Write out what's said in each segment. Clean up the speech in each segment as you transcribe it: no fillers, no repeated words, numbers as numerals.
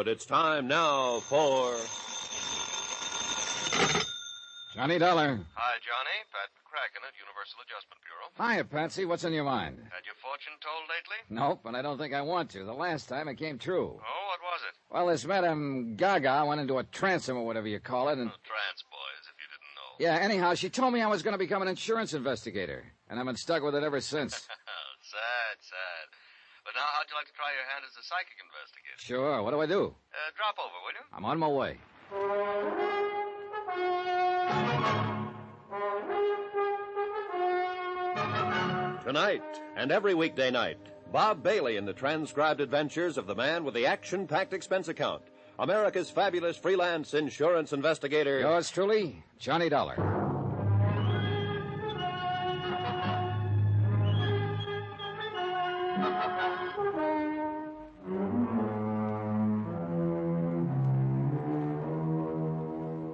Hollywood. It's time now for... Johnny Dollar. Hi, Johnny. Pat McCracken at Universal Adjustment Bureau. Hiya, Patsy. What's on your mind? Had your fortune told lately? Nope, and I don't think I want to. The last time it came true. Oh, what was it? Well, this Madame Gaga went into a transom or whatever you call it, and... Oh, trance boys, if you didn't know. Yeah, anyhow, she told me I was going to become an insurance investigator, and I've been stuck with it ever since. Sad. But now, how'd you like to try your hand as a psychic investigator? Sure. What do I do? Drop over, will you? I'm on my way. Tonight, and every weekday night, Bob Bailey in the transcribed adventures of the man with the action-packed expense account. America's fabulous freelance insurance investigator. Yours truly, Johnny Dollar.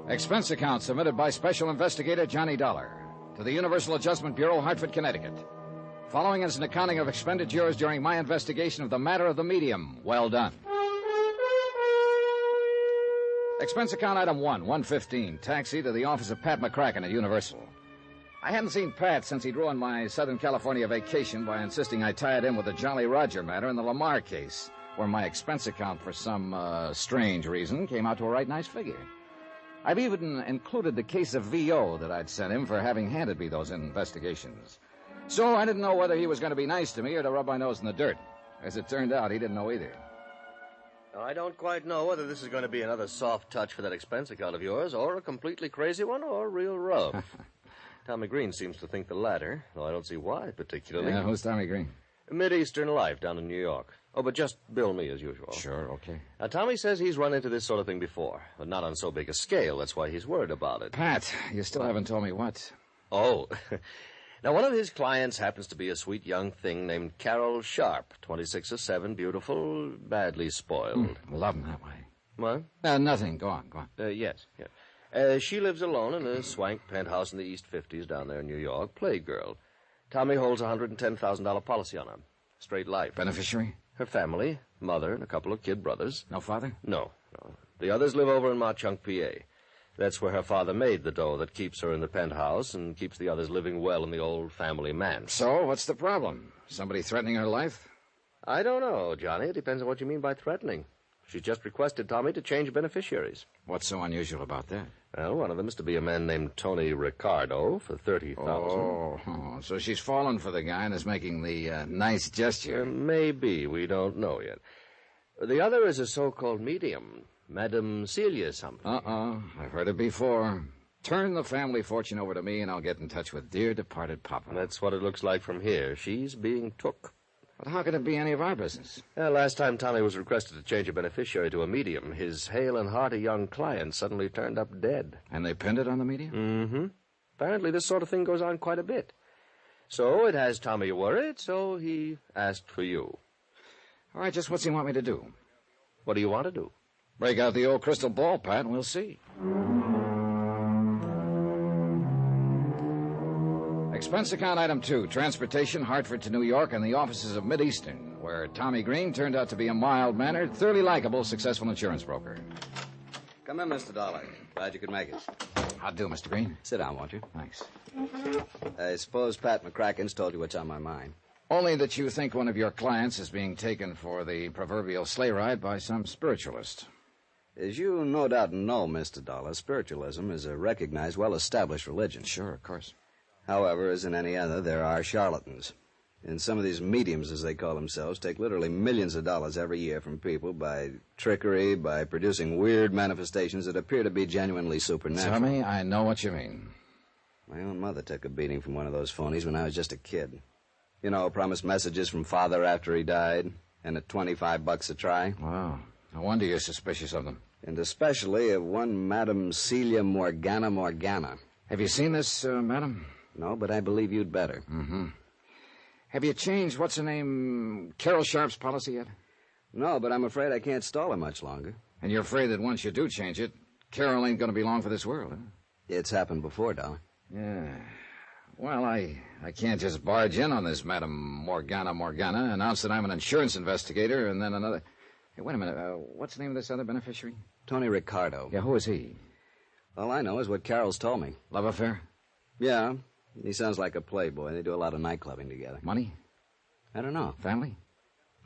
Expense account submitted by Special Investigator Johnny Dollar to the Universal Adjustment Bureau, Hartford, Connecticut. Following is an accounting of expenditures during my investigation of the matter of the medium. Well done. Expense account item 1, 115, taxi to the office of Pat McCracken at Universal. I hadn't seen Pat since he'd ruined my Southern California vacation by insisting I tie it in with the Jolly Roger matter in the Lamar case, where my expense account, for some strange reason, came out to a right nice figure. I've even included the case of VO that I'd sent him for having handed me those investigations. So I didn't know whether he was going to be nice to me or to rub my nose in the dirt. As it turned out, he didn't know either. Now, I don't quite know whether this is going to be another soft touch for that expense account of yours, or a completely crazy one, or real rough. Tommy Green seems to think the latter, though I don't see why particularly. Yeah, who's Tommy Green? Mid-Eastern life down in New York. Oh, but just bill me as usual. Sure, okay. Now, Tommy says he's run into this sort of thing before, but not on so big a scale. That's why he's worried about it. Pat, you still haven't told me what. Oh, now one of his clients happens to be a sweet young thing named Carol Sharp, 26 or 7, beautiful, badly spoiled. Love him that way. What? Nothing. Go on. Yes. She lives alone in a swank penthouse in the East 50s down there in New York, playgirl. Tommy holds a $110,000 policy on her. Straight life. Beneficiary? Her family, mother, and a couple of kid brothers. No father? No. The others live over in Mauchunk, PA. That's where her father made the dough that keeps her in the penthouse and keeps the others living well in the old family manse. So, what's the problem? Somebody threatening her life? I don't know, Johnny. It depends on what you mean by threatening. She's just requested Tommy to change beneficiaries. What's so unusual about that? Well, one of them is to be a man named Tony Ricardo for $30,000. Oh, so she's fallen for the guy and is making the nice gesture. Maybe. We don't know yet. The other is a so-called medium, Madame Celia something. I've heard it before. Turn the family fortune over to me and I'll get in touch with dear departed Papa. That's what it looks like from here. She's being took. But how could it be any of our business? Last time Tommy was requested to change a beneficiary to a medium, his hale and hearty young client suddenly turned up dead. And they pinned it on the medium? Mm-hmm. Apparently this sort of thing goes on quite a bit. So it has Tommy worried, so he asked for you. All right, just what's he want me to do? What do you want to do? Break out the old crystal ball, Pat, and we'll see. Expense account item 2, transportation, Hartford to New York, and the offices of Mid-Eastern, where Tommy Green turned out to be a mild-mannered, thoroughly likable, successful insurance broker. Come in, Mr. Dollar. Glad you could make it. How'd do, Mr. Green? Sit down, won't you? Thanks. I suppose Pat McCracken's told you what's on my mind. Only that you think one of your clients is being taken for the proverbial sleigh ride by some spiritualist. As you no doubt know, Mr. Dollar, spiritualism is a recognized, well-established religion. Sure, of course. However, as in any other, there are charlatans. And some of these mediums, as they call themselves, take literally millions of dollars every year from people by trickery, by producing weird manifestations that appear to be genuinely supernatural. Tommy, I know what you mean. My own mother took a beating from one of those phonies when I was just a kid. You know, promised messages from father after he died, and at $25 a try. Wow. No wonder you're suspicious of them. And especially of one Madame Celia Morgana. Have you seen this, madam? No, but I believe you'd better. Mm-hmm. Have you changed, what's her name, Carol Sharp's policy yet? No, but I'm afraid I can't stall her much longer. And you're afraid that once you do change it, Carol ain't going to be long for this world, huh? It's happened before, Dollar. Yeah. Well, I can't just barge in on this Madame Morgana, announce that I'm an insurance investigator, and then another... Hey, wait a minute. What's the name of this other beneficiary? Tony Ricardo. Yeah, who is he? All I know is what Carol's told me. Love affair? Yeah, he sounds like a playboy. They do a lot of nightclubbing together. Money? I don't know. Family?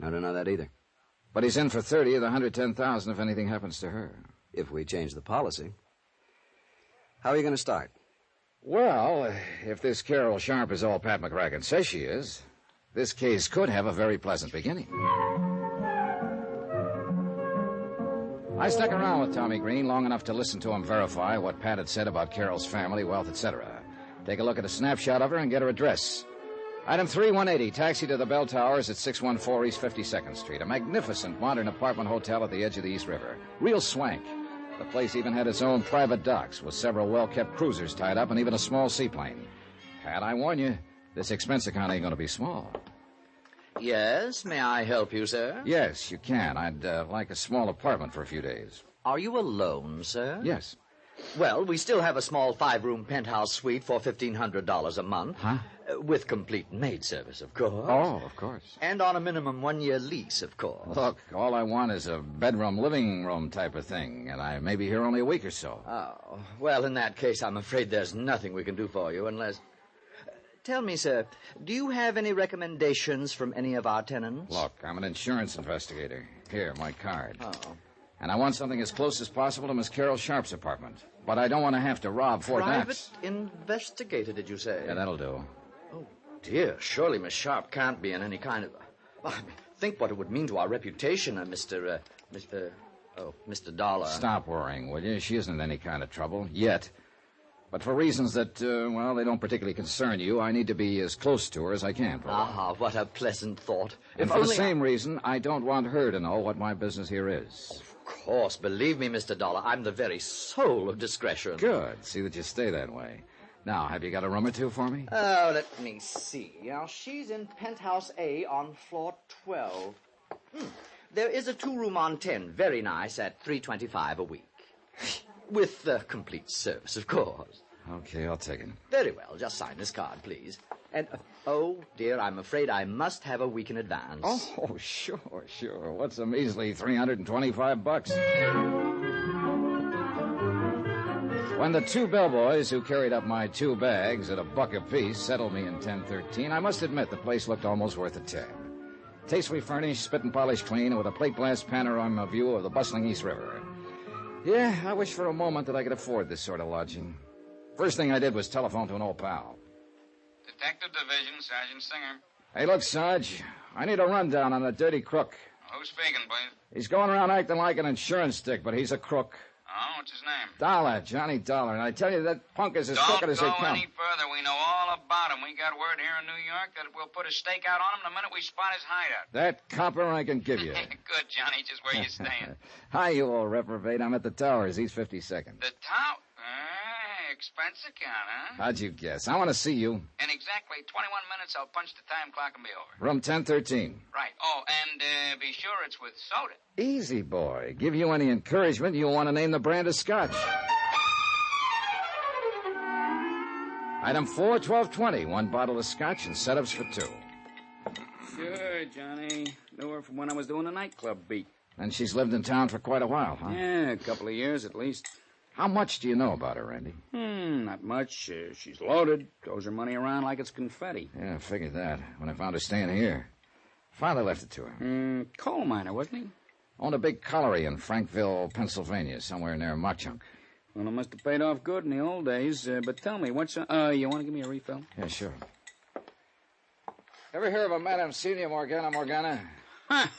I don't know that either. But he's in for 30 of the 110,000 if anything happens to her. If we change the policy. How are you going to start? Well, if this Carol Sharp is all Pat McCracken says she is, this case could have a very pleasant beginning. I stuck around with Tommy Green long enough to listen to him verify what Pat had said about Carol's family, wealth, etc. Take a look at a snapshot of her and get her address. Item 3180, taxi to the Bell Towers at 614 East 52nd Street. A magnificent modern apartment hotel at the edge of the East River. Real swank. The place even had its own private docks with several well-kept cruisers tied up and even a small seaplane. Pat, I warn you, this expense account ain't going to be small. Yes, may I help you, sir? Yes, you can. I'd like a small apartment for a few days. Are you alone, sir? Yes. Well, we still have a small 5-room penthouse suite for $1,500 a month. Huh? With complete maid service, of course. Oh, of course. And on a minimum 1-year lease, of course. Look, all I want is a bedroom, living room type of thing, and I may be here only a week or so. Oh, well, in that case, I'm afraid there's nothing we can do for you unless... Tell me, sir, do you have any recommendations from any of our tenants? Look, I'm an insurance investigator. Here, my card. Oh. And I want something as close as possible to Miss Carol Sharp's apartment. But I don't want to have to rob Fort Private Knox. investigator, did you say? Yeah, that'll do. Oh, dear. Surely Miss Sharp can't be in any kind of... Well, I mean, think what it would mean to our reputation, Mr. Dollar. Stop worrying, will you? She isn't in any kind of trouble, yet. But for reasons that, well, they don't particularly concern you, I need to be as close to her as I can. Ah, what a pleasant thought. And for the same reason, I don't want her to know what my business here is. Of course, believe me, Mr. Dollar, I'm the very soul of discretion. Good. See that you stay that way. Now, have you got a room or two for me? Oh, let me see. Now, she's in penthouse A on floor 12. There is a 2-room on 10, very nice, at $325 a week. With complete service, of course. Okay, I'll take it. Very well. Just sign this card, please. And, oh, dear, I'm afraid I must have a week in advance. Oh, sure. What's a measly $325? When the 2 bellboys who carried up my 2 bags at $1 apiece settled me in 1013, I must admit the place looked almost worth a tab. Tastefully furnished, spit and polished clean, and with a plate glass panorama view of the bustling East River. Yeah, I wish for a moment that I could afford this sort of lodging. First thing I did was telephone to an old pal. Detective Division, Sergeant Singer. Hey, look, Sarge, I need a rundown on a dirty crook. Who's speaking, please? He's going around acting like an insurance stick, but he's a crook. Oh, what's his name? Dollar, Johnny Dollar. And I tell you, that punk is as crooked as they Don't go come. any further. We know all about him. We got word here in New York that we'll put a stake out on him the minute we spot his hideout. That copper I can give you. Good, Johnny. Just where you staying? Hi, you old reprobate. I'm at the Towers, East 52nd. The tower? Expense account, huh? How'd you guess? I want to see you. In exactly 21 minutes, I'll punch the time clock and be over. Room 1013. Right. Oh, and be sure it's with soda. Easy, boy. Give you any encouragement, you'll want to name the brand of scotch. Item 4, 1220. 1 bottle of scotch and setups for 2. Sure, Johnny. Knew her from when I was doing a nightclub beat. And she's lived in town for quite a while, huh? Yeah, a couple of years at least. How much do you know about her, Randy? Not much. She's loaded. Throws her money around like it's confetti. Yeah, I figured that when I found her staying here. Father left it to her. Coal miner, wasn't he? Owned a big colliery in Frankville, Pennsylvania, somewhere near Mauchunk. Well, it must have paid off good in the old days. But tell me, what's... you want to give me a refill? Yeah, sure. Ever hear of a Madame Celia Morgana? Ha!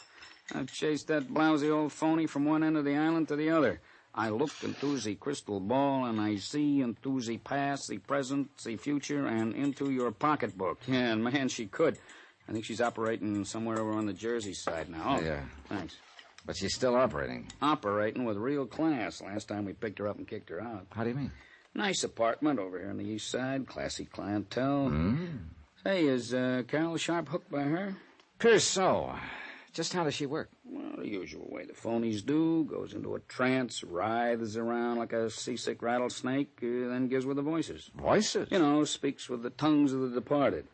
I've chased that blousy old phony from one end of the island to the other. I look into the crystal ball, and I see into the past, the present, the future, and into your pocketbook. Yeah, and man, she could. I think she's operating somewhere over on the Jersey side now. Yeah. Thanks. But she's still operating. Operating with real class. Last time we picked her up and kicked her out. How do you mean? Nice apartment over here on the east side. Classy clientele. Hey, is Carol Sharp hooked by her? Appears so. Just how does she work? Well, the usual way the phonies do. Goes into a trance, writhes around like a seasick rattlesnake, then gives with the voices. Voices? You know, speaks with the tongues of the departed.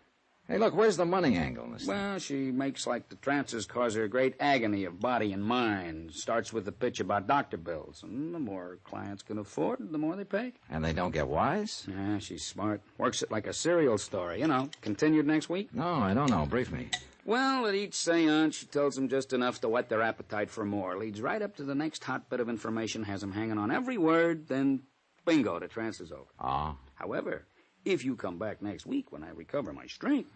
Hey, look, where's the money angle in this thing? Well, she makes like the trances cause her great agony of body and mind. Starts with the pitch about doctor bills. And the more clients can afford, the more they pay. And they don't get wise? Yeah, she's smart. Works it like a serial story. Continued next week? No, I don't know. Brief me. Well, at each seance, she tells them just enough to whet their appetite for more. Leads right up to the next hot bit of information, has them hanging on every word, then bingo, the trance is over. Oh. However, if you come back next week when I recover my strength.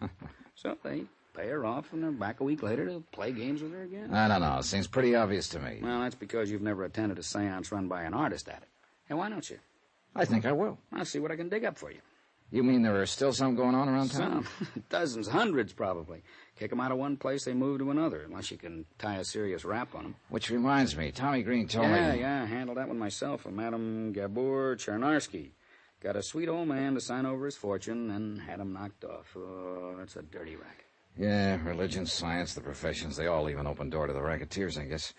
So they pay her off and they're back a week later to play games with her again. I don't know. Seems pretty obvious to me. Well, that's because you've never attended a seance run by an artist at it. Hey, why don't you? I think I will. I'll see what I can dig up for you. You mean there are still some going on around town? Some. Dozens, hundreds probably. Kick them out of one place, they move to another, unless you can tie a serious rap on them. Which reminds me, Tommy Green told me... Yeah, I handled that one myself, and Madame Gabor Chernarsky. Got a sweet old man to sign over his fortune, and had him knocked off. Oh, that's a dirty racket. Yeah, religion, science, the professions, they all leave an open door to the racketeers, I guess.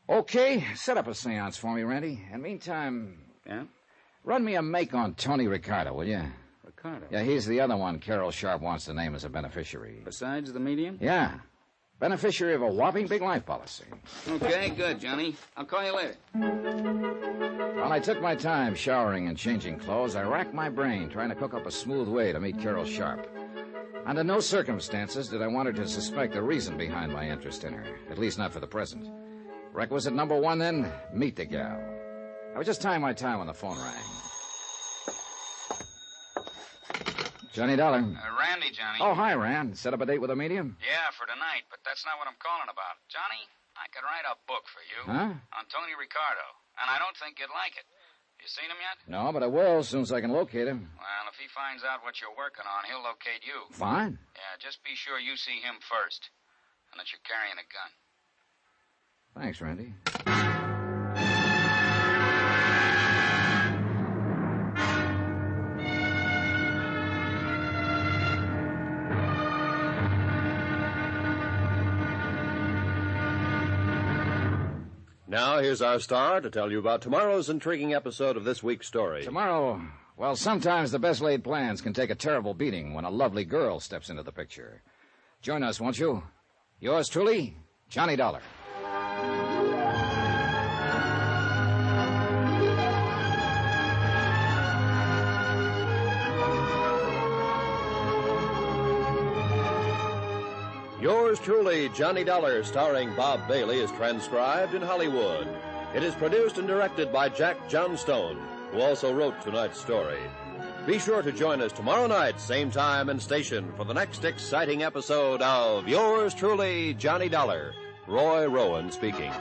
Okay, set up a seance for me, Randy. And meantime... Yeah? Run me a make on Tony Ricardo, will you? Ricardo? Yeah, he's the other one Carol Sharp wants to name as a beneficiary. Besides the medium? Yeah. Beneficiary of a whopping big life policy. Okay, good, Johnny. I'll call you later. While I took my time showering and changing clothes, I racked my brain trying to cook up a smooth way to meet Carol Sharp. Under no circumstances did I want her to suspect the reason behind my interest in her, at least not for the present. Requisite number one, then, meet the gal. I was just tying my tie when the phone rang. Johnny Dollar. Randy, Johnny. Oh, hi, Rand. Set up a date with a medium? Yeah, for tonight, but that's not what I'm calling about. Johnny, I could write a book for you. Huh? On Tony Ricardo, and I don't think you'd like it. You seen him yet? No, but I will as soon as I can locate him. Well, if he finds out what you're working on, he'll locate you. Fine. Yeah, just be sure you see him first, and that you're carrying a gun. Thanks, Randy. Now, here's our star to tell you about tomorrow's intriguing episode of this week's story. Tomorrow, well, sometimes the best laid plans can take a terrible beating when a lovely girl steps into the picture. Join us, won't you? Yours truly, Johnny Dollar. Yours truly, Johnny Dollar, starring Bob Bailey, is transcribed in Hollywood. It is produced and directed by Jack Johnstone, who also wrote tonight's story. Be sure to join us tomorrow night, same time and station, for the next exciting episode of Yours truly, Johnny Dollar. Roy Rowan speaking.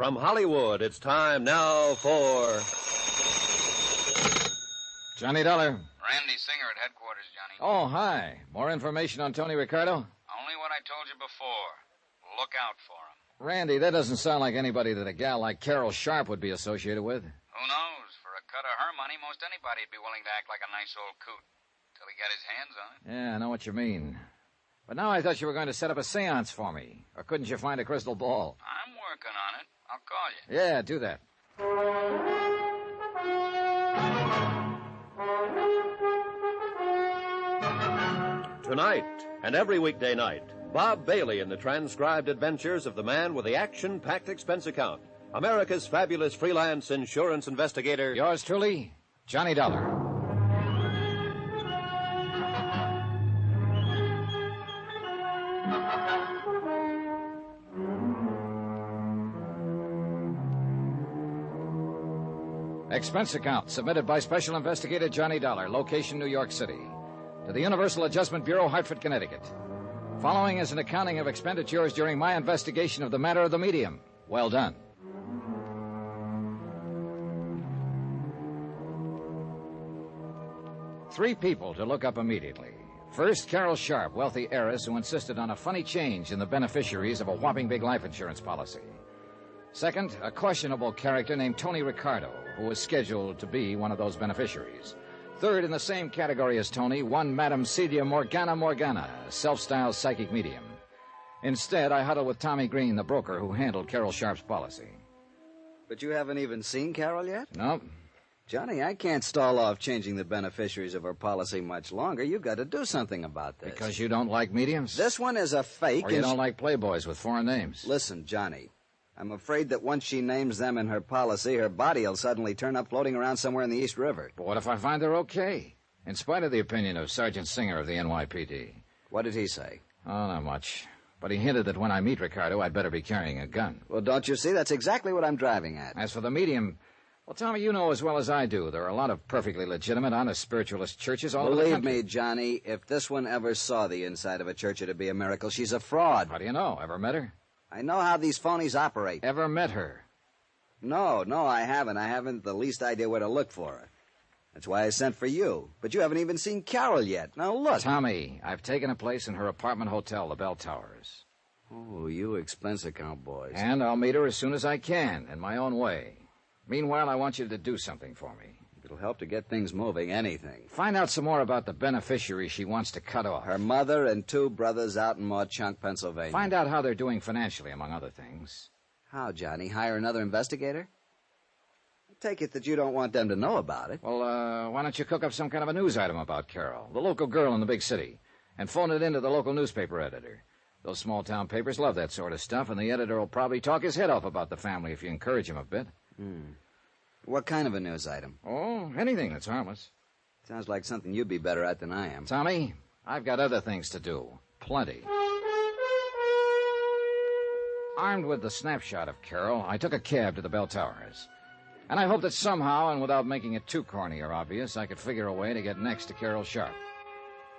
From Hollywood, it's time now for... Johnny Dollar. Randy Singer at headquarters, Johnny. Oh, hi. More information on Tony Ricardo? Only what I told you before. Look out for him. Randy, that doesn't sound like anybody that a gal like Carol Sharp would be associated with. Who knows? For a cut of her money, most anybody'd be willing to act like a nice old coot till he got his hands on it. Yeah, I know what you mean. But now I thought you were going to set up a seance for me. Or couldn't you find a crystal ball? I'm working on it. I'll call you. Yeah, do that. Tonight and every weekday night, Bob Bailey in the transcribed adventures of the man with the action-packed expense account, America's fabulous freelance insurance investigator. Yours truly, Johnny Dollar. Expense account submitted by Special Investigator Johnny Dollar, location New York City, to the Universal Adjustment Bureau, Hartford, Connecticut. Following is an accounting of expenditures during my investigation of the matter of the medium. Well done. Three people to look up immediately. First, Carol Sharp, wealthy heiress who insisted on a funny change in the beneficiaries of a whopping big life insurance policy. Second, a questionable character named Tony Ricardo, who was scheduled to be one of those beneficiaries. Third, in the same category as Tony, one Madame Celia Morgana, a self-styled psychic medium. Instead, I huddled with Tommy Green, the broker who handled Carol Sharp's policy. But you haven't even seen Carol yet? No. Johnny, I can't stall off changing the beneficiaries of her policy much longer. You've got to do something about this. Because you don't like mediums? This one is a fake. Or you don't like playboys with foreign names? Listen, Johnny, I'm afraid that once she names them in her policy, her body will suddenly turn up floating around somewhere in the East River. But what if I find they're okay? In spite of the opinion of Sergeant Singer of the NYPD. What did he say? Oh, not much. But he hinted that when I meet Ricardo, I'd better be carrying a gun. Well, don't you see? That's exactly what I'm driving at. As for the medium, well, Tommy, you know as well as I do, there are a lot of perfectly legitimate, honest spiritualist churches all over the country. Believe me, Johnny, if this one ever saw the inside of a church, it'd be a miracle. She's a fraud. How do you know? Ever met her? I know how these phonies operate. Ever met her? No, I haven't. I haven't the least idea where to look for her. That's why I sent for you. But you haven't even seen Carol yet. Now, look. Tommy, I've taken a place in her apartment hotel, the Bell Towers. Oh, you expense account boys. And I'll meet her as soon as I can, in my own way. Meanwhile, I want you to do something for me. It'll help to get things moving, anything. Find out some more about the beneficiary she wants to cut off. Her mother and two brothers out in Mauchunk, Pennsylvania. Find out how they're doing financially, among other things. How, Johnny? Hire another investigator? I take it that you don't want them to know about it. Well, why don't you cook up some kind of a news item about Carol, the local girl in the big city, and phone it into the local newspaper editor. Those small-town papers love that sort of stuff, and the editor will probably talk his head off about the family if you encourage him a bit. What kind of a news item? Oh, anything that's harmless. Sounds like something you'd be better at than I am. Tommy, I've got other things to do. Plenty. Armed with the snapshot of Carol, I took a cab to the Bell Towers. And I hoped that somehow, and without making it too corny or obvious, I could figure a way to get next to Carol Sharp.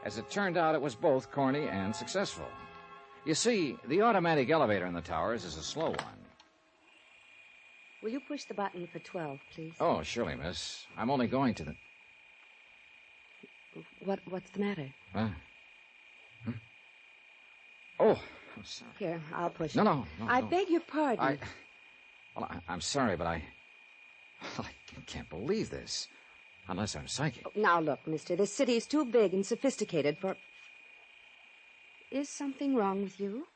As it turned out, it was both corny and successful. You see, the automatic elevator in the towers is a slow one. Will you push the button for 12, please? Oh, surely, miss. I'm only going to the... What's the matter? Huh? Oh, sorry. Here, I'll push it. No. I beg your pardon. I'm sorry, but I can't believe this. Unless I'm psychic. Now, look, mister, this city is too big and sophisticated for... Is something wrong with you?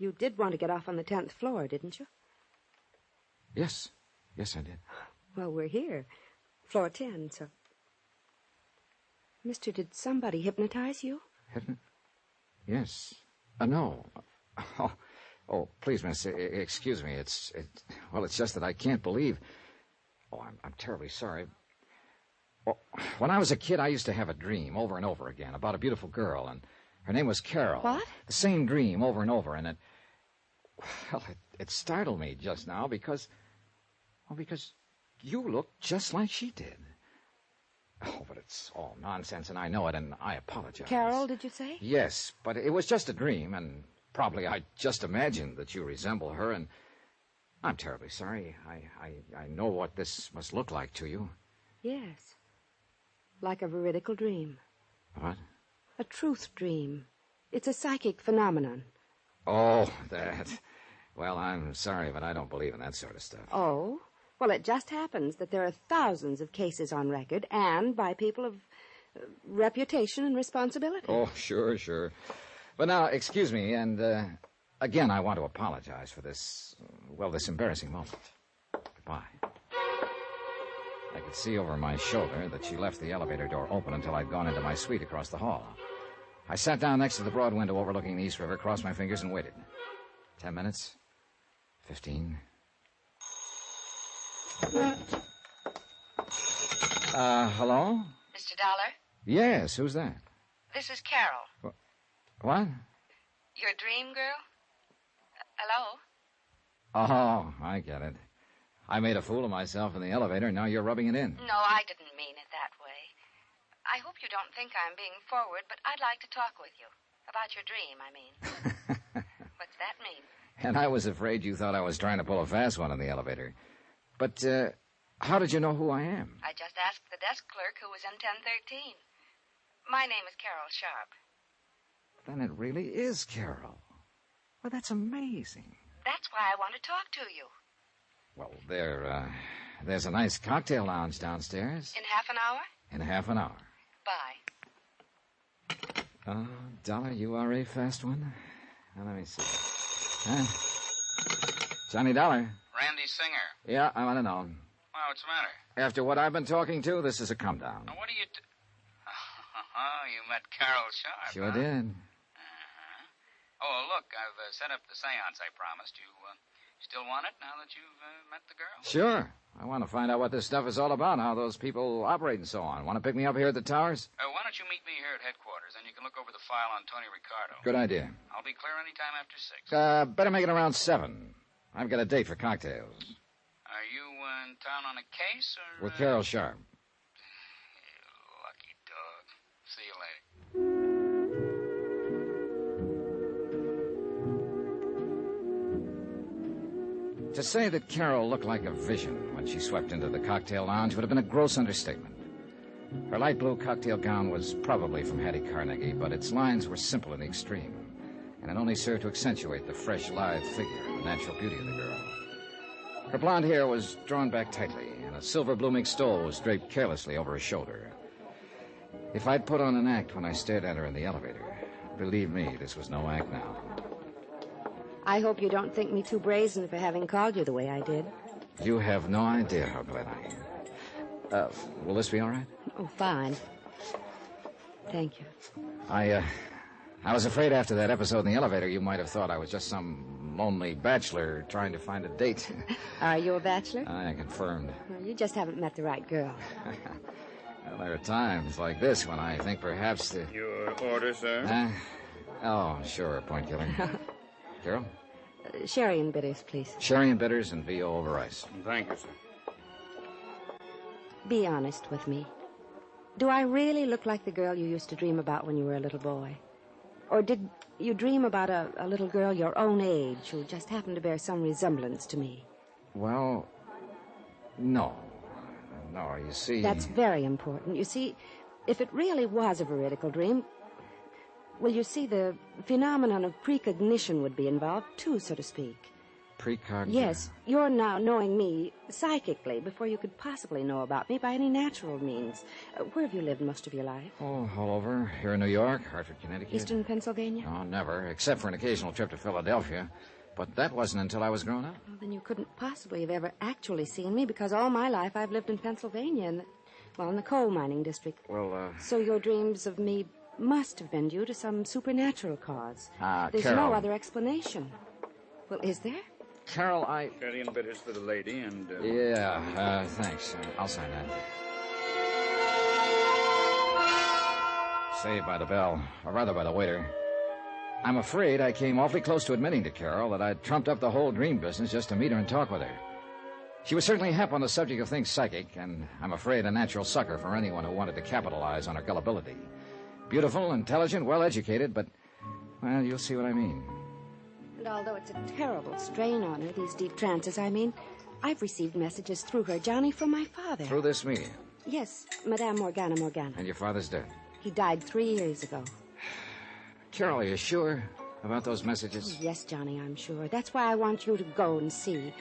You did want to get off on the 10th floor, didn't you? Yes, I did. Well, we're here. Floor 10, so... Mister, did somebody hypnotize you? Yes. No. Oh, please, miss, excuse me. It's just that I can't believe... Oh, I'm terribly sorry. Well, when I was a kid, I used to have a dream over and over again about a beautiful girl, and her name was Carol. What? The same dream over and over, and it startled me just now because you look just like she did. Oh, but it's all nonsense, and I know it, and I apologize. Carol, did you say? Yes, but it was just a dream, and probably I just imagined that you resemble her, and I'm terribly sorry. I know what this must look like to you. Yes. Like a veridical dream. What? A truth dream. It's a psychic phenomenon. Oh, that. Well, I'm sorry, but I don't believe in that sort of stuff. Oh? Well, it just happens that there are thousands of cases on record, and by people of reputation and responsibility. Oh, sure. But now, excuse me, and again, I want to apologize for this embarrassing moment. Goodbye. I could see over my shoulder that she left the elevator door open until I'd gone into my suite across the hall. I sat down next to the broad window overlooking the East River, crossed my fingers, and waited. 10 minutes. 15. Hello? Mr. Dollar? Yes, who's that? This is Carol. What? Your dream girl? Hello? Oh, I get it. I made a fool of myself in the elevator, and now you're rubbing it in. No, I didn't mean it that way. I hope you don't think I'm being forward, but I'd like to talk with you. About your dream, I mean. What's that mean? And I was afraid you thought I was trying to pull a fast one in the elevator. But, how did you know who I am? I just asked the desk clerk who was in 1013. My name is Carol Sharp. Then it really is Carol. Well, that's amazing. That's why I want to talk to you. Well, there's a nice cocktail lounge downstairs. In half an hour? In half an hour. Bye. Oh, Dollar, you are a fast one. Now, let me see. Johnny Dollar. Randy Singer. Yeah, I want to know. Well, what's the matter? After what I've been talking to, this is a come down. Now, what are you... Oh, you met Carol Sharp, Sure huh? did. Oh, look, I've set up the seance I promised you. Still want it now that you've met the girl? Sure. I want to find out what this stuff is all about, how those people operate and so on. Want to pick me up here at the towers? Why don't you meet me here at headquarters, and you can look over the file on Tony Ricardo. Good idea. I'll be clear any time after 6. Better make it around 7. I've got a date for cocktails. Are you in town on a case, or... With Carol Sharp. You lucky dog. See you later. To say that Carol looked like a vision when she swept into the cocktail lounge would have been a gross understatement. Her light blue cocktail gown was probably from Hattie Carnegie, but its lines were simple in the extreme, and it only served to accentuate the fresh, lithe figure and the natural beauty of the girl. Her blonde hair was drawn back tightly, and a silver blooming stole was draped carelessly over her shoulder. If I'd put on an act when I stared at her in the elevator, believe me, this was no act now. I hope you don't think me too brazen for having called you the way I did. You have no idea how glad I am. Will this be all right? Oh, fine. Thank you. I was afraid after that episode in the elevator you might have thought I was just some lonely bachelor trying to find a date. Are you a bachelor? I confirmed. Well, you just haven't met the right girl. Well, there are times like this when I think perhaps the... Your order, sir? Oh, sure, point killer. Carol? Sherry and bitters, please. Sherry and bitters and VO over ice. Thank you, sir. Be honest with me. Do I really look like the girl you used to dream about when you were a little boy? Or did you dream about a little girl your own age who just happened to bear some resemblance to me? Well, no. No, you see... That's very important. You see, if it really was a veridical dream... Well, you see, the phenomenon of precognition would be involved, too, so to speak. Precognition? Yes. You're now knowing me psychically before you could possibly know about me by any natural means. Where have you lived most of your life? Oh, all over. Here in New York, Hartford, Connecticut. Eastern Pennsylvania? Oh, never, except for an occasional trip to Philadelphia. But that wasn't until I was grown up. Well, then you couldn't possibly have ever actually seen me, because all my life I've lived in Pennsylvania, in the coal mining district. Well, So your dreams of me must have been due to some supernatural cause. There's Carol. no other explanation. Well, is there? Carol, Sherry and bitters for the lady, and... Yeah, thanks. I'll sign that. Saved by the bell, or rather by the waiter. I'm afraid I came awfully close to admitting to Carol that I'd trumped up the whole dream business just to meet her and talk with her. She was certainly hep on the subject of things psychic, and I'm afraid a natural sucker for anyone who wanted to capitalize on her gullibility. Beautiful, intelligent, well-educated, but, well, you'll see what I mean. And although it's a terrible strain on her, these deep trances, I've received messages through her, Johnny, from my father. Through this medium? Yes, Madame Morgana. And your father's dead? He died 3 years ago. Carol, are you sure? about those messages? Yes, Johnny, I'm sure. That's why I want you to go and see.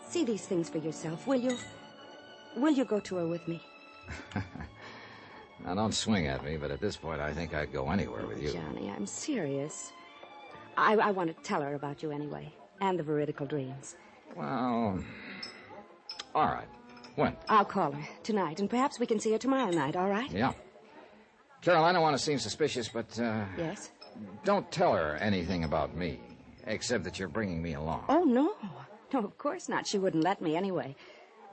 See these things for yourself, will you? Will you go to her with me? Now, don't swing at me, but at this point, I think I'd go anywhere with you. Johnny, I'm serious. I want to tell her about you anyway, and the veridical dreams. Well, all right. When? I'll call her tonight, and perhaps we can see her tomorrow night, all right? Yeah. Carol, I don't want to seem suspicious, but, Yes? don't tell her anything about me, except that you're bringing me along. Oh, no. No, of course not. She wouldn't let me anyway.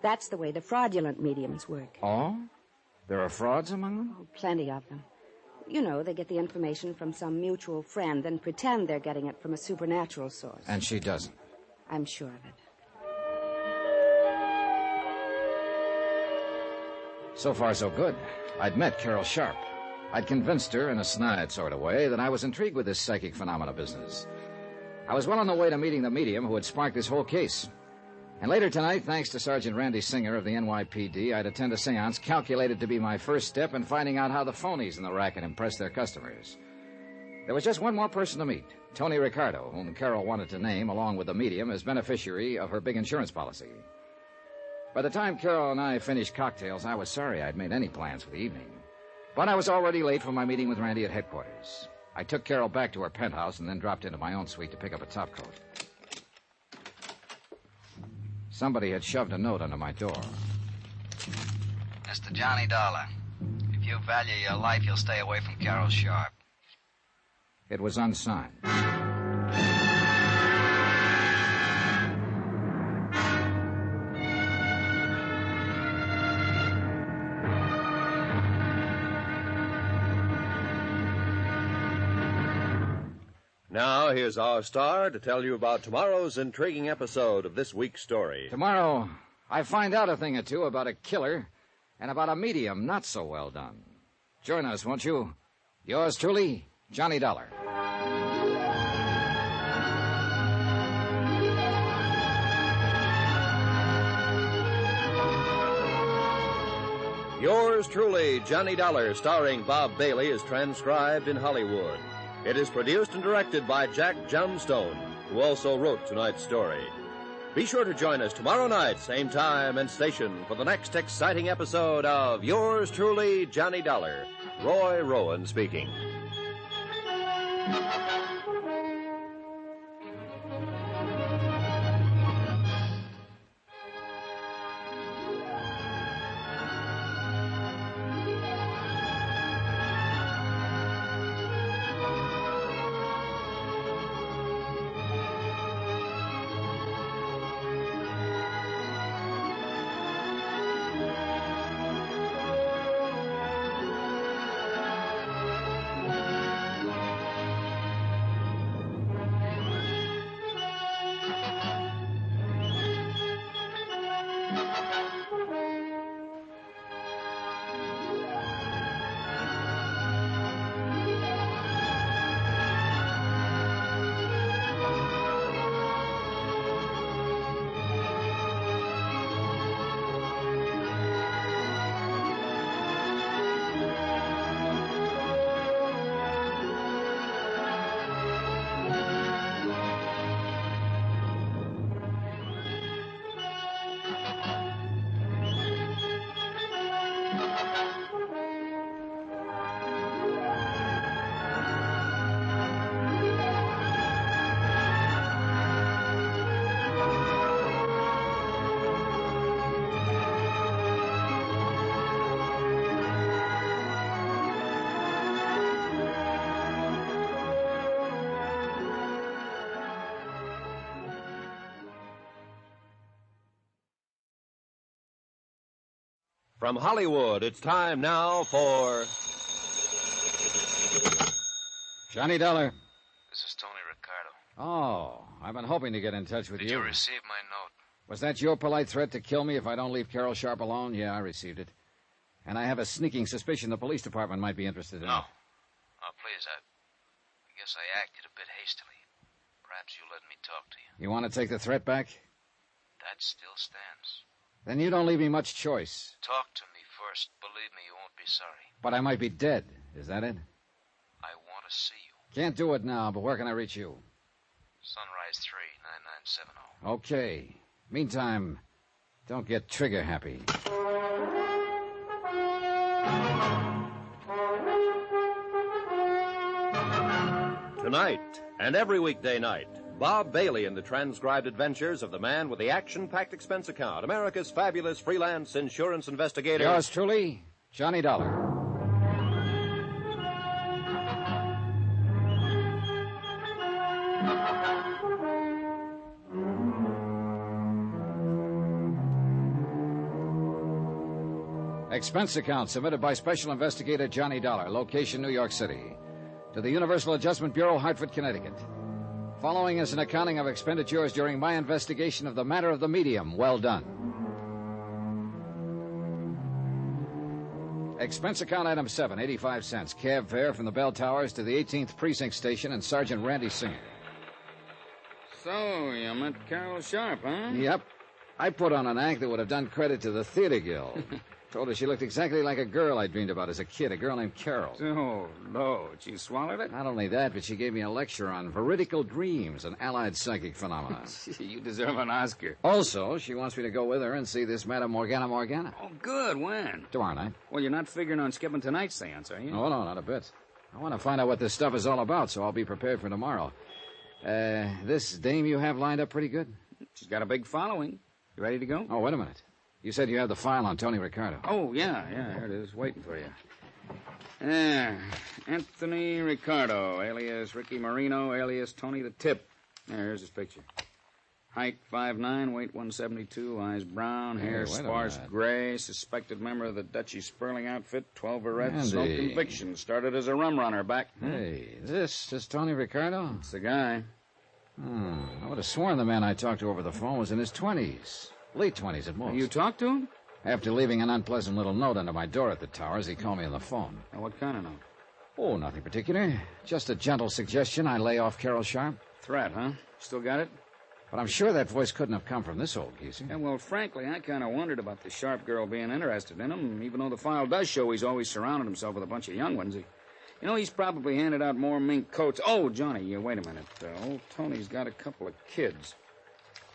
That's the way the fraudulent mediums work. Oh? There are frauds among them? Oh, plenty of them. You know, they get the information from some mutual friend, then pretend they're getting it from a supernatural source. And she doesn't. I'm sure of it. So far, so good. I'd met Carol Sharp. I'd convinced her in a snide sort of way that I was intrigued with this psychic phenomena business. I was well on the way to meeting the medium who had sparked this whole case. And later tonight, thanks to Sergeant Randy Singer of the NYPD, I'd attend a seance calculated to be my first step in finding out how the phonies in the racket impress their customers. There was just one more person to meet, Tony Ricardo, whom Carol wanted to name, along with the medium, as beneficiary of her big insurance policy. By the time Carol and I finished cocktails, I was sorry I'd made any plans for the evening. But I was already late for my meeting with Randy at headquarters. I took Carol back to her penthouse and then dropped into my own suite to pick up a topcoat. Somebody had shoved a note under my door. Mr. Johnny Dollar, if you value your life, you'll stay away from Carol Sharp. It was unsigned. Now, here's our star to tell you about tomorrow's intriguing episode of this week's story. Tomorrow, I find out a thing or two about a killer and about a medium not so well done. Join us, won't you? Yours truly, Johnny Dollar. Yours truly, Johnny Dollar, starring Bob Bailey, is transcribed in Hollywood. It is produced and directed by Jack Johnstone, who also wrote tonight's story. Be sure to join us tomorrow night, same time and station, for the next exciting episode of Yours truly, Johnny Dollar. Roy Rowan speaking. From Hollywood, it's time now for... Johnny Dollar. This is Tony Ricardo. Oh, I've been hoping to get in touch with Did you receive my note? Was that your polite threat to kill me if I don't leave Carol Sharp alone? Yeah, I received it. And I have a sneaking suspicion the police department might be interested in No. it. Oh, please, I guess I acted a bit hastily. Perhaps you'll let me talk to you. You want to take the threat back? That still stands. Then you don't leave me much choice. Talk to me first. Believe me, you won't be sorry. But I might be dead. Is that it? I want to see you. Can't do it now, but where can I reach you? Sunrise 3, 9970. Okay. Meantime, don't get trigger happy. Tonight, and every weekday night, Bob Bailey in the transcribed adventures of the man with the action-packed expense account, America's fabulous freelance insurance investigator. Yours truly, Johnny Dollar. Expense account submitted by Special Investigator Johnny Dollar, location New York City, to the Universal Adjustment Bureau, Hartford, Connecticut. Following is an accounting of expenditures during my investigation of the matter of the medium. Well done. Expense account item 7, 85 cents. Cab fare from the Bell Towers to the 18th Precinct Station and Sergeant Randy Singer. So, you met Carol Sharp, huh? Yep. I put on an act that would have done credit to the Theater Guild. Told her she looked exactly like a girl I dreamed about as a kid, a girl named Carol. Oh, no. She swallowed it? Not only that, but she gave me a lecture on veridical dreams and allied psychic phenomena. You deserve an Oscar. Also, she wants me to go with her and see this Madame Morgana Morgana. Oh, good. When? Tomorrow night. Well, you're not figuring on skipping tonight's seance, are you? Oh, no, not a bit. I want to find out what this stuff is all about, so I'll be prepared for tomorrow. This dame you have lined up pretty good? She's got a big following. You ready to go? Oh, wait a minute. You said you had the file on Tony Ricardo. Oh, yeah, here it is, waiting for you. Anthony Ricardo, alias Ricky Marino, alias Tony the Tip. Here's his picture. Height 5'9", weight 172, eyes brown, hair sparse gray, suspected member of the Dutchy Sperling outfit, 12 arrests, no convictions, started as a rum runner back. Hey, is this Tony Ricardo? It's the guy. I would have sworn the man I talked to over the phone was in his 20s. Late 20s at most. You talked to him? After leaving an unpleasant little note under my door at the Towers, he called me on the phone. Now, what kind of note? Oh, nothing particular. Just a gentle suggestion I lay off Carol Sharp. Threat, huh? Still got it? But I'm sure that voice couldn't have come from this old geezer. Yeah, well, frankly, I kind of wondered about the Sharp girl being interested in him, even though the file does show he's always surrounded himself with a bunch of young ones. You know, he's probably handed out more mink coats. Oh, Johnny, wait a minute. Old Tony's got a couple of kids.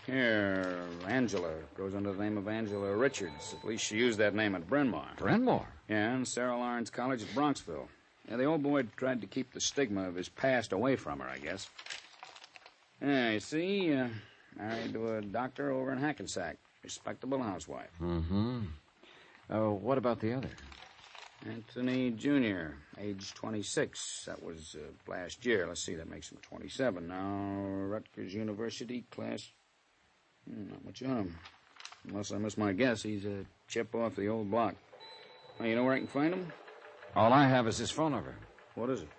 Here, Angela goes under the name of Angela Richards. At least she used that name at Bryn Mawr. Bryn Mawr? Yeah, and Sarah Lawrence College at Bronxville. Yeah, the old boy tried to keep the stigma of his past away from her, I guess. Yeah, you see, married to a doctor over in Hackensack. Respectable housewife. Mm-hmm. What about the other? Anthony Jr., age 26. That was last year. Let's see, that makes him 27. Now, Rutgers University, class... not much on him. Unless I miss my guess, he's a chip off the old block. Well, you know where I can find him? All I have is his phone number. What is it?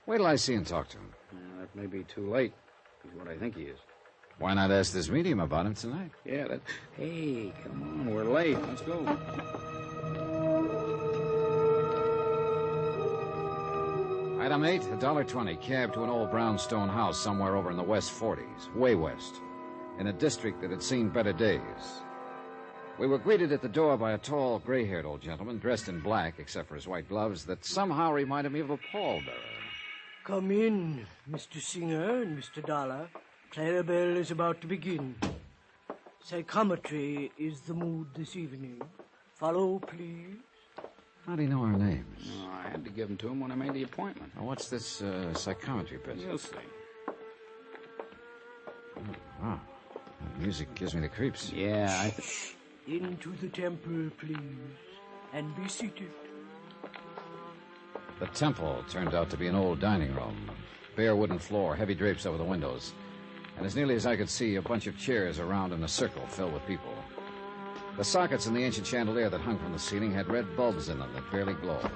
Wait till I see and talk to him. That may be too late. He's what I think he is. Why not ask this medium about him tonight? Yeah, that... Hey, come on, we're late. Let's go. Item 8, $1.20, cab to an old brownstone house somewhere over in the West 40s, way west, in a district that had seen better days. We were greeted at the door by a tall, gray-haired old gentleman dressed in black, except for his white gloves, that somehow reminded me of a pallbearer. Come in, Mr. Singer and Mr. Dollar. Clarabelle is about to begin. Psychometry is the mood this evening. Follow, please. How do you know our names? Oh, I had to give them to him when I made the appointment. Now, what's this psychometry bit? You'll see. Oh, wow. The music gives me the creeps. Yeah, Into the temple, please. And be seated. The temple turned out to be an old dining room. Bare wooden floor, heavy drapes over the windows. And as nearly as I could see, a bunch of chairs around in a circle filled with people. The sockets in the ancient chandelier that hung from the ceiling had red bulbs in them that barely glowed.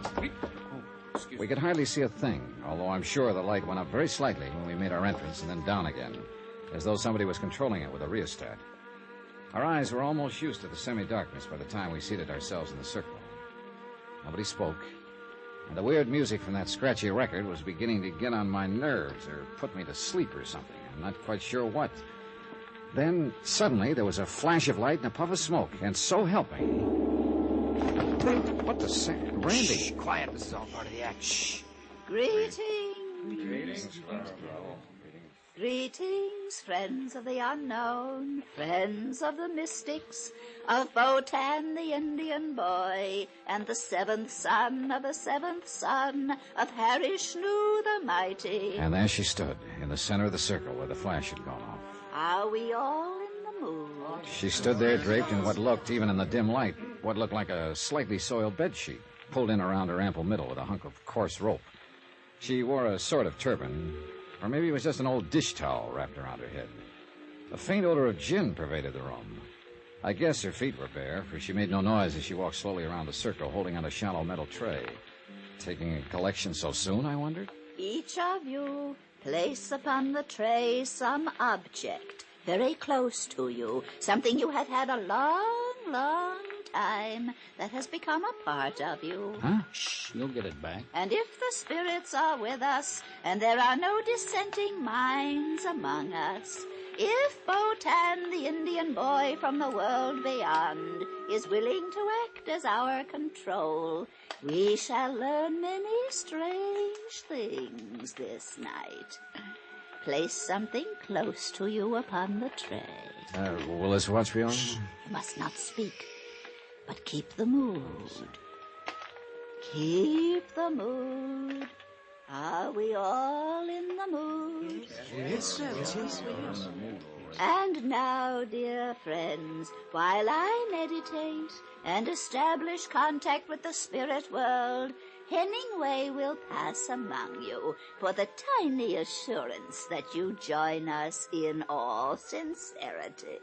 We could hardly see a thing, although I'm sure the light went up very slightly when we made our entrance and then down again, as though somebody was controlling it with a rheostat. Our eyes were almost used to the semi-darkness by the time we seated ourselves in the circle. Nobody spoke, and the weird music from that scratchy record was beginning to get on my nerves or put me to sleep or something. I'm not quite sure what. Then, suddenly, there was a flash of light and a puff of smoke, and so help me... What the... Randy! Shh, quiet. This is all part of the act. Shh. Greetings, Greetings, friends of the unknown, friends of the mystics, of Botan the Indian boy, and the seventh son of the seventh son of Harry Shnu the mighty. And there she stood, in the center of the circle where the flash had gone off. Are we all in the mood? She stood there draped in what looked, even in the dim light, what looked like a slightly soiled bedsheet, pulled in around her ample middle with a hunk of coarse rope. She wore a sort of turban, or maybe it was just an old dish towel wrapped around her head. A faint odor of gin pervaded the room. I guess her feet were bare, for she made no noise as she walked slowly around the circle, holding on a shallow metal tray. Taking a collection so soon, I wondered? Each of you place upon the tray some object very close to you, something you have had a long, long time that has become a part of you. Huh? Shh, you'll get it back. And if the spirits are with us, and there are no dissenting minds among us, if Botan, the Indian boy from the world beyond, is willing to act as our control, we shall learn many strange things this night. Place something close to you upon the tray. Will this watch be on? You must not speak, but keep the mood. Keep the mood. Are we all in the mood? Yes, sir. Yes. And now, dear friends, while I meditate and establish contact with the spirit world, Hemingway will pass among you for the tiny assurance that you join us in all sincerity.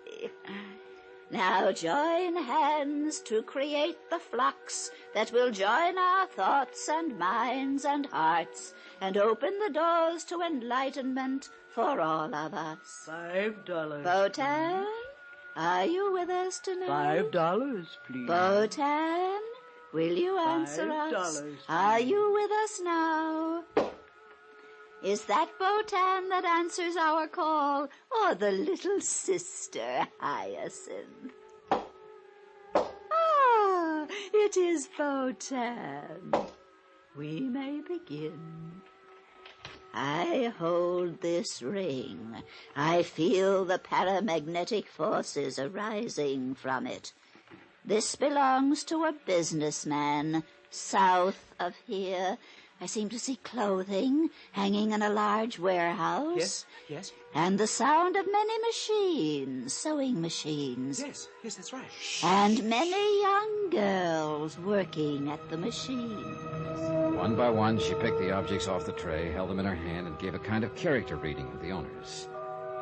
Now join hands to create the flux that will join our thoughts and minds and hearts and open the doors to enlightenment for all of us. $5. Botan, are you with us tonight? $5, please. Botan, will you answer us? Are you with us now? Is that Botan that answers our call, or the little sister Hyacinth? Ah, it is Botan. We may begin. I hold this ring. I feel the paramagnetic forces arising from it. This belongs to a businessman south of here. I seem to see clothing hanging in a large warehouse. Yes. And the sound of many machines, sewing machines. Yes, that's right. And many young girls working at the machines. One by one, she picked the objects off the tray, held them in her hand, and gave a kind of character reading of the owners.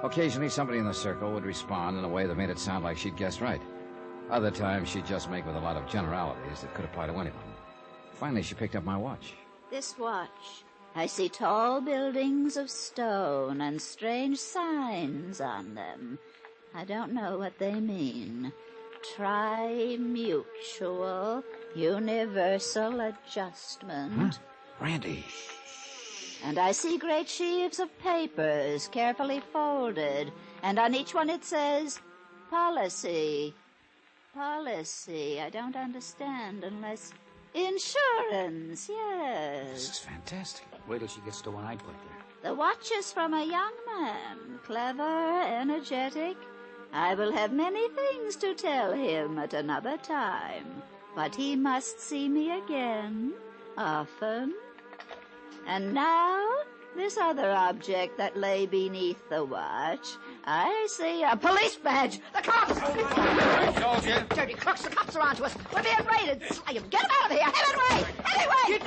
Occasionally, somebody in the circle would respond in a way that made it sound like she'd guessed right. Other times, she'd just make with a lot of generalities that could apply to anyone. Finally, she picked up my watch. This watch, I see tall buildings of stone and strange signs on them. I don't know what they mean. Tri-mutual, universal adjustment. Huh? Randy. And I see great sheaves of papers carefully folded, and on each one it says, policy. Policy, I don't understand unless... Insurance, yes. This is fantastic. Wait till she gets to what I put there. The watch is from a young man, clever, energetic. I will have many things to tell him at another time, but he must see me again, often. And now, this other object that lay beneath the watch. I see a police badge. The cops! Soldier. Dirty crooks, the cops are onto us. We're being raided. Slay 'em. Get 'em out of here. Hemingway! Hemingway!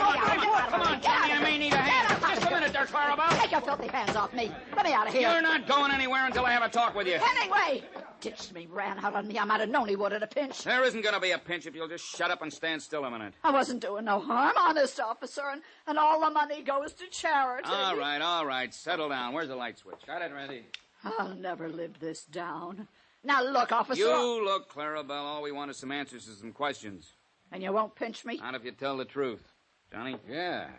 Come on, Tommy, I may need a hand. Just a minute there, Clarabelle. Take your filthy hands off me. Let me out of here. You're not going anywhere until I have a talk with you. Hemingway! Ditched me, ran out on me. I might have known he would at a pinch. There isn't going to be a pinch if you'll just shut up and stand still a minute. I wasn't doing no harm, honest, officer, and all the money goes to charity. All right. Settle down. Where's the light switch? Got it, Randy? I'll never live this down. Now look, officer. You look, Clarabelle. All we want is some answers to some questions. And you won't pinch me? Not if you tell the truth. Johnny? Yeah.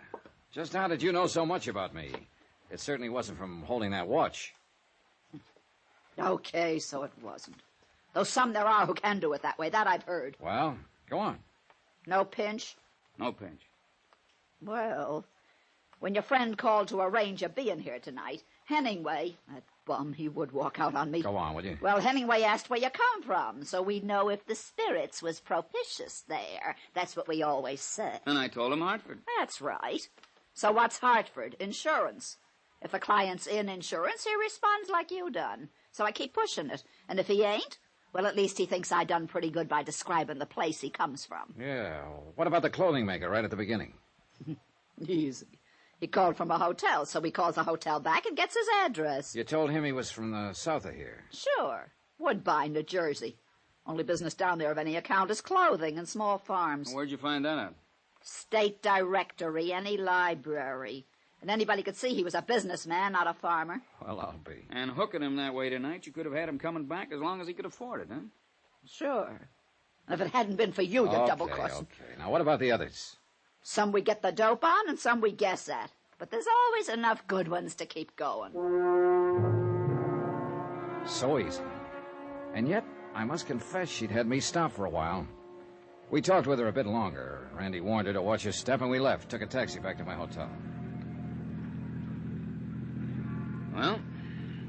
Just how did you know so much about me? It certainly wasn't from holding that watch. Okay, so it wasn't. Though some there are who can do it that way. That I've heard. Well, go on. No pinch? No pinch. Well, When your friend called to arrange your being here tonight, Hemingway, that bum, he would walk out on me. Go on, will you? Well, Hemingway asked where you come from, so we'd know if the spirits was propitious there. That's what we always say. And I told him Hartford. That's right. So what's Hartford? Insurance. If a client's in insurance, he responds like you done. So I keep pushing it. And if he ain't, well, at least he thinks I done pretty good by describing the place he comes from. Yeah. What about the clothing maker right at the beginning? Easy. He called from a hotel, so he calls the hotel back and gets his address. You told him he was from the south of here. Sure. Woodbine, New Jersey. Only business down there of any account is clothing and small farms. Where'd you find that out? State directory, any library. And anybody could see he was a businessman, not a farmer. Well, I'll be. And hooking him that way tonight, you could have had him coming back as long as he could afford it, huh? Sure. And if it hadn't been for you, you double-crossed. Okay. Now, what about the others? Some we get the dope on and some we guess at. But there's always enough good ones to keep going. So easy. And yet, I must confess she'd had me stop for a while. We talked with her a bit longer. Randy warned her to watch her step, and we left. Took a taxi back to my hotel. Well,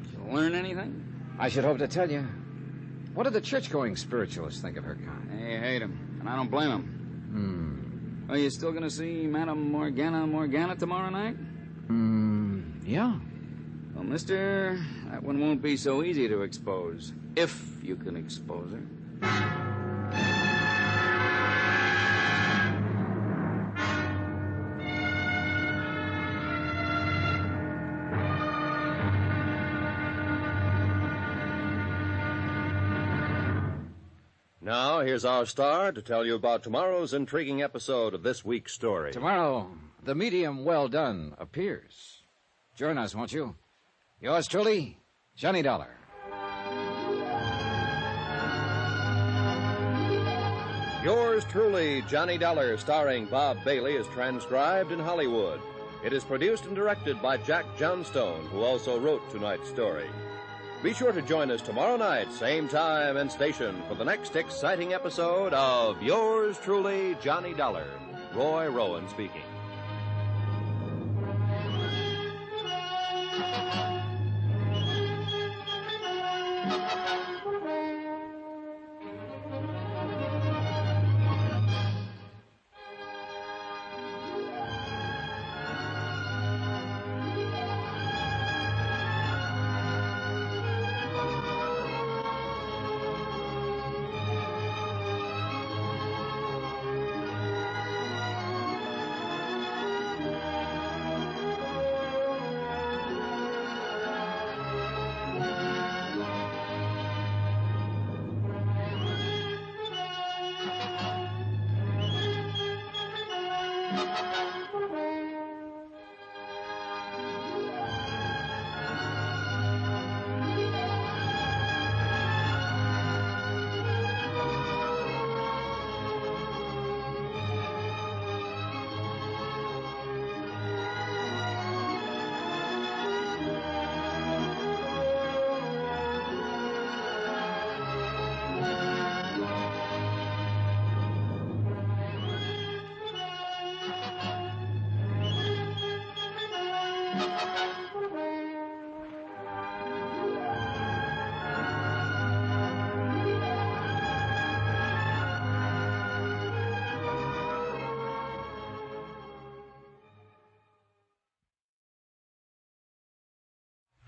did you learn anything? I should hope to tell you. What did the church-going spiritualists think of her kind? They hate him, and I don't blame him. Are you still going to see Madame Morgana tomorrow night? Yeah. Well, mister, that one won't be so easy to expose, if you can expose her. Now, here's our star to tell you about tomorrow's intriguing episode of this week's story. Tomorrow, the medium well done appears. Join us, won't you? Yours truly, Johnny Dollar. Yours truly, Johnny Dollar, starring Bob Bailey, is transcribed in Hollywood. It is produced and directed by Jack Johnstone, who also wrote tonight's story. Be sure to join us tomorrow night, same time and station, for the next exciting episode of Yours truly, Johnny Dollar. Roy Rowan speaking.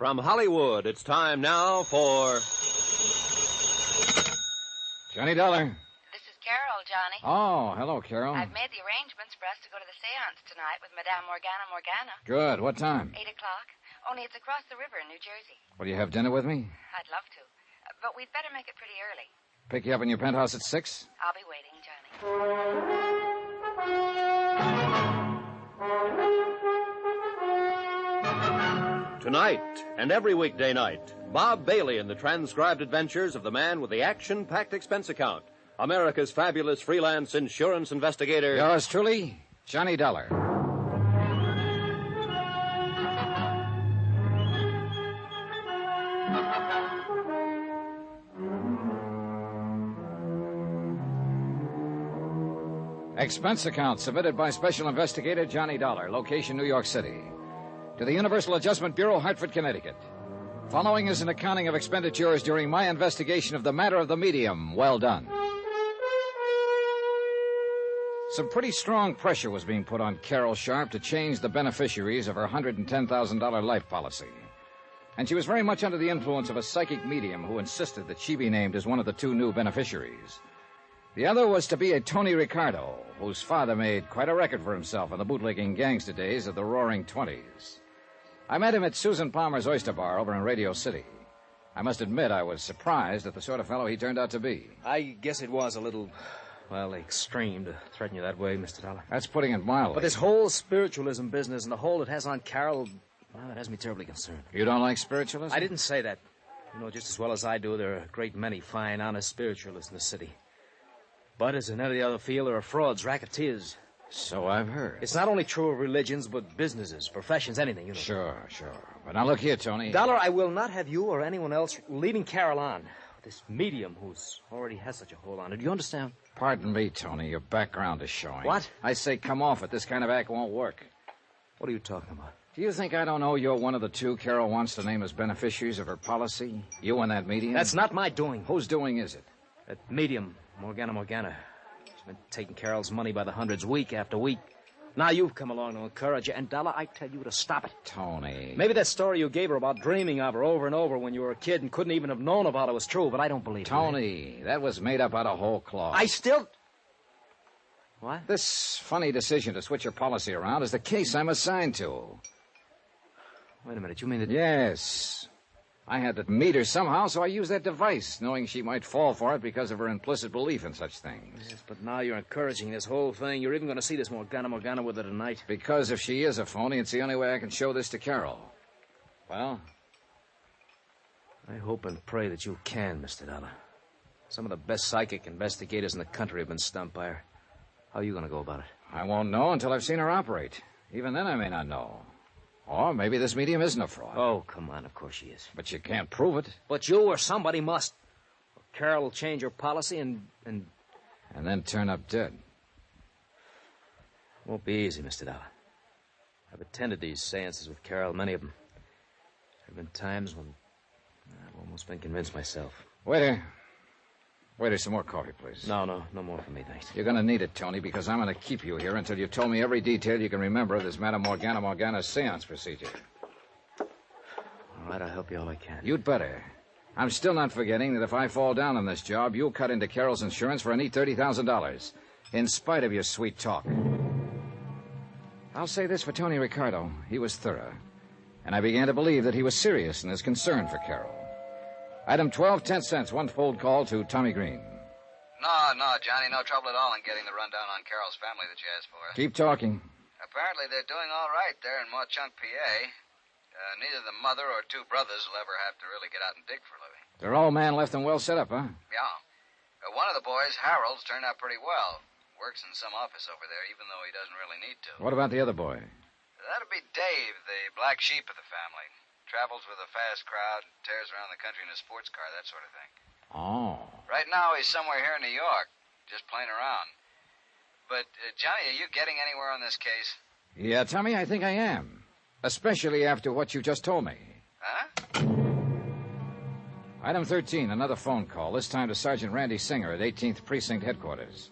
From Hollywood, it's time now for... Johnny Dollar. This is Carol, Johnny. Oh, hello, Carol. I've made the arrangements for us to go to the seance tonight with Madame Morgana. Good. What time? 8 o'clock. Only it's across the river in New Jersey. Will you have dinner with me? I'd love to. But we'd better make it pretty early. Pick you up in your penthouse at 6? I'll be waiting, Johnny. Tonight, and every weekday night, Bob Bailey in the transcribed adventures of the man with the action-packed expense account, America's fabulous freelance insurance investigator... Yours truly, Johnny Dollar. Expense account submitted by Special Investigator Johnny Dollar, location New York City. To the Universal Adjustment Bureau, Hartford, Connecticut. Following is an accounting of expenditures during my investigation of the matter of the medium. Well done. Some pretty strong pressure was being put on Carol Sharp to change the beneficiaries of her $110,000 life policy. And she was very much under the influence of a psychic medium who insisted that she be named as one of the two new beneficiaries. The other was to be a Tony Ricardo, whose father made quite a record for himself in the bootlegging gangster days of the Roaring Twenties. I met him at Susan Palmer's Oyster Bar over in Radio City. I must admit I was surprised at the sort of fellow he turned out to be. I guess it was a little, extreme to threaten you that way, Mr. Dollar. That's putting it mildly. But this whole spiritualism business and the hold it has on Carol, it has me terribly concerned. You don't like spiritualism? I didn't say that. You know just as well as I do, there are a great many fine, honest spiritualists in the city. But as in any other field, there are frauds, racketeers. So I've heard. It's not only true of religions, but businesses, professions, anything, you know. Sure. But now look here, Tony. Dollar, I will not have you or anyone else leading Carol on. This medium who's already has such a hold on her. Do you understand? Pardon me, Tony. Your background is showing. What? I say come off it. This kind of act won't work. What are you talking about? Do you think I don't know you're one of the two Carol wants to name as beneficiaries of her policy? You and that medium? That's not my doing. Whose doing is it? That medium, Morgana. She's been taking Carol's money by the hundreds week after week. Now you've come along to encourage her, and Dollar, I tell you to stop it. Tony. Maybe that story you gave her about dreaming of her over and over when you were a kid and couldn't even have known about it was true, but I don't believe it. Tony, that was made up out of whole cloth. I still... What? This funny decision to switch your policy around is the case I'm assigned to. Wait a minute, you mean that... Yes. I had to meet her somehow, so I used that device, knowing she might fall for it because of her implicit belief in such things. Yes, but now you're encouraging this whole thing. You're even going to see this Morgana with her tonight. Because if she is a phony, it's the only way I can show this to Carol. Well? I hope and pray that you can, Mr. Dollar. Some of the best psychic investigators in the country have been stumped by her. How are you going to go about it? I won't know until I've seen her operate. Even then I may not know. Or maybe this medium isn't a fraud. Oh, come on, of course she is. But you can't prove it. But you or somebody must. Carol will change her policy and then turn up dead. Won't be easy, Mr. Dollar. I've attended these seances with Carol, many of them. There have been times when I've almost been convinced myself. Waiter, some more coffee, please. No more for me, thanks. You're going to need it, Tony, because I'm going to keep you here until you've told me every detail you can remember of this Madame Morgana's seance procedure. All right, I'll help you all I can. You'd better. I'm still not forgetting that if I fall down on this job, you'll cut into Carol's insurance for a neat $30,000, in spite of your sweet talk. I'll say this for Tony Ricardo. He was thorough, and I began to believe that he was serious in his concern for Carol. Item 12, 10 cents, one fold call to Tommy Green. No, Johnny, no trouble at all in getting the rundown on Carol's family that you asked for. Keep talking. Apparently they're doing all right there in Mauchunk, PA. Neither the mother or two brothers will ever have to really get out and dig for a living. They're all man left and well set up, huh? Yeah. One of the boys, Harold's, turned out pretty well. Works in some office over there, even though he doesn't really need to. What about the other boy? That'd be Dave, the black sheep of the family. Travels with a fast crowd, tears around the country in a sports car, that sort of thing. Oh. Right now, he's somewhere here in New York, just playing around. But, Johnny, are you getting anywhere on this case? Yeah, Tommy, I think I am. Especially after what you just told me. Huh? Item 13, another phone call, this time to Sergeant Randy Singer at 18th Precinct Headquarters.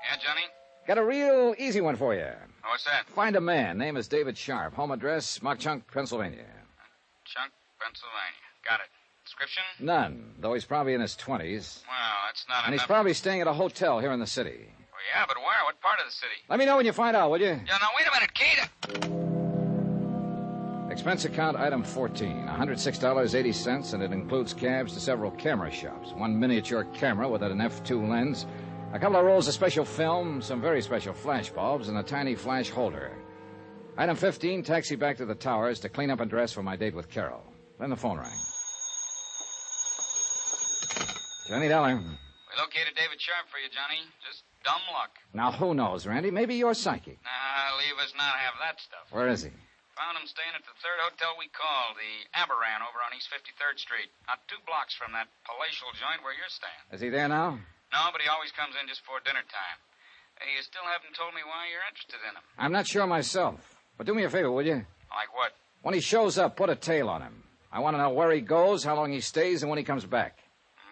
Yeah, Johnny? Got a real easy one for you. What's that? Find a man. Name is David Sharp. Home address, Mauchunk, Pennsylvania. Chunk, Pennsylvania. Got it. Description? None, though he's probably in his 20s. Well, that's not And enough. he's probably staying at a hotel here in the city. Well, yeah, but where? What part of the city? Let me know when you find out, will you? Yeah, now, wait a minute, Kate. Expense account item 14, $106.80, and it includes cabs to several camera shops. One miniature camera with an f2 lens, a couple of rolls of special film, some very special flash bulbs, and a tiny flash holder. Item 15, taxi back to the Towers to clean up and dress for my date with Carol. Then the phone rang. $20. We located David Sharp for you, Johnny. Just dumb luck. Now, who knows, Randy? Maybe you're psychic. Nah, leave us not have that stuff. Where is he? Found him staying at the third hotel we called, the Aberran over on East 53rd Street. Not 2 blocks from that palatial joint where you're staying. Is he there now? No, but he always comes in just before dinner time. Hey, you still haven't told me why you're interested in him. I'm not sure myself. But do me a favor, will you? Like what? When he shows up, put a tail on him. I want to know where he goes, how long he stays, and when he comes back.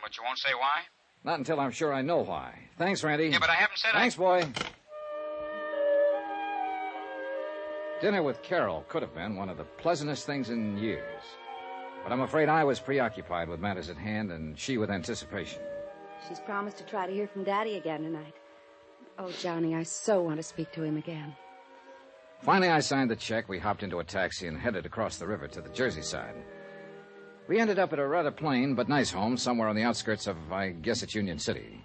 But you won't say why? Not until I'm sure I know why. Thanks, Randy. Yeah, but I haven't said Thanks, boy. Dinner with Carol could have been one of the pleasantest things in years. But I'm afraid I was preoccupied with matters at hand and she with anticipation. She's promised to try to hear from Daddy again tonight. Oh, Johnny, I so want to speak to him again. Finally, I signed the check. We hopped into a taxi and headed across the river to the Jersey side. We ended up at a rather plain but nice home somewhere on the outskirts of, I guess it's Union City.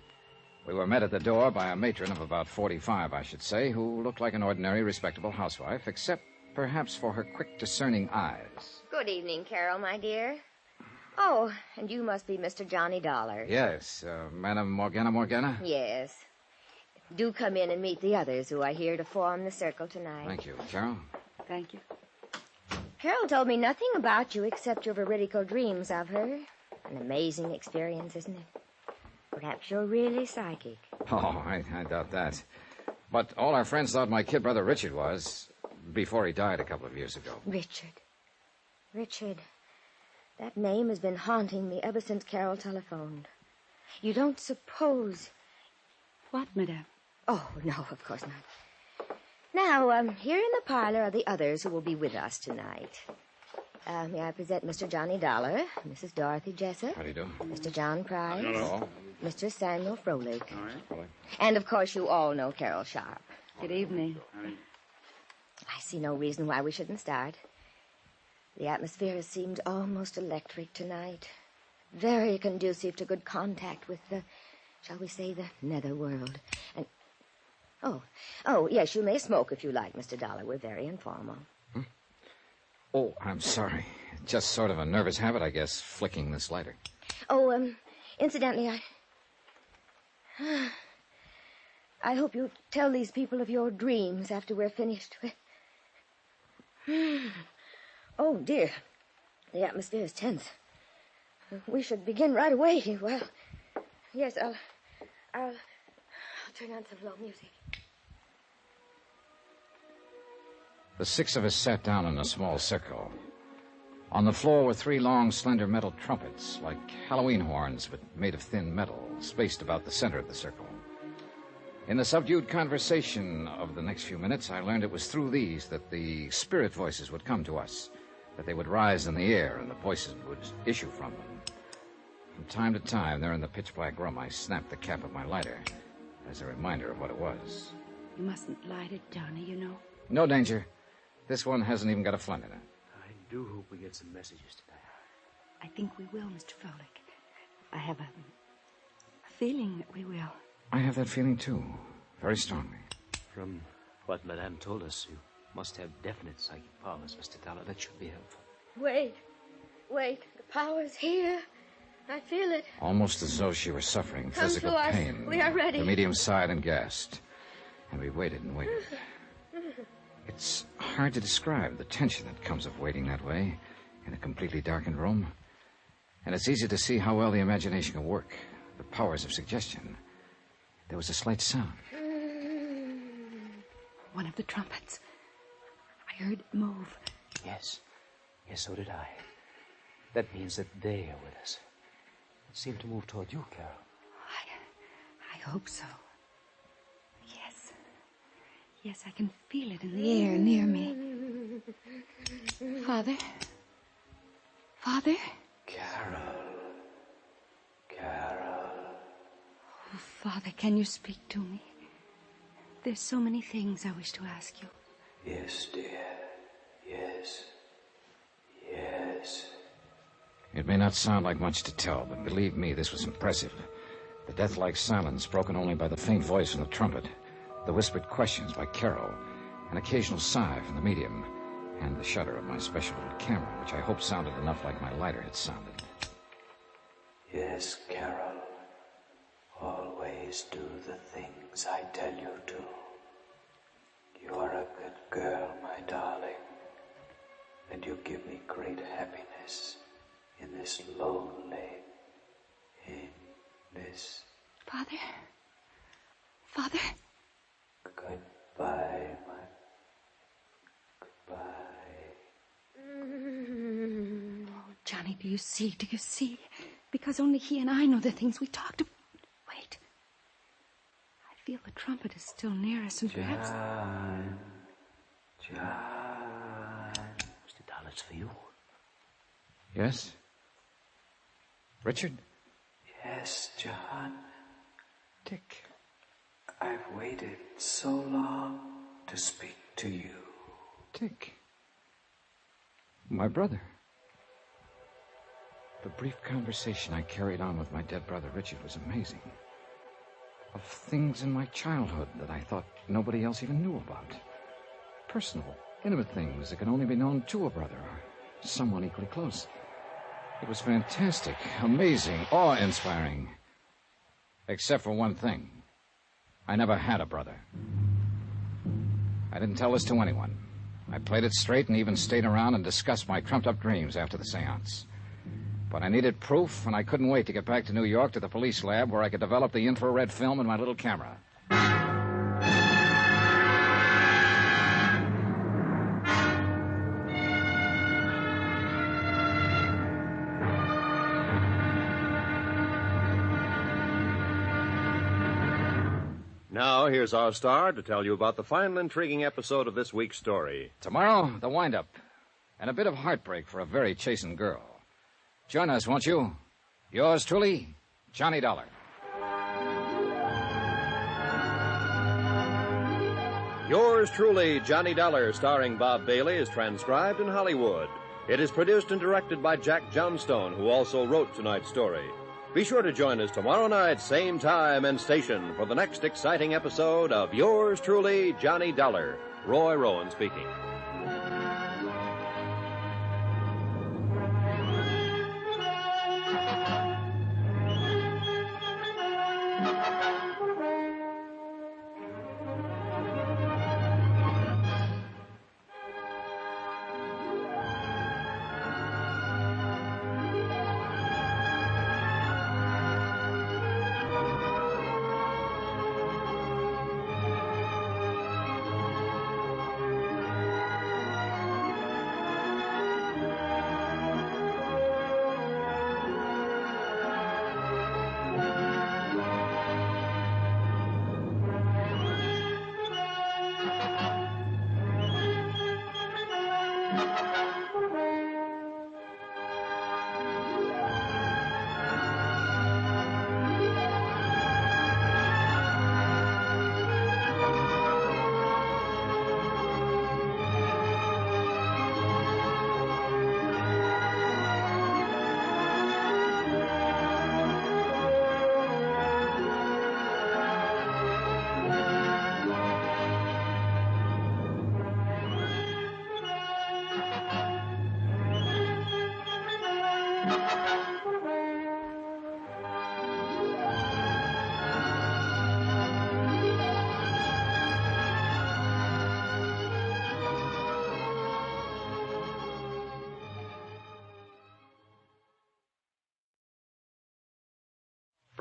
We were met at the door by a matron of about 45, I should say, who looked like an ordinary, respectable housewife, except perhaps for her quick, discerning eyes. Good evening, Carol, my dear. Oh, and you must be Mr. Johnny Dollar. Yes, Madam Morgana? Yes. Do come in and meet the others who are here to form the circle tonight. Thank you. Carol? Thank you. Carol told me nothing about you except your veridical dreams of her. An amazing experience, isn't it? Perhaps you're really psychic. Oh, I doubt that. But all our friends thought my kid brother Richard was, before he died a couple of years ago. Richard. That name has been haunting me ever since Carol telephoned. You don't suppose... What, Madame? Oh, no, of course not. Now, here in the parlor are the others who will be with us tonight. May I present Mr. Johnny Dollar, Mrs. Dorothy Jessup. How do you do? Mr. John Price. Hello. Mr. Samuel Froelich. All right. Hello. And, of course, you all know Carol Sharp. Good evening. I see no reason why we shouldn't start. The atmosphere has seemed almost electric tonight. Very conducive to good contact with the, shall we say, the netherworld. And, oh, yes, you may smoke if you like, Mr. Dollar. We're very informal. Oh, I'm sorry. Just sort of a nervous habit, I guess, flicking this lighter. Oh, incidentally, I hope you tell these people of your dreams after we're finished. Oh, dear. The atmosphere is tense. We should begin right away. Well, yes, I'll turn on some low music. The six of us sat down in a small circle. On the floor were three long, slender metal trumpets, like Halloween horns, but made of thin metal, spaced about the center of the circle. In the subdued conversation of the next few minutes, I learned it was through these that the spirit voices would come to us, that they would rise in the air and the voices would issue from them. From time to time, there in the pitch-black room, I snapped the cap of my lighter as a reminder of what it was. You mustn't light it, Johnny, you know. No danger. This one hasn't even got a flint in it. I do hope we get some messages tonight. I think we will, Mr. Froelich. I have a feeling that we will. I have that feeling, too, very strongly. From what Madame told us, you must have definite psychic powers, Mr. Dollar. That should be helpful. Wait. The power's here. I feel it. Almost as though she were suffering Come physical to us. pain. We are ready. The medium sighed and gasped, and we waited and waited. It's hard to describe the tension that comes of waiting that way in a completely darkened room. And it's easy to see how well the imagination can work, the powers of suggestion. There was a slight sound. One of the trumpets. I heard it move. Yes, so did I. That means that they are with us. It seemed to move toward you, Carol. I hope so. Yes, I can feel it in the air near me. Father? Carol. Oh, Father, can you speak to me? There's so many things I wish to ask you. Yes, dear. Yes. It may not sound like much to tell, but believe me, this was impressive. The death-like silence broken only by the faint voice from the trumpet, the whispered questions by Carol, an occasional sigh from the medium, and the shutter of my special little camera, which I hope sounded enough like my lighter had sounded. Yes, Carol. Always do the things I tell you to. You are a good girl, my darling. And you give me great happiness in this lonely, Father? Johnny, do you see? Do you see? Because only he and I know the things we talked about. Wait. I feel the trumpet is still near us, and perhaps... John. Mr. Dollar, it's for you. Yes? Richard? Yes, John. Dick. I've waited so long to speak to you. Dick. My brother. The brief conversation I carried on with my dead brother Richard was amazing. Of things in my childhood that I thought nobody else even knew about. Personal, intimate things that could only be known to a brother or someone equally close. It was fantastic, amazing, awe-inspiring. Except for one thing. I never had a brother. I didn't tell this to anyone. I played it straight and even stayed around and discussed my trumped-up dreams after the seance. But I needed proof, and I couldn't wait to get back to New York to the police lab where I could develop the infrared film in my little camera. Now, here's our star to tell you about the final intriguing episode of this week's story. Tomorrow, the wind-up. And a bit of heartbreak for a very chastened girl. Join us, won't you? Yours truly, Johnny Dollar. Yours truly, Johnny Dollar, starring Bob Bailey, is transcribed in Hollywood. It is produced and directed by Jack Johnstone, who also wrote tonight's story. Be sure to join us tomorrow night, same time and station, for the next exciting episode of Yours truly, Johnny Dollar. Roy Rowan speaking.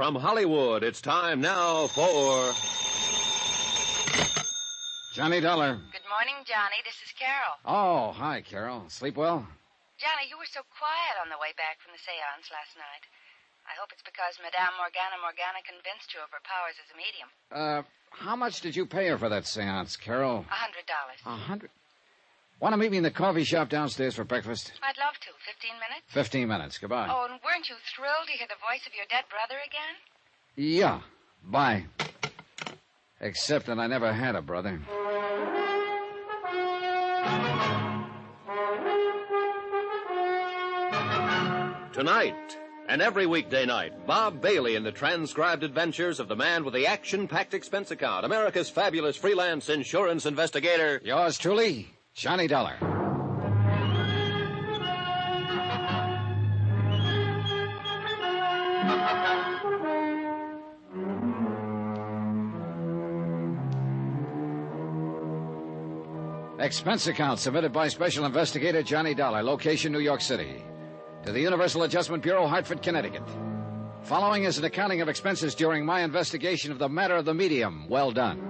From Hollywood, it's time now for... Johnny Dollar. Good morning, Johnny. This is Carol. Oh, hi, Carol. Sleep well? Johnny, you were so quiet on the way back from the seance last night. I hope it's because Madame Morgana convinced you of her powers as a medium. How much did you pay her for that seance, Carol? $100. $100? Want to meet me in the coffee shop downstairs for breakfast? I'd love to. 15 minutes? 15 minutes. Goodbye. Oh, and weren't you thrilled to hear the voice of your dead brother again? Yeah. Bye. Except that I never had a brother. Tonight, and every weekday night, Bob Bailey in the transcribed adventures of the man with the action-packed expense account, America's fabulous freelance insurance investigator. Yours truly, Johnny Dollar. Expense account submitted by Special Investigator Johnny Dollar, location New York City. To the Universal Adjustment Bureau, Hartford, Connecticut. Following is an accounting of expenses during my investigation of the matter of the medium. Well done.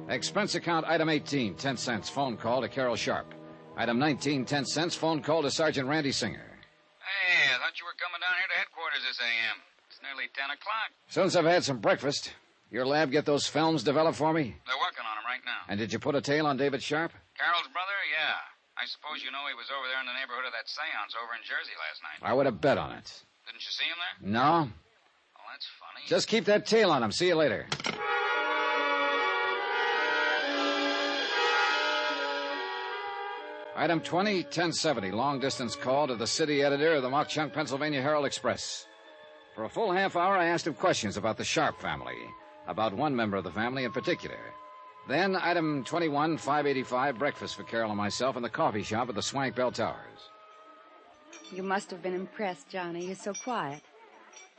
Expense account item 18, 10 cents, phone call to Carol Sharp. Item 19, 10 cents, phone call to Sergeant Randy Singer. Hey, I thought you were coming down here to headquarters this a.m. It's nearly 10 o'clock. As soon as I've had some breakfast, your lab get those films developed for me? They're working on them right now. And did you put a tail on David Sharp? Carol's brother? Yeah. I suppose you know he was over there in the neighborhood of that seance over in Jersey last night. I would have bet on it. Didn't you see him there? No. Oh, that's funny. Just keep that tail on him. See you later. Item 20, 1070, long-distance call to the city editor of the Mock-Chunk, Pennsylvania Herald Express. For a full half hour, I asked him questions about the Sharp family, about one member of the family in particular. Then, item 21, 585, breakfast for Carol and myself in the coffee shop at the Swank Bell Towers. You must have been impressed, Johnny. You're so quiet.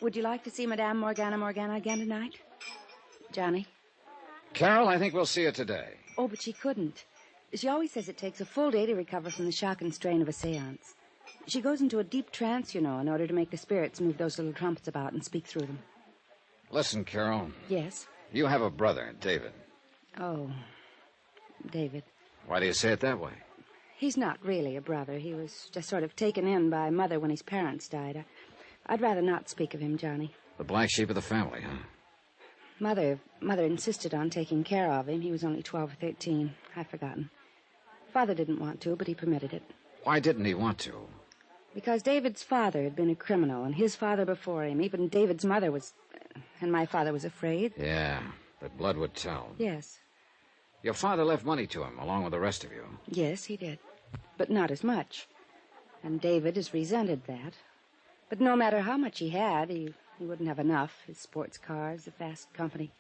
Would you like to see Madame Morgana again tonight? Johnny? Carol, I think we'll see her today. Oh, but she couldn't. She always says it takes a full day to recover from the shock and strain of a seance. She goes into a deep trance, you know, in order to make the spirits move those little trumpets about and speak through them. Listen, Carol. Yes? You have a brother, David. Oh, David. Why do you say it that way? He's not really a brother. He was just sort of taken in by Mother when his parents died. I'd rather not speak of him, Johnny. The black sheep of the family, huh? Mother insisted on taking care of him. He was only 12 or 13. I've forgotten. Father didn't want to, but he permitted it. Why didn't he want to? Because David's father had been a criminal, and his father before him. Even David's mother was... And my father was afraid. Yeah, but blood would tell. Yes. Your father left money to him, along with the rest of you. Yes, he did. But not as much. And David has resented that. But no matter how much he had, he wouldn't have enough. His sports cars, the fast company.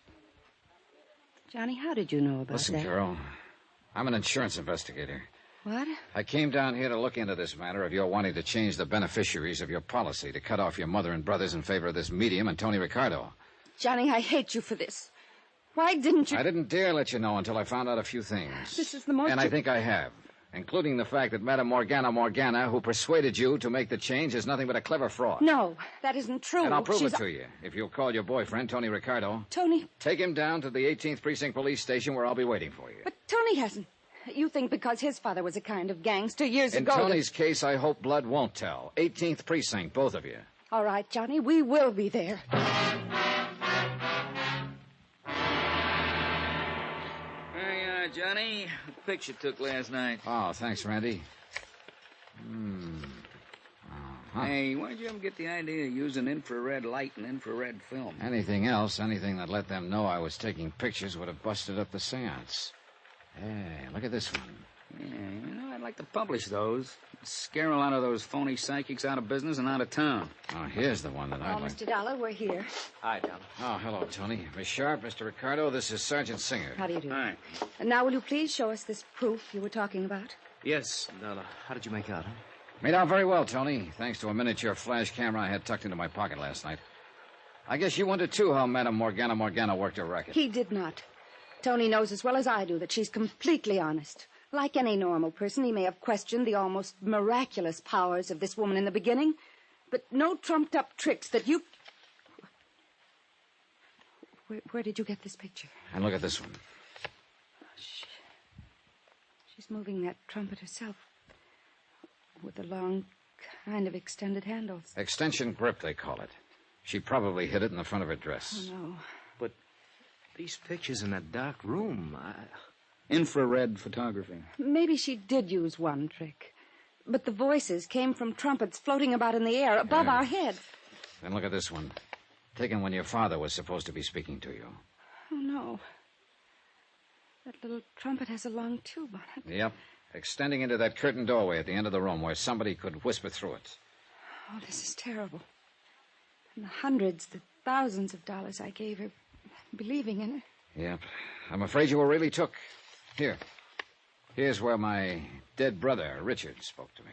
Johnny, how did you know about that? Listen, Carol, I'm an insurance investigator. What? I came down here to look into this matter of your wanting to change the beneficiaries of your policy, to cut off your mother and brothers in favor of this medium and Tony Ricardo. Johnny, I hate you for this. Why didn't you... I didn't dare let you know until I found out a few things. This is the most... And I think I have, including the fact that Madame Morgana, who persuaded you to make the change, is nothing but a clever fraud. No, that isn't true. And I'll prove it to you, if you'll call your boyfriend, Tony Ricardo. Tony... Take him down to the 18th Precinct Police Station where I'll be waiting for you. But Tony hasn't. You think because his father was a kind of gangster years ago... In Tony's case, I hope blood won't tell. 18th Precinct, both of you. All right, Johnny, we will be there. Hey, Johnny, the picture took last night. Oh, thanks, Randy. Hey, why'd you ever get the idea of using infrared light and infrared film? Anything else, anything that let them know I was taking pictures would have busted up the seance. Hey, look at this one. Yeah, I'd like to publish those. Scare a lot of those phony psychics out of business and out of town. Oh, here's the one that I'd like. Mr. Dollar, we're here. Hi, Tom. Oh, hello, Tony. Miss Sharp, Mr. Ricardo, this is Sergeant Singer. How do you do? Hi. And now will you please show us this proof you were talking about? Yes, Della. How did you make out, huh? Made out very well, Tony, thanks to a miniature flash camera I had tucked into my pocket last night. I guess you wondered, too, how Madame Morgana worked her racket. He did not. Tony knows as well as I do that she's completely honest. Like any normal person, he may have questioned the almost miraculous powers of this woman in the beginning, but no trumped-up tricks that you... Where did you get this picture? And look at this one. She's moving that trumpet herself with the long, kind of extended handles. Extension grip, they call it. She probably hid it in the front of her dress. Oh, no. But these pictures in that dark room, Infrared photography. Maybe she did use one trick. But the voices came from trumpets floating about in the air above our heads. Then look at this one. Taken when your father was supposed to be speaking to you. Oh, no. That little trumpet has a long tube on it. Yep. Extending into that curtained doorway at the end of the room where somebody could whisper through it. Oh, this is terrible. And the hundreds, the thousands of dollars I gave her, believing in her. Yep. I'm afraid you were really took. Here. Here's where my dead brother, Richard, spoke to me.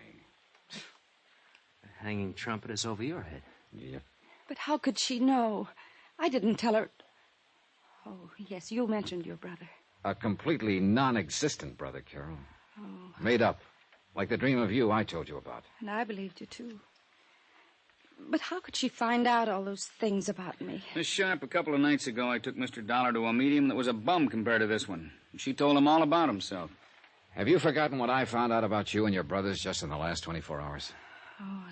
The hanging trumpet is over your head. Yep. But how could she know? I didn't tell her. Oh, yes, you mentioned your brother. A completely non-existent brother, Carol. Oh. Made up. Like the dream of you I told you about. And I believed you, too. But how could she find out all those things about me? Miss Sharp, a couple of nights ago, I took Mr. Dollar to a medium that was a bum compared to this one. She told him all about himself. Have you forgotten what I found out about you and your brothers just in the last 24 hours? Oh,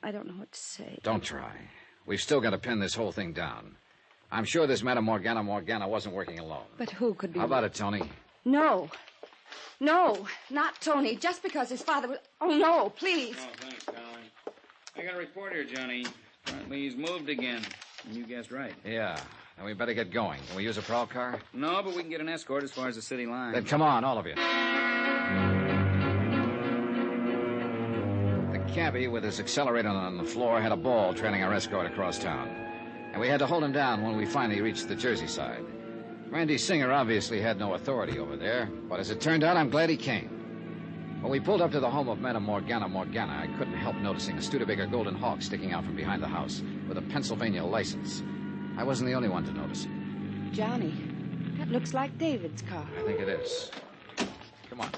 I don't know what to say. Don't try. We've still got to pin this whole thing down. I'm sure this Madame Morgana wasn't working alone. But who could be... How about it, Tony? No. No, not Tony. Just because his father was... Oh, no, please. Oh, thanks, Colin. I got a report here, Johnny. Apparently he's moved again. And you guessed right. Yeah. Then we better get going. Can we use a prowl car? No, but we can get an escort as far as the city line. Then come on, all of you. The cabbie, with his accelerator on the floor, had a ball trailing our escort across town. And we had to hold him down when we finally reached the Jersey side. Randy Singer obviously had no authority over there, but as it turned out, I'm glad he came. When we pulled up to the home of Madame Morgana, I couldn't help noticing a Studebaker Golden Hawk sticking out from behind the house with a Pennsylvania license. I wasn't the only one to notice it. Johnny, that looks like David's car. I think it is. Come on.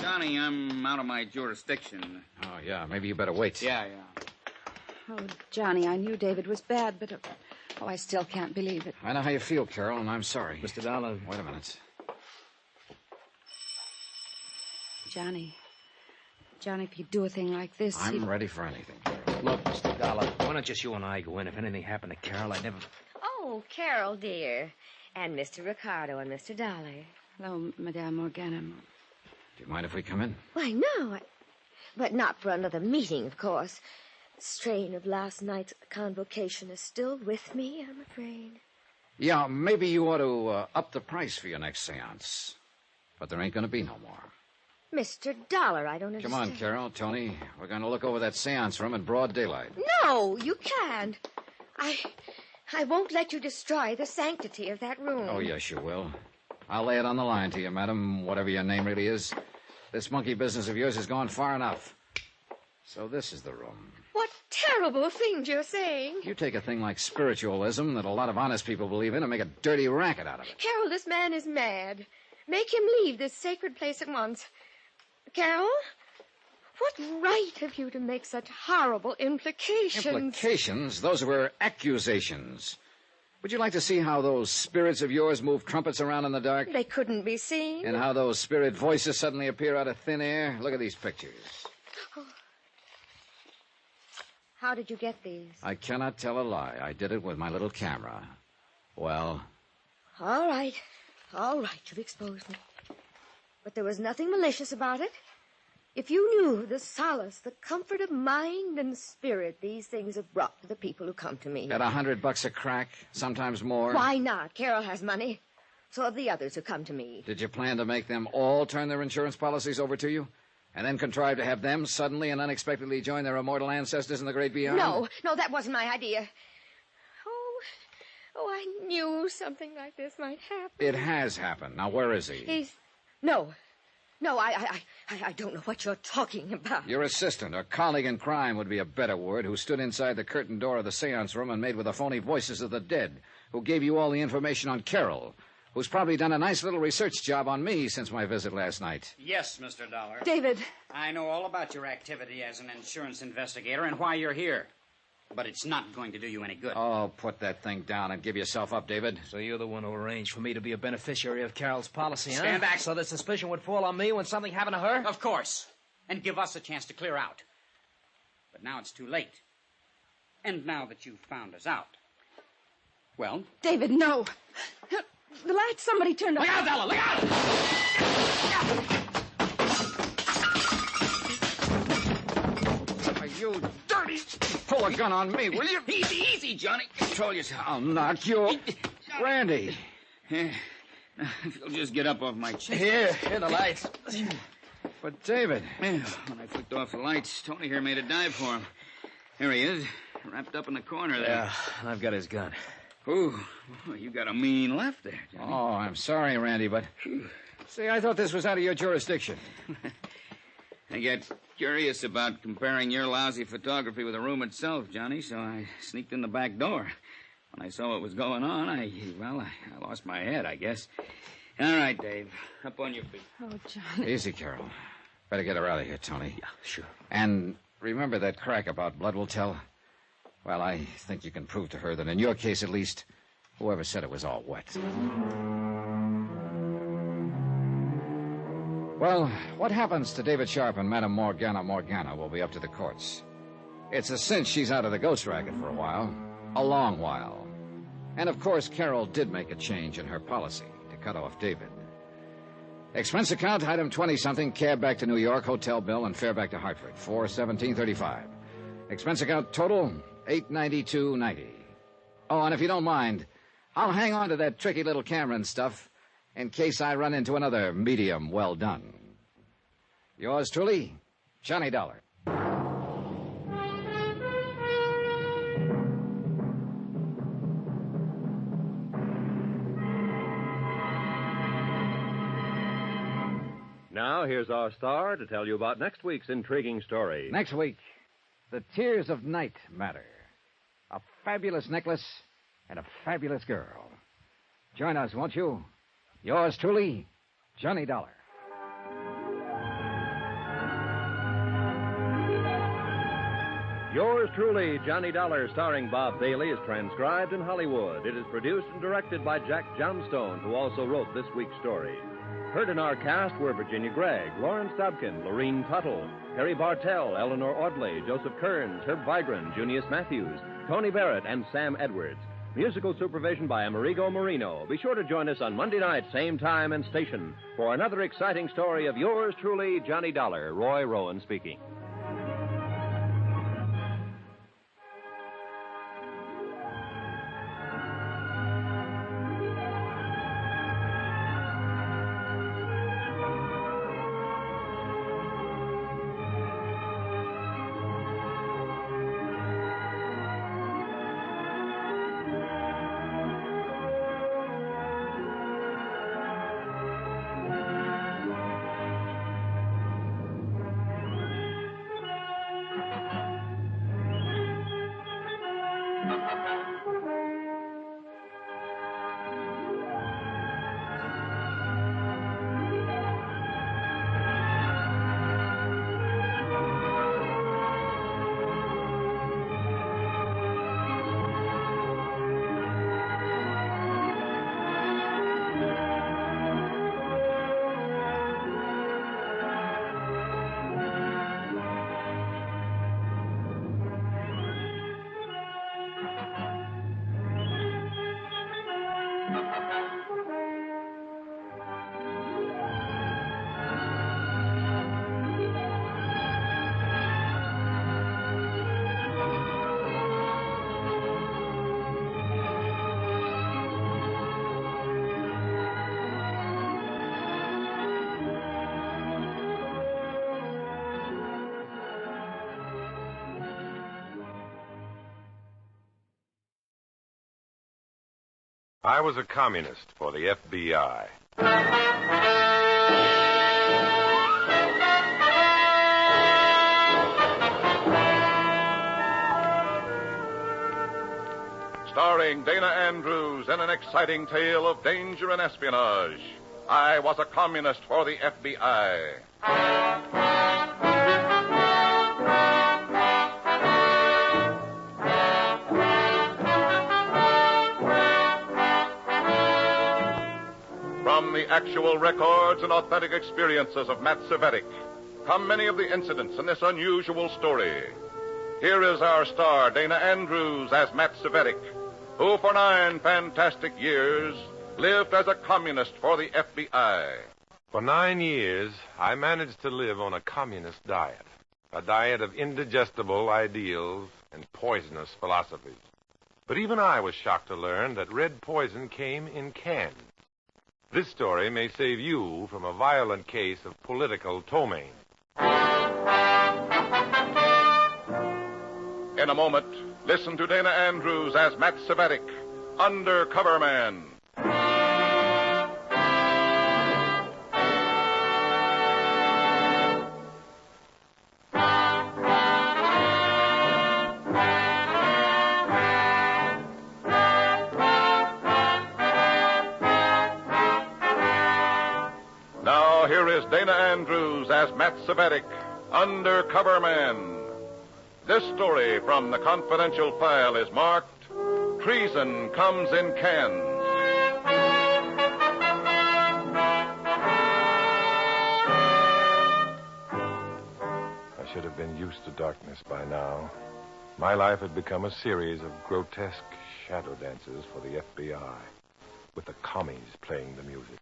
Johnny, I'm out of my jurisdiction. Oh, yeah, maybe you better wait. Yeah. Oh, Johnny, I knew David was bad, but... Oh, I still can't believe it. I know how you feel, Carol, and I'm sorry. Mr. Dollar. Wait a minute. Johnny, if you do a thing like this... I'm ready for anything. Look, Mr. Dollar, why don't just you and I go in? If anything happened to Carol, I'd never... Oh, Carol, dear. And Mr. Ricardo and Mr. Dollar. Hello, Madame Morgana. Do you mind if we come in? Why, no. But not for another meeting, of course. The strain of last night's convocation is still with me, I'm afraid. Yeah, maybe you ought to up the price for your next seance. But there ain't going to be no more. Mr. Dollar, I don't understand. Come on, Carol, Tony. We're going to look over that seance room in broad daylight. No, you can't. I won't let you destroy the sanctity of that room. Oh, yes, you will. I'll lay it on the line to you, madam, whatever your name really is. This monkey business of yours has gone far enough. So this is the room. What terrible things you're saying. You take a thing like spiritualism that a lot of honest people believe in and make a dirty racket out of it. Carol, this man is mad. Make him leave this sacred place at once. Carol, what right have you to make such horrible implications? Implications? Those were accusations. Would you like to see how those spirits of yours move trumpets around in the dark? They couldn't be seen. And how those spirit voices suddenly appear out of thin air? Look at these pictures. Oh. How did you get these? I cannot tell a lie. I did it with my little camera. Well? All right, you've exposed me. But there was nothing malicious about it. If you knew the solace, the comfort of mind and spirit these things have brought to the people who come to me. At $100 a crack, sometimes more. Why not? Carol has money. So have the others who come to me. Did you plan to make them all turn their insurance policies over to you? And then contrive to have them suddenly and unexpectedly join their immortal ancestors in the great beyond? No, that wasn't my idea. Oh, I knew something like this might happen. It has happened. Now, where is he? No, I don't know what you're talking about. Your assistant or colleague in crime would be a better word, who stood inside the curtained door of the seance room and made with the phony voices of the dead, who gave you all the information on Carol, who's probably done a nice little research job on me since my visit last night. Yes, Mr. Dollar. David. I know all about your activity as an insurance investigator and why you're here. But it's not going to do you any good. Oh, put that thing down and give yourself up, David. So you're the one who arranged for me to be a beneficiary of Carol's policy, huh? Stand back. So the suspicion would fall on me when something happened to her? Of course. And give us a chance to clear out. But now it's too late. And now that you've found us out. Well? David, no. The light somebody turned on. Look out, Della! Look out! You dirty... Pull a gun on me, will you? Easy, Johnny. Control yourself. I'll knock you... Randy. If you'll just get up off my chair. Here, the lights. But, David... When I flicked off the lights, Tony here made a dive for him. Here he is, wrapped up in the corner there. Yeah, and I've got his gun. Ooh, you got a mean left there, Johnny. Oh, I'm sorry, Randy, but... See, I thought this was out of your jurisdiction. I get curious about comparing your lousy photography with the room itself, Johnny, so I sneaked in the back door. When I saw what was going on, I lost my head, I guess. All right, Dave, up on your feet. Oh, Johnny. Easy, Carol. Better get her out of here, Tony. Yeah, sure. And remember that crack about blood will tell? Well, I think you can prove to her that in your case, at least, whoever said it was all wet. Well, what happens to David Sharp and Madame Morgana will be up to the courts. It's a cinch she's out of the ghost racket for a while. A long while. And, of course, Carol did make a change in her policy to cut off David. Expense account, item 20-something, cab back to New York, hotel bill, and fare back to Hartford, $417.35. Expense account total, $892.90. Oh, and if you don't mind, I'll hang on to that tricky little camera and stuff in case I run into another medium well done. Yours truly, Johnny Dollar. Now, here's our star to tell you about next week's intriguing story. Next week, the Tears of Night matter. A fabulous necklace and a fabulous girl. Join us, won't you? Yours truly, Johnny Dollar. Yours truly, Johnny Dollar, starring Bob Bailey, is transcribed in Hollywood. It is produced and directed by Jack Johnstone, who also wrote this week's story. Heard in our cast were Virginia Gregg, Lawrence Dobkin, Lorene Tuttle, Harry Bartell, Eleanor Audley, Joseph Kearns, Herb Vigran, Junius Matthews, Tony Barrett, and Sam Edwards. Musical supervision by Amerigo Marino. Be sure to join us on Monday night, same time and station, for another exciting story of yours truly, Johnny Dollar. Roy Rowan speaking. I was a communist for the FBI. Starring Dana Andrews in an exciting tale of danger and espionage. I was a communist for the FBI. From the actual records and authentic experiences of Matt Cvetic come many of the incidents in this unusual story. Here is our star, Dana Andrews, as Matt Cvetic, who for 9 fantastic years lived as a communist for the FBI. For 9 years, I managed to live on a communist diet, a diet of indigestible ideals and poisonous philosophies. But even I was shocked to learn that red poison came in cans. This story may save you from a violent case of political ptomaine. In a moment, listen to Dana Andrews as Matt Cvetic, Undercover Man. Now, here is Dana Andrews as Matt Cvetic, Undercover Man. This story from the confidential file is marked, Treason Comes in Cans. should have been used to darkness by now. My life had become a series of grotesque shadow dances for the FBI, with the commies playing the music.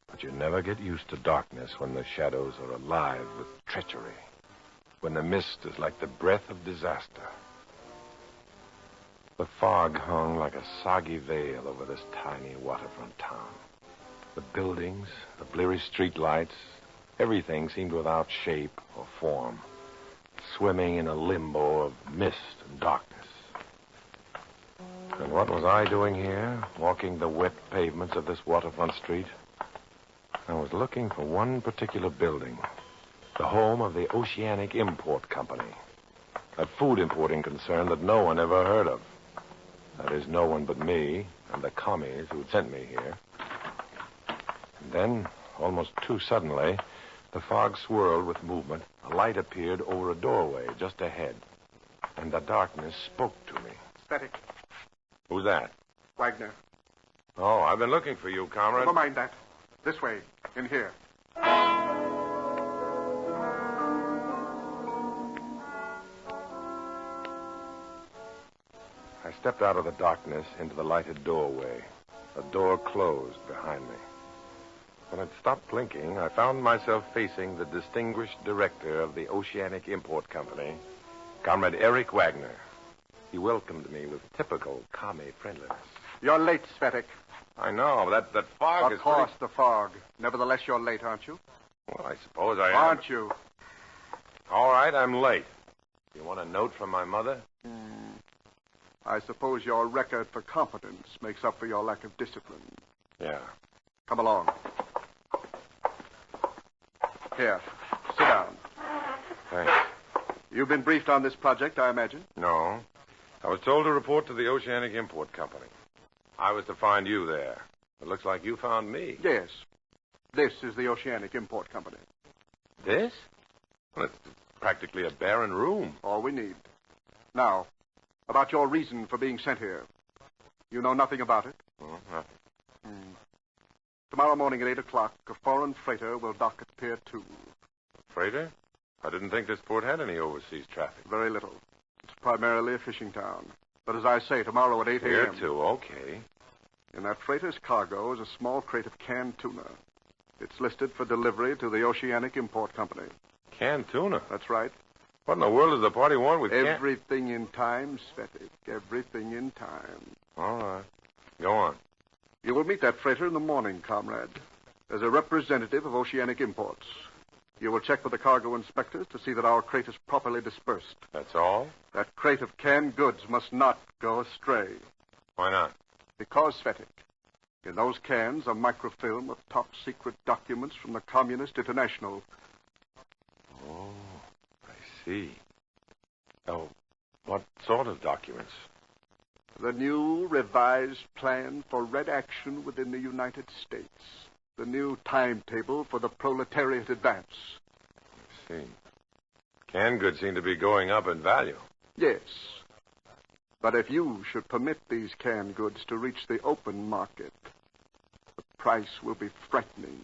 But you never get used to darkness when the shadows are alive with treachery, when the mist is like the breath of disaster. The fog hung like a soggy veil over this tiny waterfront town. The buildings, the bleary street lights, everything seemed without shape or form, swimming in a limbo of mist and darkness. And what was I doing here, walking the wet pavements of this waterfront street? I was looking for one particular building, the home of the Oceanic Import Company, a food importing concern that no one ever heard of. That is, no one but me and the commies who'd sent me here. And then, almost too suddenly, the fog swirled with movement. A light appeared over a doorway just ahead, and the darkness spoke to me. Static. Who's that? Wagner. Oh, I've been looking for you, comrade. Never mind that. This way, in here. I stepped out of the darkness into the lighted doorway. The door closed behind me. When I'd stopped blinking, I found myself facing the distinguished director of the Oceanic Import Company, Comrade Eric Wagner. He welcomed me with typical commie friendliness. You're late, Svetic. I know. That fog is... Of course, the fog. Nevertheless, you're late, aren't you? Well, I suppose I am. Aren't you? All right, I'm late. You want a note from my mother? I suppose your record for competence makes up for your lack of discipline. Yeah. Come along. Here, sit down. Thanks. You've been briefed on this project, I imagine? No. I was told to report to the Oceanic Import Company. I was to find you there. It looks like you found me. Yes. This is the Oceanic Import Company. This? Well, it's practically a barren room. All we need. Now, about your reason for being sent here. You know nothing about it? Oh, nothing. Tomorrow morning at 8 o'clock, a foreign freighter will dock at Pier 2. Freighter? I didn't think this port had any overseas traffic. Very little. It's primarily a fishing town. But as I say, tomorrow at 8 a.m. Pier 2, okay. In that freighter's cargo is a small crate of canned tuna. It's listed for delivery to the Oceanic Import Company. Canned tuna? That's right. What in the world does the party want with Everything in time, Svetic. Everything in time. All right. Go on. You will meet that freighter in the morning, comrade, as a representative of Oceanic Imports. You will check with the cargo inspectors to see that our crate is properly dispersed. That's all? That crate of canned goods must not go astray. Why not? Because, Svetic, in those cans are microfilm of top-secret documents from the Communist International. Oh, I see. Oh, what sort of documents? The new revised plan for Red action within the United States. The new timetable for the proletariat advance. I see. Canned goods seem to be going up in value. Yes. But if you should permit these canned goods to reach the open market, the price will be frightening.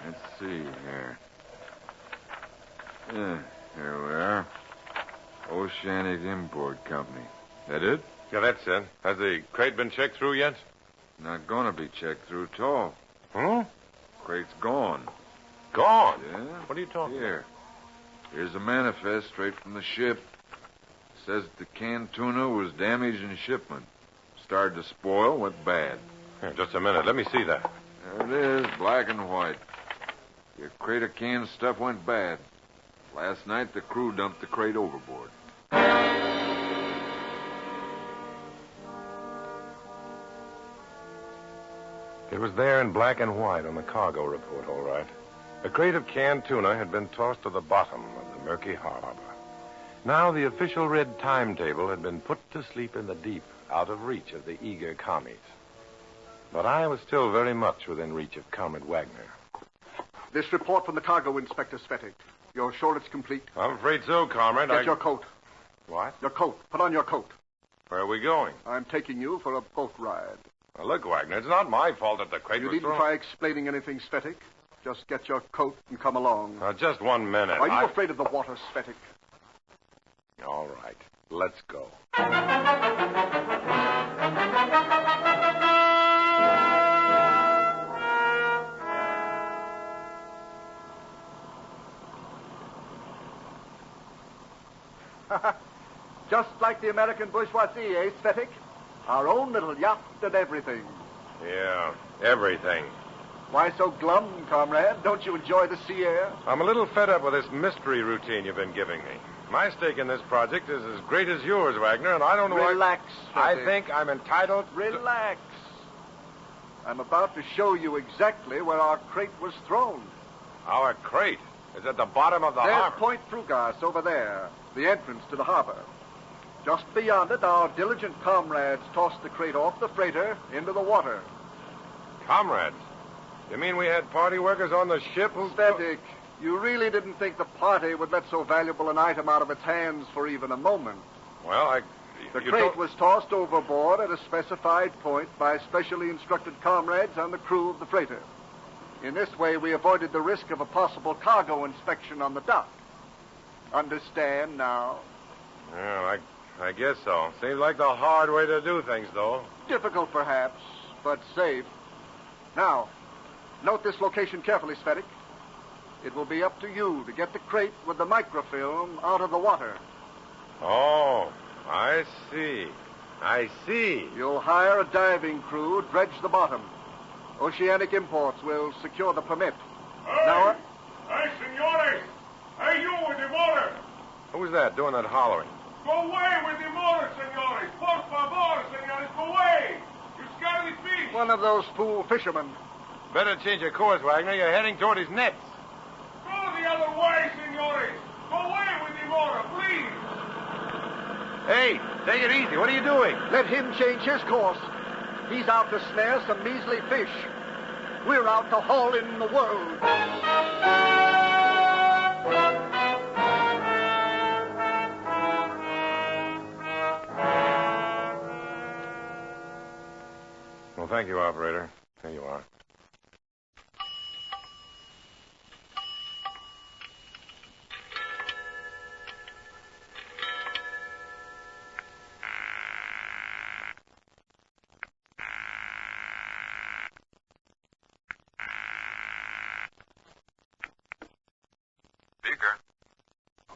Let's see here. Here we are. Oceanic Import Company. That it? Yeah, that's it. Has the crate been checked through yet? Not gonna be checked through at all. Huh? Crate's gone. Gone? Yeah? What are you talking about? Here's a manifest straight from the ship. Says the canned tuna was damaged in shipment. Started to spoil, went bad. Here, just a minute. Let me see that. There it is, black and white. Your crate of canned stuff went bad. Last night, the crew dumped the crate overboard. It was there in black and white on the cargo report, all right. A crate of canned tuna had been tossed to the bottom of the murky harbor. Now the official red timetable had been put to sleep in the deep, out of reach of the eager commies. But I was still very much within reach of Comrade Wagner. This report from the cargo inspector, Svetic. You're sure it's complete? I'm afraid so, Comrade. Get your coat. What? Your coat. Put on your coat. Where are we going? I'm taking you for a boat ride. Now, look, Wagner, it's not my fault that the crate You was needn't thrown. try explaining anything, Svetic. Just get your coat and come along. Now, just 1 minute. Are you afraid of the water, Svetic? All right. Let's go. Just like the American bourgeoisie, eh, Svetic? Our own little yacht and everything. Yeah, everything. Why so glum, comrade? Don't you enjoy the sea air? I'm a little fed up with this mystery routine you've been giving me. My stake in this project is as great as yours, Wagner, and I don't know Relax, I Svetic. think I'm entitled Relax. I'm about to show you exactly where our crate was thrown. Our crate is at the bottom of the There's harbor. Point Frugas over there, the entrance to the harbor. Just beyond it, our diligent comrades tossed the crate off the freighter into the water. Comrades? You mean we had party workers on the ship who... Svetic, you really didn't think the party would let so valuable an item out of its hands for even a moment. Well, The crate was tossed overboard at a specified point by specially instructed comrades on the crew of the freighter. In this way, we avoided the risk of a possible cargo inspection on the dock. Understand now? Yeah, I guess so. Seems like the hard way to do things, though. Difficult, perhaps, but safe. Now, note this location carefully, Svetic. It will be up to you to get the crate with the microfilm out of the water. Oh, I see. I see. You'll hire a diving crew, dredge the bottom. Oceanic Imports will secure the permit. Hey! Now, Hey, senores! Hey, you with the motor! Who's that doing that hollering? Go away with the motor, senores! Por favor, senores, go away! You scare the fish! one of those fool fishermen. Better change your course, Wagner. You're heading toward his nets. Go the other way, senores! Go away with the motor, please! Hey, take it easy. What are you doing? Let him change his course. He's out to snare some measly fish. We're out to haul in the world. Well, thank you, operator. Here you are.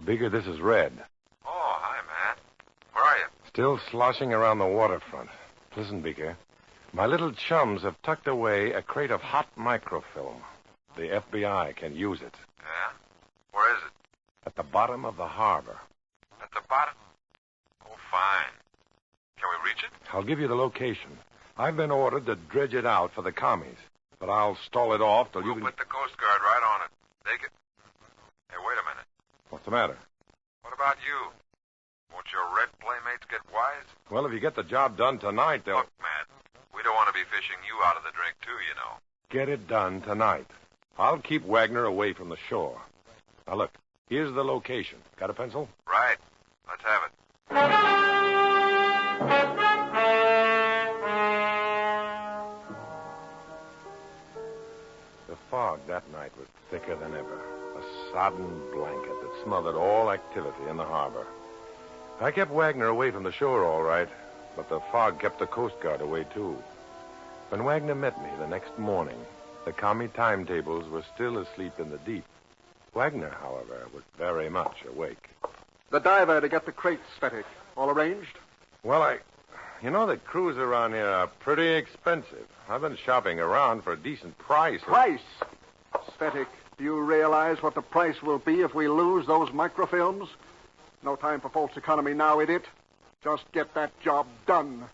Beaker, this is Red. Oh, hi, Matt. Where are you? Still sloshing around the waterfront. Listen, Beaker. My little chums have tucked away a crate of hot microfilm. The FBI can use it. Yeah? Where is it? At the bottom of the harbor. At the bottom? Oh, fine. Can we reach it? I'll give you the location. I've been ordered to dredge it out for the commies, but I'll stall it off till you We'll can... put the Coast Guard right on it. Take it. Hey, wait a minute. What's the matter? What about you? Won't your red playmates get wise? Well, if you get the job done tonight, they'll... Look, Matt, we don't want to be fishing you out of the drink, too, you know. Get it done tonight. I'll keep Wagner away from the shore. Now, look, here's the location. Got a pencil? Right. Let's have it. The fog that night was thicker than ever. A sodden blanket that smothered all activity in the harbor. I kept Wagner away from the shore, all right, but the fog kept the Coast Guard away, too. When Wagner met me the next morning, the commie timetables were still asleep in the deep. Wagner, however, was very much awake. The diver to get the crate, Svetic. All arranged? Well, you know, the crews around here are pretty expensive. I've been shopping around for a decent price. Price? Svetic, do you realize what the price will be if we lose those microfilms? No time for false economy now, idiot. Just get that job done.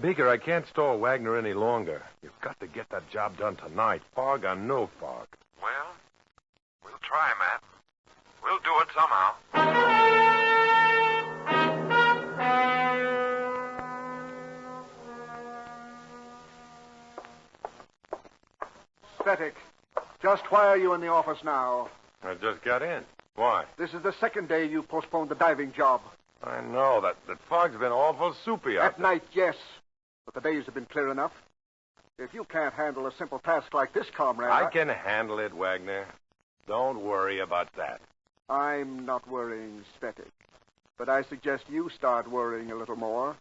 Beaker, I can't stall Wagner any longer. You've got to get that job done tonight, fog or no fog. Well, we'll try, Matt. We'll do it somehow. Svetic, just why are you in the office now? I just got in. Why? This is the second day you postponed the diving job. I know. That fog's been awful soupy out At night, yes. But the days have been clear enough. If you can't handle a simple task like this, comrade... I can handle it, Wagner. Don't worry about that. I'm not worrying, Svetic. But I suggest you start worrying a little more.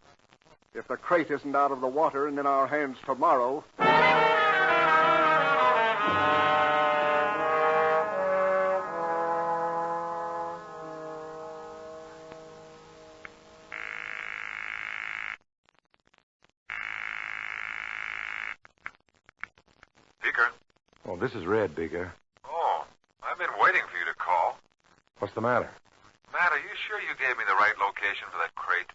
If the crate isn't out of the water and in our hands tomorrow... Beaker? Oh, this is Red, Beaker. Oh, I've been waiting for you to call. What's the matter? Matt, are you sure you gave me the right location for that crate?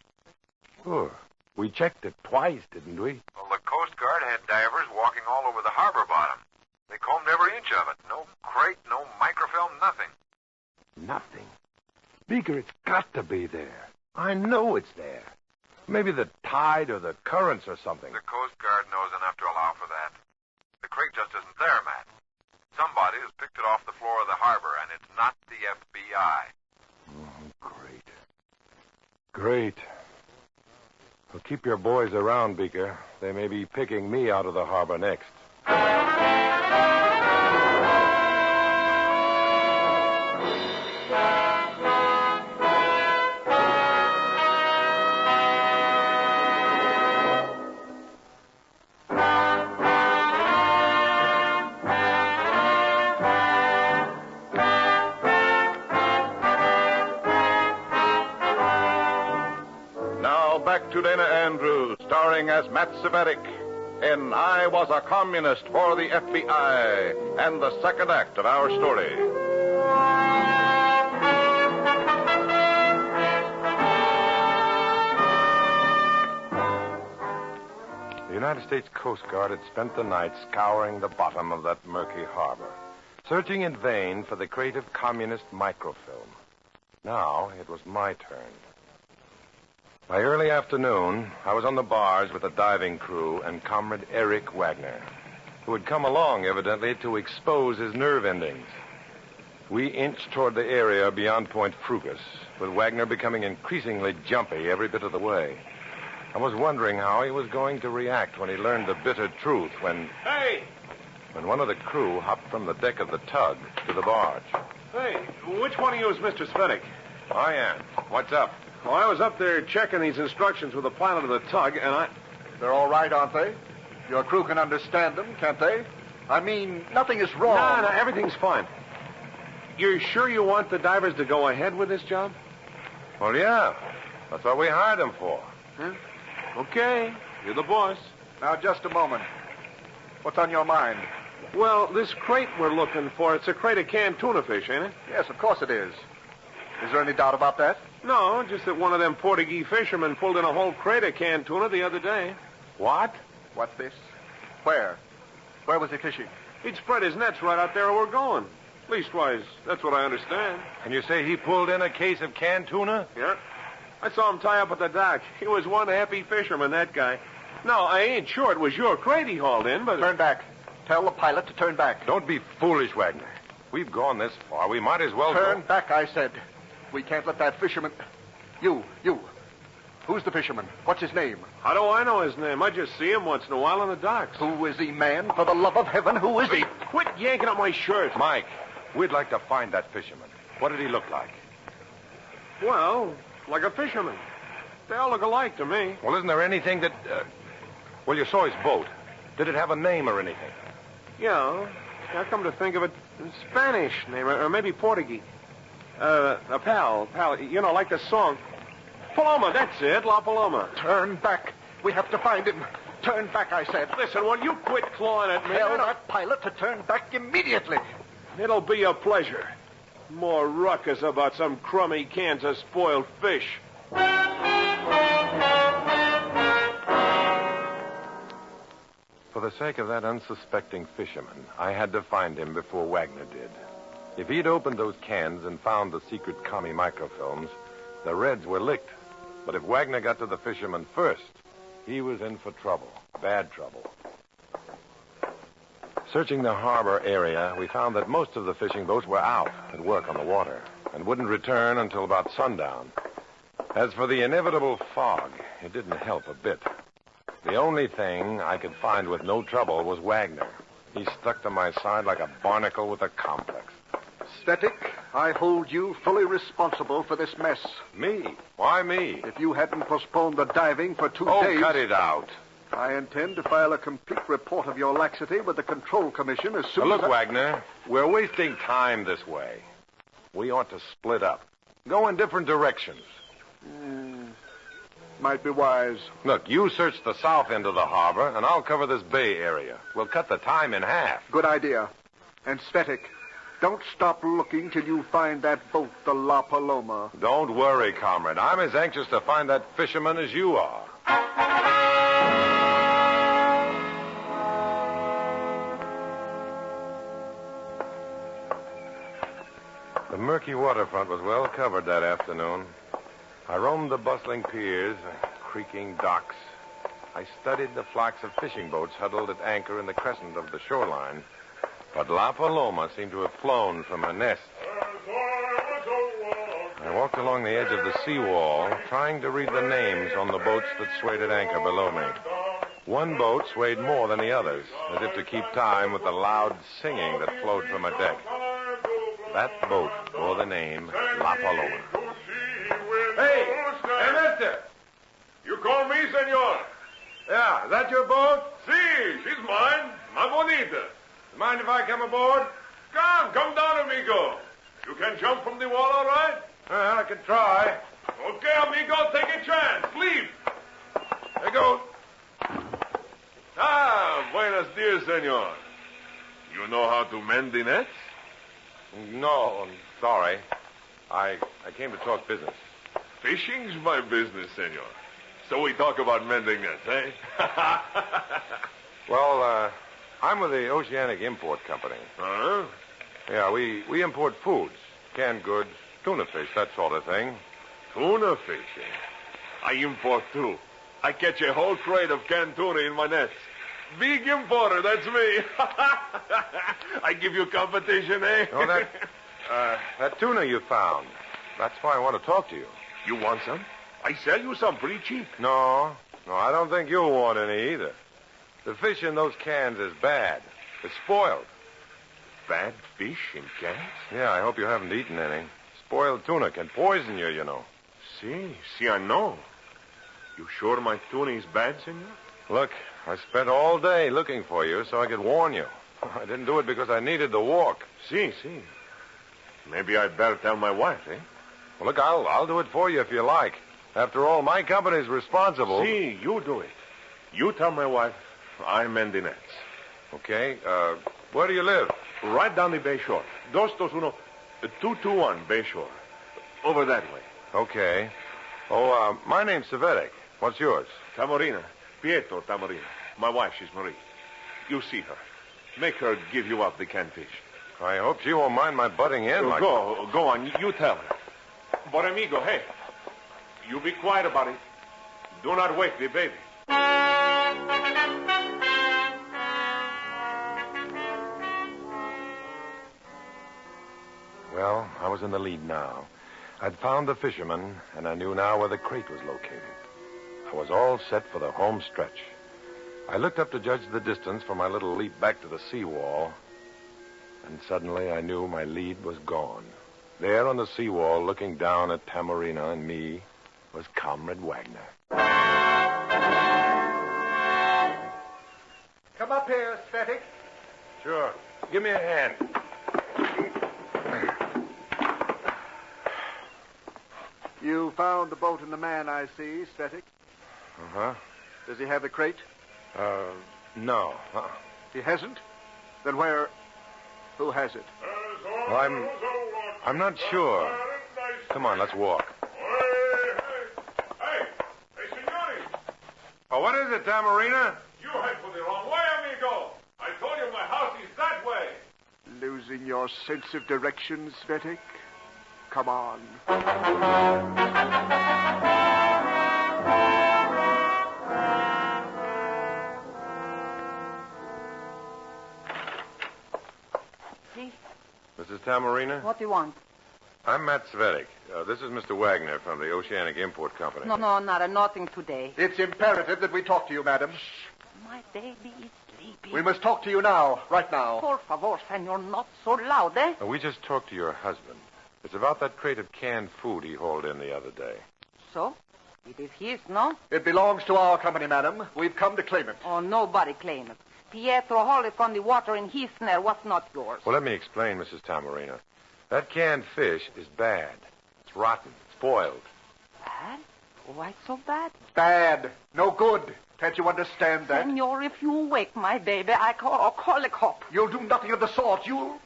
Sure. We checked it twice, didn't we? Well, the Coast Guard had divers walking all over the harbor bottom. They combed every inch of it. No crate, no microfilm, nothing. Nothing. Beaker, it's got to be there. I know it's there. Maybe the tide or the currents or something. The Coast Guard knows enough to allow for that. The crate just isn't there, Matt. Somebody has picked it off the floor of the harbor, and it's not the FBI. Oh, great. Well, keep your boys around, Beaker. They may be picking me out of the harbor next. Back to Dana Andrews, starring as Matt Cvetic in I Was a Communist for the FBI, and the second act of our story. The United States Coast Guard had spent the night scouring the bottom of that murky harbor, searching in vain for the crate of communist microfilm. Now it was my turn. By early afternoon, I was on the bars with the diving crew and Comrade Eric Wagner, who had come along, evidently, to expose his nerve endings. We inched toward the area beyond Point Frugus, with Wagner becoming increasingly jumpy every bit of the way. I was wondering how he was going to react when he learned the bitter truth when one of the crew hopped from the deck of the tug to the barge. Hey, which one of you is Mr. Svetic? I am. What's up? Well, I was up there checking these instructions with the pilot of the tug, and They're all right, aren't they? Your crew can understand them, can't they? I mean, nothing is wrong. No, everything's fine. You're sure you want the divers to go ahead with this job? Well, yeah. That's what we hired them for. Huh? Okay. You're the boss. Now, just a moment. What's on your mind? Well, this crate we're looking for, it's a crate of canned tuna fish, ain't it? Yes, of course it is. Is there any doubt about that? No, just that one of them Portuguese fishermen pulled in a whole crate of canned tuna the other day. What? What's this? Where? Where was he fishing? He'd spread his nets right out there where we're going. Leastwise, that's what I understand. And you say he pulled in a case of canned tuna? Yeah. I saw him tie up at the dock. He was one happy fisherman, that guy. No, I ain't sure it was your crate he hauled in, but... Turn back. Tell the pilot to turn back. Don't be foolish, Wagner. We've gone this far. We might as well Turn back, I said. We can't let that fisherman... You. Who's the fisherman? What's his name? How do I know his name? I just see him once in a while on the docks. Who is he, man? For the love of heaven, who is he? Quit yanking up my shirt. Mike, we'd like to find that fisherman. What did he look like? Well, like a fisherman. They all look alike to me. Well, isn't there anything that... Well, you saw his boat. Did it have a name or anything? Yeah. I come to think of it, Spanish name, or maybe Portuguese. A pal, you know, like the song. Paloma, that's it, La Paloma. Turn back. We have to find him. Turn back, I said. Listen, will you quit clawing at me? Tell that pilot to turn back immediately. It'll be a pleasure. More ruckus about some crummy cans of spoiled fish. For the sake of that unsuspecting fisherman, I had to find him before Wagner did. If he'd opened those cans and found the secret commie microfilms, the Reds were licked. But if Wagner got to the fisherman first, he was in for trouble. Bad trouble. Searching the harbor area, we found that most of the fishing boats were out at work on the water and wouldn't return until about sundown. As for the inevitable fog, it didn't help a bit. The only thing I could find with no trouble was Wagner. He stuck to my side like a barnacle with a complex. Stetic, I hold you fully responsible for this mess. Me? Why me? If you hadn't postponed the diving for 2 days... Oh, cut it out. I intend to file a complete report of your laxity with the Control Commission as soon Look, as... Wagner, we're wasting time this way. We ought to split up. Go in different directions. Might be wise. Look, you search the south end of the harbor, and I'll cover this bay area. We'll cut the time in half. Good idea. And Stetic, don't stop looking till you find that boat, the La Paloma. Don't worry, comrade. I'm as anxious to find that fisherman as you are. The murky waterfront was well covered that afternoon. I roamed the bustling piers, creaking docks. I studied the flocks of fishing boats huddled at anchor in the crescent of the shoreline. But La Paloma seemed to have flown from her nest. I walked along the edge of the seawall, trying to read the names on the boats that swayed at anchor below me. One boat swayed more than the others, as if to keep time with the loud singing that flowed from her deck. That boat bore the name La Paloma. Hey, mister. You call me, senor? Yeah, is that your boat? Si, she's mine. My bonita. Mind if I come aboard? Come down, amigo. You can jump from the wall, all right? I can try. Okay, amigo, take a chance. Leave. There goes. Buenos dias, senor. You know how to mend the nets? No, I'm sorry. I came to talk business. Fishing's my business, senor. So we talk about mending nets, eh? Well, I'm with the Oceanic Import Company. Huh? Yeah, we import foods, canned goods, tuna fish, that sort of thing. Tuna fishing? I import, too. I catch a whole crate of canned tuna in my nets. Big importer, that's me. I give you competition, eh? Oh, that tuna you found. That's why I want to talk to you. You want some? I sell you some pretty cheap. No, I don't think you'll want any either. The fish in those cans is bad. It's spoiled. Bad fish in cans? Yeah, I hope you haven't eaten any. Spoiled tuna can poison you, you know. Si, I know. You sure my tuna is bad, senor? Look, I spent all day looking for you so I could warn you. I didn't do it because I needed the walk. Si. Maybe I'd better tell my wife, eh? Well, look, I'll do it for you if you like. After all, my company's responsible. Si, you do it. You tell my wife I'm in the nets. Okay. Where do you live? Right down the bay shore. 221 Bay Shore. Over that way. Okay. Oh, my name's Savetic. What's yours? Tamorina. Pietro Tamorina. My wife, she's Marie. You see her. Make her give you up the canned fish. I hope she won't mind my butting in like... Go on. You tell her. But, amigo, hey. You be quiet about it. Do not wake the baby. Well, I was in the lead now. I'd found the fisherman, and I knew now where the crate was located. I was all set for the home stretch. I looked up to judge the distance for my little leap back to the seawall, and suddenly I knew my lead was gone. There on the seawall, looking down at Tamorina and me, was Comrade Wagner. Come up here, Stetic. Sure. Give me a hand. You found the boat and the man, I see, Stetic. Uh-huh. Does he have the crate? No. He hasn't? Then where... Who has it? Well, I'm not sure. Come on, let's walk. Hey, senores. Oh, what is it, Tamorina? You head for the wrong way, losing your sense of direction, Svetic? Come on. Mrs. Tamarina? What do you want? I'm Matt Svetic. This is Mr. Wagner from the Oceanic Import Company. No, nothing today. It's imperative that we talk to you, madam. My baby is sleeping. We must talk to you now, right now. Por favor, senor, not so loud, eh? We just talked to your husband. It's about that crate of canned food he hauled in the other day. So? It is his, no? It belongs to our company, madam. We've come to claim it. Oh, nobody claim it. Pietro hauled it from the water in his snare. What's not yours? Well, let me explain, Mrs. Tamarina. That canned fish is bad. It's rotten. Spoiled. Bad? Why so bad? Bad. No good. Can't you understand that? Senor, if you wake my baby, I'll call the cop. You'll do nothing of the sort. You.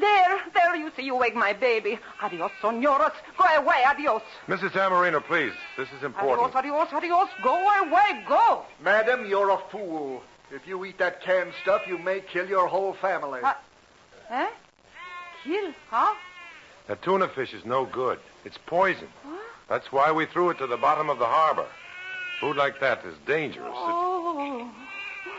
There, you see, you wake my baby. Adios, señoras. Go away, adios. Mrs. Tamarina, please. This is important. Adios. Go away, go. Madam, you're a fool. If you eat that canned stuff, you may kill your whole family. Eh? Kill, huh? That tuna fish is no good. It's poison. What? That's why we threw it to the bottom of the harbor. Food like that is dangerous. Oh.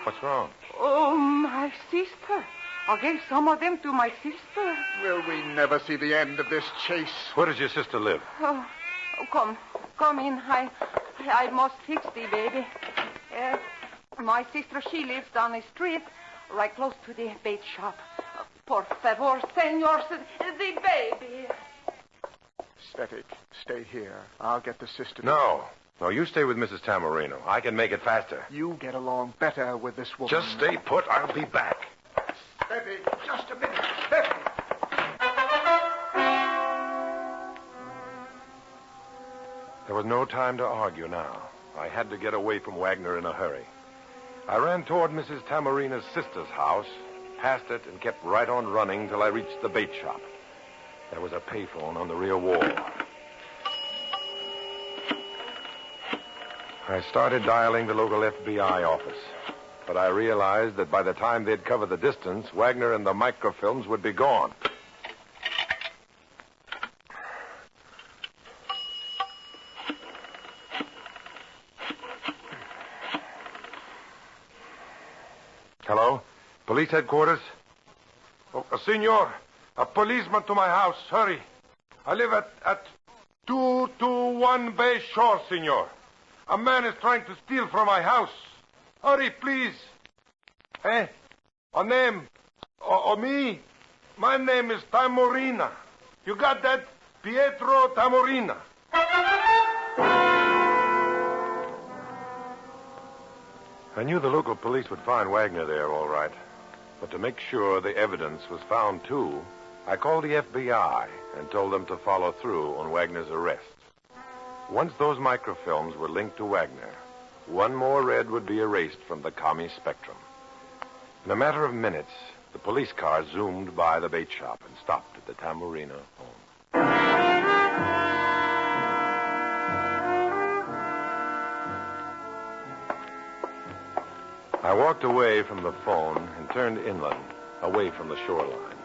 What's wrong? Oh, my sister. I gave some of them to my sister. Will we never see the end of this chase? Where does your sister live? Oh, come in. I must fix thee, baby. My sister, she lives down the street, right close to the bait shop. Por favor, senor, the baby. Svetic, stay here. I'll get the sister. No, you stay with Mrs. Tamarino. I can make it faster. You get along better with this woman. Just stay put. I'll be back. Svetic, just a minute. Svetic. There was no time to argue now. I had to get away from Wagner in a hurry. I ran toward Mrs. Tamarina's sister's house, passed it, and kept right on running till I reached the bait shop. There was a payphone on the rear wall. I started dialing the local FBI office, but I realized that by the time they'd covered the distance, Wagner and the microfilms would be gone. Hello? Police headquarters? Oh, senor, a policeman to my house. Hurry. I live at 221 Bay Shore, senor. A man is trying to steal from my house. Hurry, please. Eh? A name? Or me? My name is Tamorina. You got that? Pietro Tamorina. I knew the local police would find Wagner there, all right. But to make sure the evidence was found, too, I called the FBI and told them to follow through on Wagner's arrest. Once those microfilms were linked to Wagner, one more red would be erased from the commie spectrum. In a matter of minutes, the police car zoomed by the bait shop and stopped at the Tamorina home. I walked away from the phone and turned inland, away from the shoreline.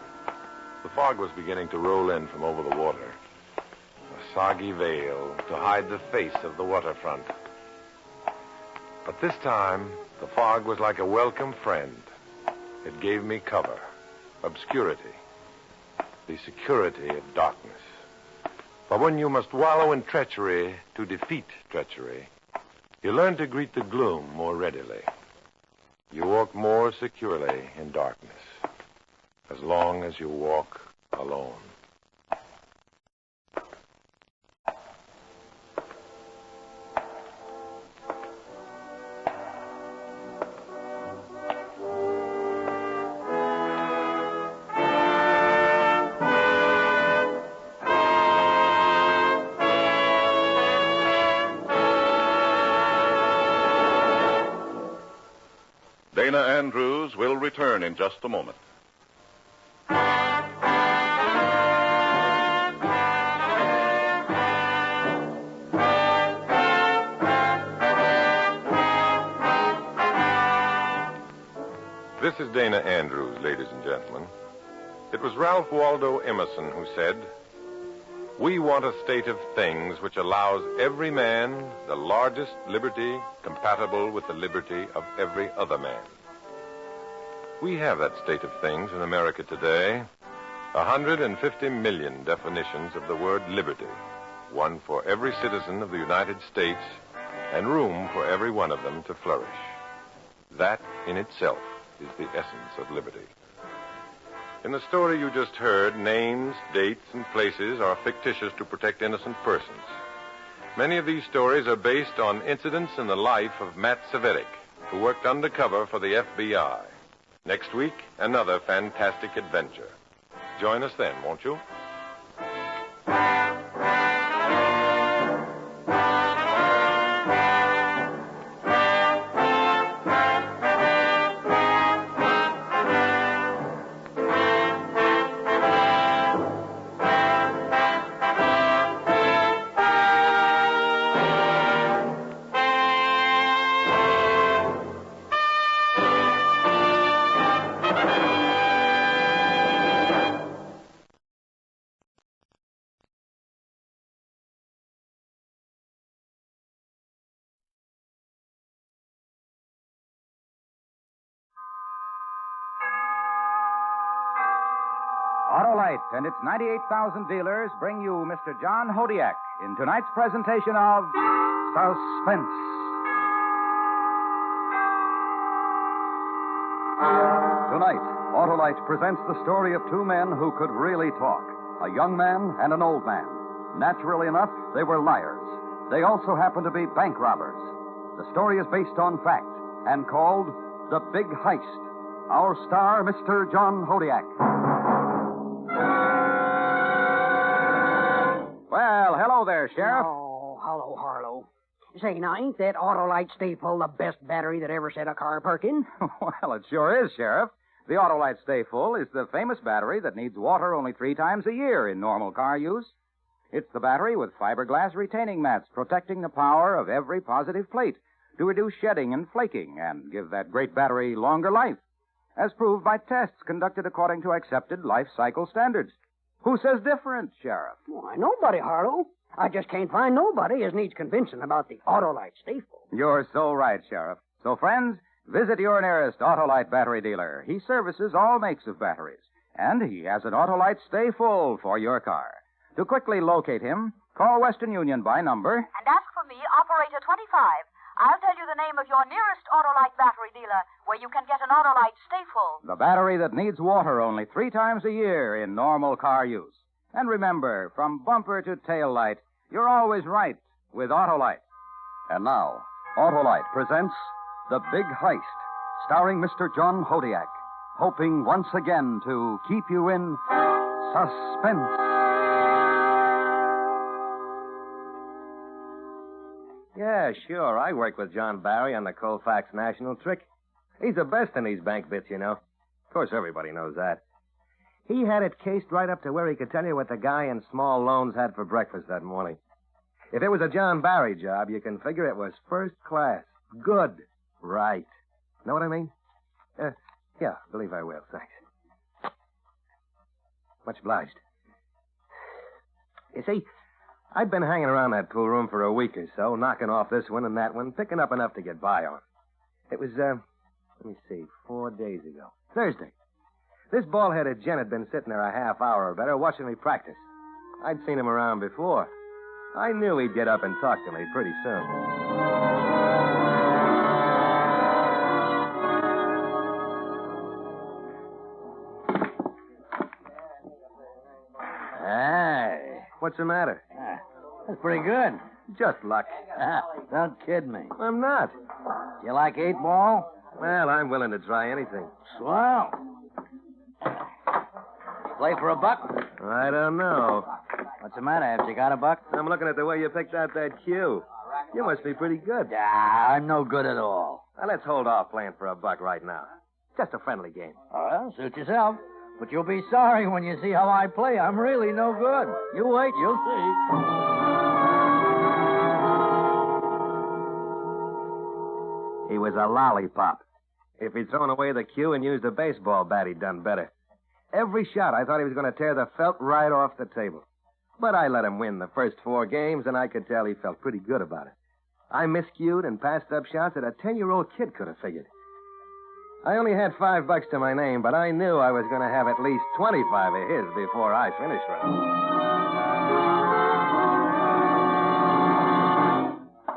The fog was beginning to roll in from over the water. A soggy veil to hide the face of the waterfront. But this time, the fog was like a welcome friend. It gave me cover, obscurity, the security of darkness. For when you must wallow in treachery to defeat treachery, you learn to greet the gloom more readily. You walk more securely in darkness, as long as you walk alone. Dana Andrews will return in just a moment. This is Dana Andrews, ladies and gentlemen. It was Ralph Waldo Emerson who said, "We want a state of things which allows every man the largest liberty compatible with the liberty of every other man." We have that state of things in America today. 150 million definitions of the word liberty, one for every citizen of the United States, and room for every one of them to flourish. That in itself is the essence of liberty. In the story you just heard, names, dates, and places are fictitious to protect innocent persons. Many of these stories are based on incidents in the life of Matt Cvetic, who worked undercover for the FBI. Next week, another fantastic adventure. Join us then, won't you? Autolite and its 98,000 dealers bring you Mr. John Hodiak in tonight's presentation of Suspense. Tonight, Autolite presents the story of two men who could really talk, a young man and an old man. Naturally enough, they were liars. They also happened to be bank robbers. The story is based on fact and called The Big Heist. Our star, Mr. John Hodiak. Well, hello there, Sheriff. Oh, hello, Harlow. Say, now, ain't that Autolite Stay Full the best battery that ever set a car perking? Well, it sure is, Sheriff. The Autolite Stay Full is the famous battery that needs water only 3 times a year in normal car use. It's the battery with fiberglass retaining mats protecting the power of every positive plate to reduce shedding and flaking and give that great battery longer life, as proved by tests conducted according to accepted life cycle standards. Who says different, Sheriff? Why, nobody, Harlow. I just can't find nobody as needs convincing about the Autolite Stay Full. You're so right, Sheriff. So, friends, visit your nearest Autolite battery dealer. He services all makes of batteries, and he has an Autolite Stay Full for your car. To quickly locate him, call Western Union by number. And ask for me, Operator 25. I'll tell you the name of your nearest Autolite battery dealer where you can get an Autolite Stay Full. The battery that needs water only 3 times a year in normal car use. And remember, from bumper to tail light, you're always right with Autolite. And now, Autolite presents The Big Heist, starring Mr. John Hodiak, hoping once again to keep you in suspense. Yeah, sure. I work with John Barry on the Colfax National Trick. He's the best in these bank bits, you know. Of course, everybody knows that. He had it cased right up to where he could tell you what the guy in small loans had for breakfast that morning. If it was a John Barry job, you can figure it was first class. Good. Right. Know what I mean? Yeah, believe I will. Thanks. Much obliged. You see, I've been hanging around that pool room for a week or so, knocking off this one and that one, picking up enough to get by on. It was, let me see, 4 days ago. Thursday. This bald-headed gent had been sitting there a half hour or better watching me practice. I'd seen him around before. I knew he'd get up and talk to me pretty soon. Hey. What's the matter? That's pretty good. Just luck. Don't kid me. I'm not. You like 8-ball? Well, I'm willing to try anything. Swell. Play for $1? I don't know. What's the matter? Have you got $1? I'm looking at the way you picked out that cue. You must be pretty good. I'm no good at all. Now, let's hold off playing for $1 right now. Just a friendly game. Well, suit yourself. But you'll be sorry when you see how I play. I'm really no good. You wait, you'll see. He was a lollipop. If he'd thrown away the cue and used a baseball bat, he'd done better. Every shot, I thought he was going to tear the felt right off the table. But I let him win the first 4 games, and I could tell he felt pretty good about it. I miscued and passed up shots that a 10-year-old kid could have figured. I only had $5 to my name, but I knew I was going to have at least 25 of his before I finished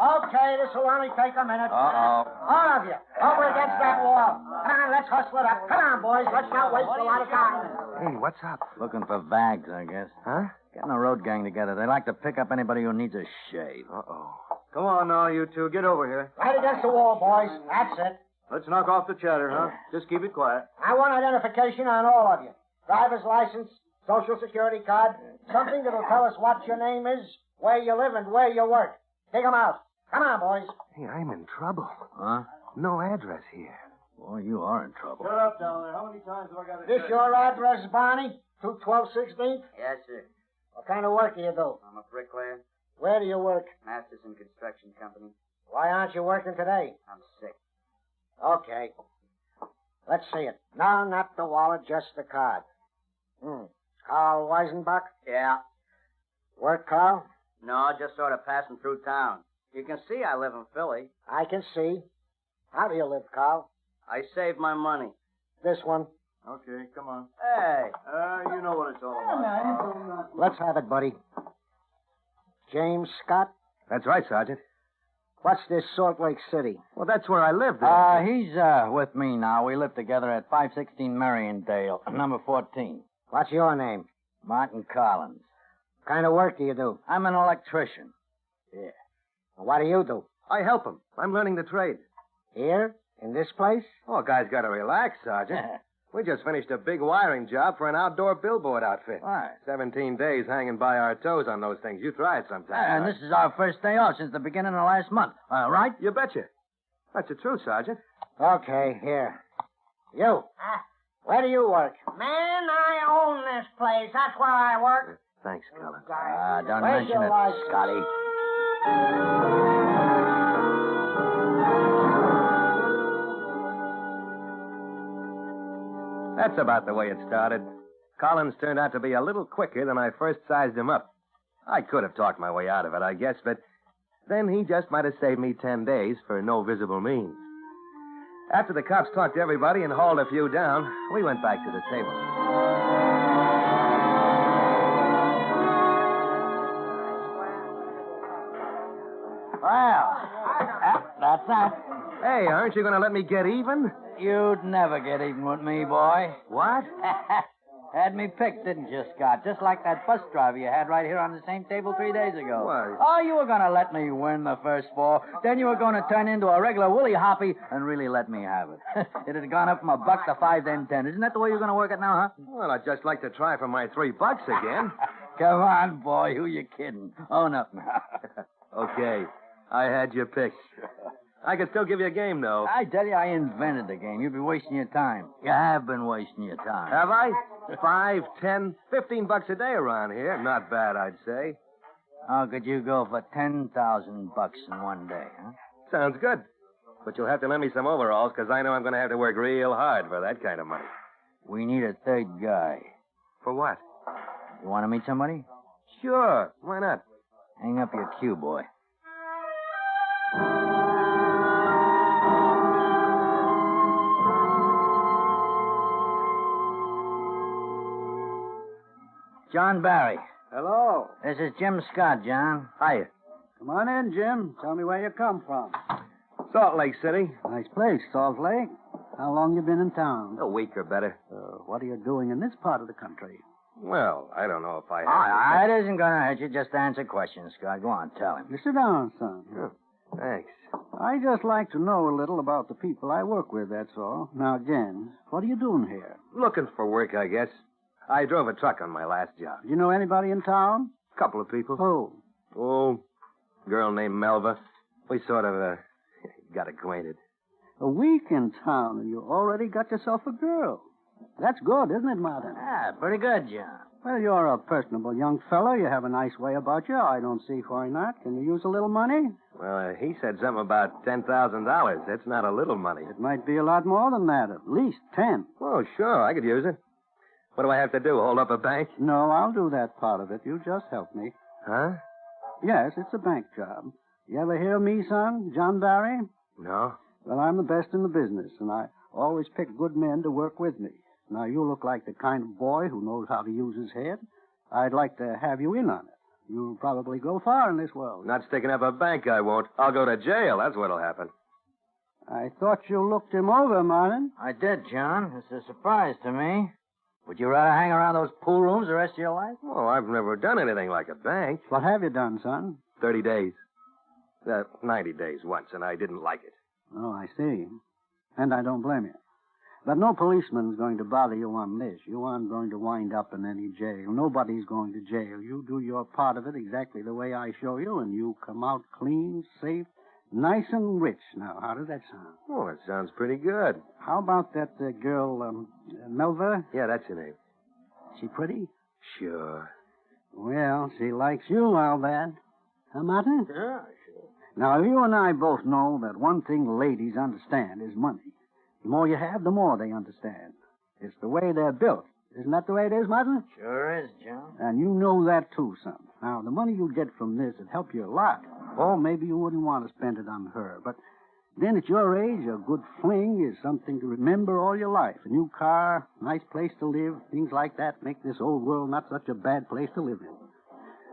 Okay, this will only take a minute. Uh-oh. All of you, over against that wall. Come on, let's hustle it up. Come on, boys. Let's not waste a lot of time. Hey, what's up? Looking for vags, I guess. Huh? Getting a road gang together. They like to pick up anybody who needs a shave. Uh-oh. Come on now, you two. Get over here. Right against the wall, boys. That's it. Let's knock off the chatter, huh? Just keep it quiet. I want identification on all of you. Driver's license, social security card, something that'll tell us what your name is, where you live, and where you work. Take 'em out. Come on, boys. Hey, I'm in trouble. Huh? No address here. Boy, you are in trouble. Shut up down there. How many times have I got to This tell your you? address, Barney? 212 16th? Yes, sir. What kind of work do you do? I'm a bricklayer. Where do you work? Masterson Construction Company. Why aren't you working today? I'm sick. Okay. Let's see it. No, not the wallet, just the card. Carl Weisenbach? Yeah. Work, Carl? No, just sort of passing through town. You can see I live in Philly. I can see. How do you live, Carl? I saved my money. This one. Okay, come on. Hey, you know what it's all about. Let's have it, buddy. James Scott? That's right, Sergeant. What's this Salt Lake City? Well, that's where I live. He's with me now. We live together at 516 Mariondale, number 14. What's your name? Martin Collins. What kind of work do you do? I'm an electrician. Yeah. What do you do? I help him. I'm learning the trade. Here? In this place? Oh, guys got to relax, Sergeant. We just finished a big wiring job for an outdoor billboard outfit. Why? 17 days hanging by our toes on those things. You try it sometime. And this is our first day off since the beginning of last month. Right? You betcha. That's the truth, Sergeant. Okay, here. You. Where do you work? Man, I own this place. That's where I work. Thanks, Collins. Don't Where's mention your it, license? Scotty. That's about the way it started. Collins turned out to be a little quicker than I first sized him up. I could have talked my way out of it, I guess, but then he just might have saved me 10 days for no visible means. After the cops talked to everybody and hauled a few down, we went back to the table. Well, that's that. Hey, aren't you going to let me get even? You'd never get even with me, boy. What? Had me picked, didn't you, Scott? Just like that bus driver you had right here on the same table 3 days ago. Why? Oh, you were going to let me win the first 4. Then you were going to turn into a regular woolly hoppy and really let me have it. It had gone up from $1 to 5, then 10. Isn't that the way you're going to work it now, huh? Well, I'd just like to try for my $3 again. Come on, boy. Who you kidding? Own up now. Okay. I had you picked. I could still give you a game, though. I tell you, I invented the game. You'd be wasting your time. You have been wasting your time. Have I? 5, 10, $15 a day around here. Not bad, I'd say. How could you go for $10,000 in one day, huh? Sounds good. But you'll have to lend me some overalls, because I know I'm going to have to work real hard for that kind of money. We need a third guy. For what? You want to meet somebody? Sure. Why not? Hang up your cue, boy. John Barry. Hello. This is Jim Scott, John. Hiya. Come on in, Jim. Tell me where you come from. Salt Lake City. Nice place, Salt Lake. How long you been in town? A week or better. What are you doing in this part of the country? Well, I don't know if I have... It isn't going to hurt you. Just answer questions, Scott. Go on, tell him. You sit down, son. Oh, thanks. I just like to know a little about the people I work with, that's all. Now, Jen, what are you doing here? Looking for work, I guess. I drove a truck on my last job. Do you know anybody in town? Couple of people. Who? Oh, girl named Melva. We sort of, got acquainted. A week in town, and you already got yourself a girl. That's good, isn't it, Martin? Pretty good, John. Well, you're a personable young fellow. You have a nice way about you. I don't see why not. Can you use a little money? Well, he said something about $10,000. That's not a little money. It might be a lot more than that, at least 10. Oh, sure, I could use it. What do I have to do, hold up a bank? No, I'll do that part of it. You just help me. Huh? Yes, it's a bank job. You ever hear of me, son? John Barry? No. Well, I'm the best in the business, and I always pick good men to work with me. Now, you look like the kind of boy who knows how to use his head. I'd like to have you in on it. You'll probably go far in this world. Not sticking up a bank, I won't. I'll go to jail. That's what'll happen. I thought you looked him over, Martin. I did, John. It's a surprise to me. Would you rather hang around those pool rooms the rest of your life? Oh, I've never done anything like a bank. What have you done, son? 30 days. 90 days once, and I didn't like it. Oh, I see. And I don't blame you. But no policeman's going to bother you on this. You aren't going to wind up in any jail. Nobody's going to jail. You do your part of it exactly the way I show you, and you come out clean, safe, nice and rich. Now, how does that sound? Oh, it sounds pretty good. How about that girl, Melva? Yeah, that's your name. She pretty? Sure. Well, she likes you, I'll bet. Huh, Martin? Yeah, sure. Now, you and I both know that one thing ladies understand is money. The more you have, the more they understand. It's the way they're built. Isn't that the way it is, Martin? Sure is, John. And you know that, too, son. Now, the money you get from this would help you a lot. Or maybe you wouldn't want to spend it on her. But then at your age, a good fling is something to remember all your life. A new car, nice place to live, things like that make this old world not such a bad place to live in.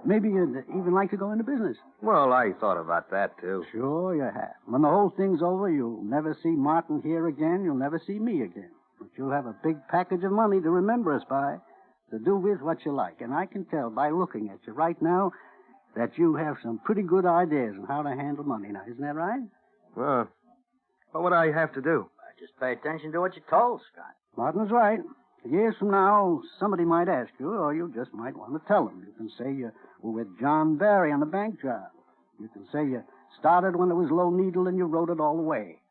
Maybe you'd even like to go into business. Well, I thought about that, too. Sure you have. When the whole thing's over, you'll never see Martin here again. You'll never see me again. But you'll have a big package of money to remember us by, to do with what you like. And I can tell by looking at you right now that you have some pretty good ideas on how to handle money now. Isn't that right? Well, what would I have to do? Just pay attention to what you're told, Scott. Martin's right. Years from now, somebody might ask you, or you just might want to tell them. You can say you were with John Barry on a bank job. You can say you started when it was low needle and you rode it all the way.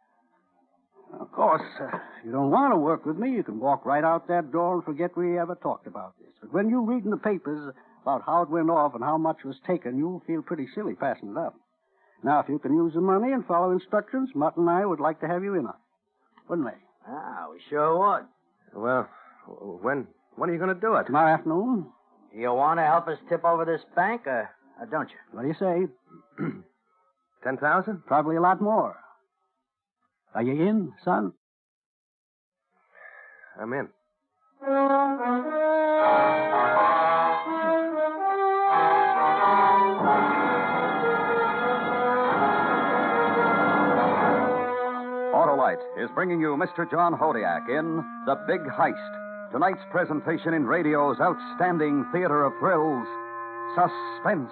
Of course, if you don't want to work with me, you can walk right out that door and forget we ever talked about this. But when you read in the papers about how it went off and how much was taken, you'll feel pretty silly passing it up. Now, if you can use the money and follow instructions, Martin and I would like to have you in on it. Wouldn't we? Ah, we sure would. Well, when are you going to do it? Tomorrow afternoon. You want to help us tip over this bank, or don't you? What do you say? 10,000? Probably a lot more. Are you in, son? I'm in. Autolite is bringing you Mr. John Hodiak in The Big Heist. Tonight's presentation in radio's outstanding theater of thrills, Suspense.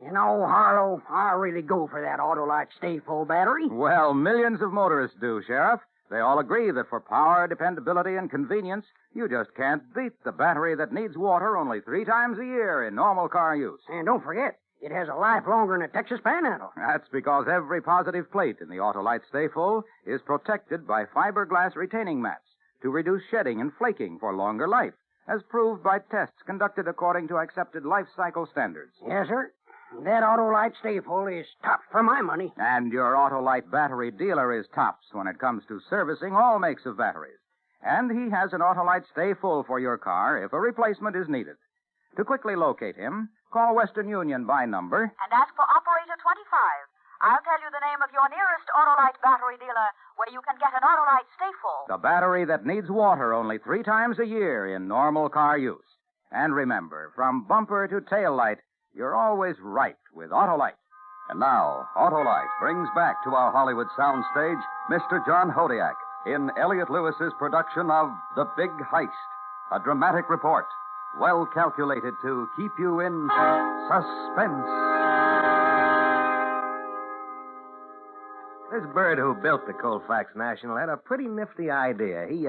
You know, Harlow, I really go for that Autolite Stay Full battery. Well, millions of motorists do, Sheriff. They all agree that for power, dependability, and convenience, you just can't beat the battery that needs water only 3 times a year in normal car use. And don't forget, it has a life longer than a Texas Panhandle. That's because every positive plate in the Autolite Stay Full is protected by fiberglass retaining mats to reduce shedding and flaking for longer life, as proved by tests conducted according to accepted life cycle standards. Yes, sir. That Autolite Stay Full is top for my money. And your Autolite battery dealer is tops when it comes to servicing all makes of batteries. And he has an Autolite Stay Full for your car if a replacement is needed. To quickly locate him, call Western Union by number and ask for Operator 25. I'll tell you the name of your nearest Autolite battery dealer where you can get an Autolite Stay Full. the battery that needs water only 3 times a year in normal car use. And remember, from bumper to tail light, you're always right with Autolite. And now, Autolite brings back to our Hollywood soundstage Mr. John Hodiak in Elliot Lewis's production of The Big Heist, a dramatic report well calculated to keep you in suspense. This bird who built the Colfax National had a pretty nifty idea. He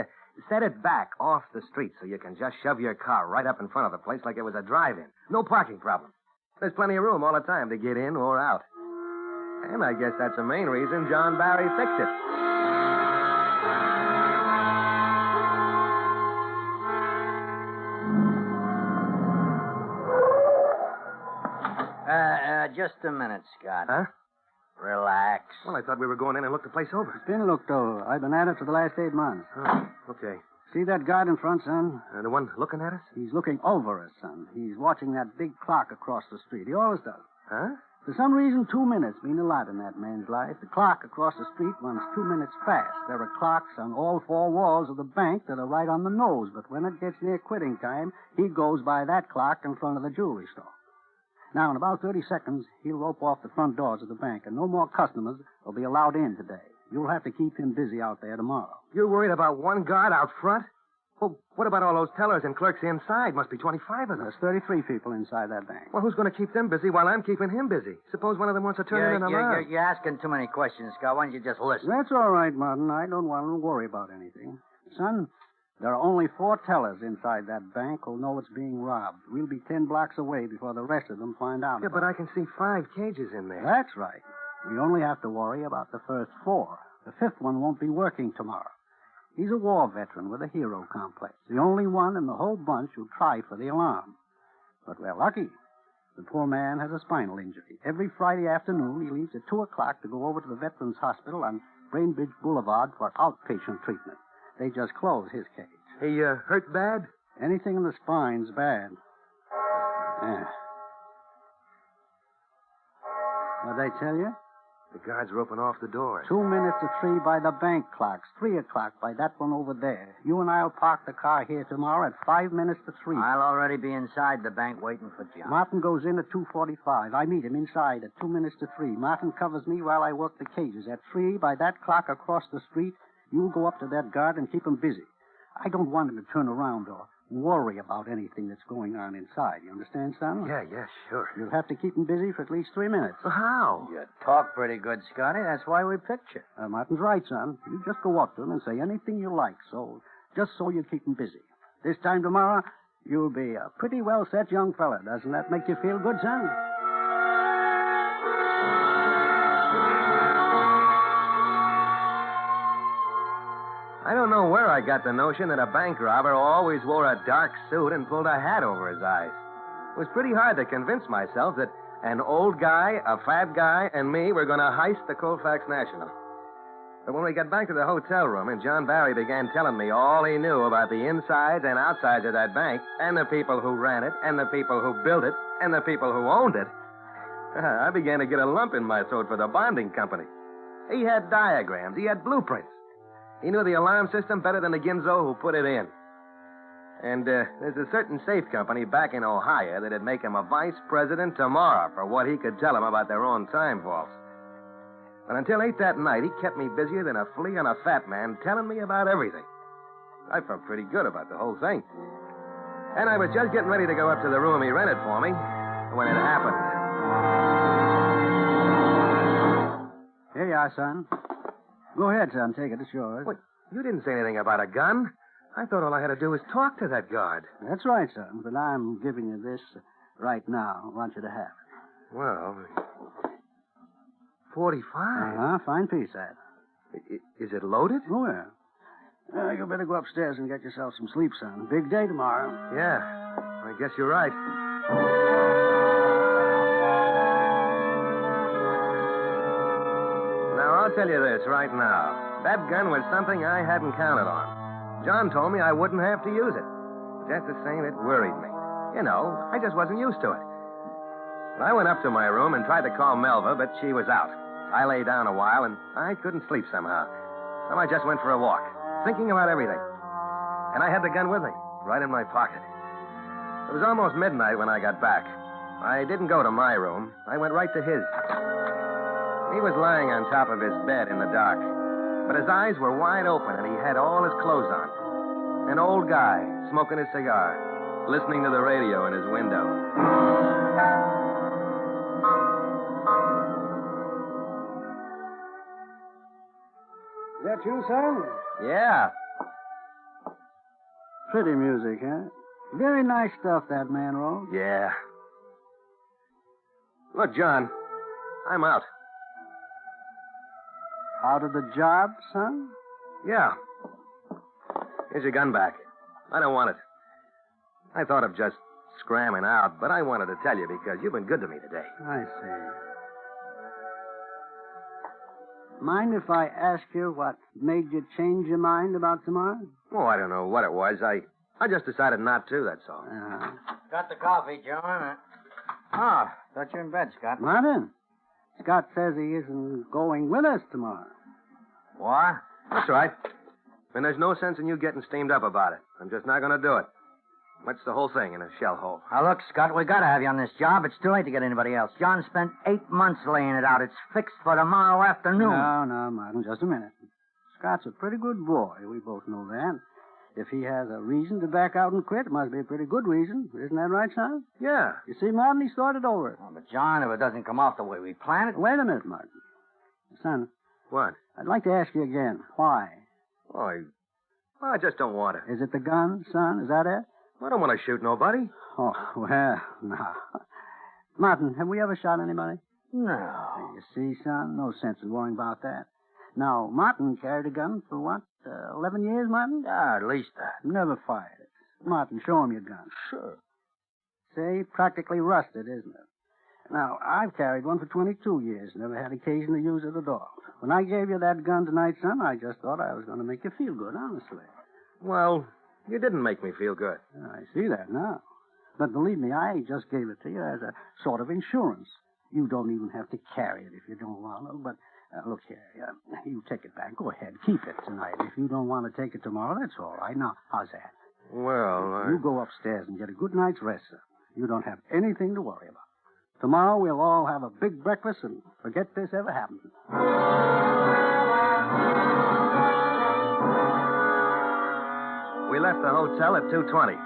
set it back off the street so you can just shove your car right up in front of the place like it was a drive-in. No parking problem. There's plenty of room all the time to get in or out. And I guess that's the main reason John Barry fixed it. Just a minute, Scott. Huh? Relax. Well, I thought we were going in and look the place over. It's been looked over. I've been at it for the last 8 months. Oh, okay. See that guard in front, son? The one looking at us? He's looking over us, son. He's watching that big clock across the street. He always does. Huh? For some reason, 2 minutes mean a lot in that man's life. The clock across the street runs 2 minutes fast. There are clocks on all 4 walls of the bank that are right on the nose, but when it gets near quitting time, he goes by that clock in front of the jewelry store. Now, in about 30 seconds, he'll rope off the front doors of the bank, and no more customers will be allowed in today. You'll have to keep him busy out there tomorrow. You're worried about one guard out front? Well, what about all those tellers and clerks inside? Must be 25 of them. There's 33 people inside that bank. Well, who's going to keep them busy while I'm keeping him busy? Suppose one of them wants to turn in an alarm. You're asking too many questions, Scott. Why don't you just listen? That's all right, Martin. I don't want to worry about anything. Son, there are only 4 tellers inside that bank who'll know it's being robbed. We'll be 10 blocks away before the rest of them find out. Yeah, but I can see 5 cages in there. That's right. We only have to worry about the first 4. The 5th one won't be working tomorrow. He's a war veteran with a hero complex. The only one in the whole bunch who'll try for the alarm. But we're lucky. The poor man has a spinal injury. Every Friday afternoon, he leaves at 2 o'clock to go over to the Veterans Hospital on Brainbridge Boulevard for outpatient treatment. They just closed his cage. He hurt bad? Anything in the spine's bad. Yeah. What'd I tell you? The guards roping off the door. 2 minutes to 3 by the bank clocks. 3 o'clock by that one over there. You and I'll park the car here tomorrow at 5 minutes to 3. I'll already be inside the bank waiting for John. Martin goes in at 2:45. I meet him inside at 2 minutes to 3. Martin covers me while I work the cages. At 3, by that clock across the street, you'll go up to that guard and keep him busy. I don't want him to turn around or worry about anything that's going on inside. You understand, son? Yeah, sure. You'll have to keep him busy for at least 3 minutes. Well, how? You talk pretty good, Scotty. That's why we picked you. Martin's right, son. You just go up to him and say anything you like, just so you keep him busy. This time tomorrow, you'll be a pretty well-set young fella. Doesn't that make you feel good, son? I don't know where I got the notion that a bank robber always wore a dark suit and pulled a hat over his eyes. It was pretty hard to convince myself that an old guy, a fat guy, and me were going to heist the Colfax National. But when we got back to the hotel room and John Barry began telling me all he knew about the insides and outsides of that bank, and the people who ran it, and the people who built it, and the people who owned it, I began to get a lump in my throat for the bonding company. He had diagrams. He had blueprints. He knew the alarm system better than the Ginzo who put it in. And there's a certain safe company back in Ohio that'd make him a vice president tomorrow for what he could tell them about their own time vaults. But until 8 that night, he kept me busier than a flea on a fat man, telling me about everything. I felt pretty good about the whole thing. And I was just getting ready to go up to the room he rented for me when it happened. Here you are, son. Go ahead, son. Take it. It's yours. Wait, you didn't say anything about a gun. I thought all I had to do was talk to that guard. That's right, son. But I'm giving you this right now. I want you to have it. Well, 45. Fine piece, that. Is it loaded? Oh, yeah. You better go upstairs and get yourself some sleep, son. Big day tomorrow. Yeah, I guess you're right. Now, I'll tell you this right now. That gun was something I hadn't counted on. John told me I wouldn't have to use it. Just the same, it worried me. You know, I just wasn't used to it. I went up to my room and tried to call Melva, but she was out. I lay down a while, and I couldn't sleep somehow. So I just went for a walk, thinking about everything. And I had the gun with me, right in my pocket. It was almost midnight when I got back. I didn't go to my room. I went right to his. He was lying on top of his bed in the dark. But his eyes were wide open, and he had all his clothes on. An old guy, smoking a cigar, listening to the radio in his window. Is that you, son? Yeah. Pretty music, huh? Very nice stuff that man wrote. Yeah. Look, John, I'm out. Out of the job, son? Yeah. Here's your gun back. I don't want it. I thought of just scramming out, but I wanted to tell you because you've been good to me today. I see. Mind if I ask you what made you change your mind about tomorrow? Oh, I don't know what it was. I just decided not to, that's all. Got the coffee, John. Thought you're in bed, Scott. Martin, Scott says he isn't going with us tomorrow. What? That's right. And there's no sense in you getting steamed up about it. I'm just not going to do it. What's the whole thing in a shell hole? Now, look, Scott, we got to have you on this job. It's too late to get anybody else. John spent 8 months laying it out. It's fixed for tomorrow afternoon. No, Martin, just a minute. Scott's a pretty good boy. We both know that. If he has a reason to back out and quit, it must be a pretty good reason. Isn't that right, son? Yeah. You see, Martin, he started over. Oh, but, John, if it doesn't come off the way we planned it... Wait a minute, Martin. Son. What? I'd like to ask you again. Why? Oh, I just don't want to. Is it the gun, son? Is that it? I don't want to shoot nobody. Oh, well, no. Martin, have we ever shot anybody? No. You see, son, no sense in worrying about that. Now, Martin carried a gun for what, 11 years, Martin? At least that. Never fired it. Martin, show him your gun. Sure. See, practically rusted, isn't it? Now, I've carried one for 22 years, never had occasion to use it at all. When I gave you that gun tonight, son, I just thought I was going to make you feel good, honestly. Well, you didn't make me feel good. I see that now. But believe me, I just gave it to you as a sort of insurance. You don't even have to carry it if you don't want to, but look here, you take it back. Go ahead, keep it tonight. If you don't want to take it tomorrow, that's all right. Now, how's that? Well, You go upstairs and get a good night's rest, sir. You don't have anything to worry about. Tomorrow we'll all have a big breakfast and forget this ever happened. We left the hotel at 2:20,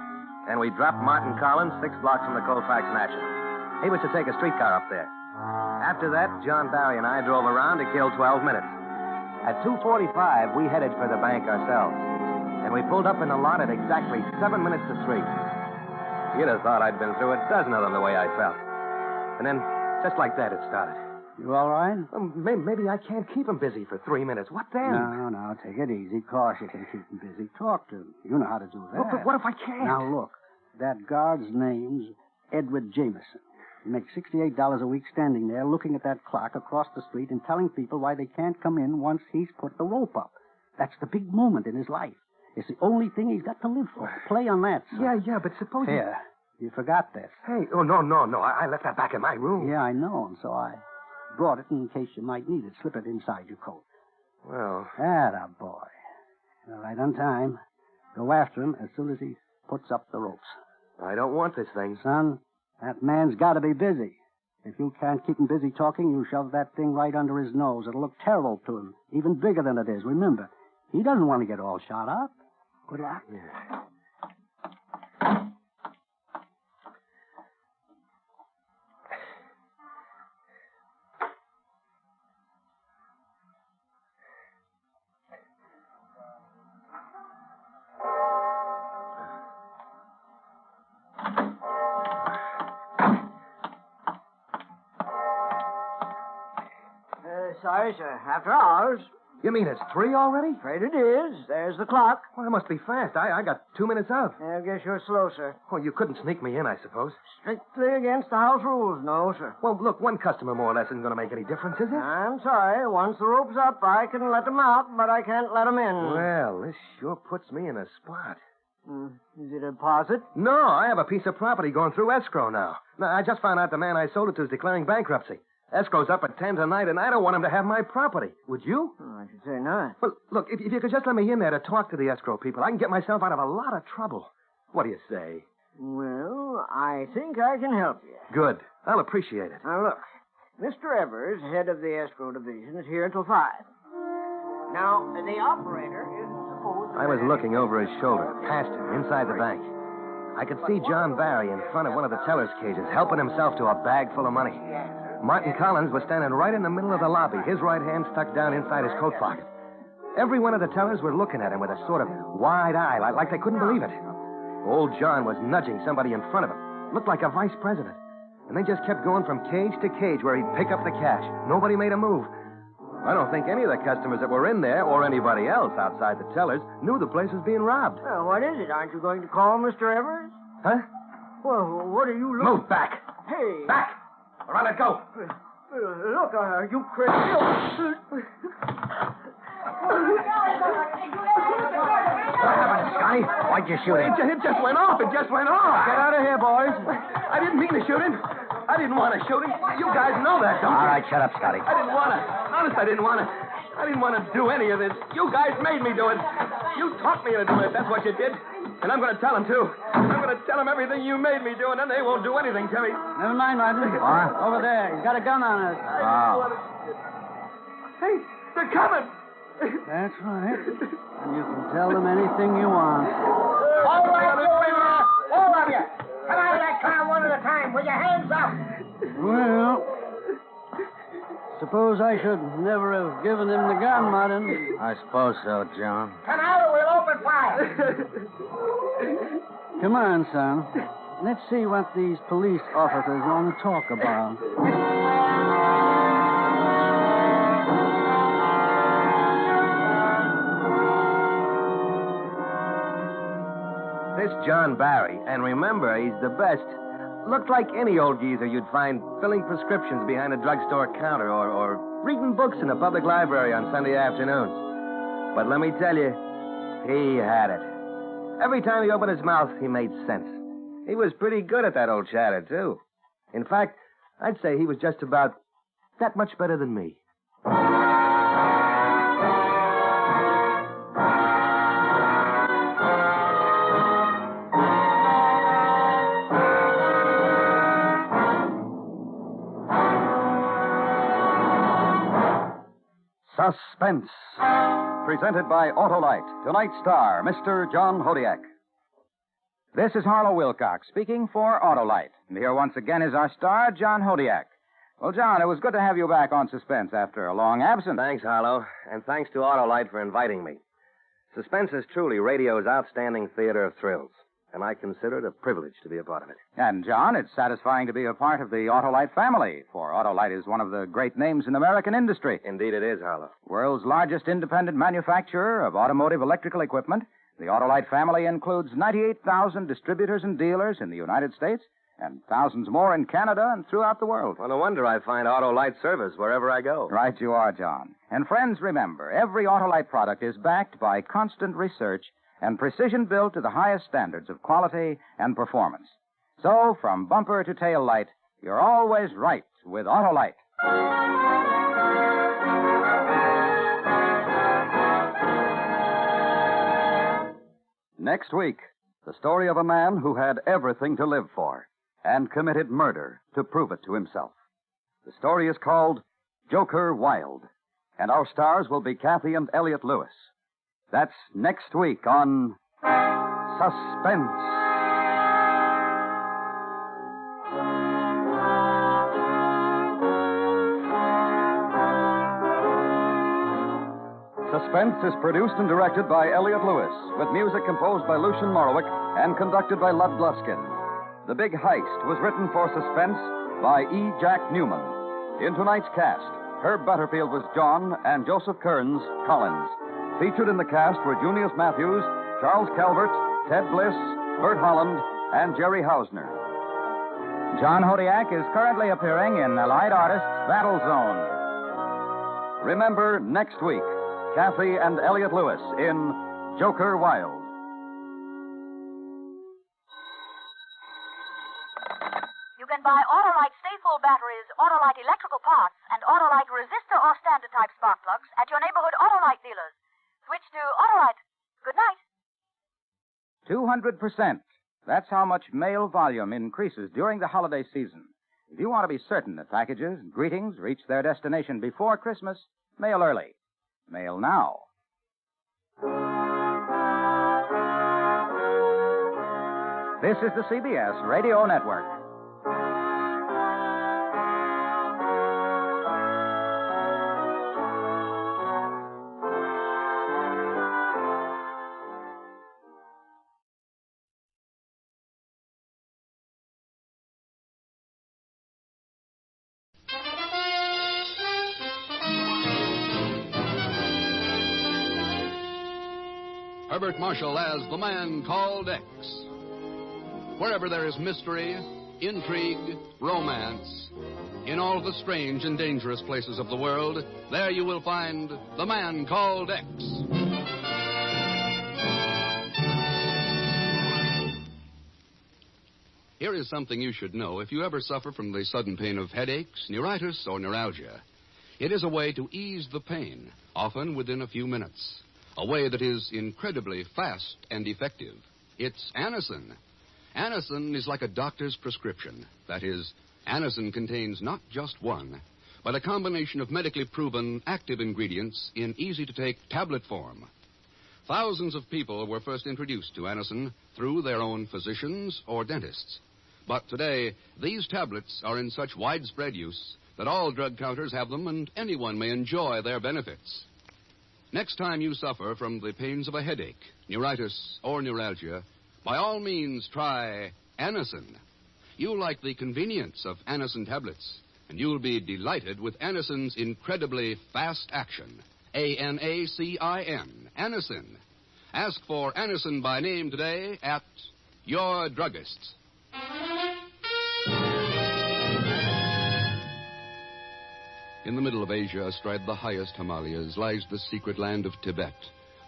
and we dropped Martin Collins 6 blocks from the Colfax National. He was to take a streetcar up there. After that, John Barry and I drove around to kill 12 minutes. At 2:45, we headed for the bank ourselves, and we pulled up in the lot at exactly 7 minutes to 3. You'd have thought I'd been through a dozen of them the way I felt. And then, just like that, it started. You all right? Well, maybe I can't keep him busy for 3 minutes. What then? No, take it easy. Of course you can keep him busy. Talk to him. You know how to do that. But what if I can't? Now, look, that guard's name's Edward Jameson. He makes $68 a week standing there looking at that clock across the street and telling people why they can't come in once he's put the rope up. That's the big moment in his life. It's the only thing he's got to live for. Play on that, son. Yeah, but suppose... Here, you forgot this. Hey, no. I left that back in my room. Yeah, I know, and so I brought it in case you might need it. Slip it inside your coat. Well... Atta boy. All right, on time. Go after him as soon as he puts up the ropes. I don't want this thing. Son, that man's got to be busy. If you can't keep him busy talking, you shove that thing right under his nose. It'll look terrible to him, even bigger than it is. Remember, he doesn't want to get all shot up. Good luck. Yeah. Sorry, sir. After hours. You mean it's 3 already? Afraid it is. There's the clock. Well, that must be fast. I got 2 minutes out. I guess you're slow, sir. Oh, you couldn't sneak me in, I suppose. Strictly against the house rules, no, sir. Well, look, one customer more or less isn't going to make any difference, is it? I'm sorry. Once the rope's up, I can let them out, but I can't let them in. Well, this sure puts me in a spot. Is it a deposit? No, I have a piece of property going through escrow now. I just found out the man I sold it to is declaring bankruptcy. Escrow's up at 10 tonight, and I don't want him to have my property. Would you? I should say not. Well, look, if you could just let me in there to talk to the escrow people, I can get myself out of a lot of trouble. What do you say? Well, I think I can help you. Good. I'll appreciate it. Now, look. Mr. Evers, head of the escrow division, is here until 5. Now, the operator isn't supposed to... I was looking over his shoulder, past him, inside the bank. I could see John Barry in front of one of the teller's cages, helping himself to a bag full of money. Martin Collins was standing right in the middle of the lobby, his right hand stuck down inside his coat pocket. Every one of the tellers were looking at him with a sort of wide eye, like they couldn't believe it. Old John was nudging somebody in front of him. Looked like a vice president. And they just kept going from cage to cage where he'd pick up the cash. Nobody made a move. I don't think any of the customers that were in there, or anybody else outside the tellers, knew the place was being robbed. Well, what is it? Aren't you going to call Mr. Evers? Huh? Well, what are you looking... Move back. Hey. Back. Or I'll let go. Look, are you crazy? What happened, Scotty? Why'd you shoot him? It just went off. It just went off. Get out of here, boys. I didn't mean to shoot him. I didn't want to shoot him. You guys know that, don't you? All right, shut up, Scotty. I didn't want to. Honest, I didn't want to. I didn't want to do any of this. You guys made me do it. You taught me into doing it. That's what you did. And I'm going to tell them, too. I'm going to tell them everything you made me do, and then they won't do anything to me. Never mind, Martin. Over there. He's got a gun on us. Hey, they're coming. That's right. And you can tell them anything you want. All right, all of you. Come out of that car one at a time with your hands up. Well, suppose I should never have given him the gun, Martin. I suppose so, John. Come out or we'll open fire. Come on, son. Let's see what these police officers want to talk about. This John Barry, and remember, he's the best, looked like any old geezer you'd find filling prescriptions behind a drugstore counter or reading books in a public library on Sunday afternoons. But let me tell you, he had it. Every time he opened his mouth, he made sense. He was pretty good at that old chatter, too. In fact, I'd say he was just about that much better than me. Suspense. Presented by Autolite. Tonight's star, Mr. John Hodiak. This is Harlow Wilcox speaking for Autolite. And here once again is our star, John Hodiak. Well, John, it was good to have you back on Suspense after a long absence. Thanks, Harlow. And thanks to Autolite for inviting me. Suspense is truly radio's outstanding theater of thrills. And I consider it a privilege to be a part of it. And, John, it's satisfying to be a part of the Autolite family, for Autolite is one of the great names in American industry. Indeed it is, Harlow. World's largest independent manufacturer of automotive electrical equipment, the Autolite family includes 98,000 distributors and dealers in the United States and thousands more in Canada and throughout the world. Well, no wonder I find Autolite service wherever I go. Right you are, John. And friends, remember, every Autolite product is backed by constant research and precision built to the highest standards of quality and performance. So, from bumper to tail light, you're always right with Autolite. Next week, the story of a man who had everything to live for and committed murder to prove it to himself. The story is called Joker Wild, and our stars will be Kathy and Elliot Lewis. That's next week on Suspense. Suspense is produced and directed by Elliot Lewis, with music composed by Lucian Morowick and conducted by Lud Gluskin. The Big Heist was written for Suspense by E. Jack Newman. In tonight's cast, Herb Butterfield was John and Joseph Kearns, Collins. Featured in the cast were Junius Matthews, Charles Calvert, Ted Bliss, Bert Holland, and Jerry Hausner. John Hodiak is currently appearing in Allied Artists' Battle Zone. Remember, next week, Kathy and Elliot Lewis in Joker Wild. You can buy Autolite Stay-Full batteries, Autolite electrical parts, and Autolite resistor or standard-type spark plugs at your neighborhood Autolite dealers. Switch to Autolite. Good night. 200%. That's how much mail volume increases during the holiday season. If you want to be certain that packages and greetings reach their destination before Christmas, mail early. Mail now. This is the CBS Radio Network. Herbert Marshall as the Man Called X. Wherever there is mystery, intrigue, romance, in all the strange and dangerous places of the world, there you will find The Man Called X. Here is something you should know if you ever suffer from the sudden pain of headaches, neuritis, or neuralgia. It is a way to ease the pain, often within a few minutes. A way that is incredibly fast and effective. It's Anacin. Anacin is like a doctor's prescription. That is, Anacin contains not just one, but a combination of medically proven active ingredients in easy-to-take tablet form. Thousands of people were first introduced to Anacin through their own physicians or dentists. But today, these tablets are in such widespread use that all drug counters have them and anyone may enjoy their benefits. Next time you suffer from the pains of a headache, neuritis, or neuralgia, by all means try Anacin. You'll like the convenience of Anacin tablets, and you'll be delighted with Anacin's incredibly fast action. A-N-A-C-I-N, Anacin. Ask for Anacin by name today at your druggist's. In the middle of Asia, astride the highest Himalayas, lies the secret land of Tibet.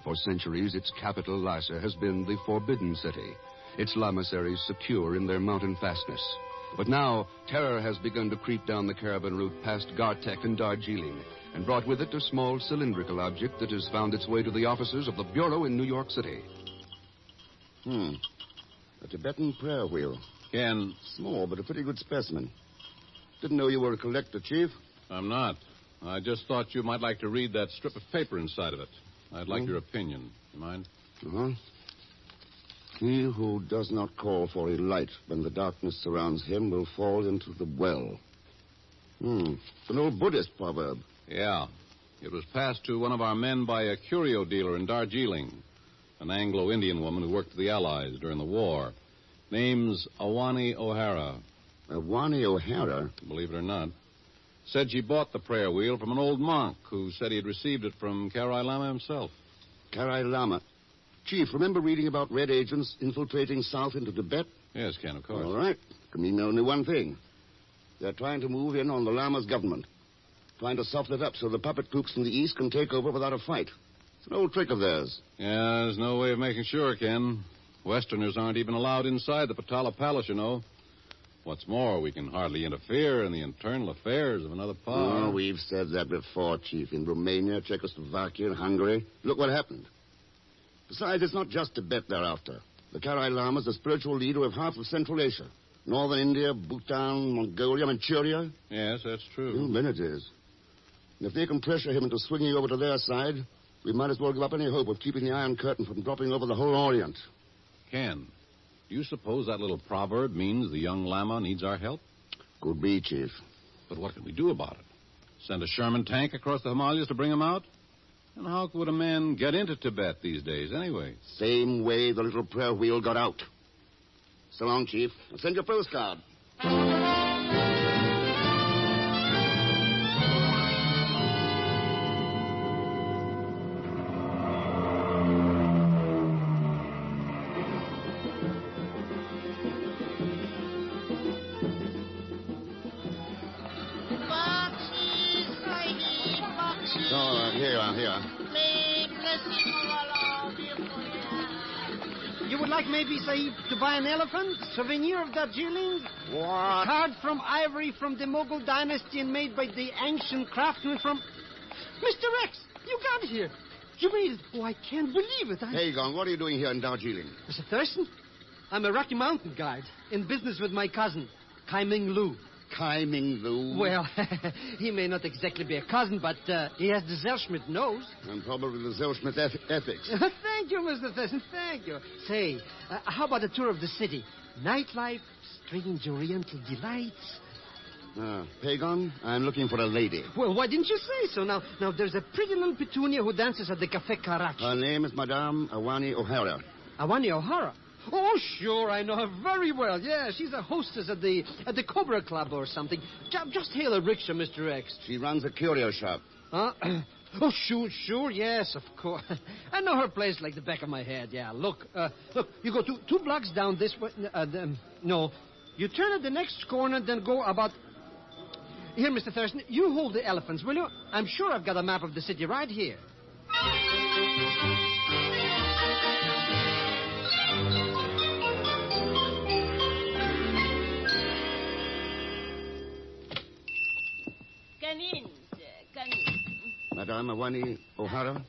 For centuries, its capital, Lhasa, has been the forbidden city, its lamasseries secure in their mountain fastness. But now, terror has begun to creep down the caravan route past Gartek and Darjeeling, and brought with it a small cylindrical object that has found its way to the offices of the Bureau in New York City. A Tibetan prayer wheel. Ken. Small, but a pretty good specimen. Didn't know you were a collector, Chief. I'm not. I just thought you might like to read that strip of paper inside of it. I'd like your opinion. You mind? Uh-huh. He who does not call for a light when the darkness surrounds him will fall into the well. It's an old Buddhist proverb. Yeah. It was passed to one of our men by a curio dealer in Darjeeling, an Anglo-Indian woman who worked for the Allies during the war. Name's Awani O'Hara. Awani O'Hara? Believe it or not. Said she bought the prayer wheel from an old monk who said he had received it from Karai Lama himself. Karai Lama? Chief, remember reading about red agents infiltrating south into Tibet? Yes, Ken, of course. All right. Can mean only one thing. They're trying to move in on the Lama's government. Trying to soften it up so the puppet kooks from the east can take over without a fight. It's an old trick of theirs. Yeah, there's no way of making sure, Ken. Westerners aren't even allowed inside the Patala Palace, you know. What's more, we can hardly interfere in the internal affairs of another power. Oh, we've said that before, Chief. In Romania, Czechoslovakia, and Hungary. Look what happened. Besides, it's not just Tibet they're after. The Karai Lama's the spiritual leader of half of Central Asia. Northern India, Bhutan, Mongolia, Manchuria. Yes, that's true. You bet it is. And if they can pressure him into swinging over to their side, we might as well give up any hope of keeping the Iron Curtain from dropping over the whole Orient. Ken, do you suppose that little proverb means the young Lama needs our help? Could be, Chief. But what can we do about it? Send a Sherman tank across the Himalayas to bring him out? And how would a man get into Tibet these days, anyway? Same way the little prayer wheel got out. So long, Chief. I'll send you a postcard. You would like maybe, Sahib, to buy an elephant? Souvenir of Darjeeling? What? Carved from ivory from the Mughal dynasty and made by the ancient craftsmen from... Mr. X, you got here. You made it. Oh, I can't believe it. Hey, Gong, what are you doing here in Darjeeling? Mr. Thurston, I'm a Rocky Mountain guide in business with my cousin, Kai Ming Lu. Kai Ming Lu? Well, he may not exactly be a cousin, but he has the Zellschmidt nose. And probably the Zellschmidt ethics. Thank you, Mr. Thurston, thank you. Say, how about a tour of the city? Nightlife, strange oriental delights. Pagon, I'm looking for a lady. Well, why didn't you say so? Now, there's a pretty little petunia who dances at the Café Karachi. Her name is Madame Awani O'Hara. Awani O'Hara? Oh, sure, I know her very well. Yeah, she's a hostess at the Cobra Club or something. Just hail a rickshaw, Mr. X. She runs a curio shop. Oh, sure, yes, of course. I know her place like the back of my head, yeah. Look, you go two blocks down this way. No, you turn at the next corner, then go about... Here, Mr. Thurston, you hold the elephants, will you? I'm sure I've got a map of the city right here. Come in, sir. Come in. Madame Awani O'Hara?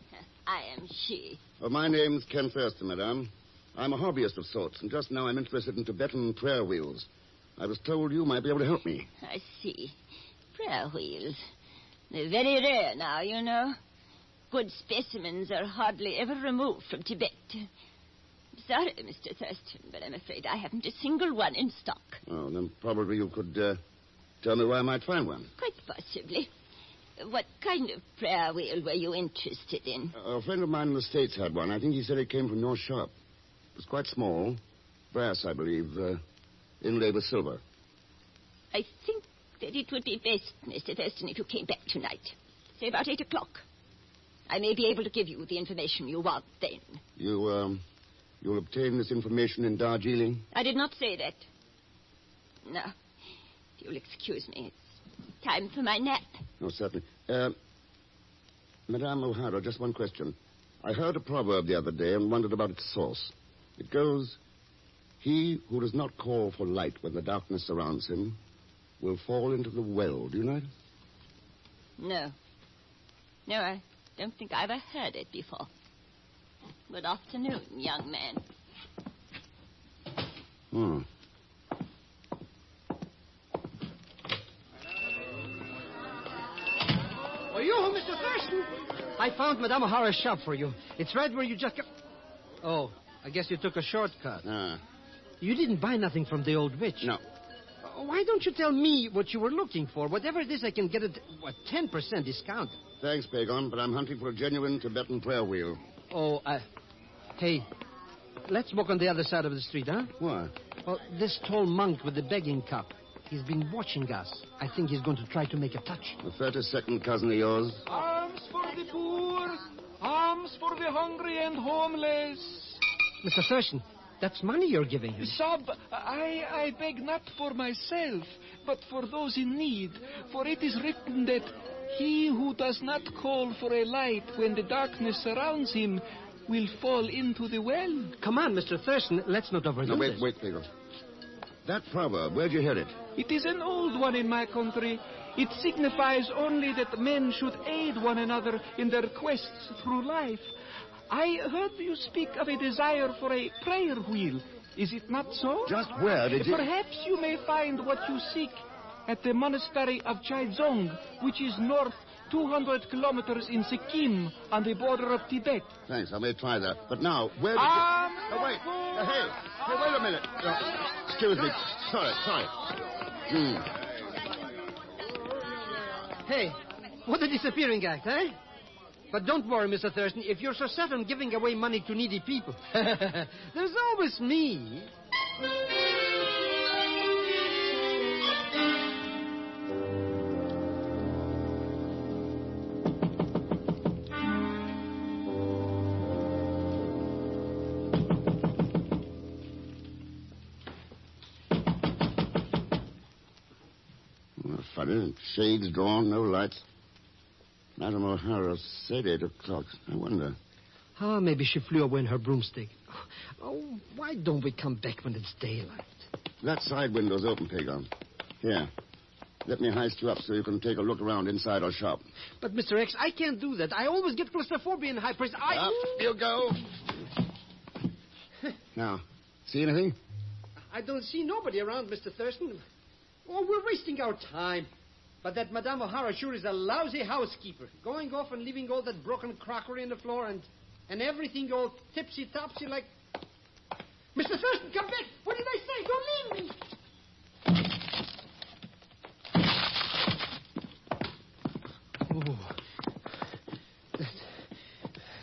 I am she. Oh, my name's Ken Thurston, madame. I'm a hobbyist of sorts, and just now I'm interested in Tibetan prayer wheels. I was told you might be able to help me. I see. Prayer wheels. They're very rare now, you know. Good specimens are hardly ever removed from Tibet. Sorry, Mr. Thurston, but I'm afraid I haven't a single one in stock. Oh, then probably you could tell me where I might find one. Quite possibly. What kind of prayer wheel were you interested in? A friend of mine in the States had one. I think he said it came from your shop. It was quite small. Brass, I believe. Inlaid with silver. I think that it would be best, Mr. Thurston, if you came back tonight. Say about 8 o'clock. I may be able to give you the information you want then. You'll obtain this information in Darjeeling? I did not say that. No. If you'll excuse me, it's time for my nap. No, certainly. Madame O'Hara, just one question. I heard a proverb the other day and wondered about its source. It goes, he who does not call for light when the darkness surrounds him will fall into the well. Do you know it? No. No, I don't think I ever heard it before. Good afternoon, young man. Hmm. Oh, you, Mr. Thurston? I found Madame O'Hara's shop for you. It's right where you just... Oh, I guess you took a shortcut. You didn't buy nothing from the old witch. No. Why don't you tell me what you were looking for? Whatever it is, I can get it, 10% discount. Thanks, Pagon, but I'm hunting for a genuine Tibetan prayer wheel. Oh, hey, let's walk on the other side of the street, huh? Why? Well, this tall monk with the begging cup, he's been watching us. I think he's going to try to make a touch. A 32nd cousin of yours? Alms for the poor, alms for the hungry and homeless. Mr. Thurston, that's money you're giving him. Sub, I beg not for myself, but for those in need. For it is written that he who does not call for a light when the darkness surrounds him will fall into the well. Come on, Mr. Thurston, let's not overdo No, this. wait, Pagon. That proverb, where'd you hear it? It is an old one in my country. It signifies only that men should aid one another in their quests through life. I heard you speak of a desire for a prayer wheel. Is it not so? Just where did you... Perhaps you may find what you seek at the monastery of Chaizong, which is north 200 kilometers in Sikkim on the border of Tibet. Thanks, I may try that. But now, where did you... Oh, wait. Hey, wait a minute. Excuse me. Sorry. Hey, what a disappearing act, eh? But don't worry, Mr. Thurston. If you're so set on giving away money to needy people, there's always me. Funny. Shades drawn, no lights. Madame O'Hara said 8 o'clock. I wonder. Maybe she flew away in her broomstick. Oh, why don't we come back when it's daylight? That side window's open, Pagon. Here. Let me heist you up so you can take a look around inside our shop. But, Mr. X, I can't do that. I always get claustrophobia in high pressure. Up you go. Now, see anything? I don't see nobody around, Mr. Thurston. Oh, we're wasting our time. But that Madame O'Hara sure is a lousy housekeeper. Going off and leaving all that broken crockery on the floor and everything all tipsy-topsy like... Mr. Thurston, come back! What did I say? Don't leave me! Oh.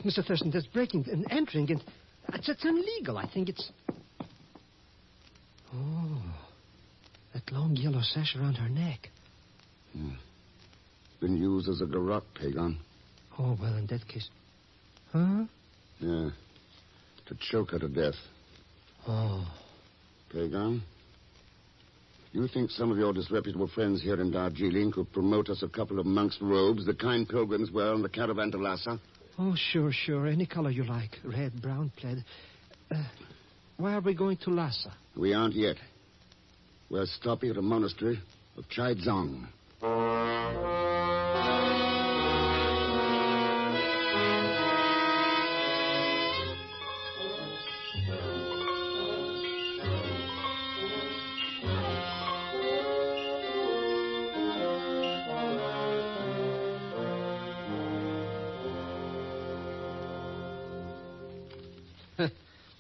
Mr. Thurston, there's breaking and entering, and it's illegal. I think it's... Oh, that long yellow sash around her neck. It's been used as a garrote, Pagon. Oh, well, in that case... Huh? Yeah. To choke her to death. Oh. Pagan, you think some of your disreputable friends here in Darjeeling could promote us a couple of monks' robes, the kind pilgrims wear on the caravan to Lhasa? Oh, sure. Any color you like. Red, brown, plaid. Why are we going to Lhasa? We aren't yet. We're stopping at a monastery of Chaidzong.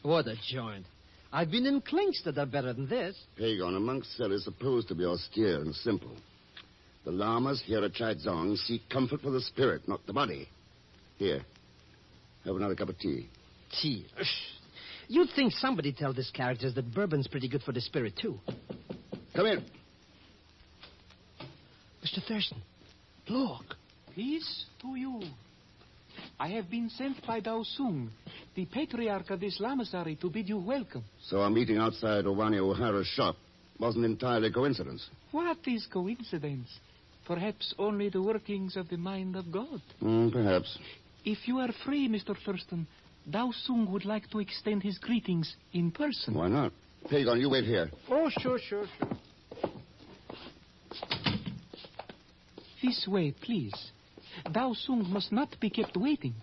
What a joint. I've been in clinks that are better than this. Pagan, a monk's cell is supposed to be austere and simple. The lamas here at Chaidzong seek comfort for the spirit, not the body. Here, have another cup of tea. Tea? You'd think somebody'd tell these characters that bourbon's pretty good for the spirit, too. Come in. Mr. Thurston, look. Peace to you. I have been sent by Dao Sung, the patriarch of this lamasery, to bid you welcome. So our meeting outside Owani O'Hara's shop wasn't entirely coincidence. What is coincidence? Perhaps only the workings of the mind of God. Perhaps. If you are free, Mr. Thurston, Dao Sung would like to extend his greetings in person. Why not? Pagan, you wait here. Oh, sure. This way, please. Dao Sung must not be kept waiting.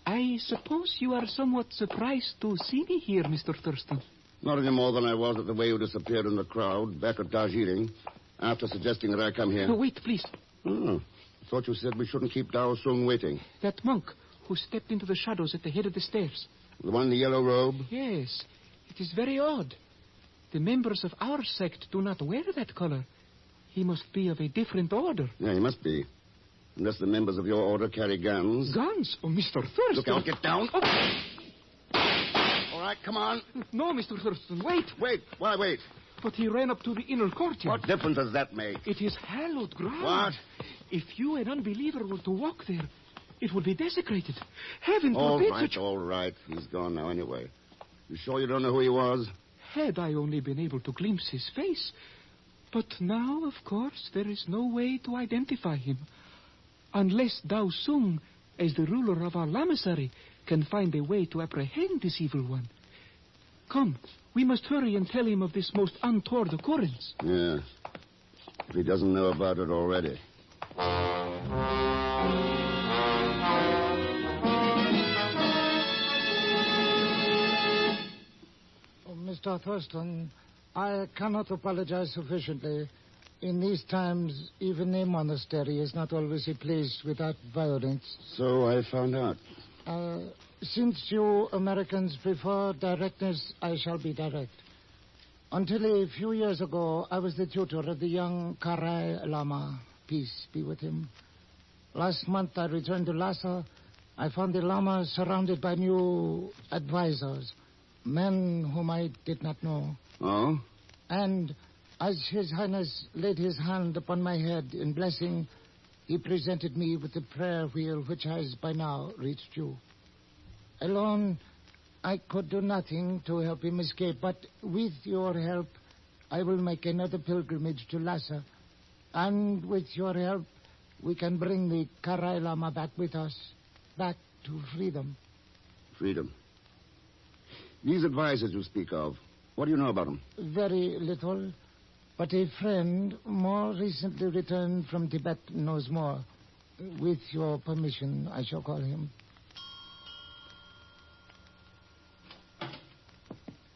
I suppose you are somewhat surprised to see me here, Mr. Thurston. Not any more than I was at the way you disappeared in the crowd back at Darjeeling after suggesting that I come here. No, wait, please. Oh, thought you said we shouldn't keep Dao Sung waiting. That monk who stepped into the shadows at the head of the stairs. The one in the yellow robe? Yes. It is very odd. The members of our sect do not wear that color. He must be of a different order. Yeah, he must be. Unless the members of your order carry guns. Guns? Oh, Mr. Thurston. Look out, get down. Oh. All right, come on. No, Mr. Thurston, wait. Wait, why wait? But he ran up to the inner courtyard. What difference does that make? It is hallowed ground. What? If you, an unbeliever, were to walk there, it would be desecrated. Heaven forbid All right. He's gone now anyway. You sure you don't know who he was? Had I only been able to glimpse his face. But now, of course, there is no way to identify him. Unless Dao Sung, as the ruler of our lamasery, can find a way to apprehend this evil one. Come, we must hurry and tell him of this most untoward occurrence. Yeah. If he doesn't know about it already. Oh, Mr. Thurston, I cannot apologize sufficiently. In these times, even a monastery is not always a place without violence. So I found out. Since you Americans prefer directness, I shall be direct. Until a few years ago, I was the tutor of the young Karai Lama. Peace be with him. Last month, I returned to Lhasa. I found the Lama surrounded by new advisors, men whom I did not know. Oh? And as His Highness laid his hand upon my head in blessing, he presented me with the prayer wheel which has by now reached you. Alone, I could do nothing to help him escape, but with your help, I will make another pilgrimage to Lhasa. And with your help, we can bring the Karai Lama back with us, back to freedom. Freedom. These advisors you speak of, what do you know about them? Very little. But a friend, more recently returned from Tibet, knows more. With your permission, I shall call him.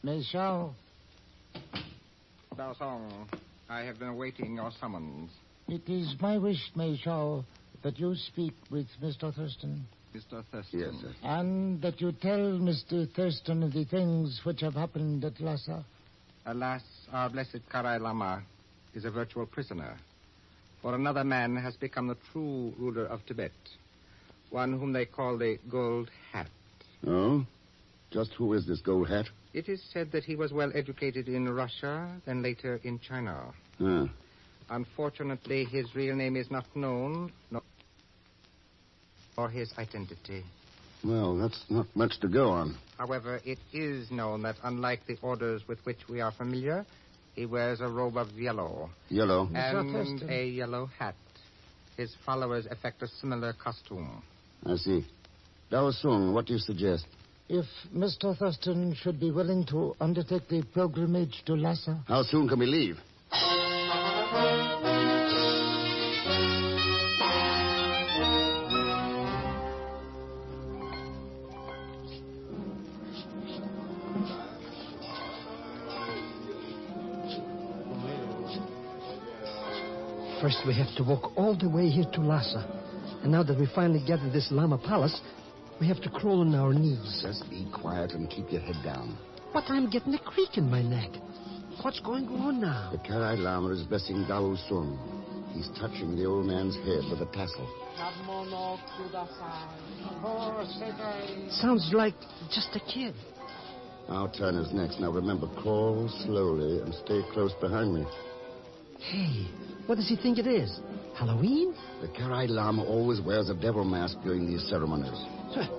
Mei Shao. Dao Song, I have been awaiting your summons. It is my wish, Mei Shao, that you speak with Mr. Thurston. Mr. Thurston? Yes, sir. And that you tell Mr. Thurston of the things which have happened at Lhasa. Alas, our blessed Karai Lama is a virtual prisoner. For another man has become the true ruler of Tibet. One whom they call the Gold Hat. Oh? Just who is this Gold Hat? It is said that he was well educated in Russia, then later in China. Ah. Unfortunately, his real name is not known. or his identity. Well, that's not much to go on. However, it is known that unlike the orders with which we are familiar, he wears a robe of yellow. Yellow? And a yellow hat. His followers affect a similar costume. I see. Dao Sung, what do you suggest? If Mr. Thurston should be willing to undertake the pilgrimage to Lhasa. How soon can we leave? First, we have to walk all the way here to Lhasa. And now that we finally gathered this Lama Palace, we have to crawl on our knees. Just be quiet and keep your head down. But I'm getting a creak in my neck. What's going on now? The Karai Lama is blessing Dao Sung. He's touching the old man's head with a tassel. Sounds like just a kid. Our turn is next. Now remember, crawl slowly and stay close behind me. Hey, what does he think it is? Halloween? The Karai Lama always wears a devil mask during these ceremonies.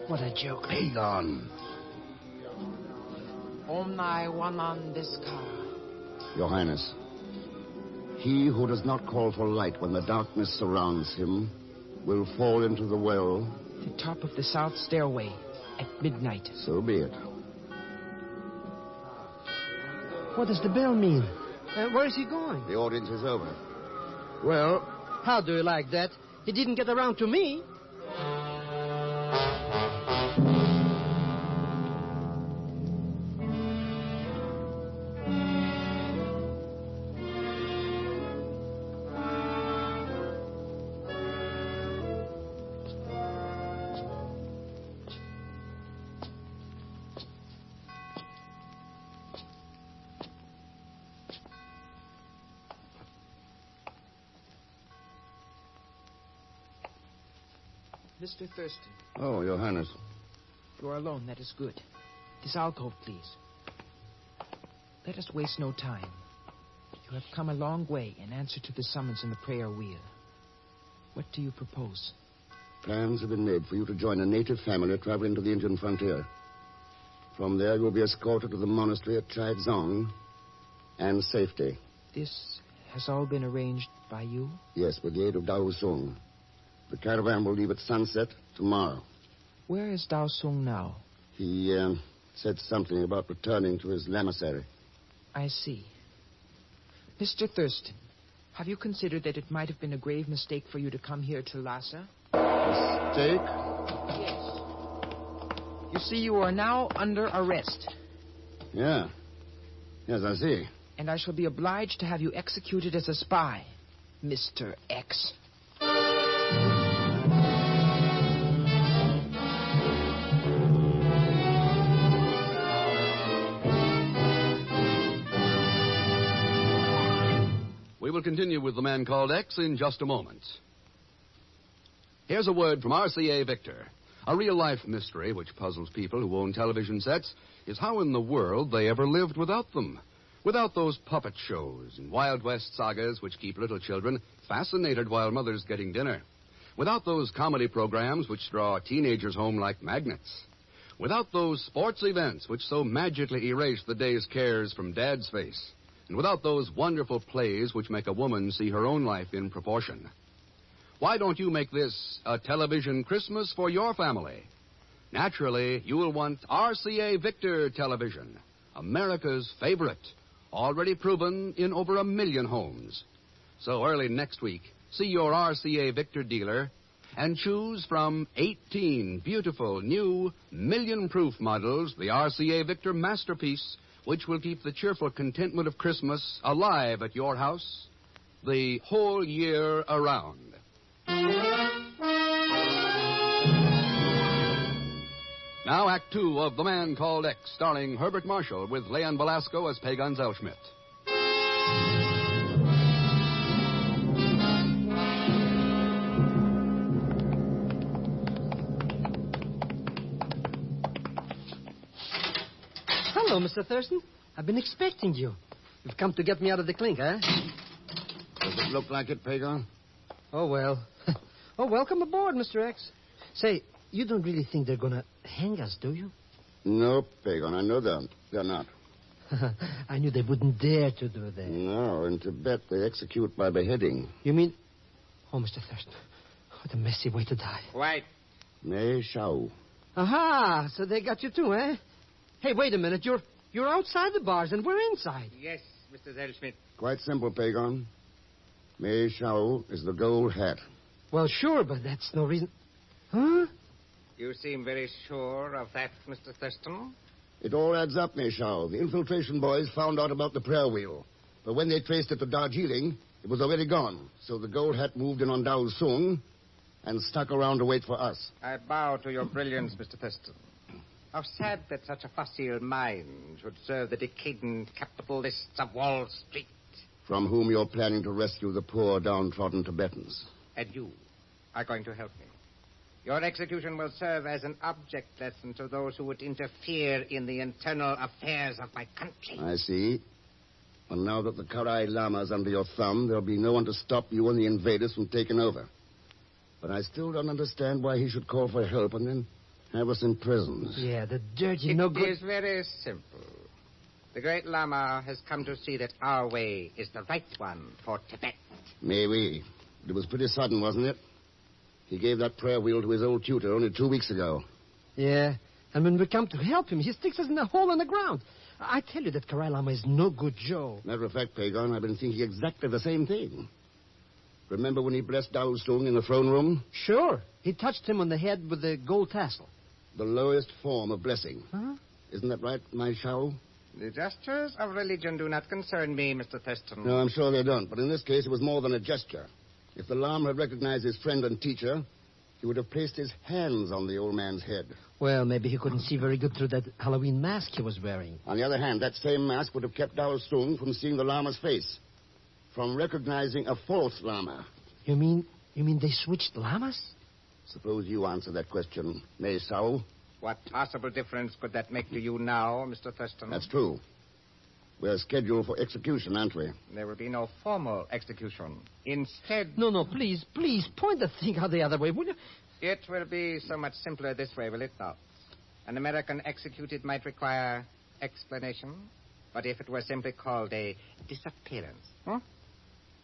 What a joke. Pagan. Your Highness, he who does not call for light when the darkness surrounds him will fall into the well. The top of the south stairway at midnight. So be it. What does the bell mean? Where is he going? The audience is over. Well... How do you like that? He didn't get around to me. Mr. Thurston. Oh, Your Highness. You are alone. That is good. This alcove, please. Let us waste no time. You have come a long way in answer to the summons in the prayer wheel. What do you propose? Plans have been made for you to join a native family traveling to the Indian frontier. From there, you will be escorted to the monastery at Chai Dzong and safety. This has all been arranged by you? Yes, with the aid of Dao Sung. The caravan will leave at sunset tomorrow. Where is Dao Sung now? He said something about returning to his lamasery. I see. Mr. Thurston, have you considered that it might have been a grave mistake for you to come here to Lhasa? Mistake? Yes. You see, you are now under arrest. Yeah. Yes, I see. And I shall be obliged to have you executed as a spy, Mr. X. We will continue with the man called X in just a moment. Here's a word from RCA Victor. A real-life mystery which puzzles people who own television sets is how in the world they ever lived without them. Without those puppet shows and Wild West sagas which keep little children fascinated while mother's getting dinner. Without those comedy programs which draw teenagers home like magnets. Without those sports events which so magically erase the day's cares from Dad's face. And without those wonderful plays which make a woman see her own life in proportion. Why don't you make this a television Christmas for your family? Naturally, you will want RCA Victor Television, America's favorite, already proven in over 1 million homes. So early next week, see your RCA Victor dealer and choose from 18 beautiful new million-proof models, the RCA Victor Masterpiece, which will keep the cheerful contentment of Christmas alive at your house the whole year around. Now, Act Two of The Man Called X, starring Herbert Marshall with Leon Velasco as Pagan Zellschmidt. Hello, Mr. Thurston. I've been expecting you. You've come to get me out of the clink, huh? Does it look like it, Pagan? Oh, well. Oh, welcome aboard, Mr. X. Say, you don't really think they're going to hang us, do you? No, Pagan, I know them. They're not. I knew they wouldn't dare to do that. No, in Tibet they execute by beheading. You mean... Oh, Mr. Thurston, what a messy way to die. Wait. Mei Shao. Aha, so they got you too, eh? Hey, wait a minute. You're outside the bars and we're inside. Yes, Mr. Zellschmidt. Quite simple, Pagan. Mei Shao is the gold hat. Well, sure, but that's no reason... Huh? You seem very sure of that, Mr. Thurston. It all adds up, Mei Shao. The infiltration boys found out about the prayer wheel. But when they traced it to Darjeeling, it was already gone. So the gold hat moved in on Dao Sung and stuck around to wait for us. I bow to your brilliance, Mr. Thurston. How sad that such a facile mind should serve the decadent capitalists of Wall Street. From whom you're planning to rescue the poor, downtrodden Tibetans. And you are going to help me. Your execution will serve as an object lesson to those who would interfere in the internal affairs of my country. I see. And now that the Karai Lama's under your thumb, there'll be no one to stop you and the invaders from taking over. But I still don't understand why he should call for help and then have us in prisons. Yeah, the dirty, no good... It is very simple. The great Lama has come to see that our way is the right one for Tibet. Maybe. It was pretty sudden, wasn't it? He gave that prayer wheel to his old tutor only 2 weeks ago. Yeah, and when we come to help him, he sticks us in a hole in the ground. I tell you that Karai Lama is no good Joe. Matter of fact, Pagan, I've been thinking exactly the same thing. Remember when he blessed Dao Sung in the throne room? Sure. He touched him on the head with the gold tassel. The lowest form of blessing. Huh? Isn't that right, my Shao? The gestures of religion do not concern me, Mr. Thurston. No, I'm sure they don't. But in this case, it was more than a gesture. If the Lama had recognized his friend and teacher, he would have placed his hands on the old man's head. Well, maybe he couldn't see very good through that Halloween mask he was wearing. On the other hand, that same mask would have kept Dao Sung from seeing the Lama's face, from recognizing a false Lama. You mean they switched Lamas? Suppose you answer that question, Mei Sao. What possible difference could that make to you now, Mr. Thurston? That's true. We're scheduled for execution, aren't we? There will be no formal execution. Instead... No, please, point the thing out the other way, will you? It will be so much simpler this way, will it not? An American executed might require explanation, but if it were simply called a disappearance,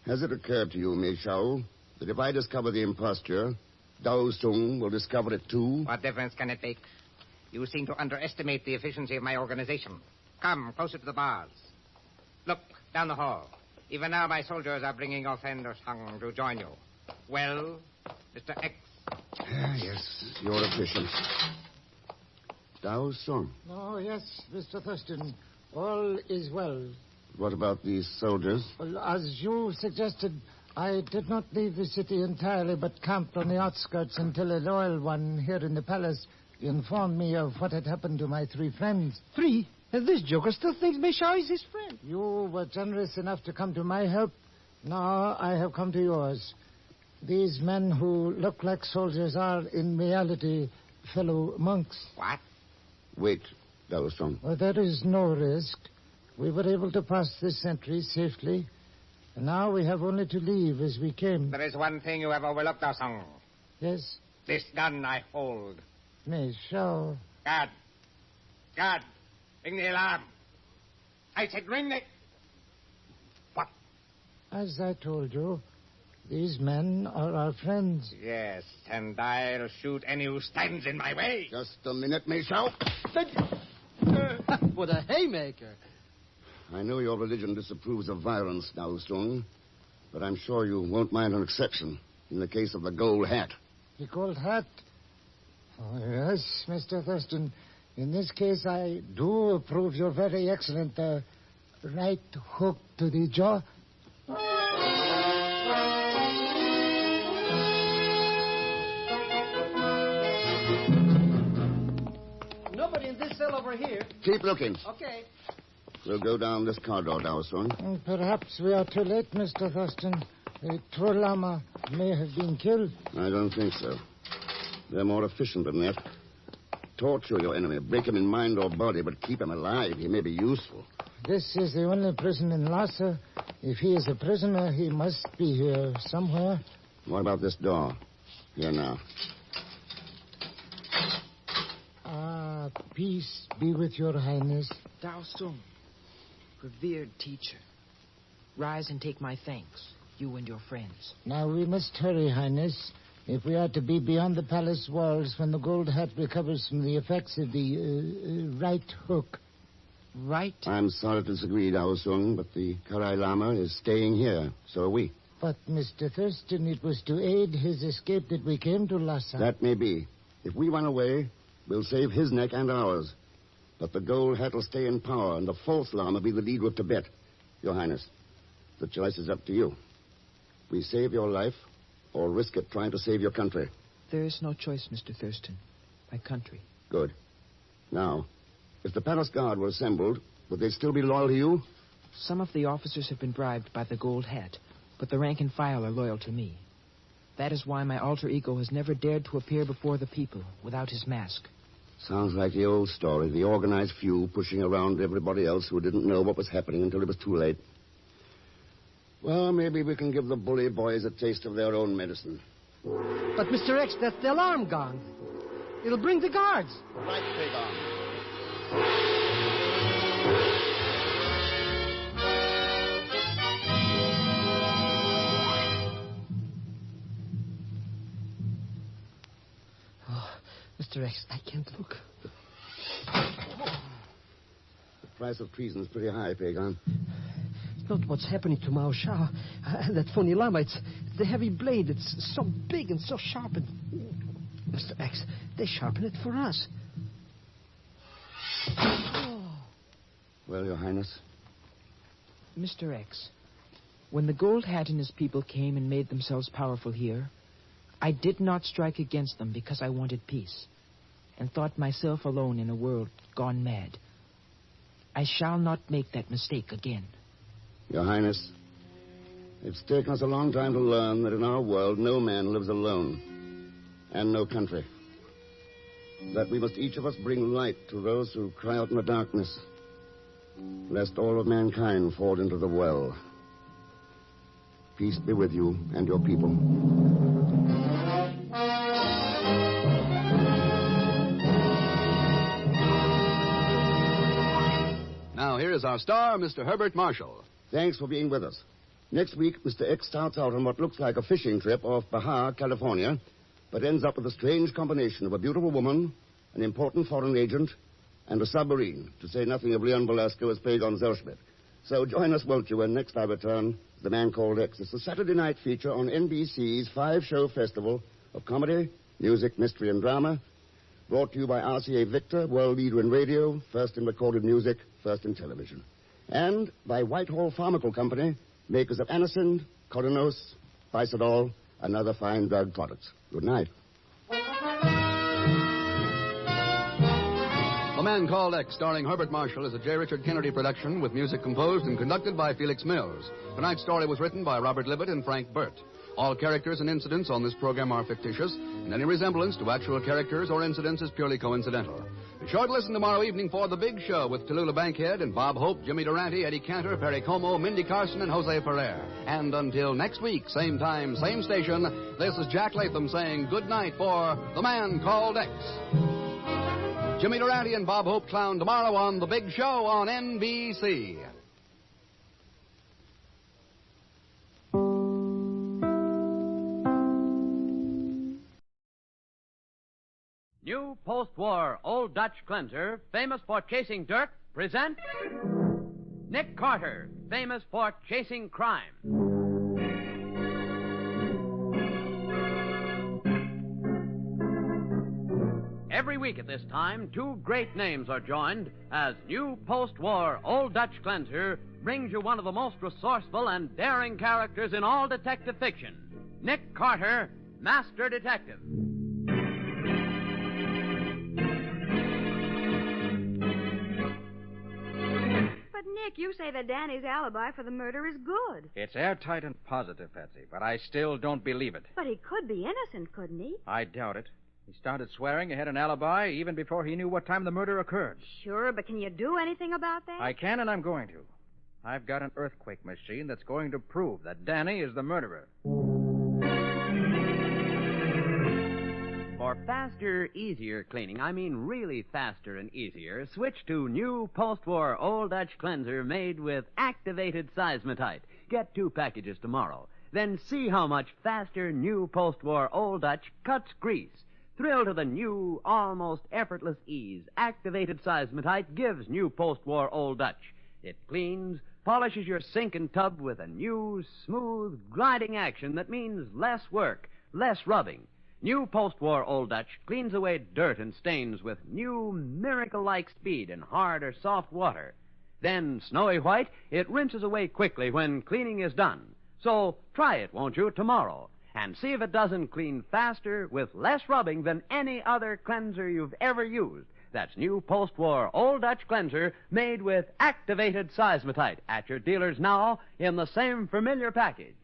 Has it occurred to you, Mei Shao, that if I discover the imposture, Dao Sung will discover it too? What difference can it make? You seem to underestimate the efficiency of my organization. Come, closer to the bars. Look, down the hall. Even now my soldiers are bringing your friend Hung to join you. Well, Mr. X? Yes, you're efficient. Dao Sung. Oh, yes, Mr. Thurston. All is well. What about these soldiers? Well, as you suggested, I did not leave the city entirely, but camped on the outskirts until a loyal one here in the palace informed me of what had happened to my 3 friends. 3? And this joker still thinks Mei Shao is his friend. You were generous enough to come to my help. Now I have come to yours. These men who look like soldiers are, in reality, fellow monks. What? Wait, Dao Sung. Well, there is no risk. We were able to pass this sentry safely. And now we have only to leave as we came. There is one thing you have overlooked, Dao Sung. Yes? This gun I hold. Mei Shao. Guard. Ring the alarm. I said ring the... What? As I told you, these men are our friends. Yes, and I'll shoot any who stands in my way. Just a minute, Mei Shao. What a haymaker. I know your religion disapproves of violence, Dao Sung, but I'm sure you won't mind an exception in the case of the gold hat. The gold hat? Oh, yes, Mr. Thurston. In this case, I do approve your very excellent right hook to the jaw. Nobody in this cell over here. Keep looking. Okay. We'll go down this corridor, Dao Sung. Perhaps we are too late, Mr. Thurston. The true Lama may have been killed. I don't think so. They're more efficient than that. Torture your enemy. Break him in mind or body, but keep him alive. He may be useful. This is the only prison in Lhasa. If he is a prisoner, he must be here somewhere. What about this door? Here now. Peace be with your highness. Dao Sung, revered teacher, rise and take my thanks, you and your friends. Now we must hurry, highness, if we are to be beyond the palace walls when the gold hat recovers from the effects of the right hook. Right? I'm sorry to disagree, Dao Sung, but the Karai Lama is staying here. So are we. But, Mr. Thurston, it was to aid his escape that we came to Lhasa. That may be. If we run away, we'll save his neck and ours. But the gold hat will stay in power, and the false Lama be the leader of Tibet. Your Highness, the choice is up to you. We save your life, or risk it trying to save your country. There is no choice, Mr. Thurston. My country. Good. Now, if the palace guard were assembled, would they still be loyal to you? Some of the officers have been bribed by the gold hat, but the rank and file are loyal to me. That is why my alter ego has never dared to appear before the people without his mask. Sounds like the old story, the organized few pushing around everybody else who didn't know what was happening until it was too late. Well, maybe we can give the bully boys a taste of their own medicine. But, Mr. X, that's the alarm gong. It'll bring the guards. Right, Pagon. Mr. X, I can't look. The price of treason is pretty high, Pagon. It's not what's happening to Mao Shao and that phony Lama. It's the heavy blade. It's so big and so sharp. And Mr. X, they sharpen it for us. Well, Your Highness? Mr. X, when the gold hat and his people came and made themselves powerful here, I did not strike against them because I wanted peace and thought myself alone in a world gone mad. I shall not make that mistake again. Your Highness, it's taken us a long time to learn that in our world no man lives alone, and no country. That we must each of us bring light to those who cry out in the darkness, lest all of mankind fall into the well. Peace be with you and your people. Now, here is our star, Mr. Herbert Marshall. Thanks for being with us. Next week, Mr. X starts out on what looks like a fishing trip off Baja, California, but ends up with a strange combination of a beautiful woman, an important foreign agent, and a submarine, to say nothing of Leon Velasco as Pagon Zellschmidt. So join us, won't you, when next I return, The Man Called X. It's a Saturday night feature on NBC's 5-show festival of comedy, music, mystery, and drama, brought to you by RCA Victor, world leader in radio, first in recorded music, first in television. And by Whitehall Pharmaceutical Company, makers of Anacin, Codinos, Bicidol, and other fine drug products. Good night. The Man Called X, starring Herbert Marshall, is a J. Richard Kennedy production with music composed and conducted by Felix Mills. Tonight's story was written by Robert Libet and Frank Burt. All characters and incidents on this program are fictitious, and any resemblance to actual characters or incidents is purely coincidental. Be sure to listen tomorrow evening for The Big Show with Tallulah Bankhead and Bob Hope, Jimmy Durante, Eddie Cantor, Perry Como, Mindy Carson, and Jose Ferrer. And until next week, same time, same station, this is Jack Latham saying good night for The Man Called X. Jimmy Durante and Bob Hope clown tomorrow on The Big Show on NBC. New post-war Old Dutch cleanser, famous for chasing dirt, presents Nick Carter, famous for chasing crime. Every week at this time, two great names are joined as new post-war Old Dutch cleanser brings you one of the most resourceful and daring characters in all detective fiction, Nick Carter, Master Detective. But, Nick, you say that Danny's alibi for the murder is good. It's airtight and positive, Patsy, but I still don't believe it. But he could be innocent, couldn't he? I doubt it. He started swearing he had an alibi even before he knew what time the murder occurred. Sure, but can you do anything about that? I can, and I'm going to. I've got an earthquake machine that's going to prove that Danny is the murderer. For For faster, easier cleaning, I mean really faster and easier, switch to new post-war Old Dutch cleanser made with activated seismotite. Get 2 packages tomorrow. Then see how much faster new post-war Old Dutch cuts grease. Thrill to the new, almost effortless ease activated seismotite gives new post-war Old Dutch. It cleans, polishes your sink and tub with a new, smooth, gliding action that means less work, less rubbing. New post-war Old Dutch cleans away dirt and stains with new miracle-like speed in hard or soft water. Then, snowy white, it rinses away quickly when cleaning is done. So try it, won't you, tomorrow, and see if it doesn't clean faster with less rubbing than any other cleanser you've ever used. That's new post-war Old Dutch cleanser made with activated seismotite at your dealers now in the same familiar package.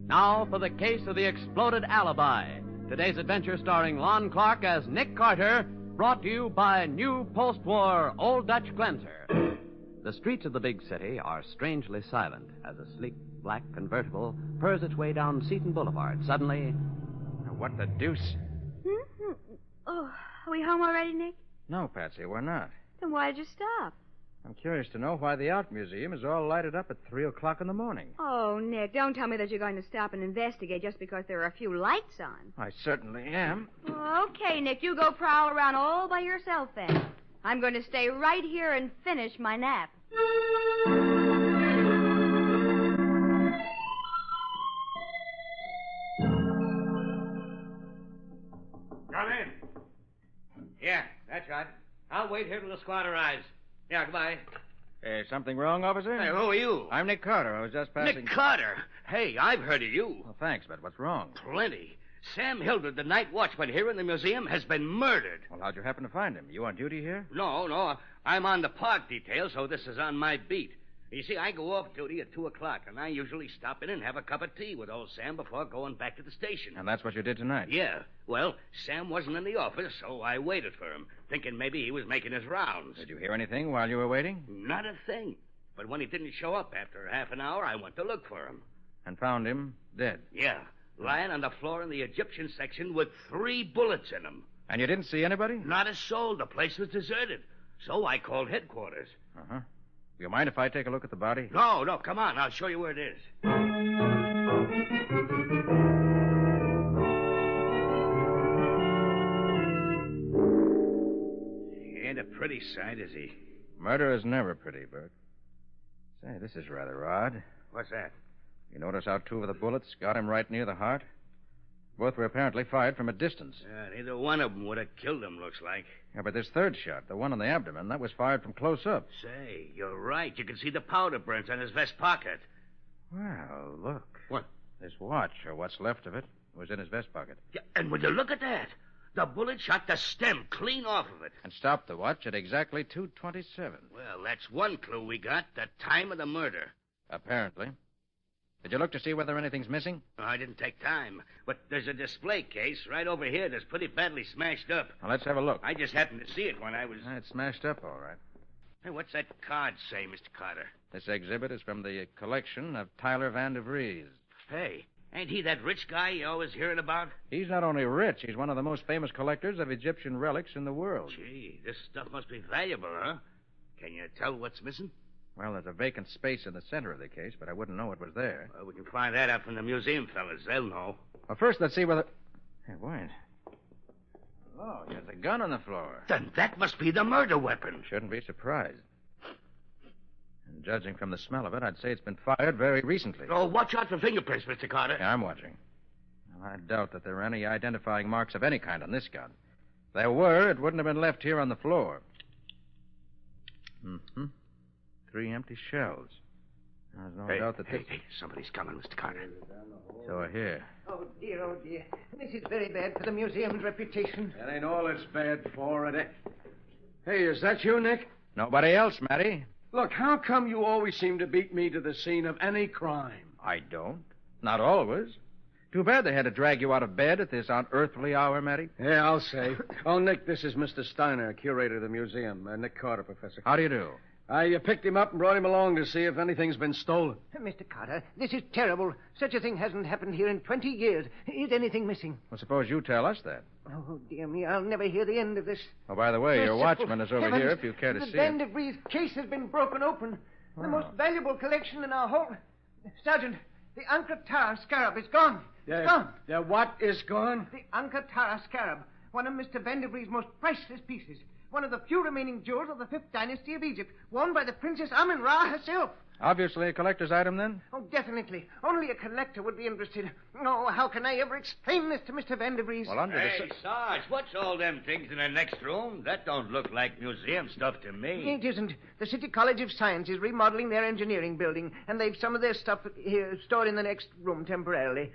Now for the case of the exploded alibi. Today's adventure starring Lon Clark as Nick Carter, brought to you by new post-war Old Dutch cleanser. The streets of the big city are strangely silent as a sleek black convertible purrs its way down Seaton Boulevard. Suddenly, what the deuce? Oh, are we home already, Nick? No, Patsy, we're not. Then why did you stop? I'm curious to know why the art museum is all lighted up at 3 o'clock in the morning. Oh, Nick, don't tell me that you're going to stop and investigate just because there are a few lights on. I certainly am. Okay, Nick, you go prowl around all by yourself then. I'm going to stay right here and finish my nap. Come in. Yeah, that's right. I'll wait here till the squad arrives. Yeah, goodbye. Something wrong, officer? Hey, who are you? I'm Nick Carter. I was just passing... Nick Carter? Hey, I've heard of you. Well, thanks, but what's wrong? Plenty. Sam Hildred, the night watchman here in the museum, has been murdered. Well, how'd you happen to find him? You on duty here? No. I'm on the park detail, so this is on my beat. You see, I go off duty at 2 o'clock, and I usually stop in and have a cup of tea with old Sam before going back to the station. And that's what you did tonight? Yeah. Well, Sam wasn't in the office, so I waited for him, thinking maybe he was making his rounds. Did you hear anything while you were waiting? Not a thing. But when he didn't show up after half an hour, I went to look for him. And found him dead? Yeah, lying on the floor in the Egyptian section with 3 bullets in him. And you didn't see anybody? Not a soul. The place was deserted. So I called headquarters. Uh-huh. You mind if I take a look at the body? No, come on. I'll show you where it is. He ain't a pretty sight, is he? Murder is never pretty, Bert. Say, this is rather odd. What's that? You notice how 2 of the bullets got him right near the heart? Both were apparently fired from a distance. Yeah, neither one of them would have killed him, looks like. Yeah, but this third shot, the one in the abdomen, that was fired from close up. Say, you're right. You can see the powder burns on his vest pocket. Well, look. What? This watch, or what's left of it, was in his vest pocket. Yeah, and would you look at that? The bullet shot the stem clean off of it. And stopped the watch at exactly 2:27. Well, that's one clue we got, the time of the murder. Apparently. Did you look to see whether anything's missing? Oh, I didn't take time. But there's a display case right over here that's pretty badly smashed up. Well, let's have a look. I just happened to see it when I was... It's smashed up, all right. Hey, what's that card say, Mr. Carter? This exhibit is from the collection of Tyler Van de Vries. Hey, ain't he that rich guy you're always hearing about? He's not only rich, he's one of the most famous collectors of Egyptian relics in the world. Gee, this stuff must be valuable, huh? Can you tell what's missing? Well, there's a vacant space in the center of the case, but I wouldn't know it was there. Well, we can find that out from the museum fellas. They'll know. Well, first, let's see whether... Hey, wait. Oh, there's a gun on the floor. Then that must be the murder weapon. Shouldn't be surprised. And judging from the smell of it, I'd say it's been fired very recently. Oh, watch out for fingerprints, Mr. Carter. Yeah, I'm watching. Well, I doubt that there are any identifying marks of any kind on this gun. If there were, it wouldn't have been left here on the floor. Mm-hmm. 3 empty shells. There's no doubt that this... Hey, somebody's coming, Mr. Carter. So here. Oh, dear. This is very bad for the museum's reputation. That ain't all it's bad for, it. Hey, is that you, Nick? Nobody else, Matty. Look, how come you always seem to beat me to the scene of any crime? I don't. Not always. Too bad they had to drag you out of bed at this unearthly hour, Matty. Yeah, I'll say. Oh, Nick, this is Mr. Steiner, curator of the museum. Nick Carter, Professor. How do you do? I picked him up and brought him along to see if anything's been stolen. Mr. Carter, this is terrible. Such a thing hasn't happened here in 20 years. Is anything missing? Well, suppose you tell us that. Oh, dear me, I'll never hear the end of this. Oh, by the way, your Merciful watchman is over heavens, here if you care to see The him. Vandervries case has been broken open. The most valuable collection in our whole... Sergeant, the Ankara scarab is gone. It's gone. The what is gone? The Ankara scarab. One of Mr. Vandervries' most priceless pieces. One of the few remaining jewels of the 5th dynasty of Egypt, worn by the Princess Amun-Ra herself. Obviously a collector's item, then? Oh, definitely. Only a collector would be interested. Oh, how can I ever explain this to Mr. Vandervries? Well, Hey, Sarge, what's all them things in the next room? That don't look like museum stuff to me. It isn't. The City College of Science is remodeling their engineering building, and they've some of their stuff here stored in the next room temporarily.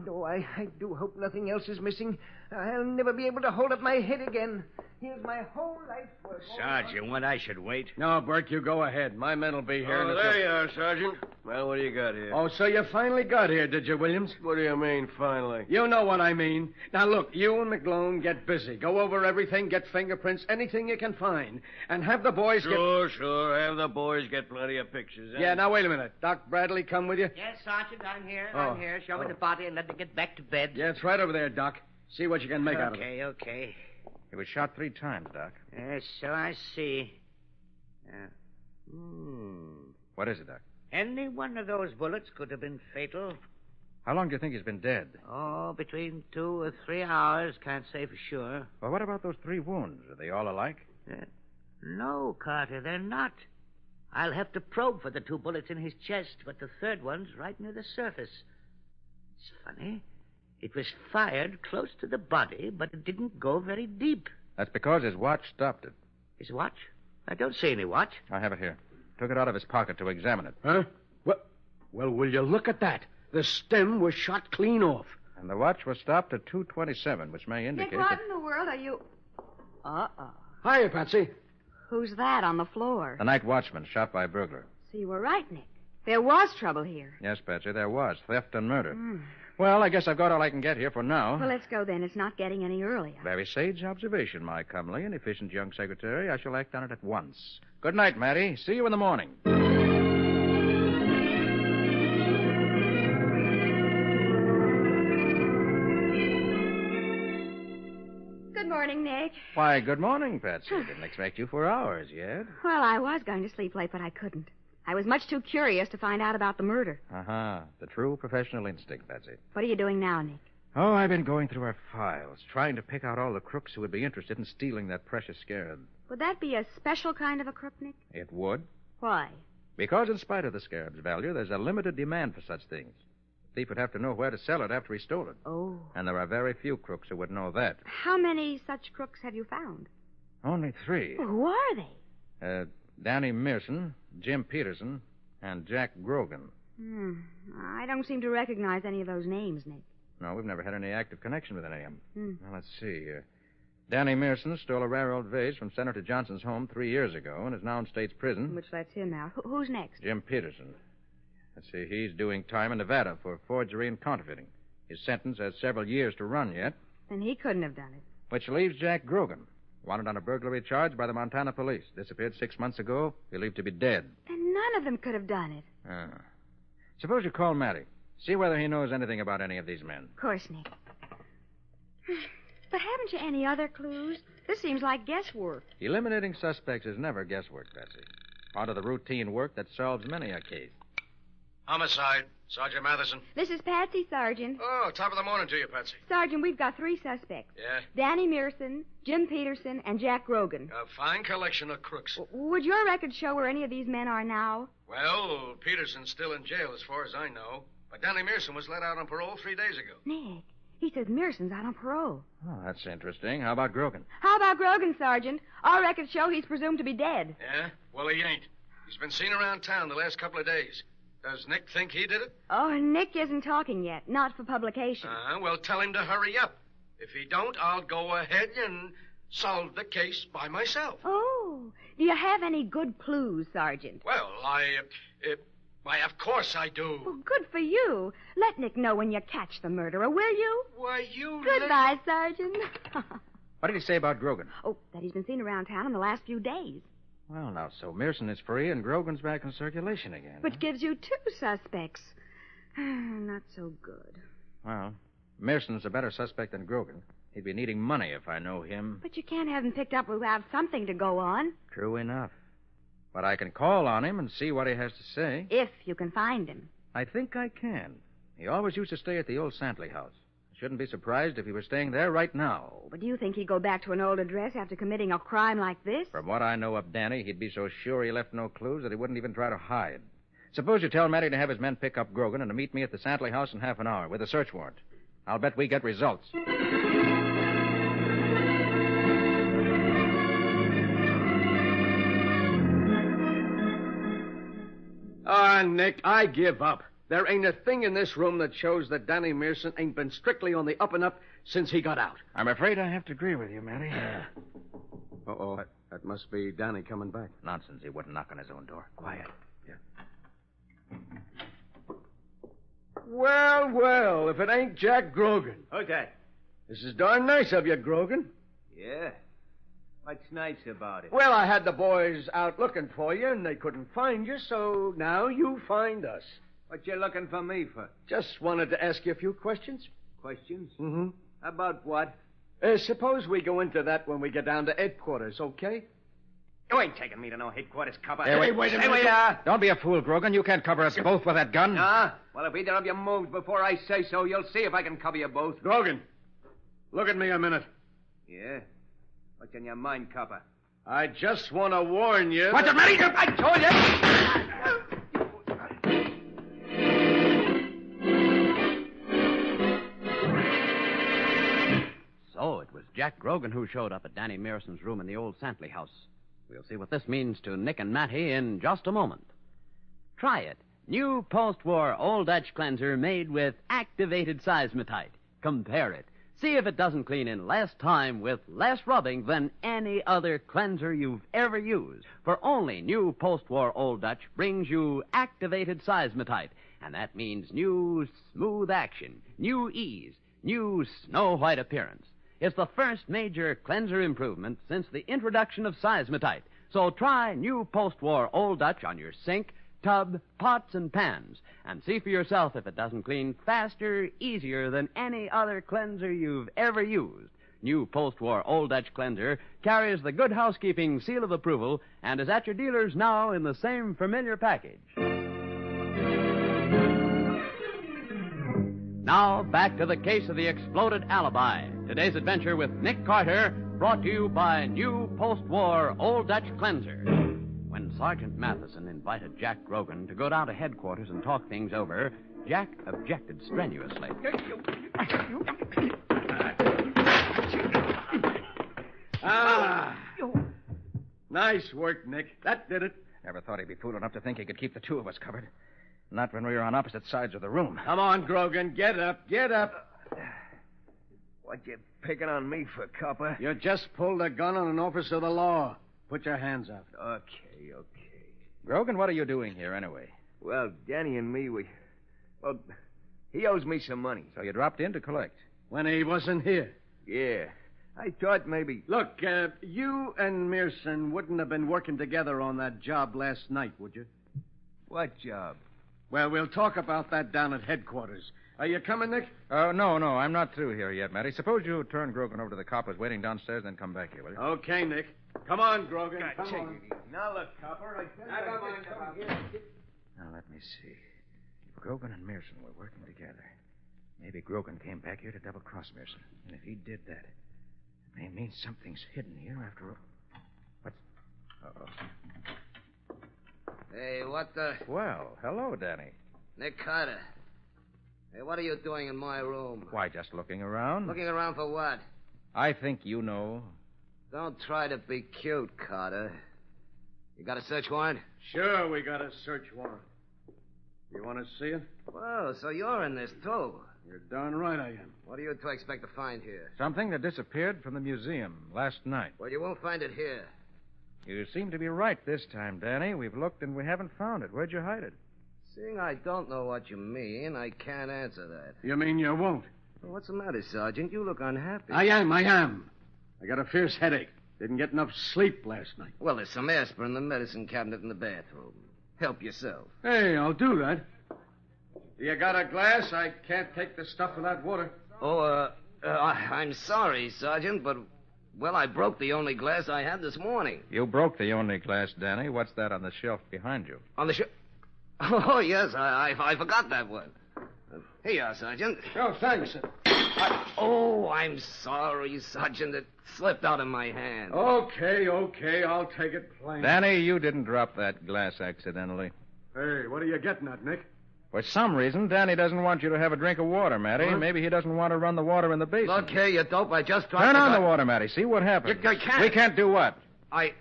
Oh, I do hope nothing else is missing. I'll never be able to hold up my head again. Here's my whole life's work. Sarge, you want I should wait? No, Burke, you go ahead. My men will be here. Oh, there you are, Sergeant. Well, what do you got here? Oh, so you finally got here, did you, Williams? What do you mean, finally? You know what I mean. Now, look, you and McGlone get busy. Go over everything, get fingerprints, anything you can find. And have the boys Sure. Have the boys get plenty of pictures. Yeah, now, wait a minute. Doc Bradley come with you? Yes, Sergeant, I'm here. Oh. I'm here. Show me the body and let me get back to bed. Yeah, it's right over there, Doc. See what you can make out of it. Okay. He was shot 3 times, Doc. Yes, so I see. What is it, Doc? Any one of those bullets could have been fatal. How long do you think he's been dead? Oh, between 2 or 3 hours. Can't say for sure. Well, what about those 3 wounds? Are they all alike? No, Carter, they're not. I'll have to probe for the 2 bullets in his chest, but the third one's right near the surface. It's funny. It was fired close to the body, but it didn't go very deep. That's because his watch stopped it. His watch? I don't see any watch. I have it here. Took it out of his pocket to examine it. Huh? Well, will you look at that? The stem was shot clean off. And the watch was stopped at 2:27, which may indicate Nick, what in the world are you... Hiya, Patsy. Who's that on the floor? the night watchman shot by a burglar. So you were right, Nick. There was trouble here. Yes, Patsy, there was. Theft and murder. Well, I guess I've got all I can get here for now. Well, let's go then. It's not getting any earlier. Very sage observation, my comely and efficient young secretary. I shall act on it at once. Good night, Matty. See you in the morning. Good morning, Nick. Why, good morning, Patsy. Didn't expect you for hours yet. Well, I was going to sleep late, but I couldn't. I was much too curious to find out about the murder. The true professional instinct, Patsy. What are you doing now, Nick? Oh, I've been going through our files, trying to pick out all the crooks who would be interested in stealing that precious scarab. Would that be a special kind of a crook, Nick? It would. Why? Because in spite of the scarab's value, there's a limited demand for such things. The thief would have to know where to sell it after he stole it. Oh. And there are very few crooks who would know that. How many such crooks have you found? Only 3. Well, who are they? Danny Mearson, Jim Peterson, and Jack Grogan. I don't seem to recognize any of those names, Nick. No, we've never had any active connection with any of them. Hmm. Now, let's see. Danny Mearson stole a rare old vase from Senator Johnson's home 3 years ago and is now in state's prison. Which lets him out. Who's next? Jim Peterson. Let's see, he's doing time in Nevada for forgery and counterfeiting. His sentence has several years to run yet. Then he couldn't have done it. Which leaves Jack Grogan, wanted on a burglary charge by the Montana police. Disappeared 6 months ago, believed to be dead. Then none of them could have done it. Suppose you call Matty. See whether he knows anything about any of these men. Of course, Nick. But haven't you any other clues? This seems like guesswork. Eliminating suspects is never guesswork, Betsy. Part of the routine work that solves many a case. Homicide. Sergeant Matheson. This is Patsy, Sergeant. Oh, top of the morning to you, Patsy. Sergeant, we've got 3 suspects. Yeah? Danny Mearson, Jim Peterson, and Jack Grogan. A fine collection of crooks. Would your record show where any of these men are now? Well, Peterson's still in jail as far as I know. But Danny Mearson was let out on parole 3 days ago. Nick, he says Mearson's out on parole. Oh, that's interesting. How about Grogan? How about Grogan, Sergeant? Our records show he's presumed to be dead. Yeah? Well, he ain't. He's been seen around town the last couple of days. Does Nick think he did it? Oh, Nick isn't talking yet. Not for publication. Well, tell him to hurry up. If he don't, I'll go ahead and solve the case by myself. Oh, do you have any good clues, Sergeant? Well, why, of course I do. Well, good for you. Let Nick know when you catch the murderer, will you? Why, you... Goodbye, Sergeant. What did he say about Grogan? Oh, that he's been seen around town in the last few days. Well, now, so Mearson is free and Grogan's back in circulation again. Which gives you 2 suspects. Not so good. Well, Mearson's a better suspect than Grogan. He'd be needing money if I know him. But you can't have him picked up without something to go on. True enough. But I can call on him and see what he has to say. If you can find him. I think I can. He always used to stay at the old Santley house. I shouldn't be surprised if he were staying there right now. But do you think he'd go back to an old address after committing a crime like this? From what I know of Danny, he'd be so sure he left no clues that he wouldn't even try to hide. Suppose you tell Matty to have his men pick up Grogan and to meet me at the Santley house in half an hour with a search warrant. I'll bet we get results. Ah, Nick, I give up. There ain't a thing in this room that shows that Danny Mearson ain't been strictly on the up and up since he got out. I'm afraid I have to agree with you, Matty. Uh-oh. That must be Danny coming back. Nonsense. He wouldn't knock on his own door. Quiet. Yeah. Well, if it ain't Jack Grogan. Who's that? This is darn nice of you, Grogan. Yeah. What's nice about it? Well, I had the boys out looking for you, and they couldn't find you, so now you find us. What you looking for me for? Just wanted to ask you a few questions. Questions? Mm-hmm. About what? Suppose we go into that when we get down to headquarters, okay? You ain't taking me to no headquarters, copper. Hey, wait a minute. Wait, Don't be a fool, Grogan. You can't cover us both with that gun. Nah? Well, if either of you moves before I say so, you'll see if I can cover you both. Grogan, look at me a minute. Yeah? What's in your mind, copper? I just want to warn you. What's the matter? I told you! So it was Jack Grogan who showed up at Danny Mearson's room in the old Santley house. We'll see what this means to Nick and Matty in just a moment. Try it. New post-war Old Dutch cleanser made with activated seismotite. Compare it. See if it doesn't clean in less time with less rubbing than any other cleanser you've ever used. For only new post-war Old Dutch brings you activated seismotite. And that means new smooth action, new ease, new snow-white appearance. It's the first major cleanser improvement since the introduction of seismotite. So try new post-war Old Dutch on your sink, tub, pots, and pans, and see for yourself if it doesn't clean faster, easier than any other cleanser you've ever used. New post-war Old Dutch cleanser carries the Good Housekeeping seal of approval and is at your dealers now in the same familiar package. Now, back to the case of the exploded alibi. Today's adventure with Nick Carter, brought to you by new post-war Old Dutch cleanser. When Sergeant Matheson invited Jack Grogan to go down to headquarters and talk things over, Jack objected strenuously. Ah! Nice work, Nick. That did it. Never thought he'd be fool enough to think he could keep the 2 of us covered. Not when we were on opposite sides of the room. Come on, Grogan. Get up. Get up. What you picking on me for, copper? You just pulled a gun on an officer of the law. Put your hands up. Okay. Grogan, what are you doing here anyway? Well, Danny and me, he owes me some money. So you dropped in to collect? When he wasn't here. Yeah. I thought maybe... Look, you and Mearson wouldn't have been working together on that job last night, would you? What job? Well, we'll talk about that down at headquarters. Are you coming, Nick? No, I'm not through here yet, Matty. Suppose you turn Grogan over to the coppers waiting downstairs and then come back here, will you? Okay, Nick. Come on, Grogan. Come on. Now, look, copper, Now, let me see. If Grogan and Mearson were working together, maybe Grogan came back here to double-cross Mearson. And if he did that, it may mean something's hidden here after all. What's... Uh-oh. Hey, what the... Well, hello, Danny. Nick Carter. Hey, what are you doing in my room? Why, just looking around. Looking around for what? I think you know. Don't try to be cute, Carter. You got a search warrant? Sure, we got a search warrant. You want to see it? Well, so you're in this, too. You're darn right I am. What do you two expect to find here? Something that disappeared from the museum last night. Well, you won't find it here. You seem to be right this time, Danny. We've looked and we haven't found it. Where'd you hide it? Seeing I don't know what you mean, I can't answer that. You mean you won't? Well, what's the matter, Sergeant? You look unhappy. I am. I got a fierce headache. Didn't get enough sleep last night. Well, there's some aspirin in the medicine cabinet in the bathroom. Help yourself. Hey, I'll do that. You got a glass? I can't take the stuff without water. Oh, I'm sorry, Sergeant, but, well, I broke the only glass I had this morning. You broke the only glass, Danny. What's that on the shelf behind you? On the shelf? Oh, yes, I forgot that one. Here you are, Sergeant. Oh, thanks. I'm sorry, Sergeant. It slipped out of my hand. Okay, I'll take it plain. Danny, you didn't drop that glass accidentally. Hey, what are you getting at, Nick? For some reason, Danny doesn't want you to have a drink of water, Matty. Huh? Maybe he doesn't want to run the water in the basin. Look here, you dope. I just dropped Turn on the water, Matty. See what happens. You can't. We can't do what? I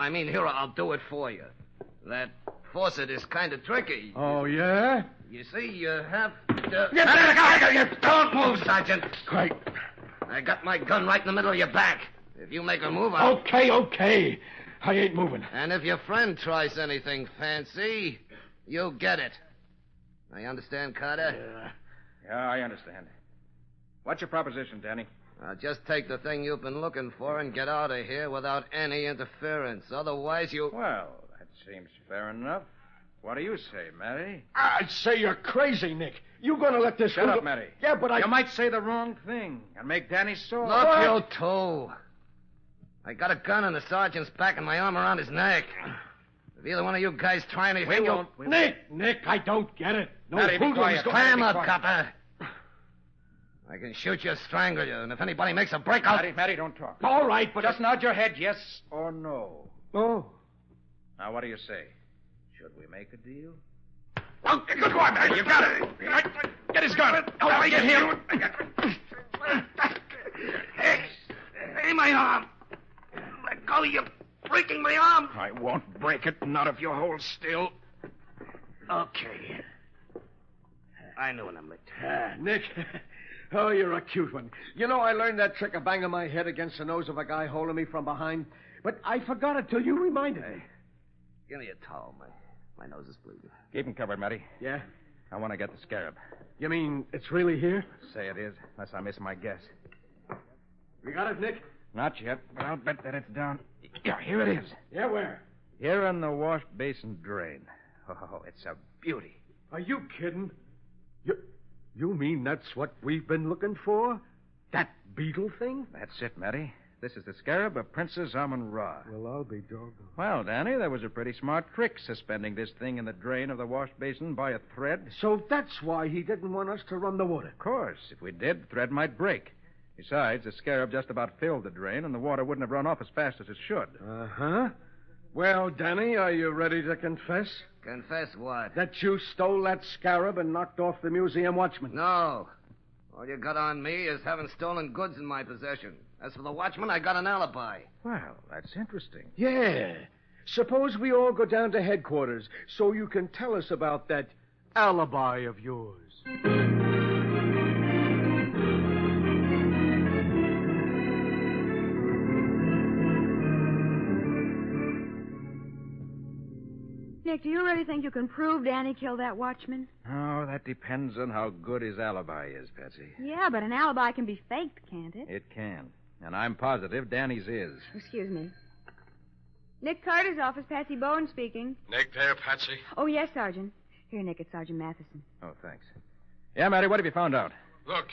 mean, here, I'll do it for you. That faucet is kind of tricky. Oh, yeah? You see, you have to... Don't move, Sergeant. Great. I got my gun right in the middle of your back. If you make a move, I'll... Okay. I ain't moving. And if your friend tries anything fancy, you'll get it. Now, you understand, Carter? Yeah, I understand. What's your proposition, Danny? Just take the thing you've been looking for and get out of here without any interference. Otherwise, you... Well, that seems fair enough. What do you say, Matty? I'd say you're crazy, Nick. You gonna let this... Shut up, Matty. Yeah, but You might say the wrong thing and make Danny sore. Look, you two. I got a gun in the sergeant's back and my arm around his neck. If either one of you guys try anything... We won't. Nick, I don't get it. No Matty, be hoodlums quiet. don't- Clam up, copper. I can shoot you or strangle you, and if anybody makes a break, I'll... Matty, don't talk. All right, but... Just nod your head yes or no. Oh. Now, what do you say? Should we make a deal? Oh, good one, man. You got it. Get his gun. I'll get him. Hey, my arm. Let go, you're breaking my arm. I won't break it, not if you hold still. Okay. I knew when I'm licked. Nick. Oh, you're a cute one. You know, I learned that trick of banging my head against the nose of a guy holding me from behind, but I forgot it till you reminded me. Give me a towel. My nose is bleeding. Keep him covered, Matty. Yeah? I want to get the scarab. You mean it's really here? Say it is, unless I miss my guess. You got it, Nick? Not yet, but I'll bet that it's down. Yeah, here it is. Yeah, where? Here in the wash basin drain. Oh, it's a beauty. Are you kidding? You mean that's what we've been looking for? That beetle thing? That's it, Matty. This is the scarab of Princess Amun-Ra. Well, I'll be doggone. Well, Danny, that was a pretty smart trick, suspending this thing in the drain of the wash basin by a thread. So that's why he didn't want us to run the water. Of course. If we did, the thread might break. Besides, the scarab just about filled the drain, and the water wouldn't have run off as fast as it should. Uh-huh. Well, Danny, are you ready to confess? Confess what? That you stole that scarab and knocked off the museum watchman. No. All you got on me is having stolen goods in my possession. As for the watchman, I got an alibi. Well, that's interesting. Yeah. Suppose we all go down to headquarters so you can tell us about that alibi of yours. Nick, do you really think you can prove Danny killed that watchman? Oh, that depends on how good his alibi is, Patsy. Yeah, but an alibi can be faked, can't it? It can. And I'm positive Danny's is. Excuse me. Nick Carter's office, Patsy Bowen speaking. Nick there, Patsy? Oh, yes, Sergeant. Here, Nick, it's Sergeant Matheson. Oh, thanks. Yeah, Matty, what have you found out? Look,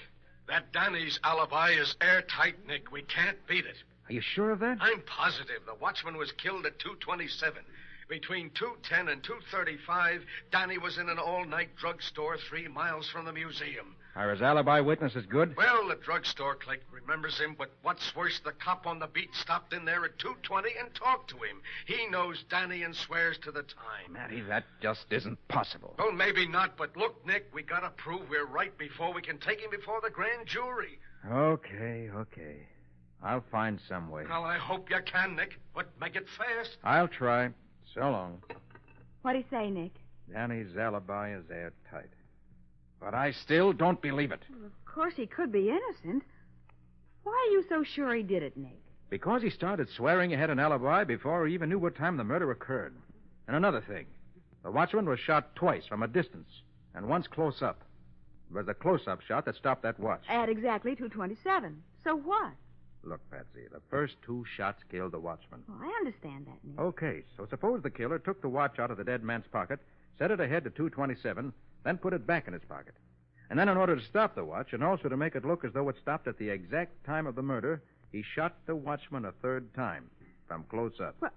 that Danny's alibi is airtight, Nick. We can't beat it. Are you sure of that? I'm positive. The watchman was killed at 2:27. Between 2:10 and 2:35, Danny was in an all-night drugstore 3 miles from the museum. Are his alibi witnesses good? Well, the drugstore clerk remembers him, but what's worse, the cop on the beat stopped in there at 2:20 and talked to him. He knows Danny and swears to the time. Matty, that just isn't possible. Well, maybe not, but look, Nick, we gotta prove we're right before we can take him before the grand jury. Okay. I'll find some way. Well, I hope you can, Nick, but make it fast. I'll try. So long. What'd he say, Nick? Danny's alibi is airtight. But I still don't believe it. Well, of course he could be innocent. Why are you so sure he did it, Nick? Because he started swearing he had an alibi before he even knew what time the murder occurred. And another thing. The watchman was shot twice from a distance, and once close up. It was the close-up shot that stopped that watch. At exactly 2:27. So what? Look, Patsy, the first 2 shots killed the watchman. Oh, I understand that, Nick. Okay, so suppose the killer took the watch out of the dead man's pocket, set it ahead to 2:27, then put it back in his pocket. And then in order to stop the watch, and also to make it look as though it stopped at the exact time of the murder, he shot the watchman a 3rd time from close up. Well,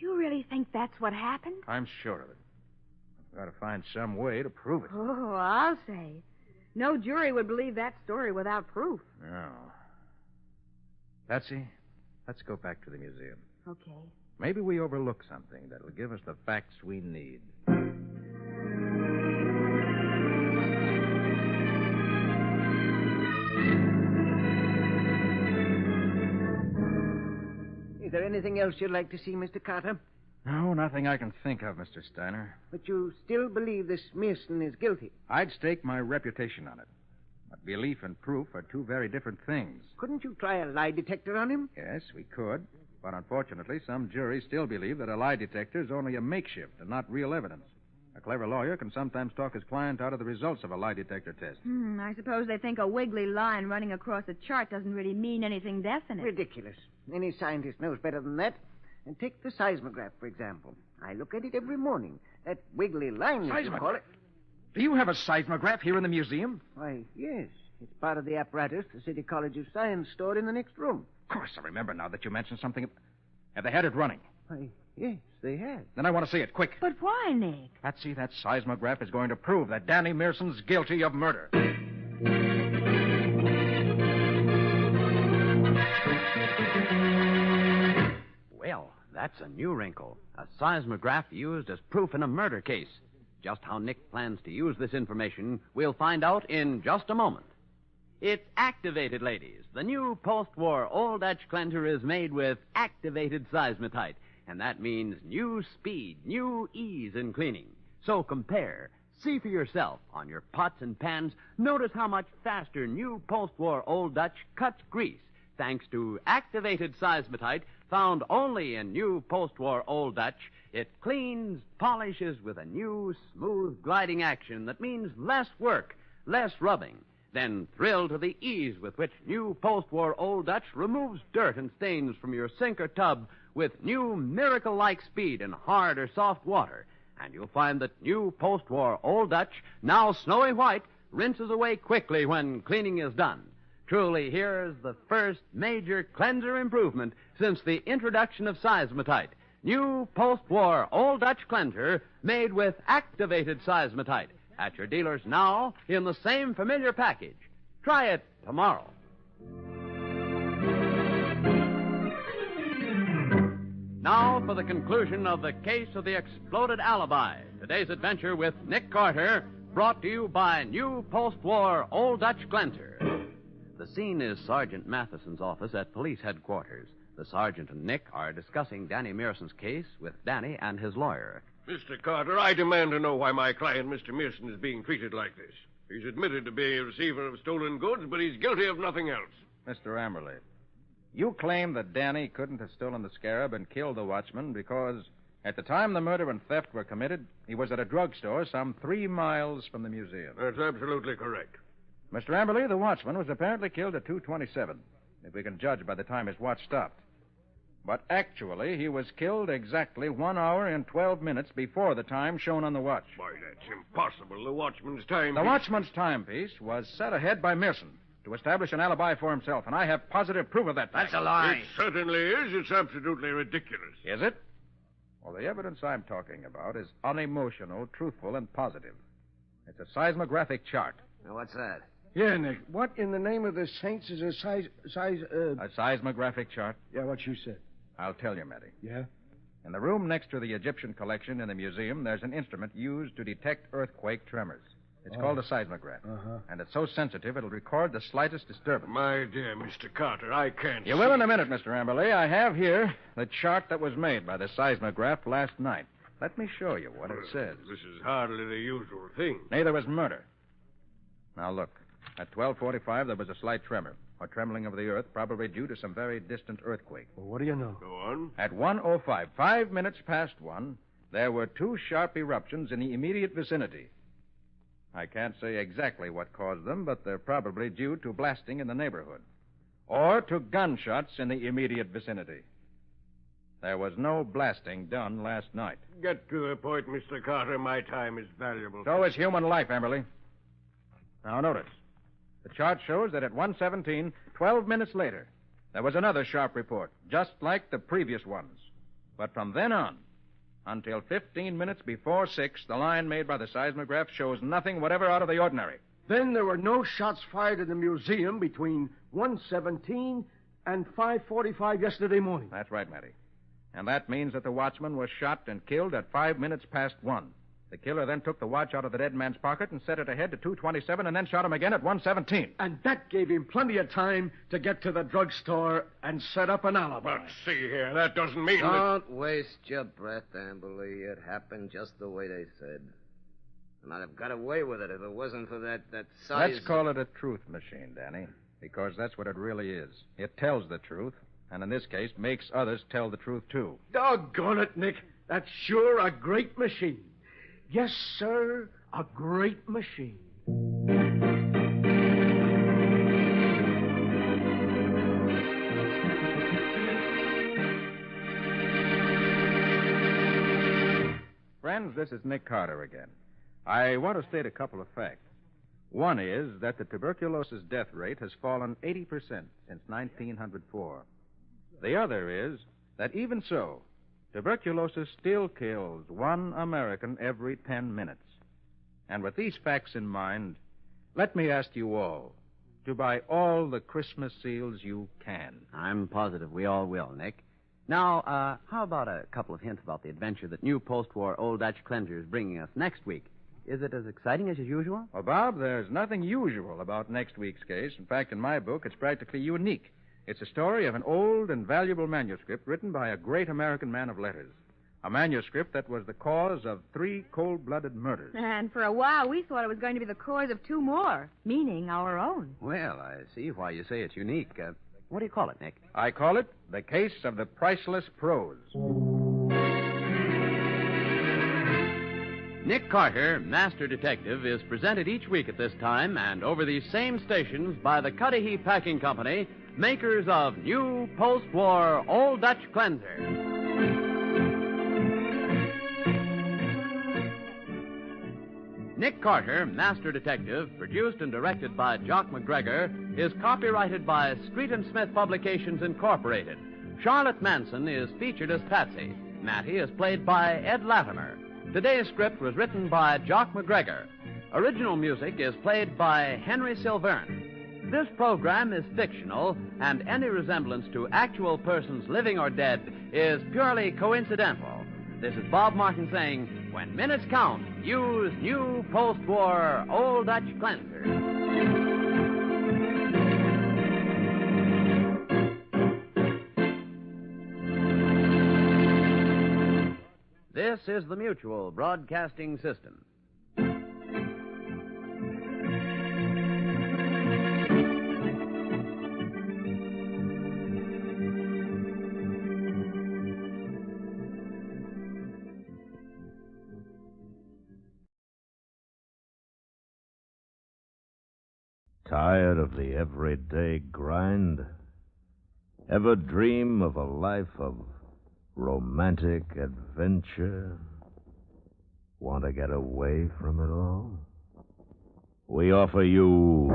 you really think that's what happened? I'm sure of it. I've got to find some way to prove it. Oh, I'll say. No jury would believe that story without proof. No. Patsy, let's go back to the museum. Okay. Maybe we overlook something that'll give us the facts we need. Is there anything else you'd like to see, Mr. Carter? No, nothing I can think of, Mr. Steiner. But you still believe this Mearson is guilty? I'd stake my reputation on it. But belief and proof are 2 very different things. Couldn't you try a lie detector on him? Yes, we could. But unfortunately, some juries still believe that a lie detector is only a makeshift and not real evidence. A clever lawyer can sometimes talk his client out of the results of a lie detector test. I suppose they think a wiggly line running across a chart doesn't really mean anything definite. Ridiculous. Any scientist knows better than that. And take the seismograph, for example. I look at it every morning. That wiggly line, as you call it. Do you have a seismograph here in the museum? Why, yes. It's part of the apparatus the City College of Science stored in the next room. Of course, I remember now that you mentioned something. Have they had it running? Why, yes, they have. Then I want to see it, quick. But why, Nick? Patsy, that seismograph is going to prove that Danny Mearson's guilty of murder. Well, that's a new wrinkle. A seismograph used as proof in a murder case. Just how Nick plans to use this information, we'll find out in just a moment. It's activated, ladies. The new post-war Old Dutch cleanser is made with activated seismatite, and that means new speed, new ease in cleaning. So compare. See for yourself on your pots and pans. Notice how much faster new post-war Old Dutch cuts grease, thanks to activated seismatite found only in new post-war Old Dutch. It cleans, polishes with a new, smooth, gliding action that means less work, less rubbing. Then thrill to the ease with which new post-war Old Dutch removes dirt and stains from your sink or tub with new miracle-like speed in hard or soft water. And you'll find that new post-war Old Dutch, now snowy white, rinses away quickly when cleaning is done. Truly, here's the first major cleanser improvement since the introduction of seismatite. New post-war Old Dutch cleanser made with activated seismatite. At your dealers now in the same familiar package. Try it tomorrow. Now for the conclusion of the case of the exploded alibi. Today's adventure with Nick Carter, brought to you by new post-war Old Dutch cleanser. The scene is Sergeant Matheson's office at police headquarters. The sergeant and Nick are discussing Danny Mearson's case with Danny and his lawyer. Mr. Carter, I demand to know why my client, Mr. Mearson, is being treated like this. He's admitted to being a receiver of stolen goods, but he's guilty of nothing else. Mr. Amberley, you claim that Danny couldn't have stolen the scarab and killed the watchman because at the time the murder and theft were committed, he was at a drugstore some 3 miles from the museum. That's absolutely correct. Mr. Amberley, the watchman was apparently killed at 2:27, if we can judge by the time his watch stopped. But actually, he was killed exactly 1 hour and 12 minutes before the time shown on the watch. Why, that's impossible. The watchman's timepiece... The watchman's timepiece was set ahead by Mearson to establish an alibi for himself, and I have positive proof of that fact. That's a lie. It certainly is. It's absolutely ridiculous. Is it? Well, the evidence I'm talking about is unemotional, truthful, and positive. It's a seismographic chart. Now, what's that? Yeah, Nick. What in the name of the saints is a A seismographic chart? Yeah, what you said. I'll tell you, Matty. Yeah? In the room next to the Egyptian collection in the museum, there's an instrument used to detect earthquake tremors. It's called a seismograph. Uh-huh. And it's so sensitive, it'll record the slightest disturbance. My dear Mr. Carter, I can't You will in a minute, Mr. Amberley. I have here the chart that was made by the seismograph last night. Let me show you what it says. This is hardly the usual thing. Neither was murder. Now, look. At 12:45, there was a slight tremor, or trembling of the earth, probably due to some very distant earthquake. Well, what do you know? Go on. At 1:05, 5 minutes past 1, there were 2 sharp eruptions in the immediate vicinity. I can't say exactly what caused them, but they're probably due to blasting in the neighborhood. or to gunshots in the immediate vicinity. There was no blasting done last night. Get to the point, Mr. Carter. My time is valuable. So is human life, Emberly. Now, notice. The chart shows that at 1:17, 12 minutes later, there was another sharp report, just like the previous ones. But from then on, until 15 minutes before 6, the line made by the seismograph shows nothing whatever out of the ordinary. Then there were no shots fired in the museum between 1:17 and 5:45 yesterday morning. That's right, Matty. And that means that the watchman was shot and killed at 5 minutes past 1. The killer then took the watch out of the dead man's pocket and set it ahead to 2:27 and then shot him again at 1:17. And that gave him plenty of time to get to the drugstore and set up an alibi. But see here, that doesn't mean Don't waste your breath, Amberly. It happened just the way they said. And I'd have got away with it if it wasn't for that size... Let's call it a truth machine, Danny, because that's what it really is. It tells the truth, and in this case, makes others tell the truth, too. Doggone it, Nick. That's sure a great machine. Yes, sir, a great machine. Friends, this is Nick Carter again. I want to state a couple of facts. One is that the tuberculosis death rate has fallen 80% since 1904. The other is that even so, tuberculosis still kills 1 American every 10 minutes. And with these facts in mind, let me ask you all to buy all the Christmas seals you can. I'm positive we all will, Nick. Now, how about a couple of hints about the adventure that new post-war Old Dutch Cleanser is bringing us next week? Is it as exciting as usual? Well, Bob, there's nothing usual about next week's case. In fact, in my book, it's practically unique. It's a story of an old and valuable manuscript written by a great American man of letters. A manuscript that was the cause of 3 cold-blooded murders. And for a while, we thought it was going to be the cause of 2 more, meaning our own. Well, I see why you say it's unique. What do you call it, Nick? I call it The Case of the Priceless Prose. Nick Carter, Master Detective, is presented each week at this time and over these same stations by the Cudahy Packing Company, makers of new post-war Old Dutch Cleanser. Nick Carter, Master Detective, produced and directed by Jock McGregor, is copyrighted by Street & Smith Publications, Incorporated. Charlotte Manson is featured as Patsy. Mattie is played by Ed Latimer. Today's script was written by Jock McGregor. Original music is played by Henry Silverne. This program is fictional, and any resemblance to actual persons living or dead is purely coincidental. This is Bob Martin saying, when minutes count, use new post-war Old Dutch Cleanser. This is the Mutual Broadcasting System. Tired of the everyday grind? Ever dream of a life of romantic adventure? Want to get away from it all? We offer you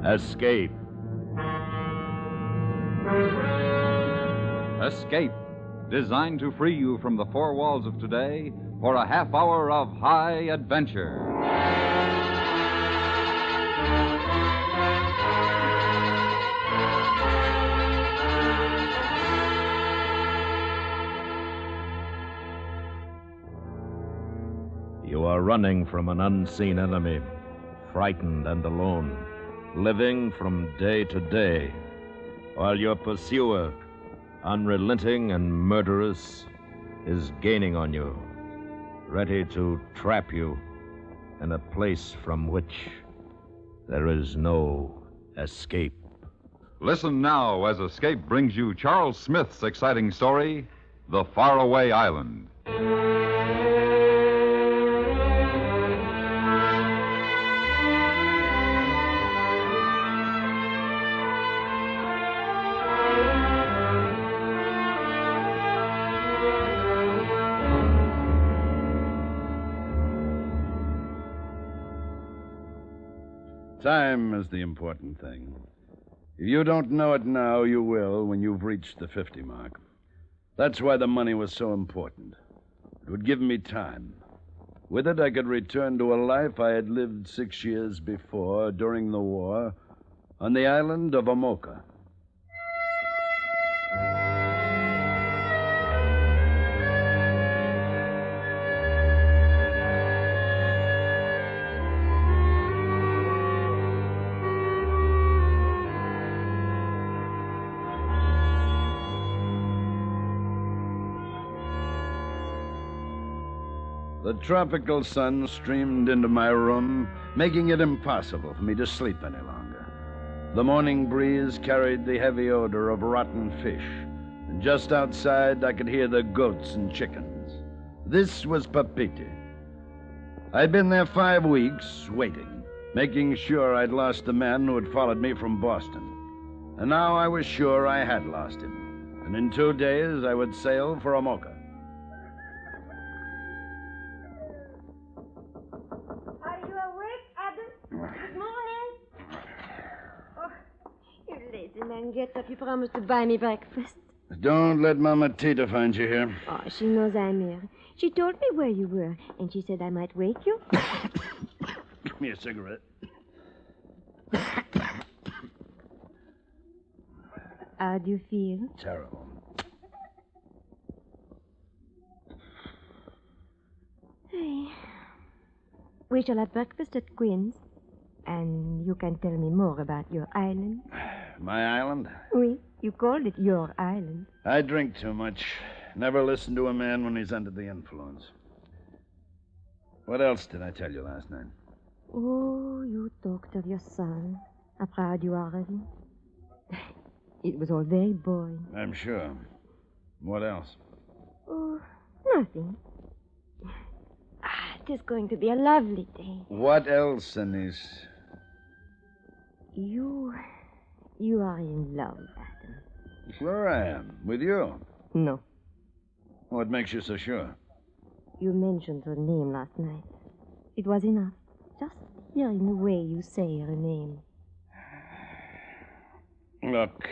Escape. Escape, designed to free you from the 4 walls of today for a half hour of high adventure. You are running from an unseen enemy, frightened and alone, living from day to day, while your pursuer, unrelenting and murderous, is gaining on you, ready to trap you in a place from which there is no escape. Listen now as Escape brings you Charles Smith's exciting story, The Faraway Island. Time is the important thing. If you don't know it now, you will when you've reached the 50 mark. That's why the money was so important. It would give me time. With it, I could return to a life I had lived 6 years before, during the war, on the island of Amoka. The tropical sun streamed into my room, making it impossible for me to sleep any longer. The morning breeze carried the heavy odor of rotten fish, and just outside I could hear the goats and chickens. This was Papiti. I'd been there 5 weeks, waiting, making sure I'd lost the man who had followed me from Boston. And now I was sure I had lost him, and in 2 days I would sail for Amoka. Man, get up. You promised to buy me breakfast. Don't let Mama Tita find you here. Oh, she knows I'm here. She told me where you were, and she said I might wake you. Give me a cigarette. How do you feel? Terrible. Hey. We shall have breakfast at Quinn's, and you can tell me more about your island. My island? Oui, you called it your island. I drink too much. Never listen to a man when he's under the influence. What else did I tell you last night? Oh, you talked of your son. How proud you are of him. It was all very boring. I'm sure. What else? Oh, nothing. It is going to be a lovely day. What else, Anise? You are in love, Adam. Sure I am. With you. No. What makes you so sure? You mentioned her name last night. It was enough. Just hearing the way you say her name. Look,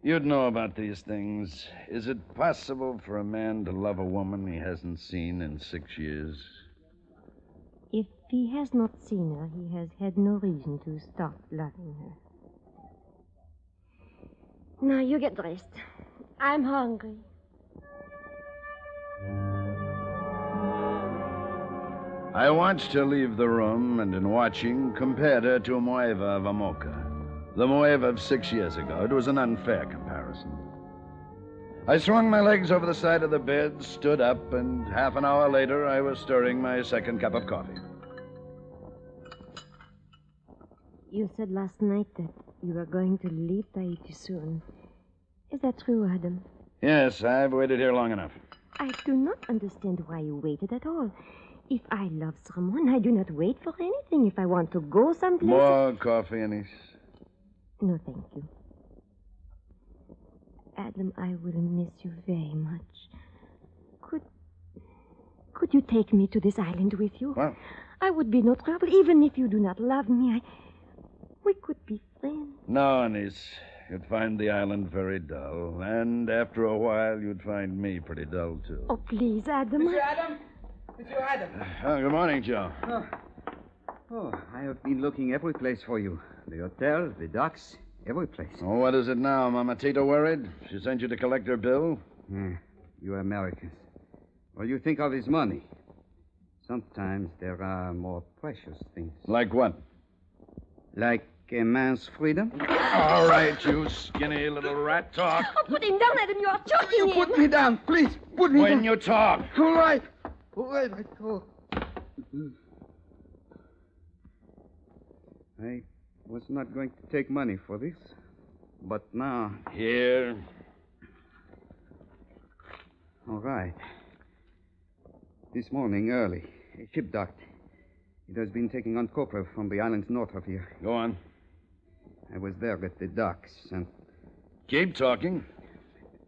you'd know about these things. Is it possible for a man to love a woman he hasn't seen in 6 years? If he has not seen her, he has had no reason to stop loving her. Now, you get dressed. I'm hungry. I watched her leave the room, and in watching, compared her to Moeva of Amoka. The Moeva of 6 years ago. It was an unfair comparison. I swung my legs over the side of the bed, stood up, and half an hour later, I was stirring my second cup of coffee. You said last night that you were going to leave Tahiti soon. Is that true, Adam? Yes, I've waited here long enough. I do not understand why you waited at all. If I love someone, I do not wait for anything. If I want to go someplace... More coffee, Anise. No, thank you. Adam, I will miss you very much. Could you take me to this island with you? What? I would be no trouble, even if you do not love me. We could be friends. No, Anise. You'd find the island very dull. And after a while, you'd find me pretty dull, too. Oh, please, Adam. Monsieur Adam? Monsieur Adam. Oh, good morning, Joe. Oh, I have been looking every place for you. The hotel, the docks, every place. Oh, what is it now? Mama Tita worried? She sent you to collect her bill? You Americans. What do you think of his money? Sometimes there are more precious things. Like what? Like a man's freedom. All right, you skinny little rat. Talk. Oh, put him down, Adam. You are choking him. Put me down, please. Put me down. When you talk. All right. All right, I talk. I was not going to take money for this, but now... Here. All right. This morning, early, a ship docked. It has been taking on copra from the islands north of here. Go on. I was there at the docks, and... Keep talking.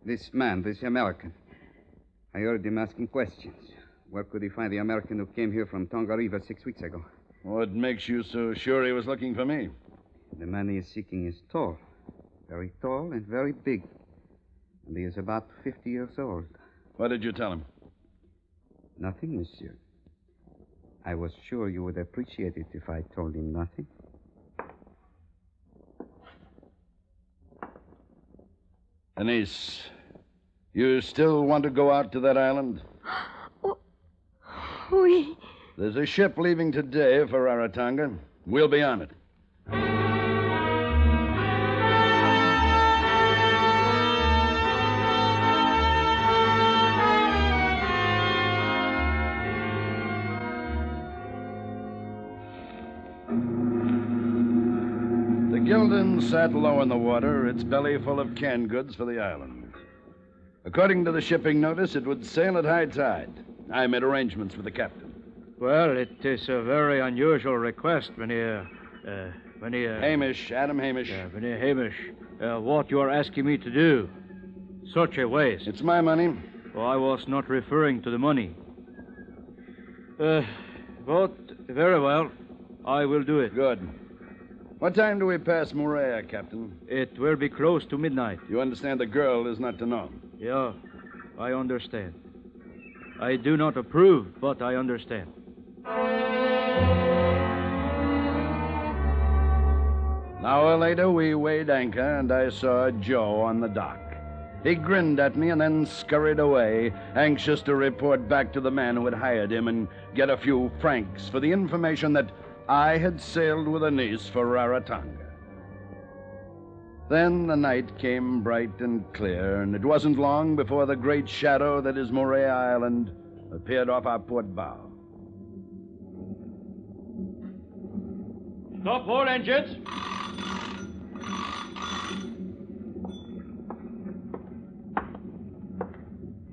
This man, this American, I heard him asking questions. Where could he find the American who came here from Tonga River 6 weeks ago? What makes you so sure he was looking for me? The man he is seeking is tall. Very tall and very big. And he is about 50 years old. What did you tell him? Nothing, monsieur. I was sure you would appreciate it if I told him nothing. Denise, you still want to go out to that island? Oui. There's a ship leaving today for Rarotonga. We'll be on it. The Gildan sat low in the water, its belly full of canned goods for the island. According to the shipping notice, it would sail at high tide. I made arrangements with the captain. Well, it is a very unusual request, Mynheer. Hamish, Adam Hamish. Mynheer Hamish. What you are asking me to do. Such a waste. It's my money. Oh, I was not referring to the money. But, very well. I will do it. Good. What time do we pass Morea, Captain? It will be close to midnight. You understand the girl is not to know? Yeah, I understand. I do not approve, but I understand. An hour later, we weighed anchor, and I saw Joe on the dock. He grinned at me and then scurried away, anxious to report back to the man who had hired him and get a few francs for the information that I had sailed with a niece for Rarotonga. Then the night came bright and clear, and it wasn't long before the great shadow that is Morea Island appeared off our port bow. Stop all engines.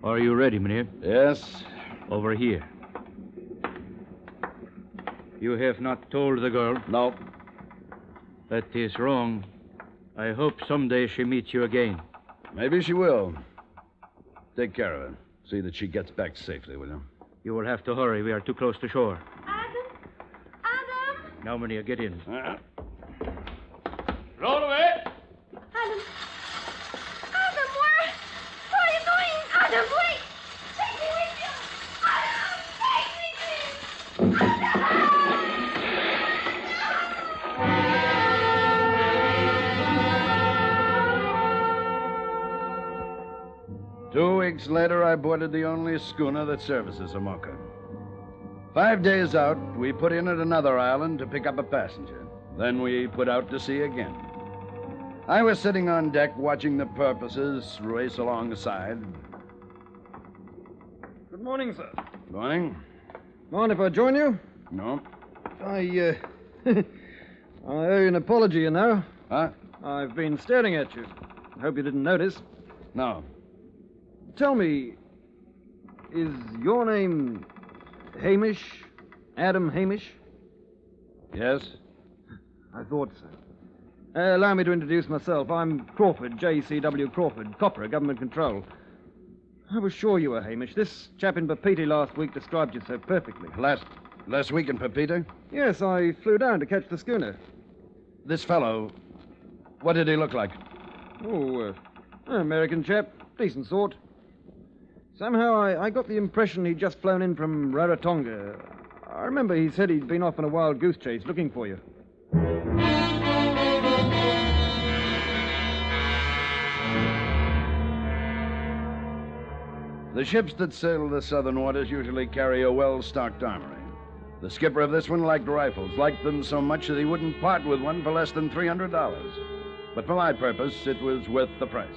Are you ready, Mynheer? Yes. Over here. You have not told the girl? No. That is wrong. I hope someday she meets you again. Maybe she will. Take care of her. See that she gets back safely, will you? You will have to hurry. We are too close to shore. Adam? Now, Mynheer, get in. Roll away. Adam, where are you going? Adam, wait! Take me with you! Adam, take me, please! Adam! 2 weeks later, I boarded the only schooner that services Amoka. 5 days out, we put in at another island to pick up a passenger. Then we put out to sea again. I was sitting on deck watching the porpoises race alongside. Good morning, sir. Good morning. Mind if I join you? No. I owe you an apology, you know. Huh? I've been staring at you. I hope you didn't notice. No. Tell me, is your name Hamish? Adam Hamish? Yes? I thought so. Allow me to introduce myself. I'm Crawford, J.C.W. Crawford, Copper, Government Control. I was sure you were Hamish. This chap in Papeete last week described you so perfectly. Last week in Papeete? Yes, I flew down to catch the schooner. This fellow, what did he look like? Oh, an American chap. Decent sort. Somehow I got the impression he'd just flown in from Rarotonga. I remember he said he'd been off on a wild goose chase looking for you. The ships that sail the southern waters usually carry a well-stocked armory. The skipper of this one liked rifles, liked them so much that he wouldn't part with one for less than $300. But for my purpose, it was worth the price.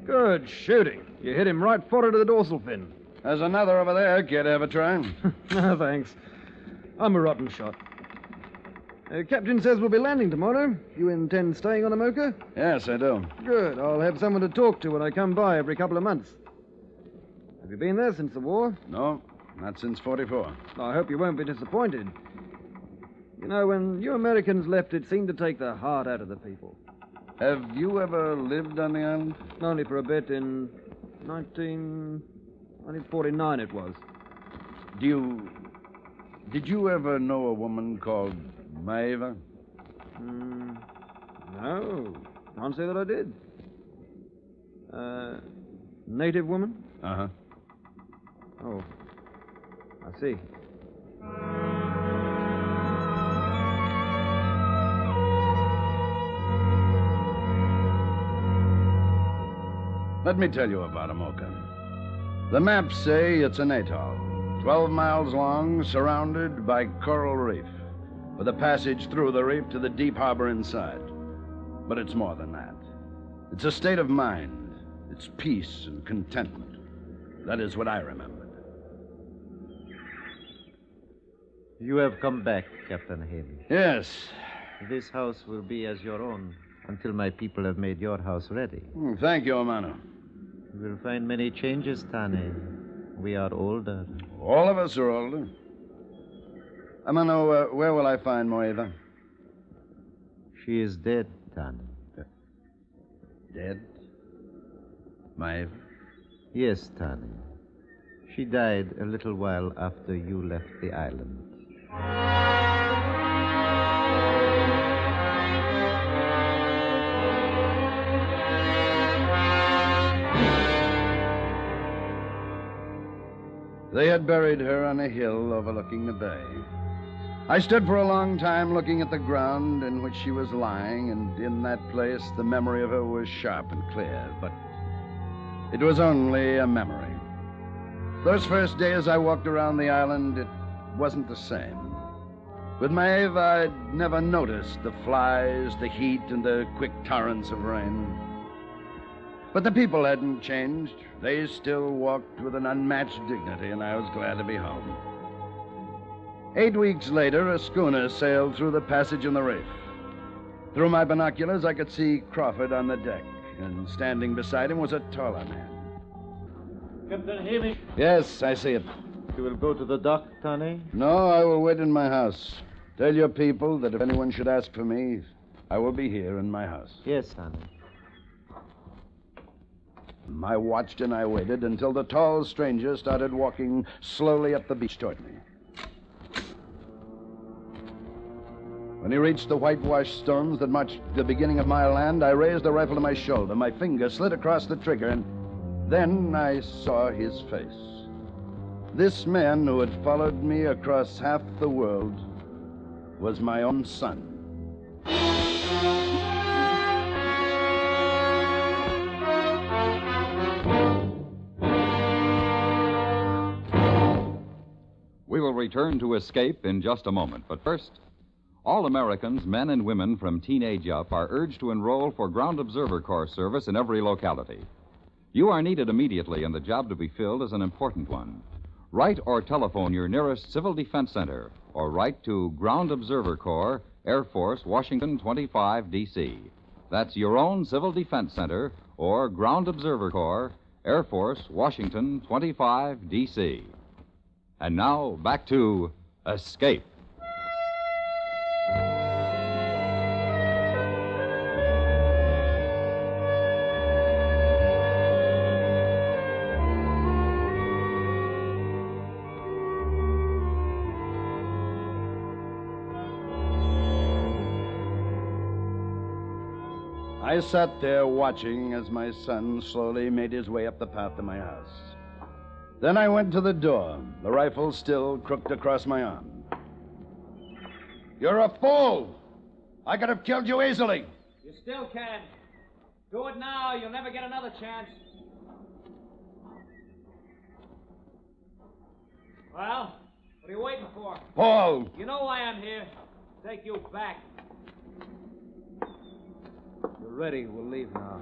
Good shooting. You hit him right forward to the dorsal fin. There's another over there. Care to have a try? No, thanks. I'm a rotten shot. Captain says we'll be landing tomorrow. You intend staying on Amoka? Yes, I do. Good. I'll have someone to talk to when I come by every couple of months. Have you been there since the war? No, not since 44. I hope you won't be disappointed. You know, when you Americans left, it seemed to take the heart out of the people. Have you ever lived on the island? Only for a bit in 1949 it was. Did you ever know a woman called Maeva? No. Can't say that I did. Native woman? Uh-huh. Oh. I see. Let me tell you about Amoka. The maps say it's an atoll, 12 miles long, surrounded by coral reef, with a passage through the reef to the deep harbor inside. But it's more than that. It's a state of mind. It's peace and contentment. That is what I remembered. You have come back, Captain Hamish. Yes. This house will be as your own until my people have made your house ready. Thank you, Amano. You will find many changes, Tane. We are older. All of us are older. Amano, where will I find Moeva? She is dead, Tane. Dead? Maeva? Yes, Tane. She died a little while after you left the island. They had buried her on a hill overlooking the bay. I stood for a long time looking at the ground in which she was lying, and in that place the memory of her was sharp and clear, but it was only a memory. Those first days I walked around the island, it wasn't the same. With Maeva, I'd never noticed the flies, the heat, and the quick torrents of rain. But the people hadn't changed. They still walked with an unmatched dignity, and I was glad to be home. 8 weeks later, a schooner sailed through the passage in the reef. Through my binoculars, I could see Crawford on the deck, and standing beside him was a taller man. Captain Hamish. Yes, I see it. You will go to the dock, Tane? No, I will wait in my house. Tell your people that if anyone should ask for me, I will be here in my house. Yes, Tane. I watched and I waited until the tall stranger started walking slowly up the beach toward me. When he reached the whitewashed stones that marked the beginning of my land, I raised the rifle to my shoulder. My finger slid across the trigger, and then I saw his face. This man who had followed me across half the world was my own son. We will return to Escape in just a moment. But first, all Americans, men and women from teenage up, are urged to enroll for Ground Observer Corps service in every locality. You are needed immediately, and the job to be filled is an important one. Write or telephone your nearest Civil Defense Center, or write to Ground Observer Corps, Air Force, Washington 25, D.C. That's your own Civil Defense Center, or Ground Observer Corps, Air Force, Washington 25, D.C. And now, back to Escape. I sat there watching as my son slowly made his way up the path to my house. Then I went to the door, the rifle still crooked across my arm. You're a fool! I could have killed you easily. You still can. Do it now. You'll never get another chance. Well, what are you waiting for? Paul! You know why I'm here. Take you back. You're ready. We'll leave now.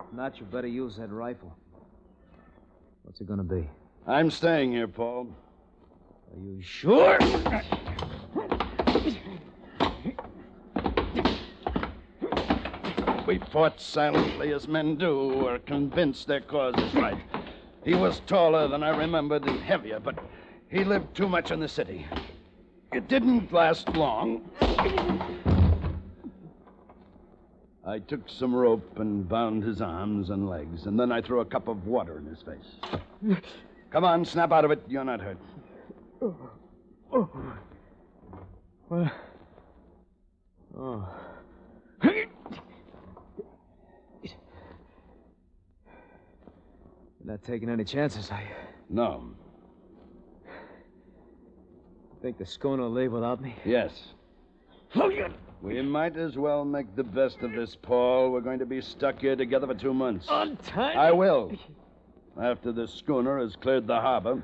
If not, you better use that rifle. What's it gonna be? I'm staying here, Paul. Are you sure? We fought silently as men do who are convinced their cause is right. He was taller than I remembered and heavier, but he lived too much in the city. It didn't last long. I took some rope and bound his arms and legs, and then I threw a cup of water in his face. Come on, snap out of it. You're not hurt. Oh. Well. Oh. You're not taking any chances, are you? No. Think the schooner will leave without me? Yes. We might as well make the best of this, Paul. We're going to be stuck here together for 2 months. Untie me. I will. After the schooner has cleared the harbor.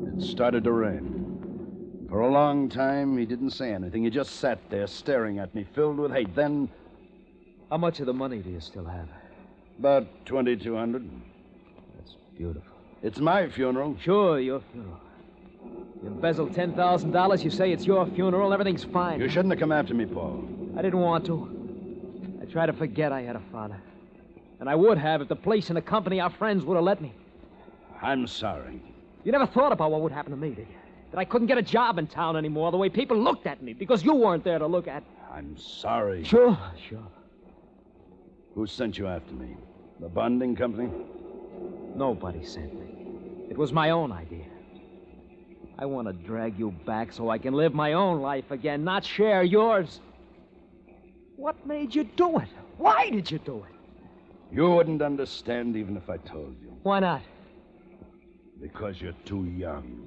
It started to rain. For a long time, he didn't say anything. He just sat there staring at me, filled with hate. Then... How much of the money do you still have? About $2,200. That's beautiful. It's my funeral. Sure, your funeral. You embezzled $10,000. You say it's your funeral. Everything's fine. You shouldn't have come after me, Paul. I didn't want to. I tried to forget I had a father. And I would have if the police and the company, our friends, would have let me. I'm sorry. You never thought about what would happen to me, did you? That I couldn't get a job in town anymore, the way people looked at me, because you weren't there to look at. I'm sorry. Sure. Who sent you after me? The bonding company? Nobody sent me. It was my own idea. I want to drag you back so I can live my own life again, not share yours. What made you do it? Why did you do it? You wouldn't understand even if I told you. Why not? Because you're too young.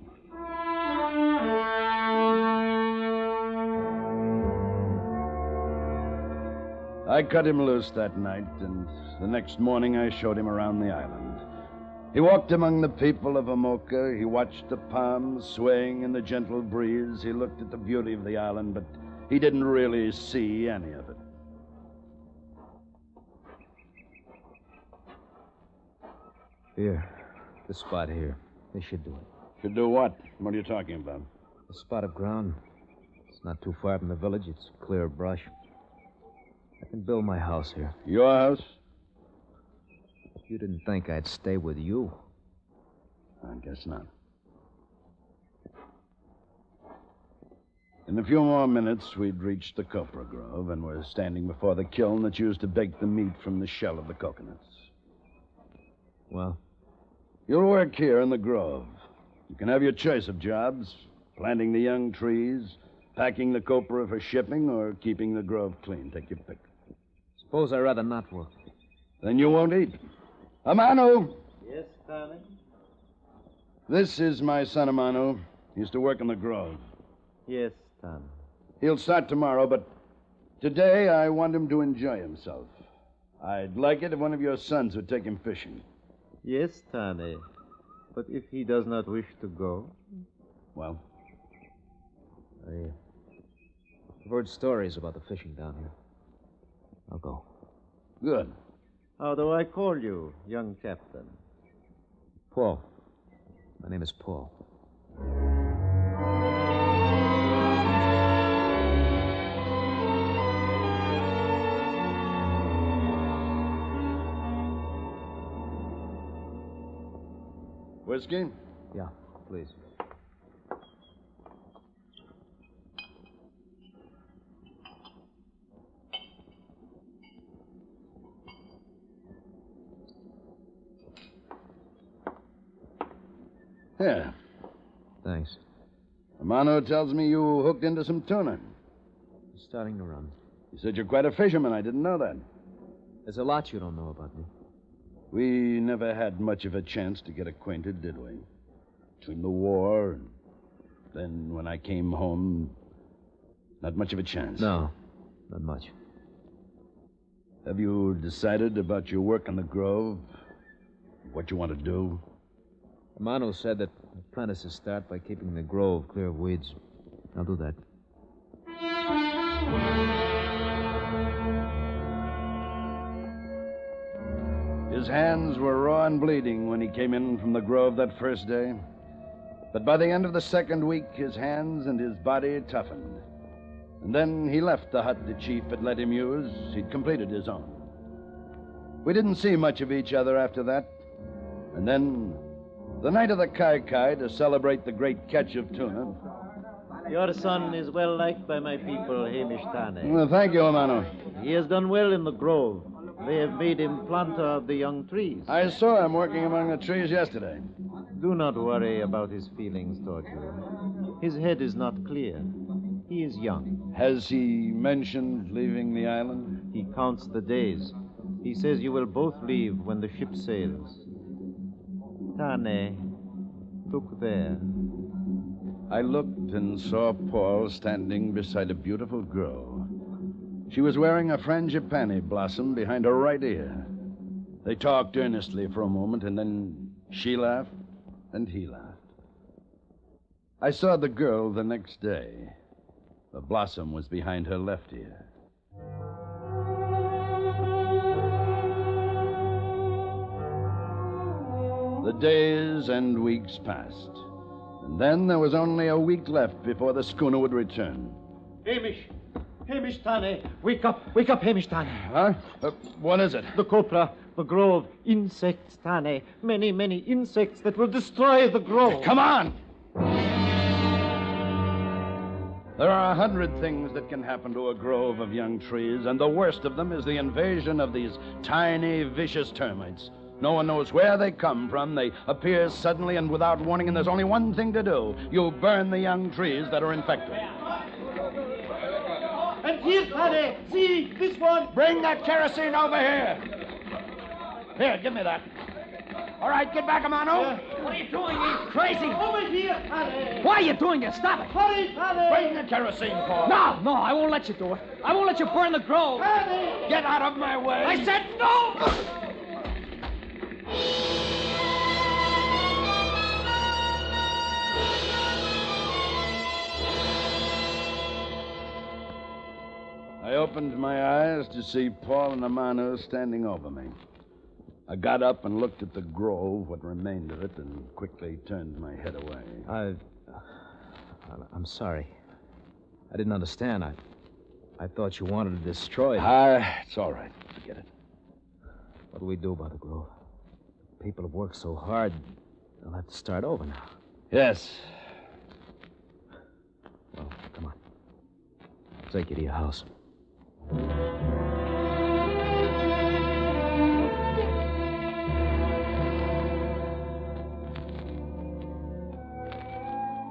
I cut him loose that night, and the next morning I showed him around the island. He walked among the people of Amoka. He watched the palms swaying in the gentle breeze. He looked at the beauty of the island, but he didn't really see any of it. Here. This spot here. They should do it. Should do what? What are you talking about? A spot of ground. It's not too far from the village. It's clear of brush. I can build my house here. Your house? You didn't think I'd stay with you. I guess not. In a few more minutes, we'd reached the copra grove and were standing before the kiln that's used to bake the meat from the shell of the coconuts. Well? You'll work here in the grove. You can have your choice of jobs. Planting the young trees, packing the copra for shipping, or keeping the grove clean. Take your pick. Suppose I'd rather not work. Then you won't eat. Amano! Yes, darling? This is my son, Amano. He used to work in the grove. Yes, Tom. He'll start tomorrow, but today I want him to enjoy himself. I'd like it if one of your sons would take him fishing. Yes, Tane. But if he does not wish to go? Well? I've heard stories about the fishing down here. I'll go. Good. How do I call you, young captain? Paul. My name is Paul. Whiskey? Yeah, please. Here. Thanks. Amano tells me you hooked into some tuna. It's starting to run. You said you're quite a fisherman. I didn't know that. There's a lot you don't know about me. We never had much of a chance to get acquainted, did we? Between the war and then when I came home, not much of a chance. No, not much. Have you decided about your work in the grove? What you want to do? Mano said that apprentices start by keeping the grove clear of weeds. I'll do that. His hands were raw and bleeding when he came in from the grove that first day. But by the end of the second week, his hands and his body toughened. And then he left the hut the chief had let him use. He'd completed his own. We didn't see much of each other after that. And then, the night of the Kai-Kai, to celebrate the great catch of tuna... Your son is well liked by my people, Hamish Tane. Well, thank you, Amano. He has done well in the grove. They have made him planter of the young trees. I saw him working among the trees yesterday. Do not worry about his feelings toward you. His head is not clear. He is young. Has he mentioned leaving the island? He counts the days. He says you will both leave when the ship sails. Tane, look there. I looked and saw Paul standing beside a beautiful girl. She was wearing a frangipani blossom behind her right ear. They talked earnestly for a moment, and then she laughed and he laughed. I saw the girl the next day. The blossom was behind her left ear. The days and weeks passed. And then there was only a week left before the schooner would return. Hamish! Hamish Tane! Wake up! Wake up, Hamish Tane! Huh? What is it? The copra, the grove, insects, Tane. Many, many insects that will destroy the grove. Come on! There are 100 things that can happen to a grove of young trees, and the worst of them is the invasion of these tiny, vicious termites. No one knows where they come from. They appear suddenly and without warning, and there's only one thing to do. You burn the young trees that are infected. And here, Tane! See, this one! Bring that kerosene over here! Here, give me that. All right, get back, Amano. What are you doing? You crazy? Over here, Tane! Why are you doing it? Stop it. Hurry, Tane! Bring the kerosene, Paul. No, I won't let you do it. I won't let you burn the grove. Tane! Get out of my way. I said no! I opened my eyes to see Paul and Amano standing over me. I got up and looked at the grove, what remained of it, and quickly turned my head away. I'm sorry. I didn't understand. I thought you wanted to destroy it. It's all right. Forget it. What do we do about the grove? People have worked so hard, they'll have to start over now. Yes. Well, come on. I'll take you to your house.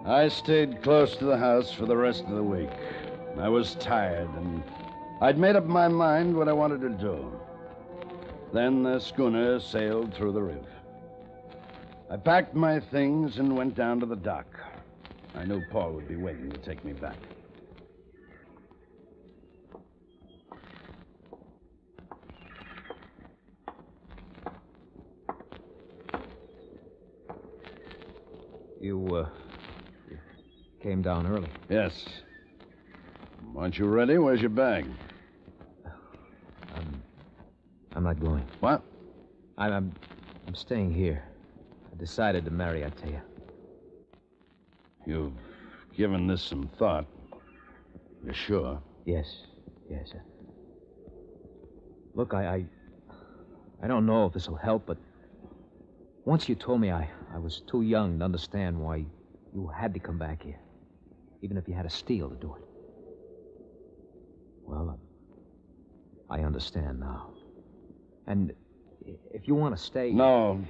I stayed close to the house for the rest of the week. I was tired, and I'd made up my mind what I wanted to do. Then the schooner sailed through the reef. I packed my things and went down to the dock. I knew Paul would be waiting to take me back. You came down early. Yes. Aren't you ready? Where's your bag? I'm not going. What? I'm staying here. I decided to marry, I tell you. You've given this some thought. You're sure? Yes. Look, I don't know if this will help, but once you told me I was too young to understand why you had to come back here, even if you had to steal to do it. Well, I understand now. And if you want to stay... No,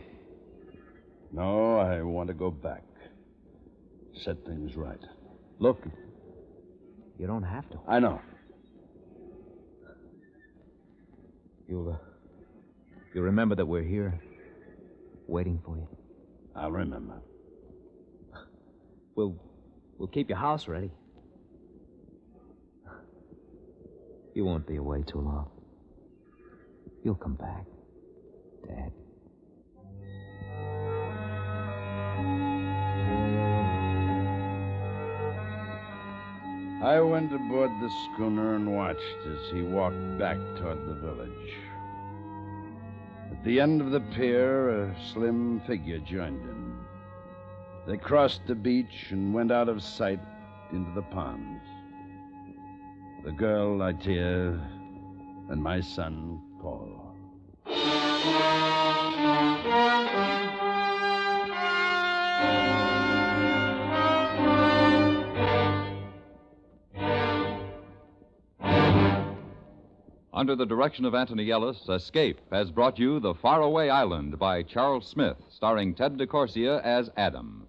I want to go back. Set things right. Look, you don't have to. I know. You remember that we're here, waiting for you? I'll remember. We'll keep your house ready. You won't be away too long. You'll come back, Dad. I went aboard the schooner and watched as he walked back toward the village. At the end of the pier, a slim figure joined him. They crossed the beach and went out of sight into the ponds. The girl, Itea, and my son, Paul. Under the direction of Anthony Ellis, Escape has brought you The Faraway Island by Charles Smith, starring Ted DeCorsia as Adam.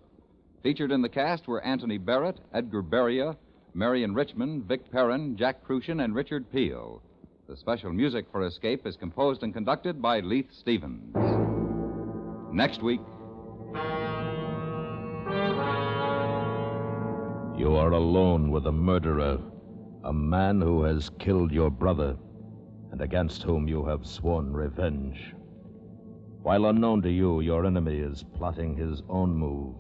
Featured in the cast were Anthony Barrett, Edgar Beria, Marion Richmond, Vic Perrin, Jack Crucian, and Richard Peel. The special music for Escape is composed and conducted by Leith Stevens. Next week. You are alone with a murderer, a man who has killed your brother, and against whom you have sworn revenge. While unknown to you, your enemy is plotting his own move,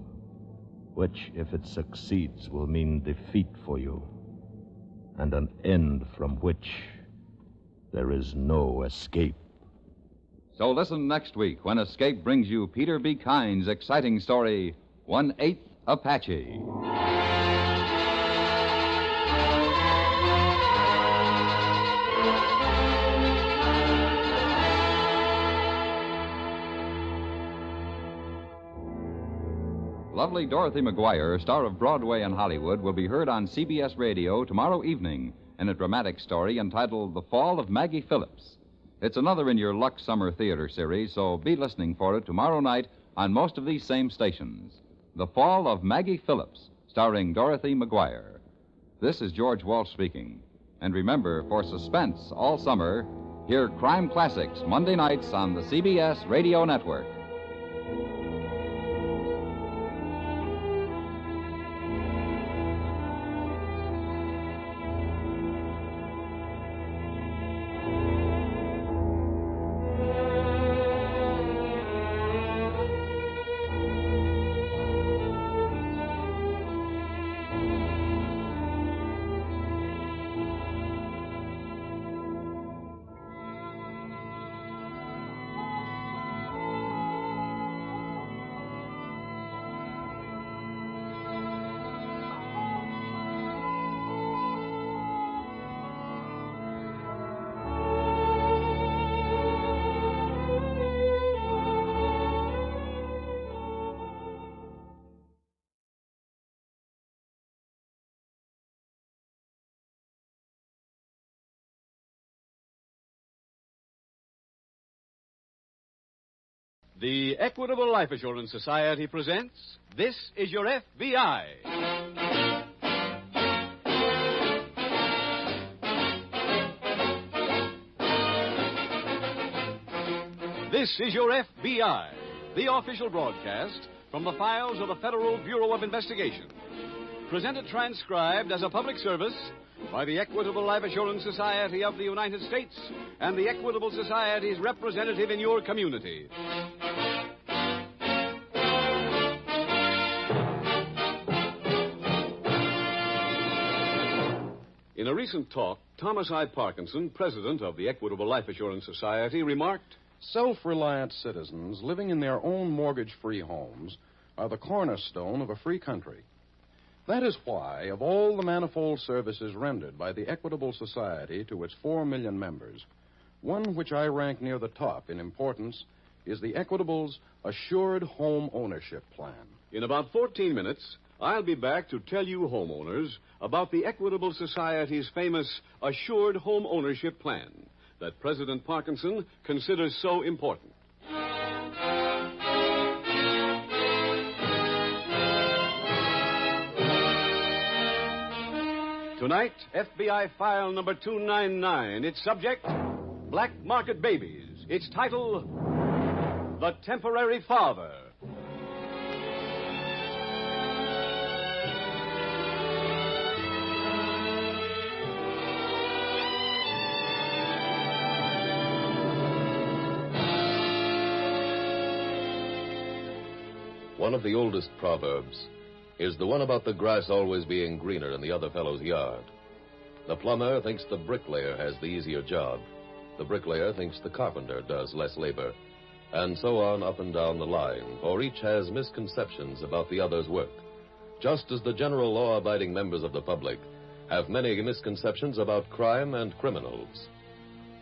which, if it succeeds, will mean defeat for you, and an end from which there is no escape. So listen next week when Escape brings you Peter B. Kine's exciting story, 1/8 Apache. Lovely Dorothy McGuire, star of Broadway and Hollywood, will be heard on CBS Radio tomorrow evening in a dramatic story entitled The Fall of Maggie Phillips. It's another in your Lux Summer Theater series, so be listening for it tomorrow night on most of these same stations. The Fall of Maggie Phillips, starring Dorothy McGuire. This is George Walsh speaking. And remember, for suspense all summer, hear Crime Classics Monday nights on the CBS Radio Network. The Equitable Life Assurance Society presents This Is Your FBI. This is Your FBI, the official broadcast from the files of the Federal Bureau of Investigation. Presented transcribed as a public service by the Equitable Life Assurance Society of the United States and the Equitable Society's representative in your community. In a recent talk, Thomas I. Parkinson, president of the Equitable Life Assurance Society, remarked, "Self-reliant citizens living in their own mortgage-free homes are the cornerstone of a free country. That is why, of all the manifold services rendered by the Equitable Society to its 4 million members, one which I rank near the top in importance is the Equitable's Assured Home Ownership Plan." In about 14 minutes, I'll be back to tell you homeowners about the Equitable Society's famous Assured Home Ownership Plan that President Parkinson considers so important. Tonight, FBI file number 299. Its subject, Black Market Babies. Its title, The Temporary Father. One of the oldest proverbs is the one about the grass always being greener in the other fellow's yard. The plumber thinks the bricklayer has the easier job. The bricklayer thinks the carpenter does less labor. And so on up and down the line, for each has misconceptions about the other's work, just as the general law-abiding members of the public have many misconceptions about crime and criminals.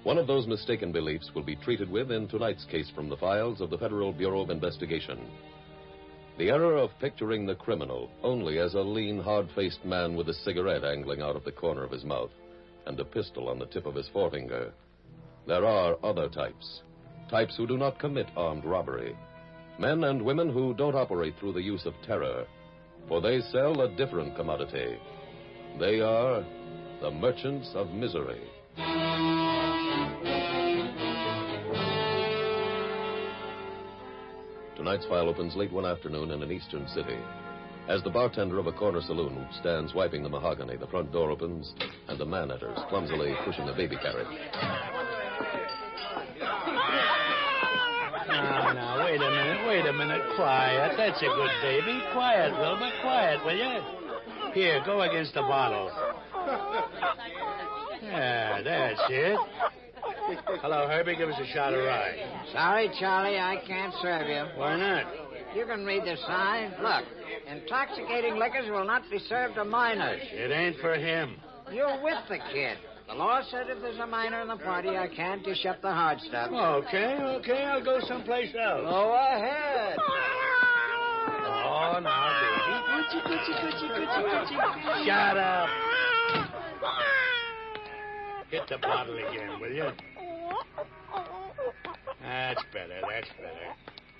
One of those mistaken beliefs will be treated with in tonight's case from the files of the Federal Bureau of Investigation. The error of picturing the criminal only as a lean, hard-faced man with a cigarette angling out of the corner of his mouth and a pistol on the tip of his forefinger There are other types. Types who do not commit armed robbery. Men and women who don't operate through the use of terror. For they sell a different commodity. They are the merchants of misery. Tonight's file opens late one afternoon in an eastern city. As the bartender of a corner saloon stands wiping the mahogany, the front door opens and a man enters, clumsily pushing a baby carriage. Now, wait a minute. Quiet. That's a good baby. Quiet, Wilbur. Quiet, will you? Here, go against the bottle. Yeah, that's it. Hello, Herbie. Give us a shot of rye. Sorry, Charlie, I can't serve you. Why not? You can read the sign. Look, intoxicating liquors will not be served to minors. It ain't for him. You're with the kid. The law said if there's a minor in the party, I can't dish up the hard stuff. Okay. I'll go someplace else. Go ahead. Oh, now, baby. Gucci. Shut up. Hit the bottle again, will you? That's better.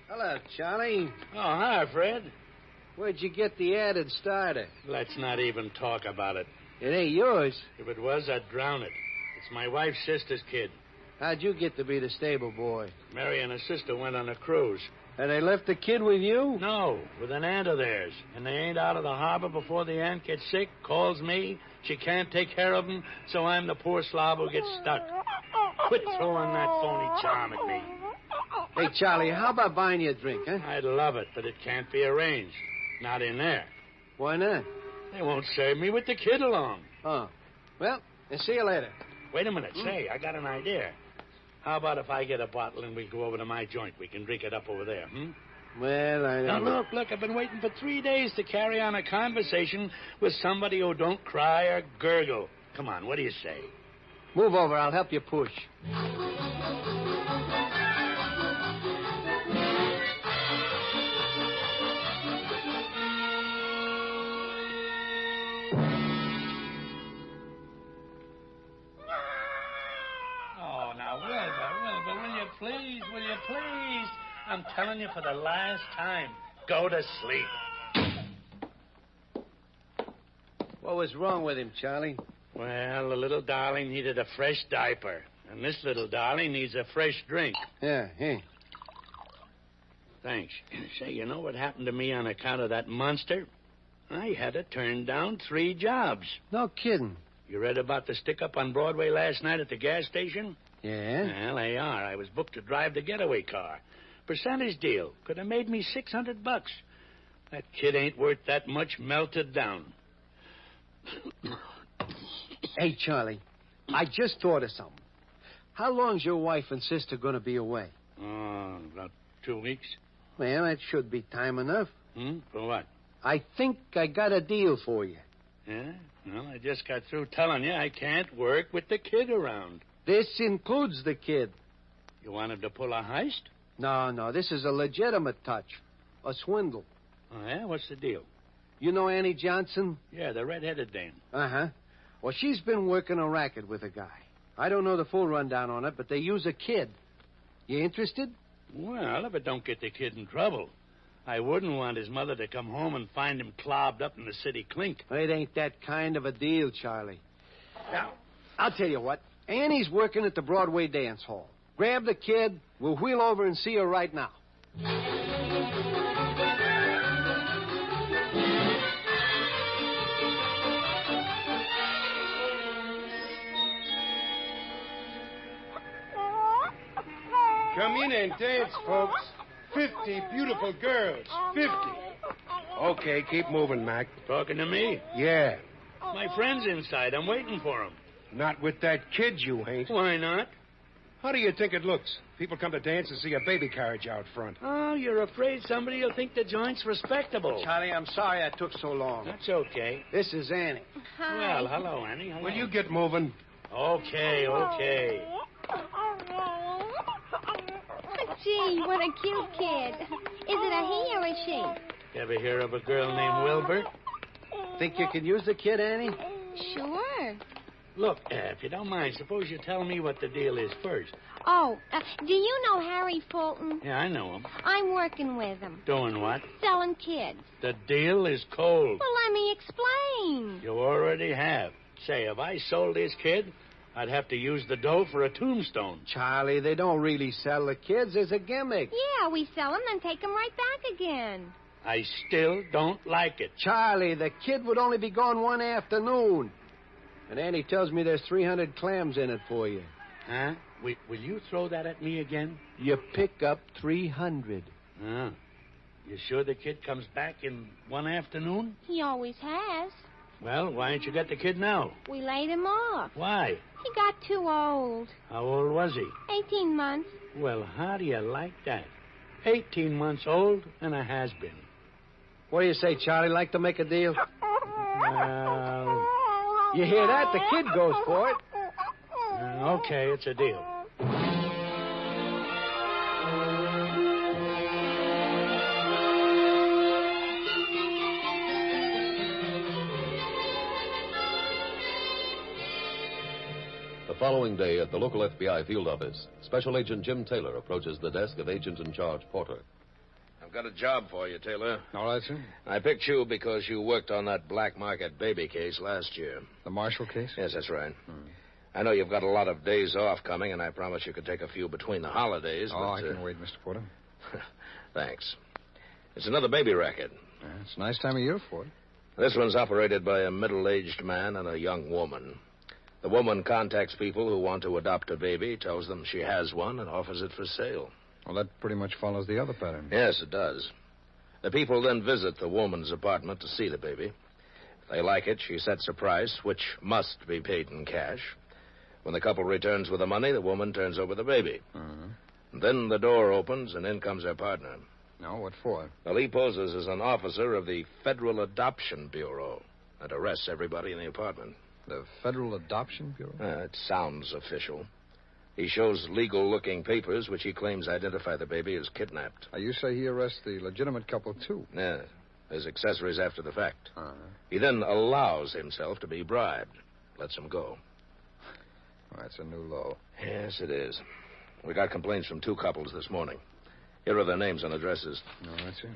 Hello, Charlie. Oh, hi, Fred. Where'd you get the added starter? Let's not even talk about it. It ain't yours. If it was, I'd drown it. It's my wife's sister's kid. How'd you get to be the stable boy? Mary and her sister went on a cruise. And they left the kid with you? No, with an aunt of theirs. And they ain't out of the harbor before the aunt gets sick, calls me. She can't take care of him, so I'm the poor slob who gets stuck. Quit throwing that phony charm at me. Hey, Charlie, how about buying you a drink, huh? I'd love it, but it can't be arranged. Not in there. Why not? They won't serve me with the kid along. Oh. Well, I'll see you later. Wait a minute. Say, I got an idea. How about if I get a bottle and we go over to my joint? We can drink it up over there, Well, I don't know. Look, I've been waiting for 3 days to carry on a conversation with somebody who don't cry or gurgle. Come on, what do you say? Move over. I'll help you push. Will you please? I'm telling you for the last time, go to sleep. What was wrong with him, Charlie? Well, the little darling needed a fresh diaper, and this little darling needs a fresh drink. Yeah, hey. Thanks. Say, you know what happened to me on account of that monster? I had to turn down 3 jobs. No kidding. You read about the stick-up on Broadway last night at the gas station? Yeah? Well, they are. I was booked to drive the getaway car. Percentage deal. Could have made me $600. That kid ain't worth that much melted down. Hey, Charlie, I just thought of something. How long's your wife and sister going to be away? About 2 weeks. Well, that should be time enough. For what? I think I got a deal for you. Yeah? Well, I just got through telling you I can't work with the kid around. This includes the kid. You want him to pull a heist? No. This is a legitimate touch. A swindle. Oh, yeah? What's the deal? You know Annie Johnson? Yeah, the red-headed dame. Uh-huh. Well, she's been working a racket with a guy. I don't know the full rundown on it, but they use a kid. You interested? Well, if it don't get the kid in trouble. I wouldn't want his mother to come home and find him clobbed up in the city clink. It ain't that kind of a deal, Charlie. Now, I'll tell you what. Annie's working at the Broadway dance hall. Grab the kid. We'll wheel over and see her right now. Come in and dance, folks. 50 beautiful girls. 50. Okay, keep moving, Mac. Talking to me? Yeah. My friend's inside. I'm waiting for him. Not with that kid, you ain't. Why not? How do you think it looks? People come to dance and see a baby carriage out front. Oh, you're afraid somebody will think the joint's respectable. Charlie, I'm sorry I took so long. That's okay. This is Annie. Hi. Well, hello, Annie. Hello. Will you get moving? Okay. Gee, what a cute kid. Is it a he or a she? Ever hear of a girl named Wilbur? Think you can use the kid, Annie? Sure. Look, if you don't mind, suppose you tell me what the deal is first. Oh, do you know Harry Fulton? Yeah, I know him. I'm working with him. Doing what? Selling kids. The deal is cold. Well, let me explain. You already have. Say, if I sold this kid, I'd have to use the dough for a tombstone. Charlie, they don't really sell the kids. It's a gimmick. Yeah, we sell them and take them right back again. I still don't like it. Charlie, the kid would only be gone one afternoon. And Annie tells me there's 300 clams in it for you. Huh? Will you throw that at me again? You pick up 300. Oh. You sure the kid comes back in one afternoon? He always has. Well, why don't you get the kid now? We laid him off. Why? He got too old. How old was he? 18 months. Well, how do you like that? 18 months old and a has-been. What do you say, Charlie? Like to make a deal? Well... You hear that? The kid goes for it. Okay, it's a deal. The following day at the local FBI field office, Special Agent Jim Taylor approaches the desk of Agent in Charge Porter. I've got a job for you, Taylor. All right, sir. I picked you because you worked on that black market baby case last year. The Marshall case? Yes, that's right. I know you've got a lot of days off coming, and I promise you could take a few between the holidays. Oh, but, I can wait, Mr. Porter. Thanks. It's another baby racket. Yeah, it's a nice time of year for it. This one's operated by a middle-aged man and a young woman. The woman contacts people who want to adopt a baby, tells them she has one, and offers it for sale. Well, that pretty much follows the other pattern. Yes, it does. The people then visit the woman's apartment to see the baby. If they like it, she sets a price, which must be paid in cash. When the couple returns with the money, the woman turns over the baby. Then the door opens, and in comes her partner. No, what for? Well, he poses as an officer of the Federal Adoption Bureau and arrests everybody in the apartment. The Federal Adoption Bureau? It sounds official. He shows legal-looking papers which he claims identify the baby as kidnapped. You say he arrests the legitimate couple, too? Yeah, as accessories after the fact. He then allows himself to be bribed. Lets him go. Oh, that's a new law. Yes, it is. We got complaints from two couples this morning. Here are their names and addresses. All right, sir.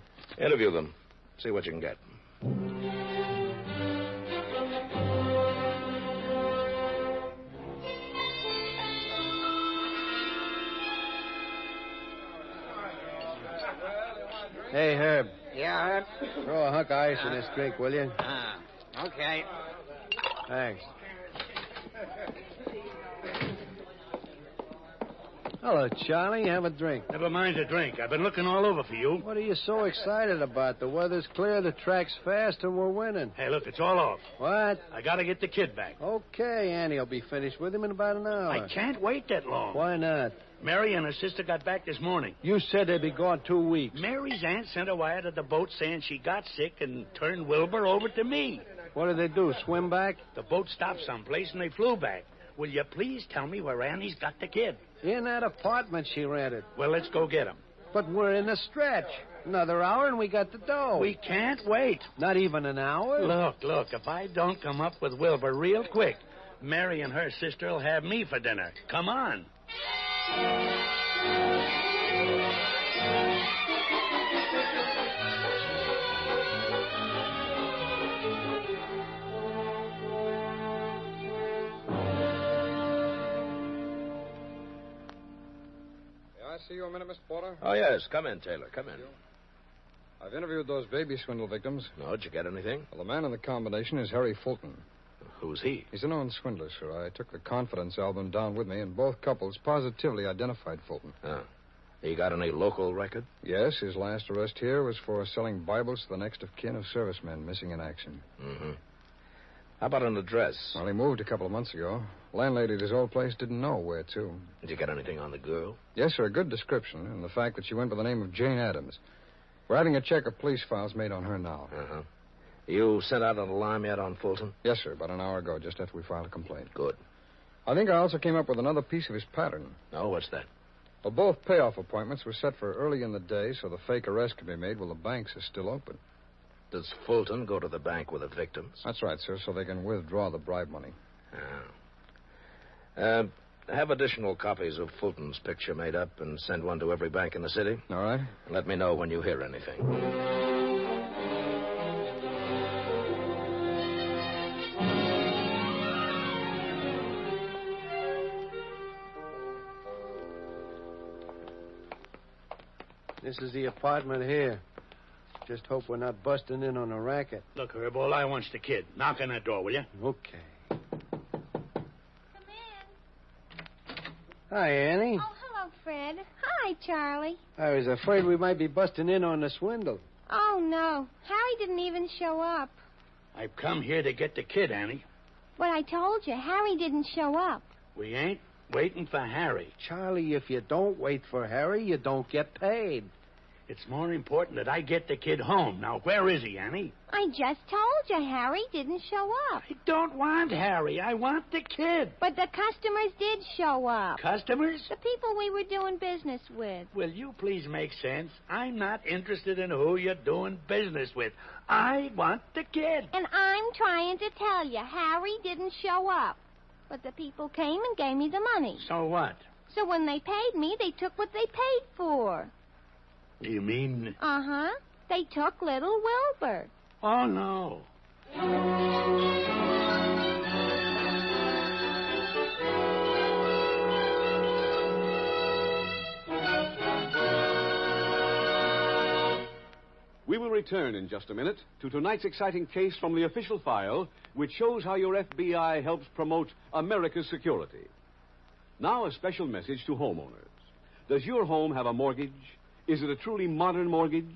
Interview them. See what you can get. Hey, Herb. Yeah, Herb? Throw a hunk of ice in this drink, will you? Okay. Thanks. Hello, Charlie. Have a drink. Never mind the drink. I've been looking all over for you. What are you so excited about? The weather's clear, the track's fast, and we're winning. Hey, look, it's all off. What? I gotta get the kid back. Okay, Annie will be finished with him in about an hour. I can't wait that long. Why not? Mary and her sister got back this morning. You said they'd be gone 2 weeks. Mary's aunt sent a wire to the boat saying she got sick and turned Wilbur over to me. What did they do, swim back? The boat stopped someplace and they flew back. Will you please tell me where Annie's got the kid? In that apartment she rented. Well, let's go get him. But we're in the stretch. Another hour and we got the dough. We can't wait. Not even an hour? Look, if I don't come up with Wilbur real quick, Mary and her sister will have me for dinner. Come on. See you a minute, Mr. Porter? Oh, yes. Come in, Taylor. Come in. I've interviewed those baby swindle victims. No, did you get anything? Well, the man in the combination is Harry Fulton. Who's he? He's a known swindler, sir. I took the confidence album down with me, and both couples positively identified Fulton. Oh. He got any local record? Yes, his last arrest here was for selling Bibles to the next of kin of servicemen missing in action. Mm-hmm. How about an address? Well, he moved a couple of months ago. Landlady at his old place didn't know where to. Did you get anything on the girl? Yes, sir, a good description, and the fact that she went by the name of Jane Adams. We're having a check of police files made on her now. Uh-huh. You sent out an alarm yet on Fulton? Yes, sir, about an hour ago, just after we filed a complaint. Good. I think I also came up with another piece of his pattern. Oh, what's that? Well, both payoff appointments were set for early in the day so the fake arrest can be made while the banks are still open. Does Fulton go to the bank with the victims? That's right, sir, so they can withdraw the bribe money. Oh. Have additional copies of Fulton's picture made up and send one to every bank in the city. All right. And let me know when you hear anything. This is the apartment here. Just hope we're not busting in on a racket. Look, Herb, all I want's the kid. Knock on that door, will you? Okay. Hi, Annie. Oh, hello, Fred. Hi, Charlie. I was afraid we might be busting in on the swindle. Oh, no. Harry didn't even show up. I've come here to get the kid, Annie. But I told you, Harry didn't show up. We ain't waiting for Harry. Charlie, if you don't wait for Harry, you don't get paid. It's more important that I get the kid home. Now, where is he, Annie? I just told you Harry didn't show up. I don't want Harry. I want the kid. But the customers did show up. Customers? The people we were doing business with. Will you please make sense? I'm not interested in who you're doing business with. I want the kid. And I'm trying to tell you, Harry didn't show up. But the people came and gave me the money. So what? So when they paid me, they took what they paid for. You mean? Uh-huh. They took little Wilbur. Oh, no. We will return in just a minute to tonight's exciting case from the official file, which shows how your FBI helps promote America's security. Now, a special message to homeowners. Does your home have a mortgage? Is it a truly modern mortgage?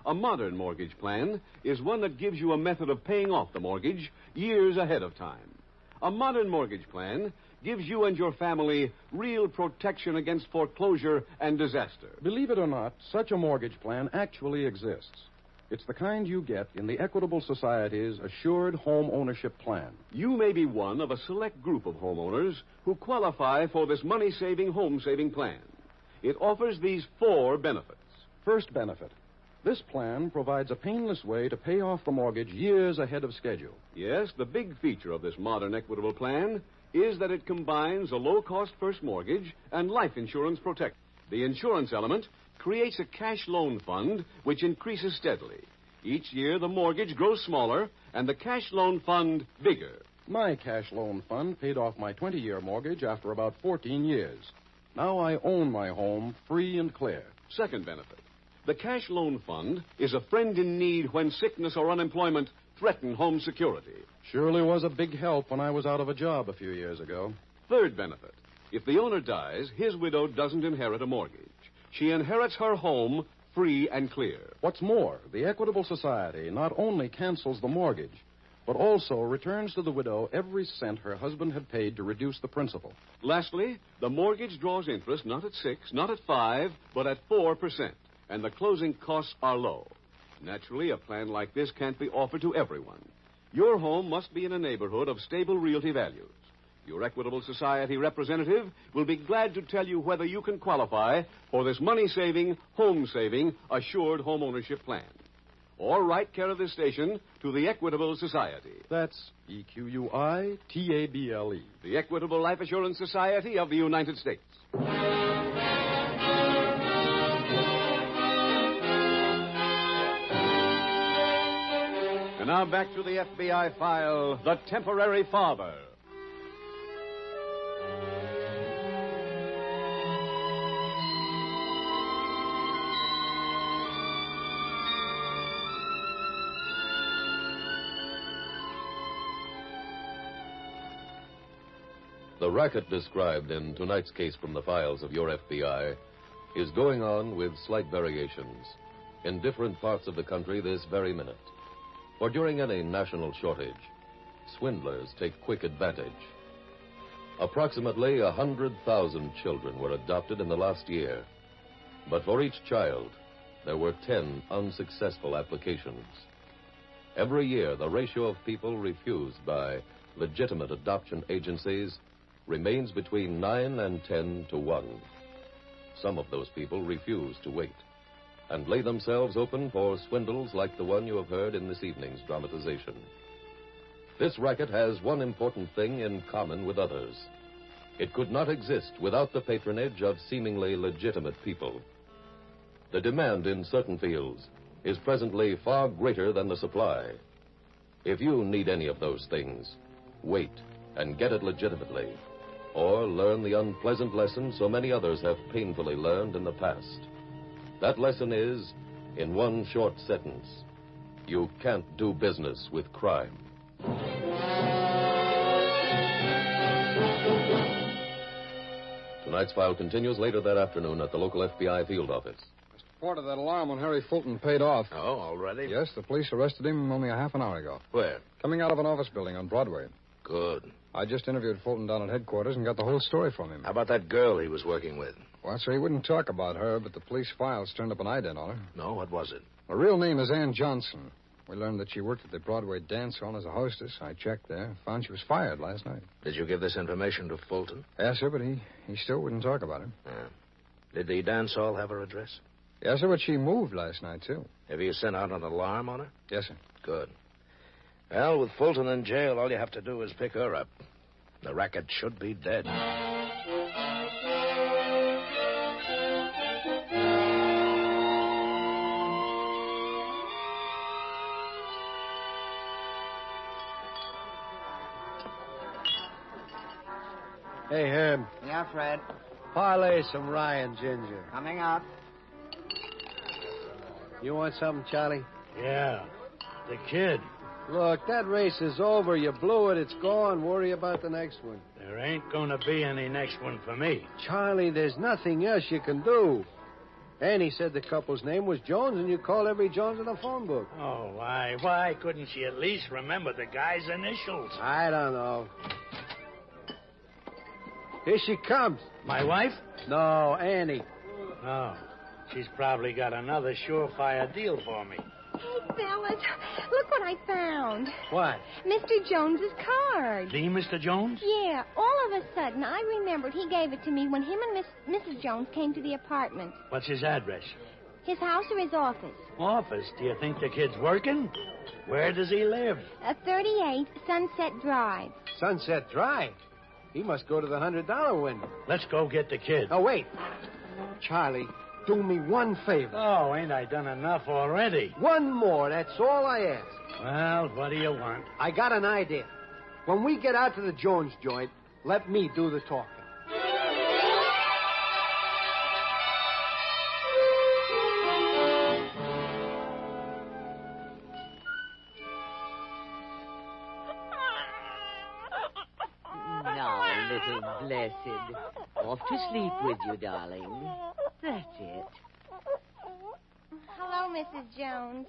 A modern mortgage plan is one that gives you a method of paying off the mortgage years ahead of time. A modern mortgage plan gives you and your family real protection against foreclosure and disaster. Believe it or not, such a mortgage plan actually exists. It's the kind you get in the Equitable Society's Assured Home Ownership Plan. You may be one of a select group of homeowners who qualify for this money-saving, home-saving plan. It offers these 4 benefits. First benefit. This plan provides a painless way to pay off the mortgage years ahead of schedule. Yes, the big feature of this modern Equitable plan is that it combines a low-cost first mortgage and life insurance protection. The insurance element creates a cash loan fund which increases steadily. Each year, the mortgage grows smaller and the cash loan fund bigger. My cash loan fund paid off my 20-year mortgage after about 14 years. Now I own my home free and clear. Second benefit. The cash loan fund is a friend in need when sickness or unemployment threaten home security. Surely was a big help when I was out of a job a few years ago. Third benefit. If the owner dies, his widow doesn't inherit a mortgage. She inherits her home free and clear. What's more, the Equitable Society not only cancels the mortgage, but also returns to the widow every cent her husband had paid to reduce the principal. Lastly, the mortgage draws interest not at 6, not at 5, but at 4%, and the closing costs are low. Naturally, a plan like this can't be offered to everyone. Your home must be in a neighborhood of stable realty values. Your Equitable Society representative will be glad to tell you whether you can qualify for this money-saving, home-saving, assured home ownership plan. Or write care of this station to the Equitable Society. That's EQUITABLE. The Equitable Life Assurance Society of the United States. And now back to the FBI file, The Temporary Father. The racket described in tonight's case from the files of your FBI is going on with slight variations in different parts of the country this very minute. For during any national shortage, swindlers take quick advantage. Approximately 100,000 children were adopted in the last year, but for each child, there were 10 unsuccessful applications. Every year, the ratio of people refused by legitimate adoption agencies remains between 9 and 10 to 1. Some of those people refuse to wait and lay themselves open for swindles like the one you have heard in this evening's dramatization. This racket has one important thing in common with others. It could not exist without the patronage of seemingly legitimate people. The demand in certain fields is presently far greater than the supply. If you need any of those things, wait and get it legitimately, or learn the unpleasant lesson so many others have painfully learned in the past. That lesson is, in one short sentence, you can't do business with crime. Tonight's file continues later that afternoon at the local FBI field office. Porter, that alarm on Harry Fulton paid off. Oh, already? Yes, the police arrested him only a half an hour ago. Where? Coming out of an office building on Broadway. Good. I just interviewed Fulton down at headquarters and got the whole story from him. How about that girl he was working with? Well, sir, he wouldn't talk about her, but the police files turned up an ident on her. No, what was it? Her real name is Ann Johnson. We learned that she worked at the Broadway dance hall as a hostess. I checked there. Found she was fired last night. Did you give this information to Fulton? Yes, sir, but he still wouldn't talk about it. Yeah. Did the dance hall have her address? Yes, sir, but she moved last night, too. Have you sent out an alarm on her? Yes, sir. Good. Well, with Fulton in jail, all you have to do is pick her up. The racket should be dead. Hey, Herb. Yeah, Fred. Parlay some rye and ginger. Coming up. You want something, Charlie? Yeah. The kid. Look, that race is over. You blew it. It's gone. Worry about the next one. There ain't gonna be any next one for me. Charlie, there's nothing else you can do. Annie said the couple's name was Jones, and you called every Jones in the phone book. Oh, why couldn't she at least remember the guy's initials? I don't know. Here she comes. My wife? No, Annie. Oh, she's probably got another surefire deal for me. Hey, fellas, look what I found. What? Mr. Jones's card. The Mr. Jones? Yeah, all of a sudden, I remembered he gave it to me when him and Mrs. Jones came to the apartment. What's his address? His house or his office? Office? Do you think the kid's working? Where does he live? 38 Sunset Drive. Sunset Drive? He must go to the $100 window. Let's go get the kid. Oh, wait. Charlie, do me one favor. Oh, ain't I done enough already? One more, that's all I ask. Well, what do you want? I got an idea. When we get out to the Jones joint, let me do the talking. Now, little blessed. Off to sleep with you, darling. That's it. Hello, Mrs. Jones.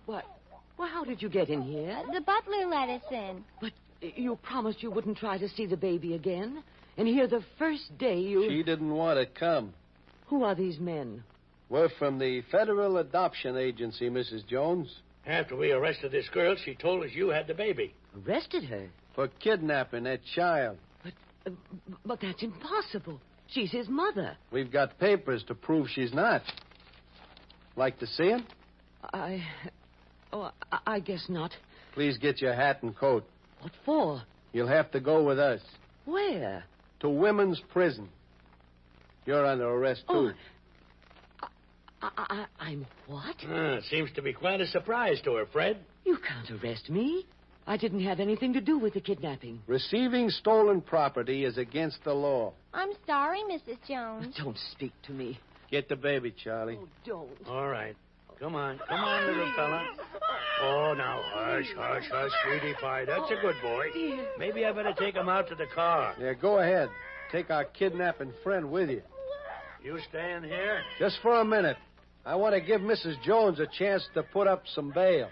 What? Well, how did you get in here? The butler let us in. But you promised you wouldn't try to see the baby again. And here the first day you... She didn't want to come. Who are these men? We're from the Federal Adoption Agency, Mrs. Jones. After we arrested this girl, she told us you had the baby. Arrested her? For kidnapping that child. But that's impossible. She's his mother. We've got papers to prove she's not. Like to see him? I guess not. Please get your hat and coat. What for? You'll have to go with us. Where? To women's prison. You're under arrest, too. I'm what? Seems to be quite a surprise to her, Fred. You can't arrest me. I didn't have anything to do with the kidnapping. Receiving stolen property is against the law. I'm sorry, Mrs. Jones. Don't speak to me. Get the baby, Charlie. Oh, don't. All right. Come on, little fella. Oh, now, hush, sweetie pie. That's a good boy. Dear. Maybe I better take him out to the car. Yeah, go ahead. Take our kidnapping friend with you. You staying here? Just for a minute. I want to give Mrs. Jones a chance to put up some bail.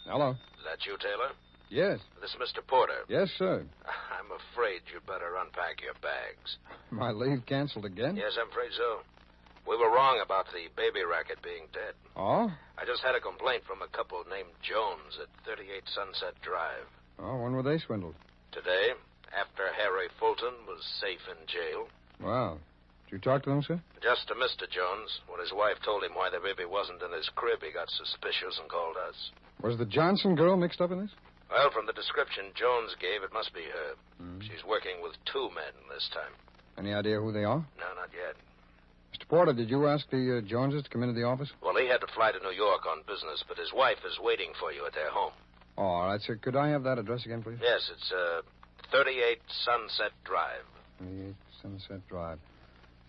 Hello. Is that you, Taylor? Yes. This is Mr. Porter. Yes, sir. I'm afraid you'd better unpack your bags. My leave canceled again? Yes, I'm afraid so. We were wrong about the baby racket being dead. Oh? I just had a complaint from a couple named Jones at 38 Sunset Drive. Oh, when were they swindled? Today, after Harry Fulton was safe in jail. Wow. Did you talk to them, sir? Just to Mr. Jones. When his wife told him why the baby wasn't in his crib, he got suspicious and called us. Was the Johnson girl mixed up in this? Well, from the description Jones gave, it must be her. She's working with 2 men this time. Any idea who they are? No, not yet. Mr. Porter, did you ask the Joneses to come into the office? Well, he had to fly to New York on business, but his wife is waiting for you at their home. Oh, all right, sir. Could I have that address again, please? Yes, it's 38 Sunset Drive. 38 Sunset Drive.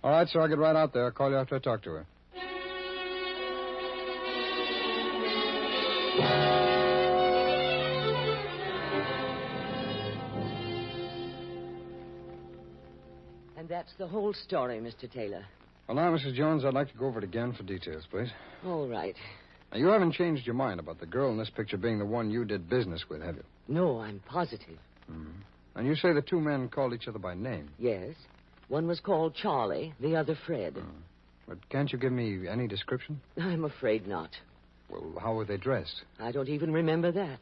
All right, sir, I'll get right out there. I'll call you after I talk to her. And that's the whole story, Mr. Taylor. Well, now, Mrs. Jones, I'd like to go over it again for details, please. All right. Now, you haven't changed your mind about the girl in this picture being the one you did business with, have you? No, I'm positive. And you say the 2 men called each other by name. Yes. One was called Charlie, the other Fred. But can't you give me any description? I'm afraid not. Well, how were they dressed? I don't even remember that.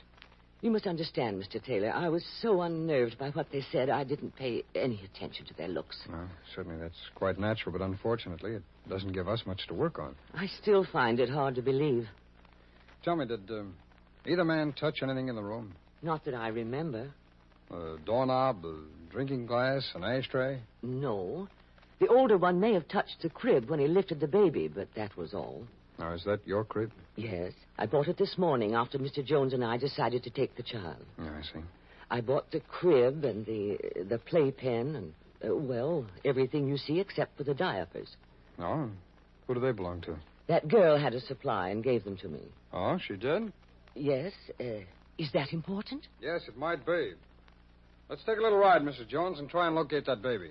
You must understand, Mr. Taylor, I was so unnerved by what they said, I didn't pay any attention to their looks. Well, certainly that's quite natural, but unfortunately, it doesn't give us much to work on. I still find it hard to believe. Tell me, did either man touch anything in the room? Not that I remember. A doorknob, a drinking glass, an ashtray? No. The older one may have touched the crib when he lifted the baby, but that was all. Now, is that your crib? Yes. I bought it this morning after Mr. Jones and I decided to take the child. Yeah, I see. I bought the crib and the playpen and, well, everything you see except for the diapers. Oh, who do they belong to? That girl had a supply and gave them to me. Oh, she did? Yes. Is that important? Yes, it might be. Let's take a little ride, Mrs. Jones, and try and locate that baby.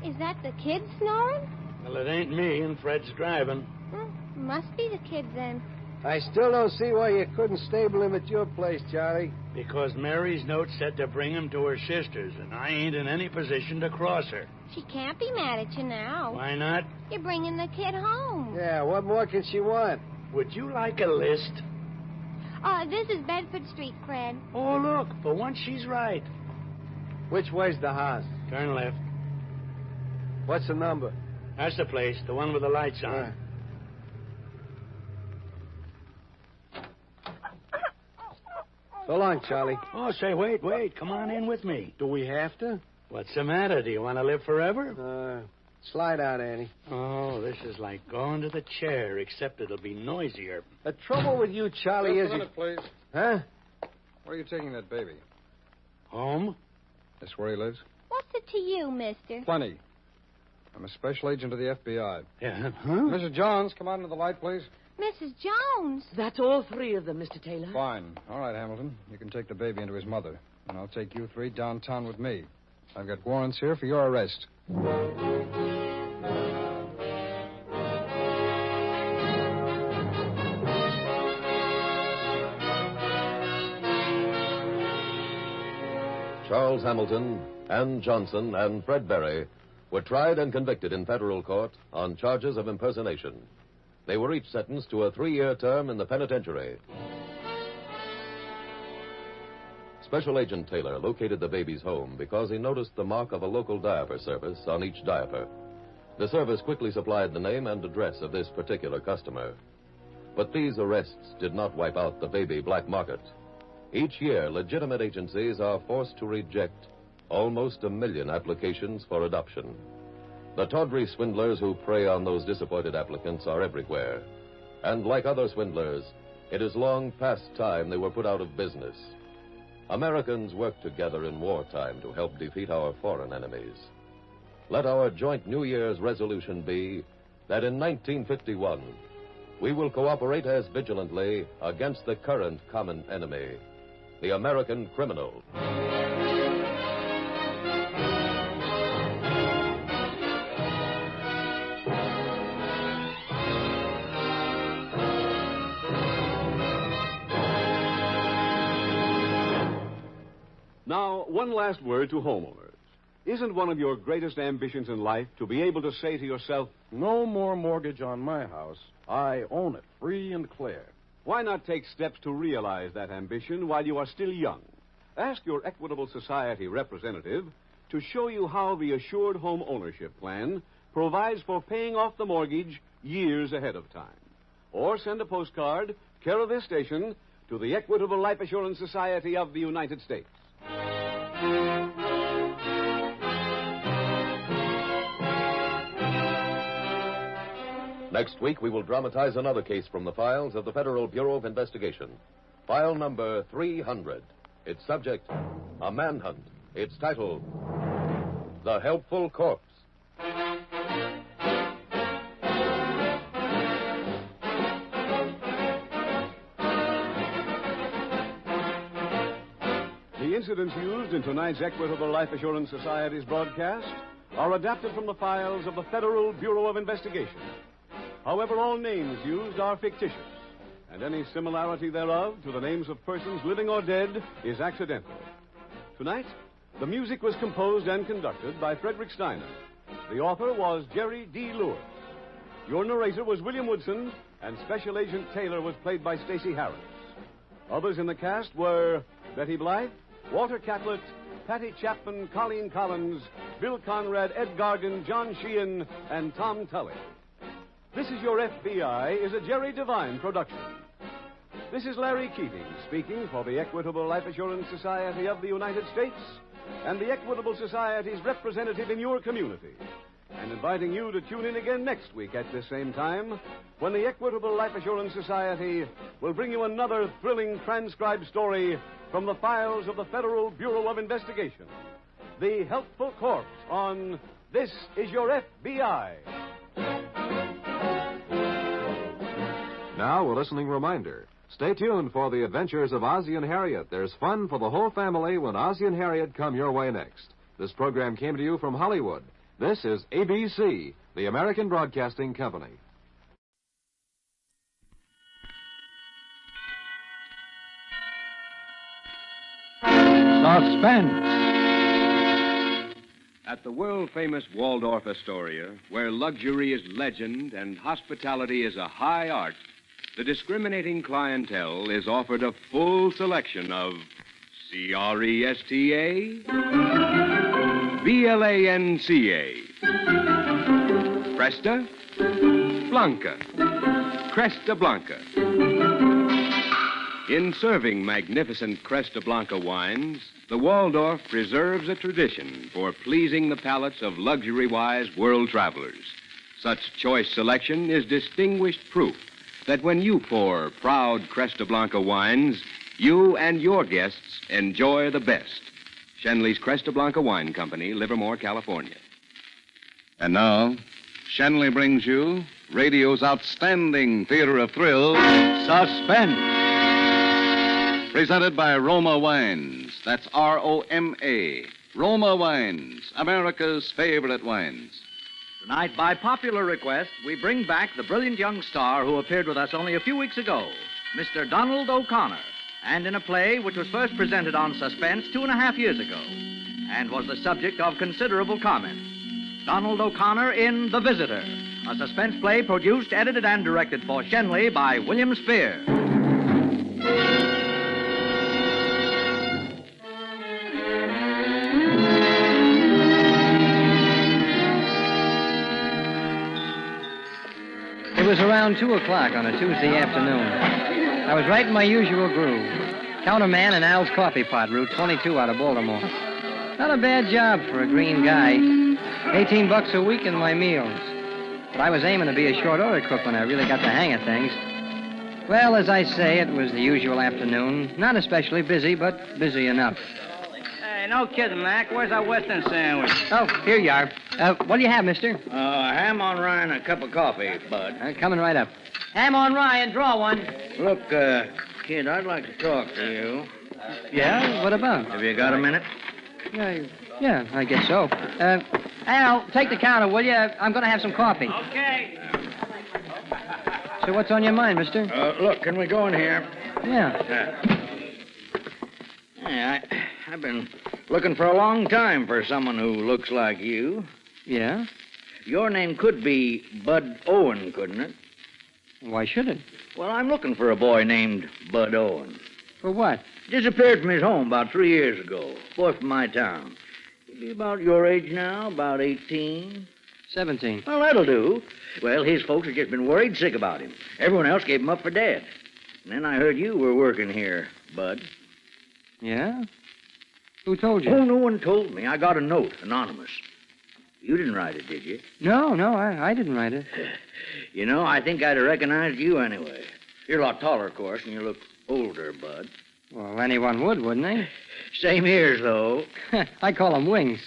Is that the kid snoring? Well, it ain't me, and Fred's driving. Must be the kid then. I still don't see why you couldn't stable him at your place, Charlie. Because Mary's note said to bring him to her sister's, and I ain't in any position to cross her. She can't be mad at you now. Why not? You're bringing the kid home. Yeah, what more can she want? Would you like a list? This is Bedford Street, Fred. Oh, look, for once she's right. Which way's the house? Turn left. What's the number? That's the place, the one with the lights on. Right. So long, Charlie. Oh, say, wait. Come on in with me. Do we have to? What's the matter? Do you want to live forever? Slide out, Annie. Oh, this is like going to the chair, except it'll be noisier. The trouble with you, Charlie, Just is a minute, please. Huh? Where are you taking that baby? Home? This where he lives? What's it to you, mister? Plenty. I'm a special agent of the FBI. Yeah, Mrs. Jones, come on to the light, please. Mrs. Jones. That's all 3 of them, Mr. Taylor. Fine. All right, Hamilton. You can take the baby into his mother. And I'll take you 3 downtown with me. I've got warrants here for your arrest. Charles Hamilton, Ann Johnson, and Fred Berry were tried and convicted in federal court on charges of impersonation. They were each sentenced to a 3-year term in the penitentiary. Special Agent Taylor located the baby's home because he noticed the mark of a local diaper service on each diaper. The service quickly supplied the name and address of this particular customer. But these arrests did not wipe out the baby black market. Each year, legitimate agencies are forced to reject almost 1 million applications for adoption. The tawdry swindlers who prey on those disappointed applicants are everywhere. And like other swindlers, it is long past time they were put out of business. Americans work together in wartime to help defeat our foreign enemies. Let our joint New Year's resolution be that in 1951, we will cooperate as vigilantly against the current common enemy, the American criminal. Now, one last word to homeowners. Isn't one of your greatest ambitions in life to be able to say to yourself, no more mortgage on my house. I own it, free and clear. Why not take steps to realize that ambition while you are still young? Ask your Equitable Society representative to show you how the Assured Home Ownership Plan provides for paying off the mortgage years ahead of time. Or send a postcard, care of this station, to the Equitable Life Assurance Society of the United States. Next week, we will dramatize another case from the files of the Federal Bureau of Investigation. File number 300. Its subject, a manhunt. Its title, The Helpful Corpse. The incidents used in tonight's Equitable Life Assurance Society's broadcast are adapted from the files of the Federal Bureau of Investigation. However, all names used are fictitious, and any similarity thereof to the names of persons living or dead is accidental. Tonight, the music was composed and conducted by Frederick Steiner. The author was Jerry D. Lewis. Your narrator was William Woodson, and Special Agent Taylor was played by Stacey Harris. Others in the cast were Betty Blythe, Walter Catlett, Patty Chapman, Colleen Collins, Bill Conrad, Ed Gargan, John Sheehan, and Tom Tully. This Is Your FBI is a Jerry Devine production. This is Larry Keating speaking for the Equitable Life Assurance Society of the United States and the Equitable Society's representative in your community, and inviting you to tune in again next week at this same time when the Equitable Life Assurance Society will bring you another thrilling transcribed story from the files of the Federal Bureau of Investigation. The Helpful Corpse on This Is Your FBI. Now, a listening reminder. Stay tuned for the adventures of Ozzie and Harriet. There's fun for the whole family when Ozzie and Harriet come your way next. This program came to you from Hollywood. This is ABC, the American Broadcasting Company. Suspense. At the world-famous Waldorf Astoria, where luxury is legend and hospitality is a high art, the discriminating clientele is offered a full selection of C-R-E-S-T-A, B-L-A-N-C-A, Cresta, Blanca, Cresta Blanca. In serving magnificent Cresta Blanca wines, the Waldorf preserves a tradition for pleasing the palates of luxury-wise world travelers. Such choice selection is distinguished proof that when you pour proud Cresta Blanca wines, you and your guests enjoy the best. Shenley's Cresta Blanca Wine Company, Livermore, California. And now, Shenley brings you radio's outstanding theater of thrills, Suspense. Presented by Roma Wines. That's R-O-M-A. Roma Wines, America's favorite wines. Tonight, by popular request, we bring back the brilliant young star who appeared with us only a few weeks ago, Mr. Donald O'Connor, and in a play which was first presented on Suspense 2.5 years ago, and was the subject of considerable comment. Donald O'Connor in The Visitor, a suspense play produced, edited, and directed for Shenley by William Spear. It was around 2 o'clock on a Tuesday afternoon. I was right in my usual groove. Counterman in Al's Coffee Pot, Route 22 out of Baltimore. Not a bad job for a green guy. $18 a week in my meals. But I was aiming to be a short order cook when I really got the hang of things. Well, as I say, it was the usual afternoon. Not especially busy, but busy enough. Hey, no kidding, Mac. Where's our Western sandwich? Oh, here you are. What do you have, mister? Ham on rye and a cup of coffee, Bud. Coming right up. Ham on rye and draw one. Look, kid, I'd like to talk to you. Yeah? What about? Have you got a minute? Yeah, I guess so. Al, take the counter, will you? I'm going to have some coffee. Okay. So what's on your mind, mister? Look, can we go in here? Yeah. Yeah, I've been looking for a long time for someone who looks like you. Yeah? Your name could be Bud Owen, couldn't it? Why should it? Well, I'm looking for a boy named Bud Owen. For what? Disappeared from his home about 3 years ago. Boy from my town. He'd be about your age now, about 18. 17. Well, that'll do. Well, his folks have just been worried sick about him. Everyone else gave him up for dead. And then I heard you were working here, Bud. Yeah? Who told you? Oh, no one told me. I got a note, anonymous. You didn't write it, did you? No, I didn't write it. You know, I think I'd have recognized you anyway. You're a lot taller, of course, and you look older, Bud. Well, anyone would, wouldn't they? Same ears, though. I call them wings.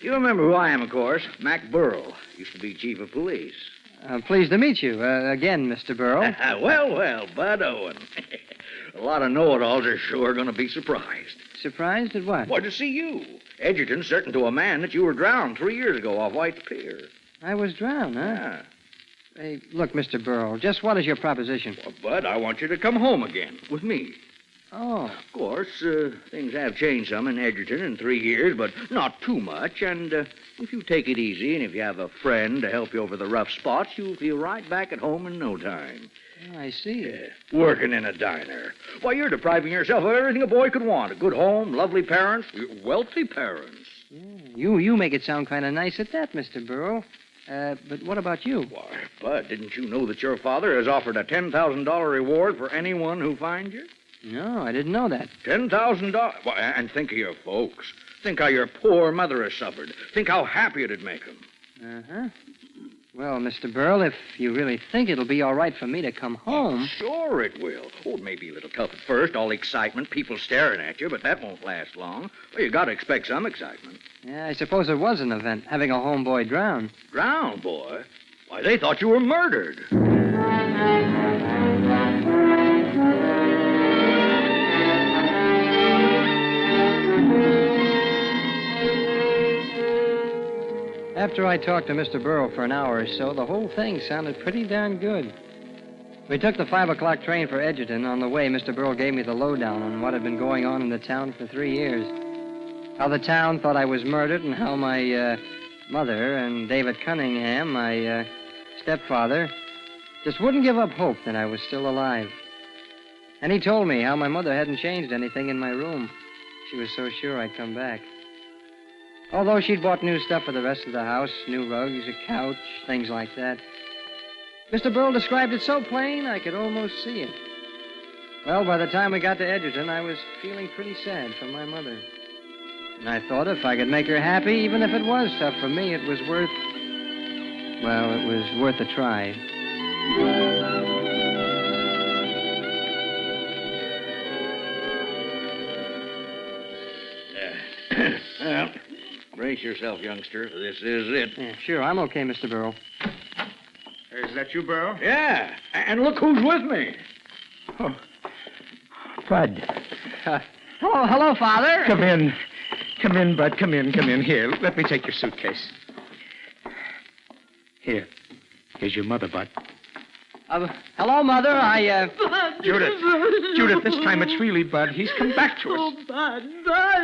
You remember who I am, of course. Mac Burrell. Used to be chief of police. Pleased to meet you again, Mr. Burrell. Well, Bud Owen. A lot of know-it-alls are sure going to be surprised. Surprised at what? Why, to see you. Edgerton certain to a man that you were drowned 3 years ago off White's Pier. I was drowned, huh? Yeah. Hey, look, Mr. Burrell, just what is your proposition? Well, Bud, I want you to come home again with me. Oh. Of course, things have changed some in Edgerton in 3 years, but not too much. And if you take it easy and if you have a friend to help you over the rough spots, you'll feel right back at home in no time. Oh, I see. Working in a diner. Why, you're depriving yourself of everything a boy could want. A good home, lovely parents, wealthy parents. You make it sound kind of nice at that, Mr. Burrell. But what about you? Why, Bud, didn't you know that your father has offered a $10,000 reward for anyone who finds you? No, I didn't know that. $10,000? Well, and think of your folks. Think how your poor mother has suffered. Think how happy it'd make them. Uh-huh. Well, Mr. Burrell, if you really think it'll be all right for me to come home... Sure it will. Oh, it may be a little tough at first, all excitement, people staring at you, but that won't last long. Well, you got to expect some excitement. Yeah, I suppose it was an event, having a homeboy drown. Drown, boy? Why, they thought you were murdered. After I talked to Mr. Burrell for an hour or so, the whole thing sounded pretty darn good. We took the 5 o'clock train for Edgerton. On the way, Mr. Burrell gave me the lowdown on what had been going on in the town for 3 years. How the town thought I was murdered and how my mother and David Cunningham, my stepfather, just wouldn't give up hope that I was still alive. And he told me how my mother hadn't changed anything in my room. She was so sure I'd come back. Although she'd bought new stuff for the rest of the house, new rugs, a couch, things like that. Mr. Burrell described it so plain I could almost see it. Well, by the time we got to Edgerton, I was feeling pretty sad for my mother. And I thought if I could make her happy, even if it was tough for me, it was worth a try. Well, brace yourself, youngster. This is it. Yeah, sure, I'm okay, Mr. Burrell. Is that you, Burrell? Yeah, and look who's with me. Oh, Bud. Hello, Father. Come in. Come in, Bud. Come in. Here, let me take your suitcase. Here's your mother, Bud. Hello, Mother. Bud. Judith, this time it's really Bud. He's come back to us. Oh, Bud.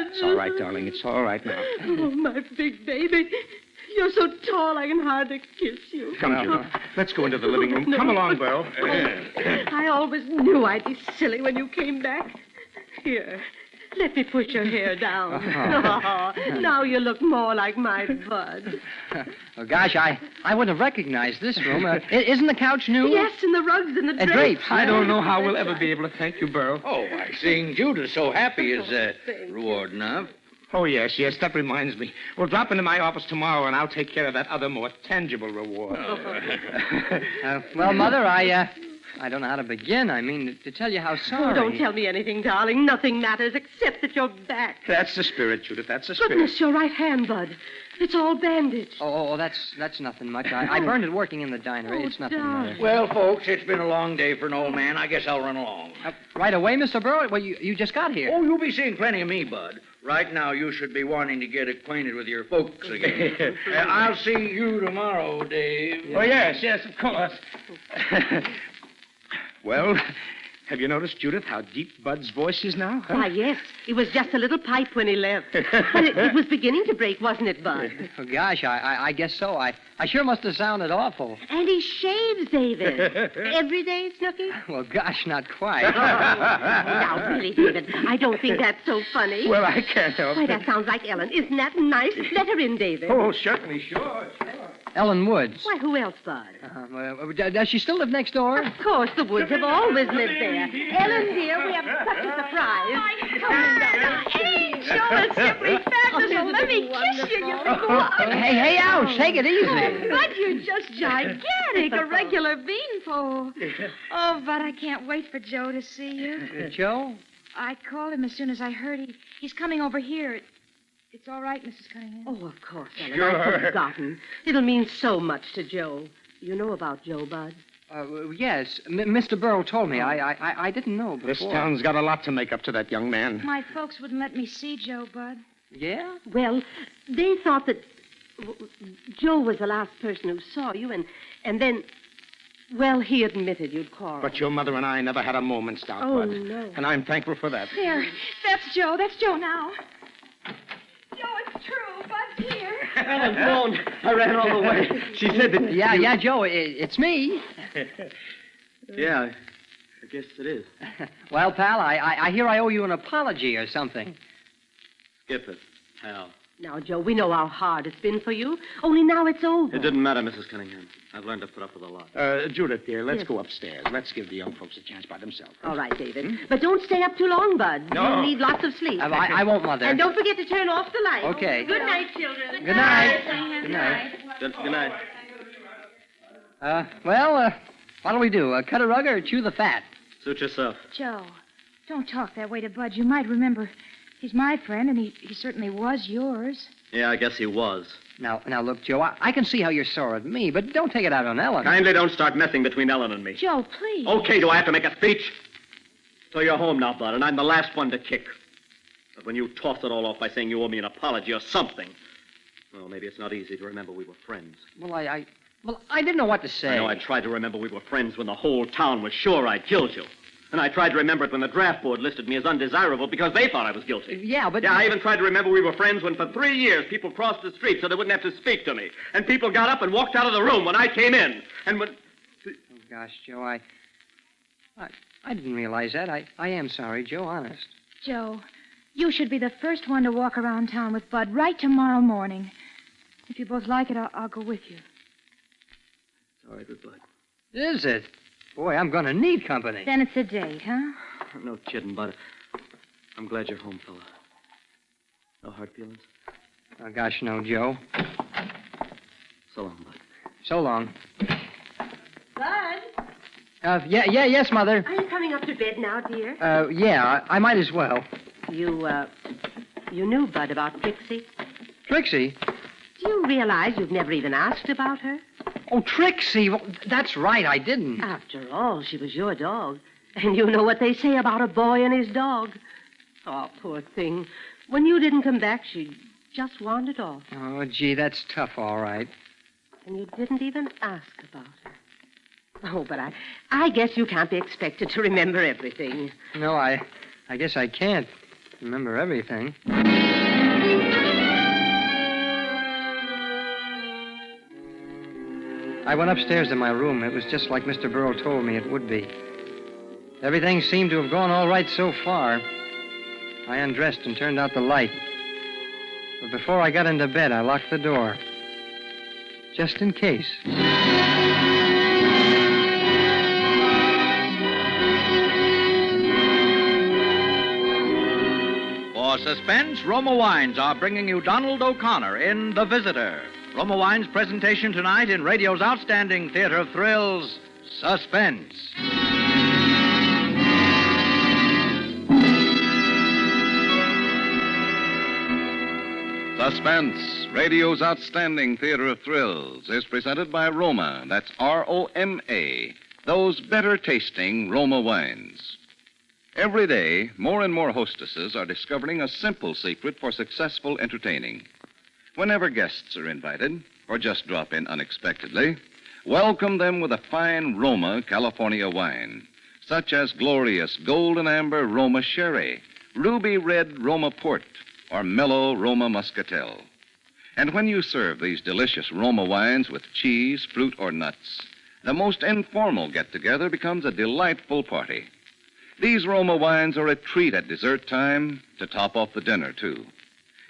It's all right, darling. It's all right now. Oh, my big baby. You're so tall I can hardly kiss you. Come, Judith. Let's go into the living room. Come along, Burl. I always knew I'd be silly when you came back. Here, let me push your hair down. Oh, now you look more like my Bud. Oh, gosh, I wouldn't have recognized this room. Isn't the couch new? Yes, and the rugs and the drapes. Drapes. I don't know how we'll ever be able to thank you, Burl. Oh, why, seeing Judith so happy is reward enough. Oh, yes, that reminds me. We'll drop into my office tomorrow, and I'll take care of that other more tangible reward. Well, Mother, I don't know how to begin. I mean, to tell you how sorry. Oh, don't tell me anything, darling. Nothing matters except that you're back. That's the spirit, Judith. That's the spirit. Goodness, your right hand, Bud. It's all bandaged. Oh, that's nothing much. I burned it working in the diner. It's nothing, Mother. Well, folks, it's been a long day for an old man. I guess I'll run along. Right away, Mr. Burrow? Well, you just got here. Oh, you'll be seeing plenty of me, Bud. Right now, you should be wanting to get acquainted with your folks again. I'll see you tomorrow, Dave. Oh, yes, of course. Well, Have you noticed, Judith, how deep Bud's voice is now? Huh? Why, yes. It was just a little pipe when he left. But it was beginning to break, wasn't it, Bud? Oh, gosh, I guess so. I sure must have sounded awful. And he shaves, David. Every day, Snooky? Well, gosh, not quite. Now, really, David, I don't think that's so funny. Well, I can't help Why, it. that sounds like Ellen. Isn't that nice? Let her in, David. Oh, certainly, sure. Ellen Woods. Why, who else, Bud? Does she still live next door? Of course, the Woods have always lived there. Ellen, dear, we have such a surprise. Angel, it's simply fabulous. Oh, let me kiss you, you big one. Hey, ouch. Take it easy. But you're just gigantic, a regular beanpole. Oh, but I can't wait for Joe to see you. Joe? I called him as soon as I heard he's coming over here. It's all right, Mrs. Cunningham. Oh, of course, Ellen. Sure. I'd forgotten. It'll mean so much to Joe. You know about Joe, Bud? Yes. Mr. Burrow told me. I didn't know before. This town's got a lot to make up to that young man. My folks wouldn't let me see Joe, Bud. Yeah? Well, they thought that Joe was the last person who saw you, and then, well, he admitted you'd quarreled. But your mother and I never had a moment's doubt, Oh, Bud. no. And I'm thankful for that. There, that's Joe. That's Joe now. Joe, it's true. Bud's here. Ellen phoned. I ran all the way. She said that. Yeah, Joe, it's me. Yeah, I guess it is. Well, pal, I hear I owe you an apology or something. Skip it, pal. Now, Joe, we know how hard it's been for you. Only now it's over. It didn't matter, Mrs. Cunningham. I've learned to put up with a lot. Judith, dear, let's Yes. go upstairs. Let's give the young folks a chance by themselves. All right, David. But don't stay up too long, Bud. No. You'll need lots of sleep. I won't, Mother. And don't forget to turn off the light. Okay. Good night, children. Good night. Good night. Good night. What'll we do? Cut a rug or chew the fat? Suit yourself. Joe, don't talk that way to Bud. You might remember he's my friend, and he certainly was yours. Yeah, I guess he was. Now, look, Joe, I can see how you're sore at me, but don't take it out on Ellen. Kindly don't start messing between Ellen and me. Joe, please. Okay, do I have to make a speech? So you're home now, Bud, and I'm the last one to kick. But when you toss it all off by saying you owe me an apology or something, well, maybe it's not easy to remember we were friends. Well, I didn't know what to say. I know I tried to remember we were friends when the whole town was sure I'd killed you. And I tried to remember it when the draft board listed me as undesirable because they thought I was guilty. Yeah, but... Yeah, I even tried to remember we were friends when for 3 years people crossed the street so they wouldn't have to speak to me. And people got up and walked out of the room when I came in. And when... Oh, gosh, Joe, I didn't realize that. I am sorry, Joe, honest. Joe, you should be the first one to walk around town with Bud right tomorrow morning. If you both like it, I'll go with you. It's all right with Bud. Is it? Boy, I'm going to need company. Then it's a date, huh? No kidding, Bud. I'm glad you're home, fella. No hard feelings? Oh, gosh, no, Joe. So long, Bud. So long. Bud, Yes, Mother. are you coming up to bed now, dear? Yeah, I might as well. You knew, Bud, about Trixie? Trixie? Do you realize you've never even asked about her? Oh, Trixie. Well, that's right, I didn't. After all, she was your dog. And you know what they say about a boy and his dog. Oh, poor thing. When you didn't come back, she just wandered off. Oh, gee, that's tough, all right. And you didn't even ask about her. Oh, but I guess you can't be expected to remember everything. No, I guess I can't remember everything. I went upstairs to my room. It was just like Mr. Burrow told me it would be. Everything seemed to have gone all right so far. I undressed and turned out the light. But before I got into bed, I locked the door. Just in case. For suspense, Roma Wines are bringing you Donald O'Connor in The Visitor. Roma Wines' presentation tonight in radio's outstanding theater of thrills, Suspense. Suspense, radio's outstanding theater of thrills, is presented by Roma. That's Roma. Those better tasting Roma wines. Every day, more and more hostesses are discovering a simple secret for successful entertaining. Whenever guests are invited, or just drop in unexpectedly, welcome them with a fine Roma California wine. such as glorious golden amber Roma Sherry, ruby red Roma Port, or mellow Roma Muscatel. And when you serve these delicious Roma wines with cheese, fruit, or nuts, the most informal get-together becomes a delightful party. These Roma wines are a treat at dessert time to top off the dinner, too.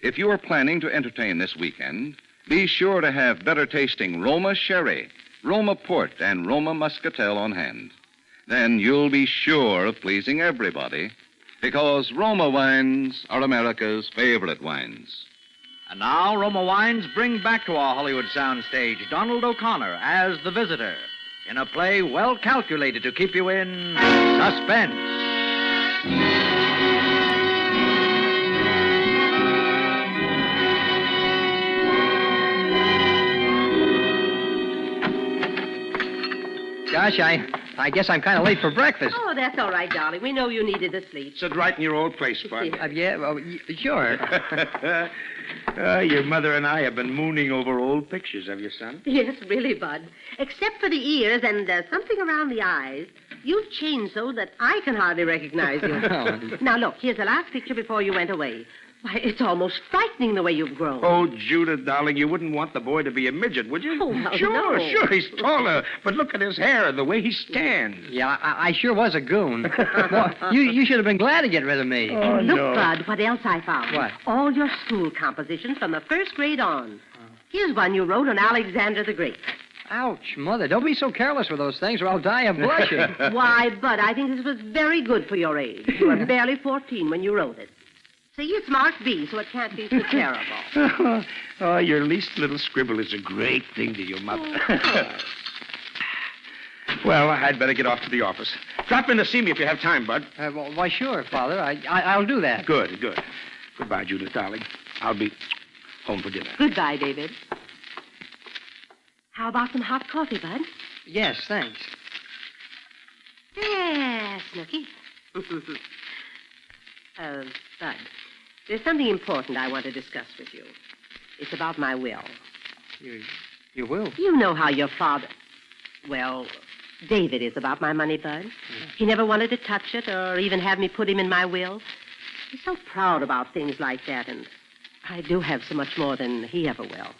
If you are planning to entertain this weekend, be sure to have better-tasting Roma Sherry, Roma Port, and Roma Muscatel on hand. Then you'll be sure of pleasing everybody, because Roma wines are America's favorite wines. And now, Roma Wines bring back to our Hollywood soundstage Donald O'Connor as the visitor in a play well calculated to keep you in suspense. Gosh, I guess I'm kind of late for breakfast. Oh, that's all right, darling. We know you needed the sleep. Sit right in your old place, Bud. Yeah, well, sure. Your mother and I have been mooning over old pictures of your son. Yes, really, Bud. Except for the ears and something around the eyes, you've changed so that I can hardly recognize you. Now, look, here's the last picture before you went away. Why, it's almost frightening the way you've grown. Oh, Judith, darling, you wouldn't want the boy to be a midget, would you? Oh, well, sure, no. sure, he's taller. But look at his hair, the way he stands. Yeah, I sure was a goon. Well, you should have been glad to get rid of me. Oh, Look, no. Bud, what else I found. What? All your school compositions from the first grade on. Here's one you wrote on Alexander the Great. Ouch, Mother. Don't be so careless with those things or I'll die of blushing. Why, Bud, I think this was very good for your age. You were barely 14 when you wrote it. See, it's marked B, so it can't be so terrible. Oh, your least little scribble is a great thing to your mother. Well, I'd better get off to the office. Drop in to see me if you have time, Bud. Well, why, sure, Father. I'll do that. Good, good. Goodbye, Judith, darling. I'll be home for dinner. Goodbye, David. How about some hot coffee, Bud? Yes, thanks. Yes, Snooky. Bud, there's something important I want to discuss with you. It's about my will. You will? You know how your father... Well, David is about my money, Bud. He never wanted to touch it or even have me put him in my will. He's so proud about things like that, and I do have so much more than he ever will.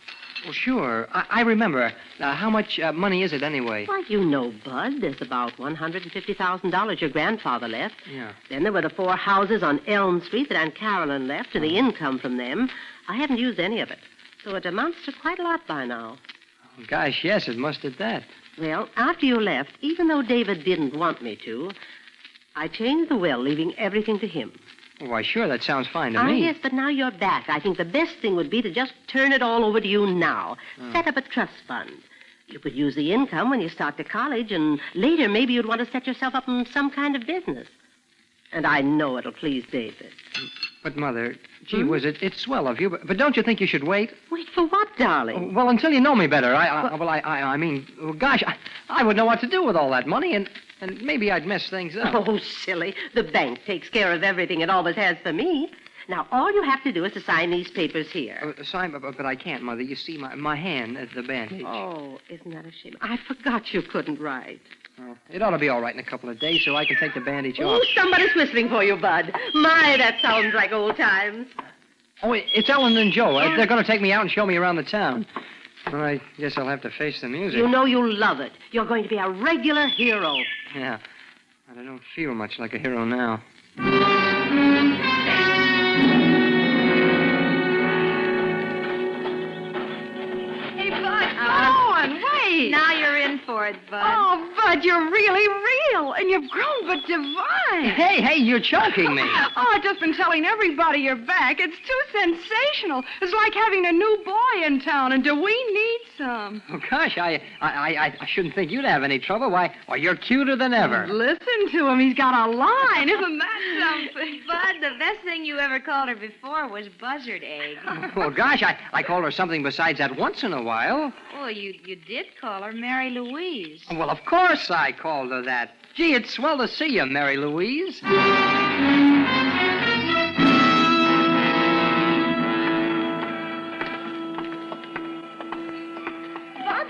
Well, sure. I remember. How much money is it anyway? Why, you know, Bud, there's about $150,000 your grandfather left. Yeah. Then there were the 4 houses on Elm Street that Aunt Carolyn left, and the income from them. I haven't used any of it. So it amounts to quite a lot by now. Oh, gosh, yes, it must at that. Well, after you left, even though David didn't want me to, I changed the will, leaving everything to him. Oh, why, sure, that sounds fine to me. Yes, but now you're back. I think the best thing would be to just turn it all over to you now. Set up a trust fund. You could use the income when you start to college, and later maybe you'd want to set yourself up in some kind of business. And I know it'll please David. But, Mother, gee whiz, it's swell of you, but don't you think you should wait? Wait for what, darling? Well, until you know me better. I mean, gosh, I would know what to do with all that money, and maybe I'd mess things up. Oh, silly. The bank takes care of everything it always has for me. Now, all you have to do is to sign these papers here. Sign, but I can't, Mother. You see, my hand at the bandage. Oh, isn't that a shame? I forgot you couldn't write. It ought to be all right in a couple of days, so I can take the bandage Oh, off. somebody's whistling for you, Bud. My, that sounds like old times. Oh, it's Ellen and Joe. They're going to take me out and show me around the town. Well, I guess I'll have to face the music. You know you'll love it. You're going to be a regular hero. Yeah. I don't feel much like a hero now. Hey, Bud, go on, wait. Now you're in for it, Bud. Oh, Bud, you're really real, and you've grown but divine. Hey, you're choking me. Oh, I've just been telling everybody you're back. It's too sensational. It's like having a new boy in town, and do we need some? Oh, gosh, I shouldn't think you'd have any trouble. Why, you're cuter than ever. Listen to him. He's got a line. Isn't that something? Bud, the best thing you ever called her before was buzzard egg. Well, gosh, I called her something besides that once in a while. Oh, you did call her Mary Louise. Well, of course I called her that. Gee, it's swell to see you, Mary Louise. Bud,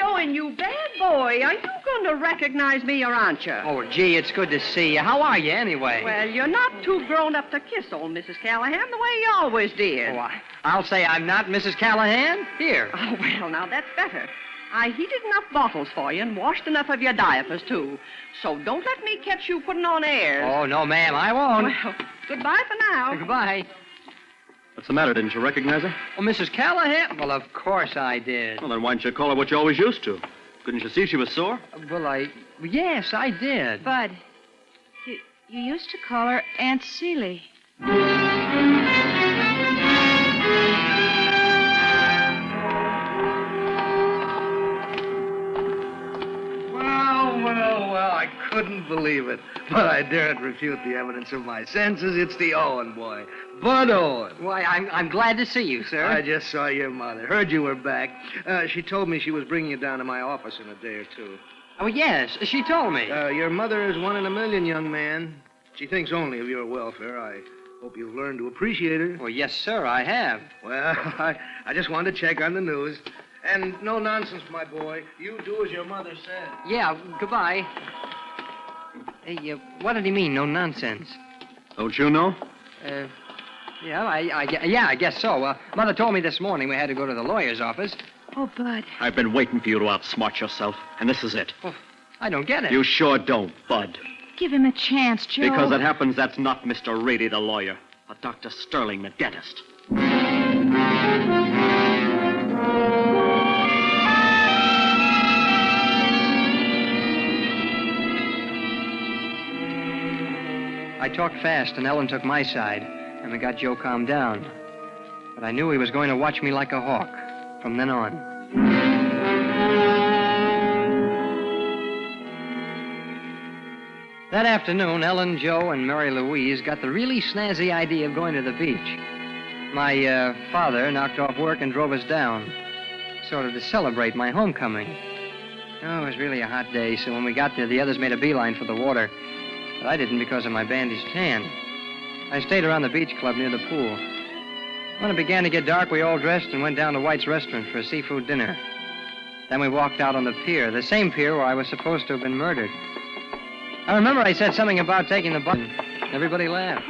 oh, and you bad boy. Are you going to recognize me, or aren't you? Oh, gee, it's good to see you. How are you, anyway? Well, you're not too grown up to kiss old Mrs. Callahan the way you always did. Oh, I'll say I'm not Mrs. Callahan. Here. Oh, well, now that's better. I heated enough bottles for you and washed enough of your diapers, too. So don't let me catch you putting on airs. Oh, no, ma'am, I won't. Well, goodbye for now. Goodbye. What's the matter? Didn't you recognize her? Oh, Mrs. Callahan? Well, of course I did. Well, then why didn't you call her what you always used to? Couldn't you see she was sore? Yes, I did. Bud, you used to call her Aunt Celie. Well, I couldn't believe it. But I daren't refute the evidence of my senses. It's the Owen boy. Bud Owen. Why, I'm glad to see you, sir. I just saw your mother. Heard you were back. She told me she was bringing you down to my office in a day or two. Oh, yes, she told me. Your mother is one in a million, young man. She thinks only of your welfare. I hope you've learned to appreciate her. Well, yes, sir, I have. Well, I just wanted to check on the news. And no nonsense, my boy. You do as your mother said. Yeah, goodbye. Hey, what did he mean, no nonsense? Don't you know? Yeah, I guess so. Mother told me this morning we had to go to the lawyer's office. Oh, Bud. I've been waiting for you to outsmart yourself, and this is it. Oh, I don't get it. You sure don't, Bud. Give him a chance, Joe. Because it happens that's not Mr. Reedy, the lawyer, but Dr. Sterling, the dentist. I talked fast, and Ellen took my side, and we got Joe calmed down. But I knew he was going to watch me like a hawk from then on. That afternoon, Ellen, Joe, and Mary Louise got the really snazzy idea of going to the beach. My father knocked off work and drove us down, sort of to celebrate my homecoming. Oh, it was really a hot day, so when we got there, the others made a beeline for the water. But I didn't because of my bandaged hand. I stayed around the beach club near the pool. When it began to get dark, we all dressed and went down to White's restaurant for a seafood dinner. Then we walked out on the pier, the same pier where I was supposed to have been murdered. I remember I said something about taking the bus. Everybody laughed.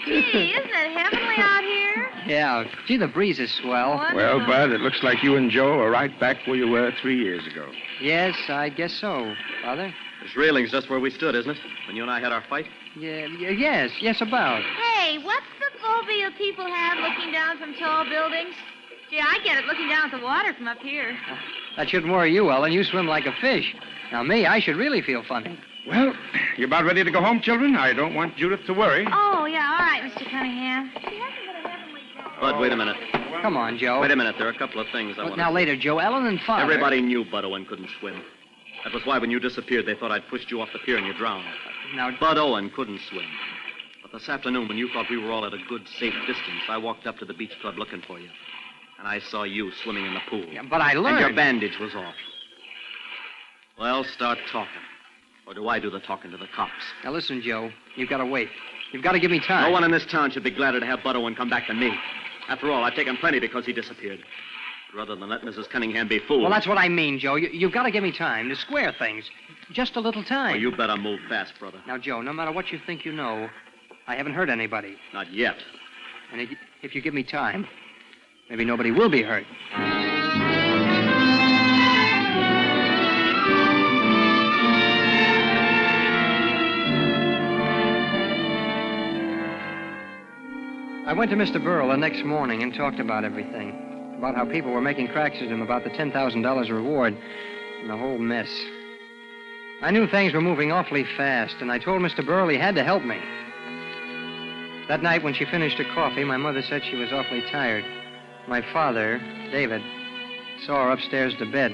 Gee, isn't it heavenly out here? Yeah. Gee, the breeze is swell. Well, Bud, it looks like you and Joe are right back where you were 3 years ago. Yes, I guess so, Father. This railing's just where we stood, isn't it? When you and I had our fight? Yes, about. Hey, what's the phobia people have looking down from tall buildings? Gee, I get it looking down at the water from up here. That shouldn't worry you, Ellen. You swim like a fish. Now, me, I should really feel funny. Well, you about ready to go home, children? I don't want Judith to worry. Oh, yeah, all right, Mr. Cunningham. Bud, wait a minute. Come on, Joe. Wait a minute. There are a couple of things I want to Now, later, Joe, Ellen and Father. Everybody knew Bud Owen couldn't swim. That was why when you disappeared, they thought I'd pushed you off the pier and you drowned. Now, Bud Owen couldn't swim. But this afternoon, when you thought we were all at a good, safe distance, I walked up to the beach club looking for you. And I saw you swimming in the pool. Yeah, but I learned. And your bandage was off. Well, start talking. Or do I do the talking to the cops? Now, listen, Joe. You've got to wait. You've got to give me time. No one in this town should be gladder to have Bud Owen come back than me. After all, I've taken plenty because he disappeared. Rather than let Mrs. Cunningham be fooled. Well, that's what I mean, Joe. You've got to give me time to square things. Just a little time. Well, you better move fast, brother. Now, Joe, no matter what you think you know, I haven't hurt anybody. Not yet. And if you give me time, maybe nobody will be hurt. I went to Mr. Burrell the next morning and talked about everything. About how people were making cracks at him about the $10,000 reward and the whole mess. I knew things were moving awfully fast, and I told Mr. Burrell he had to help me. That night when she finished her coffee, my mother said she was awfully tired. My father, David, saw her upstairs to bed.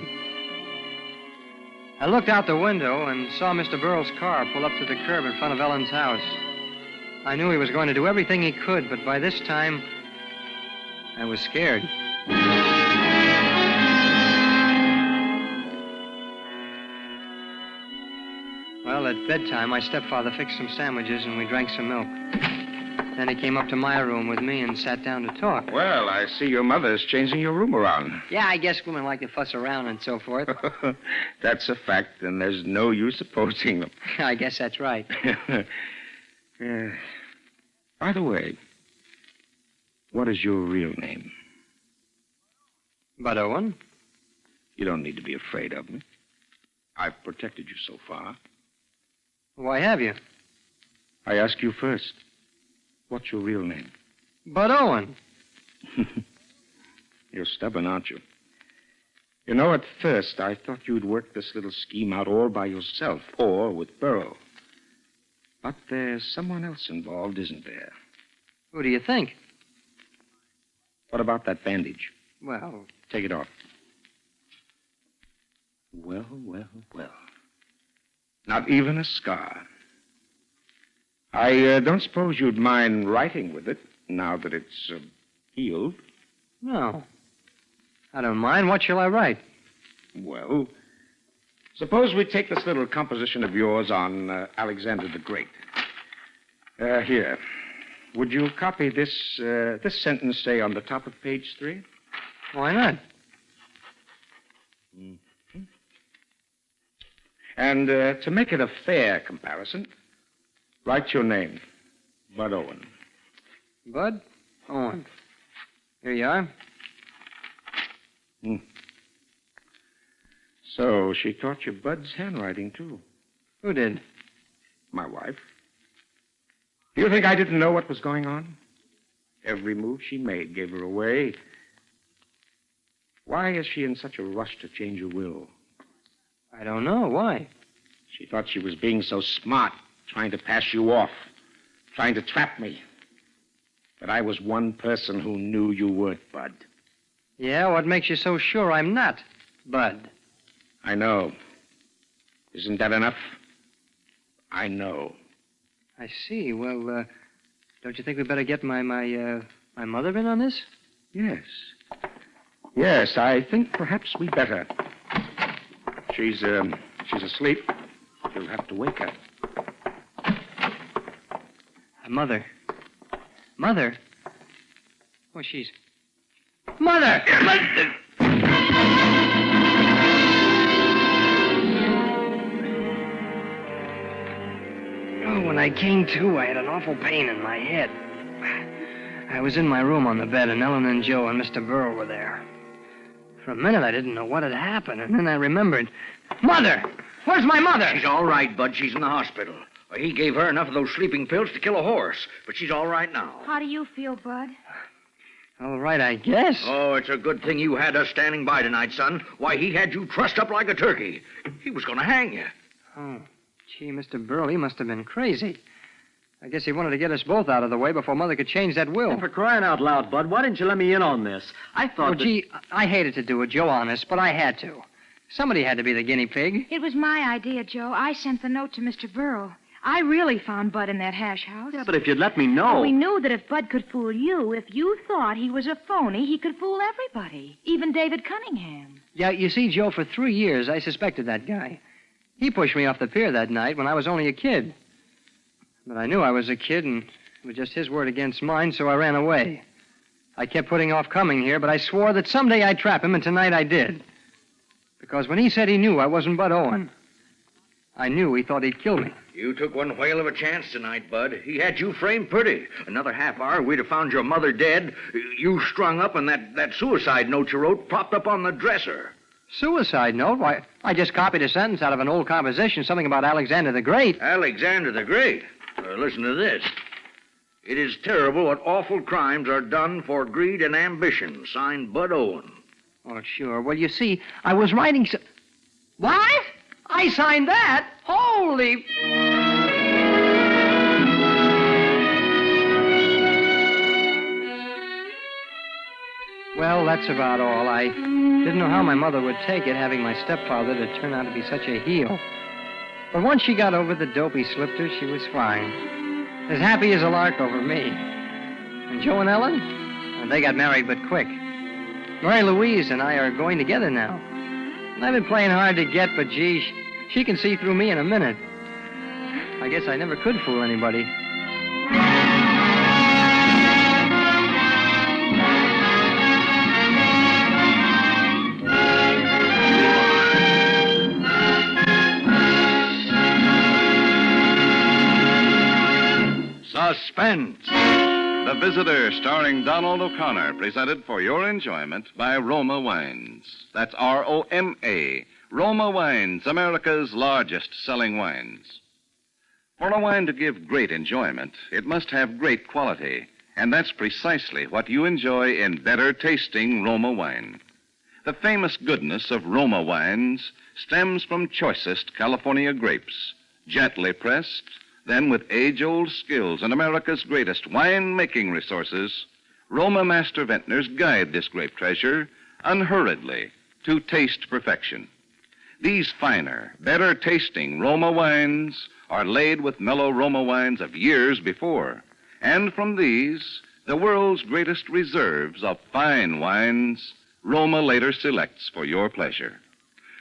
I looked out the window and saw Mr. Burrell's car pull up to the curb in front of Ellen's house. I knew he was going to do everything he could, but by this time, I was scared. Well, at bedtime, my stepfather fixed some sandwiches and we drank some milk. Then he came up to my room with me and sat down to talk. Well, I see your mother's changing your room around. Yeah, I guess women like to fuss around and so forth. That's a fact, and there's no use opposing them. I guess that's right. By the way, what is your real name? Bud Owen. You don't need to be afraid of me. I've protected you so far. Why have you? I ask you first. What's your real name? Bud Owen. You're stubborn, aren't you? You know, at first, I thought you'd work this little scheme out all by yourself, or with Burrow. But there's someone else involved, isn't there? Who do you think? What about that bandage? Well, take it off. Well, well, well. Not even a scar. I don't suppose you'd mind writing with it, now that it's healed. no. I don't mind. What shall I write? Well, suppose we take this little composition of yours on Alexander the Great. Here. Would you copy this sentence, say, on the top of page 3? Why not? Mm-hmm. And to make it a fair comparison, write your name, Bud Owen. Bud Owen. Here you are. Hmm. So she taught you Bud's handwriting, too. Who did? My wife. Do you think I didn't know what was going on? Every move she made gave her away. Why is she in such a rush to change her will? I don't know. Why? She thought she was being so smart, trying to pass you off, trying to trap me. But I was one person who knew you weren't, Bud. Yeah, what makes you so sure I'm not, Bud? I know. Isn't that enough? I know. I see. Well, don't you think we'd better get my mother in on this? Yes. Yes, I think perhaps we better. She's asleep. You'll have to wake her. Mother. Mother? Oh, she's... Mother! Oh, when I came to, I had an awful pain in my head. I was in my room on the bed, and Ellen and Joe and Mr. Burrow were there. For a minute, I didn't know what had happened, and then I remembered. Mother! Where's my mother? She's all right, Bud. She's in the hospital. He gave her enough of those sleeping pills to kill a horse, but she's all right now. How do you feel, Bud? All right, I guess. Oh, it's a good thing you had us standing by tonight, son. Why, he had you trussed up like a turkey. He was going to hang you. Oh, gee, Mr. Burrow, he must have been crazy. I guess he wanted to get us both out of the way before Mother could change that will. And for crying out loud, Bud, why didn't you let me in on this? I thought gee, I hated to do it, Joe, honest, but I had to. Somebody had to be the guinea pig. It was my idea, Joe. I sent the note to Mr. Burrow. I really found Bud in that hash house. Yeah, but if you'd let me know... But we knew that if Bud could fool you, if you thought he was a phony, he could fool everybody, even David Cunningham. Yeah, you see, Joe, for 3 years, I suspected that guy. He pushed me off the pier that night when I was only a kid. But I knew I was a kid, and it was just his word against mine, so I ran away. I kept putting off coming here, but I swore that someday I'd trap him, and tonight I did. Because when he said he knew I wasn't Bud Owen, I knew he thought he'd kill me. You took one whale of a chance tonight, Bud. He had you framed pretty. Another half hour, we'd have found your mother dead, you strung up, and that suicide note you wrote propped up on the dresser. Suicide note? Why, I just copied a sentence out of an old composition, something about Alexander the Great. Alexander the Great? Listen to this. It is terrible what awful crimes are done for greed and ambition. Signed, Bud Owen. Oh, sure. Well, you see, I was writing... What? I signed that? Holy... Well, that's about all. I didn't know how my mother would take it, having my stepfather to turn out to be such a heel. But once she got over the dope he slipped her, she was fine. As happy as a lark over me. And Joe and Ellen? Well, they got married but quick. Mary Louise and I are going together now. And I've been playing hard to get, but gee, she can see through me in a minute. I guess I never could fool anybody. Suspense. The Visitor, starring Donald O'Connor, presented for your enjoyment by Roma Wines. That's Roma. Roma Wines, America's largest selling wines. For a wine to give great enjoyment, it must have great quality. And that's precisely what you enjoy in better tasting Roma wine. The famous goodness of Roma wines stems from choicest California grapes, gently pressed, then with age-old skills and America's greatest wine-making resources, Roma master vintners guide this grape treasure unhurriedly to taste perfection. These finer, better-tasting Roma wines are laid with mellow Roma wines of years before. And from these, the world's greatest reserves of fine wines, Roma later selects for your pleasure.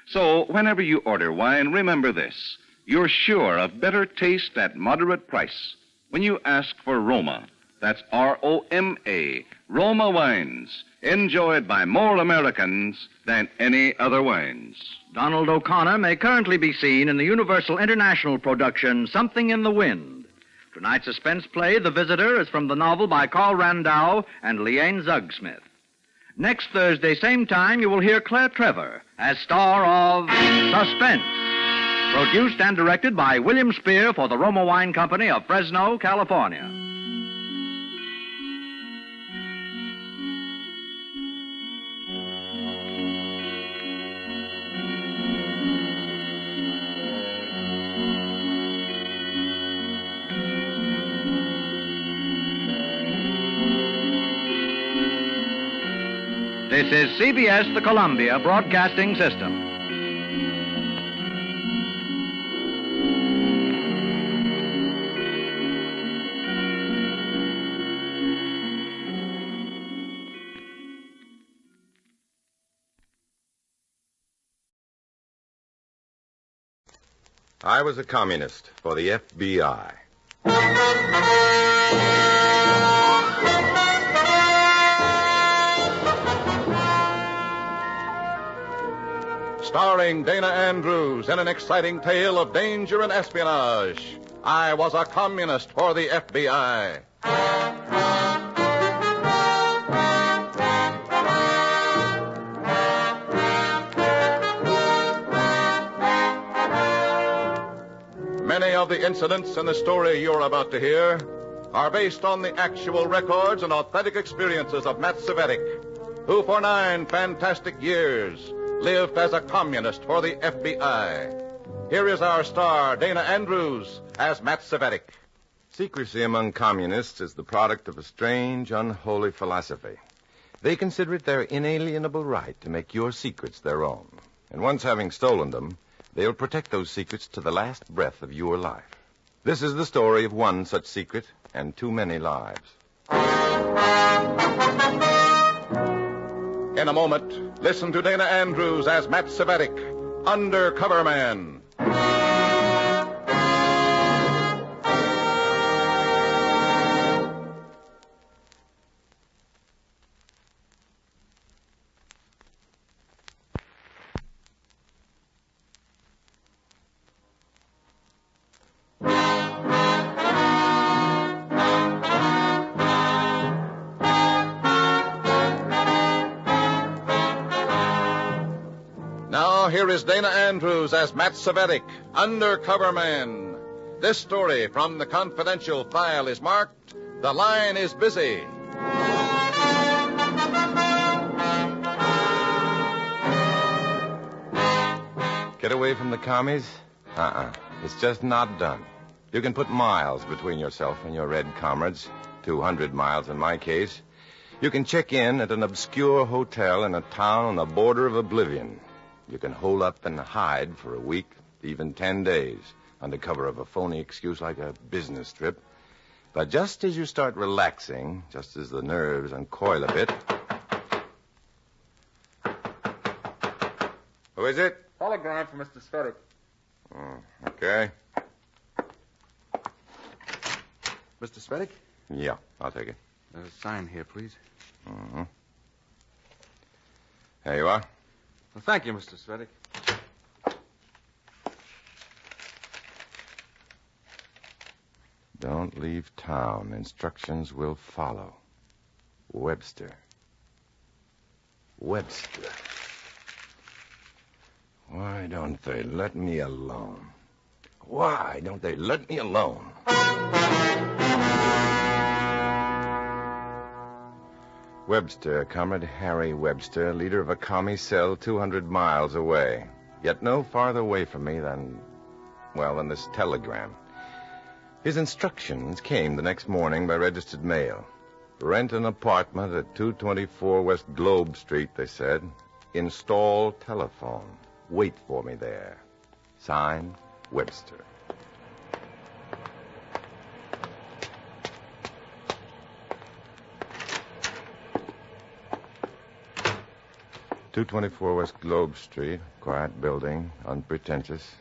So, whenever you order wine, remember this. You're sure of better taste at moderate price when you ask for Roma. That's Roma. Roma wines, enjoyed by more Americans than any other wines. Donald O'Connor may currently be seen in the Universal International production Something in the Wind. Tonight's suspense play, The Visitor, is from the novel by Carl Randau and Leanne Zugsmith. Next Thursday, same time, you will hear Claire Trevor as star of Suspense. Produced and directed by William Spear for the Roma Wine Company of Fresno, California. This is CBS, the Columbia Broadcasting System. I was a communist for the FBI. Starring Dana Andrews in an exciting tale of danger and espionage. I was a communist for the FBI. Many of the incidents in the story you're about to hear are based on the actual records and authentic experiences of Matt Cvetic, who for 9 fantastic years lived as a communist for the FBI. Here is our star, Dana Andrews, as Matt Cvetic. Secrecy among communists is the product of a strange, unholy philosophy. They consider it their inalienable right to make your secrets their own. And once having stolen them, they'll protect those secrets to the last breath of your life. This is the story of one such secret and too many lives. In a moment, listen to Dana Andrews as Matt Cvetic, Undercover Man. Now, here is Dana Andrews as Matt Cvetic, Undercover Man. This story from the confidential file is marked, The Line is Busy. Get away from the commies? It's just not done. You can put miles between yourself and your red comrades, 200 miles in my case. You can check in at an obscure hotel in a town on the border of oblivion. You can hole up and hide for a week, even 10 days, under cover of a phony excuse like a business trip. But just as you start relaxing, just as the nerves uncoil a bit... Who is it? Telegram for Mr. Cvetic. Oh, okay. Mr. Cvetic? Yeah, I'll take it. Sign here, please. Mm-hmm. There you are. Well, thank you, Mr. Cvetic. Don't leave town. Instructions will follow. Webster. Why don't they let me alone? Why don't they let me alone? Webster, Comrade Harry Webster, leader of a commie cell 200 miles away. Yet no farther away from me than this telegram. His instructions came the next morning by registered mail. Rent an apartment at 224 West Globe Street, they said. Install telephone. Wait for me there. Signed, Webster. "224 West Globe Street, quiet building, unpretentious.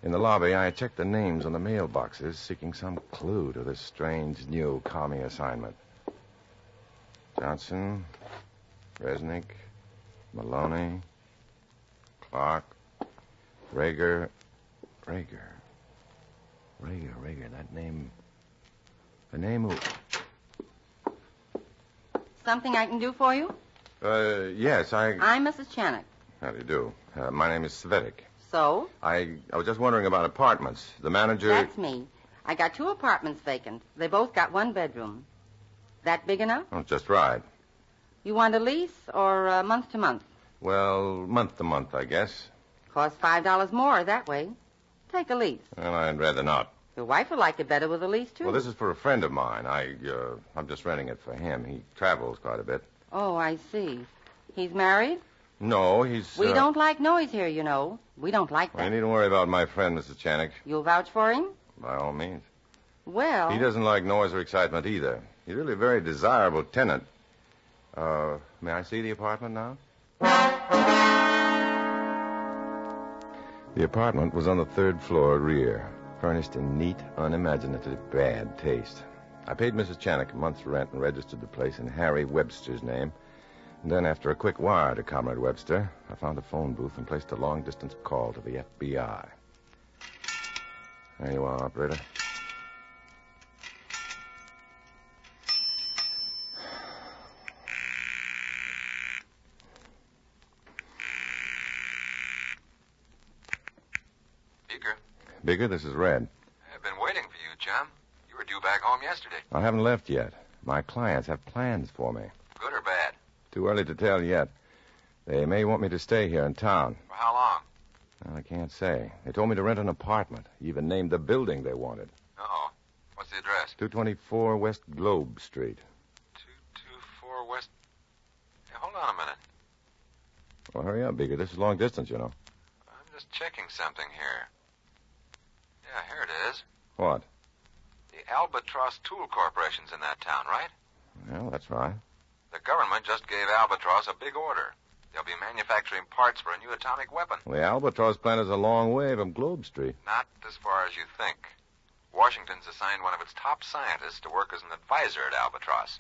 In the lobby, I checked the names on the mailboxes, seeking some clue to this strange new commie assignment. Johnson, Resnick, Maloney, Clark, Rager, that name. The name who... Something I can do for you? Yes, I'm Mrs. Channock. How do you do? My name is Svetic. So? I was just wondering about apartments. The manager... That's me. I got 2 apartments vacant. They both got 1 bedroom. That big enough? Oh, just right. You want a lease or month to month? Well, month to month, I guess. Costs $5 more that way. Take a lease. Well, I'd rather not. Your wife will like it better with a lease, too. Well, this is for a friend of mine. I'm just renting it for him. He travels quite a bit. Oh, I see. He's married? No, he's... We don't like noise here, you know. We don't like that. You needn't worry about my friend, Mrs. Channock. You'll vouch for him? By all means. Well... He doesn't like noise or excitement either. He's really a very desirable tenant. May I see the apartment now? The apartment was on the 3rd floor rear, furnished in neat, unimaginative bad taste. I paid Mrs. Channock a month's rent and registered the place in Harry Webster's name. And then, after a quick wire to Comrade Webster, I found a phone booth and placed a long-distance call to the FBI. There you are, operator. Bigger, this is Red. I've been waiting for you, chum. You were due back home yesterday. I haven't left yet. My clients have plans for me. Good or bad? Too early to tell yet. They may want me to stay here in town. For how long? Well, I can't say. They told me to rent an apartment. Even named the building they wanted. Oh. What's the address? 224 West Globe Street. 224 West... Hey, hold on a minute. Well, hurry up, Bigger. This is long distance, you know. I'm just checking something here. Yeah, here it is. What? The Albatross Tool Corporation's in that town, right? Well, that's right. The government just gave Albatross a big order. They'll be manufacturing parts for a new atomic weapon. Well, the Albatross plant is a long way from Globe Street. Not as far as you think. Washington's assigned one of its top scientists to work as an advisor at Albatross.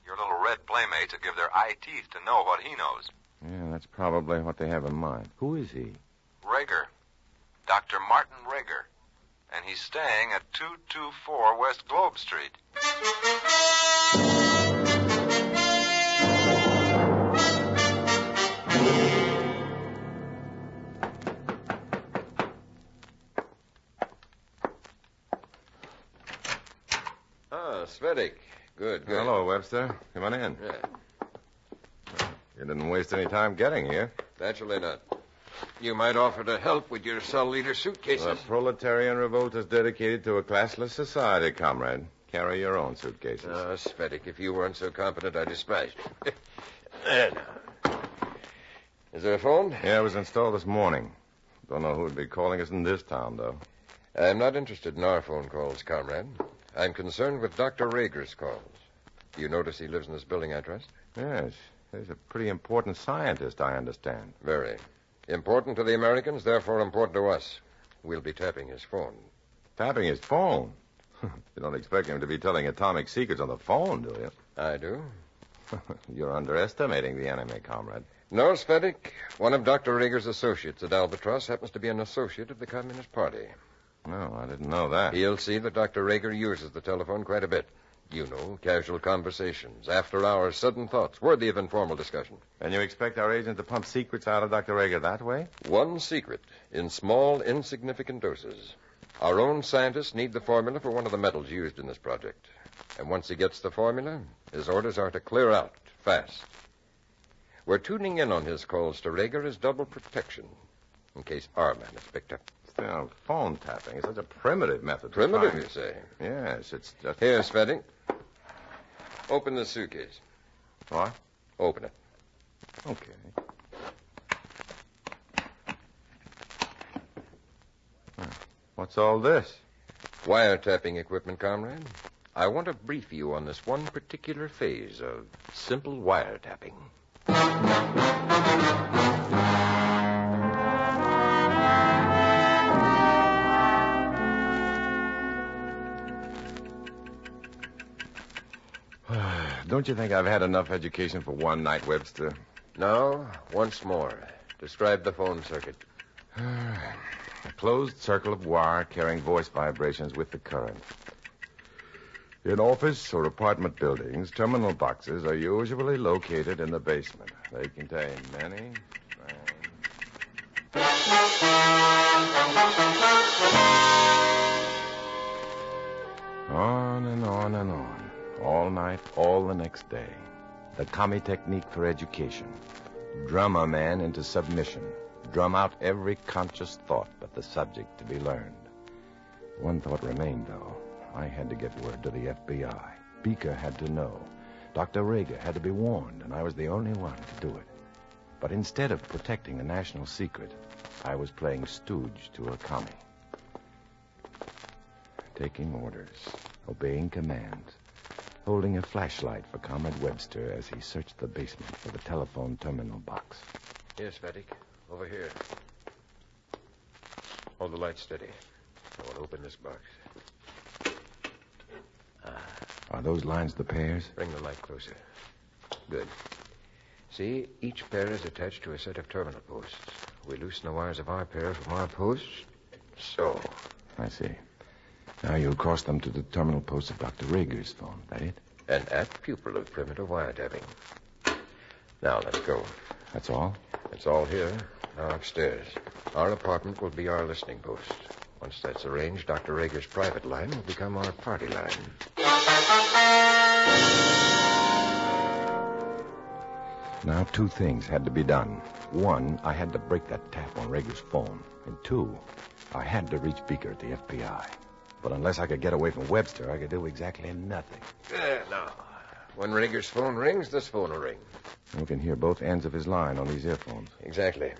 Your little red playmates would give their eye teeth to know what he knows. Yeah, that's probably what they have in mind. Who is he? Rager. Dr. Martin Rager. And he's staying at 224 West Globe Street. Ah, Svetic. Good. Hello, Webster. Come on in. Yeah. You didn't waste any time getting here. Naturally not. You might offer to help with your cell leader suitcases. The proletarian revolt is dedicated to a classless society, comrade. Carry your own suitcases. Svetic, if you weren't so competent, I'd despise you. There now. Is there a phone? Yeah, it was installed this morning. Don't know who would be calling us in this town, though. I'm not interested in our phone calls, comrade. I'm concerned with Dr. Rager's calls. You notice he lives in this building I trust? Yes. He's a pretty important scientist, I understand. Very. Important to the Americans, therefore important to us. We'll be tapping his phone. Tapping his phone? You don't expect him to be telling atomic secrets on the phone, do you? I do. You're underestimating the enemy, comrade. No, Svetic. One of Dr. Rager's associates at Albatross happens to be an associate of the Communist Party. No, I didn't know that. He'll see that Dr. Rager uses the telephone quite a bit. You know, casual conversations, after-hours sudden thoughts, worthy of informal discussion. And you expect our agent to pump secrets out of Dr. Rager that way? One secret, in small, insignificant doses. Our own scientists need the formula for one of the metals used in this project. And once he gets the formula, his orders are to clear out, fast. We're tuning in on his calls to Rager as double protection, in case our man is picked up. Still, phone tapping is such a primitive method. Primitive, you say? Yes, it's just... Here, Svetty. Open the suitcase. What? Open it. Okay. What's all this? Wiretapping equipment, comrade. I want to brief you on this one particular phase of simple wiretapping. Don't you think I've had enough education for one night, Webster? Now, once more, describe the phone circuit. A closed circle of wire carrying voice vibrations with the current. In office or apartment buildings, terminal boxes are usually located in the basement. They contain many... On and on and on. All night, all the next day. The commie technique for education. Drum a man into submission. Drum out every conscious thought but the subject to be learned. One thought remained, though. I had to get word to the FBI. Beaker had to know. Dr. Rager had to be warned, and I was the only one to do it. But instead of protecting a national secret, I was playing stooge to a commie. Taking orders, obeying commands, holding a flashlight for Comrade Webster as he searched the basement for the telephone terminal box. Here, Svetty. Over here. Hold the light steady. I want to open this box. Are those lines the pairs? Bring the light closer. Good. See, each pair is attached to a set of terminal posts. We loosen the wires of our pair from our posts. So. I see. Now you cross them to the terminal post of Dr. Rager's phone. That it? An apt pupil of primitive wiretapping. Now, let's go. That's all? It's all here. Now upstairs. Our apartment will be our listening post. Once that's arranged, Dr. Rager's private line will become our party line. Now, two things had to be done. One, I had to break that tap on Rager's phone. And two, I had to reach Beaker at the FBI. But unless I could get away from Webster, I could do exactly nothing. Now, when Rager's phone rings, this phone will ring. You can hear both ends of his line on these earphones. Exactly.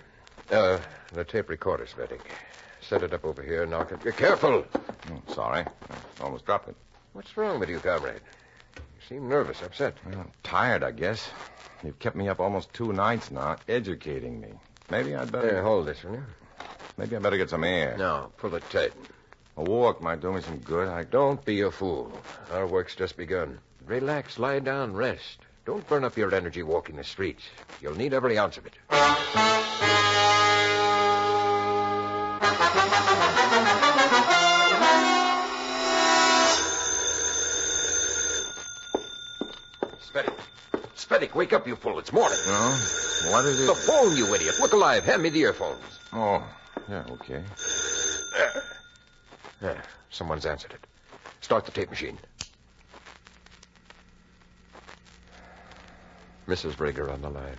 The tape recorder, Svetty. Set it up over here. Now, careful! Oh, sorry. I almost dropped it. What's wrong with you, comrade? You seem nervous, upset. Well, I'm tired, I guess. You've kept me up almost 2 nights now, educating me. Maybe I'd better... Here, hold this, will you? Maybe I better get some air. No, pull it tight. A walk might do me some good. Don't be a fool. Our work's just begun. Relax, lie down, rest. Don't burn up your energy walking the streets. You'll need every ounce of it. Svetty, wake up, you fool. It's morning. No? What is it? The phone, you idiot. Look alive. Hand me the earphones. Oh, yeah, okay. There. Someone's answered it. Start the tape machine. Mrs. Rager on the line.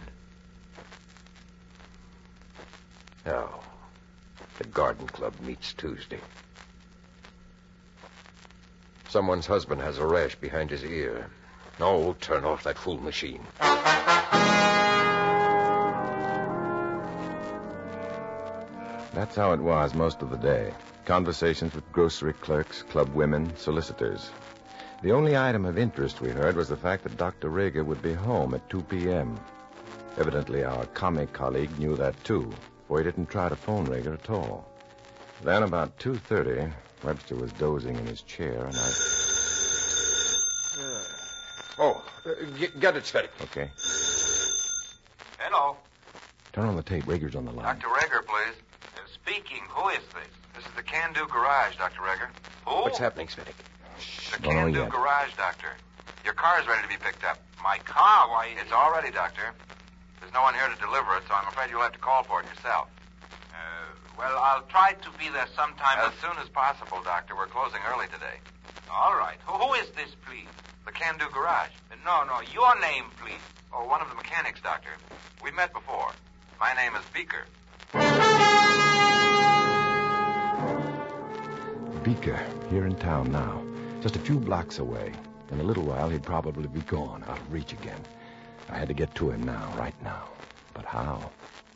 Now, the garden club meets Tuesday. Someone's husband has a rash behind his ear. Oh, turn off that fool machine. That's how it was most of the day. Conversations with grocery clerks, club women, solicitors. The only item of interest we heard was the fact that Dr. Rager would be home at 2 p.m. Evidently, our comic colleague knew that, too, for he didn't try to phone Rager at all. Then, about 2:30, Webster was dozing in his chair, and I... Get it, Svetty. Okay. Hello. Turn on the tape. Rager's on the line. Dr. Rager, please. Speaking. Who is this? This is the Can-Do Garage, Dr. Rager. Who? What's happening, Svetic? The Don't know Can-Do yet. Garage, Doctor. Your car's ready to be picked up. My car? Why, it's all ready, Doctor. There's no one here to deliver it, so I'm afraid you'll have to call for it yourself. Well, I'll try to be there sometime as soon as possible, Doctor. We're closing early today. All right. Who is this, please? The Can-Do Garage. No, your name, please. Oh, one of the mechanics, Doctor. We've met before. My name is Beaker. Beaker, here in town now. Just a few blocks away. In a little while, he'd probably be gone, out of reach again. I had to get to him now, right now. But how?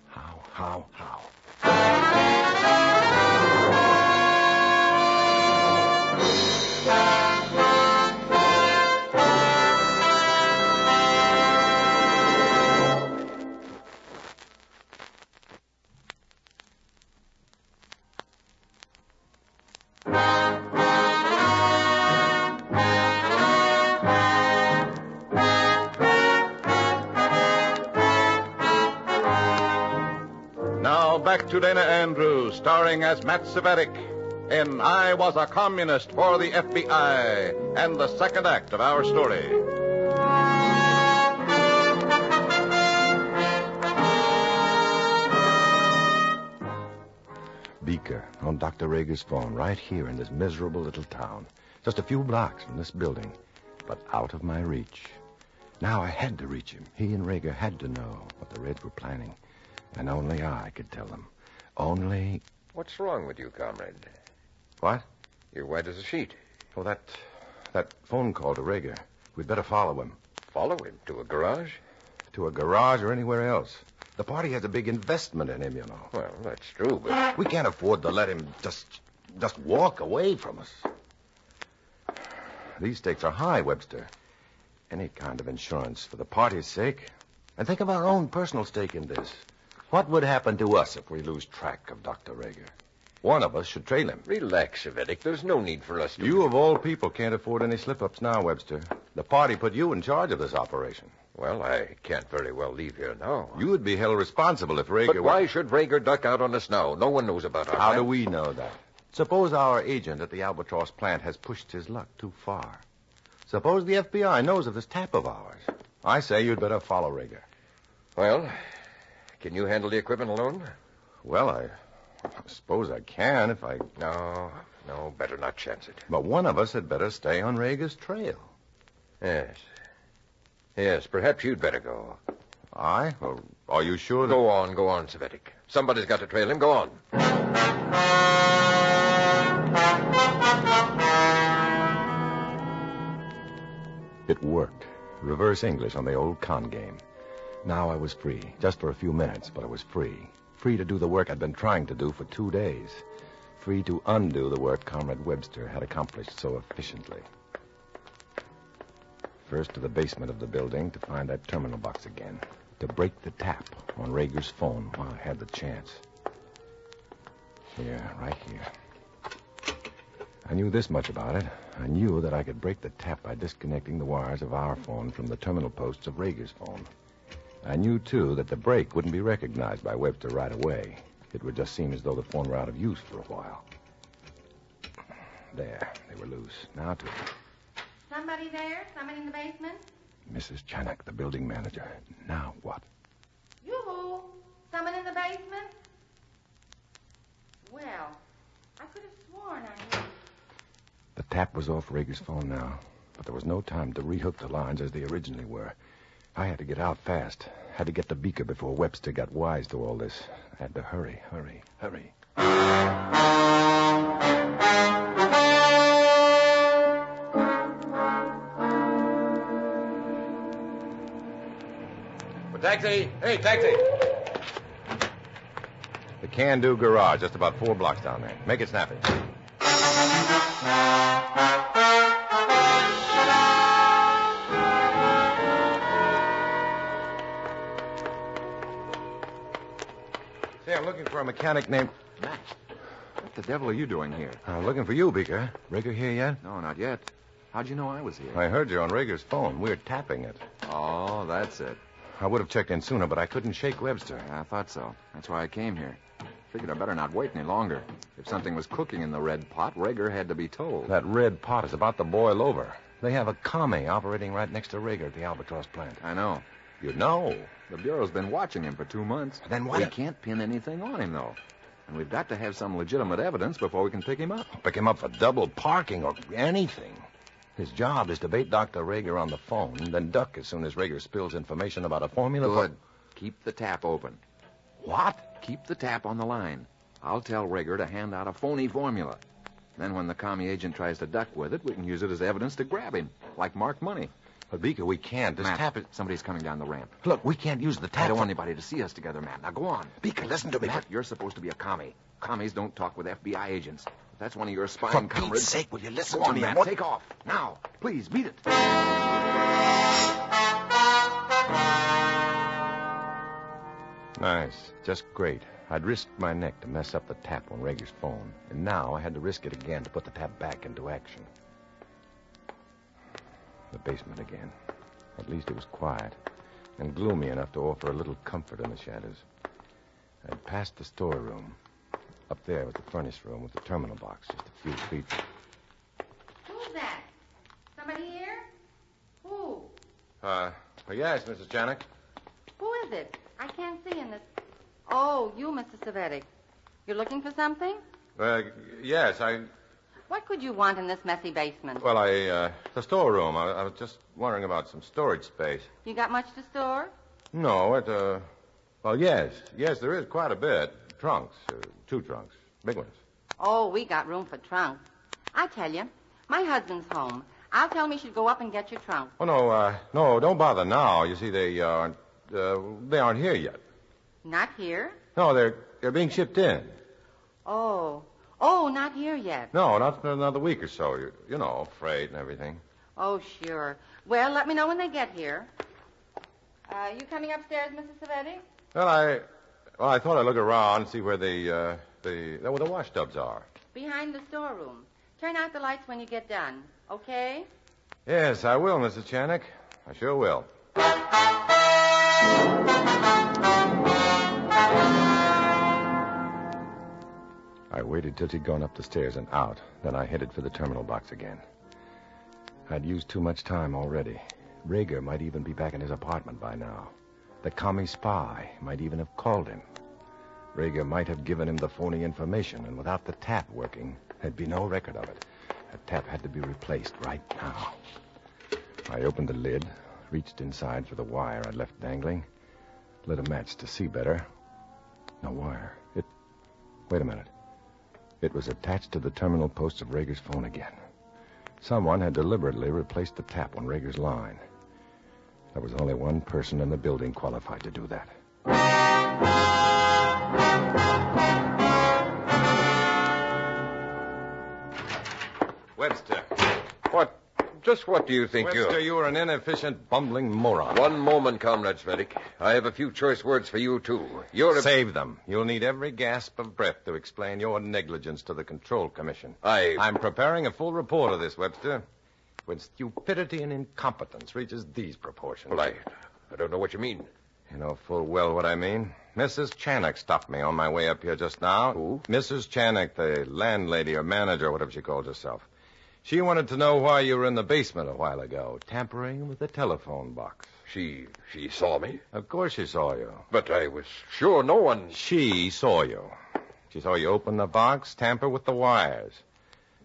How? Now back to Dana Andrews, starring as Matt Cvetic in I Was a Communist for the FBI, and the second act of our story. Beaker, on Dr. Rager's phone, right here in this miserable little town. Just a few blocks from this building, but out of my reach. Now I had to reach him. He and Rager had to know what the Reds were planning. And only I could tell them. Only... What's wrong with you, comrade? What? You're white as a sheet. Oh, that phone call to Rager. We'd better follow him. Follow him? To a garage? To a garage or anywhere else. The party has a big investment in him, you know. Well, that's true, but... We can't afford to let him just walk away from us. These stakes are high, Webster. Any kind of insurance for the party's sake. And think of our own personal stake in this. What would happen to us if we lose track of Dr. Rager? One of us should trail him. Relax, Cvetic. There's no need for us to... You, of all people, can't afford any slip-ups now, Webster. The party put you in charge of this operation. Well, I can't very well leave here now. You would be held responsible if Rager... But why should Rager duck out on us now? No one knows about our How plan. do we know that? Suppose our agent at the Albatross plant has pushed his luck too far. Suppose the FBI knows of this tap of ours. I say you'd better follow Rager. Well, can you handle the equipment alone? Well, I suppose I can if I... No, better not chance it. But one of us had better stay on Rager's trail. Yes, perhaps you'd better go. I? Well, are you sure that... Go on, Cvetic. Somebody's got to trail him. Go on. It worked. Reverse English on the old con game. Now I was free, just for a few minutes, but I was free. Free to do the work I'd been trying to do for 2 days. Free to undo the work Comrade Webster had accomplished so efficiently. First to the basement of the building to find that terminal box again. To break the tap on Rager's phone while I had the chance. Here, right here. I knew this much about it. I knew that I could break the tap by disconnecting the wires of our phone from the terminal posts of Rager's phone. I knew, too, that the break wouldn't be recognized by Webster right away. It would just seem as though the phone were out of use for a while. There, they were loose. Now to it. Somebody there? Somebody in the basement? Mrs. Chanak, the building manager. Now what? Yoo-hoo! Someone in the basement? Well, I could have sworn I knew. The tap was off Rager's phone now, but there was no time to rehook the lines as they originally were. I had to get out fast. Had to get to Beaker before Webster got wise to all this. I had to hurry. Taxi! Hey, taxi! The Can-Do Garage, just about 4 blocks down there. Make it snappy. Say, I'm looking for a mechanic named... Matt, what the devil are you doing here? I'm looking for you, Beaker. Rager here yet? No, not yet. How'd you know I was here? I heard you on Rager's phone. We're tapping it. Oh, that's it. I would have checked in sooner, but I couldn't shake Webster. I thought so. That's why I came here. Figured I better not wait any longer. If something was cooking in the red pot, Rager had to be told. That red pot is about to boil over. They have a commie operating right next to Rager at the Albatross plant. I know. You know? The Bureau's been watching him for 2 months. Then why... We can't pin anything on him, though. And we've got to have some legitimate evidence before we can pick him up. Pick him up for double parking or anything. His job is to bait Dr. Rager on the phone, then duck as soon as Rager spills information about a formula. Good. Keep the tap open. What? Keep the tap on the line. I'll tell Rager to hand out a phony formula. Then when the commie agent tries to duck with it, we can use it as evidence to grab him, like marked money. But, Beaker, we can't. This Matt, tap is... somebody's coming down the ramp. Look, we can't use the tap. I don't want anybody to see us together, Matt. Now, go on. Beaker, listen to me. Matt, you're supposed to be a commie. Commies don't talk with FBI agents. If that's one of your For spying Pete's comrades... sake, will you listen Go to on, me? Matt. Take off. Now. Please, beat it. Nice. Just great. I'd risked my neck to mess up the tap on Rager's phone, and now I had to risk it again to put the tap back into action. The basement again. At least it was quiet and gloomy enough to offer a little comfort in the shadows. I'd passed the storeroom. Up there was the furnace room with the terminal box, just a few feet. Who's that? Somebody here? Who? Yes, Mrs. Janik. Who is it? I can't see in this. Oh, you, Mr. Savetic. You're looking for something? Yes, What could you want in this messy basement? Well, the storeroom. I was just wondering about some storage space. You got much to store? No, well, yes. Yes, there is quite a bit. Trunks, 2 trunks. Big ones. Oh, we got room for trunks. I tell you, my husband's home. I'll tell him he should go up and get your trunk. Oh, no, don't bother now. You see, they aren't here yet. Not here? No, they're being shipped in. Oh, not here yet. No, not for another week or so. You know, freight and everything. Oh, sure. Well, let me know when they get here. You coming upstairs, Mrs. Savetti? Well, I thought I'd look around and see where where the wash tubs are. Behind the storeroom. Turn out the lights when you get done, okay? Yes, I will, Mrs. Janik. I sure will. I waited till she'd gone up the stairs and out. Then I headed for the terminal box again. I'd used too much time already. Rager might even be back in his apartment by now. The commie spy might even have called him. Rager might have given him the phony information, and without the tap working, there'd be no record of it. The tap had to be replaced right now. I opened the lid, reached inside for the wire I'd left dangling, lit a match to see better. No wire. Wait a minute. It was attached to the terminal post of Rager's phone again. Someone had deliberately replaced the tap on Rager's line. There was only one person in the building qualified to do that. Webster. What do you think Webster, you're an inefficient, bumbling moron. One moment, Comrade Svedick. I have a few choice words for you, too. Save them. You'll need every gasp of breath to explain your negligence to the Control Commission. I'm preparing a full report of this, Webster. When stupidity and incompetence reaches these proportions. Well, I don't know what you mean. You know full well what I mean. Mrs. Chanik stopped me on my way up here just now. Who? Mrs. Chanik, the landlady or manager, or whatever she calls herself. She wanted to know why you were in the basement a while ago, tampering with the telephone box. She saw me? Of course she saw you. But I was sure no one... She saw you. She saw you open the box, tamper with the wires.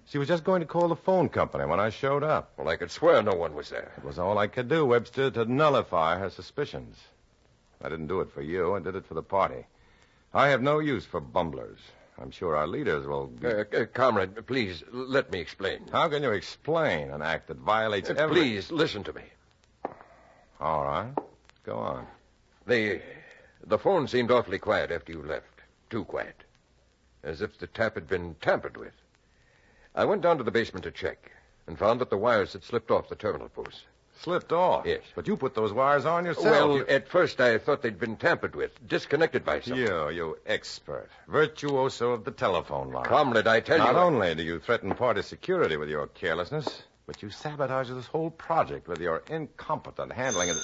She was just going to call the phone company when I showed up. Well, I could swear no one was there. It was all I could do, Webster, to nullify her suspicions. I didn't do it for you. I did it for the party. I have no use for bumblers. I'm sure our leaders will be... Comrade, please, let me explain. How can you explain an act that violates every... Please, listen to me. All right. Go on. The phone seemed awfully quiet after you left. Too quiet. As if the tap had been tampered with. I went down to the basement to check and found that the wires had slipped off the terminal post. Slipped off? Yes. But you put those wires on yourself. Well, at first I thought they'd been tampered with, disconnected by something. You expert. Virtuoso of the telephone line. Comrade, I tell you... Not only do you threaten party security with your carelessness, but you sabotage this whole project with your incompetent handling of...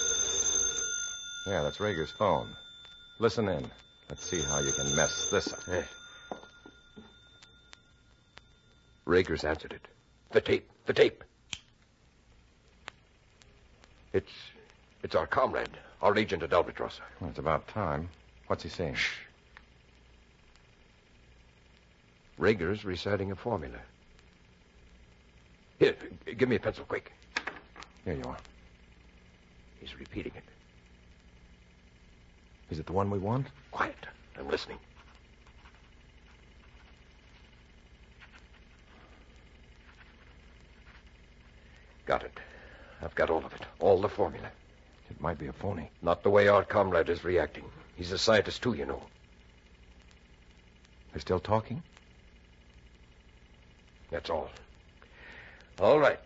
Yeah, that's Rager's phone. Listen in. Let's see how you can mess this up. Rager's answered it. The tape. It's our comrade, our agent at Albatross. Well, it's about time. What's he saying? Shh. Rager's reciting a formula. Here, give me a pencil, quick. Here you are. He's repeating it. Is it the one we want? Quiet. I'm listening. Got it. I've got all of it. All the formula. It might be a phony. Not the way our comrade is reacting. He's a scientist, too, you know. They're still talking? That's all. All right.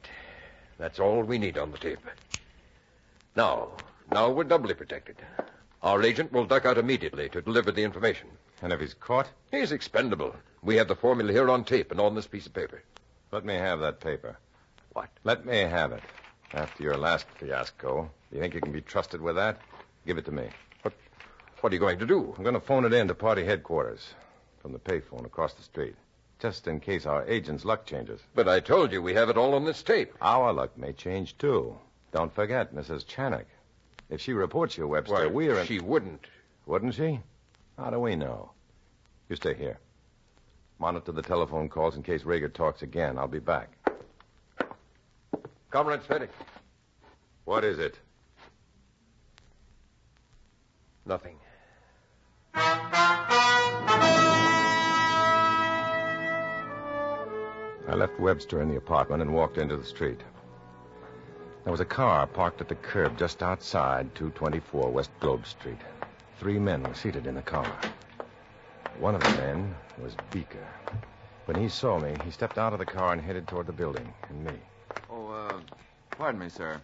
That's all we need on the tape. Now we're doubly protected. Our agent will duck out immediately to deliver the information. And if he's caught? He's expendable. We have the formula here on tape and on this piece of paper. Let me have that paper. What? Let me have it. After your last fiasco, do you think you can be trusted with that? Give it to me. What are you going to do? I'm going to phone it in to party headquarters from the payphone across the street, just in case our agent's luck changes. But I told you we have it all on this tape. Our luck may change, too. Don't forget Mrs. Channick. If she reports you, Webster, we're in... She wouldn't. Wouldn't she? How do we know? You stay here. Monitor the telephone calls in case Rager talks again. I'll be back. Comrade Svedig. What is it? Nothing. I left Webster in the apartment and walked into the street. There was a car parked at the curb just outside 224 West Globe Street. 3 men were seated in the car. One of the men was Beaker. When he saw me, he stepped out of the car and headed toward the building, and me. Pardon me, sir.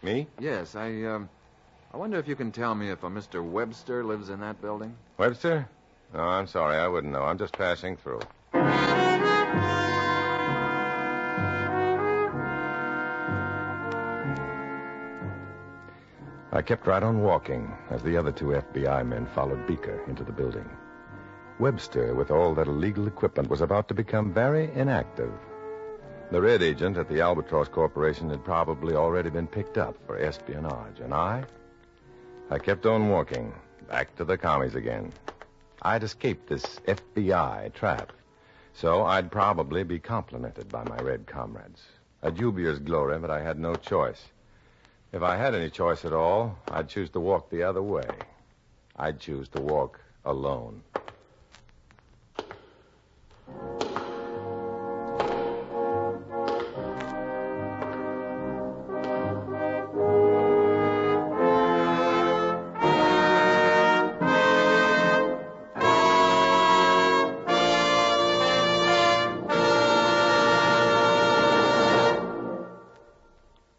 Me? Yes, I wonder if you can tell me if a Mr. Webster lives in that building? Webster? No, I'm sorry, I wouldn't know. I'm just passing through. I kept right on walking as the other 2 FBI men followed Beaker into the building. Webster, with all that illegal equipment, was about to become very inactive. The red agent at the Albatross Corporation had probably already been picked up for espionage, and I kept on walking, back to the commies again. I'd escaped this FBI trap, so I'd probably be complimented by my red comrades. A dubious glory, but I had no choice. If I had any choice at all, I'd choose to walk the other way. I'd choose to walk alone.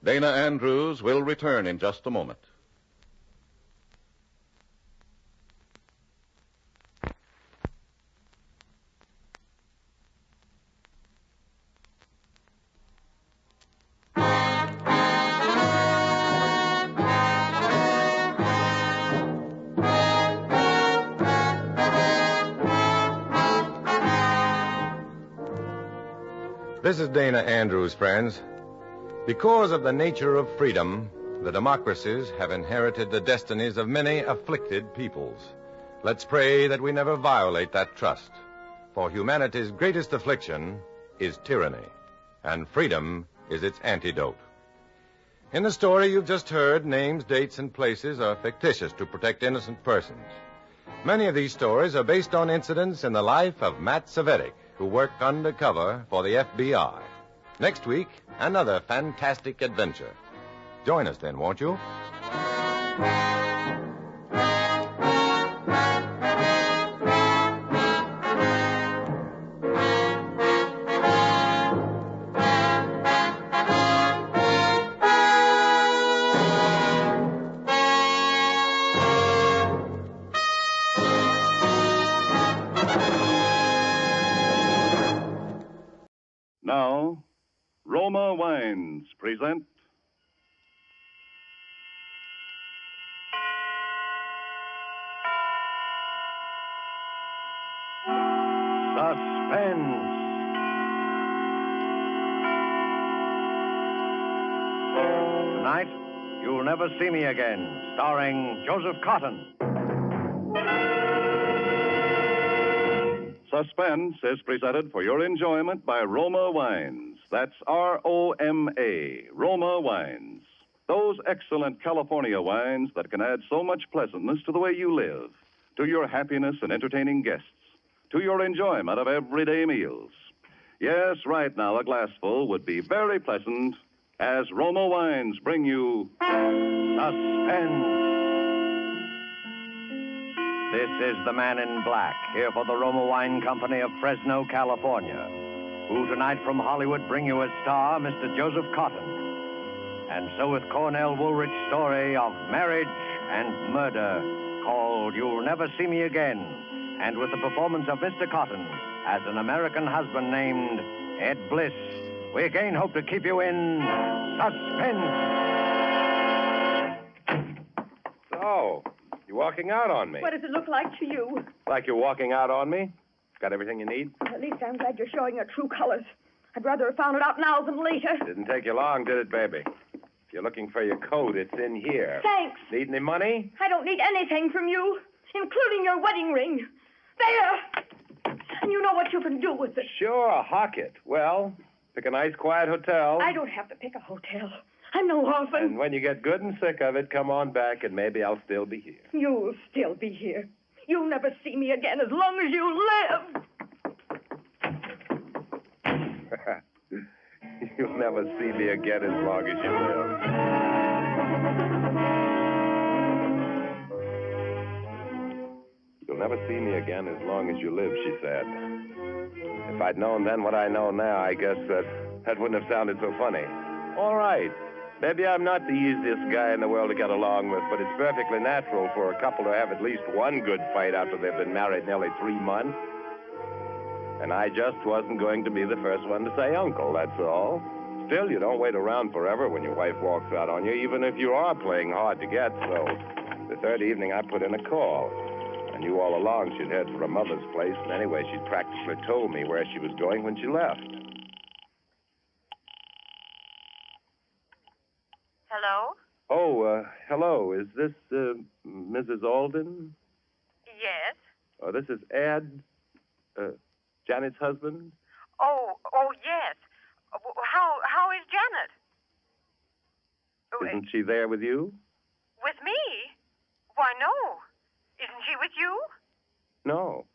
Dana Andrews will return in just a moment. This is Dana Andrews, friends. Because of the nature of freedom, the democracies have inherited the destinies of many afflicted peoples. Let's pray that we never violate that trust. For humanity's greatest affliction is tyranny, and freedom is its antidote. In the story you've just heard, names, dates, and places are fictitious to protect innocent persons. Many of these stories are based on incidents in the life of Matt Savetic, who worked undercover for the FBI. Next week, another fantastic adventure. Join us then, won't you? Now, Roma Wines present Suspense. Tonight, You'll Never See Me Again, starring Joseph Cotton. Suspense is presented for your enjoyment by Roma Wines. That's Roma, Roma Wines. Those excellent California wines that can add so much pleasantness to the way you live, to your happiness in entertaining guests, to your enjoyment of everyday meals. Yes, right now a glassful would be very pleasant as Roma Wines bring you Suspense. This is the Man in Black, here for the Roma Wine Company of Fresno, California, who tonight from Hollywood bring you as star Mr. Joseph Cotton. And so with Cornell Woolrich's story of marriage and murder called You'll Never See Me Again, and with the performance of Mr. Cotton as an American husband named Ed Bliss, we again hope to keep you in suspense. So, you walking out on me? What does it look like to you? Like you're walking out on me? Got everything you need? At least I'm glad you're showing your true colors. I'd rather have found it out now than later. Didn't take you long, did it, baby? If you're looking for your coat, it's in here. Thanks. Need any money? I don't need anything from you, including your wedding ring. There! And you know what you can do with it. Sure, hock it. Well, pick a nice, quiet hotel. I don't have to pick a hotel. I'm no orphan. And when you get good and sick of it, come on back, and maybe I'll still be here. You'll still be here. You'll never see me again as long as you live. You'll never see me again as long as you live. You'll never see me again as long as you live, she said. If I'd known then what I know now, I guess that wouldn't have sounded so funny. All right. Maybe I'm not the easiest guy in the world to get along with, but it's perfectly natural for a couple to have at least one good fight after they've been married nearly 3 months. And I just wasn't going to be the first one to say uncle, that's all. Still, you don't wait around forever when your wife walks out on you, even if you are playing hard to get. So the third evening, I put in a call. I knew all along she'd head for her mother's place, and anyway, she'd practically told me where she was going when she left. Hello? Oh, hello. Is this Mrs. Alden? Yes. Oh, this is Ed, Janet's husband? Oh, yes. How is Janet? Isn't she there with you? With me? Why, no. Isn't she with you? No.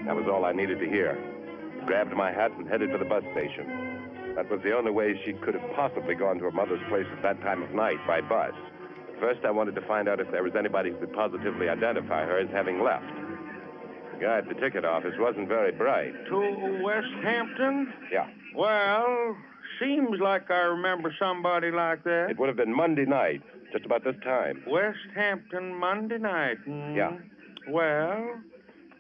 That was all I needed to hear. Grabbed my hat and headed for the bus station. That was the only way she could have possibly gone to her mother's place at that time of night, by bus. First, I wanted to find out if there was anybody who could positively identify her as having left. The guy at the ticket office wasn't very bright. To West Hampton? Yeah. Well, seems like I remember somebody like that. It would have been Monday night, just about this time. West Hampton, Monday night. Yeah. Well,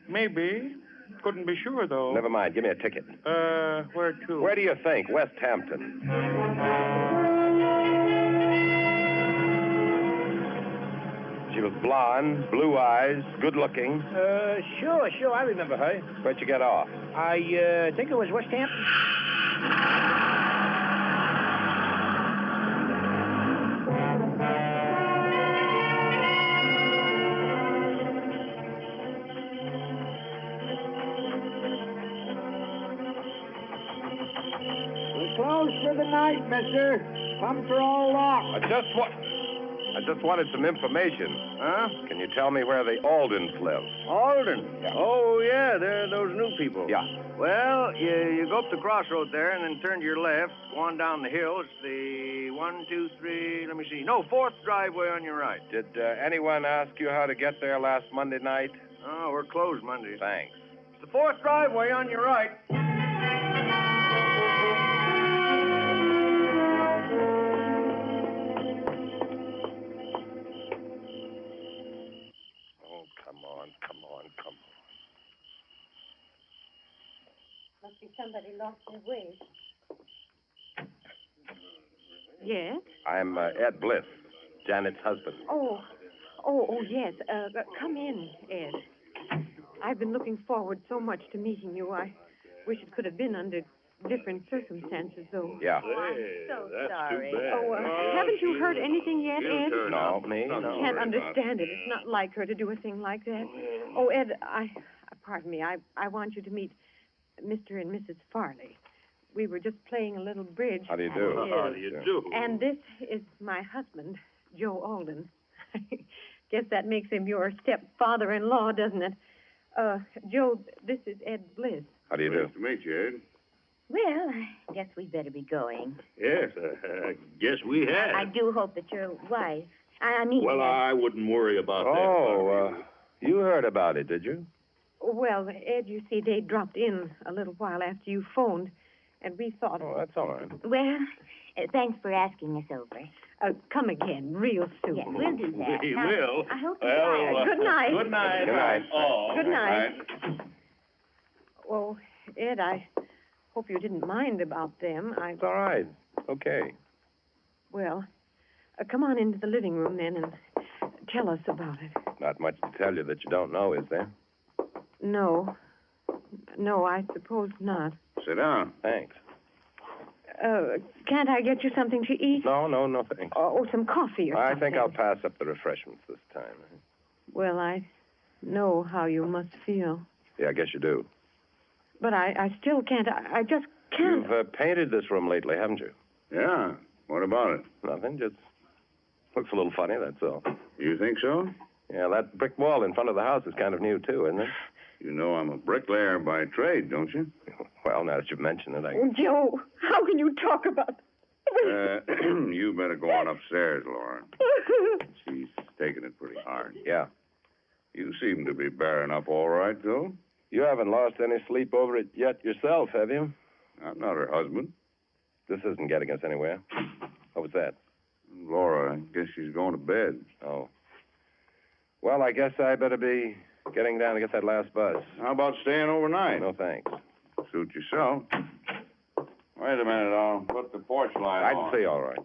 maybe. Couldn't be sure, though. Never mind. Give me a ticket. Where to? Where do you think? West Hampton. She was blonde, blue eyes, good looking. Sure. I remember her. Where'd you get off? I think it was West Hampton. Closed for the night, mister. Pumps are all locked. I just wanted some information. Huh? Can you tell me where the Aldens live? Alden? Yeah. Oh, yeah, they're those new people. Yeah. Well, you go up the crossroad there and then turn to your left. Go on down the hill. It's the 1, 2, 3, let me see. No, 4th driveway on your right. Did anyone ask you how to get there last Monday night? Oh, we're closed Monday. Thanks. It's the 4th driveway on your right. Come on. Must be somebody lost their way. Yes? I'm Ed Bliss, Janet's husband. Oh, yes. Come in, Ed. I've been looking forward so much to meeting you. I wish it could have been under different circumstances, though. Yeah. I'm so that's sorry. too bad. Haven't you heard anything yet, Ed? No, me? No. Can't understand it. It's not like her to do a thing like that. Oh, Ed, pardon me. I want you to meet Mr. and Mrs. Farley. We were just playing a little bridge. How do you do? How do you do? And this is my husband, Joe Alden. Guess that makes him your stepfather-in-law, doesn't it? Joe, this is Ed Bliss. How do you do? Nice to meet you, Ed. Well, I guess we better be going. Yes, I guess we have. I do hope that your wife... I mean... Well, I wouldn't worry about that. Oh, you heard about it, did you? Well, Ed, you see, they dropped in a little while after you phoned, and we thought... Oh, that's all right. Well, thanks for asking us over. Come again real soon. Yeah, we'll do that. We Now, will. I hope you Good night. Good night. Good night. Oh, Good night. Oh, Ed, I hope you didn't mind about them. It's all right. Okay. Well, come on into the living room then and tell us about it. Not much to tell you that you don't know, is there? No. No, I suppose not. Sit down. Thanks. Can't I get you something to eat? No, thanks. Or some coffee or I something? think I'll pass up the refreshments this time. Well, I know how you must feel. Yeah, I guess you do. But I still can't. I just can't. You've painted this room lately, haven't you? Yeah. What about it? Nothing, just looks a little funny, that's all. You think so? Yeah, that brick wall in front of the house is kind of new, too, isn't it? You know I'm a bricklayer by trade, don't you? Well, now that you've mentioned it, Oh, Joe, how can you talk about... You better go on upstairs, Laura. She's taking it pretty hard. Yeah. You seem to be bearing up all right, though. You haven't lost any sleep over it yet yourself, have you? I'm not her husband. This isn't getting us anywhere. What was that? Laura, I guess she's going to bed. Oh. Well, I guess I better be getting down to get that last bus. How about staying overnight? No, thanks. Suit yourself. Wait a minute, I'll put the porch light on. I'd see all right.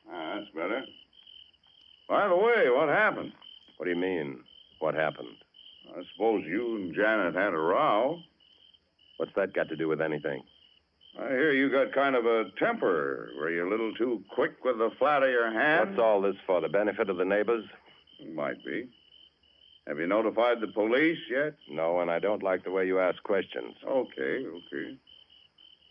That's better. By the way, what happened? What do you mean, what happened? I suppose you and Janet had a row. What's that got to do with anything? I hear you got kind of a temper. Were you a little too quick with the flat of your hand? What's all this for, the benefit of the neighbors? Might be. Have you notified the police yet? No, and I don't like the way you ask questions. Okay.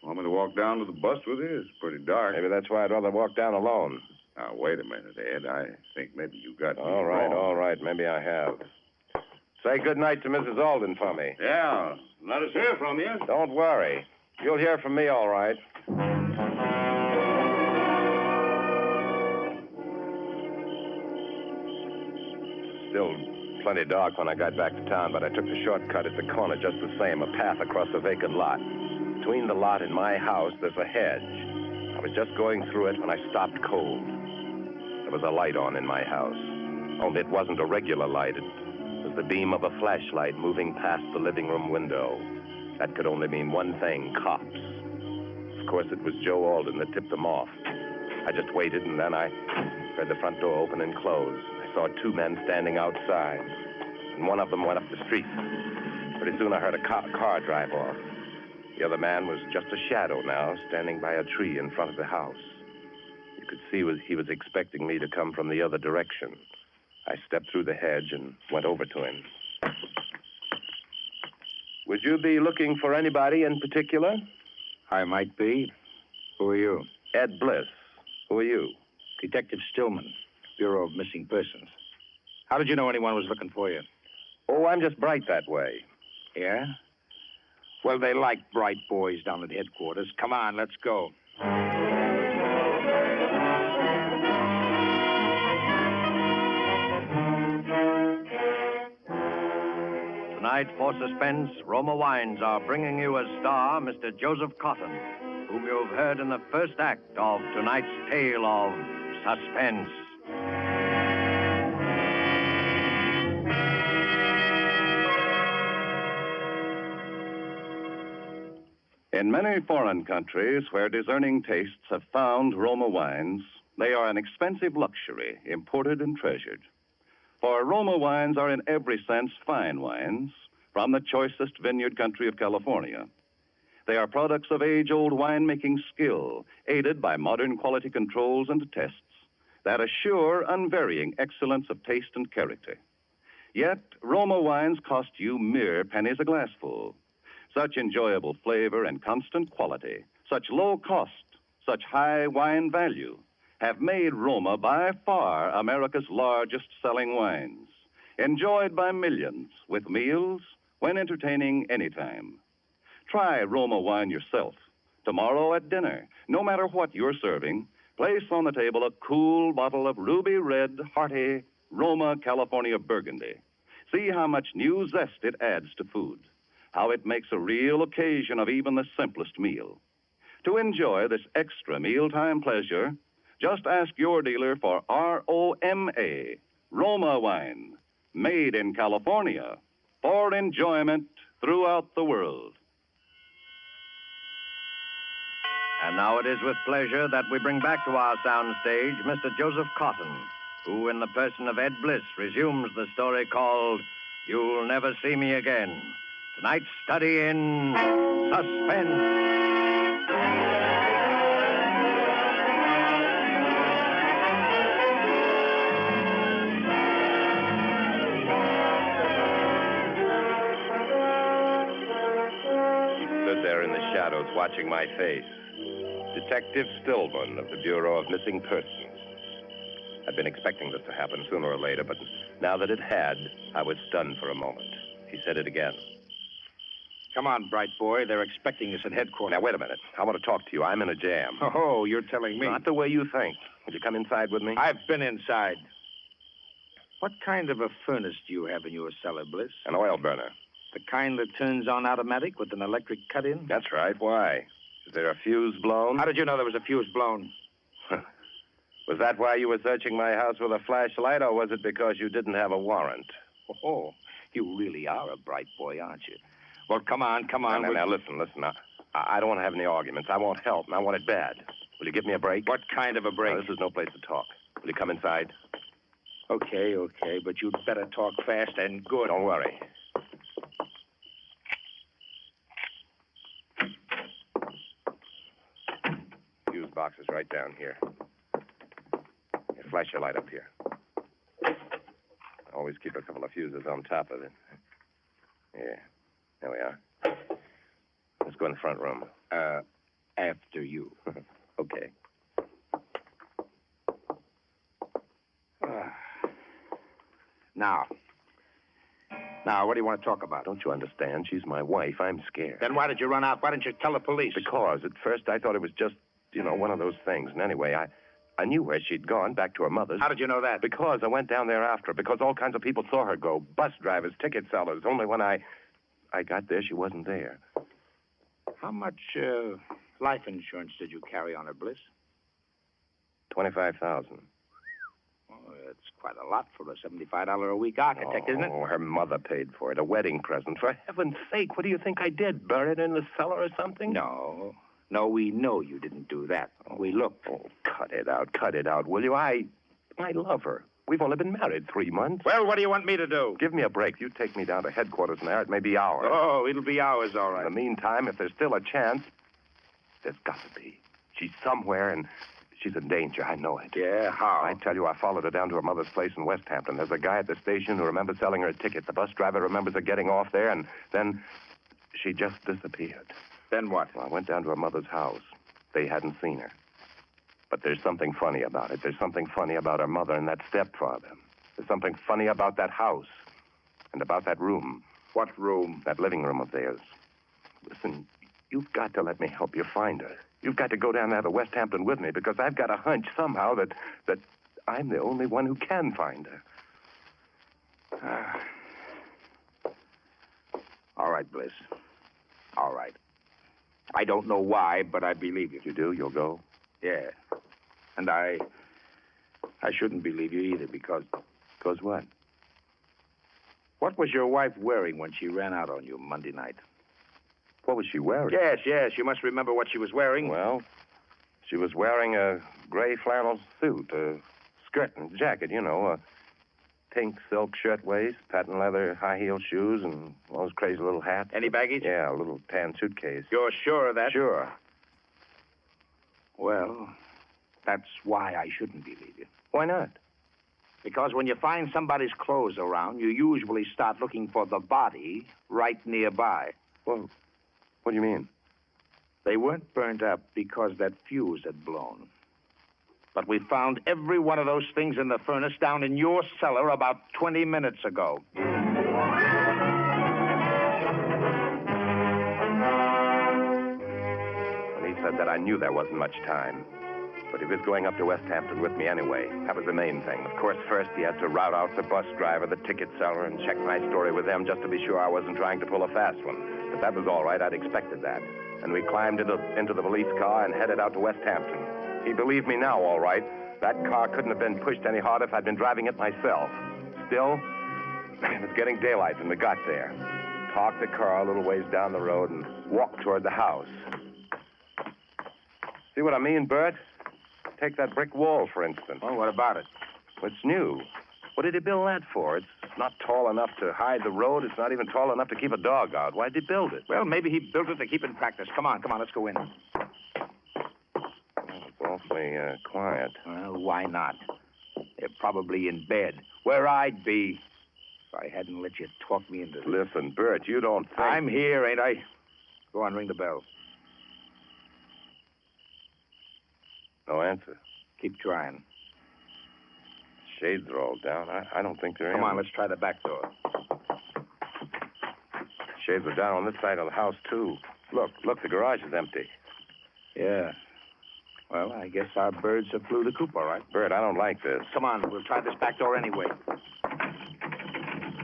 Want me to walk down to the bus with you? It's pretty dark. Maybe that's why I'd rather walk down alone. Now, wait a minute, Ed. I think maybe you got me All right. Maybe I have. Say good night to Mrs. Alden for me. Yeah. Let us hear from you. Don't worry. You'll hear from me all right. Still plenty dark when I got back to town, but I took the shortcut at the corner just the same, a path across a vacant lot. Between the lot and my house, there's a hedge. I was just going through it when I stopped cold. There was a light on in my house. Only it wasn't a regular light. It was the beam of a flashlight moving past the living room window. That could only mean one thing, cops. Of course, it was Joe Alden that tipped them off. I just waited, and then I heard the front door open and close. I saw two men standing outside, and one of them went up the street. Pretty soon I heard a car drive off. The other man was just a shadow now, standing by a tree in front of the house. You could see he was expecting me to come from the other direction. I stepped through the hedge and went over to him. Would you be looking for anybody in particular? I might be. Who are you? Ed Bliss. Who are you? Detective Stillman, Bureau of Missing Persons. How did you know anyone was looking for you? Oh, I'm just bright that way. Yeah? Well, they like bright boys down at headquarters. Come on, let's go. Tonight, for suspense, Roma Wines are bringing you as star Mr. Joseph Cotton, whom you've heard in the first act of tonight's tale of suspense. In many foreign countries where discerning tastes have found Roma wines, they are an expensive luxury, imported and treasured. For Roma wines are in every sense fine wines, from the choicest vineyard country of California. They are products of age-old winemaking skill, aided by modern quality controls and tests that assure unvarying excellence of taste and character. Yet, Roma wines cost you mere pennies a glassful. Such enjoyable flavor and constant quality, such low cost, such high wine value, have made Roma by far America's largest selling wines, enjoyed by millions with meals when entertaining anytime. Try Roma wine yourself. Tomorrow at dinner, no matter what you're serving, place on the table a cool bottle of ruby red, hearty Roma California Burgundy. See how much new zest it adds to food, how it makes a real occasion of even the simplest meal. To enjoy this extra mealtime pleasure, just ask your dealer for ROMA, Roma wine, made in California for enjoyment throughout the world. And now it is with pleasure that we bring back to our soundstage Mr. Joseph Cotton, who, in the person of Ed Bliss, resumes the story called You'll Never See Me Again. Tonight's study in suspense. Shadows watching my face. Detective Stillman of the Bureau of Missing Persons. I'd been expecting this to happen sooner or later, but now that it had, I was stunned for a moment. He said it again. Come on, bright boy. They're expecting us at headquarters. Now, wait a minute. I want to talk to you. I'm in a jam. Oh, you're telling me. Not the way you think. Would you come inside with me? I've been inside. What kind of a furnace do you have in your cellar, Bliss? An oil burner. The kind that turns on automatic with an electric cut-in? That's right. Why? Is there a fuse blown? How did you know there was a fuse blown? Was that why you were searching my house with a flashlight, or was it because you didn't have a warrant? Oh, you really are a bright boy, aren't you? Well, come on. Now, listen. I don't want to have any arguments. I want help, and I want it bad. Will you give me a break? What kind of a break? No, this is no place to talk. Will you come inside? Okay, but you'd better talk fast and good. Don't worry. Fuse box is right down here. Here, flash your light up here. Always keep a couple of fuses on top of it. Yeah, there we are. Let's go in the front room. After you. Okay. Now, what do you want to talk about? Don't you understand? She's my wife. I'm scared. Then why did you run out? Why didn't you tell the police? Because at first I thought it was just, one of those things. And anyway, I knew where she'd gone, back to her mother's. How did you know that? Because I went down there after her. Because all kinds of people saw her go. Bus drivers, ticket sellers. Only when I got there, she wasn't there. How much life insurance did you carry on her, Bliss? $25,000. Oh, that's quite a lot for a $75 a week architect, isn't it? Oh, her mother paid for it. A wedding present. For heaven's sake, what do you think I did? Bury it in the cellar or something? No, we know you didn't do that. We looked. Oh, cut it out, will you? I love her. We've only been married 3 months. Well, what do you want me to do? Give me a break. You take me down to headquarters now. It may be hours. Oh, it'll be hours, all right. In the meantime, if there's still a chance, there's got to be. She's somewhere, and she's in danger. I know it. Yeah, how? I tell you, I followed her down to her mother's place in West Hampton. There's a guy at the station who remembers selling her a ticket. The bus driver remembers her getting off there, and then she just disappeared. Then what? Well, I went down to her mother's house. They hadn't seen her. But there's something funny about it. There's something funny about her mother and that stepfather. There's something funny about that house and about that room. What room? That living room of theirs. Listen, you've got to let me help you find her. You've got to go down there to West Hampton with me because I've got a hunch somehow that I'm the only one who can find her. All right, Bliss. All right. I don't know why, but I believe you. You do? You'll go? Yeah. And I shouldn't believe you either because... Because what? What was your wife wearing when she ran out on you Monday night? What was she wearing? Yes. You must remember what she was wearing. Well, she was wearing a gray flannel suit, a skirt and jacket, pink silk shirtwaist, patent leather high-heel shoes, and those crazy little hats. Any baggage? Yeah, a little tan suitcase. You're sure of that? Sure. Well, that's why I shouldn't believe you. Why not? Because when you find somebody's clothes around, you usually start looking for the body right nearby. Well, what do you mean? They weren't burned up because that fuse had blown. But we found every one of those things in the furnace down in your cellar about 20 minutes ago. When he said that, I knew there wasn't much time. But he was going up to West Hampton with me anyway. That was the main thing. Of course, first he had to rout out the bus driver, the ticket seller, and check my story with them just to be sure I wasn't trying to pull a fast one. But that was all right. I'd expected that. And we climbed into the police car and headed out to West Hampton. He believed me now, all right. That car couldn't have been pushed any harder if I'd been driving it myself. Still, it was getting daylight when we got there. Parked the car a little ways down the road and walked toward the house. See what I mean, Bert? Take that brick wall, for instance. Oh, what about it? It's new. What did he build that for? It's not tall enough to hide the road. It's not even tall enough to keep a dog out. Why'd he build it? Well, maybe he built it to keep in practice. Come on, let's go in. It's awfully quiet. Well, why not? They're probably in bed. Where I'd be if I hadn't let you talk me into this. Listen, Bert, you don't think... I'm here, ain't I? Go on, ring the bell. No answer. Keep trying. Shades are all down. I don't think they're in. Come on, let's try the back door. Shades are down on this side of the house, too. Look, the garage is empty. Yeah. Well, I guess our birds have flew the coop, all right. Bert, I don't like this. Come on, we'll try this back door anyway.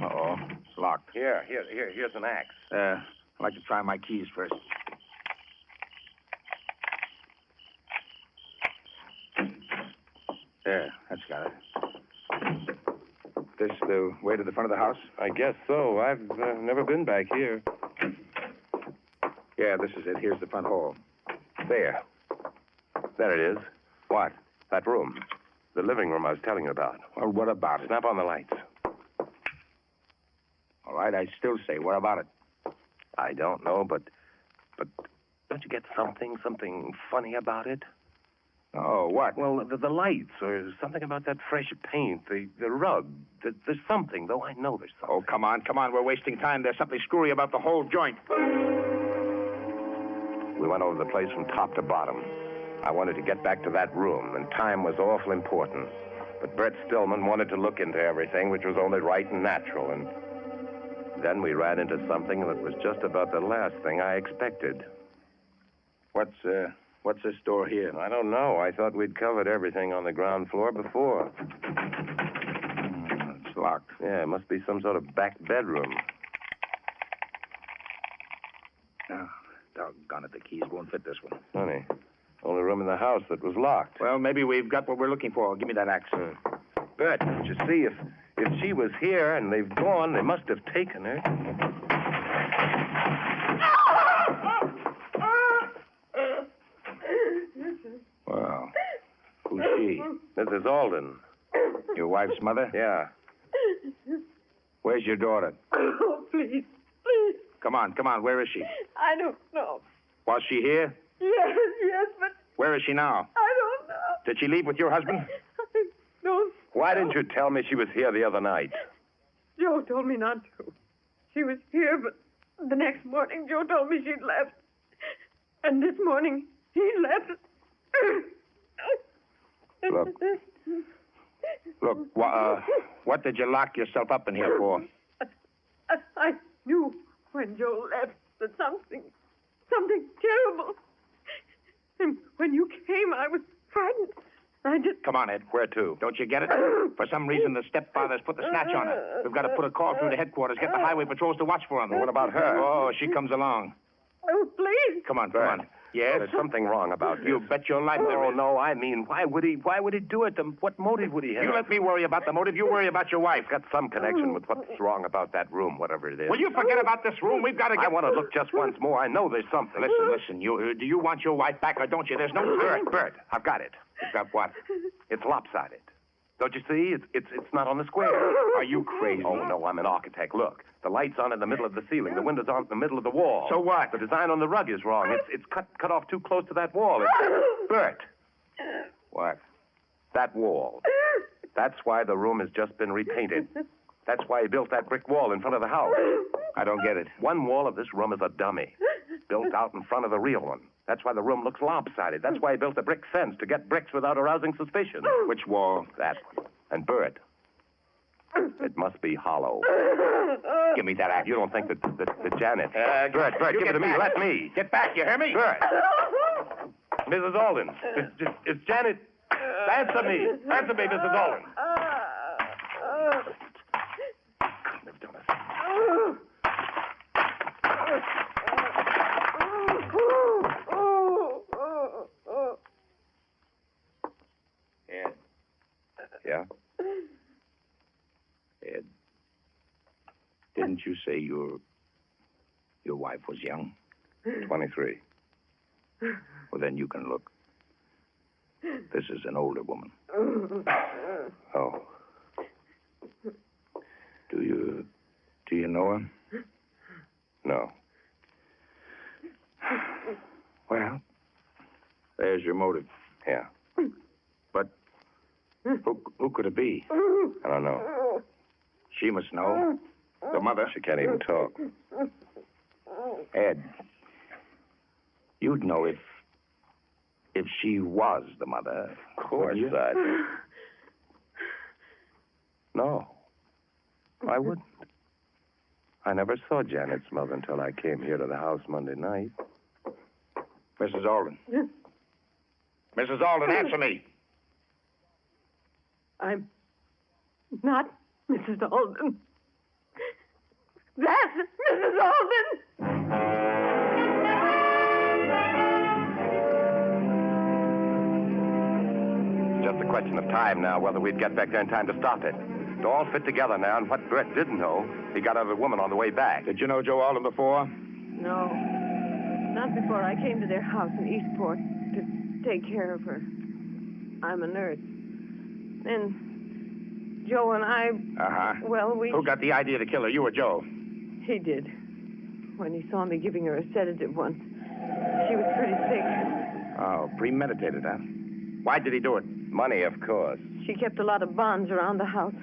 Uh-oh, it's locked. Here's an axe. I'd like to try my keys first. There, that's got it. This the way to the front of the house? I guess so. I've never been back here. Yeah, this is it. Here's the front hall. There it is. What? That room. The living room I was telling you about. Well, what about it? Snap on the lights. All right, I still say, what about it? I don't know, but don't you get something funny about it? Oh, what? Well, the lights, or something about that fresh paint, the rug. There's something, though I know there's something. Oh, come on. We're wasting time. There's something screwy about the whole joint. We went over the place from top to bottom. I wanted to get back to that room, and time was awful important. But Bert Stillman wanted to look into everything, which was only right and natural, and then we ran into something that was just about the last thing I expected. What's this door here? I don't know. I thought we'd covered everything on the ground floor before. It's locked. Yeah, it must be some sort of back bedroom. Oh, doggone it, the keys won't fit this one. Funny. Only room in the house that was locked. Well, maybe we've got what we're looking for. Give me that axe. Bert, don't you see, if she was here and they've gone, they must have taken her. Well, who's she? This is Alden. Your wife's mother? Yeah. Where's your daughter? Oh, please. Come on. Where is she? I don't know. Was she here? Yes, but Where is she now? I don't know. Did she leave with your husband? I don't. Why didn't you tell me she was here the other night? Joe told me not to. She was here, but the next morning Joe told me she'd left. And this morning he left. Look, what did you lock yourself up in here for? I knew when Joe left that something terrible. And when you came, I was frightened. I just... Come on, Ed. Where to? Don't you get it? For some reason, the stepfather's put the snatch on her. We've got to put a call through to headquarters. Get the highway patrols to watch for him. What about her? Oh, she comes along. Oh, please. Come on. Yes? There's something wrong about this. You bet your life there is. No, I mean, why would he do it? What motive would he have? You let me worry about the motive. You worry about your wife. Got some connection with what's wrong about that room, whatever it is. Will you forget about this room? We've got to get... I want to look just once more. I know there's something. Listen. Do you want your wife back or don't you? There's no... Bert, I've got it. You've got what? It's lopsided. Don't you see? It's not on the square. Are you crazy? Oh, no, I'm an architect. Look, the light's on in the middle of the ceiling. The window's on in the middle of the wall. So what? The design on the rug is wrong. It's cut off too close to that wall. Bert. What? That wall. That's why the room has just been repainted. That's why he built that brick wall in front of the house. I don't get it. One wall of this room is a dummy, built out in front of the real one. That's why the room looks lopsided. That's why he built a brick fence, to get bricks without arousing suspicion. Which wall? That one. And Bert, it must be hollow. Give me that axe. You don't think that Janet... Bert, give it to me. Let me. Get back, you hear me? Bert. Mrs. Alden, is Janet... Answer me. Answer me, Mrs. Alden. Ed. Yeah? Ed. Didn't you say your wife was young? 23. Well, then you can look. This is an older woman. Oh. Do you know her? No. Well, there's your motive. Yeah. But who could it be? I don't know. She must know. The mother. She can't even talk. Ed, you'd know if she was the mother. Of course I'd... No. I wouldn't. I never saw Janet's mother until I came here to the house Monday night. Mrs. Alden. Mrs. Alden, answer me. I'm not Mrs. Alden. That's Mrs. Alden! Just a question of time now, whether we'd get back there in time to stop it. It all fit together now, and what Brett didn't know, he got out of the woman on the way back. Did you know Joe Alden before? No, not before I came to their house in Eastport to take care of her. I'm a nurse. Then Joe and I... Uh-huh. Well, Who got the idea to kill her, you or Joe? He did. When he saw me giving her a sedative once. She was pretty sick. Oh, premeditated, huh? Why did he do it? Money, of course. She kept a lot of bonds around the house.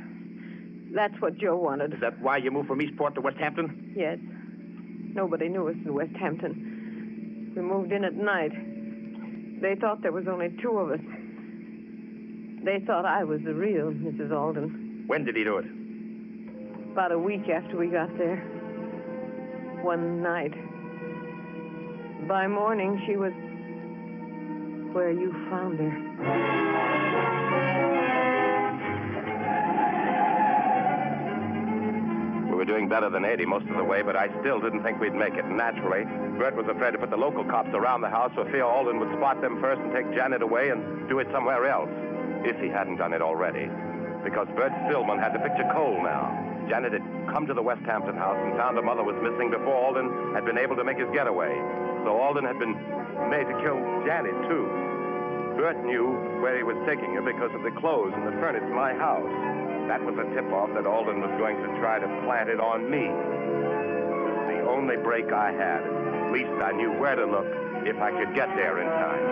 That's what Joe wanted. Is that why you moved from Eastport to West Hampton? Yes. Nobody knew us in West Hampton. We moved in at night. They thought there was only two of us. They thought I was the real Mrs. Alden. When did he do it? About a week after we got there. One night. By morning, she was where you found her. We were doing better than 80 most of the way, but I still didn't think we'd make it. Naturally, Bert was afraid to put the local cops around the house for fear Alden would spot them first and take Janet away and do it somewhere else, if he hadn't done it already. Because Bert Stillman had the picture cold now. Janet had come to the West Hampton house and found her mother was missing before Alden had been able to make his getaway. So Alden had been made to kill Janet, too. Bert knew where he was taking her because of the clothes and the furnace in my house. That was a tip-off that Alden was going to try to plant it on me. It was the only break I had. At least I knew where to look if I could get there in time.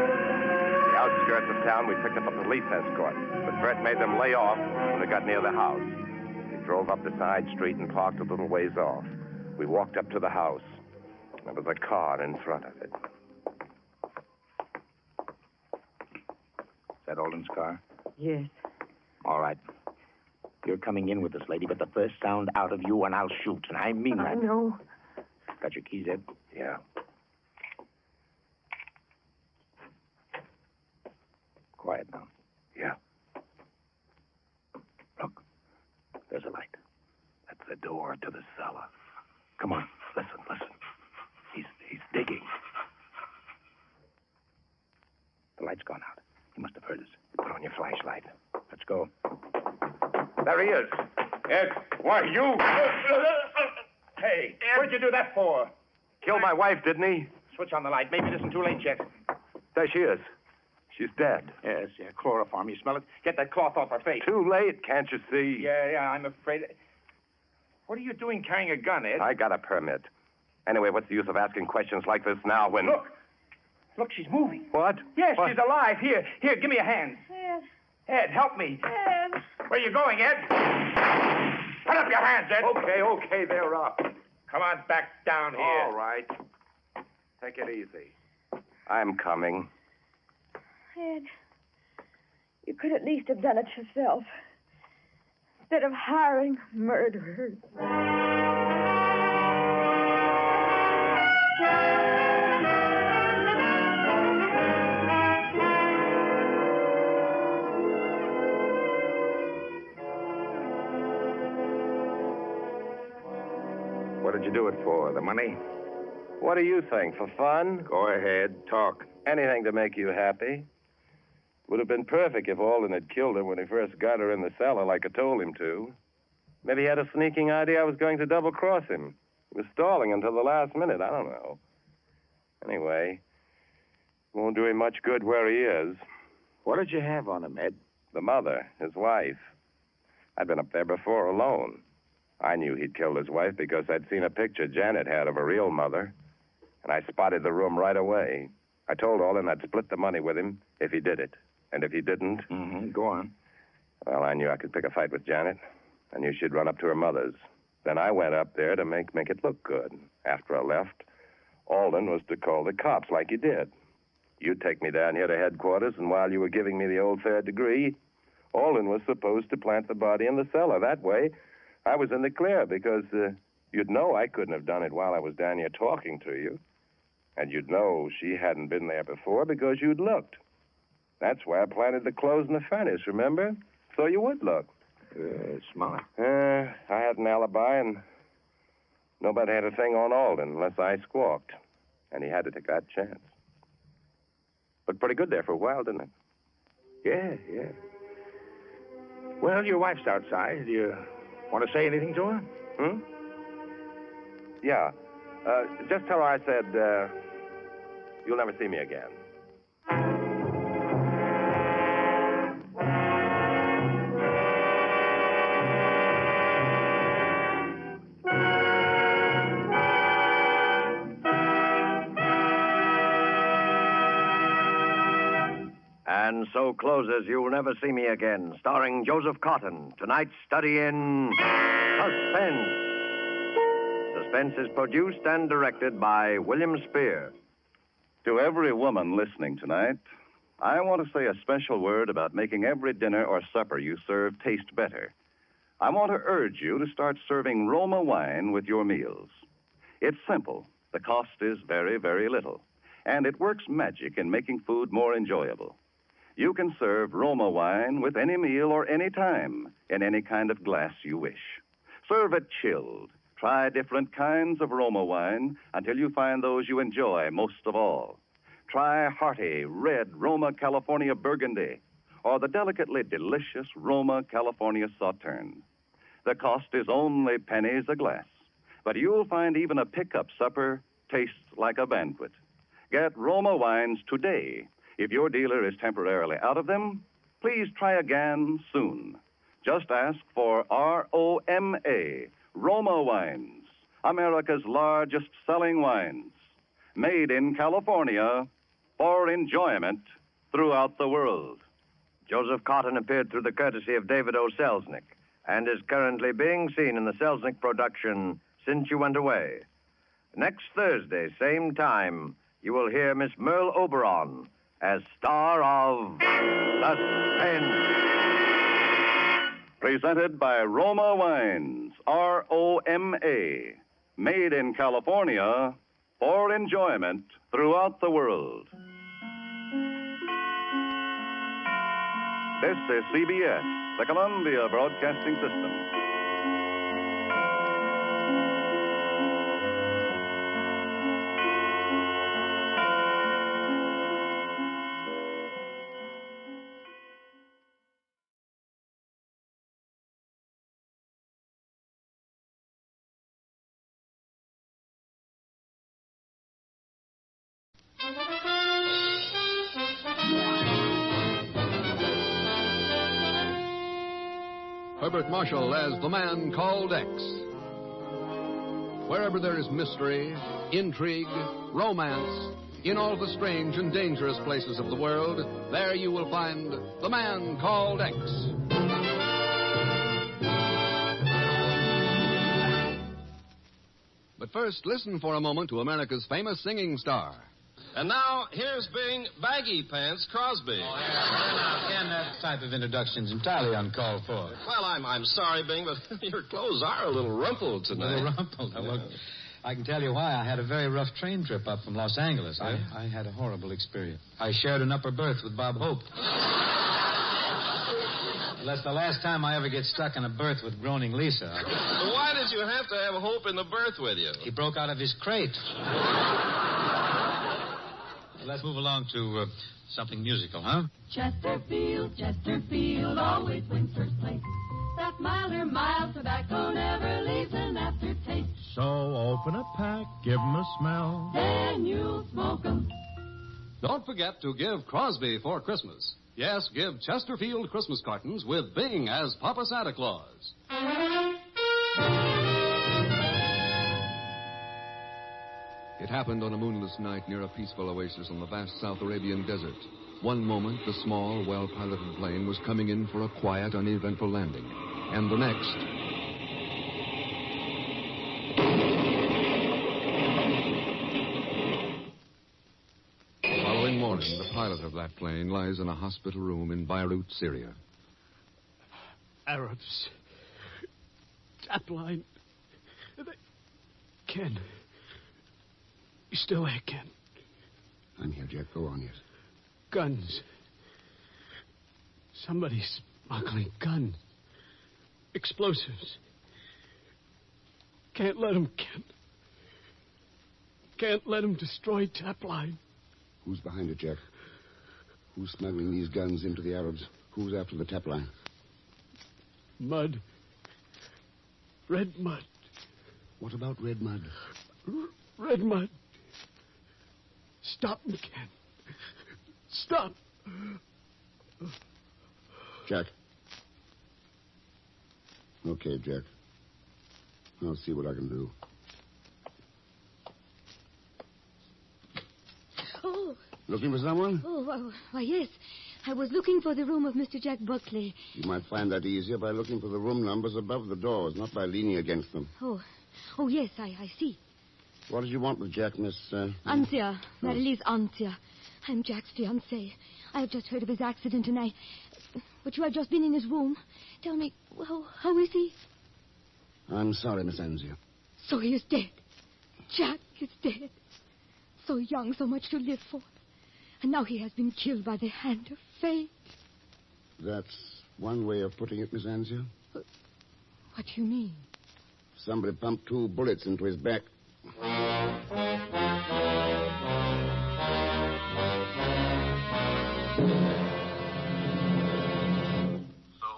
The outskirts of town, we picked up a police escort, but Bert made them lay off when they got near the house. We drove up the side street and parked a little ways off. We walked up to the house. There was a car in front of it. Is that Alden's car? Yes. All right. You're coming in with this lady, but the first sound out of you and I'll shoot, and I mean that. I know. Got your keys, Ed? Yeah. Quiet now. Yeah. Look, there's a light. That's the door to the cellar. Come on, listen. He's digging. The light's gone out. He must have heard us. Put on your flashlight. Let's go. There he is. Ed, why, you? Hey, what'd you do that for? Killed my wife, didn't he? Switch on the light. Maybe it isn't too late yet. There she is. She's dead. Yes, yeah, chloroform. You smell it? Get that cloth off her face. Too late, can't you see? Yeah, I'm afraid. What are you doing carrying a gun, Ed? I got a permit. Anyway, what's the use of asking questions like this now when... Look, she's moving. What? Yes, What? she's alive. Here, give me a hand. Ed, help me. Ed. Where are you going, Ed? Put up your hands, Ed. Okay, they're up. Come on back down here. All right. Take it easy. I'm coming. Ed, you could at least have done it yourself. Instead of hiring murderers. What did you do it for? The money? What do you think? For fun? Go ahead. Talk. Anything to make you happy. Would have been perfect if Alden had killed her when he first got her in the cellar like I told him to. Maybe he had a sneaking idea I was going to double-cross him. He was stalling until the last minute. I don't know. Anyway, won't do him much good where he is. What did you have on him, Ed? The mother, his wife. I'd been up there before alone. I knew he'd killed his wife because I'd seen a picture Janet had of a real mother. And I spotted the room right away. I told Alden I'd split the money with him if he did it. And if he didn't... Mm-hmm. Go on. Well, I knew I could pick a fight with Janet. I knew she'd run up to her mother's. Then I went up there to make it look good. After I left, Alden was to call the cops like he did. You'd take me down here to headquarters, and while you were giving me the old third degree, Alden was supposed to plant the body in the cellar. That way, I was in the clear because you'd know I couldn't have done it while I was down here talking to you. And you'd know she hadn't been there before because you'd looked. That's why I planted the clothes in the furnace, remember? So you would look. Smart. I had an alibi, and nobody had a thing on Alden unless I squawked. And he had to take that chance. Looked pretty good there for a while, didn't it? Yeah. Well, your wife's outside. Do you want to say anything to her? Yeah. Just tell her I said, you'll never see me again. And so closes You'll Never See Me Again, starring Joseph Cotton. Tonight's study in suspense. Suspense is produced and directed by William Spear. To every woman listening tonight, I want to say a special word about making every dinner or supper you serve taste better. I want to urge you to start serving Roma wine with your meals. It's simple. The cost is very, very little. And it works magic in making food more enjoyable. You can serve Roma wine with any meal or any time in any kind of glass you wish. Serve it chilled. Try different kinds of Roma wine until you find those you enjoy most of all. Try hearty, red Roma California Burgundy or the delicately delicious Roma California Sauterne. The cost is only pennies a glass, but you'll find even a pickup supper tastes like a banquet. Get Roma wines today. If your dealer is temporarily out of them, please try again soon. Just ask for ROMA, Roma Wines, America's largest selling wines, made in California for enjoyment throughout the world. Joseph Cotton appeared through the courtesy of David O. Selznick and is currently being seen in the Selznick production Since You Went Away. Next Thursday, same time, you will hear Miss Merle Oberon as star of Suspense. Presented by Roma Wines, ROMA, made in California for enjoyment throughout the world. This is CBS, the Columbia Broadcasting System. Thank you. Herbert Marshall as the man called X. Wherever there is mystery, intrigue, romance, in all the strange and dangerous places of the world, there you will find the man called X. But first, listen for a moment to America's famous singing star. And now, here's Bing Baggy Pants Crosby. Oh, yeah. Ken, that type of introduction's entirely uncalled for. Well, I'm sorry, Bing, but your clothes are a little rumpled tonight. A little rumpled. Yeah. Well, I can tell you why. I had a very rough train trip up from Los Angeles. Yeah? I had a horrible experience. I shared an upper berth with Bob Hope. That's the last time I ever get stuck in a berth with groaning Lisa. Well, why did you have to have Hope in the berth with you? He broke out of his crate. Let's move along to something musical, huh? Chesterfield, Chesterfield always wins first place. That milder, mild tobacco never leaves an aftertaste. So open a pack, give 'em a smell. Then you'll smoke 'em. Don't forget to give Crosby for Christmas. Yes, give Chesterfield Christmas cartons with Bing as Papa Santa Claus. It happened on a moonless night near a peaceful oasis on the vast South Arabian desert. One moment, the small, well-piloted plane was coming in for a quiet, uneventful landing. And the next... Following morning, the pilot of that plane lies in a hospital room in Beirut, Syria. Arabs. Tap line. Ken. You still there, Ken? I'm here, Jack. Go on, yes. Guns. Somebody's smuggling guns. Explosives. Can't let them, Ken. Can't let them destroy Tap line. Who's behind it, Jack? Who's smuggling these guns into the Arabs? Who's after the Tap line? Mud. Red mud. What about red mud? Red mud. Stop me, Ken. Stop. Jack. Okay, Jack. I'll see what I can do. Oh. Looking for someone? Oh, why, yes. I was looking for the room of Mr. Jack Buckley. You might find that easier by looking for the room numbers above the doors, not by leaning against them. Oh, yes, I see. What did you want with Jack, Miss... Ansia. Marilise Ansia. I'm Jack's fiancée. I have just heard of his accident, and But you have just been in his room. Tell me, how is he? I'm sorry, Miss Ansia. So he is dead. Jack is dead. So young, so much to live for. And now he has been killed by the hand of fate. That's one way of putting it, Miss Ansia. What do you mean? Somebody pumped 2 bullets into his back. So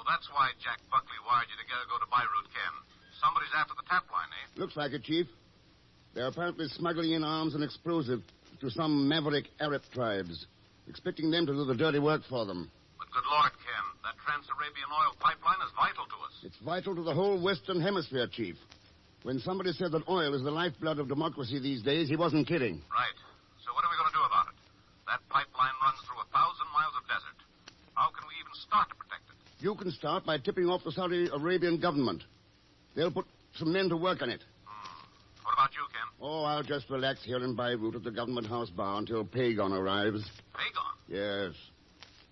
that's why Jack Buckley wired you to go to Beirut, Ken. Somebody's after the Tap line, eh? Looks like it, Chief. They're apparently smuggling in arms and explosives to some maverick Arab tribes, expecting them to do the dirty work for them. But good Lord, Ken, that Trans-Arabian oil pipeline is vital to us. It's vital to the whole Western Hemisphere, Chief. When somebody said that oil is the lifeblood of democracy these days, he wasn't kidding. Right. So what are we going to do about it? That pipeline runs through 1,000 miles of desert. How can we even start to protect it? You can start by tipping off the Saudi Arabian government. They'll put some men to work on it. What about you, Ken? Oh, I'll just relax here in Beirut at the government house bar until Pagon arrives. Pagon? Yes.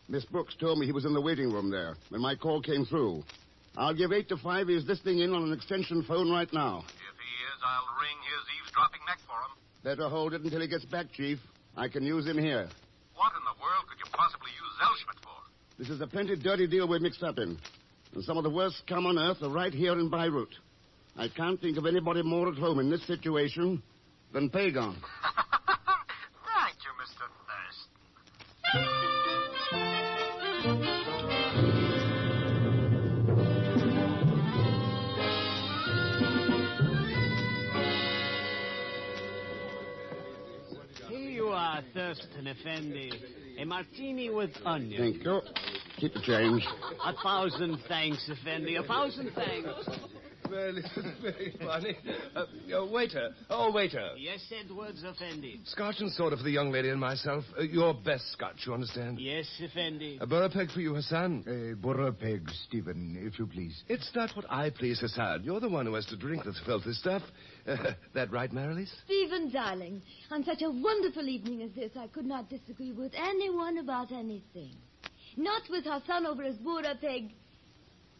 Miss Brooks told me he was in the waiting room there when my call came through. I'll give 8 to 5. He's listening in on an extension phone right now. If he is, I'll ring his eavesdropping neck for him. Better hold it until he gets back, Chief. I can use him here. What in the world could you possibly use Zellschmidt for? This is a plenty dirty deal we're mixed up in. And some of the worst scum on earth are right here in Beirut. I can't think of anybody more at home in this situation than Pagon. Thank you, Mr. Here you are, Thurston Effendi. A martini with onion. Thank you. keep the change. 1,000 thanks, Effendi. 1,000 thanks. Well, it's very funny. Waiter. Oh, waiter. Yes, Edwards, Effendi. Scotch and soda for the young lady and myself. Your best Scotch, you understand? Yes, Effendi. A burra peg for you, Hassan. A burra peg, Stephen, if you please. It's not what I please, Hassan. You're the one who has to drink this filthy stuff. That right, Marilis? Stephen, darling, on such a wonderful evening as this, I could not disagree with anyone about anything. Not with Hassan over his burra peg,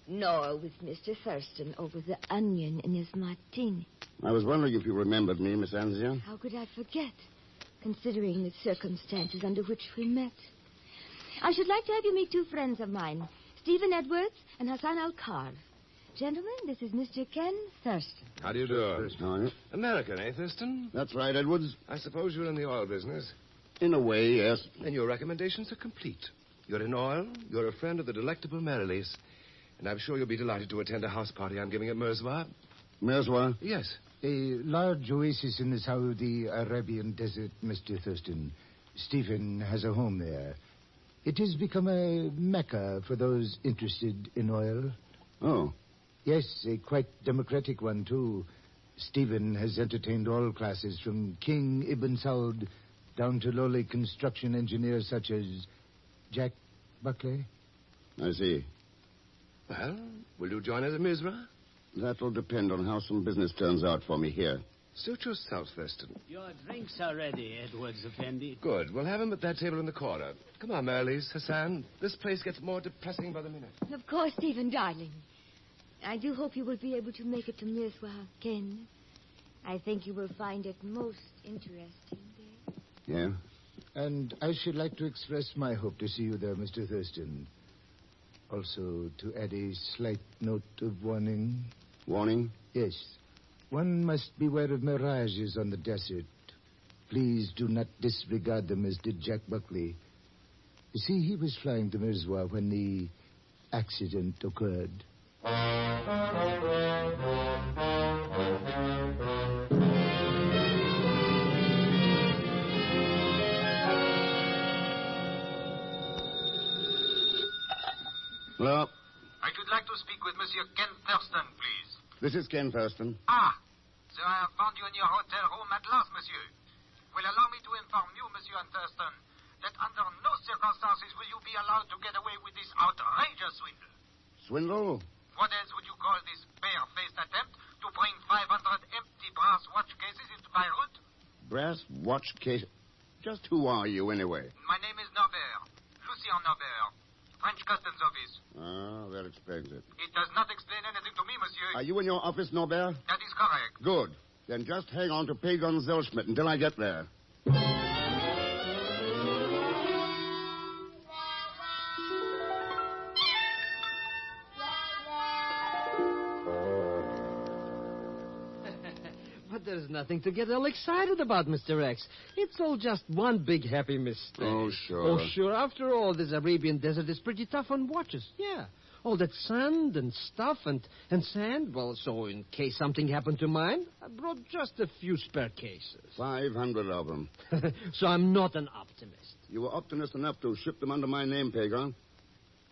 nor with Mr. Thurston over the onion in his martini. I was wondering if you remembered me, Miss Anzia. How could I forget, considering the circumstances under which we met? I should like to have you meet two friends of mine, Stephen Edwards and Hassan Al-Kar. Gentlemen, this is Mr. Ken Thurston. How do you do? Thurston. American, eh, Thurston? That's right, Edwards. I suppose you're in the oil business. In a way, yes. Then your recommendations are complete. You're in oil, you're a friend of the delectable Marilis, and I'm sure you'll be delighted to attend a house party I'm giving at Merzwa. Merzwa? Yes. A large oasis in the Saudi Arabian desert, Mr. Thurston. Stephen has a home there. It has become a mecca for those interested in oil. Oh. Yes, a quite democratic one, too. Stephen has entertained all classes, from King Ibn Saud down to lowly construction engineers such as Jack Buckley. I see. Well, will you join us at Mizra? That will depend on how some business turns out for me here. Suit yourself, Thurston. Your drinks are ready, Edwards, Effendi. Good. We'll have him at that table in the corner. Come on, Marilis, Hassan. This place gets more depressing by the minute. Of course, Stephen, darling. I do hope you will be able to make it to Mirzwa, Ken. I think you will find it most interesting there. Yeah? And I should like to express my hope to see you there, Mr. Thurston. Also, to add a slight note of warning. Warning? Yes. One must beware of mirages on the desert. Please do not disregard them as did Jack Buckley. You see, he was flying to Mirzwa when the accident occurred. Hello? I should like to speak with Monsieur Ken Thurston, please. This is Ken Thurston. Ah, so I have found you in your hotel room at last, monsieur. Well, allow me to inform you, Monsieur Thurston, that under no circumstances will you be allowed to get away with this outrageous swindle. Swindle? What else would you call this bare-faced attempt to bring 500 empty brass watch cases into Beirut? Brass watch case. Just who are you, anyway? My name is Norbert. Lucien Norbert. French Customs Office. Ah, that explains it. It does not explain anything to me, monsieur. Are you in your office, Norbert? That is correct. Good. Then just hang on to Pagon Zellschmidt until I get there. But there's nothing to get all excited about, Mr. X. It's all just one big happy mistake. Oh, sure. Oh, sure. After all, this Arabian desert is pretty tough on watches. Yeah. All that sand and stuff and sand. Well, so in case something happened to mine, I brought just a few spare cases. 500 of them. So I'm not an optimist. You were optimist enough to ship them under my name, Pagon,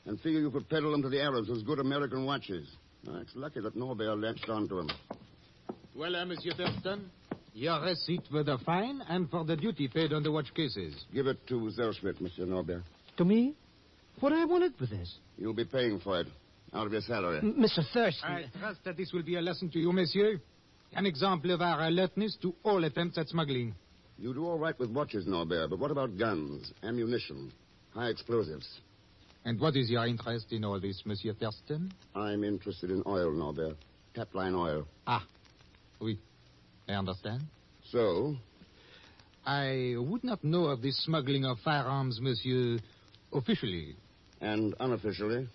and figure you could peddle them to the Arabs as good American watches. Well, it's lucky that Norbert latched onto them. Well, Monsieur Thurston, your receipt for the fine and for the duty paid on the watch cases. Give it to Zellschmidt, Monsieur Norbert. To me? What do I want it for this? You'll be paying for it out of your salary. Mr. Thurston. I trust that this will be a lesson to you, monsieur. An example of our alertness to all attempts at smuggling. You do all right with watches, Norbert, but what about guns, ammunition, high explosives? And what is your interest in all this, Monsieur Thurston? I'm interested in oil, Norbert. Tapline oil. Ah. Oui, I understand. So? I would not know of this smuggling of firearms, monsieur, officially. And unofficially?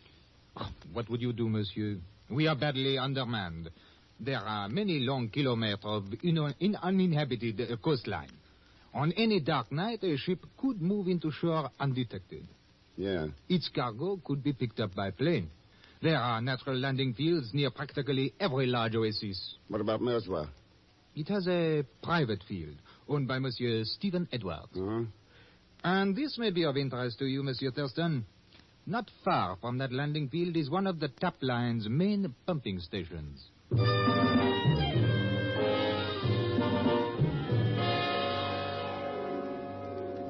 Oh, what would you do, monsieur? We are badly undermanned. There are many long kilometers of uninhabited coastline. On any dark night, a ship could move into shore undetected. Yeah. Its cargo could be picked up by plane. There are natural landing fields near practically every large oasis. What about Merzwa? It has a private field owned by Monsieur Stephen Edwards. And this may be of interest to you, Monsieur Thurston. Not far from that landing field is one of the top line's main pumping stations.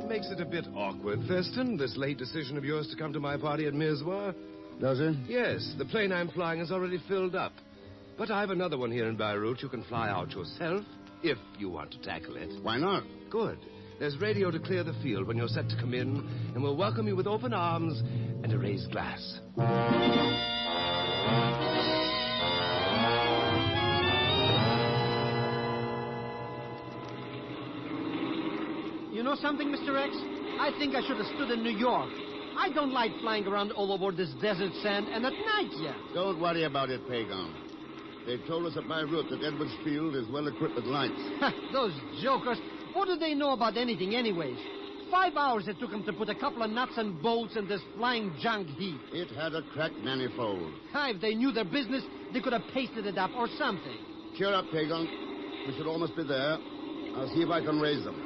Makes it a bit awkward, Thurston, this late decision of yours to come to my party at Mirezoix. Does it? Yes, the plane I'm flying is already filled up. But I've another one here in Beirut you can fly out yourself, if you want to tackle it. Why not? Good. There's radio to clear the field when you're set to come in, and we'll welcome you with open arms and a raised glass. You know something, Mr. X? I think I should have stood in New York. I don't like flying around all over this desert sand and at night yet. Don't worry about it, Pagan. They told us at Beirut that Edwards Field is well equipped with lights. Those jokers. What do they know about anything anyways? 5 hours it took them to put a couple of nuts and bolts in this flying junk heap. It had a cracked manifold. If they knew their business, they could have pasted it up or something. Cheer up, Pagan. We should almost be there. I'll see if I can raise them.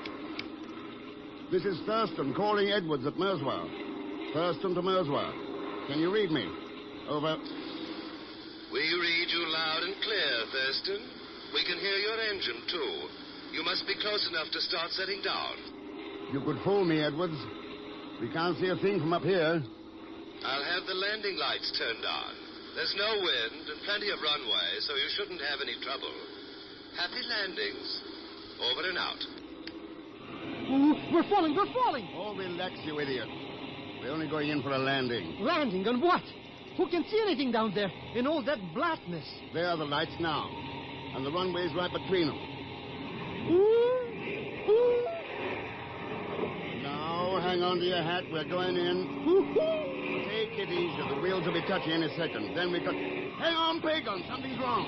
This is Thurston calling Edwards at Mirezoix. Thurston to Mirezoix. Can you read me? Over. We read you loud and clear, Thurston. We can hear your engine, too. You must be close enough to start setting down. You could fool me, Edwards. We can't see a thing from up here. I'll have the landing lights turned on. There's no wind and plenty of runway, so you shouldn't have any trouble. Happy landings. Over and out. Ooh, we're falling, we're falling! Oh, relax, you idiot. We're only going in for a landing. Landing on what? Who can see anything down there in all that blackness? There are the lights now. And the runway's right between them. Now, hang on to your hat. We're going in. Take it easy. The wheels will be touchy any second. Then we can... Hang on, Pagan. Something's wrong.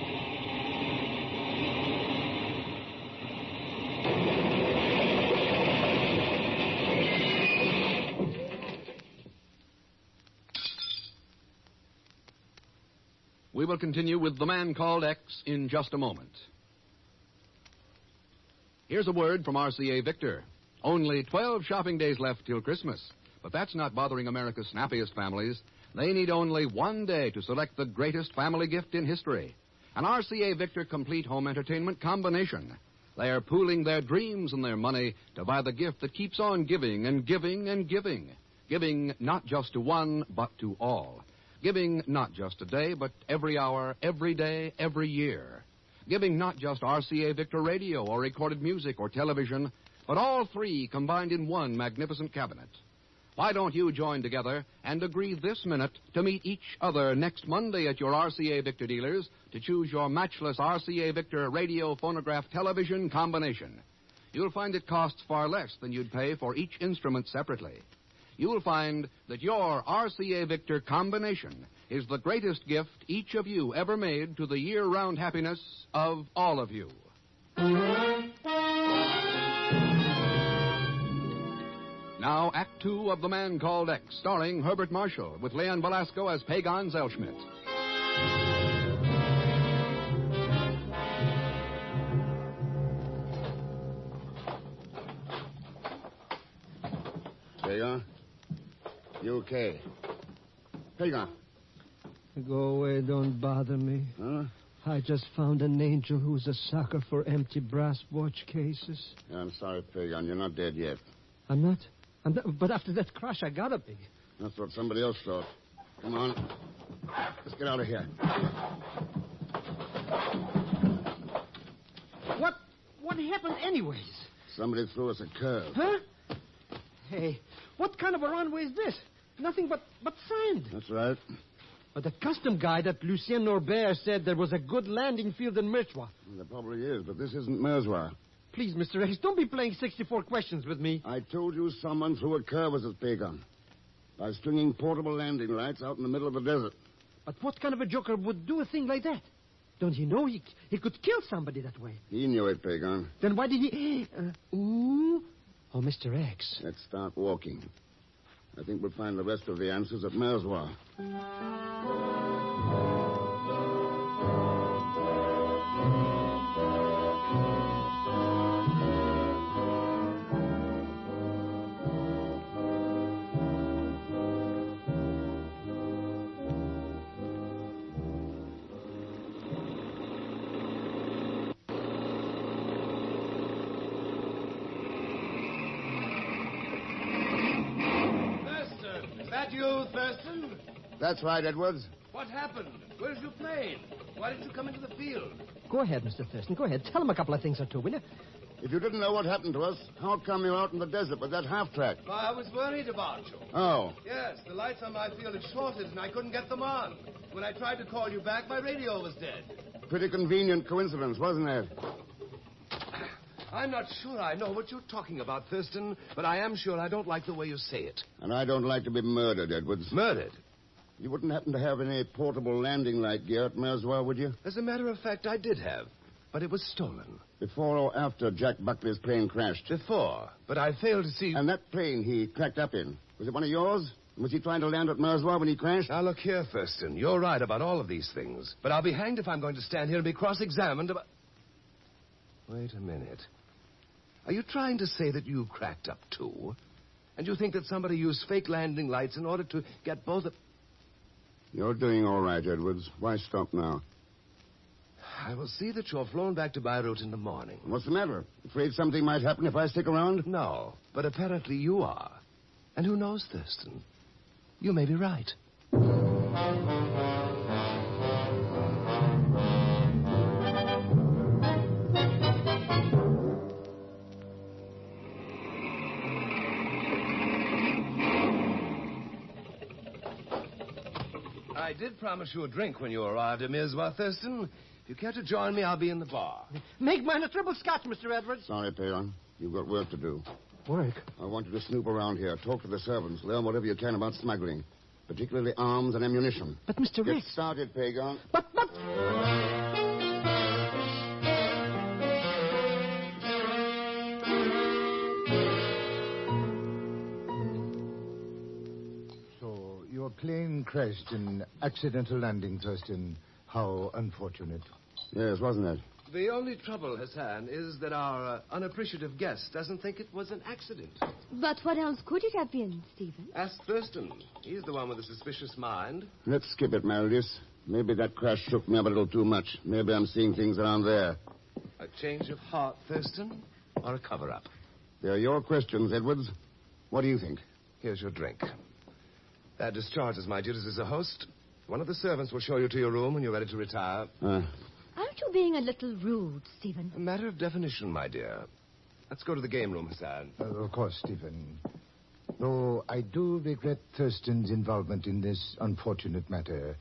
We will continue with The Man Called X in just a moment. Here's a word from RCA Victor. Only 12 shopping days left till Christmas. But that's not bothering America's snappiest families. They need only one day to select the greatest family gift in history. An RCA Victor complete home entertainment combination. They are pooling their dreams and their money to buy the gift that keeps on giving and giving and giving. Giving not just to one, but to all. Giving not just today, but every hour, every day, every year. Giving not just RCA Victor radio or recorded music or television, but all three combined in one magnificent cabinet. Why don't you join together and agree this minute to meet each other next Monday at your RCA Victor dealers to choose your matchless RCA Victor radio, phonograph, television combination? You'll find it costs far less than you'd pay for each instrument separately. You'll find that your RCA Victor combination is the greatest gift each of you ever made to the year-round happiness of all of you. Now, Act Two of The Man Called X, starring Herbert Marshall, with Leon Velasco as Pagan Zellschmidt. Pagan? You okay? Pagan. Go away, don't bother me. Huh? I just found an angel who's a sucker for empty brass watch cases. Yeah, I'm sorry, Pagan. You're not dead yet. I'm not? But after that crash, I gotta be. That's what somebody else thought. Come on. Let's get out of here. What happened anyways? Somebody threw us a curve. Huh? Hey, what kind of a runway is this? Nothing but sand. That's right. But the custom guy that Lucien Norbert said there was a good landing field in Mirezoix. Well, there probably is, but this isn't Mirezoix. Please, Mr. X, don't be playing 64 questions with me. I told you someone threw a curve at us, Pagan. By stringing portable landing lights out in the middle of the desert. But what kind of a joker would do a thing like that? Don't he know he could kill somebody that way? He knew it, Pagan. Then why did he... Oh, Mr. X. Let's start walking. I think we'll find the rest of the answers at Mirezoix. That's right, Edwards. What happened? Where's your plane? Why didn't you come into the field? Go ahead, Mr. Thurston. Go ahead. Tell him a couple of things or two, will you? If you didn't know what happened to us, how come you're out in the desert with that half-track? I was worried about you. Oh. Yes, the lights on my field had shorted and I couldn't get them on. When I tried to call you back, my radio was dead. Pretty convenient coincidence, wasn't it? I'm not sure I know what you're talking about, Thurston, but I am sure I don't like the way you say it. And I don't like to be murdered, Edwards. Murdered? You wouldn't happen to have any portable landing light gear at Merswa, would you? As a matter of fact, I did have, but it was stolen. Before or after Jack Buckley's plane crashed? Before, but I failed to see... And that plane he cracked up in, was it one of yours? Was he trying to land at Merswa when he crashed? Now, look here, Thurston. You're right about all of these things, but I'll be hanged if I'm going to stand here and be cross-examined about... Wait a minute. Are you trying to say that you cracked up, too? And you think that somebody used fake landing lights in order to get both of... You're doing all right, Edwards. Why stop now? I will see that you're flown back to Beirut in the morning. What's the matter? Afraid something might happen if I stick around? No, but apparently you are. And who knows, Thurston? You may be right. I did promise you a drink when you arrived at Merswa, Thurston. If you care to join me, I'll be in the bar. Make mine a triple scotch, Mr. Edwards. Sorry, Peon. You've got work to do. Work? I want you to snoop around here, talk to the servants, learn whatever you can about smuggling, particularly arms and ammunition. But, Mr. Get Rex... started, Pagan. But... So, your plane crashed in accidental landing, Thurston. How unfortunate. Yes, wasn't it? The only trouble, Hassan, is that our unappreciative guest doesn't think it was an accident. But what else could it have been, Stephen? Ask Thurston. He's the one with the suspicious mind. Let's skip it, Meredith. Maybe that crash shook me up a little too much. Maybe I'm seeing things around there. A change of heart, Thurston, or a cover-up? They're your questions, Edwards. What do you think? Here's your drink. That discharges my duties as a host. One of the servants will show you to your room when you're ready to retire. Aren't you being a little rude, Stephen? A matter of definition, my dear. Let's go to the game room, Hassan. Of course, Stephen. Though I do regret Thurston's involvement in this unfortunate matter.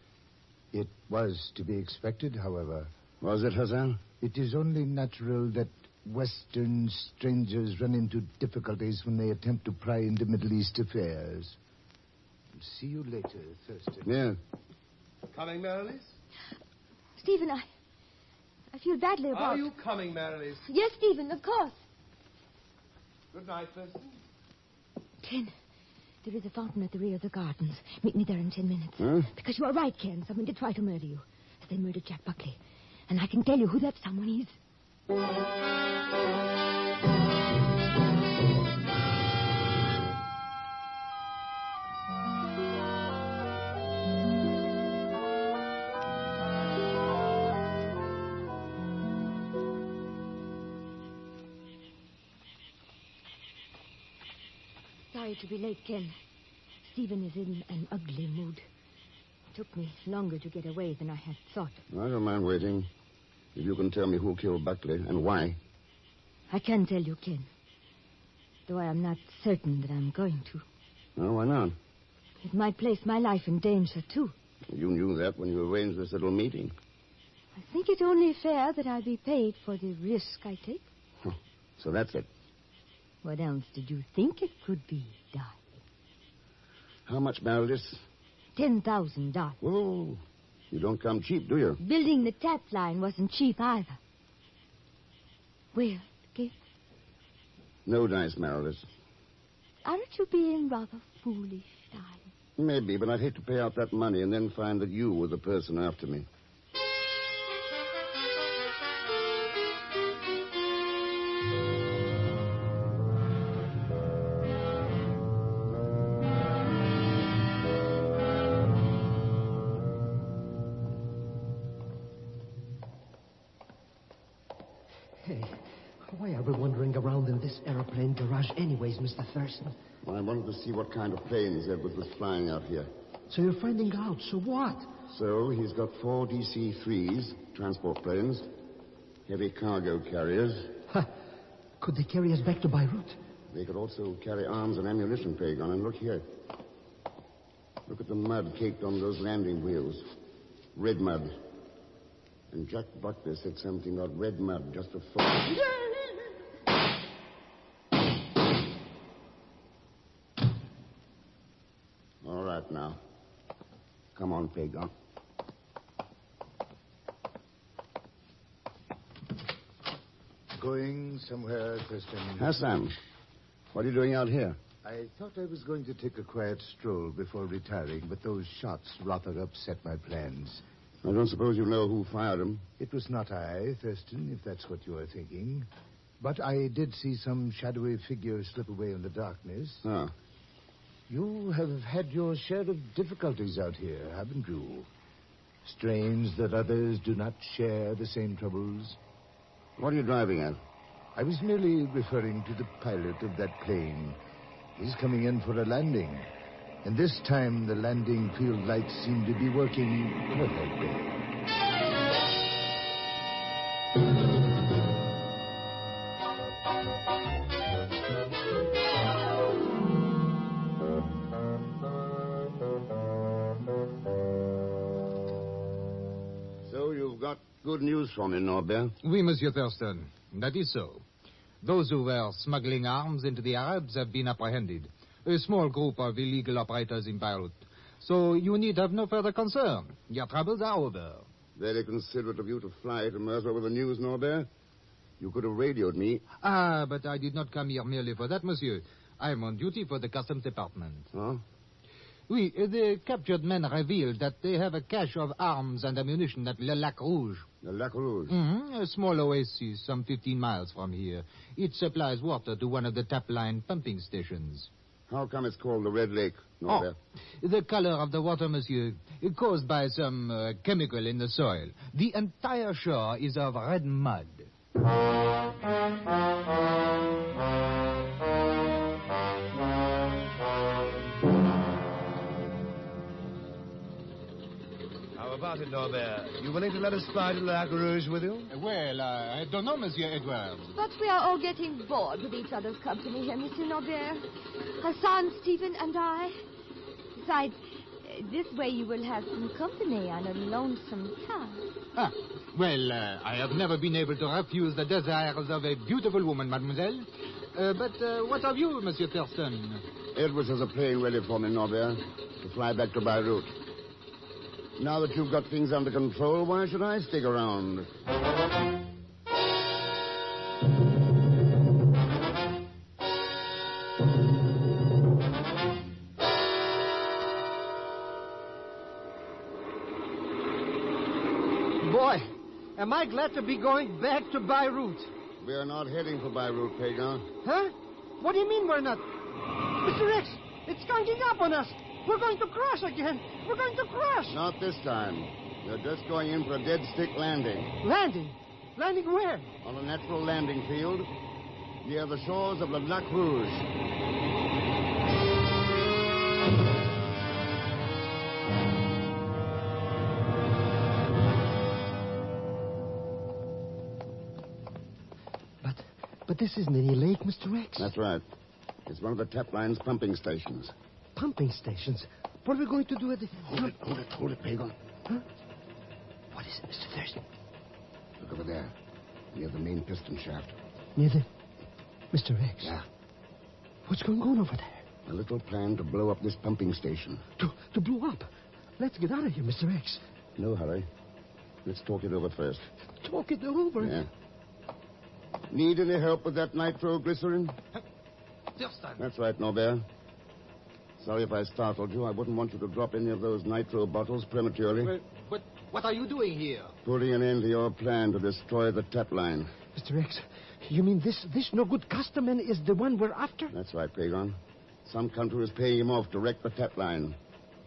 It was to be expected, however. Was it, Hassan? It is only natural that Western strangers run into difficulties when they attempt to pry into Middle East affairs. See you later, Thurston. Yeah. Coming, Marilis? Stephen, I feel badly about... Are you coming, Marilis? Yes, Stephen, of course. Good night, Thurston. Ken, there is a fountain at the rear of the gardens. Meet me there in 10 minutes. Huh? Because you are right, Ken. Someone did try to murder you, as they murdered Jack Buckley. And I can tell you who that someone is. Sorry to be late, Ken. Stephen is in an ugly mood. It took me longer to get away than I had thought. I don't mind waiting. If you can tell me who killed Buckley and why. I can tell you, Ken. Though I am not certain that I'm going to. Oh, why not? It might place my life in danger, too. You knew that when you arranged this little meeting. I think it only fair that I be paid for the risk I take. So that's it. What else did you think it could be, darling? How much, Meredith? $10,000. Oh, you don't come cheap, do you? Building the tap line wasn't cheap either. Well, Kate? No dice, Meredith. Aren't you being rather foolish, darling? Maybe, but I'd hate to pay out that money and then find that you were the person after me. Hey, why are we wandering around in this aeroplane garage anyways, Mr. Thurston? I wanted to see what kind of planes Edwards was flying out here. So you're finding out. So what? So he's got 4 DC-3s, transport planes, heavy cargo carriers. Could they carry us back to Beirut? They could also carry arms and ammunition, Pagan. And look here. Look at the mud caked on those landing wheels. Red mud. And Jack Buckley said something about red mud just before. All right, now. Come on, Pagan. Going somewhere, Thurston? Hassan, what are you doing out here? I thought I was going to take a quiet stroll before retiring, but those shots rather upset my plans. I don't suppose you know who fired them. It was not I, Thurston, if that's what you are thinking. But I did see some shadowy figure slip away in the darkness. Ah. You have had your share of difficulties out here, haven't you? Strange that others do not share the same troubles. What are you driving at? I was merely referring to the pilot of that plane. He's coming in for a landing. And this time the landing field lights seem to be working perfectly. So you've got good news for me, Norbert. Oui, Monsieur Thurston. That is so. Those who were smuggling arms into the Arabs have been apprehended. A small group of illegal operators in Beirut. So you need have no further concern. Your troubles are over. Very considerate of you to fly to Merswa with the news, Norbert. You could have radioed me. Ah, but I did not come here merely for that, monsieur. I am on duty for the Customs Department. Huh? Oui, the captured men revealed that they have a cache of arms and ammunition at Le Lac Rouge. Le Lac Rouge? Mm-hmm. A small oasis some 15 miles from here. It supplies water to one of the tap line pumping stations. How come it's called the Red Lake, Norbert? The color of the water, monsieur, caused by some chemical in the soil. The entire shore is of red mud. How about it, Norbert? You willing to let us fly to La Rouge with you? Well, I don't know, Monsieur Edward. But we are all getting bored with each other's company here, Monsieur Norbert. Hassan, Stephen, and I. Besides, this way you will have some company on a lonesome time. Well, I have never been able to refuse the desires of a beautiful woman, mademoiselle. But what of you, Monsieur Thurston? Edwards has a plane ready for me, Norbert, to fly back to Beirut. Now that you've got things under control, why should I stick around? Boy, am I glad to be going back to Beirut. We are not heading for Beirut, Pagan. Huh? What do you mean we're not? Mr. X, it's ganging up on us. We're going to crash again. We're going to crash. Not this time. You're just going in for a dead stick landing. Landing? Landing where? On a natural landing field near the shores of Le Lac Rouge. But this isn't any lake, Mr. X. That's right. It's one of the tap line's pumping stations. Pumping stations? What are we going to do at the... Hold it, Pagan. Huh? What is it, Mr. Thurston? Look over there, near the main piston shaft. Near the... Mr. X? Yeah. What's going on over there? A little plan to blow up this pumping station. To blow up? Let's get out of here, Mr. X. No hurry. Let's talk it over first. Talk it over? Yeah. Need any help with that nitroglycerin? Thurston. That's right, Norbert. Sorry if I startled you. I wouldn't want you to drop any of those nitro bottles prematurely. But what are you doing here? Putting an end to your plan to destroy the tap line. Mr. X, you mean this no-good customer is the one we're after? That's right, Pagan. Some country was paying him off to wreck the tap line.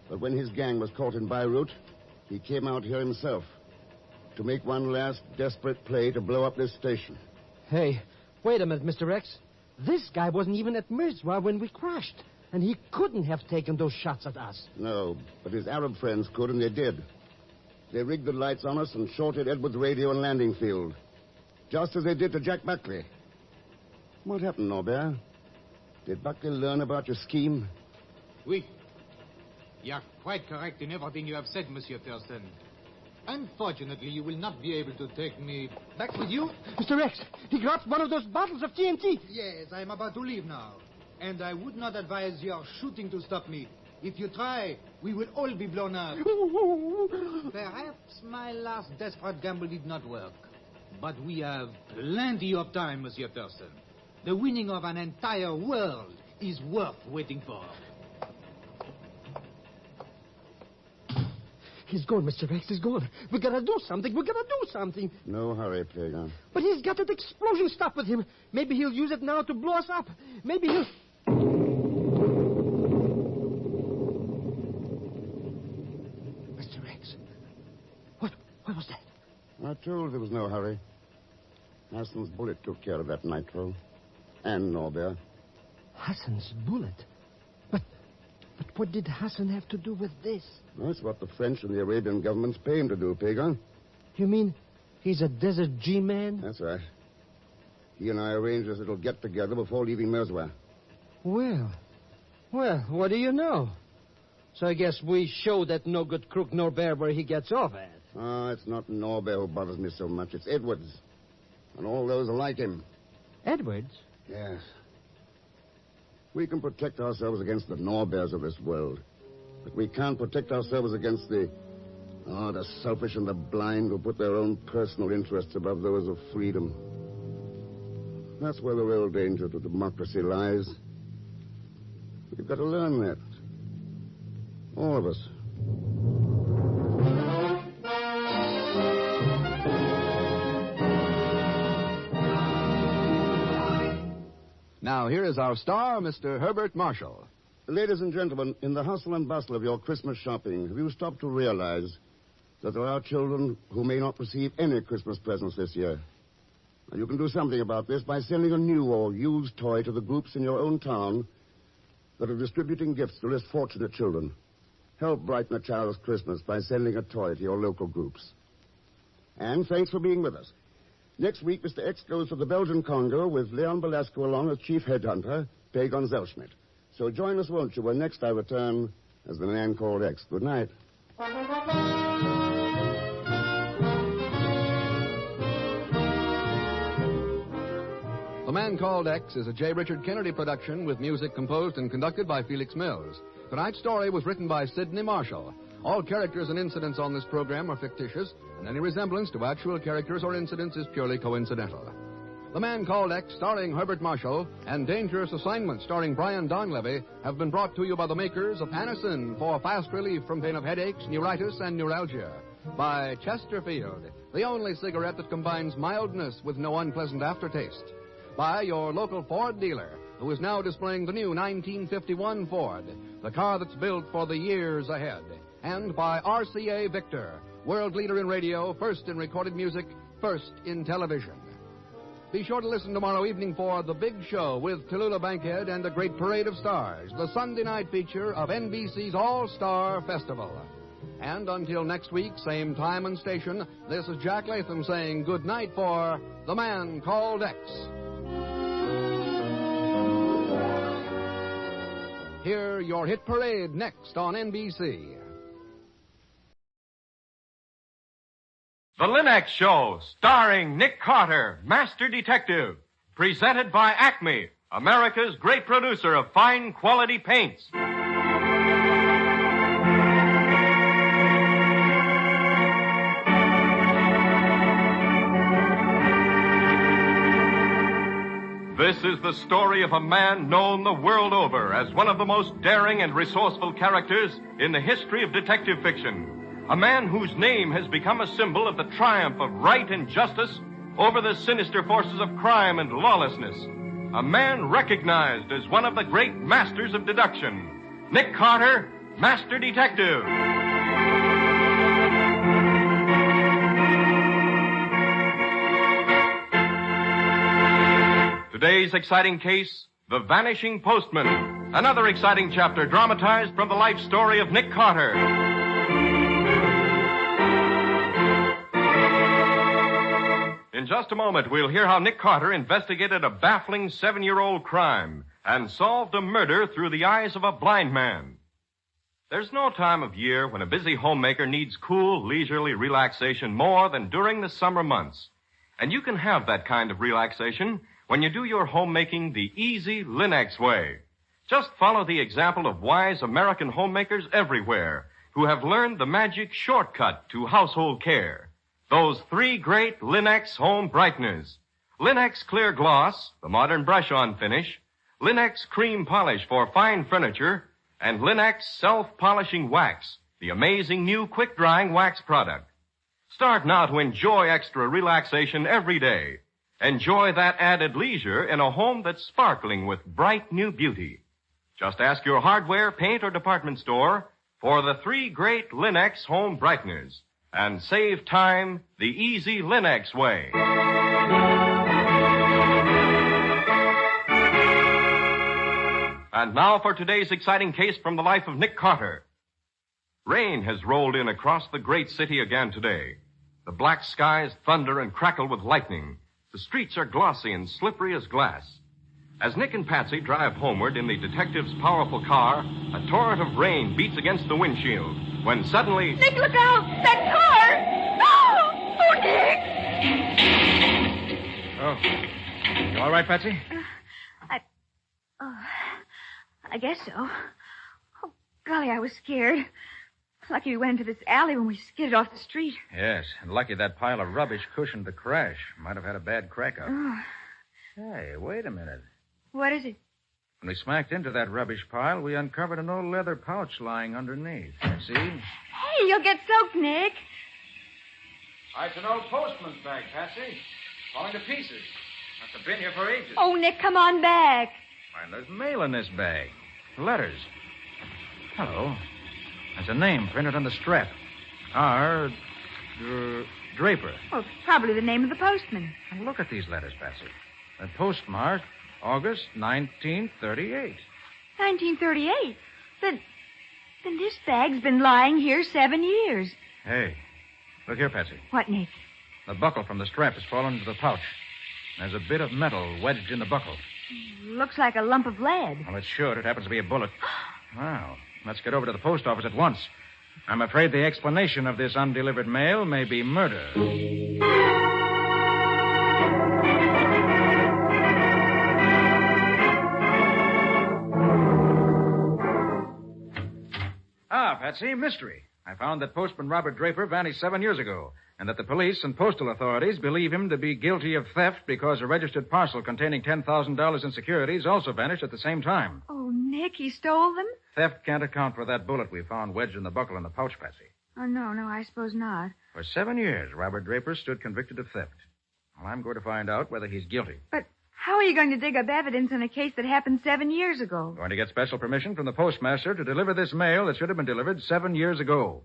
But when his gang was caught in Beirut, he came out here himself to make one last desperate play to blow up this station. Hey, wait a minute, Mr. X. This guy wasn't even at Mirzwa when we crashed. And he couldn't have taken those shots at us. No, but his Arab friends could, and they did. They rigged the lights on us and shorted Edwards' radio and landing field. Just as they did to Jack Buckley. What happened, Norbert? Did Buckley learn about your scheme? Oui. You are quite correct in everything you have said, Monsieur Thurston. Unfortunately, you will not be able to take me back with you. Mr. Rex, he dropped one of those bottles of TNT. Yes, I am about to leave now. And I would not advise your shooting to stop me. If you try, we will all be blown up. Perhaps my last desperate gamble did not work. But we have plenty of time, Monsieur Thurston. The winning of an entire world is worth waiting for. He's gone, Mr. Rex. He's gone. We gotta do something. No hurry, Plagon. But he's got that explosion stuff with him. Maybe he'll use it now to blow us up. Maybe he'll... Mr. Rex. What was that? I told you there was no hurry. Hassan's bullet took care of that nitro. And Norbert. Hassan's bullet? But what did Hassan have to do with this? That's what the French and the Arabian governments pay him to do, Pagan. You mean he's a Desert G-man? That's right. He and I arranged this little get-together before leaving Merswa. Well, what do you know? So I guess we show that no-good crook Norbert where he gets off at. Oh, it's not Norbert who bothers me so much. It's Edwards. And all those like him. Edwards? Yes. We can protect ourselves against the Norberts of this world. But we can't protect ourselves against the selfish and the blind who put their own personal interests above those of freedom. That's where the real danger to democracy lies. We've got to learn that. All of us. Now, here is our star, Mr. Herbert Marshall. Ladies and gentlemen, in the hustle and bustle of your Christmas shopping, have you stopped to realize that there are children who may not receive any Christmas presents this year? Now, you can do something about this by sending a new or used toy to the groups in your own town that are distributing gifts to less fortunate children. Help brighten a child's Christmas by sending a toy to your local groups. And thanks for being with us. Next week, Mr. X goes to the Belgian Congo with Leon Belasco along as chief headhunter, Pagon Zelschmidt. So join us, won't you, when next I return as the man called X. Good night. The Man Called X is a J. Richard Kennedy production with music composed and conducted by Felix Mills. Tonight's story was written by Sidney Marshall. All characters and incidents on this program are fictitious, and any resemblance to actual characters or incidents is purely coincidental. The Man Called X, starring Herbert Marshall, and Dangerous Assignment, starring Brian Donlevy, have been brought to you by the makers of Anacin for fast relief from pain of headaches, neuritis, and neuralgia. By Chesterfield, the only cigarette that combines mildness with no unpleasant aftertaste. By your local Ford dealer, who is now displaying the new 1951 Ford, the car that's built for the years ahead. And by RCA Victor, world leader in radio, first in recorded music, first in television. Be sure to listen tomorrow evening for The Big Show with Tallulah Bankhead and a great parade of stars, the Sunday night feature of NBC's All-Star Festival. And until next week, same time and station, this is Jack Latham saying good night for The Man Called X. Hear your hit parade next on NBC. The Linux Show, starring Nick Carter, Master Detective. Presented by Acme, America's great producer of fine quality paints. This is the story of a man known the world over as one of the most daring and resourceful characters in the history of detective fiction. A man whose name has become a symbol of the triumph of right and justice over the sinister forces of crime and lawlessness. A man recognized as one of the great masters of deduction. Nick Carter, Master Detective. Today's exciting case, The Vanishing Postman. Another exciting chapter dramatized from the life story of Nick Carter. In just a moment, we'll hear how Nick Carter investigated a baffling 7-year-old crime and solved a murder through the eyes of a blind man. There's no time of year when a busy homemaker needs cool, leisurely relaxation more than during the summer months. And you can have that kind of relaxation when you do your homemaking the easy Linux way. Just follow the example of wise American homemakers everywhere who have learned the magic shortcut to household care. Those 3 great Linux home brighteners. Linux Clear Gloss, the modern brush-on finish, Linux Cream Polish for fine furniture, and Linux Self-Polishing Wax, the amazing new quick-drying wax product. Start now to enjoy extra relaxation every day. Enjoy that added leisure in a home that's sparkling with bright new beauty. Just ask your hardware, paint, or department store for the 3 great Linux home brighteners. And save time the easy Linux way. And now for today's exciting case from the life of Nick Carter. Rain has rolled in across the great city again today. The black skies thunder and crackle with lightning. The streets are glossy and slippery as glass. As Nick and Patsy drive homeward in the detective's powerful car, a torrent of rain beats against the windshield. When suddenly... Nick, look out! That car! Oh, Nick! Oh. You all right, Patsy? I guess so. Oh, golly, I was scared. Lucky we went into this alley when we skidded off the street. Yes, and lucky that pile of rubbish cushioned the crash. Might have had a bad crack up. Oh. Hey, wait a minute. What is it? When we smacked into that rubbish pile, we uncovered an old leather pouch lying underneath. See? Hey, you'll get soaked, Nick. It's an old postman's bag, Patsy. Falling to pieces. Must have been here for ages. Oh, Nick, come on back. Why, there's mail in this bag. Letters. Hello. There's a name printed on the strap. R. Draper. Oh, it's probably the name of the postman. And look at these letters, Patsy. They're postmarked August 1938. 1938? Then this bag's been lying here 7 years. Hey, look here, Patsy. What, Nick? The buckle from the strap has fallen into the pouch. There's a bit of metal wedged in the buckle. Looks like a lump of lead. Well, it should. It happens to be a bullet. Well, let's get over to the post office at once. I'm afraid the explanation of this undelivered mail may be murder. Patsy, mystery. I found that postman Robert Draper vanished 7 years ago, and that the police and postal authorities believe him to be guilty of theft because a registered parcel containing $10,000 in securities also vanished at the same time. Oh, Nick, he stole them? Theft can't account for that bullet we found wedged in the buckle in the pouch, Patsy. Oh, no, I suppose not. For 7 years, Robert Draper stood convicted of theft. Well, I'm going to find out whether he's guilty. But how are you going to dig up evidence in a case that happened 7 years ago? Going to get special permission from the postmaster to deliver this mail that should have been delivered 7 years ago.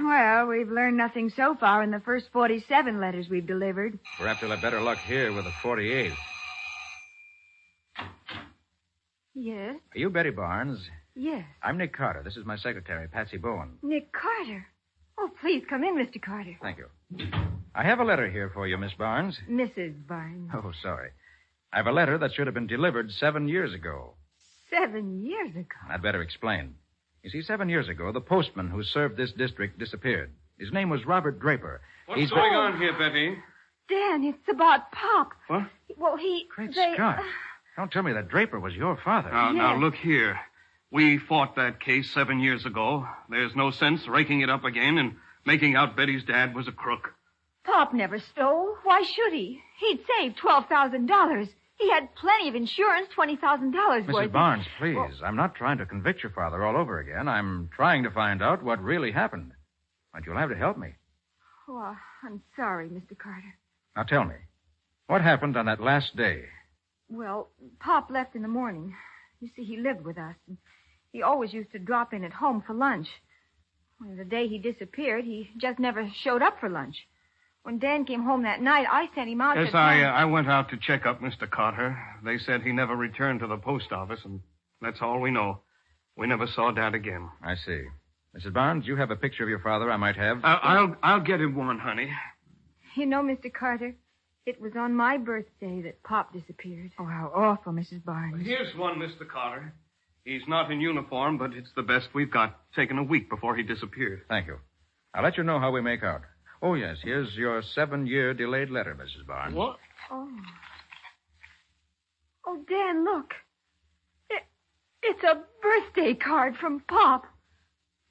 Well, we've learned nothing so far in the first 47 letters we've delivered. Perhaps we'll have better luck here with the 48th. Yes? Are you Betty Barnes? Yes. I'm Nick Carter. This is my secretary, Patsy Bowen. Nick Carter? Oh, please come in, Mr. Carter. Thank you. I have a letter here for you, Miss Barnes. Mrs. Barnes. Oh, sorry. I have a letter that should have been delivered 7 years ago. 7 years ago? I'd better explain. You see, 7 years ago, the postman who served this district disappeared. His name was Robert Draper. What's going on here, Betty? Dan, it's about Pop. What? Well, Great Scott. Don't tell me that Draper was your father. Now, look here. We fought that case 7 years ago. There's no sense raking it up again and making out Betty's dad was a crook. Pop never stole. Why should he? He'd saved $12,000. He had plenty of insurance, $20,000 worth. Mrs. Barnes, please. Well, I'm not trying to convict your father all over again. I'm trying to find out what really happened. But you'll have to help me. Oh, I'm sorry, Mr. Carter. Now tell me, what happened on that last day? Well, Pop left in the morning. You see, he lived with us. And he always used to drop in at home for lunch. The day he disappeared, he just never showed up for lunch. When Dan came home that night, I sent him out Yes, to... I went out to check up Mr. Carter. They said he never returned to the post office, and that's all we know. We never saw Dad again. I see. Mrs. Barnes, you have a picture of your father I might have? I'll get him one, honey. You know, Mr. Carter, it was on my birthday that Pop disappeared. Oh, how awful, Mrs. Barnes. Here's one, Mr. Carter. He's not in uniform, but it's the best we've got. Taken a week before he disappeared. Thank you. I'll let you know how we make out. Oh, yes, here's your 7-year delayed letter, Mrs. Barnes. What? Oh. Oh, Dan, look. It's a birthday card from Pop.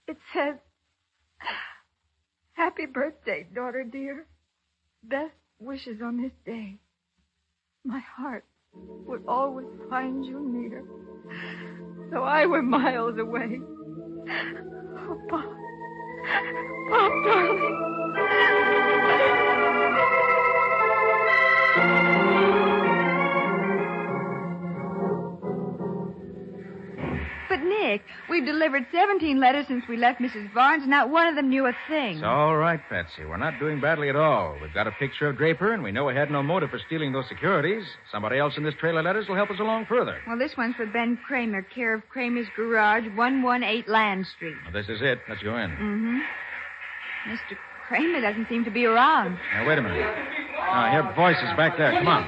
It says, "Happy birthday, daughter dear. Best wishes on this day. My heart would always find you near, though I were miles away. Oh, Pop. Pop, darling." But, Nick, we've delivered 17 letters since we left Mrs. Barnes, and not one of them knew a thing. It's all right, Patsy. We're not doing badly at all. We've got a picture of Draper, and we know he had no motive for stealing those securities. Somebody else in this trail of letters will help us along further. Well, this one's for Ben Kramer, care of Kramer's Garage, 118 Land Street. Well, this is it. Let's go in. Mm-hmm. Mr. Kramer doesn't seem to be around. Now, wait a minute. I hear voices back there. Come on.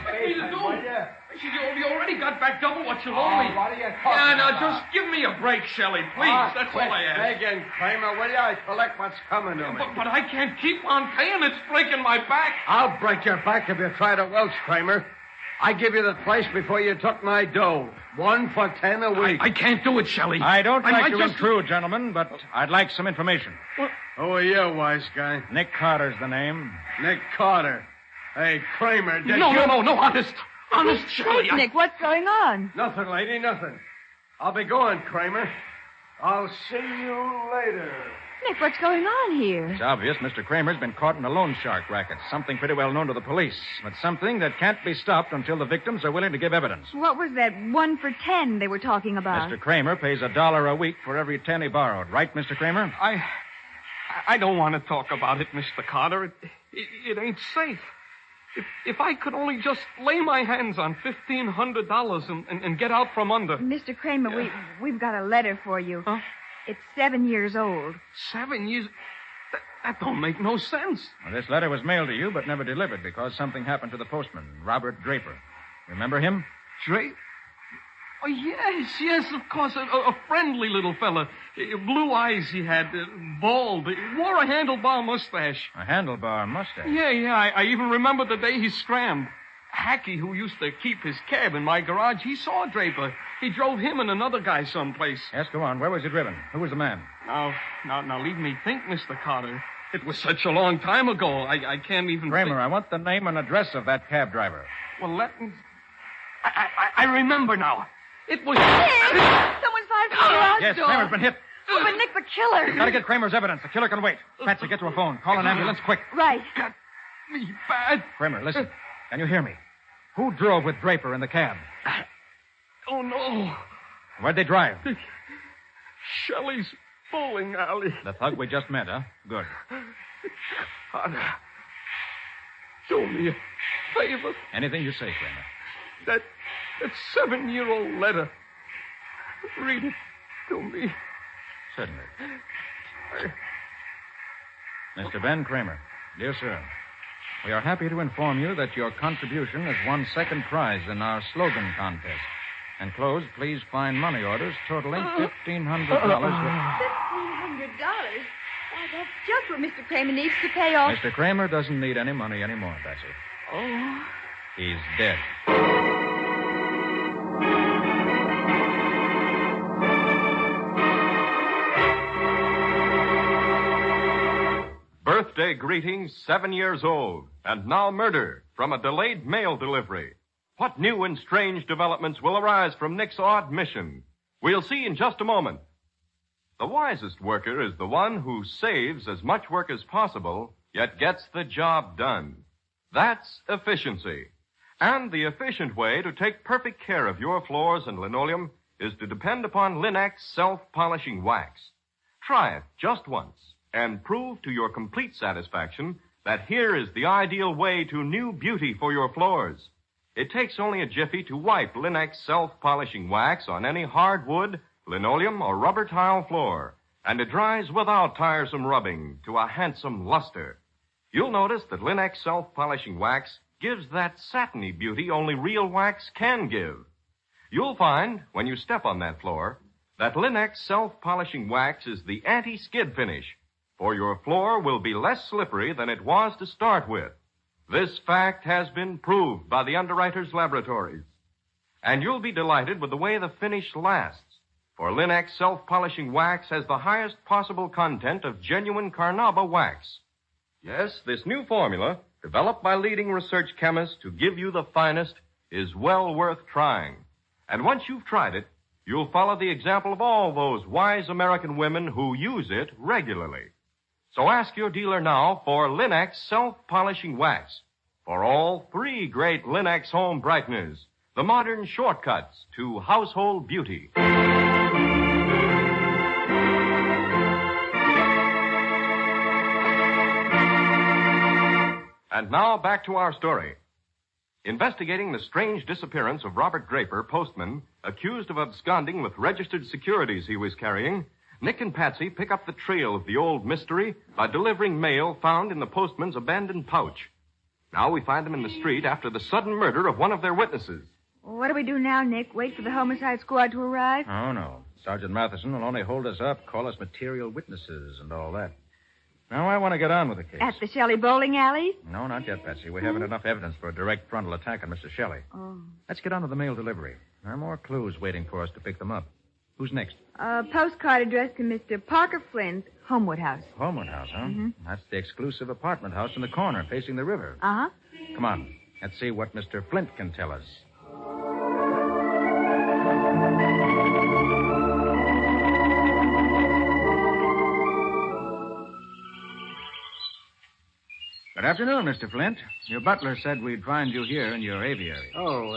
You already got back double what you owe me. What are you talking about? Now, just give me a break, Shelley, please. That's all I ask. Begging, Kramer, will you? I collect what's coming to me. But I can't keep on paying. It's breaking my back. I'll break your back if you try to welch, Kramer. I give you the place before you took my dough. 1 for 10 a week. I can't do it, Shelley. I don't like to intrude, gentlemen, but I'd like some information. What? Who are you, wise guy? Nick Carter's the name. Nick Carter. Hey, Kramer, did No, you... no, honest. Honest, Shelley. Nick, what's going on? Nothing, lady, nothing. I'll be going, Kramer. I'll see you later. Nick, what's going on here? It's obvious Mr. Kramer's been caught in a loan shark racket. Something pretty well known to the police. But something that can't be stopped until the victims are willing to give evidence. What was that 1 for 10 they were talking about? Mr. Kramer pays $1 a week for every 10 he borrowed. Right, Mr. Kramer? I don't want to talk about it, Mr. Carter. It ain't safe. If I could only just lay my hands on $1,500 and get out from under. Mr. Kramer, we've got a letter for you. Huh? It's 7 years old. 7 years? That don't make no sense. Well, this letter was mailed to you, but never delivered because something happened to the postman, Robert Draper. Remember him? Draper? Oh, yes, of course. A friendly little fella. Blue eyes he had, bald. He wore a handlebar mustache. A handlebar mustache? Yeah. I even remember the day he scrammed. Hackey, who used to keep his cab in my garage, he saw Draper. He drove him and another guy someplace. Yes, go on. Where was he driven? Who was the man? Now, leave me think, Mr. Carter. It was such a long time ago, I can't even Kramer, I want the name and address of that cab driver. Well, let me... I remember now. It was... Someone's fired from the garage Yes, door. Kramer's been hit. Oh, but Nick, the killer. Gotta get Kramer's evidence. The killer can wait. Patsy, get to a phone. Call an ambulance, quick. Right. Got me bad. Kramer, listen. Can you hear me? Who drove with Draper in the cab? Oh, no. Where'd they drive? Shelley's bowling alley. The thug we just met, huh? Good. Carter, do me a favor. Anything you say, Kramer. That 7-year-old letter. Read it to me. Certainly. Mr. Ben Kramer, dear sir, we are happy to inform you that your contribution has won second prize in our slogan contest. Enclosed, please find money orders totaling $1,500. $1,500? Why, that's just what Mr. Kramer needs to pay off. Mr. Kramer doesn't need any money anymore, Patsy. Oh. He's dead. Birthday greetings, 7 years old. And now murder from a delayed mail delivery. What new and strange developments will arise from Nick's odd mission? We'll see in just a moment. The wisest worker is the one who saves as much work as possible, yet gets the job done. That's efficiency. And the efficient way to take perfect care of your floors and linoleum is to depend upon Linux self-polishing wax. Try it just once and prove to your complete satisfaction that here is the ideal way to new beauty for your floors. It takes only a jiffy to wipe Linex self-polishing wax on any hardwood, linoleum, or rubber tile floor, and it dries without tiresome rubbing to a handsome luster. You'll notice that Linex self-polishing wax gives that satiny beauty only real wax can give. You'll find, when you step on that floor, that Linex self-polishing wax is the anti-skid finish, for your floor will be less slippery than it was to start with. This fact has been proved by the underwriters' laboratories. And you'll be delighted with the way the finish lasts, for Linex self-polishing wax has the highest possible content of genuine Carnauba wax. Yes, this new formula, developed by leading research chemists to give you the finest, is well worth trying. And once you've tried it, you'll follow the example of all those wise American women who use it regularly. So ask your dealer now for Linex self-polishing wax, for all three great Linex home brighteners, the modern shortcuts to household beauty. And now back to our story. Investigating the strange disappearance of Robert Draper, postman, accused of absconding with registered securities he was carrying, Nick and Patsy pick up the trail of the old mystery by delivering mail found in the postman's abandoned pouch. Now we find them in the street after the sudden murder of one of their witnesses. What do we do now, Nick? Wait for the homicide squad to arrive? Oh, no. Sergeant Matheson will only hold us up, call us material witnesses and all that. Now I want to get on with the case. At the Shelley bowling alley? No, not yet, Patsy. We haven't enough evidence for a direct frontal attack on Mr. Shelley. Oh. Let's get on to the mail delivery. There are more clues waiting for us to pick them up. Who's next? A postcard addressed to Mr. Parker Flynn's Homewood House. Homewood House, huh? Mm-hmm. That's the exclusive apartment house in the corner facing the river. Uh-huh. Come on. Let's see what Mr. Flint can tell us. Good afternoon, Mr. Flint. Your butler said we'd find you here in your aviary. Oh,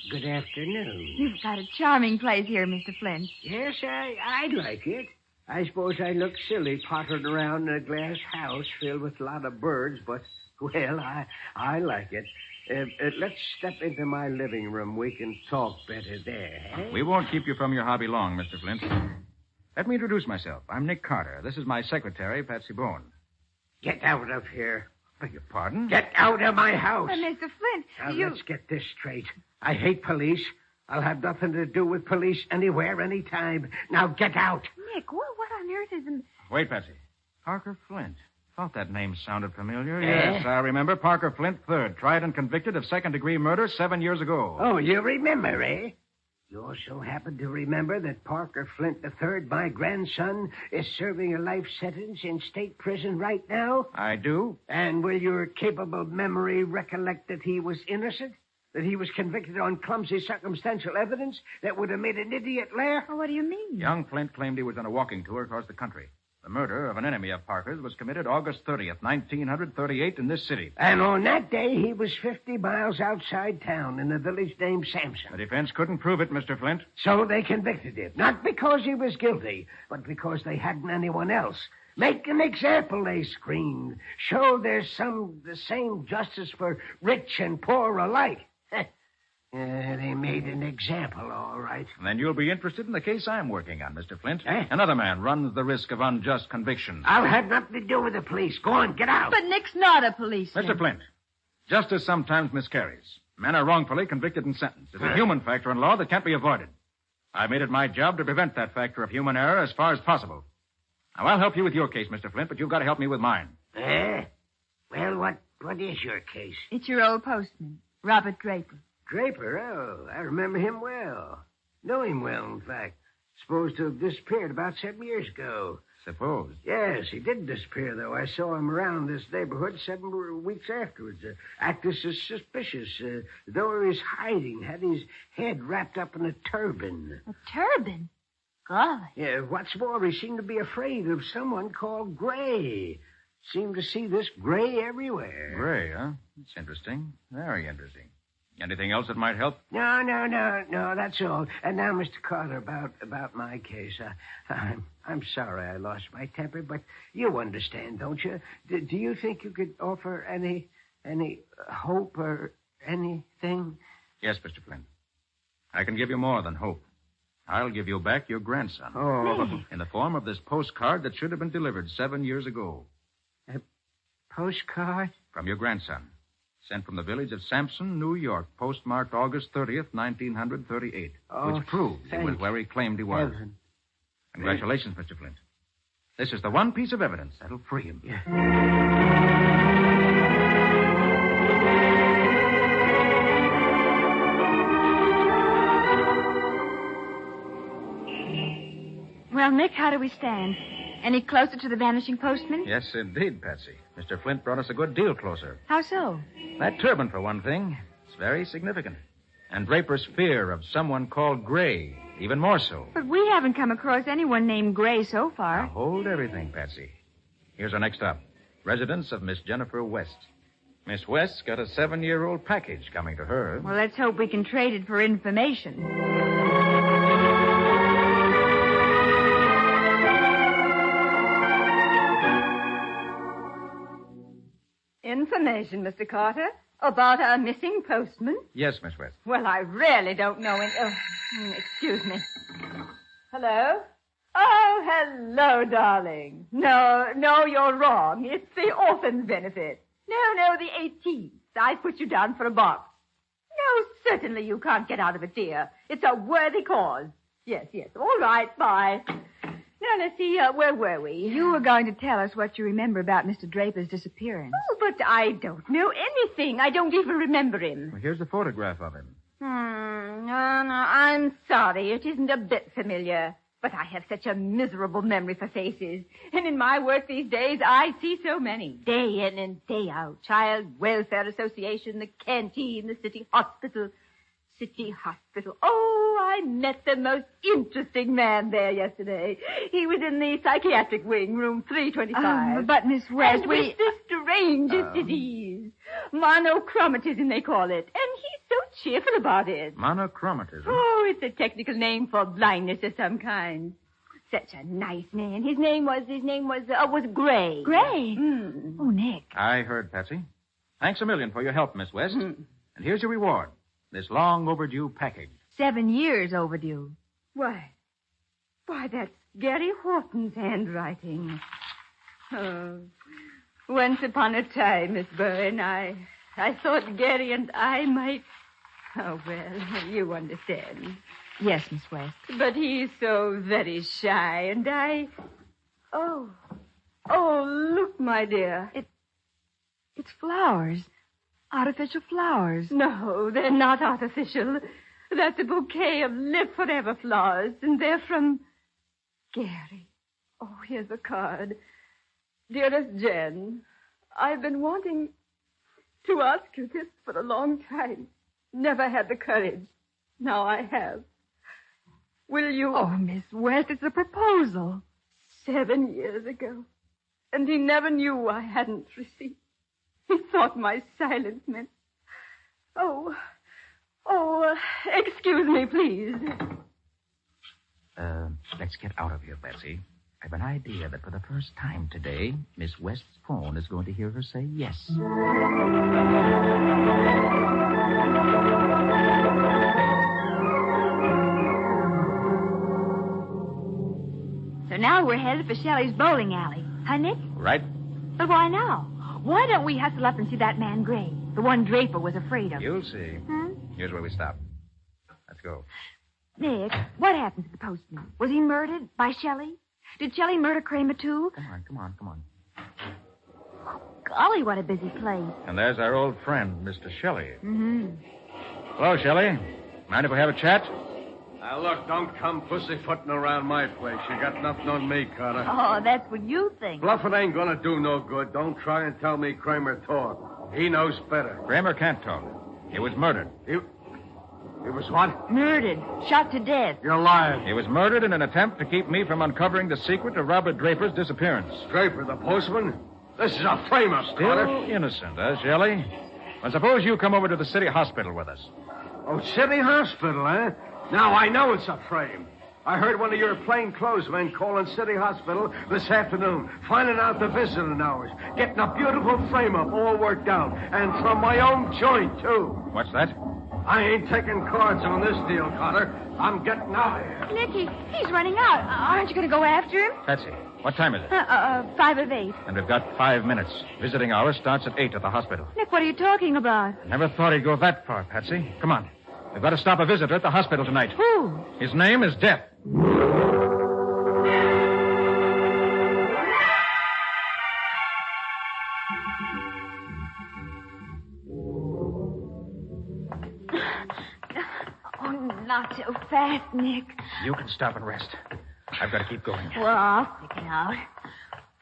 good afternoon. You've got a charming place here, Mr. Flynn. Yes, I like it. I suppose I look silly pottering around in a glass house filled with a lot of birds, but, well, I like it. Let's step into my living room. We can talk better there, eh? We won't keep you from your hobby long, Mr. Flint. Let me introduce myself. I'm Nick Carter. This is my secretary, Patsy Bone. Get out of here. Beg your pardon? Get out of my house. Mr. Flint, Now, let's get this straight. I hate police. I'll have nothing to do with police anywhere, anytime. Now, get out. Nick, what on earth is... Wait, Patsy. Parker Flint. Thought that name sounded familiar. Yes, I remember. Parker Flint III, tried and convicted of second-degree murder 7 years ago. Oh, you remember, eh? You also happen to remember that Parker Flint III, my grandson, is serving a life sentence in state prison right now? I do. And will your capable memory recollect that he was innocent? That he was convicted on clumsy circumstantial evidence that would have made an idiot laugh? What do you mean? Young Flint claimed he was on a walking tour across the country. The murder of an enemy of Parker's was committed August 30th, 1938 in this city. And on that day, he was 50 miles outside town in a village named Sampson. The defense couldn't prove it, Mr. Flint. So they convicted him. Not because he was guilty, but because they hadn't anyone else. Make an example, they screamed. Show there's the same justice for rich and poor alike. They made an example, all right. Then you'll be interested in the case I'm working on, Mr. Flint. Eh? Another man runs the risk of unjust conviction. I'll have nothing to do with the police. Go on, get out. But Nick's not a policeman. Mr. Flint, justice sometimes miscarries. Men are wrongfully convicted and sentenced. There's a human factor in law that can't be avoided. I made it my job to prevent that factor of human error as far as possible. Now, I'll help you with your case, Mr. Flint, but you've got to help me with mine. Well, what is your case? It's your old postman, Robert Draper. Draper? Oh, I remember him well. Know him well, in fact. Supposed to have disappeared about 7 years ago. Suppose? Yes, he did disappear, though. I saw him around this neighborhood 7 weeks afterwards. Acted suspicious, though he was hiding. Had his head wrapped up in a turban. A turban? Golly. Yeah, what's more, he seemed to be afraid of someone called Gray. Seemed to see this Gray everywhere. Gray, huh? That's interesting. Very interesting. Anything else that might help? No, that's all. And now, Mr. Carter, about my case. I'm sorry I lost my temper, but you understand, don't you? Do you think you could offer any hope or anything? Yes, Mr. Flint. I can give you more than hope. I'll give you back your grandson. Oh. In the form of this postcard that should have been delivered 7 years ago. A postcard? From your grandson. Sent from the village of Sampson, New York, postmarked August 30th, 1938. Which proves he was where he claimed he was. Heaven. Congratulations, Mr. Flint. This is the one piece of evidence that'll free him. Yeah. Well, Nick, how do we stand? Any closer to the vanishing postman? Yes, indeed, Patsy. Mr. Flint brought us a good deal closer. How so? That turban, for one thing, is very significant. And Draper's fear of someone called Gray, even more so. But we haven't come across anyone named Gray so far. Now, hold everything, Patsy. Here's our next stop. Residence of Miss Jennifer West. Miss West's got a 7-year-old package coming to her. Well, let's hope we can trade it for information. Information, Mr. Carter, about our missing postman? Yes, Miss West. Well, I really don't know any... excuse me. Hello? Oh, hello, darling. No, you're wrong. It's the orphan's benefit. No, the 18th. I put you down for a box. No, certainly you can't get out of it, dear. It's a worthy cause. Yes. All right, bye. Now, let's see, where were we? You were going to tell us what you remember about Mr. Draper's disappearance. Oh, but I don't know anything. I don't even remember him. Well, here's the photograph of him. No, I'm sorry. It isn't a bit familiar. But I have such a miserable memory for faces. And in my work these days, I see so many. Day in and day out. Child Welfare Association, the canteen, the city hospital. Oh, I met the most interesting man there yesterday. He was in the psychiatric wing, room 325. But, Miss West, and with the strangest disease. Monochromatism, they call it. And he's so cheerful about it. Monochromatism? Oh, it's a technical name for blindness of some kind. Such a nice man. His name was Gray. Gray? Oh, Nick. I heard, Patsy. Thanks a million for your help, Miss West. And here's your reward. This long overdue package. 7 years overdue. Why, that's Gary Horton's handwriting. Oh, once upon a time, Miss Byrne, I thought Gary and I might... Oh, well, you understand. Yes, Miss West. But he's so very shy, and I... Oh, look, my dear. It's flowers. Artificial flowers. No, they're not artificial. That's a bouquet of Live Forever flowers, and they're from Gary. Oh, here's a card. Dearest Jen, I've been wanting to ask you this for a long time. Never had the courage. Now I have. Will you... Oh, Miss West, it's a proposal. 7 years ago. And he never knew I hadn't received. He thought my silence meant... Oh, excuse me, please. Let's get out of here, Betsy. I've an idea that for the first time today, Miss West's phone is going to hear her say yes. So now we're headed for Shelley's bowling alley. Huh, Nick? Right. But why now? Why don't we hustle up and see that man Gray? The one Draper was afraid of. You'll see. Here's where we stop. Let's go. Nick, what happened to the postman? Was he murdered by Shelley? Did Shelley murder Kramer, too? Come on. Golly, what a busy place. And there's our old friend, Mr. Shelley. Mm-hmm. Hello, Shelley. Mind if we have a chat? Now, look, don't come pussyfooting around my place. You got nothing on me, Carter. Oh, that's what you think. Bluffing ain't gonna do no good. Don't try and tell me Kramer talked. He knows better. Kramer can't talk. He was murdered. He was what? Murdered. Shot to death. You're lying. He was murdered in an attempt to keep me from uncovering the secret of Robert Draper's disappearance. Draper, the postman? This is a frame-up, Still Carter. innocent, huh, Shelley? Well, suppose you come over to the city hospital with us. Oh, City Hospital, eh? Now I know it's a frame. I heard one of your plainclothes men calling City Hospital this afternoon, finding out the visiting hours, getting a beautiful frame-up all worked out, and from my own joint, too. What's that? I ain't taking cards on this deal, Cotter. I'm getting out of here. Nicky, he's running out. Aren't you going to go after him? Patsy, what time is it? 5 of 8. And we've got 5 minutes. Visiting hour starts at 8 at the hospital. Nick, what are you talking about? Never thought he'd go that far, Patsy. Come on. We've got to stop a visitor at the hospital tonight. Who? His name is Death. Oh, not so fast, Nick. You can stop and rest. I've got to keep going. We're all sticking out.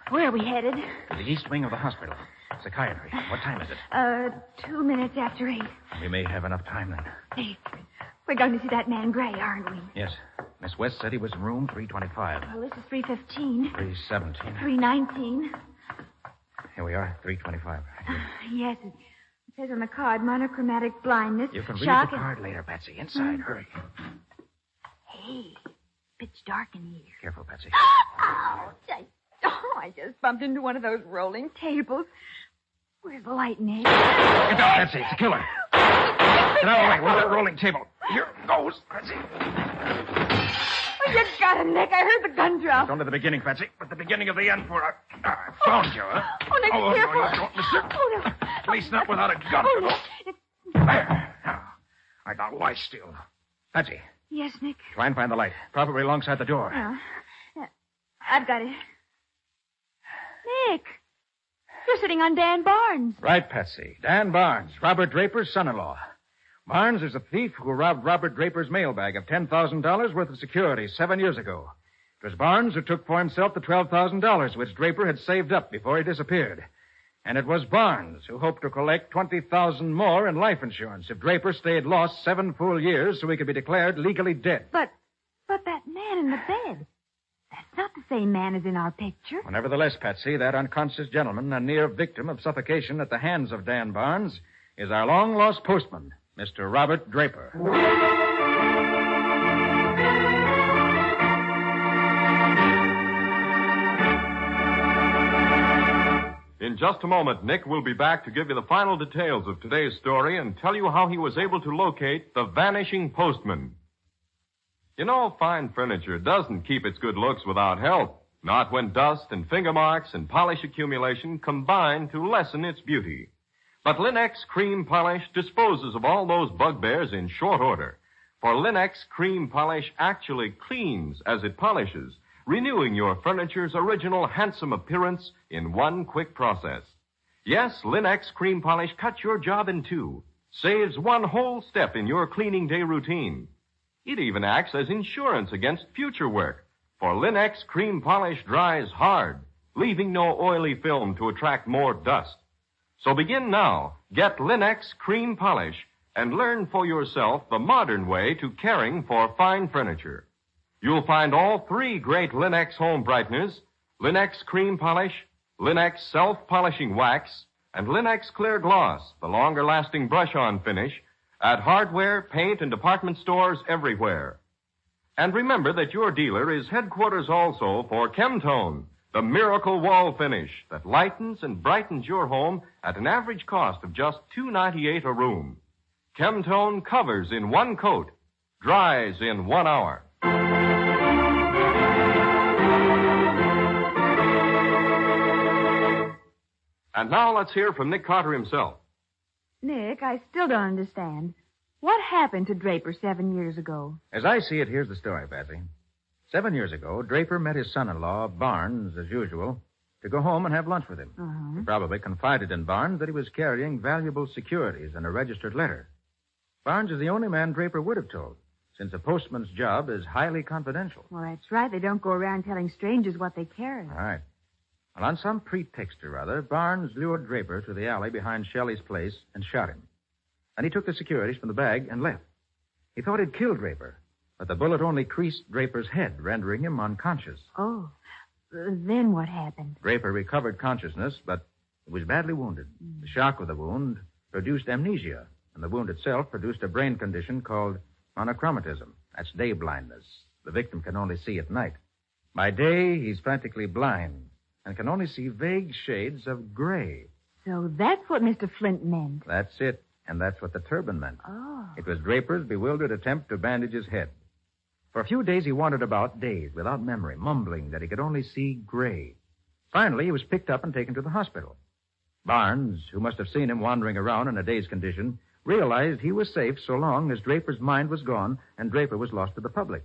Where are we headed? To the east wing of the hospital. Psychiatry. What time is it? 2 minutes after 8. We may have enough time then. Nick, we're going to see that man Gray, aren't we? Yes. Miss West said he was in room 325. Well, this is 315. 317. 319. Here we are, 325. Yes, it says on the card, monochromatic blindness, You can read shock the card later, Patsy. Inside. Hurry. Hey, pitch dark in here. Careful, Patsy. Ouch! I just bumped into one of those rolling tables. Where's the light, Nick? Get down, Patsy. It's a killer. Get out of the way. Where's that rolling table? Here goes, Patsy. Oh, you got him, Nick. I heard the gun drop. It's only the beginning, Patsy. But the beginning of the end for a... I found you, huh? Oh, Nick, careful. No, you don't, mister. Oh, no. At least not without a gun. Oh, Nick. There. Now, I got lie still. Patsy, Yes, Nick. try and find the light. Probably alongside the door. I've got it. Nick, you're sitting on Dan Barnes. Right, Patsy. Dan Barnes, Robert Draper's son-in-law. Barnes is a thief who robbed Robert Draper's mailbag of $10,000 worth of securities 7 years ago. It was Barnes who took for himself the $12,000 which Draper had saved up before he disappeared. And it was Barnes who hoped to collect $20,000 more in life insurance if Draper stayed lost 7 full years so he could be declared legally dead. But that man in the bed, that's not the same man as in our picture. Well, nevertheless, Patsy, that unconscious gentleman, a near victim of suffocation at the hands of Dan Barnes, is our long-lost postman, Mr. Robert Draper. In just a moment, Nick will be back to give you the final details of today's story and tell you how he was able to locate the vanishing postman. You know, fine furniture doesn't keep its good looks without help. Not when dust and finger marks and polish accumulation combine to lessen its beauty. But Linex Cream Polish disposes of all those bugbears in short order. For Linex Cream Polish actually cleans as it polishes, renewing your furniture's original handsome appearance in one quick process. Yes, Linex Cream Polish cuts your job in two, saves one whole step in your cleaning day routine. It even acts as insurance against future work, for Linex Cream Polish dries hard, leaving no oily film to attract more dust. So begin now. Get Linex Cream Polish and learn for yourself the modern way to caring for fine furniture. You'll find all 3 great Linex home brighteners, Linex Cream Polish, Linex Self-Polishing Wax, and Linex Clear Gloss, the longer-lasting brush-on finish, at hardware, paint, and department stores everywhere. And remember that your dealer is headquarters also for Chemtone, the miracle wall finish that lightens and brightens your home at an average cost of just $2.98 a room. Chemtone covers in 1 coat, dries in 1 hour. And now let's hear from Nick Carter himself. Nick, I still don't understand. What happened to Draper 7 years ago? As I see it, here's the story, Patsy. 7 years ago, Draper met his son-in-law, Barnes, as usual, to go home and have lunch with him. Uh-huh. He probably confided in Barnes that he was carrying valuable securities and a registered letter. Barnes is the only man Draper would have told, since a postman's job is highly confidential. Well, that's right. They don't go around telling strangers what they carry. All right. Well, on some pretext or other, Barnes lured Draper to the alley behind Shelley's place and shot him. And he took the securities from the bag and left. He thought he'd killed Draper, but the bullet only creased Draper's head, rendering him unconscious. Oh, then what happened? Draper recovered consciousness, but he was badly wounded. The shock of the wound produced amnesia, and the wound itself produced a brain condition called monochromatism. That's day blindness. The victim can only see at night. By day, he's practically blind and can only see vague shades of gray. So that's what Mr. Flint meant. That's it, and that's what the turban meant. Oh. It was Draper's bewildered attempt to bandage his head. For a few days, he wandered about, dazed, without memory, mumbling that he could only see gray. Finally, he was picked up and taken to the hospital. Barnes, who must have seen him wandering around in a dazed condition, realized he was safe so long as Draper's mind was gone and Draper was lost to the public.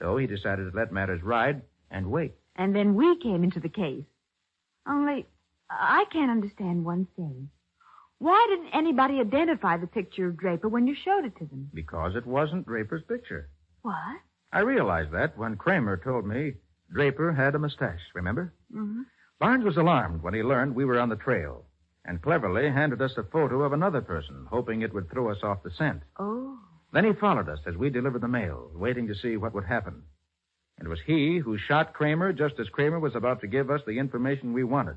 So he decided to let matters ride and wait. And then we came into the case. Only, I can't understand one thing. Why didn't anybody identify the picture of Draper when you showed it to them? Because it wasn't Draper's picture. What? I realized that when Kramer told me Draper had a mustache, remember? Mm-hmm. Barnes was alarmed when he learned we were on the trail and cleverly handed us a photo of another person, hoping it would throw us off the scent. Oh. Then he followed us as we delivered the mail, waiting to see what would happen. It was he who shot Kramer just as Kramer was about to give us the information we wanted.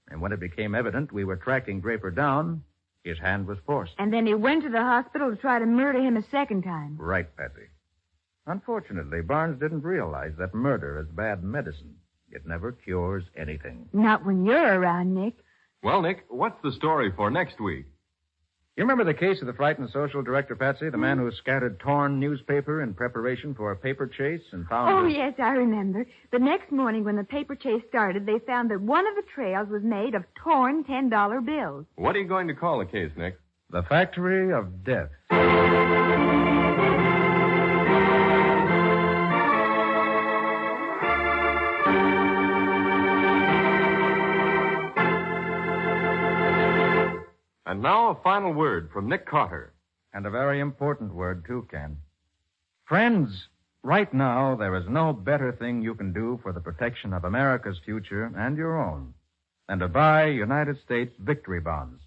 And when it became evident we were tracking Draper down, his hand was forced. And then he went to the hospital to try to murder him a second time. Right, Patsy. Unfortunately, Barnes didn't realize that murder is bad medicine. It never cures anything. Not when you're around, Nick. Well, Nick, what's the story for next week? You remember the case of the frightened social director, Patsy? The man who scattered torn newspaper in preparation for a paper chase and found... Oh, yes, I remember. The next morning when the paper chase started, they found that one of the trails was made of torn $10 bills. What are you going to call the case, Nick? The Factory of Death. And now a final word from Nick Carter. And a very important word, too, Ken. Friends, right now there is no better thing you can do for the protection of America's future and your own than to buy United States victory bonds.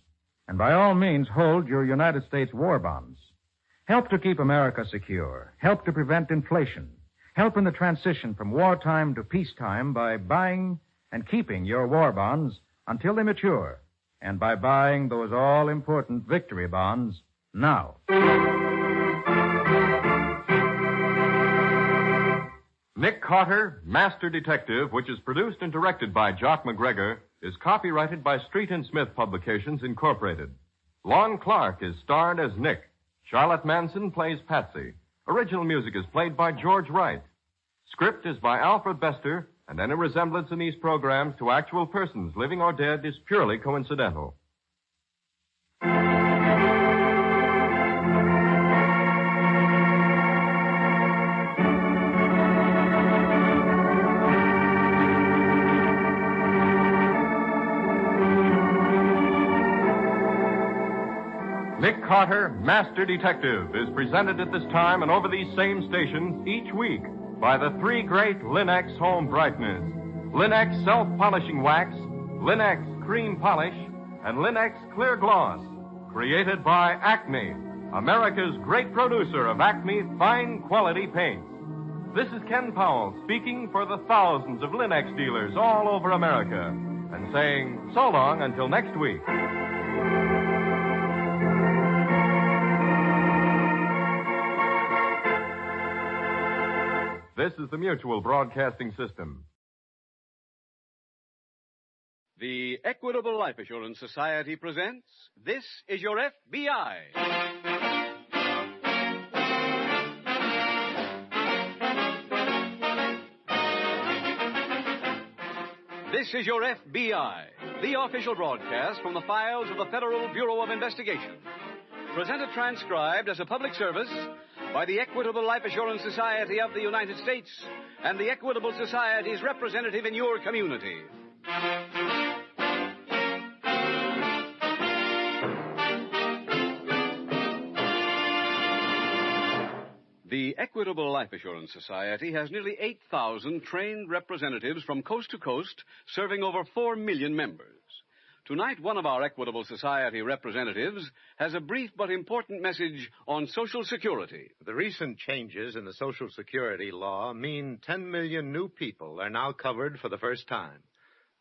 And by all means, hold your United States war bonds. Help to keep America secure. Help to prevent inflation. Help in the transition from wartime to peacetime by buying and keeping your war bonds until they mature. And by buying those all-important victory bonds now. Nick Carter, Master Detective, which is produced and directed by Jock McGregor, is copyrighted by Street and Smith Publications, Incorporated. Lon Clark is starred as Nick. Charlotte Manson plays Patsy. Original music is played by George Wright. Script is by Alfred Bester, and any resemblance in these programs to actual persons, living or dead, is purely coincidental. Nick Carter, Master Detective, is presented at this time and over these same stations each week by the three great Linex home brighteners. Linex self-polishing wax, Linex cream polish, and Linex clear gloss. Created by Acme, America's great producer of Acme fine quality paints. This is Ken Powell speaking for the thousands of Linex dealers all over America and saying so long until next week. This is the Mutual Broadcasting System. The Equitable Life Assurance Society presents This is Your FBI. This is Your FBI, the official broadcast from the files of the Federal Bureau of Investigation. Presented transcribed as a public service by the Equitable Life Assurance Society of the United States and the Equitable Society's representative in your community. The Equitable Life Assurance Society has nearly 8,000 trained representatives from coast to coast, serving over 4 million members. Tonight, one of our Equitable Society representatives has a brief but important message on Social Security. The recent changes in the Social Security law mean 10 million new people are now covered for the first time.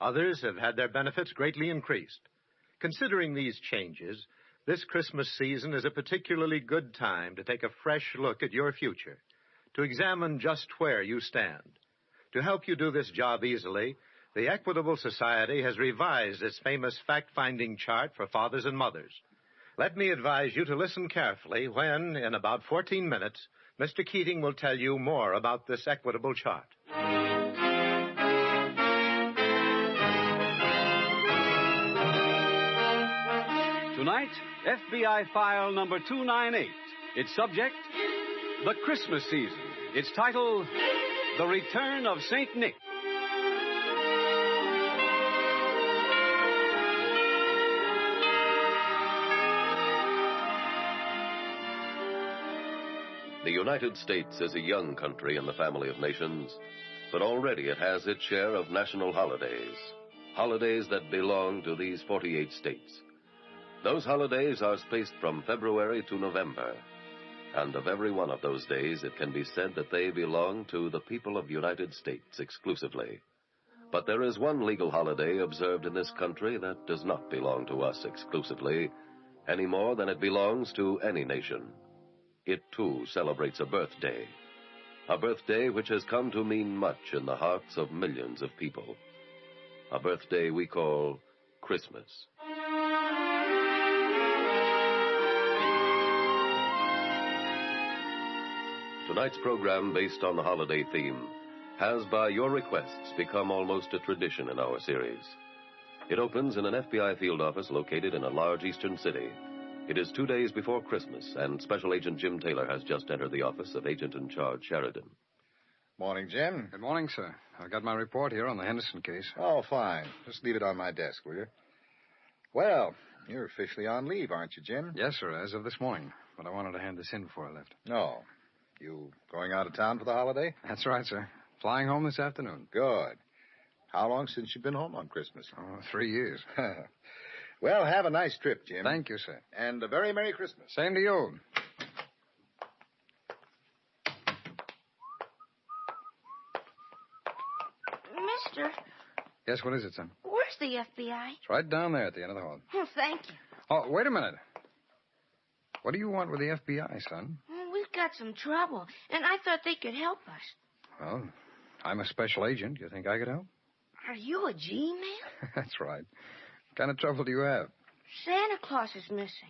Others have had their benefits greatly increased. Considering these changes, This Christmas season is a particularly good time to take a fresh look at your future, to examine just where you stand. To help you do this job easily, the Equitable Society has revised its famous fact-finding chart for fathers and mothers. Let me advise you to listen carefully when, in about 14 minutes, Mr. Keating will tell you more about this equitable chart. Tonight, FBI file number 298. Its subject, the Christmas season. Its title, The Return of St. Nick. The United States is a young country in the family of nations, but already it has its share of national holidays. Holidays that belong to these 48 states. Those holidays are spaced from February to November. And of every one of those days, it can be said that they belong to the people of the United States exclusively. But there is one legal holiday observed in this country that does not belong to us exclusively, any more than it belongs to any nation. It, too, celebrates a birthday which has come to mean much in the hearts of millions of people. A birthday we call Christmas. Tonight's program, based on the holiday theme, has, by your requests, become almost a tradition in our series. It opens in an FBI field office located in a large eastern city. It is 2 days before Christmas, and Special Agent Jim Taylor has just entered the office of Agent in Charge Sheridan. Morning, Jim. Good morning, sir. I've got my report here on the Henderson case. Oh, fine. Just leave it on my desk, will you? Well, you're officially on leave, aren't you, Jim? Yes, sir, as of this morning. But I wanted to hand this in before I left. No. You going out of town for the holiday? That's right, sir. Flying home this afternoon. Good. How long since you've been home on Christmas? Oh, 3 years. Well, have a nice trip, Jim. Thank you, sir. And a very Merry Christmas. Same to you. Mister, Yes, what is it, son? where's the FBI? It's right down there at the end of the hall. Oh, thank you. Oh, wait a minute. What do you want with the FBI, son? Well, we've got some trouble, and I thought they could help us. Well, I'm a special agent. You think I could help? Are you a G-man? That's right. What kind of trouble do you have? Santa Claus is missing.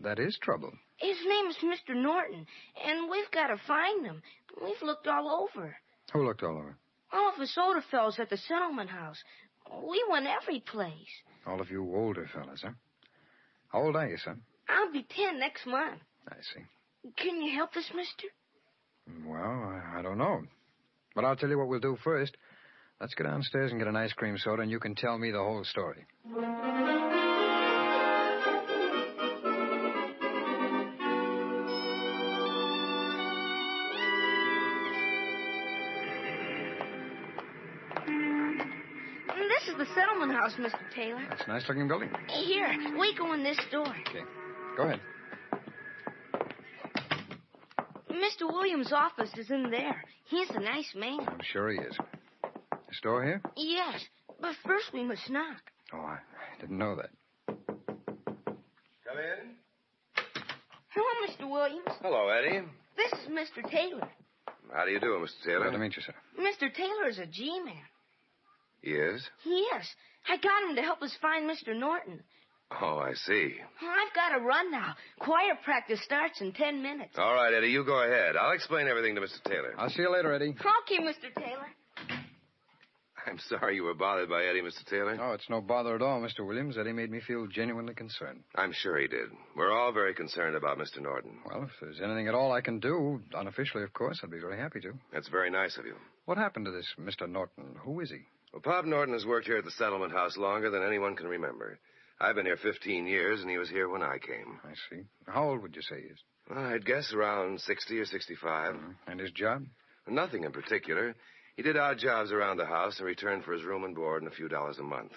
That is trouble. His name is Mr. Norton, and we've got to find him. We've looked all over. Who looked all over? All of us older fellows at the settlement house. We went every place. All of you older fellas, huh? How old are you, son? I'll be 10 next month. I see. Can you help us, mister? Well, I don't know. But I'll tell you what we'll do first. Let's go downstairs and get an ice cream soda, and you can tell me the whole story. This is the settlement house, Mr. Taylor. That's a nice-looking building. Here, we go in this door. Okay. Go ahead. Mr. Williams' office is in there. He's a nice man. I'm sure he is. This door here? Yes, but first we must knock. Oh, I didn't know that. Come in. Hello, Mr. Williams. Hello, Eddie. This is Mr. Taylor. How do you do, Mr. Taylor? Glad to meet you, sir. Mr. Taylor is a G-man. Yes? Yes, I got him to help us find Mr. Norton. Oh, I see. I've got to run now. Choir practice starts in 10 minutes. All right, Eddie, you go ahead. I'll explain everything to Mr. Taylor. I'll see you later, Eddie. Okay, Mr. Taylor. I'm sorry you were bothered by Eddie, Mr. Taylor. Oh, it's no bother at all, Mr. Williams. Eddie made me feel genuinely concerned. I'm sure he did. We're all very concerned about Mr. Norton. Well, if there's anything at all I can do, unofficially, of course, I'd be very happy to. That's very nice of you. What happened to this Mr. Norton? Who is he? Well, Pop Norton has worked here at the settlement house longer than anyone can remember. I've been here 15 years, and he was here when I came. I see. How old would you say he is? Well, I'd guess around 60 or 65. Mm-hmm. And his job? Nothing in particular. He did odd jobs around the house in return for his room and board and a few dollars a month.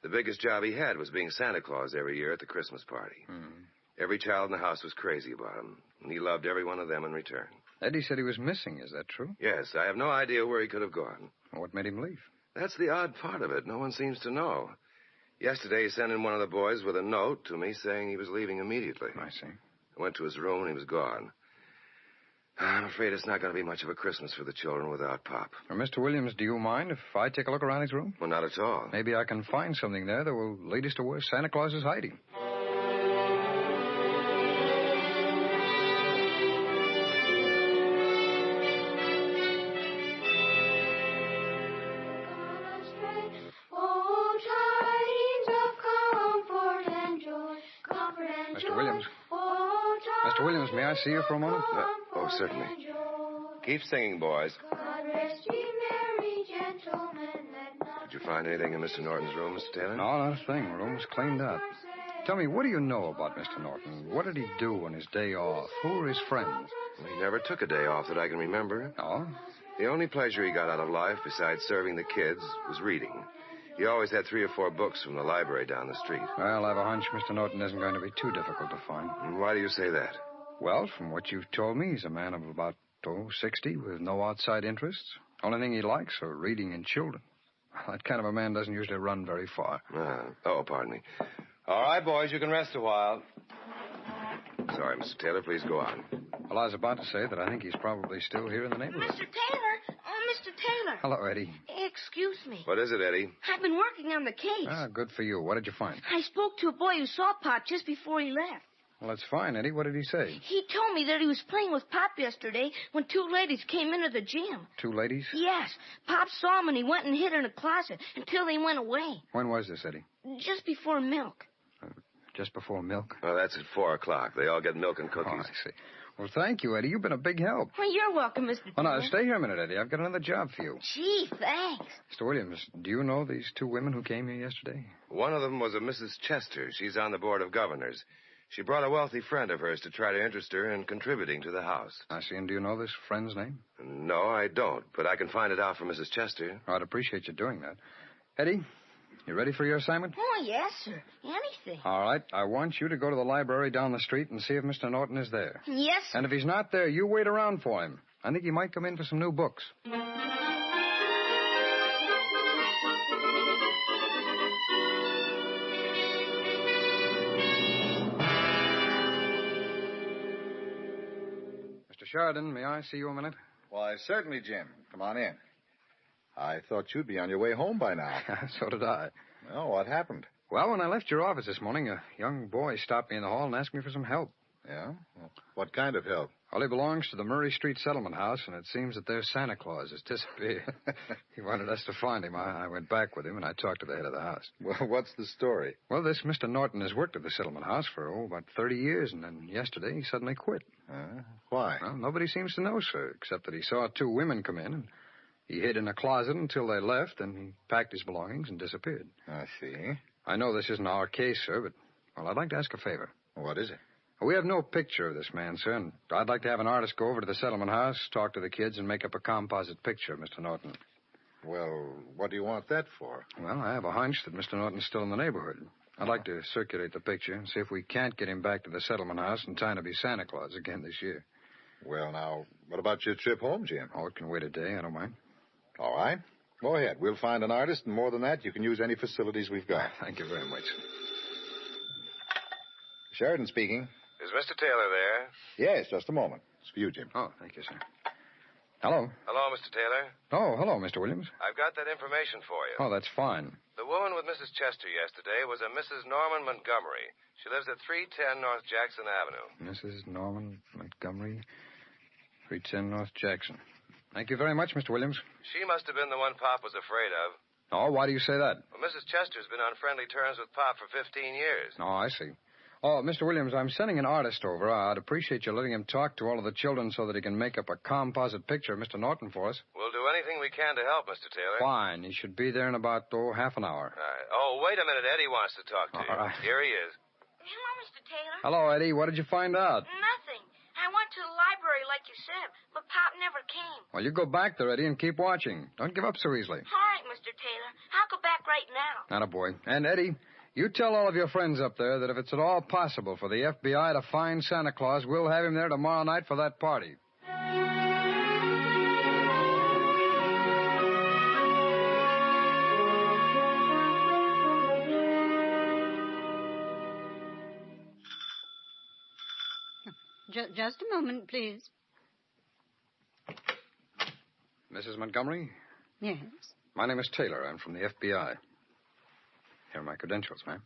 The biggest job he had was being Santa Claus every year at the Christmas party. Mm-hmm. Every child in the house was crazy about him, and he loved every one of them in return. Eddie said he was missing. Is that true? Yes, I have no idea where he could have gone. What made him leave? That's the odd part of it. No one seems to know. Yesterday, he sent in one of the boys with a note to me saying he was leaving immediately. I see. I went to his room and he was gone. I'm afraid it's not going to be much of a Christmas for the children without Pop. Well, Mr. Williams, do you mind if I take a look around his room? Well, not at all. Maybe I can find something there that will lead us to where Santa Claus is hiding. Mr. Williams. Mr. Williams, may I see you for a moment? Oh, certainly. Keep singing, boys. Did you find anything in Mr. Norton's room, Mr. Taylor? No, not a thing. The room's cleaned up. Tell me, what do you know about Mr. Norton? What did he do on his day off? Who were his friends? Well, he never took a day off that I can remember. No? The only pleasure he got out of life, besides serving the kids, was reading. He always had 3 or 4 books from the library down the street. Well, I have a hunch Mr. Norton isn't going to be too difficult to find. And why do you say that? Well, from what you've told me, he's a man of about 60 with no outside interests. Only thing he likes are reading and children. That kind of a man doesn't usually run very far. Pardon me. All right, boys, you can rest a while. Sorry, Mr. Taylor, please go on. Well, I was about to say that I think he's probably still here in the neighborhood. Mr. Taylor! Oh, Mr. Taylor! Hello, Eddie. Excuse me. What is it, Eddie? I've been working on the case. Ah, good for you. What did you find? I spoke to a boy who saw Pop just before he left. Well, that's fine, Eddie. What did he say? He told me that he was playing with Pop yesterday when 2 ladies came into the gym. 2 ladies? Yes. Pop saw them and he went and hid in a closet until they went away. When was this, Eddie? Just before milk. Just before milk? Well, that's at 4 o'clock. They all get milk and cookies. Oh, I see. Well, thank you, Eddie. You've been a big help. Well, you're welcome, Mr. Oh, Taylor. no, stay here a minute, Eddie. I've got another job for you. Gee, thanks. Mr. Williams, do you know these 2 women who came here yesterday? One of them was a Mrs. Chester. She's on the board of governors. She brought a wealthy friend of hers to try to interest her in contributing to the house. I see. And do you know this friend's name? No, I don't, but I can find it out for Mrs. Chester. I'd appreciate you doing that. Eddie, you ready for your assignment? Oh, yes, sir. Anything. All right. I want you to go to the library down the street and see if Mr. Norton is there. Yes, sir. And if he's not there, you wait around for him. I think he might come in for some new books. Mr. Sheridan, may I see you a minute? Why, certainly, Jim. Come on in. I thought you'd be on your way home by now. So did I. Well, what happened? Well, when I left your office this morning, a young boy stopped me in the hall and asked me for some help. Yeah? Well, what kind of help? Well, he belongs to the Murray Street Settlement House, and it seems that their Santa Claus has disappeared. He wanted us to find him. I went back with him, and I talked to the head of the house. Well, what's the story? Well, this Mr. Norton has worked at the Settlement House for, about 30 years, and then yesterday he suddenly quit. Why? Well, nobody seems to know, sir, except that he saw 2 women come in, and he hid in a closet until they left, and he packed his belongings and disappeared. I see. I know this isn't our case, sir, but, well, I'd like to ask a favor. What is it? We have no picture of this man, sir, and I'd like to have an artist go over to the settlement house, talk to the kids, and make up a composite picture of Mr. Norton. Well, what do you want that for? Well, I have a hunch that Mr. Norton's still in the neighborhood. I'd like to circulate the picture and see if we can't get him back to the settlement house in time to be Santa Claus again this year. Well, now, what about your trip home, Jim? Oh, it can wait a day. I don't mind. All right. Go ahead. We'll find an artist, and more than that, you can use any facilities we've got. Thank you very much. Sheridan speaking. Is Mr. Taylor there? Yes, just a moment. It's for you, Jim. Oh, thank you, sir. Hello. Hello, Mr. Taylor. Oh, hello, Mr. Williams. I've got that information for you. Oh, that's fine. The woman with Mrs. Chester yesterday was a Mrs. Norman Montgomery. She lives at 310 North Jackson Avenue. Mrs. Norman Montgomery, 310 North Jackson. Thank you very much, Mr. Williams. She must have been the one Pop was afraid of. Oh, why do you say that? Well, Mrs. Chester's been on friendly terms with Pop for 15 years. Oh, I see. Oh, Mr. Williams, I'm sending an artist over. I'd appreciate you letting him talk to all of the children so that he can make up a composite picture of Mr. Norton for us. We'll do anything we can to help, Mr. Taylor. Fine. He should be there in about, half an hour. All right. Oh, wait a minute. Eddie wants to talk to you. All right. Here he is. Hello, Mr. Taylor. Hello, Eddie. What did you find out? Nothing. I went to the library like you said, but Pop never came. Well, you go back there, Eddie, and keep watching. Don't give up so easily. All right, Mr. Taylor. I'll go back right now. Attaboy. And, Eddie, you tell all of your friends up there that if it's at all possible for the FBI to find Santa Claus, we'll have him there tomorrow night for that party. Just a moment, please. Mrs. Montgomery? Yes. My name is Taylor. I'm from the FBI. Here are my credentials, ma'am.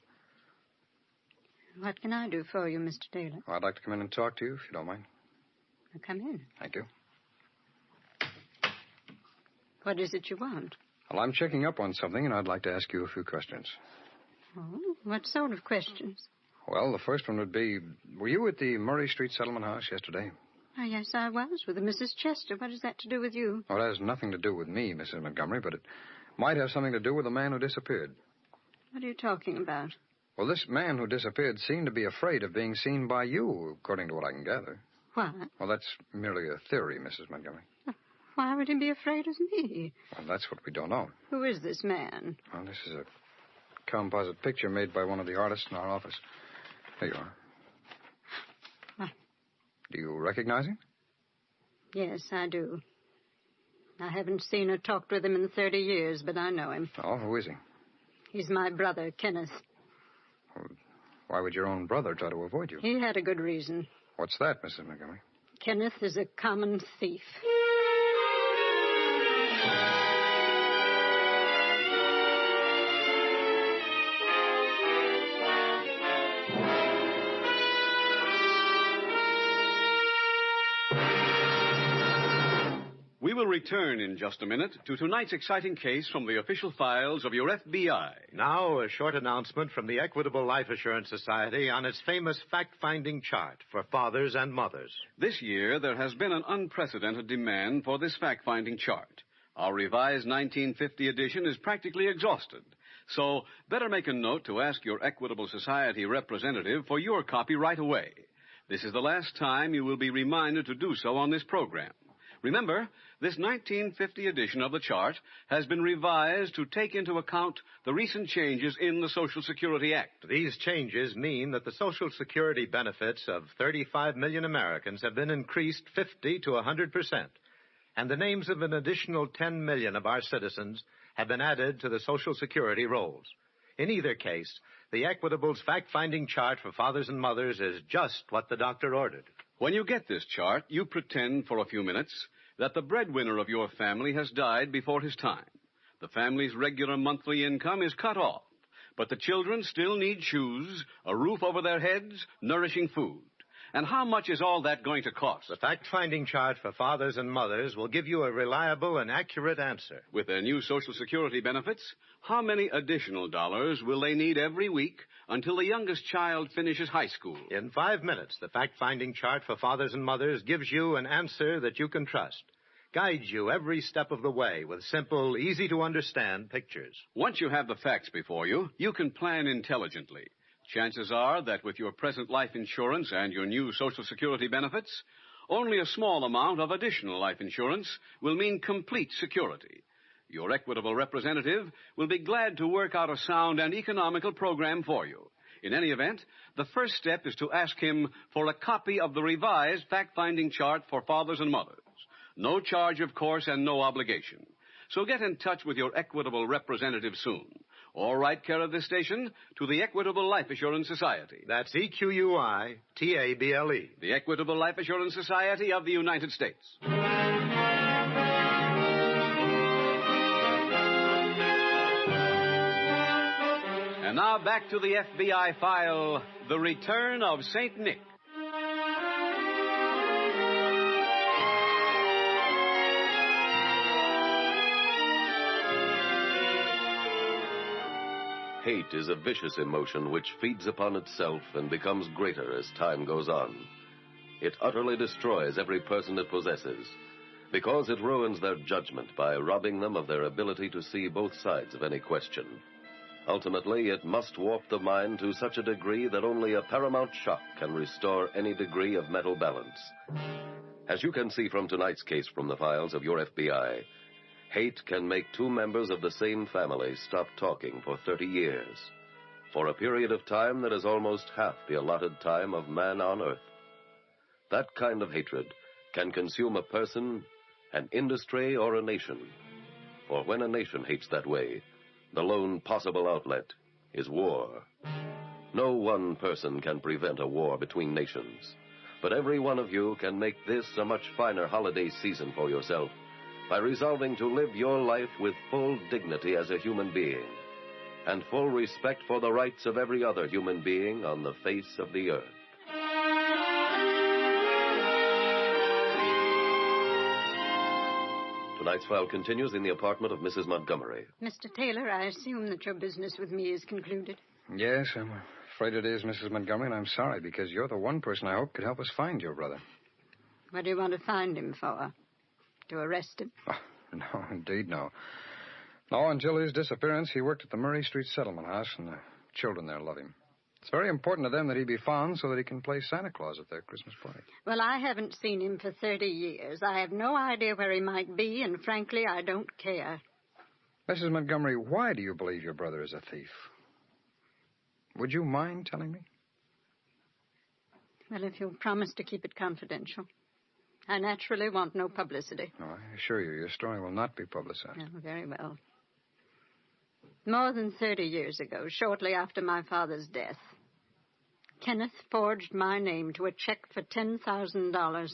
What can I do for you, Mr. Taylor? Well, I'd like to come in and talk to you, if you don't mind. Now, come in. Thank you. What is it you want? Well, I'm checking up on something, and I'd like to ask you a few questions. Oh, what sort of questions? Well, the first one would be, were you at the Murray Street Settlement House yesterday? Oh, yes, I was, with a Mrs. Chester. What has that to do with you? Well, it has nothing to do with me, Mrs. Montgomery, but it might have something to do with the man who disappeared. What are you talking about? Well, this man who disappeared seemed to be afraid of being seen by you, according to what I can gather. Why? Well, that's merely a theory, Mrs. Montgomery. Why would he be afraid of me? Well, that's what we don't know. Who is this man? Well, this is a composite picture made by one of the artists in our office. There you are. What? Do you recognize him? Yes, I do. I haven't seen or talked with him in 30 years, but I know him. Oh, who is he? He's my brother, Kenneth. Well, why would your own brother try to avoid you? He had a good reason. What's that, Mrs. Montgomery? Kenneth is a common thief. We will return in just a minute to tonight's exciting case from the official files of your FBI. Now, a short announcement from the Equitable Life Assurance Society on its famous fact-finding chart for fathers and mothers. This year, there has been an unprecedented demand for this fact-finding chart. Our revised 1950 edition is practically exhausted. So, better make a note to ask your Equitable Society representative for your copy right away. This is the last time you will be reminded to do so on this program. Remember, this 1950 edition of the chart has been revised to take into account the recent changes in the Social Security Act. These changes mean that the Social Security benefits of 35 million Americans have been increased 50 to 100%, and the names of an additional 10 million of our citizens have been added to the Social Security rolls. In either case, the Equitable's fact-finding chart for fathers and mothers is just what the doctor ordered. When you get this chart, you pretend for a few minutes that the breadwinner of your family has died before his time. The family's regular monthly income is cut off, but the children still need shoes, a roof over their heads, nourishing food. And how much is all that going to cost? The fact-finding chart for fathers and mothers will give you a reliable and accurate answer. With their new Social Security benefits, how many additional dollars will they need every week until the youngest child finishes high school? In 5 minutes, the fact-finding chart for fathers and mothers gives you an answer that you can trust. Guides you every step of the way with simple, easy-to-understand pictures. Once you have the facts before you, you can plan intelligently. Chances are that with your present life insurance and your new Social Security benefits, only a small amount of additional life insurance will mean complete security. Your Equitable representative will be glad to work out a sound and economical program for you. In any event, the first step is to ask him for a copy of the revised fact-finding chart for fathers and mothers. No charge, of course, and no obligation. So get in touch with your Equitable representative soon. Or write care of this station to the Equitable Life Assurance Society. That's EQUITABLE. The Equitable Life Assurance Society of the United States. And now back to the FBI file, The Return of St. Nick. Hate is a vicious emotion which feeds upon itself and becomes greater as time goes on. It utterly destroys every person it possesses, because it ruins their judgment by robbing them of their ability to see both sides of any question. Ultimately, it must warp the mind to such a degree that only a paramount shock can restore any degree of mental balance. As you can see from tonight's case from the files of your FBI, hate can make two members of the same family stop talking for 30 years, for a period of time that is almost half the allotted time of man on earth. That kind of hatred can consume a person, an industry, or a nation. For when a nation hates that way, the lone possible outlet is war. No one person can prevent a war between nations. But every one of you can make this a much finer holiday season for yourself by resolving to live your life with full dignity as a human being and full respect for the rights of every other human being on the face of the earth. Tonight's file continues in the apartment of Mrs. Montgomery. Mr. Taylor, I assume that your business with me is concluded. Yes, I'm afraid it is, Mrs. Montgomery, and I'm sorry because you're the one person I hope could help us find your brother. What do you want to find him for? To arrest him? Oh, no, indeed, no. No, until his disappearance, he worked at the Murray Street Settlement House, and the children there love him. It's very important to them that he be found so that he can play Santa Claus at their Christmas party. Well, I haven't seen him for 30 years. I have no idea where he might be, and frankly, I don't care. Mrs. Montgomery, why do you believe your brother is a thief? Would you mind telling me? Well, if you'll promise to keep it confidential. I naturally want no publicity. No, I assure you, your story will not be publicized. Oh, very well. More than 30 years ago, shortly after my father's death, Kenneth forged my name to a check for $10,000.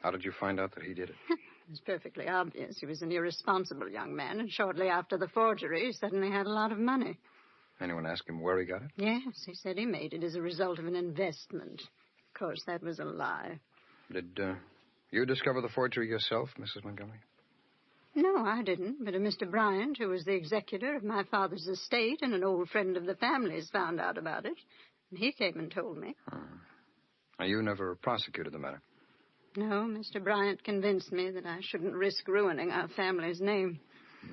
How did you find out that he did it? It was perfectly obvious. He was an irresponsible young man, and shortly after the forgery, he suddenly had a lot of money. Anyone ask him where he got it? Yes, he said he made it as a result of an investment. Of course, that was a lie. Did you discover the forgery yourself, Mrs. Montgomery? No, I didn't, but a Mr. Bryant, who was the executor of my father's estate and an old friend of the family's, found out about it. And he came and told me. Now, you never prosecuted the matter? No, Mr. Bryant convinced me that I shouldn't risk ruining our family's name.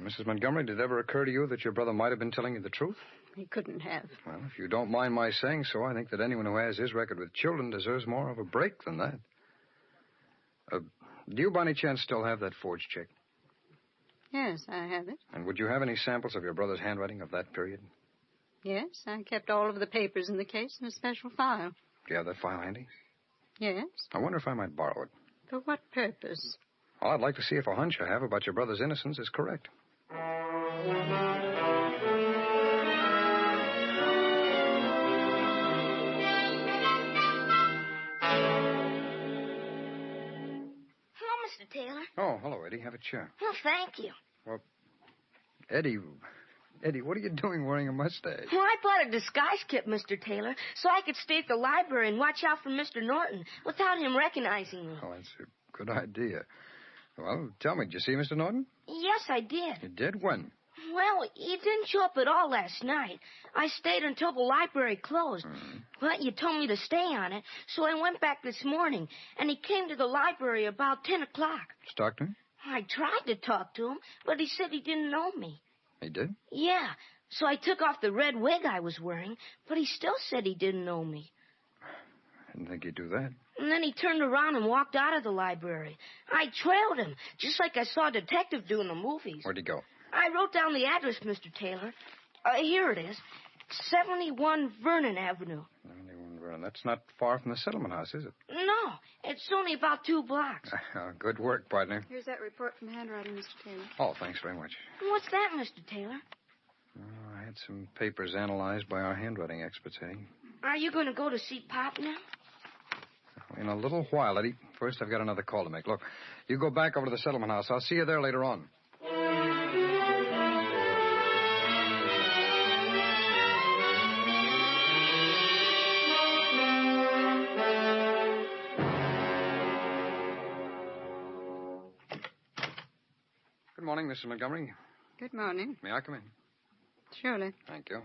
Mrs. Montgomery, did it ever occur to you that your brother might have been telling you the truth? He couldn't have. Well, if you don't mind my saying so, I think that anyone who has his record with children deserves more of a break than that. Do you by any chance still have that forged check? Yes, I have it. And would you have any samples of your brother's handwriting of that period? Yes, I kept all of the papers in the case in a special file. Do you have that file handy? Yes. I wonder if I might borrow it. For what purpose? Well, I'd like to see if a hunch I have about your brother's innocence is correct. Mr. Taylor. Oh, hello, Eddie. Have a chair. Well, thank you. Well, Eddie, what are you doing wearing a mustache? Well, I bought a disguise kit, Mr. Taylor, so I could stay at the library and watch out for Mr. Norton without him recognizing me. Oh, that's a good idea. Well, tell me, did you see Mr. Norton? Yes, I did. You did? When? Well, he didn't show up at all last night. I stayed until the library closed. But you told me to stay on it, so I went back this morning, and he came to the library about 10 o'clock. Did you talk to him? I tried to talk to him, but he said he didn't know me. He did? Yeah, so I took off the red wig I was wearing, but he still said he didn't know me. I didn't think he'd do that. And then he turned around and walked out of the library. I trailed him, just like I saw a detective do in the movies. Where'd he go? I wrote down the address, Mr. Taylor. Here it is. 71 Vernon Avenue. 71 Vernon. That's not far from the settlement house, is it? No, it's only about 2 blocks. Good work, partner. Here's that report from handwriting, Mr. Taylor. Oh, thanks very much. What's that, Mr. Taylor? I had some papers analyzed by our handwriting experts, Eddie. Are you going to go to see Pop now? In a little while, Eddie. First, I've got another call to make. Look, you go back over to the settlement house. I'll see you there later on. Good morning, Mrs. Montgomery. Good morning. May I come in? Surely. Thank you.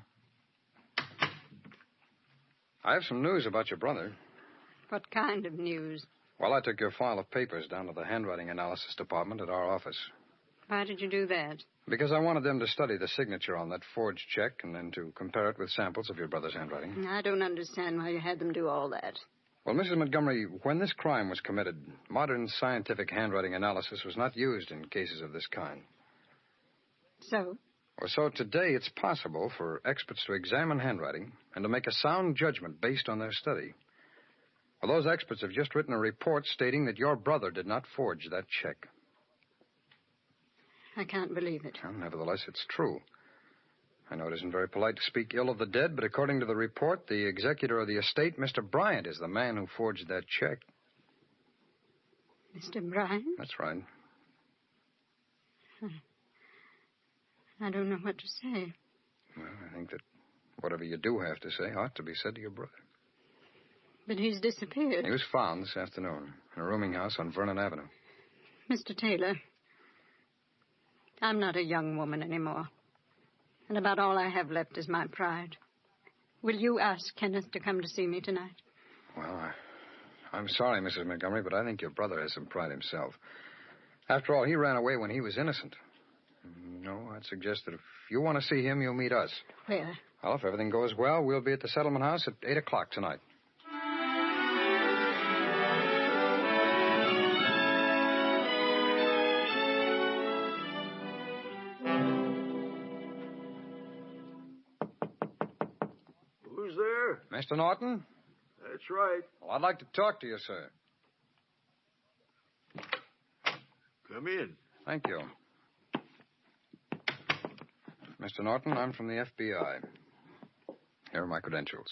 I have some news about your brother. What kind of news? Well, I took your file of papers down to the handwriting analysis department at our office. Why did you do that? Because I wanted them to study the signature on that forged check and then to compare it with samples of your brother's handwriting. I don't understand why you had them do all that. Well, Mrs. Montgomery, when this crime was committed, modern scientific handwriting analysis was not used in cases of this kind. So? So today it's possible for experts to examine handwriting and to make a sound judgment based on their study. Well, those experts have just written a report stating that your brother did not forge that check. I can't believe it. Well, nevertheless, it's true. I know it isn't very polite to speak ill of the dead, but according to the report, the executor of the estate, Mr. Bryant, is the man who forged that check. Mr. Bryant? That's right. I don't know what to say. Well, I think that whatever you do have to say ought to be said to your brother. But he's disappeared. He was found this afternoon in a rooming house on Vernon Avenue. Mr. Taylor, I'm not a young woman anymore. And about all I have left is my pride. Will you ask Kenneth to come to see me tonight? Well, I'm sorry, Mrs. Montgomery, but I think your brother has some pride himself. After all, he ran away when he was innocent. No, I'd suggest that if you want to see him, you'll meet us. Where? Well, if everything goes well, we'll be at the settlement house at 8 o'clock tonight. Who's there? Mr. Norton? That's right. Well, I'd like to talk to you, sir. Come in. Thank you. Mr. Norton, I'm from the FBI. Here are my credentials.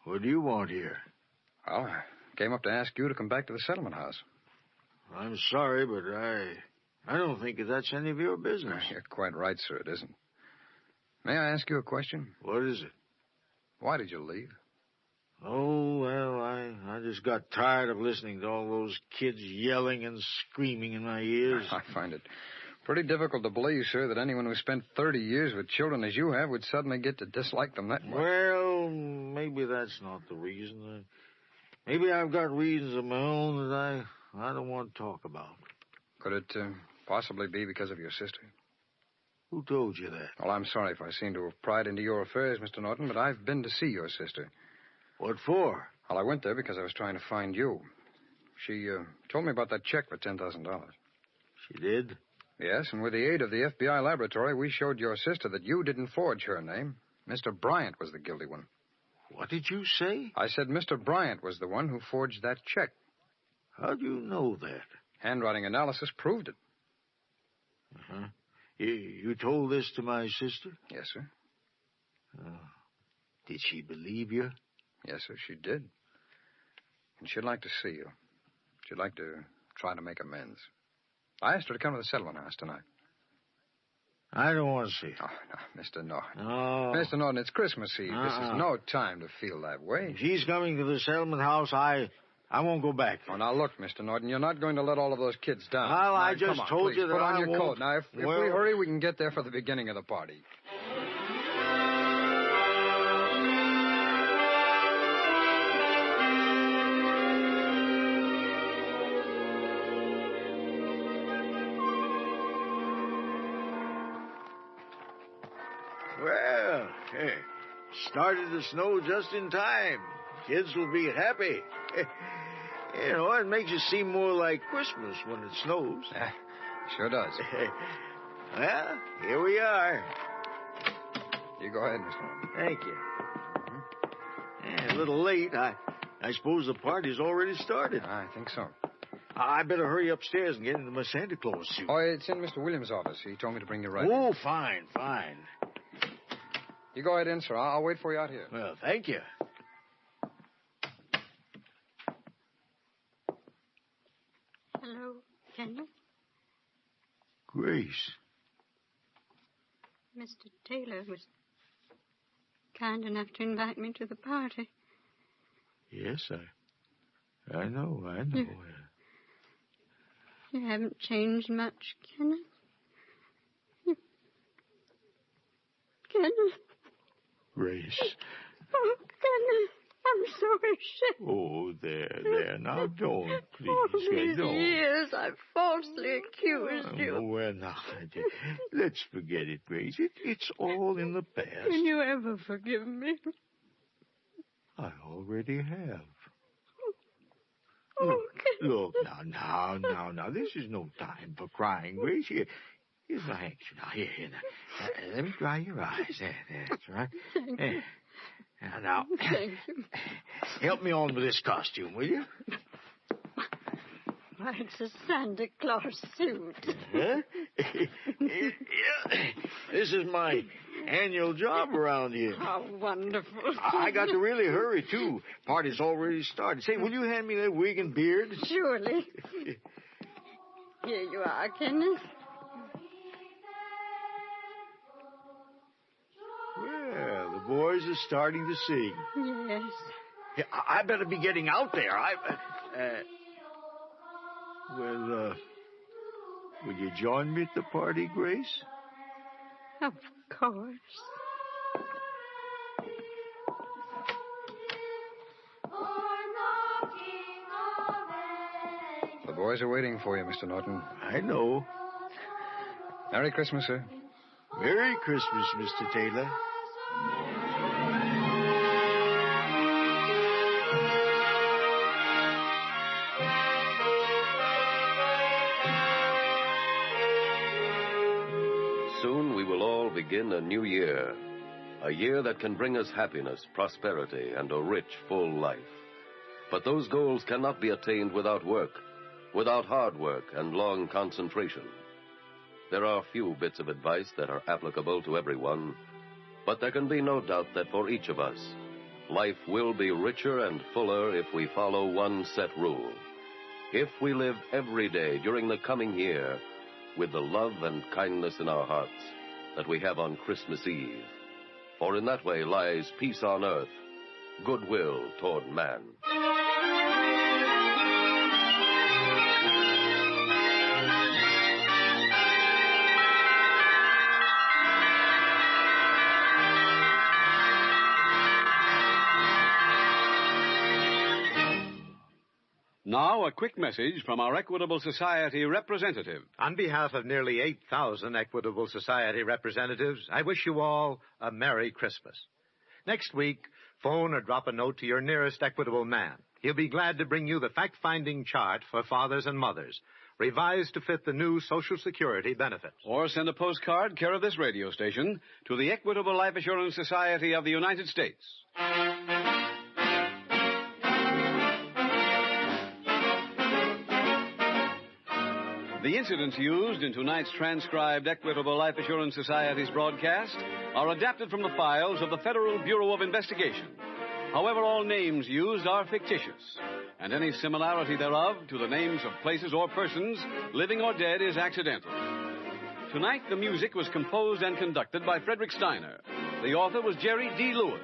What do you want here? Well, I came up to ask you to come back to the settlement house. I'm sorry, but I don't think that's any of your business. You're quite right, sir. It isn't. May I ask you a question? What is it? Why did you leave? Oh, well, I just got tired of listening to all those kids yelling and screaming in my ears. I find it pretty difficult to believe, sir, that anyone who spent 30 years with children as you have would suddenly get to dislike them that much. Well, maybe that's not the reason. Maybe I've got reasons of my own that I don't want to talk about. Could it possibly be because of your sister? Who told you that? Well, I'm sorry if I seem to have pried into your affairs, Mr. Norton, but I've been to see your sister. What for? Well, I went there because I was trying to find you. She told me about that check for $10,000. She did? Yes, and with the aid of the FBI laboratory, we showed your sister that you didn't forge her name. Mr. Bryant was the guilty one. What did you say? I said Mr. Bryant was the one who forged that check. How do you know that? Handwriting analysis proved it. Uh-huh. You told this to my sister? Yes, sir. Did she believe you? Yes, sir, she did. And she'd like to see you. She'd like to try to make amends. I asked her to come to the settlement house tonight. I don't want to see her. Oh, no, Mr. Norton. No. Mr. Norton, it's Christmas Eve. This is no time to feel that way. If she's coming to the settlement house, I won't go back. Oh, now look, Mr. Norton, you're not going to let all of those kids down. Well, now, I just on, told please, you that put on I your won't. coat. Now, if we hurry, we can get there for the beginning of the party. Well, hey, started to snow just in time. Kids will be happy. You know, it makes it seem more like Christmas when it snows. Sure does. Well, here we are. You go ahead, Mr. Norton. Thank you. A little late. I suppose the party's already started. I think so. I better hurry upstairs and get into my Santa Claus suit. Oh, it's in Mr. Williams' office. He told me to bring you right Oh, in. fine, fine. You go ahead in, sir. I'll wait for you out here. Well, thank you. Hello, Kenneth? Grace. Mr. Taylor was kind enough to invite me to the party. Yes, I know. You haven't changed much, Kenneth. Kenneth. Grace. Oh, Kenneth, I'm so ashamed. Oh, there. Now, don't, please. All these Don't. years I've falsely accused you. Oh, well, now, let's forget it, Grace. It's all in the past. Can you ever forgive me? I already have. Oh, Look, now. This is no time for crying, Grace. Here's my handkerchief. Now, here. Now, let me dry your eyes. That's right. Thank you. Now, Thank you. help me on with this costume, will you? Why, it's a Santa Claus suit. Huh? This is my annual job around here. How wonderful. I got to really hurry, too. Party's already started. Say, will you hand me that wig and beard? Surely. Here you are, Kenneth. Well, the boys are starting to sing. Yes. Yeah, I better be getting out there. Will you join me at the party, Grace? Of course. The boys are waiting for you, Mr. Norton. I know. Merry Christmas, sir. Merry Christmas, Mr. Taylor. Soon we will all begin a new year. A year that can bring us happiness, prosperity, and a rich, full life. But those goals cannot be attained without work, without hard work and long concentration. There are few bits of advice that are applicable to everyone, but there can be no doubt that for each of us, life will be richer and fuller if we follow one set rule. If we live every day during the coming year with the love and kindness in our hearts that we have on Christmas Eve. For in that way lies peace on earth, goodwill toward man. Now, a quick message from our Equitable Society representative. On behalf of nearly 8,000 Equitable Society representatives, I wish you all a Merry Christmas. Next week, phone or drop a note to your nearest Equitable man. He'll be glad to bring you the fact-finding chart for fathers and mothers, revised to fit the new Social Security benefits. Or send a postcard, care of this radio station, to the Equitable Life Assurance Society of the United States. The incidents used in tonight's transcribed Equitable Life Assurance Society's broadcast are adapted from the files of the Federal Bureau of Investigation. However, all names used are fictitious, and any similarity thereof to the names of places or persons, living or dead, is accidental. Tonight, the music was composed and conducted by Frederick Steiner. The author was Jerry D. Lewis.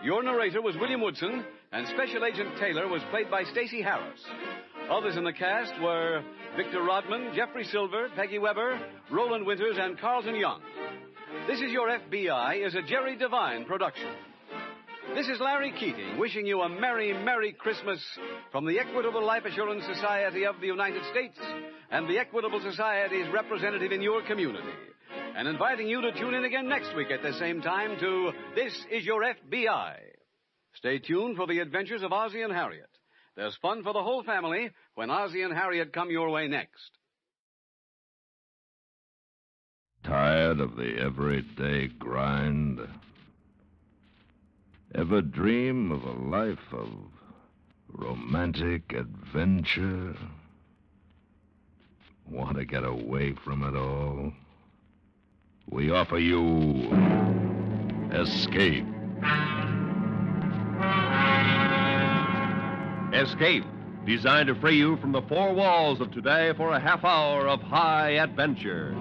Your narrator was William Woodson, and Special Agent Taylor was played by Stacey Harris. Others in the cast were Victor Rodman, Jeffrey Silver, Peggy Weber, Roland Winters, and Carlton Young. This Is Your FBI is a Jerry Devine production. This is Larry Keating wishing you a Merry, Merry Christmas from the Equitable Life Assurance Society of the United States and the Equitable Society's representative in your community, and inviting you to tune in again next week at the same time to This Is Your FBI. Stay tuned for the adventures of Ozzie and Harriet. There's fun for the whole family when Ozzie and Harriet come your way next. Tired of the everyday grind? Ever dream of a life of romantic adventure? Want to get away from it all? We offer you Escape. Escape, designed to free you from the four walls of today for a half hour of high adventure.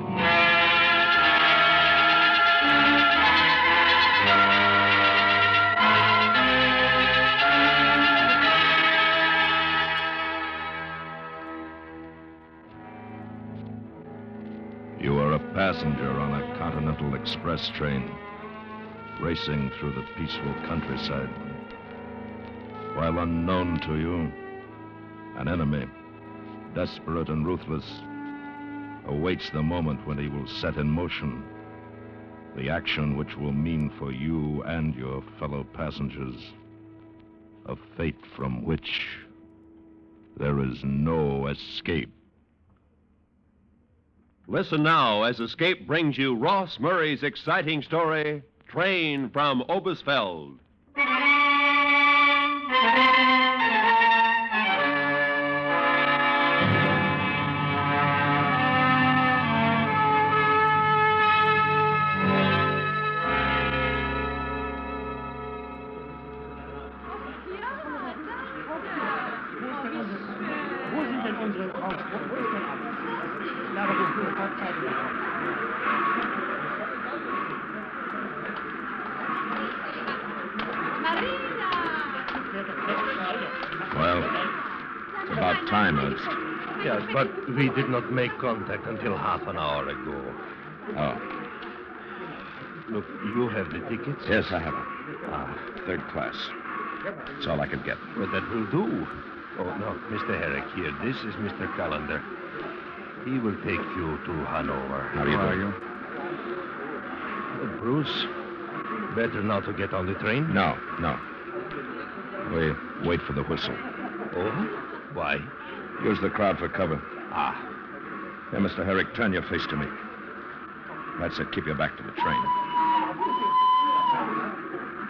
You are a passenger on a Continental Express train, racing through the peaceful countryside. While unknown to you, an enemy, desperate and ruthless, awaits the moment when he will set in motion the action which will mean for you and your fellow passengers a fate from which there is no escape. Listen now as Escape brings you Ross Murray's exciting story, Train from Oberstfeld. time, Ernst. Yes, but we did not make contact until half an hour ago. Oh. Look, you have the tickets? Yes, I have them. Third class. That's all I could get. Well, that will do. Oh, no, Mr. Herrick here. This is Mr. Callender. He will take you to Hanover. How are you? Bruce, better not to get on the train? No. We wait for the whistle. Oh? Why? Use the crowd for cover. Ah. Here, Mr. Herrick, turn your face to me. That's it. Keep your back to the train.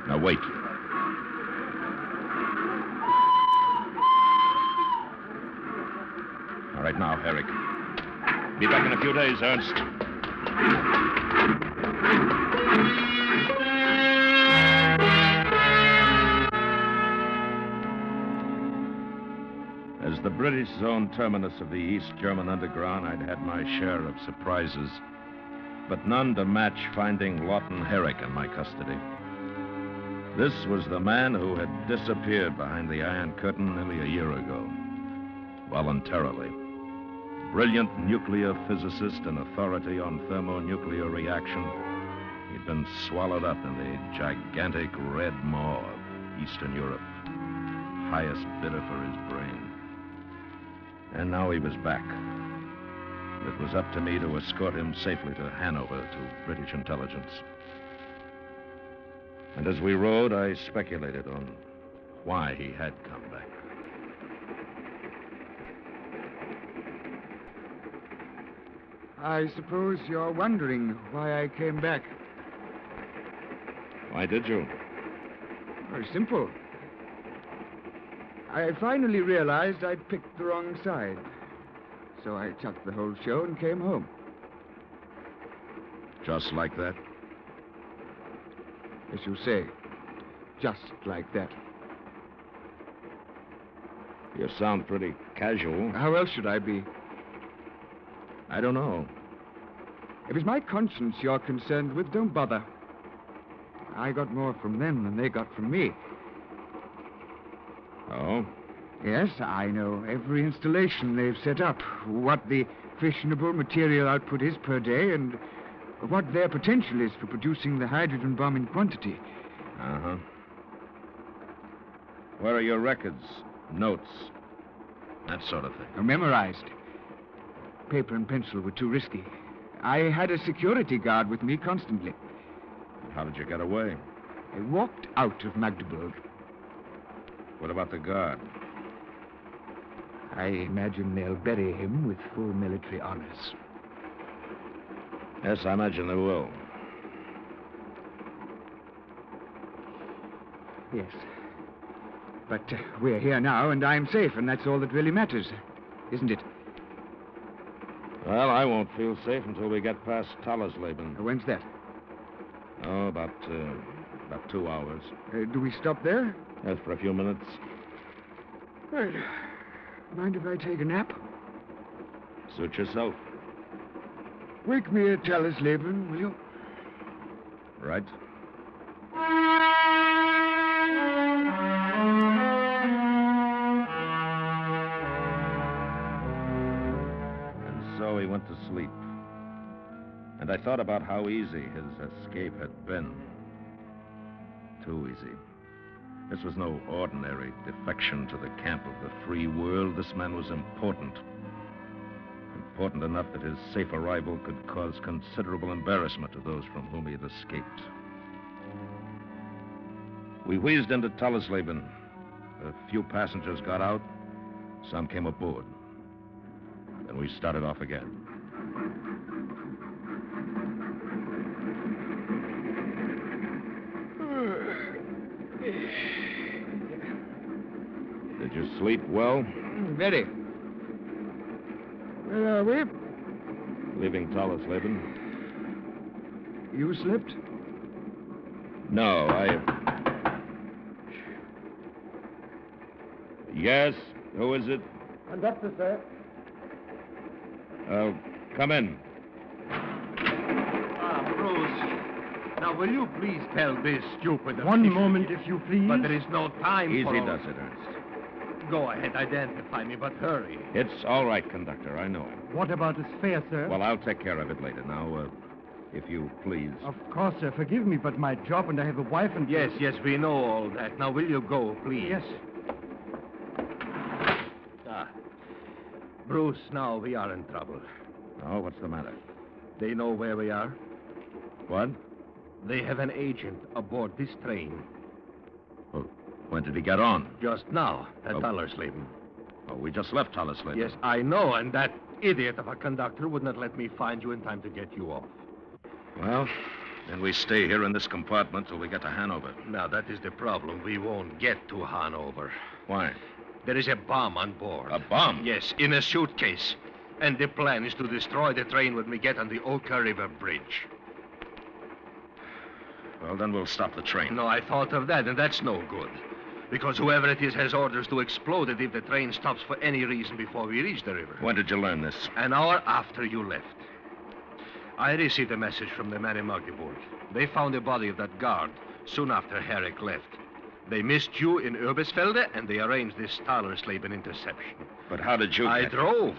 Now, wait. All right, now, Herrick. Be back in a few days, Ernst. As the British zone terminus of the East German underground, I'd had my share of surprises, but none to match finding Lawton Herrick in my custody. This was the man who had disappeared behind the Iron Curtain nearly a year ago, voluntarily. Brilliant nuclear physicist and authority on thermonuclear reaction, he'd been swallowed up in the gigantic red maw of Eastern Europe, highest bidder for his brain. And now he was back. It was up to me to escort him safely to Hanover to British intelligence. And as we rode, I speculated on why he had come back. I suppose you're wondering why I came back. Why did you? Very simple. I finally realized I'd picked the wrong side. So I chucked the whole show and came home. Just like that? As you say, just like that. You sound pretty casual. How else should I be? I don't know. If it's my conscience you're concerned with, don't bother. I got more from them than they got from me. Oh? Yes, I know every installation they've set up, what the fissionable material output is per day, and what their potential is for producing the hydrogen bomb in quantity. Uh-huh. Where are your records, notes, that sort of thing? Memorized. Paper and pencil were too risky. I had a security guard with me constantly. How did you get away? I walked out of Magdeburg. What about the guard? I imagine they'll bury him with full military honors. Yes, I imagine they will. Yes. But we're here now, and I'm safe, and that's all that really matters, isn't it? Well, I won't feel safe until we get past Tallersleben. When's that? Oh, about 2 hours. Do we stop there? Yes, for a few minutes. Right. Mind if I take a nap? Suit yourself. Wake me at Tallersleben, will you? Right. And so he went to sleep. And I thought about how easy his escape had been. Too easy. This was no ordinary defection to the camp of the free world. This man was important. Important enough that his safe arrival could cause considerable embarrassment to those from whom he had escaped. We wheezed into Tallersleben. A few passengers got out. Some came aboard. Then we started off again. Did you sleep well? Very. Where are we? Leaving Tallersleben. You slept? No, Yes? Who is it? Conductor, sir. Come in. Bruce. Now, will you please tell this stupid... One moment, if you please. But there is no time Easy for... does it, Ernst. Go ahead, identify me, but hurry. It's all right, conductor. I know him. What about his fare, sir? Well, I'll take care of it later. Now, if you please. Of course, sir. Forgive me, but my job, and I have a wife and... Yes, we know all that. Now, will you go, please? Yes. Bruce, now we are in trouble. Oh, what's the matter? They know where we are. What? They have an agent aboard this train. Well, when did he get on? Just now, at Tallersleben. Oh, we just left Tallersleben. Yes, I know, and that idiot of a conductor would not let me find you in time to get you off. Well, then we stay here in this compartment till we get to Hanover. Now, that is the problem. We won't get to Hanover. Why? There is a bomb on board. A bomb? Yes, in a suitcase. And the plan is to destroy the train when we get on the Oka River Bridge. Well, then we'll stop the train. No, I thought of that, and that's no good. Because whoever it is has orders to explode it if the train stops for any reason before we reach the river. When did you learn this? An hour after you left. I received a message from the man in Magdeburg. They found the body of that guard soon after Herrick left. They missed you in Urbesfelde, and they arranged this Tallersleben interception. But how did you I drove.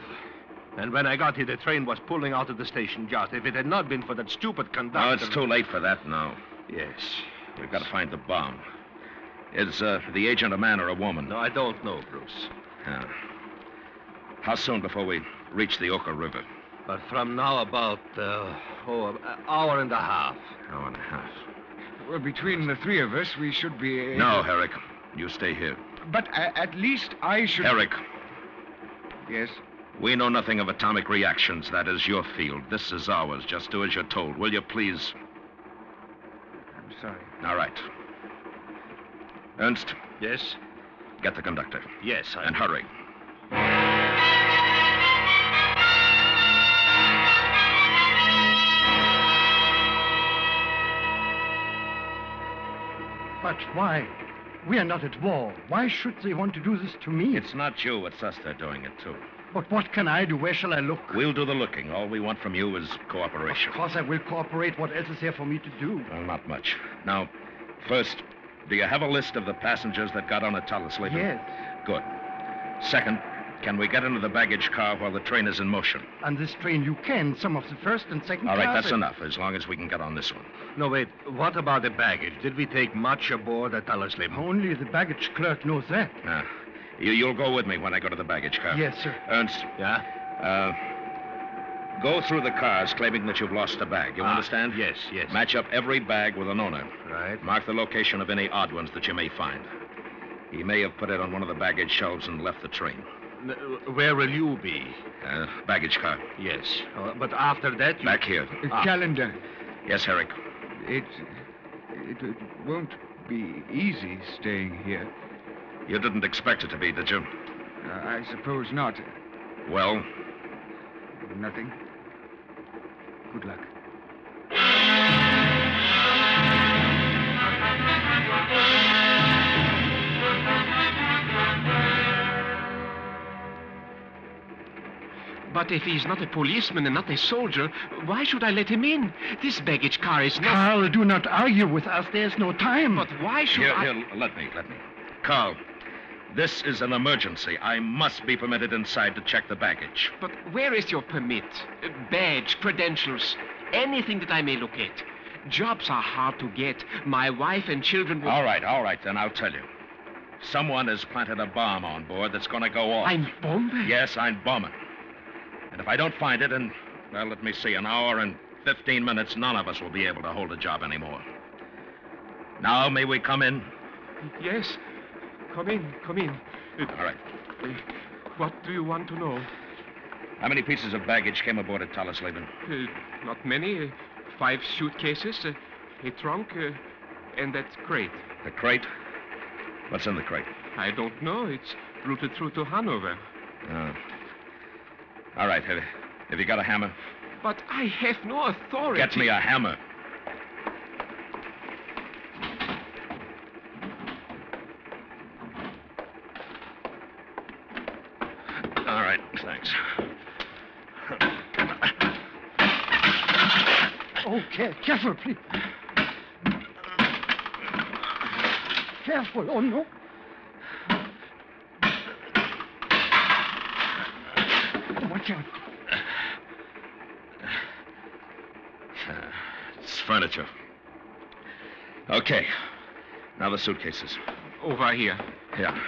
And when I got here, the train was pulling out of the station just. If it had not been for that stupid conductor... No, it's too late for that now. Yes. We've got to find the bomb. Is the agent a man or a woman? No, I don't know, Bruce. Yeah. How soon before we reach the Oka River? But from now about, an hour and a half. Hour and a half. Well, between the three of us, we should be... No, Herrick. You stay here. But at least I should... Herrick. Yes? We know nothing of atomic reactions. That is your field. This is ours. Just do as you're told. Will you, please? I'm sorry. All right. Ernst? Yes? Get the conductor. Yes, And hurry. But why? We are not at war. Why should they want to do this to me? It's not you. It's us they're doing it to. But what can I do? Where shall I look? We'll do the looking. All we want from you is cooperation. Of course I will cooperate. What else is there for me to do? Well, not much. Now, first, do you have a list of the passengers that got on at Tallersleben? Yes. Good. Second, can we get into the baggage car while the train is in motion? On this train you can. Some of the first and second All right, class. that's enough, as long as we can get on this one. No, wait. What about the baggage? Did we take much aboard at Tallersleben? Only the baggage clerk knows that. You'll go with me when I go to the baggage car. Yes, sir. Ernst. Yeah? Go through the cars claiming that you've lost a bag. You understand? Yes. Match up every bag with an owner. Right. Mark the location of any odd ones that you may find. He may have put it on one of the baggage shelves and left the train. Where will you be? Baggage car. Yes. But after that, you... Back here. Calendar. Yes, Herrick. It won't be easy staying here. You didn't expect it to be, did you? I suppose not. Well? Nothing. Good luck. But if he's not a policeman and not a soldier, why should I let him in? This baggage car is not... Carl, do not argue with us. There's no time. But why should Here, let me. Carl, this is an emergency. I must be permitted inside to check the baggage. But where is your permit? Badge, credentials, anything that I may look at. Jobs are hard to get. My wife and children will... All right, then I'll tell you. Someone has planted a bomb on board that's going to go off. Ein Bombe? Yes, ein Bombe. And if I don't find it in, well, let me see, an hour and 15 minutes, none of us will be able to hold a job anymore. Now, may we come in? Yes. Come in. All right. What do you want to know? How many pieces of baggage came aboard at Tallersleben? Not many. 5 suitcases, a trunk, and that crate. The crate? What's in the crate? I don't know. It's routed through to Hanover. Oh. All right, have you got a hammer? But I have no authority. Get me a hammer. All right, thanks. Oh, careful, please. Careful, oh no. can't. It's furniture. Okay. Now the suitcases. Over here. Yeah.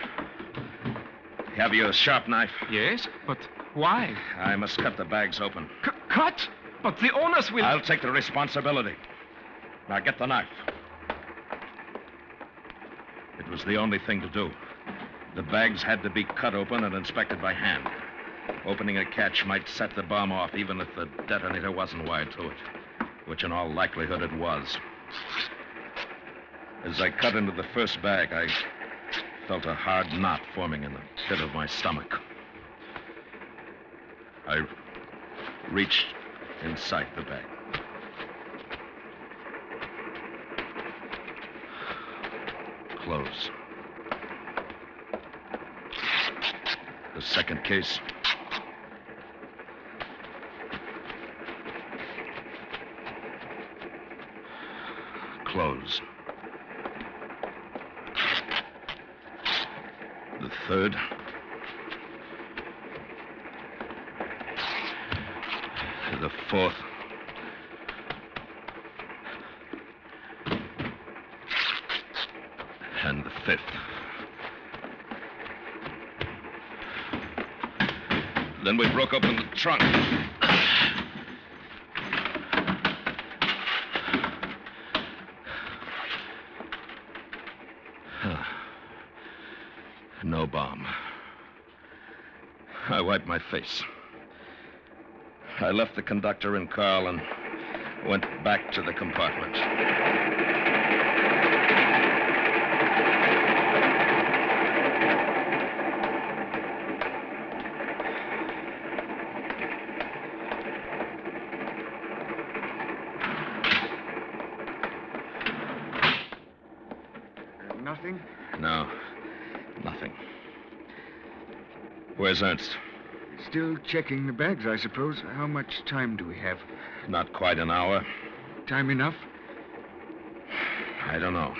Have you a sharp knife? Yes, but why? I must cut the bags open. Cut? But the owners will... I'll take the responsibility. Now get the knife. It was the only thing to do. The bags had to be cut open and inspected by hand. Opening a catch might set the bomb off even if the detonator wasn't wired to it, which in all likelihood it was. As I cut into the first bag, I felt a hard knot forming in the pit of my stomach. I reached inside the bag. Close. The second case. Close. The third. The fourth. And the fifth. Then we broke open the trunk. No bomb. I wiped my face. I left the conductor and Carl and went back to the compartment. Nothing? No, nothing. Where's Ernst? Still checking the bags, I suppose. How much time do we have? Not quite an hour. Time enough? I don't know.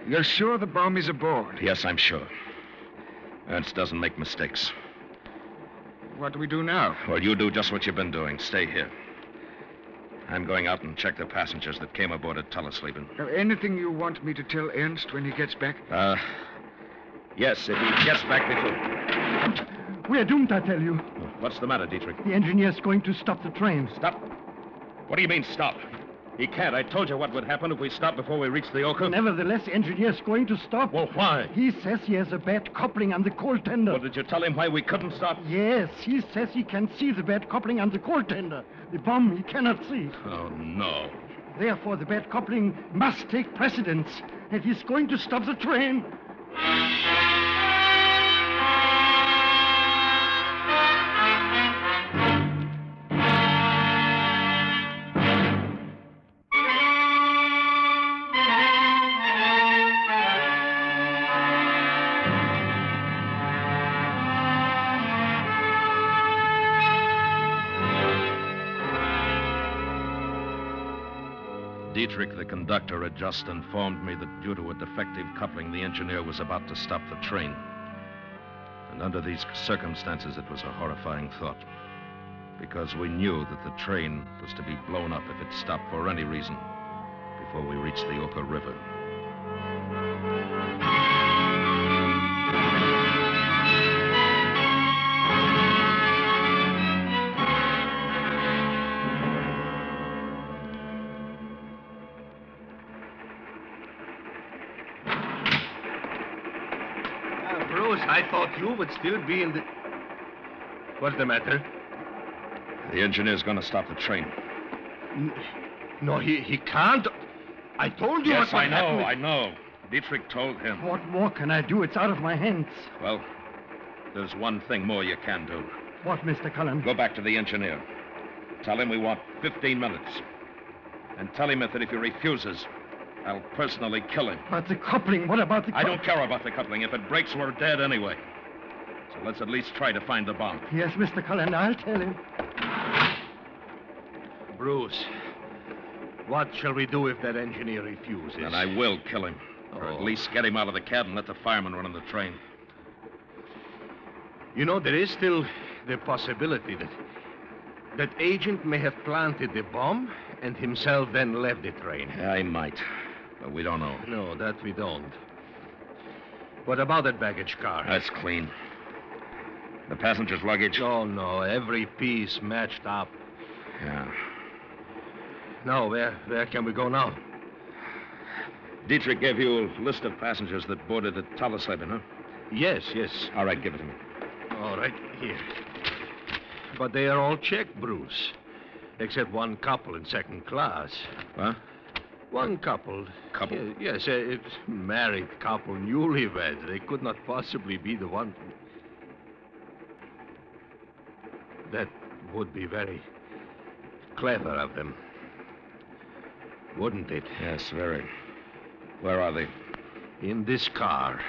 You're sure the bomb is aboard? Yes, I'm sure. Ernst doesn't make mistakes. What do we do now? Well, you do just what you've been doing. Stay here. I'm going out and check the passengers that came aboard at Telesleeben. Anything you want me to tell Ernst when he gets back? Yes, if he gets back before... We're doomed, I tell you. What's the matter, Dietrich? The engineer's going to stop the train. Stop? What do you mean, stop? He can't. I told you what would happen if we stopped before we reached the Oka. Nevertheless, the engineer's going to stop. Well, why? He says he has a bad coupling on the coal tender. Well, did you tell him why we couldn't stop? Yes, he says he can see the bad coupling on the coal tender. The bomb he cannot see. Oh, no. Therefore, the bad coupling must take precedence. And he's going to stop the train. Dietrich, the conductor, had just informed me that due to a defective coupling, the engineer was about to stop the train. And under these circumstances, it was a horrifying thought. Because we knew that the train was to be blown up if it stopped for any reason before we reached the Oka River. I thought you would still be in the... What's the matter? The engineer's going to stop the train. No, he can't. I told you yes, what I know, happened. I know. Dietrich told him. What more can I do? It's out of my hands. Well, there's one thing more you can do. What, Mr. Cullen? Go back to the engineer. Tell him we want 15 minutes. And tell him that if he refuses, I'll personally kill him. But the coupling, what about the I don't care about the coupling. If it breaks, we're dead anyway. So let's at least try to find the bomb. Yes, Mr. Cullen, I'll tell him. Bruce, what shall we do if that engineer refuses? And I will kill him. Or at least get him out of the cab and let the fireman run on the train. You know, there is still the possibility that agent may have planted the bomb and himself then left the train. I might, but we don't know. No, that we don't. What about that baggage car? That's clean. The passenger's luggage? Oh, no. Every piece matched up. Yeah. Now, where can we go now? Dietrich gave you a list of passengers that boarded at Tallesleben, huh? Yes. All right, give it to me. All right, here. But they are all checked, Bruce. Except one couple in second class. What? One couple. Couple? Yes, a married couple, newlyweds. They could not possibly be the one. That would be very clever of them. Wouldn't it? Yes, very. Where are they? In this car.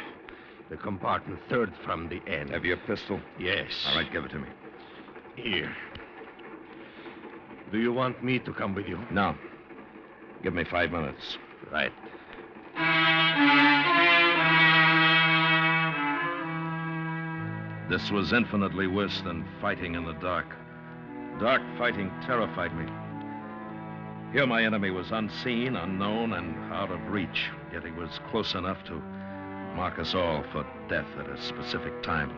The compartment third from the end. Have you a pistol? Yes. All right, give it to me. Here. Do you want me to come with you? No. Give me 5 minutes. Right. This was infinitely worse than fighting in the dark. Dark fighting terrified me. Here my enemy was unseen, unknown, and out of reach, yet he was close enough to mark us all for death at a specific time.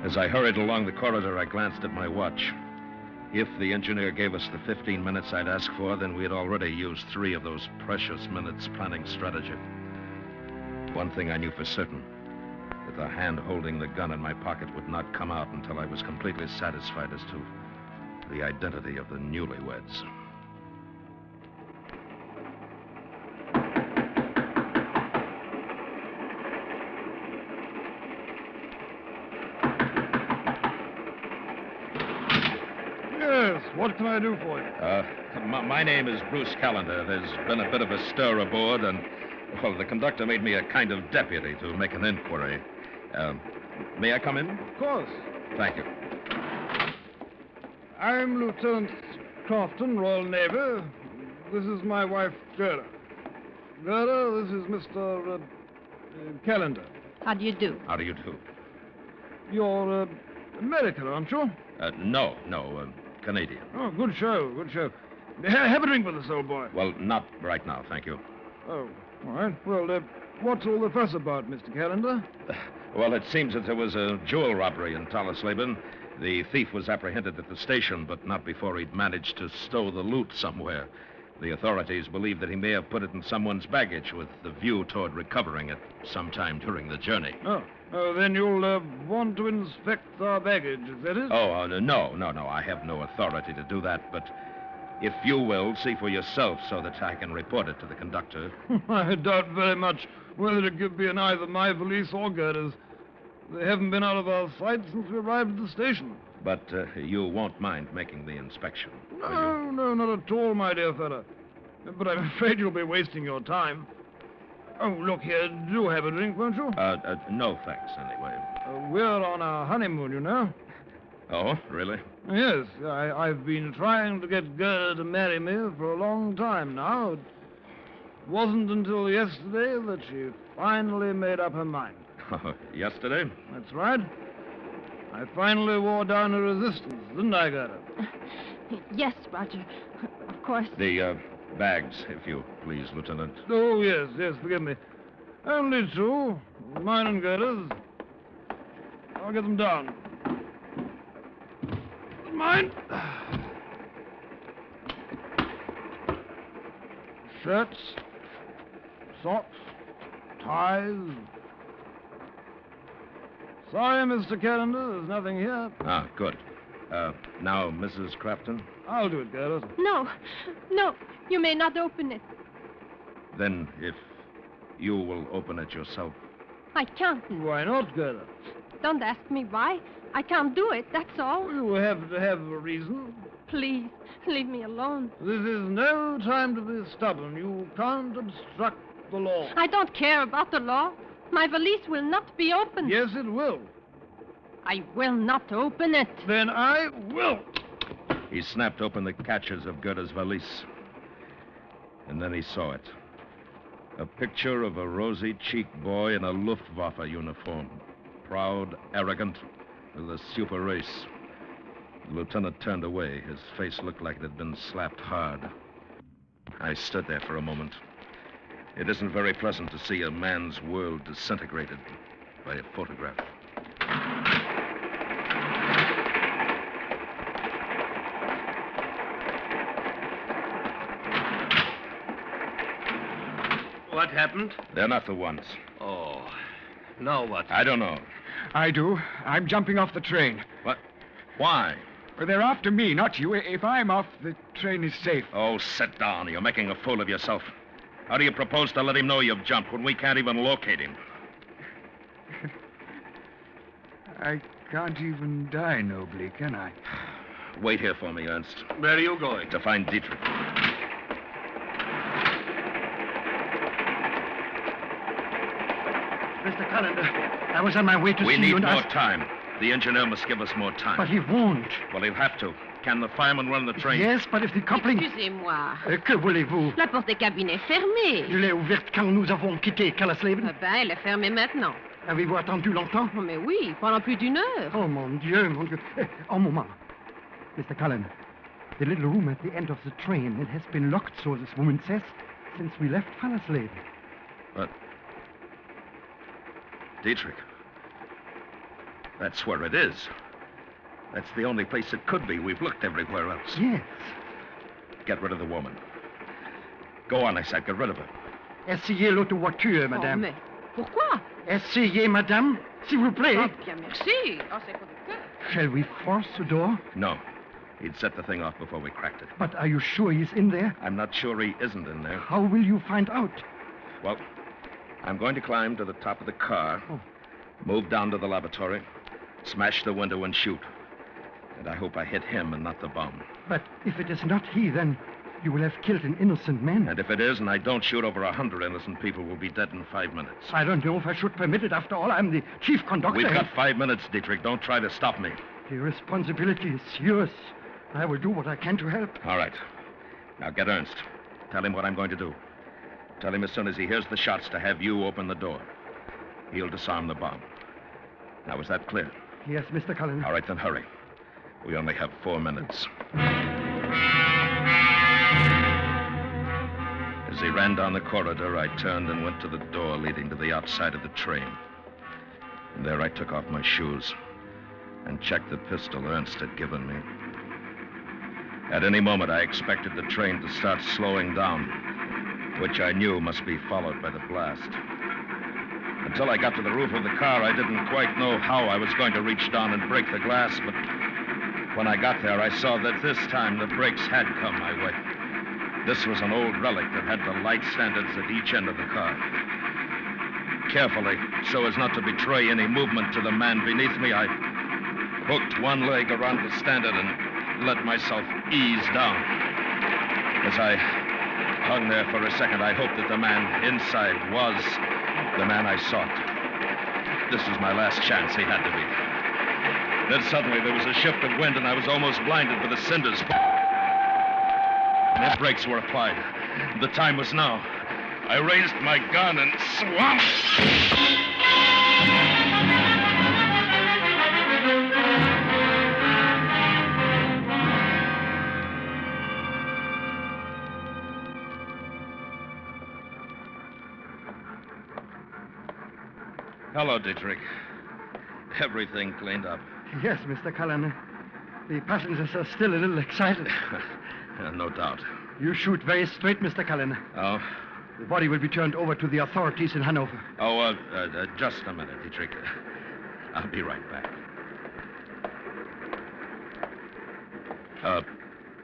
As I hurried along the corridor, I glanced at my watch. If the engineer gave us the 15 minutes I'd asked for, then we had already used 3 of those precious minutes planning strategy. One thing I knew for certain, that the hand holding the gun in my pocket would not come out until I was completely satisfied as to the identity of the newlyweds. Yes, what can I do for you? My name is Bruce Callender. There's been a bit of a stir aboard, and, well, the conductor made me a kind of deputy to make an inquiry. May I come in? Of course. Thank you. I'm Lieutenant Crofton, Royal Navy. This is my wife, Gerda. Gerda, this is Mr. Callender. How do you do? How do you do? You're American, aren't you? No, Canadian. Oh, good show. Have a drink with us, old boy. Well, not right now, thank you. Oh, all right. Well, what's all the fuss about, Mr. Callender? Well, it seems that there was a jewel robbery in Tallesleben. The thief was apprehended at the station, but not before he'd managed to stow the loot somewhere. The authorities believe that he may have put it in someone's baggage with the view toward recovering it sometime during the journey. Oh, then you'll want to inspect our baggage, is that it? Oh, no. I have no authority to do that, but if you will, see for yourself so that I can report it to the conductor. I doubt very much whether it could be in either my valise or Gerda's. They haven't been out of our sight since we arrived at the station. But you won't mind making the inspection, will you? No, not at all, my dear fellow. But I'm afraid you'll be wasting your time. Oh, look here, do have a drink, won't you? No, thanks, anyway. We're on our honeymoon, you know. Oh, really? Yes, I've been trying to get Gerda to marry me for a long time now. It wasn't until yesterday that she finally made up her mind. Yesterday? That's right. I finally wore down her resistance, didn't I, Gerda? Yes, Roger. Of course. The bags, if you please, Lieutenant. Oh, yes, forgive me. Only 2, mine and Gerda's. I'll get them down. Mine. Shirts, socks, ties. Sorry, Mr. Callender, there's nothing here. Ah, good. Now, Mrs. Crafton? I'll do it, Gerda. No, you may not open it. Then, if you will open it yourself. I can't. Why not, Gerda? Don't ask me why. I can't do it, that's all. You have to have a reason. Please, leave me alone. This is no time to be stubborn. You can't obstruct the law. I don't care about the law. My valise will not be opened. Yes, it will. I will not open it. Then I will. He snapped open the catches of Gerda's valise. And then he saw it. A picture of a rosy-cheeked boy in a Luftwaffe uniform. Proud, arrogant, with a super race. The lieutenant turned away. His face looked like it had been slapped hard. I stood there for a moment. It isn't very pleasant to see a man's world disintegrated by a photograph. What happened? They're not the ones. Oh. Now what? I don't know. I do. I'm jumping off the train. What? Why? Well, they're after me, not you. If I'm off, the train is safe. Oh, sit down. You're making a fool of yourself. How do you propose to let him know you've jumped when we can't even locate him? I can't even die nobly, can I? Wait here for me, Ernst. Where are you going? To find Dietrich. Mr. Callender, I was on my way to We see need you and more time. The engineer must give us more time. But he won't. Well, he'll have to. Can the fireman run the train? Yes, but if the coupling... Excusez-moi. Que voulez-vous? La porte des cabines est fermée. Je l'ai ouverte quand nous avons quitté Callisleben. Eh ben, elle est fermée maintenant. Avez-vous attendu longtemps? Oh, mais oui, pendant plus d'une heure. Oh, mon Dieu, mon Dieu. Un moment. Mr. Callender, the little room at the end of the train, it has been locked, so this woman says, since we left Fallersleben. But... Dietrich. That's where it is. That's the only place it could be. We've looked everywhere else. Yes. Get rid of the woman. Go on, I said. Get rid of her. Essayez l'auto voiture, madame. Oh, mais pourquoi? Essayez, madame, s'il vous plaît. Oh, bien, merci. Oh, c'est pour le cœur. Shall we force the door? No. He'd set the thing off before we cracked it. But are you sure he's in there? I'm not sure he isn't in there. How will you find out? Well, I'm going to climb to the top of the car, move down to the laboratory, smash the window and shoot. And I hope I hit him and not the bomb. But if it is not he, then you will have killed an innocent man. And if it is, and I don't shoot, over 100 innocent people will be dead in 5 minutes. I don't know if I should permit it. After all, I'm the chief conductor. We've got 5 minutes, Dietrich. Don't try to stop me. The responsibility is yours. I will do what I can to help. All right. Now get Ernst. Tell him what I'm going to do. Tell him as soon as he hears the shots to have you open the door. He'll disarm the bomb. Now, is that clear? Yes, Mr. Cullen. All right, then hurry. We only have 4 minutes. As he ran down the corridor, I turned and went to the door leading to the outside of the train. And there I took off my shoes and checked the pistol Ernst had given me. At any moment, I expected the train to start slowing down, which I knew must be followed by the blast. Until I got to the roof of the car, I didn't quite know how I was going to reach down and break the glass, but when I got there, I saw that this time the brakes had come my way. This was an old relic that had the light standards at each end of the car. Carefully, so as not to betray any movement to the man beneath me, I hooked one leg around the standard and let myself ease down. As I hung there for a second, I hoped that the man inside was the man I sought. This was my last chance. He had to be. Then suddenly there was a shift of wind, and I was almost blinded by the cinders. The brakes were applied. The time was now. I raised my gun and swung. Hello, Dietrich. Everything cleaned up. Yes, Mr. Cullen. The passengers are still a little excited. No doubt. You shoot very straight, Mr. Cullen. Oh? The body will be turned over to the authorities in Hanover. Oh, just a minute, Dietrich. I'll be right back.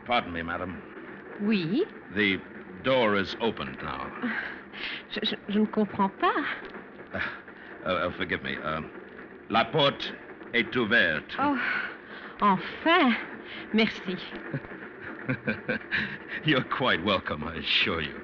Pardon me, madam. Oui? The door is opened now. Je ne comprends pas. Forgive me. La porte est ouverte. Oh, enfin. Merci. You're quite welcome, I assure you.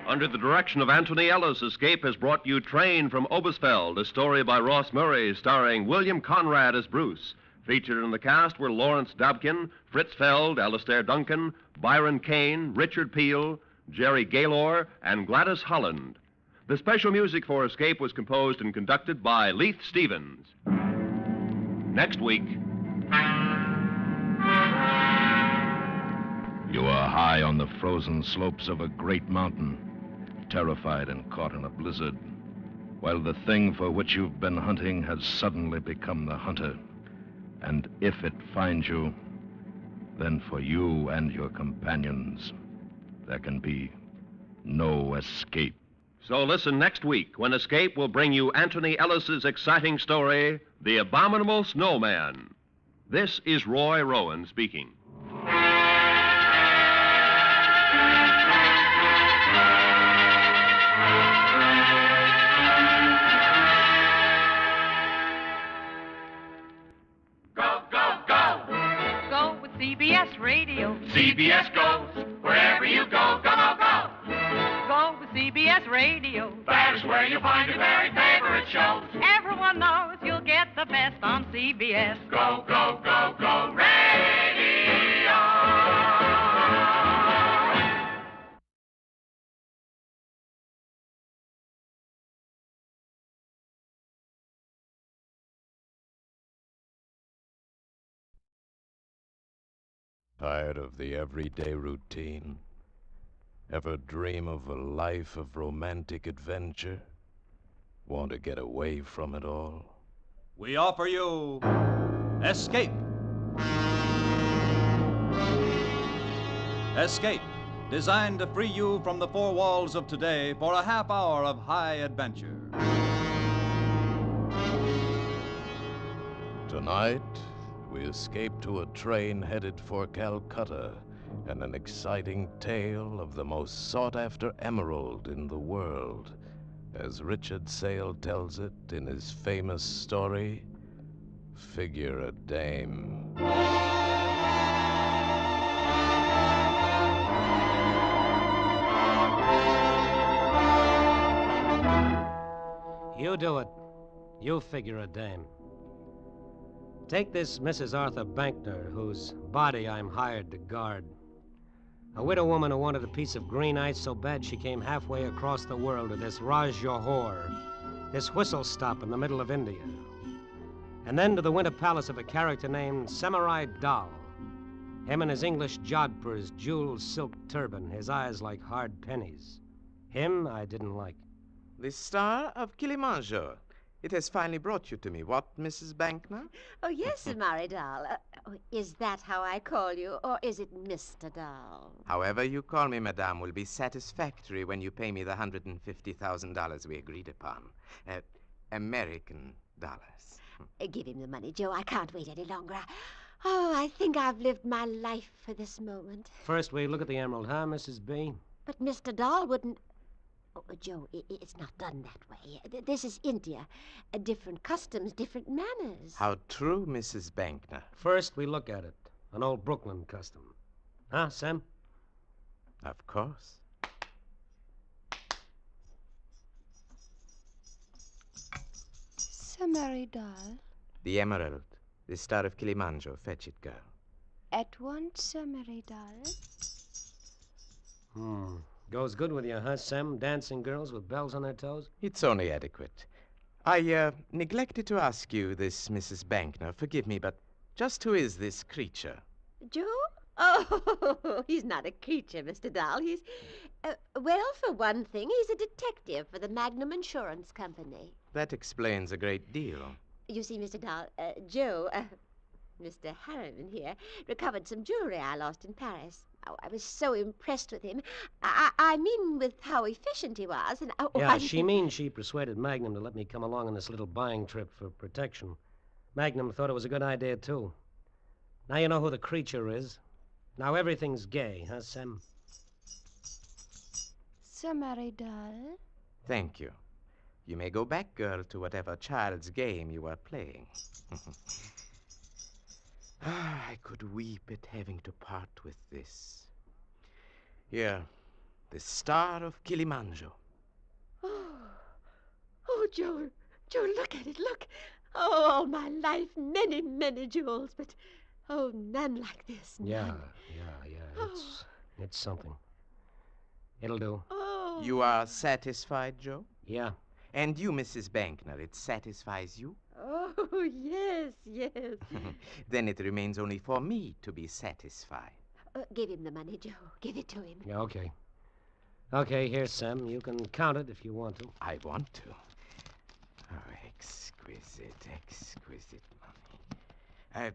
Under the direction of Anthony Ellis, Escape has brought you Train from Oberstfeld, a story by Ross Murray, starring William Conrad as Bruce. Featured in the cast were Lawrence Dobkin, Fritz Feld, Alistair Duncan, Byron Kane, Richard Peel, Jerry Gaylor, and Gladys Holland. The special music for Escape was composed and conducted by Leith Stevens. Next week. You are high on the frozen slopes of a great mountain, terrified and caught in a blizzard, while the thing for which you've been hunting has suddenly become the hunter. And if it finds you, then for you and your companions, there can be no escape. So listen next week when Escape will bring you Anthony Ellis's exciting story, The Abominable Snowman. This is Roy Rowan speaking. CBS Radio. CBS goes wherever you go, go, go, go. Go with CBS Radio. That is where you find your very favorite shows. Everyone knows you'll get the best on CBS. Go, go, go, go, radio. Tired of the everyday routine? Ever dream of a life of romantic adventure? Want to get away from it all? We offer you Escape. Escape, designed to free you from the four walls of today for a half hour of high adventure. Tonight, we escape to a train headed for Calcutta and an exciting tale of the most sought-after emerald in the world, as Richard Sale tells it in his famous story, Figure a Dame. You do it. You figure a dame. Take this Mrs. Arthur Bankner, whose body I'm hired to guard. A widow woman who wanted a piece of green ice so bad she came halfway across the world to this Raj Johor, this whistle stop in the middle of India. And then to the winter palace of a character named Samurai Dal. Him and his English jodhpur, his jeweled silk turban, his eyes like hard pennies. Him I didn't like. The star of Kilimanjaro. It has finally brought you to me, what, Mrs. Bankner? Oh, yes, Sir Maridal. Is that how I call you, or is it Mr. Dahl? However you call me, madame, will be satisfactory when you pay me the $150,000 we agreed upon. American dollars. Give him the money, Joe. I can't wait any longer. Oh, I think I've lived my life for this moment. First we look at the emerald, huh, Mrs. B? But Mr. Dahl wouldn't... Oh, Joe, it's not done that way. This is India. Different customs, different manners. How true, Mrs. Bankner. First we look at it. An old Brooklyn custom. Huh, Sam? Of course. Sir Maridal. The emerald. The star of Kilimanjaro. Fetch it, girl. At once, Sir Maridal. Goes good with you, huh, Sam? Dancing girls with bells on their toes? It's only adequate. I neglected to ask you this, Mrs. Bankner. Forgive me, but just who is this creature? Joe? Oh, he's not a creature, Mr. Dahl. He's... well, for one thing, he's a detective for the Magnum Insurance Company. That explains a great deal. You see, Mr. Dahl, Joe, Mr. Harriman here, recovered some jewelry I lost in Paris. Oh, I was so impressed with him. I mean with how efficient he was. And She means she persuaded Magnum to let me come along on this little buying trip for protection. Magnum thought it was a good idea, too. Now you know who the creature is. Now everything's gay, huh, Sam? Sir Maridal. Thank you. You may go back, girl, to whatever child's game you were playing. I could weep at having to part with this. Here, the star of Kilimanjaro. Oh, Joe, look at it, look. Oh, all my life, many, many jewels, but oh, none like this. None. Yeah. It's something. It'll do. Oh. You are satisfied, Joe? Yeah. And you, Mrs. Bankner, it satisfies you? Oh, yes. Then it remains only for me to be satisfied. Give him the money, Joe. Give it to him. Yeah, okay. Okay, here, Sam. You can count it if you want to. I want to. Oh, exquisite money.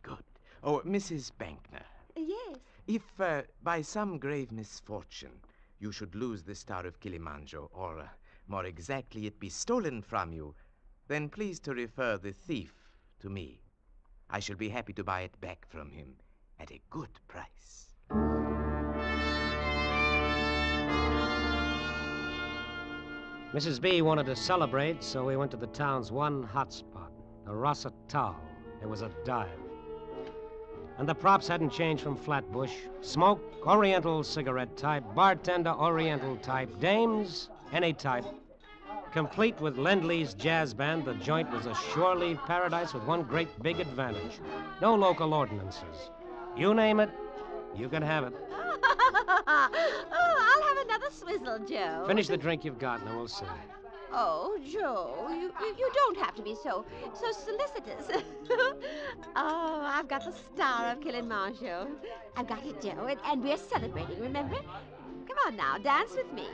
Good. Oh, Mrs. Bankner. Yes. If, by some grave misfortune, you should lose the Star of Kilimanjaro, or, more exactly, it be stolen from you, then please to refer the thief to me. I shall be happy to buy it back from him at a good price. Mrs. B wanted to celebrate, so we went to the town's one hot spot, the Rasa Tal. It was a dive. And the props hadn't changed from Flatbush. Smoke, Oriental cigarette type, bartender, Oriental type, dames, any type. Complete with Lend-Lease jazz band, the joint was a shore-leave paradise with one great big advantage. No local ordinances. You name it, you can have it. Oh, I'll have another swizzle, Joe. Finish the drink you've got, and we'll see. Oh, Joe, you don't have to be so solicitous. Oh, I've got the Star of Kilimanjaro. I've got it, Joe, and we're celebrating, remember? Come on now, dance with me.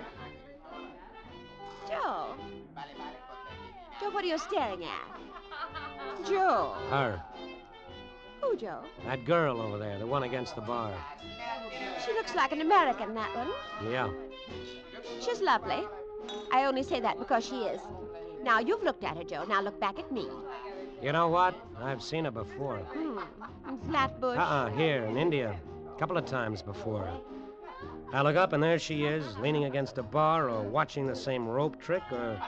Joe. Joe, what are you staring at? Joe. Her. Who, Joe? That girl over there, the one against the bar. She looks like an American, that one. Yeah. She's lovely. I only say that because she is. Now, you've looked at her, Joe. Now look back at me. You know what? I've seen her before. In Flatbush? Here in India. A couple of times before. I look up and there she is, leaning against a bar or watching the same rope trick or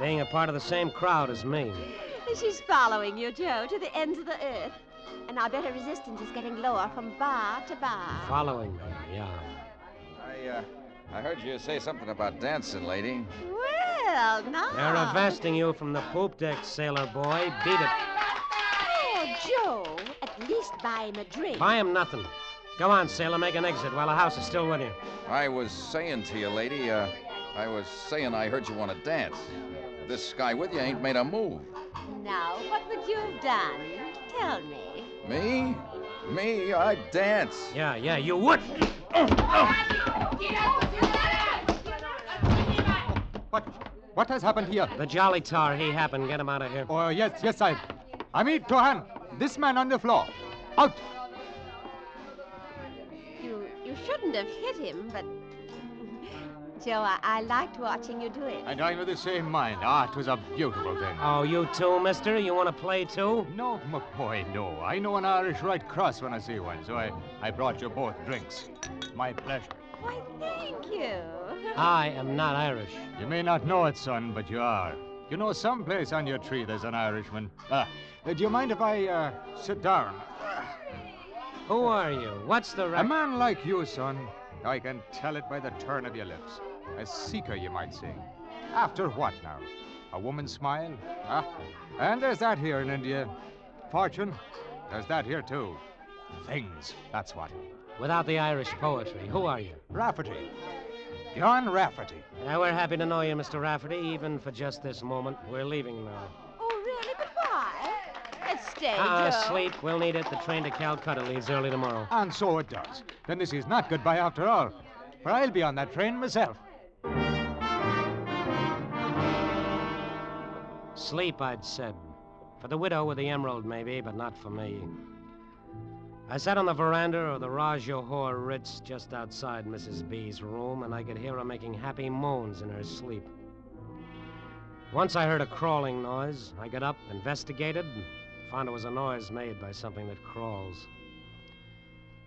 being a part of the same crowd as me. She's following you, Joe, to the ends of the earth. And I bet her resistance is getting lower from bar to bar. Following me, yeah. I heard you say something about dancing, lady. Well, now. They're arresting you from the poop deck, sailor boy. Beat it. Oh, Joe, at least buy him a drink. Buy him nothing. Go on, sailor, make an exit while the house is still with you. I was saying to you, lady, I heard you want to dance. This guy with you ain't made a move. Now, what would you have done? Tell me. Me? Me? I'd dance. Yeah, you would. What has happened here? The Jolly Tar, he happened. Get him out of here. Oh, yes, Sahib. Amit Tohan, this man on the floor. Out! You shouldn't have hit him, but... Joe, I liked watching you do it. And I'm of the same mind. It was a beautiful thing. Oh, you too, mister? You want to play too? No, my boy, no. I know an Irish Red Cross when I see one, so I brought you both drinks. My pleasure. Why, thank you. I am not Irish. You may not know it, son, but you are. You know, someplace on your tree there's an Irishman. Do you mind if I sit down? Who are you? What's the... A man like you, son. I can tell it by the turn of your lips. A seeker, you might say. After what now? A woman's smile? And there's that here in India. Fortune? There's that here, too. Things, that's what. Without the Irish poetry, who are you? Rafferty. John Rafferty. We're happy to know you, Mr. Rafferty, even for just this moment. We're leaving now. Oh, really? But why? Let's stay, Joe. Sleep. We'll need it. The train to Calcutta leaves early tomorrow. And so it does. Then this is not goodbye after all. For I'll be on that train myself. Sleep, I'd said. For the widow with the emerald, maybe, but not for me. I sat on the veranda of the Raj Johor Ritz just outside Mrs. B's room, and I could hear her making happy moans in her sleep. Once I heard a crawling noise. I got up, investigated, and found it was a noise made by something that crawls.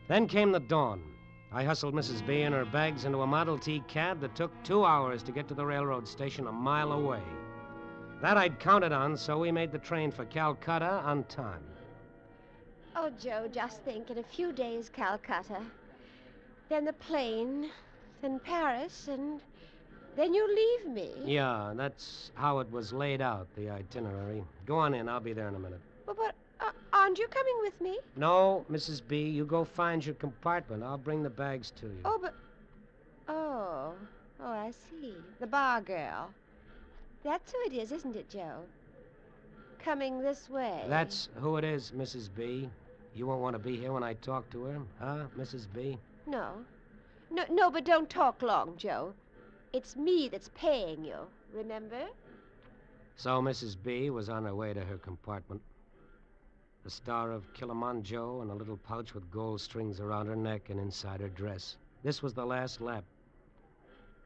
Then came the dawn. I hustled Mrs. B and her bags into a Model T cab that took 2 hours to get to the railroad station a mile away. That I'd counted on, so we made the train for Calcutta on time. Oh, Joe, just think, in a few days, Calcutta. Then the plane, then Paris, and Then you leave me? Yeah, that's how it was laid out, the itinerary. Go on in. I'll be there in a minute. But aren't you coming with me? No, Mrs. B, you go find your compartment. I'll bring the bags to you. Oh, but... Oh, I see. The bar girl. That's who it is, isn't it, Joe? Coming this way. That's who it is, Mrs. B. You won't want to be here when I talk to her, huh, Mrs. B? No, but don't talk long, Joe. It's me that's paying you, remember? So Mrs. B was on her way to her compartment. The star of Kilimanjaro and a little pouch with gold strings around her neck and inside her dress. This was the last lap.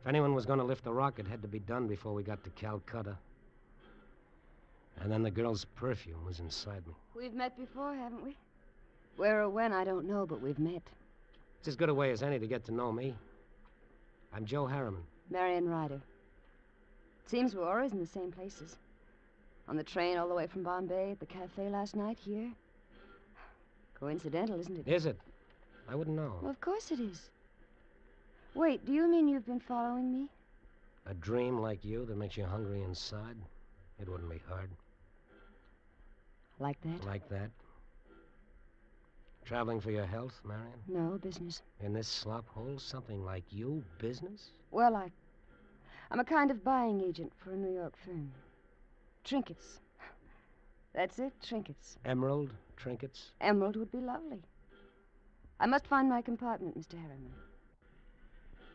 If anyone was going to lift the rocket, it had to be done before we got to Calcutta. And then the girl's perfume was inside me. We've met before, haven't we? Where or when, I don't know, but we've met. It's as good a way as any to get to know me. I'm Joe Harriman. Marion Ryder. Seems we're always in the same places. On the train all the way from Bombay, at the cafe last night, here. Coincidental, isn't it? Is it? I wouldn't know. Well, of course it is. Wait, do you mean you've been following me? A dream like you that makes you hungry inside? It wouldn't be hard. Like that? Like that? Traveling for your health, Marion? No, business. In this slop hole, something like you, business? Well, I'm a kind of buying agent for a New York firm. Trinkets. That's it, trinkets. Emerald trinkets? Emerald would be lovely. I must find my compartment, Mr. Harriman.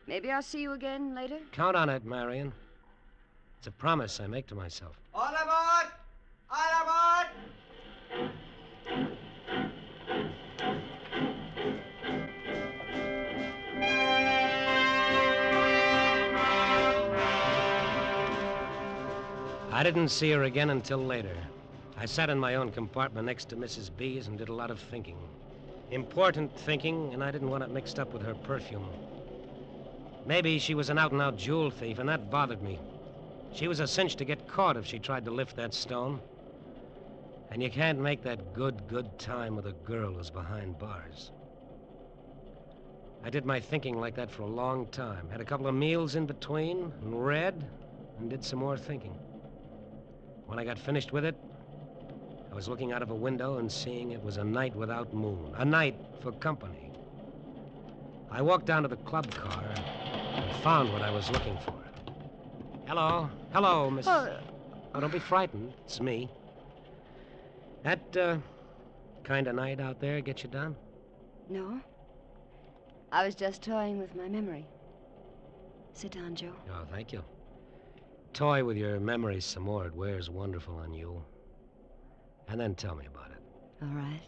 Maybe I'll see you again later? Count on it, Marion. It's a promise I make to myself. All aboard! All aboard! I didn't see her again until later. I sat in my own compartment next to Mrs. B's and did a lot of thinking. Important thinking, and I didn't want it mixed up with her perfume. Maybe she was an out-and-out jewel thief, and that bothered me. She was a cinch to get caught if she tried to lift that stone. And you can't make that good time with a girl who's behind bars. I did my thinking like that for a long time. Had a couple of meals in between, and read, and did some more thinking. When I got finished with it, I was looking out of a window and seeing it was a night without moon. A night for company. I walked down to the club car and found what I was looking for. Hello, Miss... Oh, don't be frightened. It's me. That, kind of night out there get you done? No. I was just toying with my memory. Sit down, Joe. Oh, thank you. Toy with your memories some more. It wears wonderful on you. And then tell me about it. All right.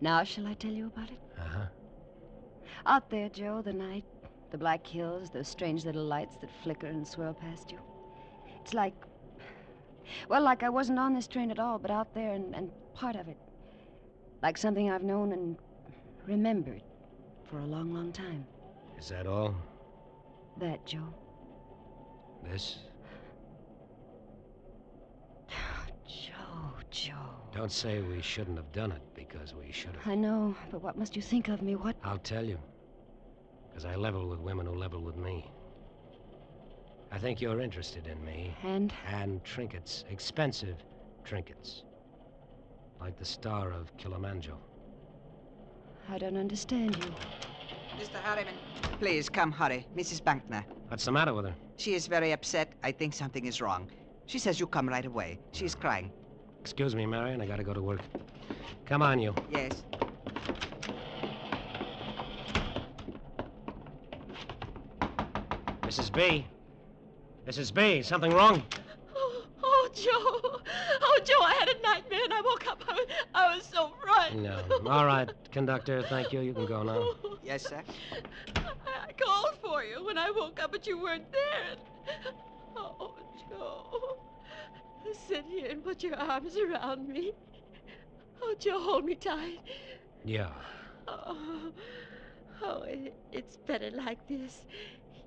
Now shall I tell you about it? Uh-huh. Out there, Joe, the night, the black hills, those strange little lights that flicker and swirl past you. It's like... Well, like I wasn't on this train at all, but out there and part of it. Like something I've known and remembered for a long, long time. Is that all? That, Joe. This? Joe. Don't say we shouldn't have done it, because we should have. I know, but what must you think of me? What? I'll tell you. Because I level with women who level with me. I think you're interested in me. And? And trinkets. Expensive trinkets. Like the star of Kilimanjaro. I don't understand you. Mr. Harriman, please come, hurry. Mrs. Bankner. What's the matter with her? She is very upset. I think something is wrong. She says you come right away. She's crying. Excuse me, Marion. I gotta go to work. Come on, you. Yes. Mrs. B. Mrs. B, something wrong? Oh, Joe. Oh, Joe, I had a nightmare and I woke up. I was so frightened. No. All right, conductor, thank you. You can go now. Yes, sir. I called for you when I woke up, but you weren't there. Oh, Joe. Sit here and put your arms around me. Oh, Joe, hold me tight. Yeah. It's better like this.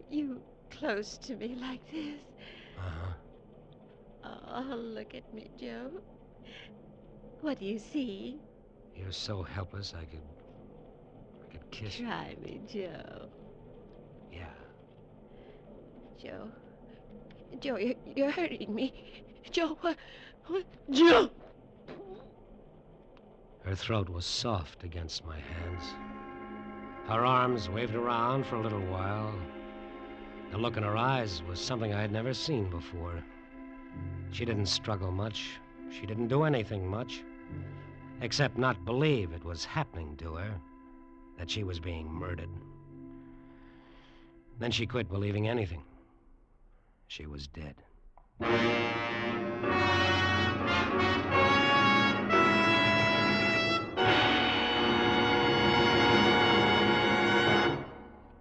You close to me like this. Uh-huh. Oh, look at me, Joe. What do you see? You're so helpless, I could kiss you. Try me, Joe. Yeah. Joe. Joe, you're hurting me. Joe, what? Joe! Her throat was soft against my hands. Her arms waved around for a little while. The look in her eyes was something I had never seen before. She didn't struggle much. She didn't do anything much, except not believe it was happening to her, that she was being murdered. Then she quit believing anything. She was dead.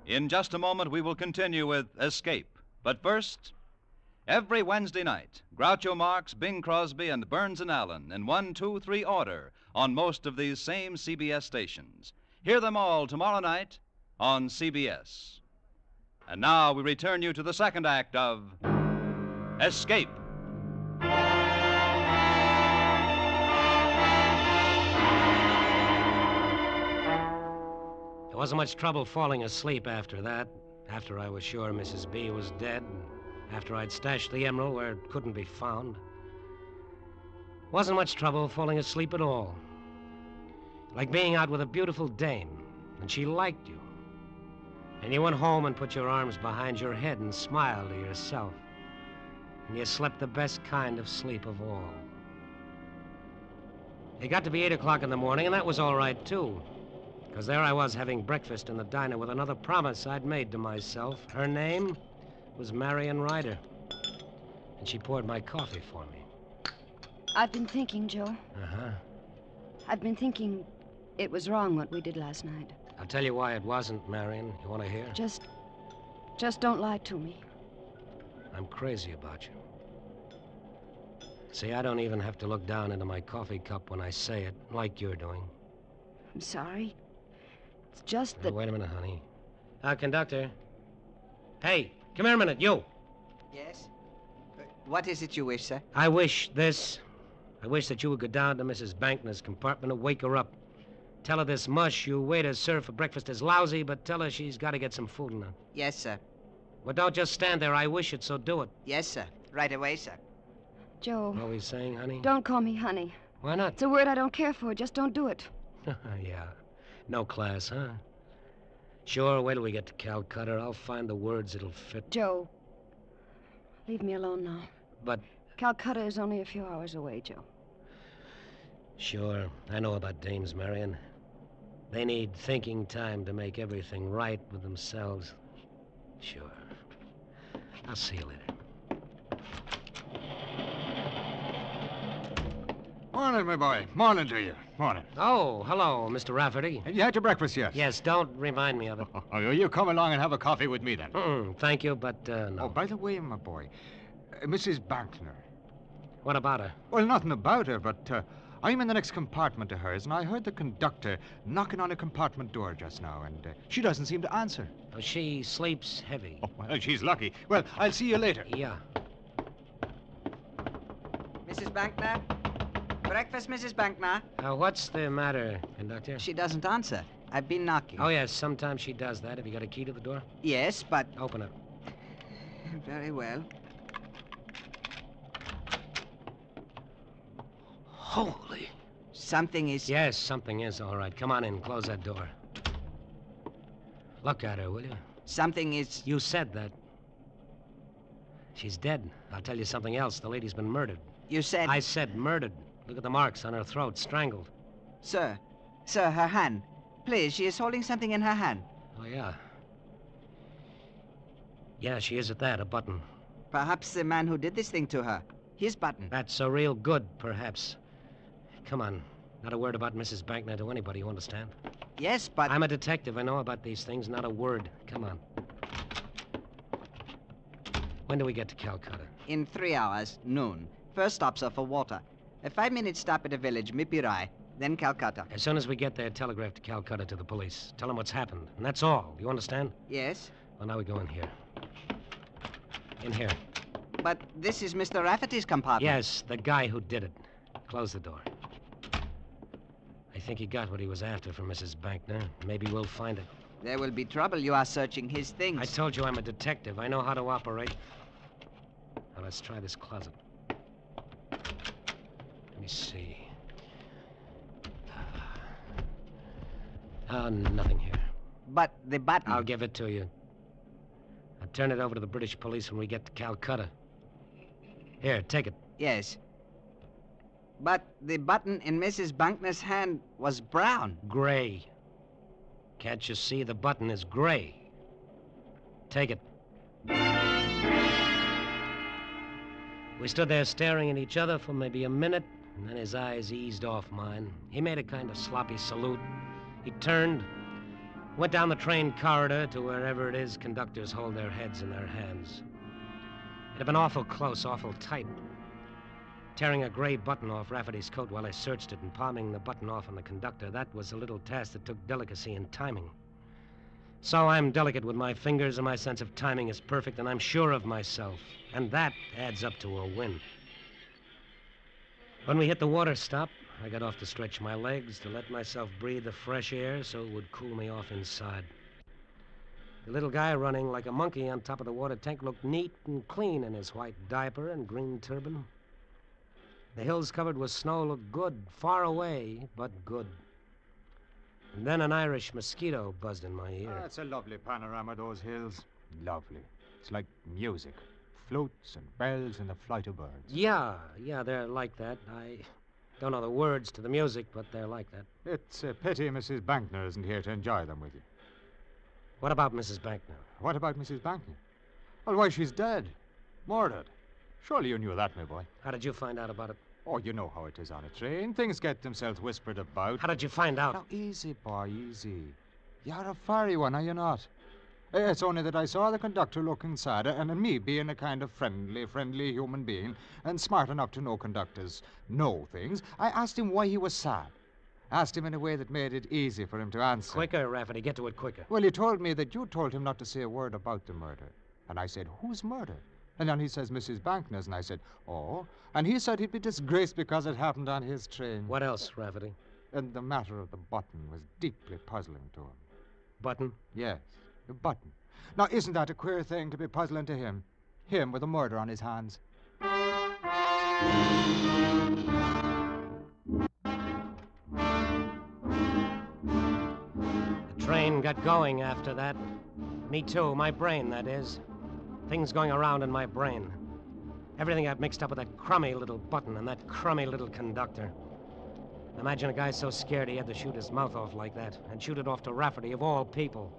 In just a moment, we will continue with Escape. But first, every Wednesday night, Groucho Marx, Bing Crosby, and Burns and Allen in 1, 2, 3 order on most of these same CBS stations. Hear them all tomorrow night on CBS. And now we return you to the second act of Escape. There wasn't much trouble falling asleep after that, after I was sure Mrs. B was dead, and after I'd stashed the emerald where it couldn't be found. Wasn't much trouble falling asleep at all. Like being out with a beautiful dame, and she liked you. And you went home and put your arms behind your head and smiled to yourself. And you slept the best kind of sleep of all. It got to be 8 o'clock in the morning, and that was all right, too. Because there I was having breakfast in the diner with another promise I'd made to myself. Her name was Marion Ryder. And she poured my coffee for me. I've been thinking, Joe. Uh-huh. I've been thinking it was wrong what we did last night. I'll tell you why it wasn't, Marion. You want to hear? Just don't lie to me. I'm crazy about you. See, I don't even have to look down into my coffee cup when I say it, like you're doing. I'm sorry. It's just that... Wait a minute, honey. Conductor. Hey, come here a minute, you. Yes? What is it you wish, sir? I wish this. I wish that you would go down to Mrs. Bankner's compartment and wake her up. Tell her this mush you waiters serve for breakfast is lousy, but tell her she's got to get some food in her. Yes, sir. Well, don't just stand there. I wish it, so do it. Yes, sir. Right away, sir. Joe. What are we saying, honey? Don't call me honey. Why not? It's a word I don't care for. Just don't do it. Yeah. No class, huh? Sure, wait till we get to Calcutta. I'll find the words that'll fit. Joe, leave me alone now. But... Calcutta is only a few hours away, Joe. Sure. I know about dames, Marion. They need thinking time to make everything right with themselves. Sure. I'll see you later. Morning, my boy. Morning to you. Morning. Oh, hello, Mr. Rafferty. Have you had your breakfast yet? Yes, don't remind me of it. Oh, you come along and have a coffee with me, then. Thank you, but no. Oh, by the way, my boy, Mrs. Bankner. What about her? Well, nothing about her, but I'm in the next compartment to hers, and I heard the conductor knocking on a compartment door just now, and she doesn't seem to answer. Oh, she sleeps heavy. Oh, well, she's lucky. Well, I'll see you later. Yeah. Mrs. Bankner? Breakfast, Mrs. Bankner? What's the matter, conductor? She doesn't answer. I've been knocking. Oh, yes, sometimes she does that. Have you got a key to the door? Yes, but... Open it. Very well. Holy... Something is... Yes, something is, all right. Come on in. Close that door. Look at her, will you? Something is... You said that. She's dead. I'll tell you something else. The lady's been murdered. You said... I said murdered. Look at the marks on her throat. Strangled. Sir, her hand. Please, she is holding something in her hand. Oh, yeah. Yeah, she is at that, a button. Perhaps the man who did this thing to her. His button. That's a real good, perhaps. Come on. Not a word about Mrs. Bankner to anybody, you understand? Yes, but... I'm a detective. I know about these things. Not a word. Come on. When do we get to Calcutta? In 3 hours, noon. First stops are for water. A 5-minute stop at a village, Mipirai, then Calcutta. As soon as we get there, telegraph to Calcutta to the police. Tell them what's happened, and that's all. You understand? Yes. Well, now we go in here. In here. But this is Mr. Rafferty's compartment. Yes, the guy who did it. Close the door. I think he got what he was after from Mrs. Bankner. Maybe we'll find it. There will be trouble. You are searching his things. I told you I'm a detective. I know how to operate. Now, let's try this closet. Let me see. Nothing here. But the button... I'll give it to you. I'll turn it over to the British police when we get to Calcutta. Here, take it. Yes. But the button in Mrs. Bunkner's hand was brown. Gray. Can't you see the button is gray? Take it. We stood there staring at each other for maybe a minute, and then his eyes eased off mine. He made a kind of sloppy salute. He turned, went down the train corridor to wherever it is conductors hold their heads in their hands. It had been awful close, awful tight. Tearing a gray button off Rafferty's coat while I searched it and palming the button off on the conductor, that was a little task that took delicacy and timing. So I'm delicate with my fingers, and my sense of timing is perfect, and I'm sure of myself. And that adds up to a win. When we hit the water stop, I got off to stretch my legs, to let myself breathe the fresh air so it would cool me off inside. The little guy running like a monkey on top of the water tank looked neat and clean in his white diaper and green turban. The hills covered with snow looked good, far away, but good. And then an Irish mosquito buzzed in my ear. It's a lovely panorama, those hills. Lovely. It's like music. Flutes and bells and the flight of birds. Yeah, they're like that. I don't know the words to the music, but they're like that. It's a pity Mrs. Bankner isn't here to enjoy them with you. What about Mrs. Bankner? What about Mrs. Bankner? Well, why, she's dead. Murdered. Surely you knew that, my boy. How did you find out about it? Oh, you know how it is on a train. Things get themselves whispered about. How did you find out? Now, easy, boy, easy. You're a fiery one, are you not? It's only that I saw the conductor looking sad, and me being a kind of friendly human being, and smart enough to know conductors know things, I asked him why he was sad. Asked him in a way that made it easy for him to answer. Quicker, Rafferty. Get to it quicker. Well, he told me that you told him not to say a word about the murder. And I said, whose murder? And then he says, Mrs. Bankner's, and I said, oh. And he said he'd be disgraced because it happened on his train. What else, Rafferty? And the matter of the button was deeply puzzling to him. Button? Yes, the button. Now, isn't that a queer thing to be puzzling to him? Him with a murder on his hands. The train got going after that. Me too, my brain, that is. Things going around in my brain. Everything got mixed up with that crummy little button and that crummy little conductor. Imagine a guy so scared he had to shoot his mouth off like that, and shoot it off to Rafferty, of all people.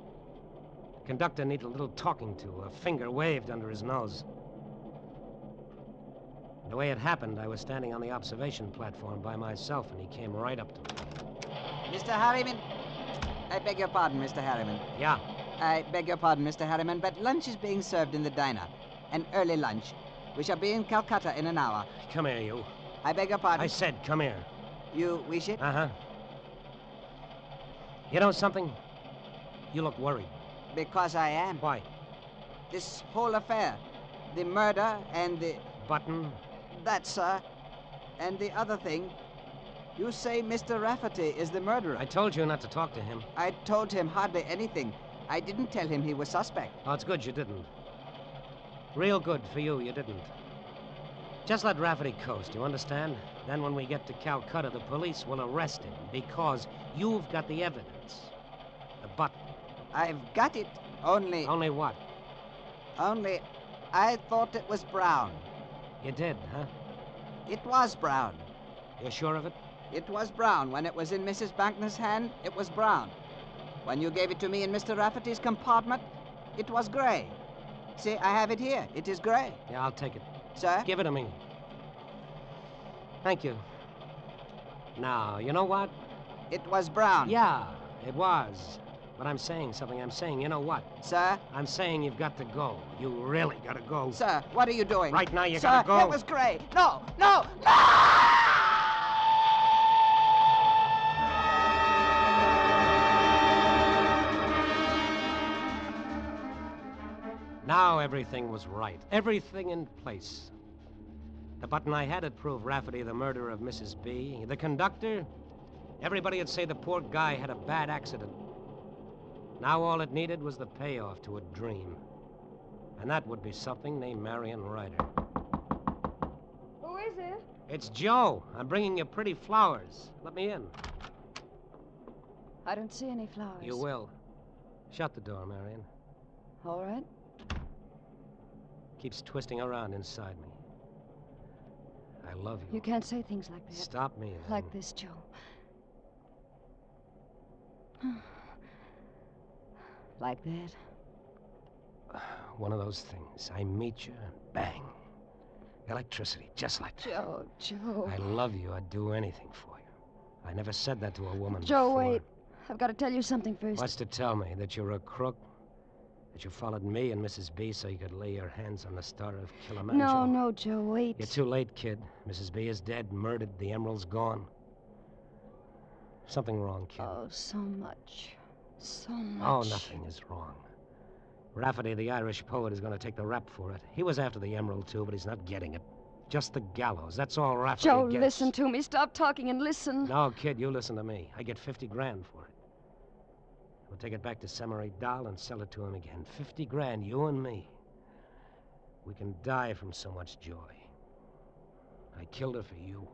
The conductor needed a little talking to, a finger waved under his nose. The way it happened, I was standing on the observation platform by myself, and he came right up to me. Mr. Harriman. I beg your pardon, Mr. Harriman. Yeah? I beg your pardon, Mr. Harriman, but lunch is being served in the diner. An early lunch. We shall be in Calcutta in an hour. Come here, you. I beg your pardon? I said come here. You wish it? Uh-huh. You know something? You look worried. Because I am. Why? This whole affair. The murder and the... Button? That, sir. And the other thing. You say Mr. Rafferty is the murderer. I told you not to talk to him. I told him hardly anything. I didn't tell him he was suspect. Oh, it's good you didn't. Real good for you didn't. Just let Rafferty coast, you understand? Then when we get to Calcutta, the police will arrest him because you've got the evidence. The button. I've got it, only... Only what? Only I thought it was brown. You did, huh? It was brown. You're sure of it? It was brown. When it was in Mrs. Bankner's hand, it was brown. When you gave it to me in Mr. Rafferty's compartment, it was gray. See, I have it here. It is gray. Yeah, I'll take it. Sir? Give it to me. Thank you. Now, you know what? It was brown. Yeah, it was. But I'm saying something. I'm saying, you know what? Sir? I'm saying you've got to go. You really got to go. Sir, what are you doing? Right now, you Sir, got to go. It was gray. No, no, no! Now everything was right. Everything in place. The button I had had proved Rafferty the murderer of Mrs. B. The conductor, everybody would say the poor guy had a bad accident. Now all it needed was the payoff to a dream. And that would be something named Marion Ryder. Who is it? It's Joe. I'm bringing you pretty flowers. Let me in. I don't see any flowers. You will. Shut the door, Marion. All right. Keeps twisting around inside me. I love you. You can't say things like that. Stop me, then. Like this, Joe. Like that. One of those things. I meet you, bang. Electricity, just like that. Joe. I love you. I'd do anything for you. I never said that to a woman Joe, before. wait. I've got to tell you something first. What's to tell me? That you're a crook? That you followed me and Mrs. B so you could lay your hands on the star of Kilimanjaro? No, Joe, wait. You're too late, kid. Mrs. B is dead, murdered, the emerald's gone. Something wrong, kid. Oh, so much. So much. Oh, nothing is wrong. Rafferty, the Irish poet, is going to take the rap for it. He was after the emerald, too, but he's not getting it. Just the gallows. That's all Rafferty Joe, gets. listen to me. Stop talking and listen. No, kid, you listen to me. I get $50,000 for it. We'll take it back to Semery Dahl and sell it to him again. $50,000, you and me. We can die from so much joy. I killed her for you.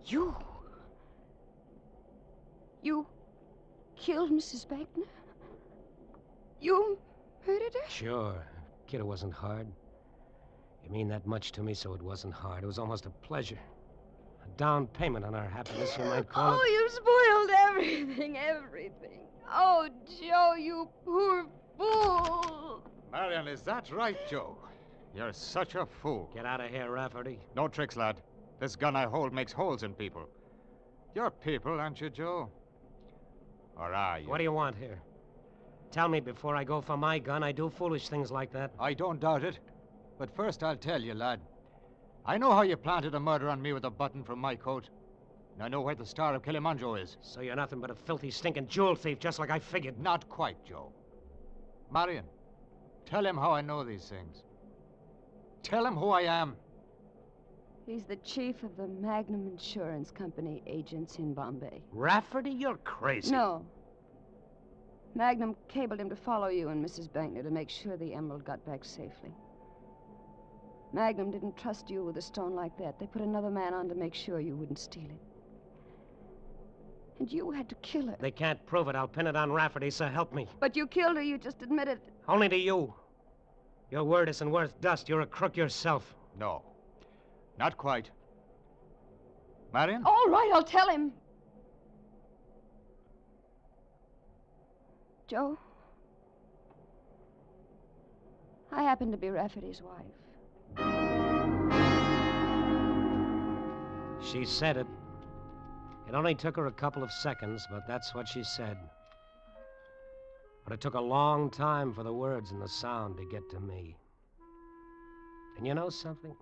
You? You killed Mrs. Bankner? You murdered her? Sure. Kid, it wasn't hard. You mean that much to me, so it wasn't hard. It was almost a pleasure. A down payment on our happiness, you might call it. Oh, you spoiled everything. Oh, Joe, you poor fool. Marion, is that right, Joe? You're such a fool. Get out of here, Rafferty. No tricks, lad. This gun I hold makes holes in people. You're people, aren't you, Joe? Or are you? What do you want here? Tell me before I go for my gun. I do foolish things like that. I don't doubt it. But first I'll tell you, lad. I know how you planted a murder on me with a button from my coat. And I know where the star of Kilimanjaro is. So you're nothing but a filthy, stinking jewel thief, just like I figured. Not quite, Joe. Marion, tell him how I know these things. Tell him who I am. He's the chief of the Magnum Insurance Company agents in Bombay. Rafferty, you're crazy. No. Magnum cabled him to follow you and Mrs. Bankner to make sure the emerald got back safely. Magnum didn't trust you with a stone like that. They put another man on to make sure you wouldn't steal it. And you had to kill her. They can't prove it. I'll pin it on Rafferty, so help me. But you killed her. You just admitted it. Only to you. Your word isn't worth dust. You're a crook yourself. No. Not quite. Marion? All right, I'll tell him. Joe, I happen to be Rafferty's wife. She said it. It only took her a couple of seconds, but that's what she said. But it took a long time for the words and the sound to get to me. And you know something?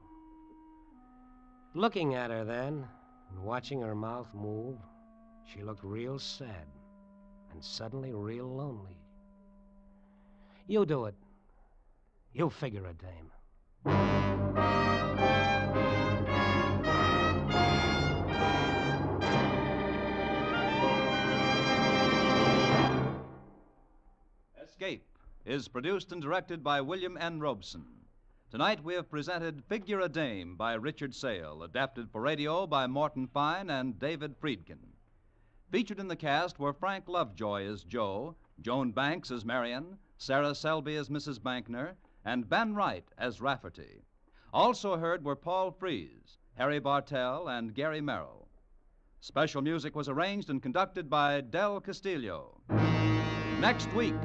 Looking at her then, and watching her mouth move, she looked real sad, and suddenly real lonely. You do it. You figure a dame. Escape is produced and directed by William N. Robeson. Tonight we have presented Figure a Dame by Richard Sale, adapted for radio by Morton Fine and David Friedkin. Featured in the cast were Frank Lovejoy as Joe, Joan Banks as Marion, Sarah Selby as Mrs. Bankner, and Ben Wright as Rafferty. Also heard were Paul Frees, Harry Bartell, and Gary Merrill. Special music was arranged and conducted by Del Castillo. Next week.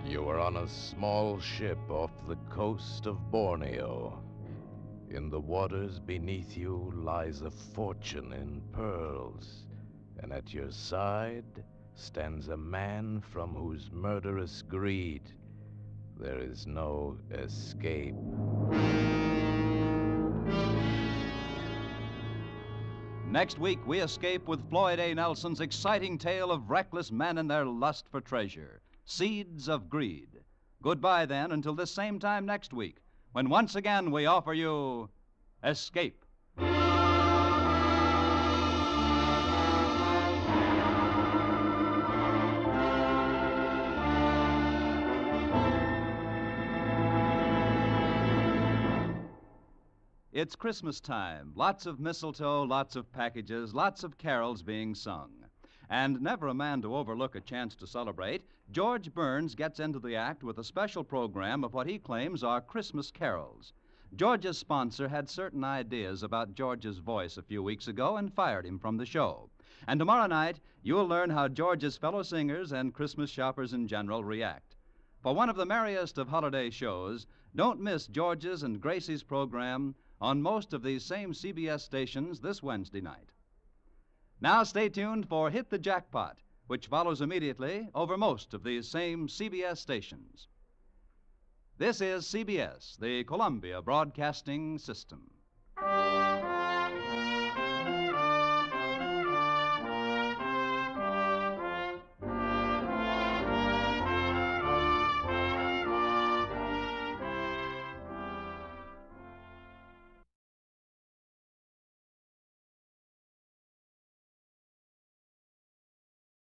You are on a small ship off the coast of Borneo. In the waters beneath you lies a fortune in pearls, and at your side stands a man from whose murderous greed there is no escape. Next week, we escape with Floyd A. Nelson's exciting tale of reckless men and their lust for treasure, Seeds of Greed. Goodbye, then, until this same time next week, when once again we offer you Escape. Escape. It's Christmas time. Lots of mistletoe, lots of packages, lots of carols being sung. And never a man to overlook a chance to celebrate, George Burns gets into the act with a special program of what he claims are Christmas carols. George's sponsor had certain ideas about George's voice a few weeks ago and fired him from the show. And tomorrow night, you'll learn how George's fellow singers and Christmas shoppers in general react. For one of the merriest of holiday shows, don't miss George's and Gracie's program on most of these same CBS stations this Wednesday night. Now stay tuned for Hit the Jackpot, which follows immediately over most of these same CBS stations. This is CBS, the Columbia Broadcasting System.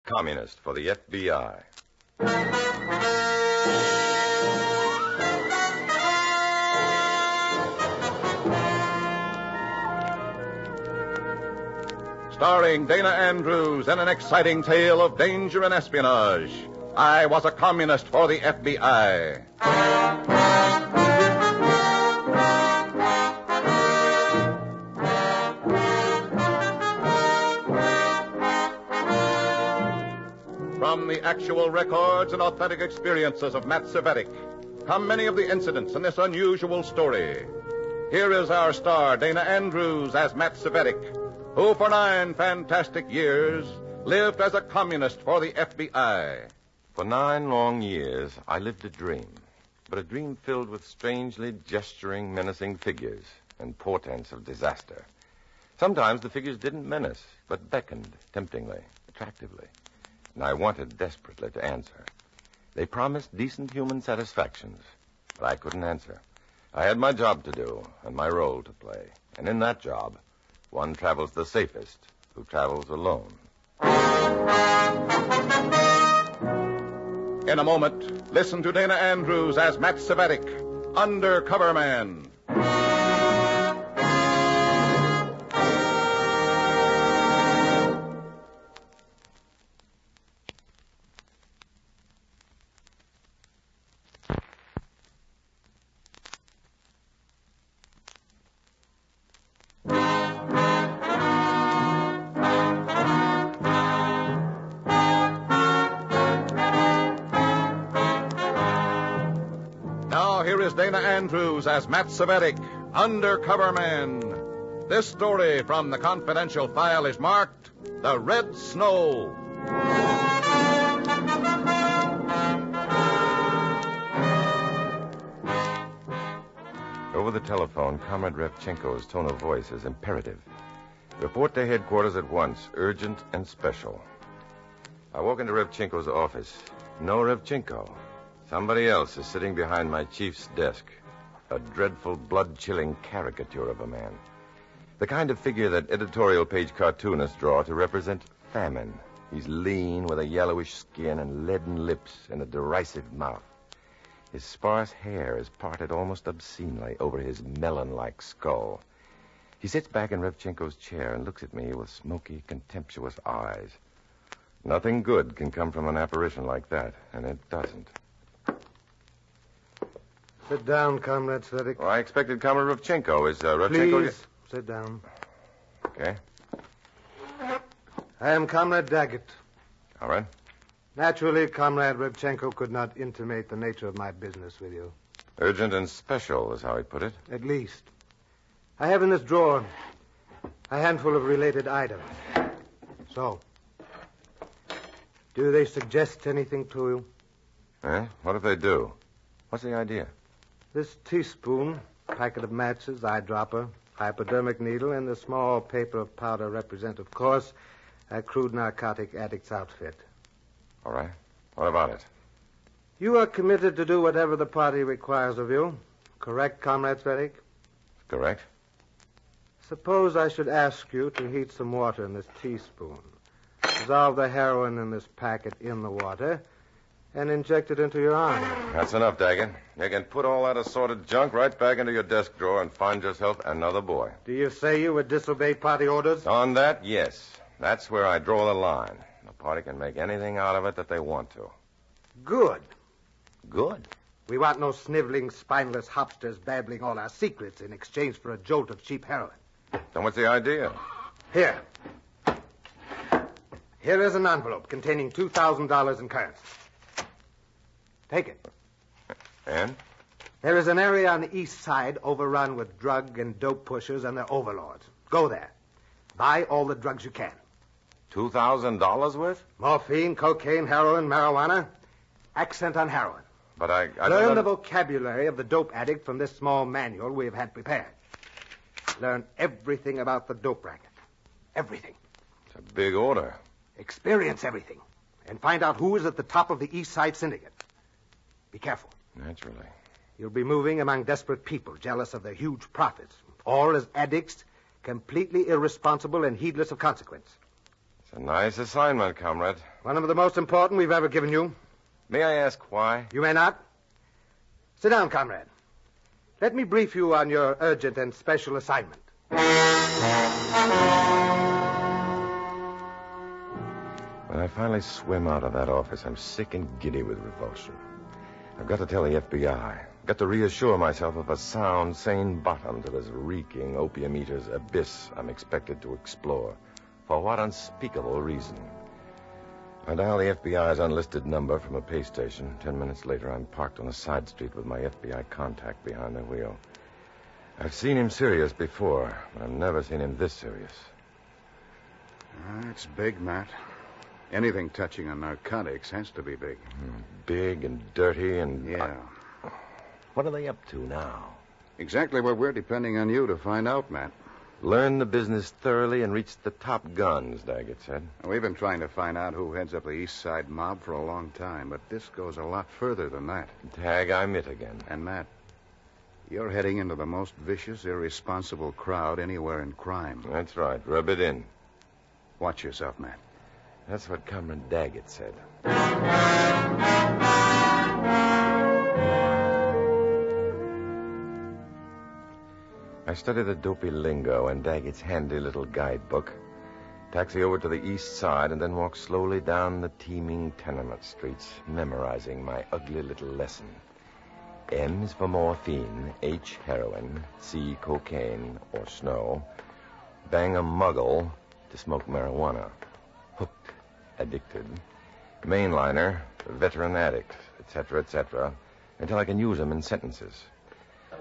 Communist for the FBI. Starring Dana Andrews in an exciting tale of danger and espionage. I was a communist for the FBI. From the actual records and authentic experiences of Matt Cvetic come many of the incidents in this unusual story. Here is our star, Dana Andrews, as Matt Cvetic, who for 9 fantastic years lived as a communist for the FBI. For 9 long years, I lived a dream, but a dream filled with strangely gesturing, menacing figures and portents of disaster. Sometimes the figures didn't menace, but beckoned temptingly, attractively. And I wanted desperately to answer. They promised decent human satisfactions, but I couldn't answer. I had my job to do and my role to play. And in that job, one travels the safest who travels alone. In a moment, listen to Dana Andrews as Matt Cvetic, Undercover Man. Here is Dana Andrews as Matt Cvetic, Undercover Man. This story from the confidential file is marked The Red Snow. Over the telephone, Comrade Revchenko's tone of voice is imperative. Report to headquarters at once, urgent and special. I walk into Revchenko's office. No Revchenko. Somebody else is sitting behind my chief's desk. A dreadful, blood-chilling caricature of a man. The kind of figure that editorial page cartoonists draw to represent famine. He's lean, with a yellowish skin and leaden lips and a derisive mouth. His sparse hair is parted almost obscenely over his melon-like skull. He sits back in Revchenko's chair and looks at me with smoky, contemptuous eyes. Nothing good can come from an apparition like that, and it doesn't. Sit down, Comrade Cvetic. Well, I expected Comrade Revchenko. Is Revchenko... Please, sit down. Okay. I am Comrade Daggett. All right. Naturally, Comrade Revchenko could not intimate the nature of my business with you. Urgent and special is how he put it. At least. I have in this drawer a handful of related items. So, do they suggest anything to you? Eh? What if they do? What's the idea? This teaspoon, packet of matches, eyedropper, hypodermic needle, and the small paper of powder represent, of course, a crude narcotic addict's outfit. All right. What about it? You are committed to do whatever the party requires of you. Correct, Comrade Cvetic? Correct. Suppose I should ask you to heat some water in this teaspoon. Dissolve the heroin in this packet in the water, and inject it into your arm. That's enough, Daggett. You can put all that assorted junk right back into your desk drawer and find yourself another boy. Do you say you would disobey party orders? On that, yes. That's where I draw the line. The party can make anything out of it that they want to. Good. Good. We want no sniveling, spineless hopsters babbling all our secrets in exchange for a jolt of cheap heroin. Then what's the idea? Here. Here is an envelope containing $2,000 in currency. Take it. And? There is an area on the east side overrun with drug and dope pushers and their overlords. Go there. Buy all the drugs you can. $2,000 worth? Morphine, cocaine, heroin, marijuana. Accent on heroin. But I Learn the vocabulary of the dope addict from this small manual we have had prepared. Learn everything about the dope racket. Everything. It's a big order. Experience everything. And find out who is at the top of the East Side Syndicate. Be careful. Naturally. You'll be moving among desperate people, jealous of their huge profits. All as addicts, completely irresponsible and heedless of consequence. It's a nice assignment, comrade. One of the most important we've ever given you. May I ask why? You may not. Sit down, comrade. Let me brief you on your urgent and special assignment. When I finally swim out of that office, I'm sick and giddy with revulsion. I've got to tell the FBI. I've got to reassure myself of a sound, sane bottom to this reeking opium eater's abyss I'm expected to explore. For what unspeakable reason? I dial the FBI's unlisted number from a pay station. 10 minutes later, I'm parked on a side street with my FBI contact behind the wheel. I've seen him serious before, but I've never seen him this serious. It's big, Matt. Anything touching on narcotics has to be big. Big and dirty and... Yeah. What are they up to now? Exactly what we're depending on you to find out, Matt. Learn the business thoroughly and reach the top guns, Daggett said. We've been trying to find out who heads up the East Side mob for a long time, but this goes a lot further than that. Tag, I'm it again. And, Matt, you're heading into the most vicious, irresponsible crowd anywhere in crime. That's right. Rub it in. Watch yourself, Matt. That's what Comrade Daggett said. I study the dopey lingo and Daggett's handy little guidebook, taxi over to the east side, and then walk slowly down the teeming tenement streets, memorizing my ugly little lesson. M is for morphine, H, heroin, C, cocaine or snow, bang a muggle to smoke marijuana, hooked, addicted, mainliner, veteran addict, etc., until I can use them in sentences.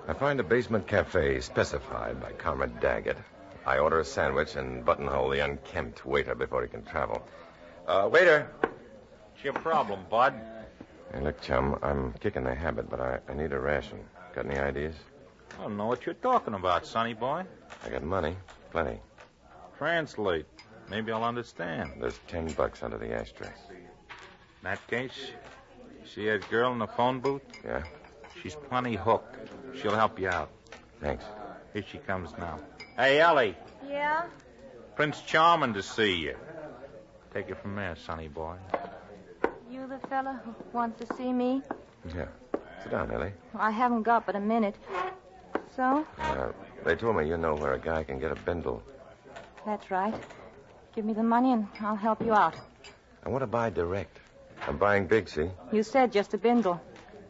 I find a basement cafe specified by Comrade Daggett. I order a sandwich and buttonhole the unkempt waiter before he can travel. Waiter. What's your problem, bud? Hey, look, chum, I'm kicking the habit, but I need a ration. Got any ideas? I don't know what you're talking about, sonny boy. I got money. Plenty. Translate. Maybe I'll understand. There's $10 under the ashtray. In that case, see that girl in the phone booth? Yeah? She's plenty hooked. She'll help you out. Thanks. Here she comes now. Hey, Ellie. Yeah? Prince Charming to see you. Take it from there, sonny boy. You the fella who wants to see me? Yeah. Sit down, Ellie. I haven't got but a minute. So? They told me you know where a guy can get a bindle. That's right. Give me the money and I'll help you out. I want to buy direct. I'm buying big, see? You said just a bindle.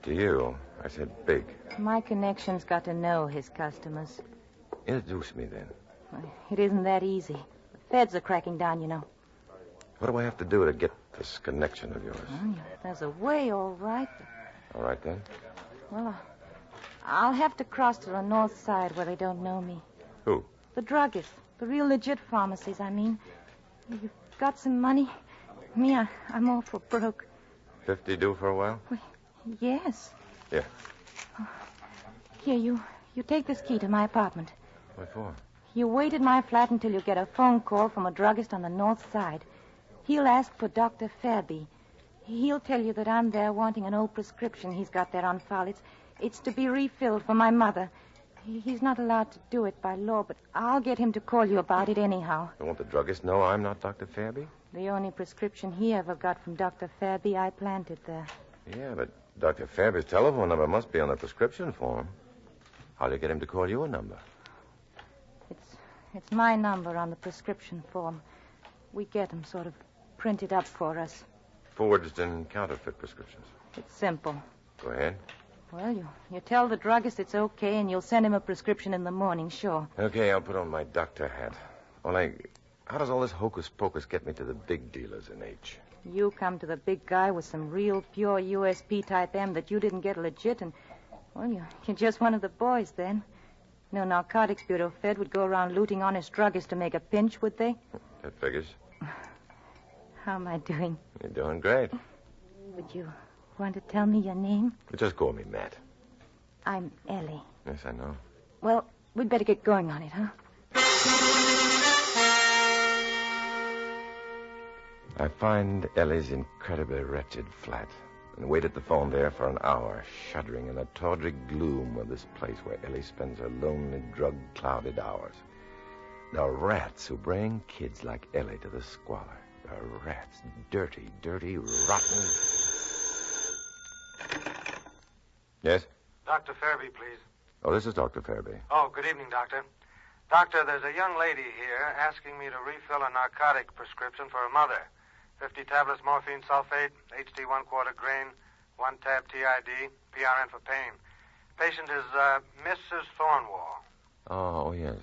To you, I said big. My connection's got to know his customers. Introduce me, then. It isn't that easy. The feds are cracking down, you know. What do I have to do to get this connection of yours? There's a way, all right. All right, then. Well, I'll have to cross to the north side where they don't know me. Who? The druggists. The real legit pharmacies, I mean. You've got some money? Me, I'm all for broke. 50 due for a while? Yes. Yeah. Here, you take this key to my apartment. What for? You wait at my flat until you get a phone call from a druggist on the north side. He'll ask for Dr. Fairby. He'll tell you that I'm there wanting an old prescription he's got there on file. It's to be refilled for my mother. He's not allowed to do it by law, but I'll get him to call you about it anyhow. I want the druggist know I'm not Dr. Fairby? The only prescription he ever got from Dr. Fairby, I planted there. Yeah, but Dr. Fairby's telephone number must be on the prescription form. How'd you get him to call you a number? It's my number on the prescription form. We get them sort of printed up for us. Forged and counterfeit prescriptions. It's simple. Go ahead. Well, you tell the druggist it's okay, and you'll send him a prescription in the morning, sure. Okay, I'll put on my doctor hat. Only, how does all this hocus-pocus get me to the big dealers in H? You come to the big guy with some real pure USP type M that you didn't get legit, and, well, you're just one of the boys then. No Narcotics Bureau Fed would go around looting honest druggists to make a pinch, would they? That figures. How am I doing? You're doing great. Would you want to tell me your name? Just call me Matt. I'm Ellie. Yes, I know. Well, we'd better get going on it, huh? I find Ellie's incredibly wretched flat and wait at the phone there for an hour, shuddering in the tawdry gloom of this place where Ellie spends her lonely, drug-clouded hours. The rats who bring kids like Ellie to the squalor. The rats. Dirty, rotten. Yes? Dr. Fairby, please. Oh, this is Dr. Fairby. Oh, good evening, Doctor. Doctor, there's a young lady here asking me to refill a narcotic prescription for her mother. 50 tablets morphine sulfate, HD 1/4 grain, 1 tab TID, PRN for pain. Patient is Mrs. Thornwall. Oh, yes.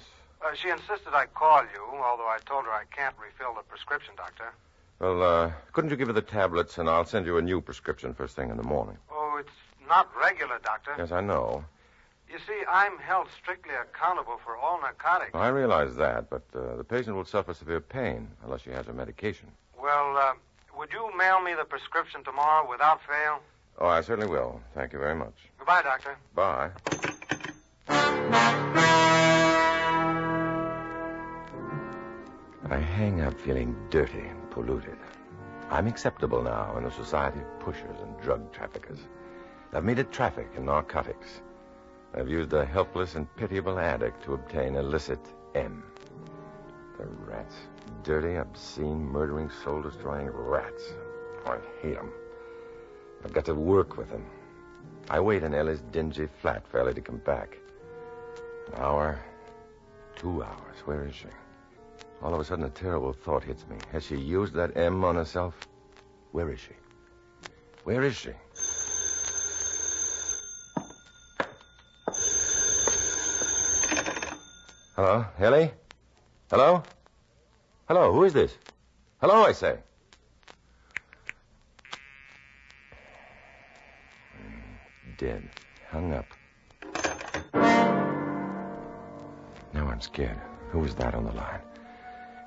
She insisted I call you, although I told her I can't refill the prescription, Doctor. Well, couldn't you give her the tablets and I'll send you a new prescription first thing in the morning? Oh, it's not regular, Doctor. Yes, I know. You see, I'm held strictly accountable for all narcotics. I realize that, but the patient will suffer severe pain unless she has her medication. Well, would you mail me the prescription tomorrow without fail? Oh, I certainly will. Thank you very much. Goodbye, Doctor. Bye. I hang up feeling dirty and polluted. I'm acceptable now in a society of pushers and drug traffickers. I've made it traffic in narcotics. I've used a helpless and pitiable addict to obtain illicit M. The rats. Dirty, obscene, murdering, soul-destroying rats. Oh, I hate them. I've got to work with them. I wait in Ellie's dingy flat for Ellie to come back. An hour, 2 hours. Where is she? All of a sudden, a terrible thought hits me. Has she used that M on herself? Where is she? Where is she? Hello? Ellie? Hello? Hello? Who is this? Hello, I say. Dead. Hung up. Now I'm scared. Who was that on the line?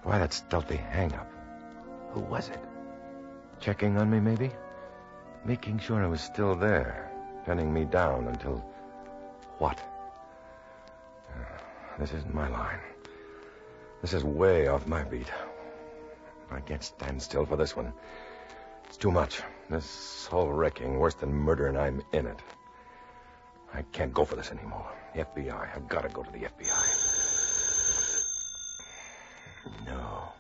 Why that stealthy hang-up? Who was it? Checking on me, maybe? Making sure I was still there. Penning me down until... What? This isn't my line. This is way off my beat. I can't stand still for this one. It's too much. This whole wrecking, worse than murder, and I'm in it. I can't go for this anymore. The FBI. I've got to go to the FBI. No.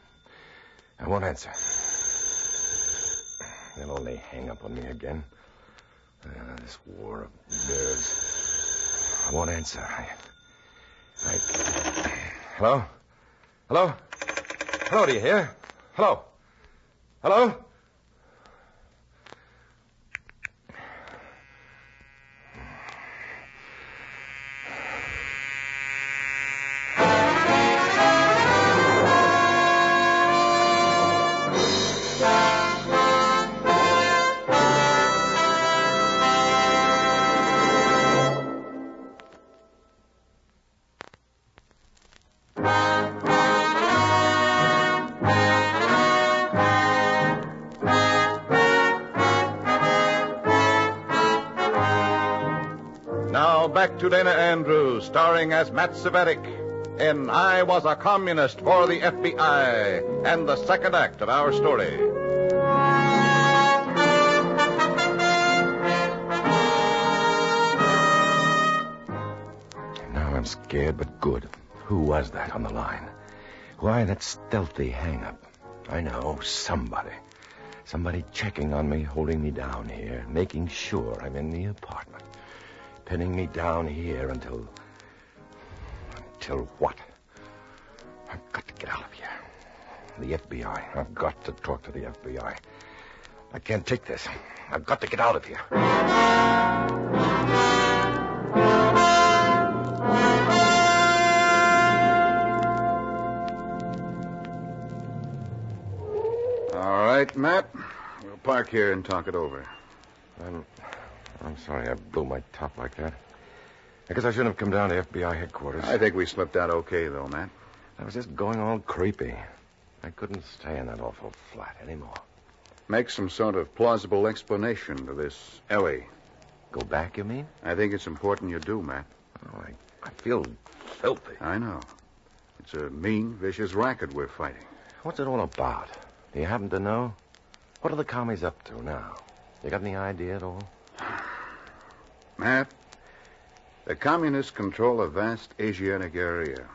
I won't answer. They'll only hang up on me again. This war of nerves. I won't answer. Hello? Hello? Hello, do you hear? Hello? Hello? Back to Dana Andrews, starring as Matt Cvetic in I Was a Communist for the FBI, and the second act of our story. Now I'm scared, but good. Who was that on the line? Why that stealthy hang-up? I know, somebody. Somebody checking on me, holding me down here, making sure I'm in the apartment. Pinning me down here until... Until what? I've got to get out of here. The FBI. I've got to talk to the FBI. I can't take this. I've got to get out of here. All right, Matt. We'll park here and talk it over. I'm sorry I blew my top like that. I guess I shouldn't have come down to FBI headquarters. I think we slipped out okay, though, Matt. I was just going all creepy. I couldn't stay in that awful flat anymore. Make some sort of plausible explanation to this Ellie. Go back, you mean? I think it's important you do, Matt. Oh, I feel filthy. I know. It's a mean, vicious racket we're fighting. What's it all about? Do you happen to know? What are the commies up to now? You got any idea at all? Matt, the communists control a vast Asiatic area.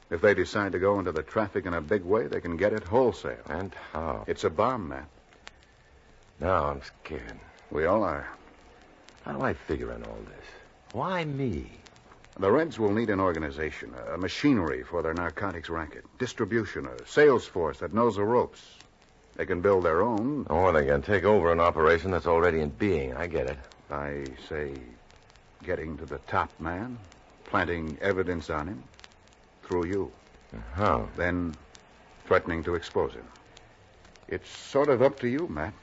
If they decide to go into the traffic in a big way, they can get it wholesale. And how? It's a bomb, Matt. Now I'm scared. We all are. How do I figure in all this? Why me? The Reds will need an organization, a machinery for their narcotics racket, distribution, a sales force that knows the ropes. They can build their own. Or they can take over an operation that's already in being. I get it. By, say, getting to the top man, planting evidence on him, through you. How? Then threatening to expose him. It's sort of up to you, Matt.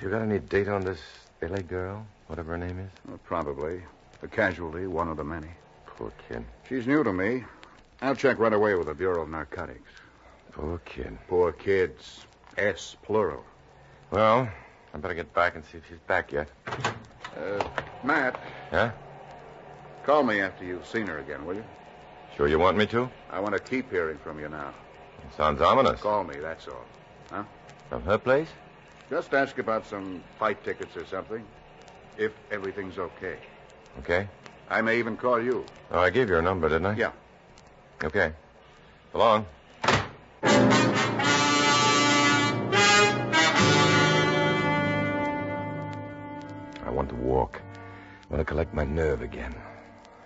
You got any data on this LA girl, whatever her name is? Well, probably. A casualty, one of the many. Poor kid. She's new to me. I'll check right away with the Bureau of Narcotics. Poor kid. Poor kids. S, plural. Well, I better get back and see if she's back yet. Matt. Yeah? Call me after you've seen her again, will you? Sure you want me to? I want to keep hearing from you now. Sounds ominous. Call me, that's all. Huh? From her place? Just ask about some fight tickets or something. If everything's okay. Okay. I may even call you. Oh, I gave you her number, didn't I? Yeah. Okay. So long. I want to walk. I want to collect my nerve again.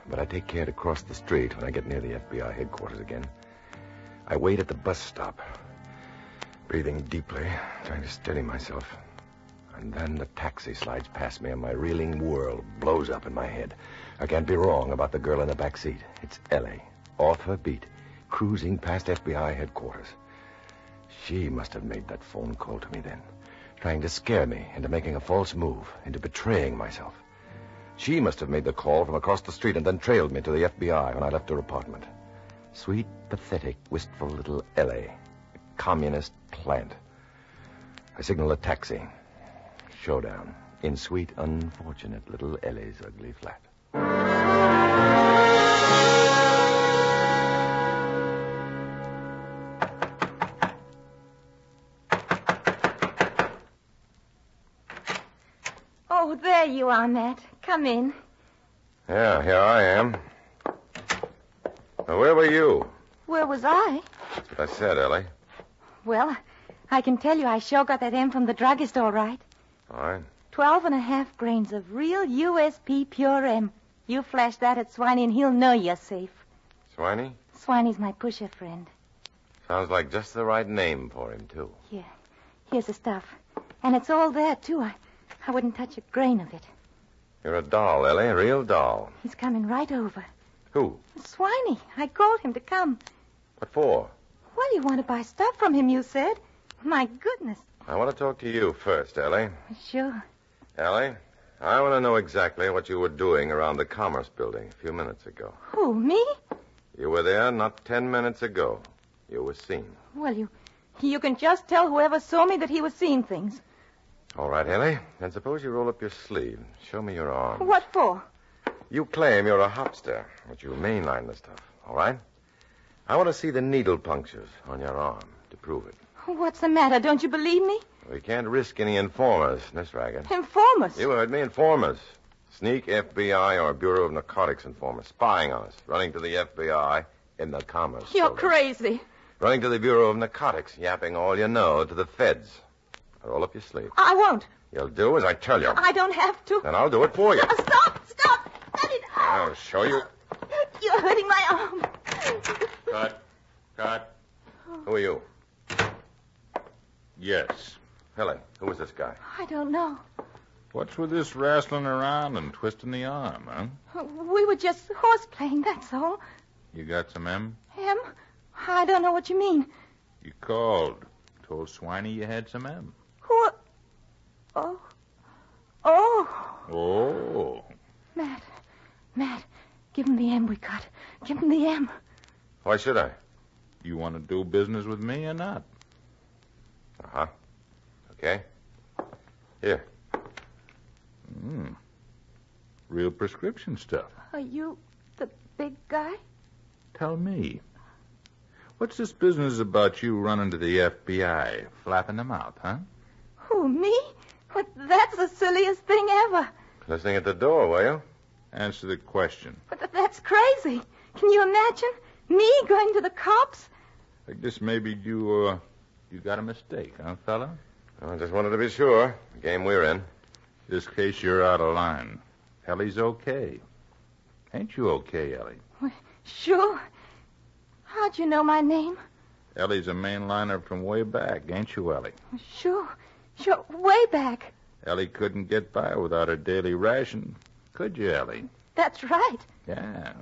But I take care to cross the street when I get near the FBI headquarters again. I wait at the bus stop, breathing deeply, trying to steady myself. And then the taxi slides past me and my reeling world blows up in my head. I can't be wrong about the girl in the back seat. It's Ellie, off her beat, cruising past FBI headquarters. She must have made that phone call to me then, trying to scare me into making a false move, into betraying myself. She must have made the call from across the street and then trailed me to the FBI when I left her apartment. Sweet, pathetic, wistful little Ellie. A communist plant. I signal a taxi. Showdown in sweet, unfortunate little Ellie's ugly flat. Oh, there you are, Matt. Come in. Yeah, here I am. Now, where were you? Where was I? That's what I said, Ellie. Well, I can tell you I sure got that M from the druggist, all right. All right. 12.5 grains of real USP pure M. You flash that at Swiney and he'll know you're safe. Swiney? Swiney's my pusher friend. Sounds like just the right name for him, too. Here. Here's the stuff. And it's all there, too. I wouldn't touch a grain of it. You're a doll, Ellie, a real doll. He's coming right over. Who? Swiney. I called him to come. What for? Well, you want to buy stuff from him, you said. My goodness. I want to talk to you first, Ellie. Sure. Ellie, I want to know exactly what you were doing around the Commerce Building a few minutes ago. Who, me? You were there not 10 minutes ago. You were seen. Well, you can just tell whoever saw me that he was seeing things. All right, Ellie. Then suppose you roll up your sleeve. Show me your arm. What for? You claim you're a hopster, but you mainline the stuff, all right? I want to see the needle punctures on your arm to prove it. What's the matter? Don't you believe me? We can't risk any informers in this racket. Informers? You heard me, informers. Sneak FBI or Bureau of Narcotics informers spying on us, running to the FBI in the Commerce You're Building. crazy. Running to the Bureau of Narcotics, yapping all you know to the feds. Roll up your sleeve. I won't. You'll do as I tell you. I don't have to. Then I'll do it for you. Stop! Let it out. I'll show you. You're hurting my arm. Cut. Who are you? Yes. Helen, who is this guy? I don't know. What's with this wrestling around and twisting the arm, huh? We were just horse playing, that's all. You got some M? M? I don't know what you mean. You called. Told Swiney you had some M. Who? Oh. Oh. Matt, give him the M we got. Give him the M. Why should I? You want to do business with me or not? Uh-huh. Okay. Here. Real prescription stuff. Are you the big guy? Tell me. What's this business about you running to the FBI, flapping them out, huh? Who, me? But that's the silliest thing ever. Listening at the door, were you? Answer the question. But that's crazy. Can you imagine? Me going to the cops? I guess maybe you got a mistake, huh, fella? I just wanted to be sure. The game we're in. This case, you're out of line. Ellie's okay. Ain't you okay, Ellie? Well, sure. How'd you know my name? Ellie's a mainliner from way back, ain't you, Ellie? Sure. Way back. Ellie couldn't get by without her daily ration. Could you, Ellie? That's right. Yeah.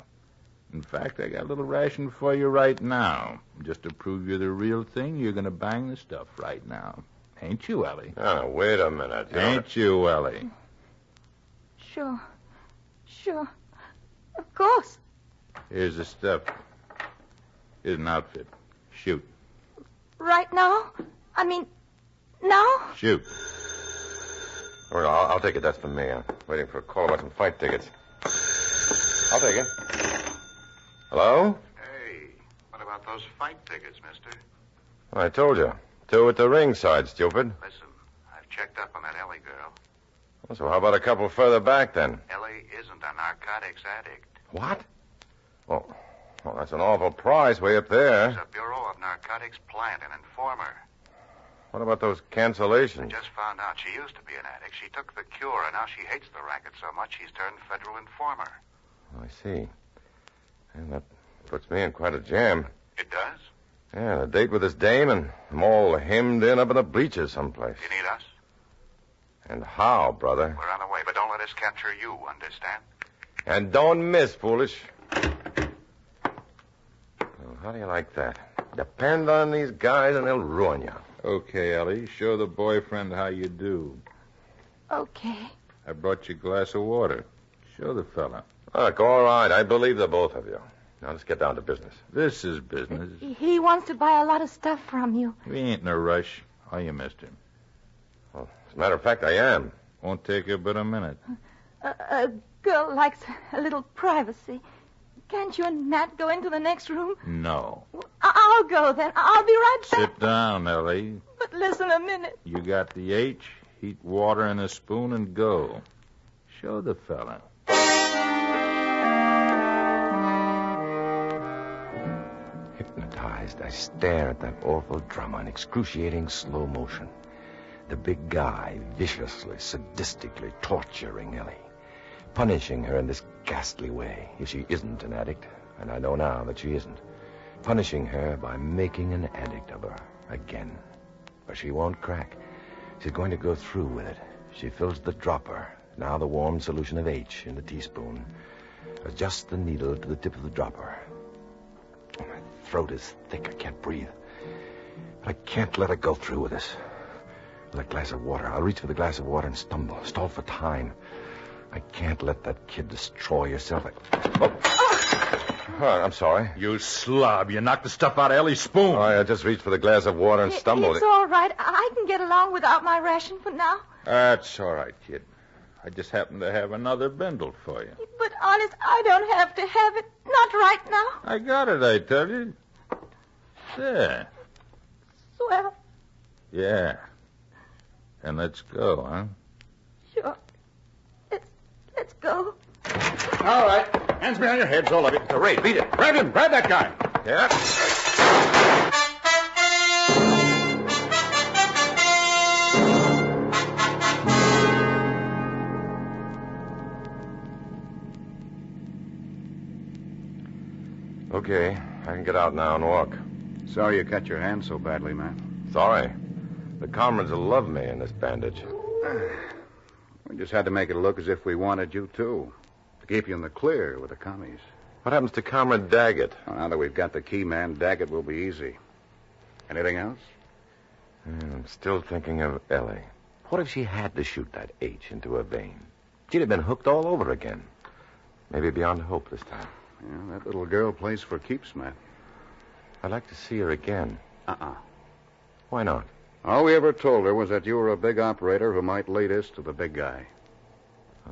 In fact, I got a little ration for you right now. Just to prove you're the real thing, you're going to bang the stuff right now. Ain't you, Ellie? Oh, wait a minute. Ain't you, Ellie? Sure. Of course. Here's the stuff. Here's an outfit. Shoot. Right now? I mean, now? Shoot. All right, I'll take it. That's for me. I'm waiting for a call about some fight tickets. I'll take it. Hello? Hey, what about those fight tickets, mister? I told you. 2 at the ringside, stupid. Listen, I've checked up on that Ellie girl. So how about a couple further back, then? Ellie isn't a narcotics addict. What? Well, that's an awful prize way up there. She's a Bureau of Narcotics plant and informer. What about those I cancellations? just found out she used to be an addict. She took the cure, and now she hates the racket so much she's turned federal informer. I see. And that puts me in quite a jam. It does? Yeah, a date with this dame, and I'm all hemmed in up in the bleachers someplace. You need us? And how, brother? We're on the way, but don't let us capture you, understand? And don't miss, foolish. Well, how do you like that? Depend on these guys, and they'll ruin you. Okay, Ellie. Show the boyfriend how you do. Okay. I brought you a glass of water. Show the fella. Look, all right. I believe the both of you. Now, let's get down to business. This is business. He wants to buy a lot of stuff from you. We ain't in a rush. Are you, mister? Well, as a matter of fact, I am. Won't take you but a minute. A girl likes a little privacy. Can't you and Nat go into the next room? No. I'll go then. I'll be right back. Sit down, Ellie. But listen a minute. You got the H, heat water in a spoon, and go. Show the fella. Hypnotized, I stare at that awful drama in excruciating slow motion. The big guy viciously, sadistically torturing Ellie, punishing her in this ghastly way if she isn't an addict, and I know now that she isn't. Punishing her by making an addict of her again. But she won't crack. She's going to go through with it. She fills the dropper, now the warm solution of H in the teaspoon, adjusts the needle to the tip of the dropper. My throat is thick. I can't breathe. But I can't let her go through with this. With that glass of water. I'll reach for the glass of water and stumble, stall for time. I can't let that kid destroy herself. Oh, I'm sorry. You slob. You knocked the stuff out of Ellie's spoon. I just reached for the glass of water and stumbled. It's all right. I can get along without my ration for now. That's all right, kid. I just happen to have another bindle for you. But honest, I don't have to have it. Not right now. I got it, I tell you. There. Swell. Yeah. And let's go, huh? Sure. Let's go. All right. Hands behind your heads, all of you. It's a raid. Beat it. Grab him. Grab that guy. Yeah. Okay, I can get out now and walk. Sorry you cut your hand so badly, man. Sorry. The comrades will love me in this bandage. We just had to make it look as if we wanted you, too. To keep you in the clear with the commies. What happens to Comrade Daggett? Well, now that we've got the key man, Daggett will be easy. Anything else? I'm still thinking of Ellie. What if she had to shoot that H into her vein? She'd have been hooked all over again. Maybe beyond hope this time. Yeah, that little girl plays for keeps, Matt. I'd like to see her again. Uh-uh. Why not? All we ever told her was that you were a big operator who might lead us to the big guy.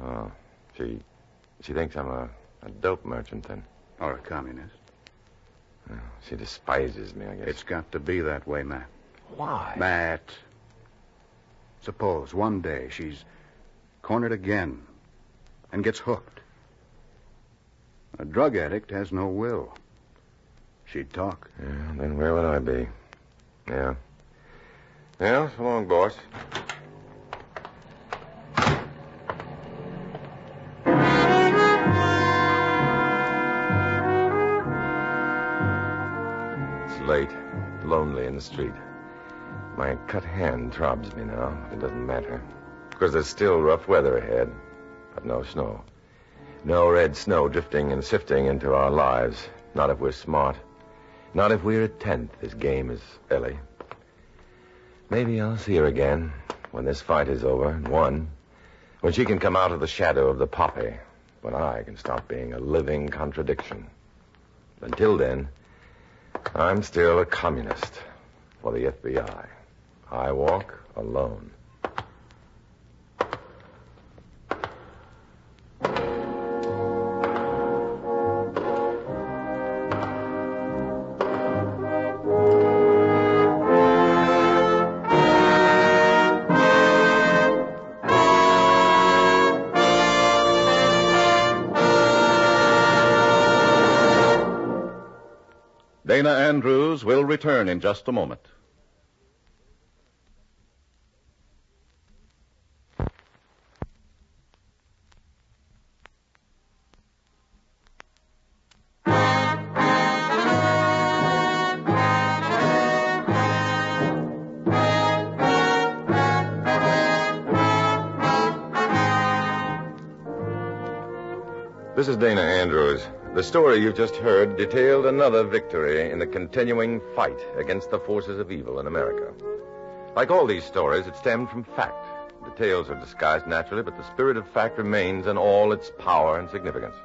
Oh, she thinks I'm a dope merchant, then. Or a communist. Well, she despises me, I guess. It's got to be that way, Matt. Why? Matt, suppose one day she's cornered again and gets hooked. A drug addict has no will. She'd talk. Yeah, then where would I be? Yeah. Well, so long, boss. It's late, lonely in the street. My cut hand throbs me now, but it doesn't matter. Because there's still rough weather ahead, but no snow. No red snow drifting and sifting into our lives. Not if we're smart. Not if we're a tenth as game as Ellie. Maybe I'll see her again when this fight is over and won. When she can come out of the shadow of the poppy. When I can stop being a living contradiction. Until then, I'm still a communist for the FBI. I walk alone. Dana Andrews will return in just a moment. This is Dana Andrews. The story you've just heard detailed another victory in the continuing fight against the forces of evil in America. Like all these stories, it stemmed from fact. Details are disguised naturally, but the spirit of fact remains in all its power and significance.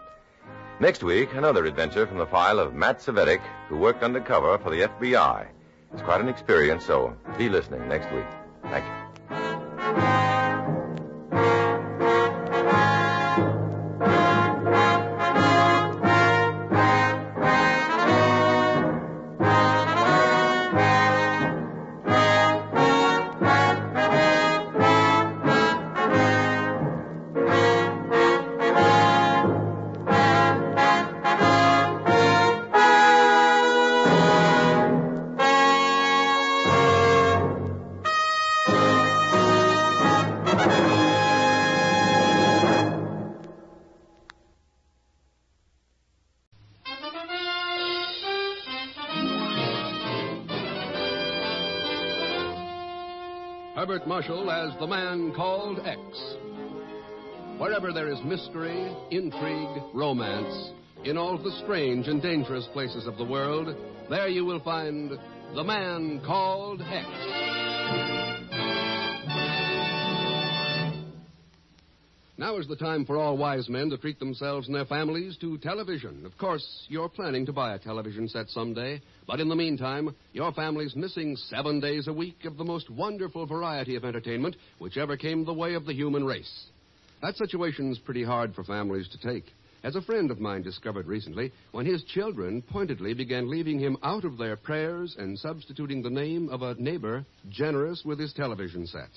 Next week, another adventure from the file of Matt Savetic, who worked undercover for the FBI. It's quite an experience, so be listening next week. Thank you. Herbert Marshall as the man called X. Wherever there is mystery, intrigue, romance, in all the strange and dangerous places of the world, there you will find the man called X. Now is the time for all wise men to treat themselves and their families to television. Of course, you're planning to buy a television set someday, but in the meantime, your family's missing 7 days a week of the most wonderful variety of entertainment which ever came the way of the human race. That situation's pretty hard for families to take. As a friend of mine discovered recently, when his children pointedly began leaving him out of their prayers and substituting the name of a neighbor generous with his television set.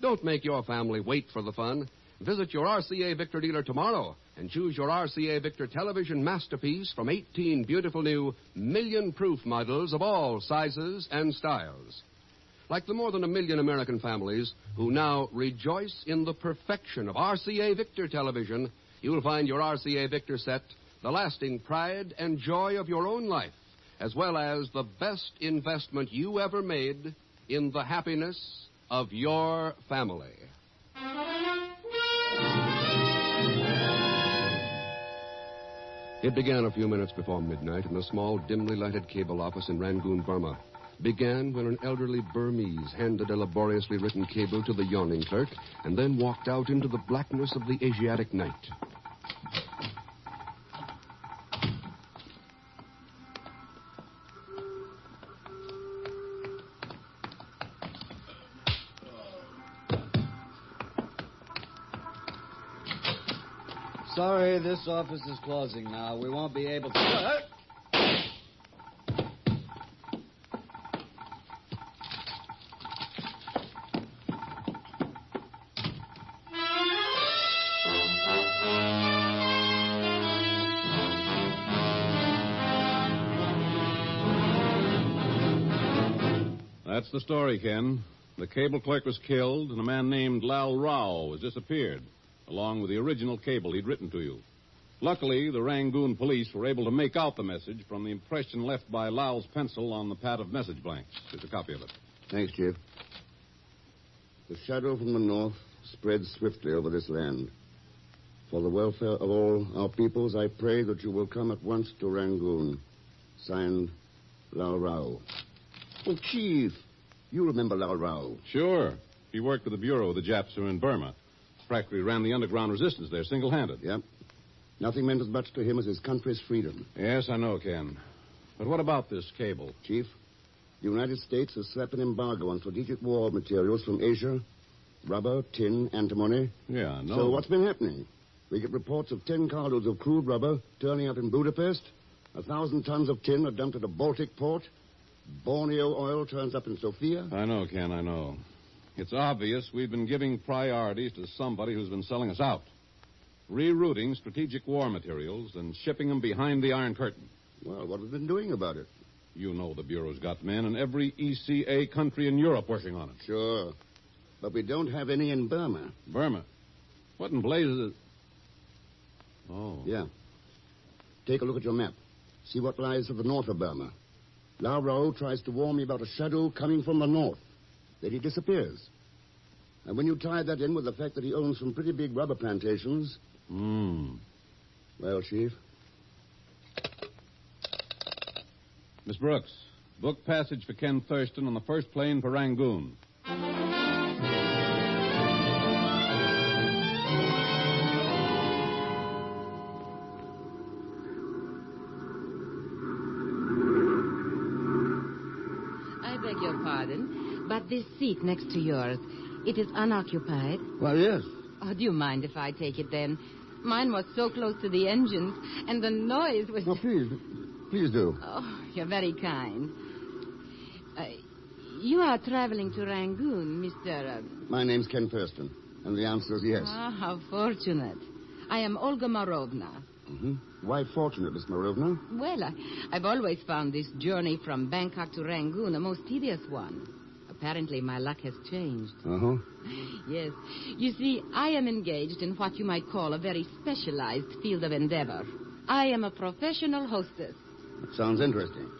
Don't make your family wait for the fun. Visit your RCA Victor dealer tomorrow and choose your RCA Victor television masterpiece from 18 beautiful new million-proof models of all sizes and styles. Like the more than 1 million American families who now rejoice in the perfection of RCA Victor television, you'll find your RCA Victor set the lasting pride and joy of your own life, as well as the best investment you ever made in the happiness of your family. It began a few minutes before midnight in a small, dimly lighted cable office in Rangoon, Burma. Began when an elderly Burmese handed a laboriously written cable to the yawning clerk and then walked out into the blackness of the Asiatic night. Sorry, this office is closing now. We won't be able to... That's the story, Ken. The cable clerk was killed, and a man named Lal Rao has disappeared, along with the original cable he'd written to you. Luckily, the Rangoon police were able to make out the message from the impression left by Lal's pencil on the pad of message blanks. Here's a copy of it. Thanks, Chief. The shadow from the north spreads swiftly over this land. For the welfare of all our peoples, I pray that you will come at once to Rangoon. Signed, Lal Rao. Oh, Chief, you remember Lal Rao? Sure. He worked with the Bureau of the Japs who were in Burma. Practically ran the underground resistance there single-handed. Yep. Nothing meant as much to him as his country's freedom. Yes, I know, Ken. But what about this cable? Chief, the United States has slapped an embargo on strategic war materials from Asia. Rubber, tin, antimony. Yeah, I know. So what's been happening? We get reports of 10 carloads of crude rubber turning up in Budapest. 1,000 tons of tin are dumped at a Baltic port. Borneo oil turns up in Sofia. I know, Ken, I know. It's obvious we've been giving priorities to somebody who's been selling us out. Rerouting strategic war materials and shipping them behind the Iron Curtain. Well, what have we been doing about it? You know the Bureau's got men in every ECA country in Europe working on it. Sure. But we don't have any in Burma. Burma? What in blazes is... Oh. Yeah. Take a look at your map. See what lies to the north of Burma. Lao Rao tries to warn me about a shadow coming from the north. Then he disappears. And when you tie that in with the fact that he owns some pretty big rubber plantations... Well, Chief? Miss Brooks, book passage for Ken Thurston on the first plane for Rangoon. I beg your pardon, but this seat next to yours, it is unoccupied. Well, yes. Oh, do you mind if I take it then? Mine was so close to the engines, and the noise was... No, please. Please do. Oh, you're very kind. You are traveling to Rangoon, Mr. My name's Ken Thurston, and the answer is yes. Ah, how fortunate. I am Olga Morovna. Mm-hmm. Why fortunate, Miss Morovna? Well, I've always found this journey from Bangkok to Rangoon a most tedious one. Apparently, my luck has changed. Uh-huh. Yes. You see, I am engaged in what you might call a very specialized field of endeavor. I am a professional hostess. That sounds interesting.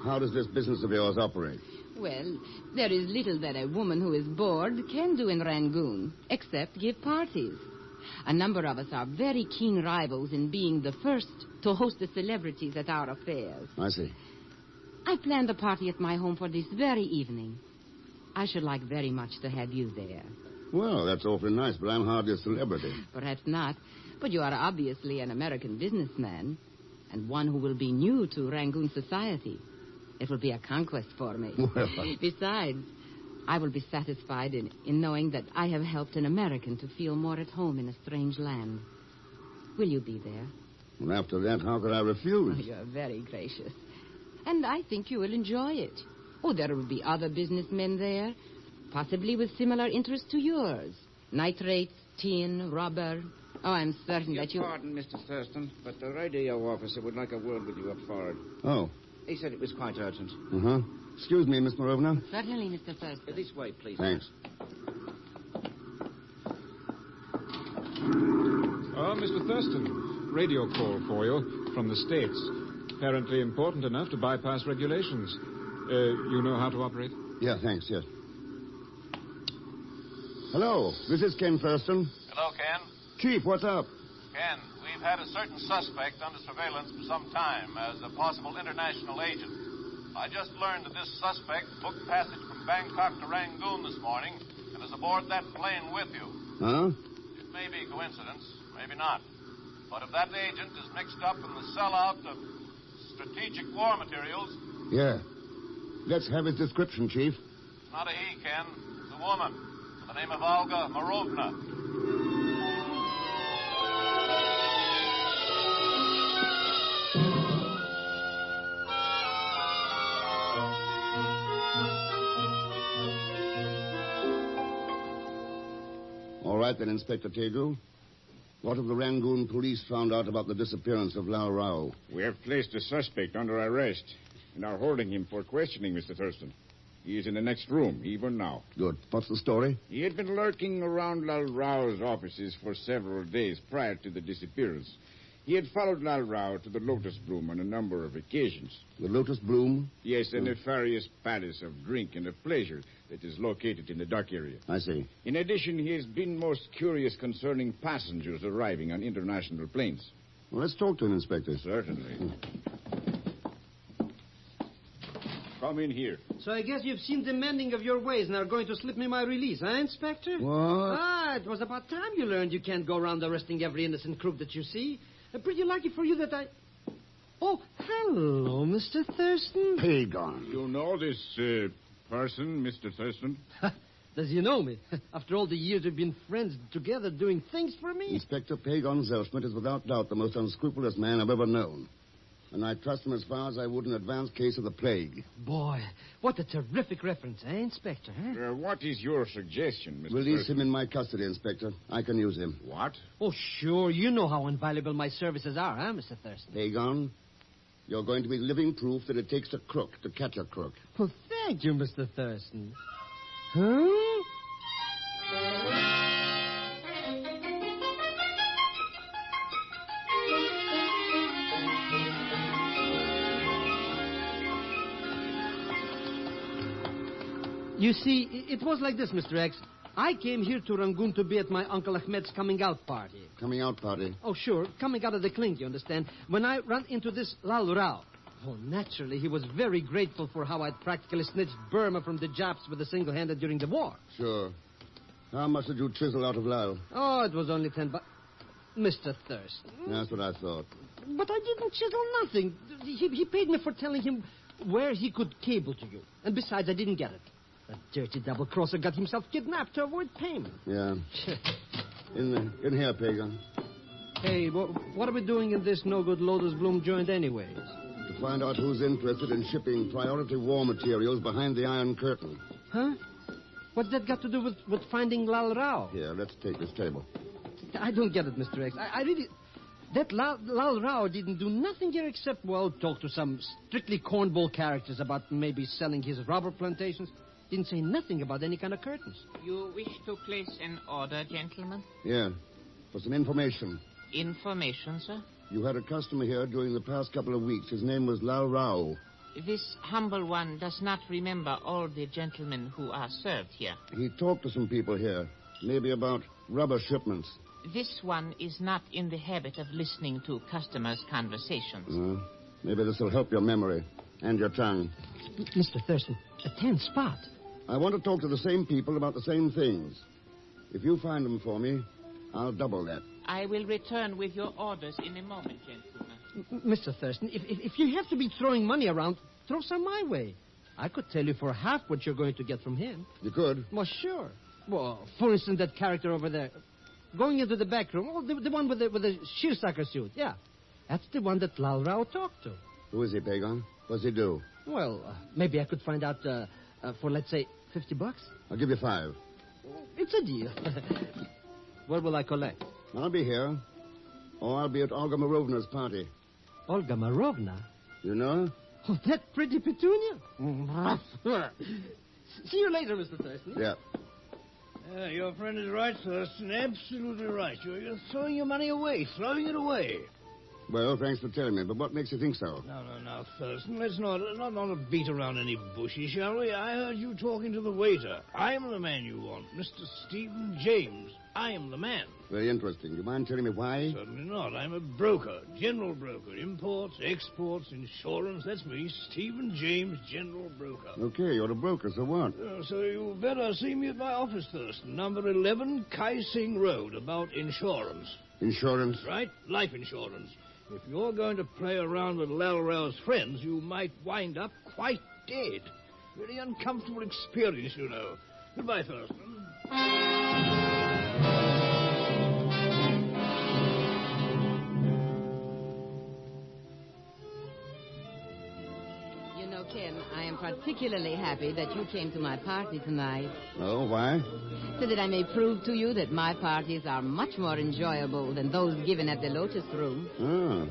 How does this business of yours operate? Well, there is little that a woman who is bored can do in Rangoon, except give parties. A number of us are very keen rivals in being the first to host the celebrities at our affairs. I see. I planned a party at my home for this very evening. I should like very much to have you there. Well, that's awfully nice, but I'm hardly a celebrity. Perhaps not, but you are obviously an American businessman, and one who will be new to Rangoon society. It will be a conquest for me. Well, Besides, I will be satisfied in knowing that I have helped an American to feel more at home in a strange land. Will you be there? Well, after that, how could I refuse? Oh, you're very gracious. And I think you will enjoy it. Oh, there will be other businessmen there, possibly with similar interests to yours. Nitrates, tin, rubber. Oh, I'm certain that you... Pardon, Mr. Thurston, but the radio officer would like a word with you up forward. Oh. He said it was quite urgent. Uh-huh. Excuse me, Miss Morovna. Certainly, Mr. Thurston. This way, please. Thanks. Oh, Mr. Thurston. Radio call for you from the States. Apparently important enough to bypass regulations. You know how to operate? Yeah, thanks, yes. Hello, this is Ken Thurston. Hello, Ken. Chief, what's up? Ken, we've had a certain suspect under surveillance for some time as a possible international agent. I just learned that this suspect booked passage from Bangkok to Rangoon this morning and is aboard that plane with you. Huh? It may be coincidence, maybe not. But if that agent is mixed up in the sellout of strategic war materials... Yeah. Let's have his description, Chief. It's not a he, Ken. It's a woman. The name of Olga Marovna. All right, then, Inspector Tegu. What have the Rangoon police found out about the disappearance of Lao Rao? We have placed the suspect under arrest and are holding him for questioning, Mr. Thurston. He is in the next room, even now. Good. What's the story? He had been lurking around Lao Rao's offices for several days prior to the disappearance. He had followed Lao Rao to the Lotus Bloom on a number of occasions. The Lotus Bloom? Yes, a nefarious palace of drink and of pleasure that is located in the dock area. I see. In addition, he has been most curious concerning passengers arriving on international planes. Well, let's talk to him, Inspector. Certainly. Come in here. So I guess you've seen the mending of your ways and are going to slip me my release, huh, Inspector? What? Ah, it was about time you learned you can't go around arresting every innocent crook that you see. Pretty lucky for you that I... Oh, hello, Mr. Thurston. Pagan. You know this person, Mr. Thurston? Does he know me? After all the years we've been friends together doing things for me? Inspector Pagan Zelsmith is without doubt the most unscrupulous man I've ever known. And I trust him as far as I would an advanced case of the plague. Boy, what a terrific reference, eh, Inspector? Huh? What is your suggestion, Mr. Release Thurston? him in my custody, Inspector. I can use him. What? Oh, sure. You know how invaluable my services are, huh, Mr. Thurston? Pagan, you're going to be living proof that it takes a crook to catch a crook. Well, thank you, Mr. Thurston. Huh? You see, it was like this, Mr. X. I came here to Rangoon to be at my Uncle Ahmed's coming out party. Coming out party? Oh, sure. Coming out of the clink, you understand? When I ran into this Lal Rao. Oh, naturally, he was very grateful for how I'd practically snitched Burma from the Japs with a single handed during the war. Sure. How much did you chisel out of Lal? Oh, it was only $10. Mr. Thurston. That's what I thought. But I didn't chisel nothing. He paid me for telling him where he could cable to you. And besides, I didn't get it. That dirty double-crosser got himself kidnapped to avoid payment. Yeah. In here, Pagan. Hey, what are we doing in this no-good Lotus Bloom joint anyways? To find out who's interested in shipping priority war materials behind the Iron Curtain. Huh? What's that got to do with finding Lal Rao? Here, let's take this table. I don't get it, Mr. X. I really... That Lal Rao didn't do nothing here except, well, talk to some strictly cornball characters about maybe selling his rubber plantations. Didn't say nothing about any kind of curtains. You wish to place an order, gentlemen? Yeah, for some information. Information, sir? You had a customer here during the past couple of weeks. His name was Lao Rao. This humble one does not remember all the gentlemen who are served here. He talked to some people here, maybe about rubber shipments. This one is not in the habit of listening to customers' conversations. Maybe this will help your memory and your tongue. Mr. Thurston, a 10 spot. I want to talk to the same people about the same things. If you find them for me, I'll double that. I will return with your orders in a moment, gentlemen. Mr. Thurston, if you have to be throwing money around, throw some my way. I could tell you for half what you're going to get from him. You could? Well, sure. Well, for instance, that character over there. Going into the back room. Oh, the one with the shearsucker suit. Yeah. That's the one that Lal Rao talked to. Who is he, Pagan? What's he do? Well, maybe I could find out for, let's say, $50. I'll give you 5. It's a deal. What will I collect? I'll be here. Or I'll be at Olga Marovna's party. Olga Marovna? You know her? Oh, that pretty petunia? See you later, Mr. Thurston. Yeah. Your friend is right, Thurston. Absolutely right. You're throwing your money away, throwing it away. Well, thanks for telling me, but what makes you think so? No, Thurston. Let's not beat around any bushes, shall we? I heard you talking to the waiter. I'm the man you want, Mr. Stephen James. I am the man. Very interesting. Do you mind telling me why? Certainly not. I'm a broker, general broker. Imports, exports, insurance. That's me, Stephen James, general broker. Okay, you're a broker, so what? So you better see me at my office, Thurston. Number 11, Kai Sing Road, about insurance. Insurance? Right, life insurance. If you're going to play around with Lal Ral's friends, you might wind up quite dead. Very uncomfortable experience, you know. Goodbye, Thurston. You know, Ken, I am particularly happy that you came to my party tonight. Oh, why? So that I may prove to you that my parties are much more enjoyable than those given at the Lotus Room. Ah.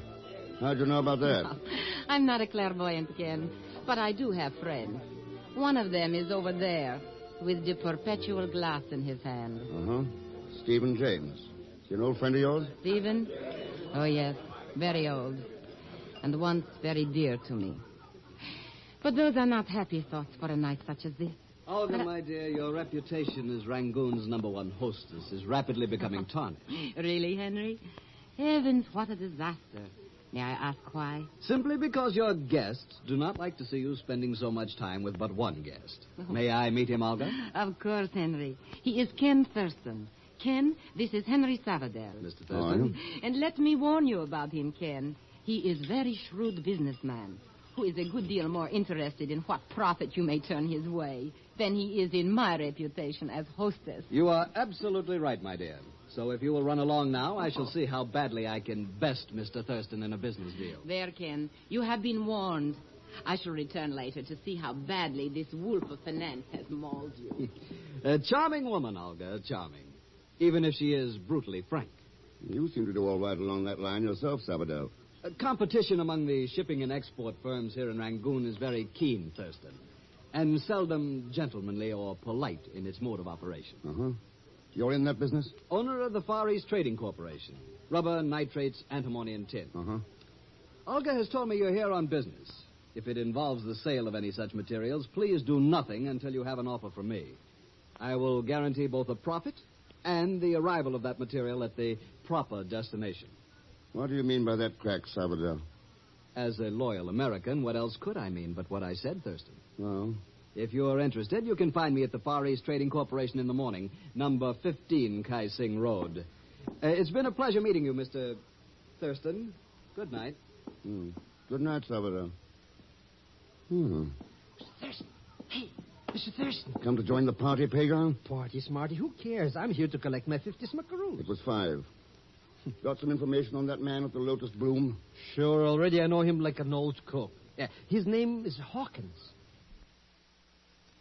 How'd you know about that? I'm not a clairvoyant, Ken, but I do have friends. One of them is over there with the perpetual glass in his hand. Uh-huh. Stephen James. Is he an old friend of yours? Stephen? Oh, yes. Very old. And once very dear to me. But those are not happy thoughts for a night such as this. Olga, my dear, your reputation as Rangoon's #1 hostess is rapidly becoming tarnished. Really, Henry? Heavens, what a disaster. May I ask why? Simply because your guests do not like to see you spending so much time with but one guest. May I meet him, Olga? Of course, Henry. He is Ken Thurston. Ken, this is Henry Savadell. Mr. Thurston. And let me warn you about him, Ken. He is very shrewd businessman who is a good deal more interested in what profit you may turn his way than he is in my reputation as hostess. You are absolutely right, my dear. So if you will run along now, I shall see how badly I can best Mr. Thurston in a business deal. There, Ken. You have been warned. I shall return later to see how badly this wolf of finance has mauled you. A charming woman, Olga, charming. Even if she is brutally frank. You seem to do all right along that line yourself, Sabadell. Competition among the shipping and export firms here in Rangoon is very keen, Thurston, and seldom gentlemanly or polite in its mode of operation. Uh-huh. You're in that business? Owner of the Far East Trading Corporation. Rubber, nitrates, antimony, and tin. Uh-huh. Olga has told me you're here on business. If it involves the sale of any such materials, please do nothing until you have an offer from me. I will guarantee both a profit and the arrival of that material at the proper destination. What do you mean by that crack, Sabadell? As a loyal American, what else could I mean but what I said, Thurston? Well? If you're interested, you can find me at the Far East Trading Corporation in the morning, number 15 Kai Sing Road. It's been a pleasure meeting you, Mr. Thurston. Good night. Good night, Sabadell. Mr. Thurston. Hey, Mr. Thurston. Come to join the party, Pagan? Party, smarty. Who cares? I'm here to collect my 50 smackaroos. It was 5. Got some information on that man with the Lotus Bloom? Sure, already I know him like an old cook. Yeah, his name is Hawkins.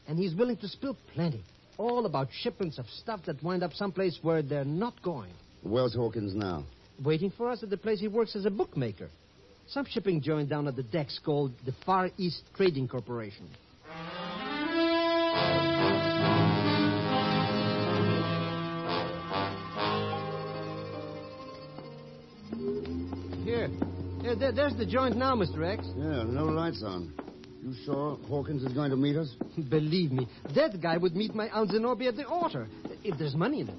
And he's willing to spill plenty. All about shipments of stuff that wind up someplace where they're not going. Where's Hawkins now? Waiting for us at the place he works as a bookmaker. Some shipping joint down at the decks called the Far East Trading Corporation. Here. There's the joint now, Mr. X. Yeah, no lights on. You sure Hawkins is going to meet us? Believe me, that guy would meet my Aunt Zenobia at the altar, if there's money in it.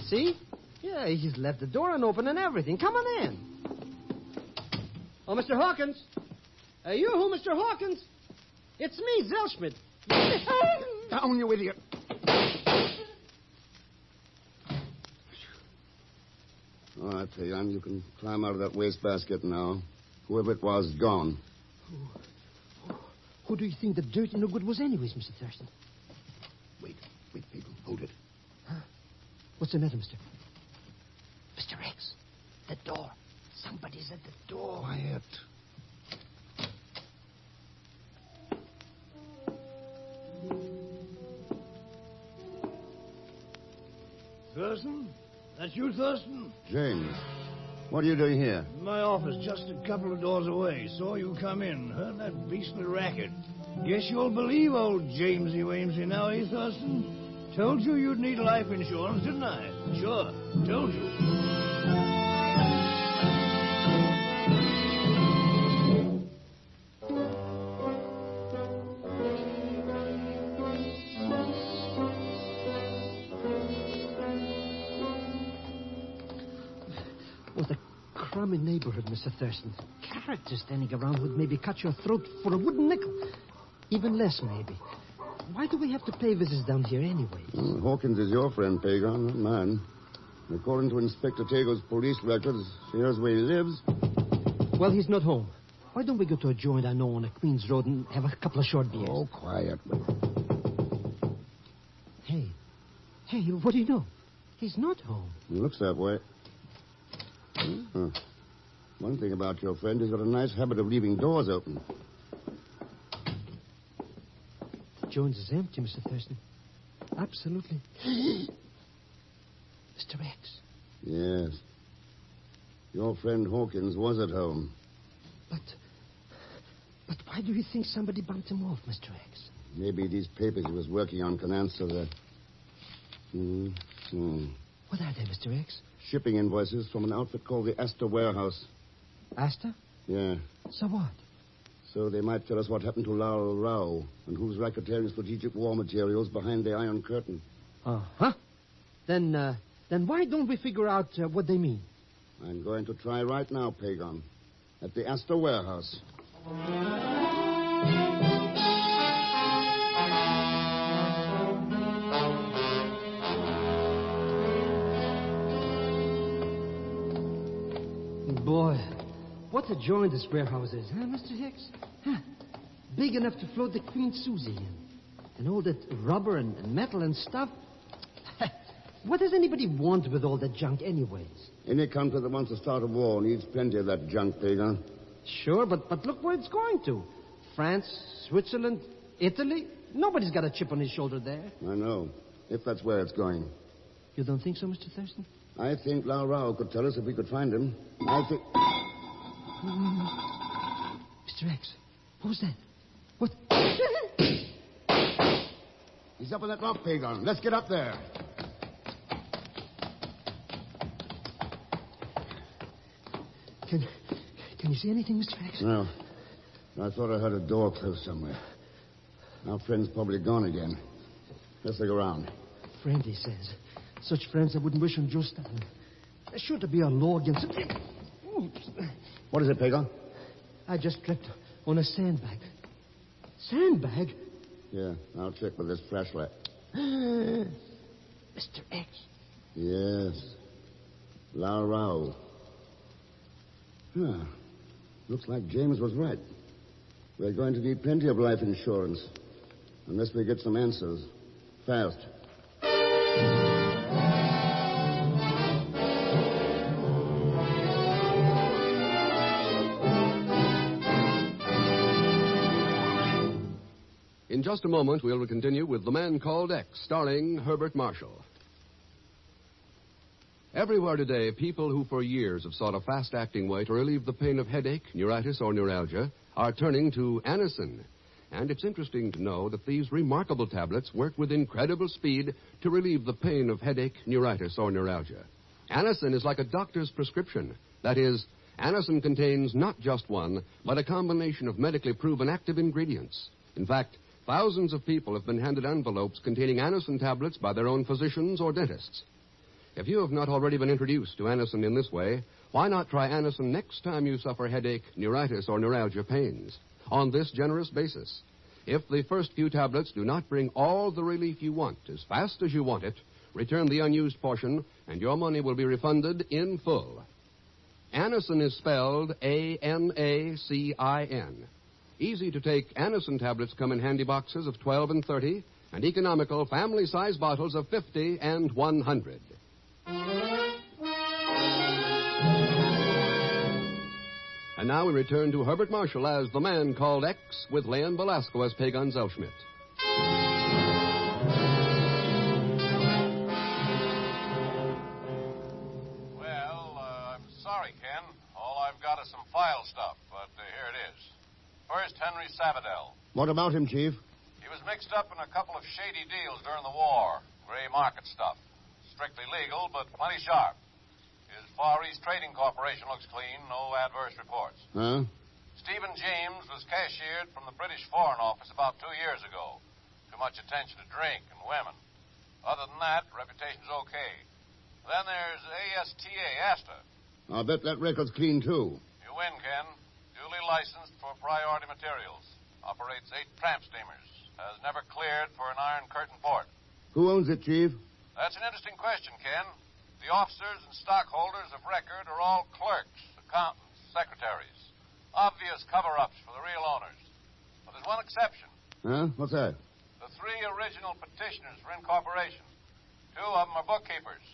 See? Yeah, he's left the door unopened and everything. Come on in. Oh, Mr. Hawkins. You who, Mr. Hawkins? It's me, Zellschmidt. Down, you idiot. All right, Pagan, you can climb out of that wastebasket now. Whoever it was, gone. Who do you think the dirty no good was anyways, Mr. Thurston? Wait, people. Hold it. Huh? What's the matter, Mr. X? The door. Somebody's at the door. Quiet. Thurston? That's you, Thurston? James, what are you doing here? In my office, just a couple of doors away. Saw you come in. Heard that beastly racket. Guess you'll believe old Jamesy Wamesy now, eh, Thurston? Told you you'd need life insurance, didn't I? Sure, told you. What a crummy neighborhood, Mr. Thurston. Characters standing around would maybe cut your throat for a wooden nickel. Even less, maybe. Why do we have to pay visits down here anyway? Hawkins is your friend, Pagon, not mine. According to Inspector Tago's police records, here's where he lives. Well, he's not home. Why don't we go to a joint I know on the Queens Road and have a couple of short beers? Oh, quietly. Hey, what do you know? He's not home. He looks that way. One thing about your friend, he's got a nice habit of leaving doors open. The joint is empty, Mr. Thurston. Absolutely. Mr. X. Yes. Your friend Hawkins was at home. But why do you think somebody bumped him off, Mr. X? Maybe these papers he was working on can answer that. What are they, Mr. X? Shipping invoices from an outfit called the Astor Warehouse. Astor? Yeah. So what? So they might tell us what happened to Lal Rao and who's racketeering strategic war materials behind the Iron Curtain. Uh-huh. Then why don't we figure out what they mean? I'm going to try right now, Pagon. At the Astor Warehouse. Boy, what a joint this warehouse is, huh, Mr. Hicks? Huh. Big enough to float the Queen Susie in. And all that rubber and metal and stuff. What does anybody want with all that junk anyways? Any country that wants to start a war needs plenty of that junk, Pagon. Sure, but look where it's going to. France, Switzerland, Italy. Nobody's got a chip on his shoulder there. I know, if that's where it's going. You don't think so, Mr. Thurston? I think Lao Rao could tell us if we could find him. I think... Mr. X, what was that? What? He's up on that rock, Pagon. Let's get up there. Can you see anything, Mr. X? No. I thought I heard a door close somewhere. Our friend's probably gone again. Let's look around. Friend, he says. Such friends I wouldn't wish on Joe Stalin. There's sure to be a law against him. Oops. What is it, Pagon? I just tripped on a sandbag. Sandbag? Yeah, I'll check with this flashlight. Mr. X. Yes. Lao Rao. Looks like James was right. We're going to need plenty of life insurance. Unless we get some answers. Fast. In just a moment, we'll continue with The Man Called X, starring Herbert Marshall. Everywhere today, people who for years have sought a fast-acting way to relieve the pain of headache, neuritis, or neuralgia are turning to Anacin. And it's interesting to know that these remarkable tablets work with incredible speed to relieve the pain of headache, neuritis, or neuralgia. Anacin is like a doctor's prescription. That is, Anacin contains not just one, but a combination of medically proven active ingredients. In fact, thousands of people have been handed envelopes containing Anacin tablets by their own physicians or dentists. If you have not already been introduced to Anacin in this way, why not try Anacin next time you suffer headache, neuritis, or neuralgia pains? On this generous basis, if the first few tablets do not bring all the relief you want as fast as you want it, return the unused portion, and your money will be refunded in full. Anacin is spelled A-N-A-C-I-N. Easy-to-take Anacin tablets come in handy boxes of 12 and 30, and economical family-size bottles of 50 and 100. And now we return to Herbert Marshall as The Man Called X with Leon Belasco as Pagon Zellschmidt. Well, I'm sorry, Ken. All I've got is some file stuff, but here it is. First, Henry Savadell. What about him, Chief? He was mixed up in a couple of shady deals during the war. Gray market stuff. Strictly legal, but plenty sharp. His Far East Trading Corporation looks clean. No adverse reports. Huh? Stephen James was cashiered from the British Foreign Office about 2 years ago. Too much attention to drink and women. Other than that, reputation's okay. Then there's ASTA. I'll bet that record's clean, too. You win, Ken. Duly licensed for priority materials. Operates 8 tramp steamers. Has never cleared for an Iron Curtain port. Who owns it, Chief? That's an interesting question, Ken. The officers and stockholders of record are all clerks, accountants, secretaries. Obvious cover-ups for the real owners. But there's one exception. Huh? What's that? The 3 original petitioners for incorporation. 2 of them are bookkeepers.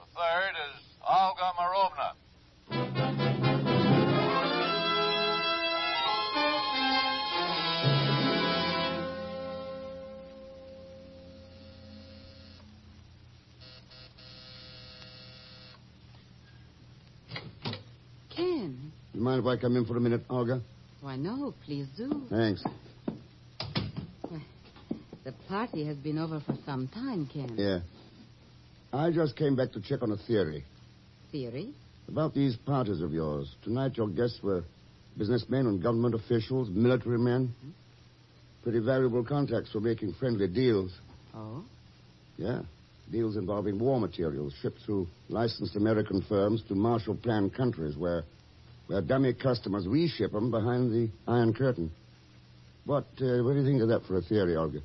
The third is Olga Marovna. Ken. You mind if I come in for a minute, Olga? Why, no, please do. Thanks. The party has been over for some time, Ken. Yeah. I just came back to check on a theory. Theory? About these parties of yours. Tonight your guests were businessmen and government officials, military men. Hmm? Pretty valuable contacts for making friendly deals. Oh? Yeah. Deals involving war materials shipped through licensed American firms to Marshall Plan countries where dummy customers reship them behind the Iron Curtain. What do you think of that for a theory, Olga?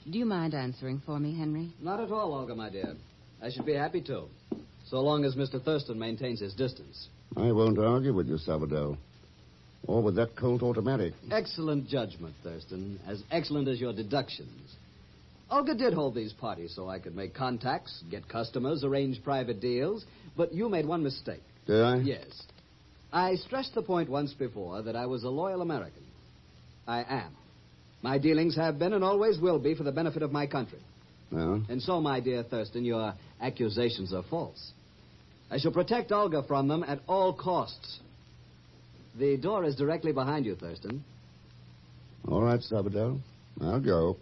Do you mind answering for me, Henry? Not at all, Olga, my dear. I should be happy to, so long as Mr. Thurston maintains his distance. I won't argue with you, Salvador. Or with that Colt automatic. Excellent judgment, Thurston. As excellent as your deductions. Olga did hold these parties so I could make contacts, get customers, arrange private deals, but you made one mistake. Did I? Yes. I stressed the point once before that I was a loyal American. I am. My dealings have been and always will be for the benefit of my country. Well? And so, my dear Thurston, your accusations are false. I shall protect Olga from them at all costs. The door is directly behind you, Thurston. All right, Salvador. I'll go.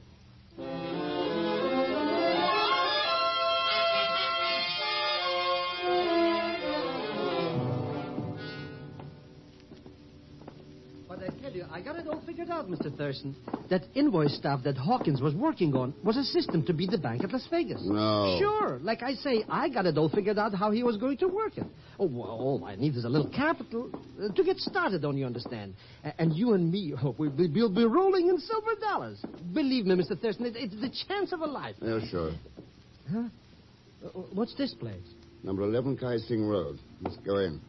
I got it all figured out, Mr. Thurston. That invoice stuff that Hawkins was working on was a system to beat the bank at Las Vegas. No. Sure. Like I say, I got it all figured out how he was going to work it. Oh, well, all I need is a little capital to get started, don't you understand? And you and me, we'll be rolling in silver dollars. Believe me, Mr. Thurston, it's the chance of a life. Yeah, sure. Huh? What's this place? Number 11 Kai Sing Road. Let's go in.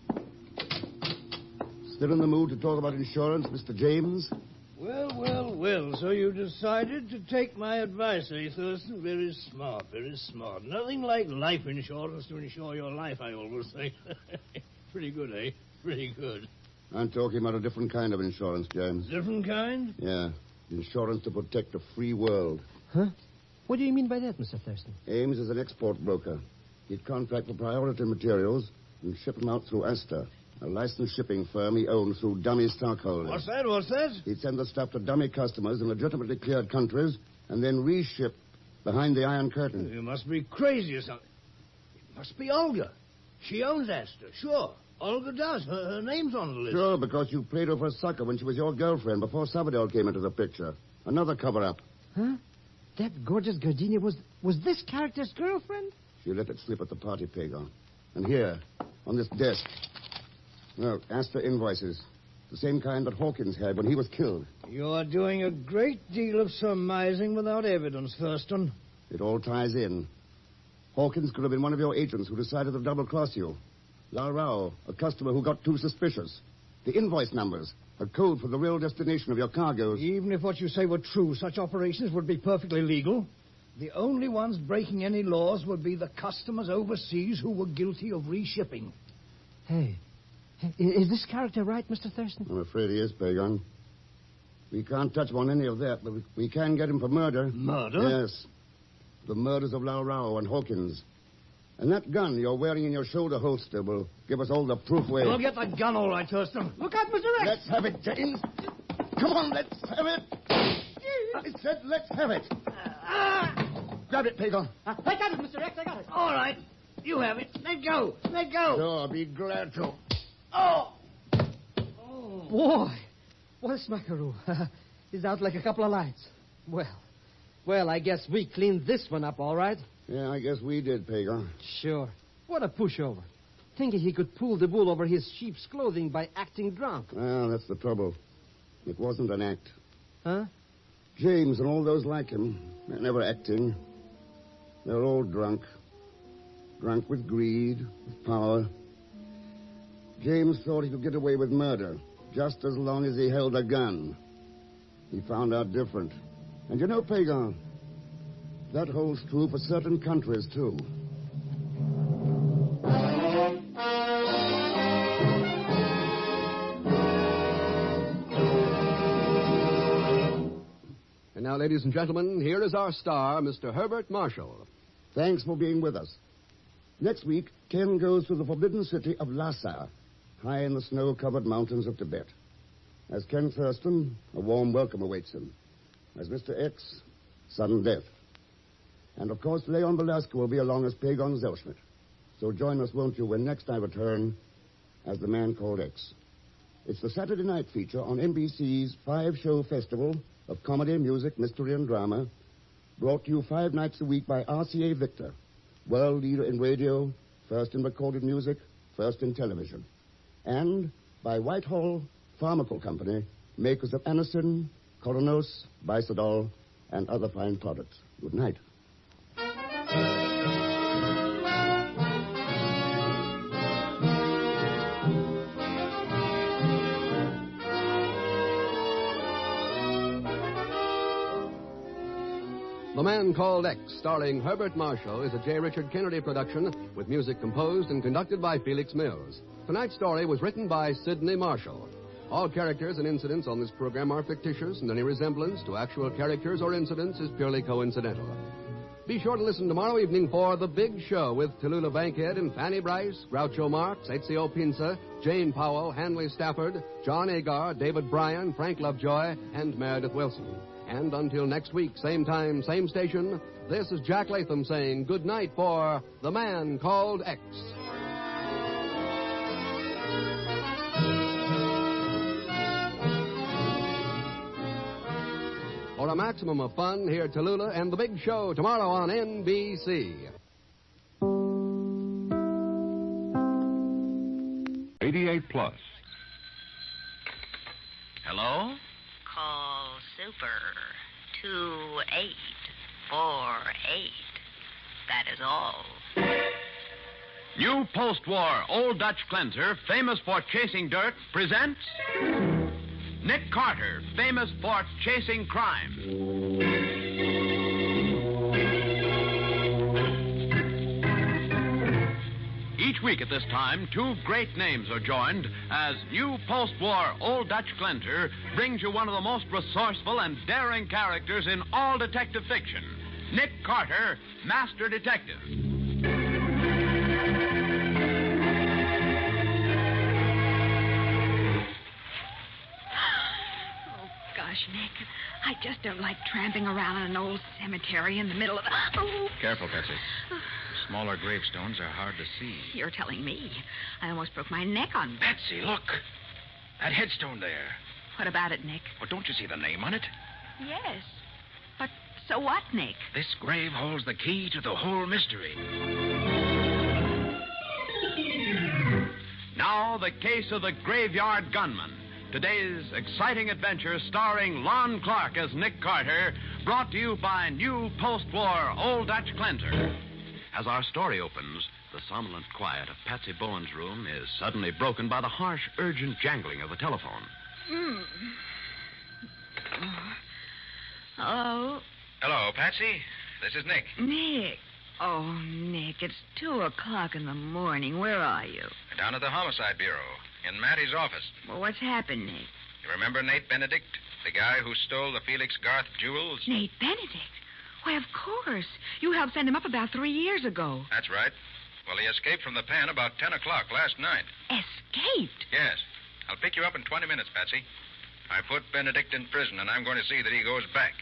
Still in the mood to talk about insurance, Mr. James? Well. So you decided to take my advice, eh, Thurston? Very smart, very smart. Nothing like life insurance to insure your life, I always say. Pretty good, eh? Pretty good. I'm talking about a different kind of insurance, James. Different kind? Yeah. Insurance to protect a free world. Huh? What do you mean by that, Mr. Thurston? Ames is an export broker. He'd contract for priority materials and ship them out through ASTA, a licensed shipping firm he owned through dummy stockholders. What's that? He'd send the stuff to dummy customers in legitimately cleared countries and then reship behind the Iron Curtain. You must be crazy or something. It must be Olga. She owns Astor, sure. Olga does. Her name's on the list. Sure, because you played her for a sucker when she was your girlfriend before Salvador came into the picture. Another cover-up. Huh? That gorgeous gardenia was this character's girlfriend? She let it slip at the party, Pagon. And here, on this desk. Well, Astor invoices. The same kind that Hawkins had when he was killed. You're doing a great deal of surmising without evidence, Thurston. It all ties in. Hawkins could have been one of your agents who decided to double-cross you. Lau Rao, a customer who got too suspicious. The invoice numbers, a code for the real destination of your cargoes. Even if what you say were true, such operations would be perfectly legal. The only ones breaking any laws would be the customers overseas who were guilty of reshipping. Hey, is this character right, Mr. Thurston? I'm afraid he is, Pagon. We can't touch on any of that, but we can get him for murder. Murder? Yes. The murders of Lau Rao and Hawkins. And that gun you're wearing in your shoulder holster will give us all the proof we... You'll get the gun all right, Thurston. Look out, Mr. X! Let's have it, James. Come on, let's have it. I said let's have it. Grab it, Pagon. I got it, Mr. X. I got it. All right. You have it. Let go. Let go. Sure, I'll be glad to. Oh. Boy. What a smackaroo. He's out like a couple of lights. Well, I guess we cleaned this one up all right. Yeah, I guess we did, Pagon. Sure. What a pushover. Thinking he could pull the wool over his sheep's clothing by acting drunk. Well, that's the trouble. It wasn't an act. Huh? James and all those like him, they're never acting. They're all drunk. Drunk with greed, with power. James thought he could get away with murder just as long as he held a gun. He found out different. And you know, Pagan, that holds true for certain countries, too. And now, ladies and gentlemen, here is our star, Mr. Herbert Marshall. Thanks for being with us. Next week, Ken goes to the forbidden city of Lhasa, high in the snow-covered mountains of Tibet. As Ken Thurston, a warm welcome awaits him. As Mr. X, sudden death. And, of course, Leon Velasco will be along as Pagon Zellschmidt. So join us, won't you, when next I return as the man called X. It's the Saturday night feature on NBC's 5-show festival of comedy, music, mystery, and drama, brought to you 5 nights a week by RCA Victor, world leader in radio, first in recorded music, first in television. And by Whitehall Pharmacal Company, makers of Anacin, Coronos, Bicidol, and other fine products. Good night. The Man Called X, starring Herbert Marshall, is a J. Richard Kennedy production with music composed and conducted by Felix Mills. Tonight's story was written by Sidney Marshall. All characters and incidents on this program are fictitious, and any resemblance to actual characters or incidents is purely coincidental. Be sure to listen tomorrow evening for The Big Show with Tallulah Bankhead and Fanny Bryce, Groucho Marx, Ezio Pinza, Jane Powell, Hanley Stafford, John Agar, David Bryan, Frank Lovejoy, and Meredith Wilson. And until next week, same time, same station, this is Jack Latham saying good night for The Man Called X. For a maximum of fun, hear Tallulah and The Big Show tomorrow on NBC. 88 plus. Hello? Call Super 2848. That is all. New post-war Old Dutch cleanser, famous for chasing dirt, presents Nick Carter, famous for chasing crime. Each week at this time, 2 great names are joined as new post-war Old Dutch cleanser brings you one of the most resourceful and daring characters in all detective fiction, Nick Carter, Master Detective. Gosh, Nick, I just don't like tramping around in an old cemetery in the middle of the... Oh. Careful, Patsy. Smaller gravestones are hard to see. You're telling me. I almost broke my neck on... Patsy, look. That headstone there. What about it, Nick? Well, don't you see the name on it? Yes. But so what, Nick? This grave holds the key to the whole mystery. Now, the case of the graveyard gunman. Today's exciting adventure starring Lon Clark as Nick Carter, brought to you by new post-war Old Dutch cleanser. As our story opens, the somnolent quiet of Patsy Bowen's room is suddenly broken by the harsh, urgent jangling of the telephone. Hello? Hello, Patsy. This is Nick. Nick. Oh, Nick, it's 2:00 in the morning. Where are you? Down at the Homicide Bureau, in Mattie's office. Well, what's happened, Nick? You remember Nate Benedict, the guy who stole the Felix Garth jewels? Nate Benedict? Why, of course. You helped send him up about 3 years ago. That's right. Well, he escaped from the pen about 10 o'clock last night. Escaped? Yes. I'll pick you up in 20 minutes, Patsy. I put Benedict in prison, and I'm going to see that he goes back.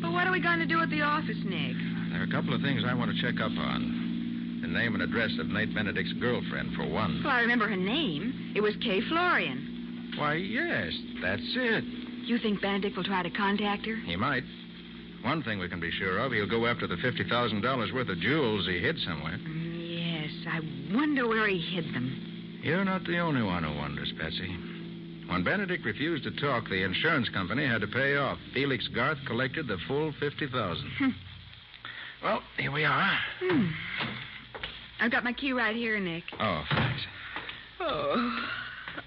Well, what are we going to do at the office, Nick? There are a couple of things I want to check up on. The name and address of Nate Benedict's girlfriend, for one. Well, I remember her name. It was Kay Florian. Why, yes, that's it. You think Benedict will try to contact her? He might. One thing we can be sure of, he'll go after the $50,000 worth of jewels he hid somewhere. Yes, I wonder where he hid them. You're not the only one who wonders, Patsy. When Benedict refused to talk, the insurance company had to pay off. Felix Garth collected the full $50,000. Well, here we are. I've got my key right here, Nick. Oh, thanks. Oh,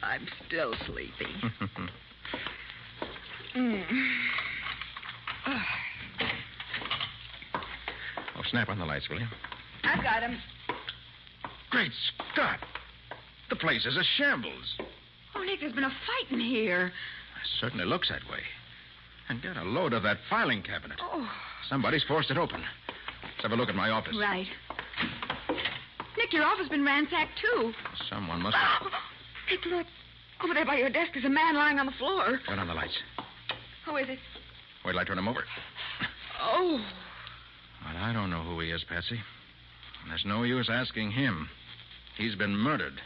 I'm still sleepy. Oh, snap on the lights, will you? I've got him. Great Scott! The place is a shambles. Oh, Nick, there's been a fight in here. It certainly looks that way. And get a load of that filing cabinet. Oh. Somebody's forced it open. Let's have a look at my office. Right. Nick, your office has been ransacked, too. Someone must have... Nick, look. Over there by your desk is a man lying on the floor. Turn on the lights. Who is it? Wait till I turn him over. Oh. Well, I don't know who he is, Patsy. And there's no use asking him. He's been murdered.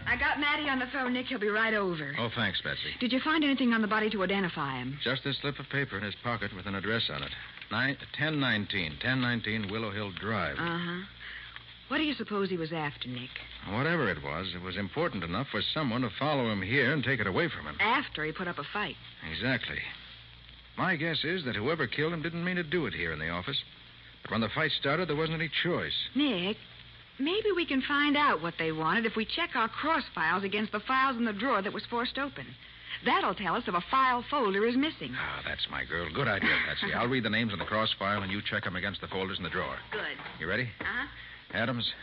I got Matty on the phone, Nick. He'll be right over. Oh, thanks, Patsy. Did you find anything on the body to identify him? Just this slip of paper in his pocket with an address on it. 1019 Willow Hill Drive. Uh-huh. What do you suppose he was after, Nick? Whatever it was important enough for someone to follow him here and take it away from him. After he put up a fight. Exactly. My guess is that whoever killed him didn't mean to do it here in the office. But when the fight started, there wasn't any choice. Nick, maybe we can find out what they wanted if we check our cross files against the files in the drawer that was forced open. That'll tell us if a file folder is missing. Ah, that's my girl. Good idea, Patsy. I'll read the names in the cross file, and you check them against the folders in the drawer. Good. You ready? Uh-huh. Adams,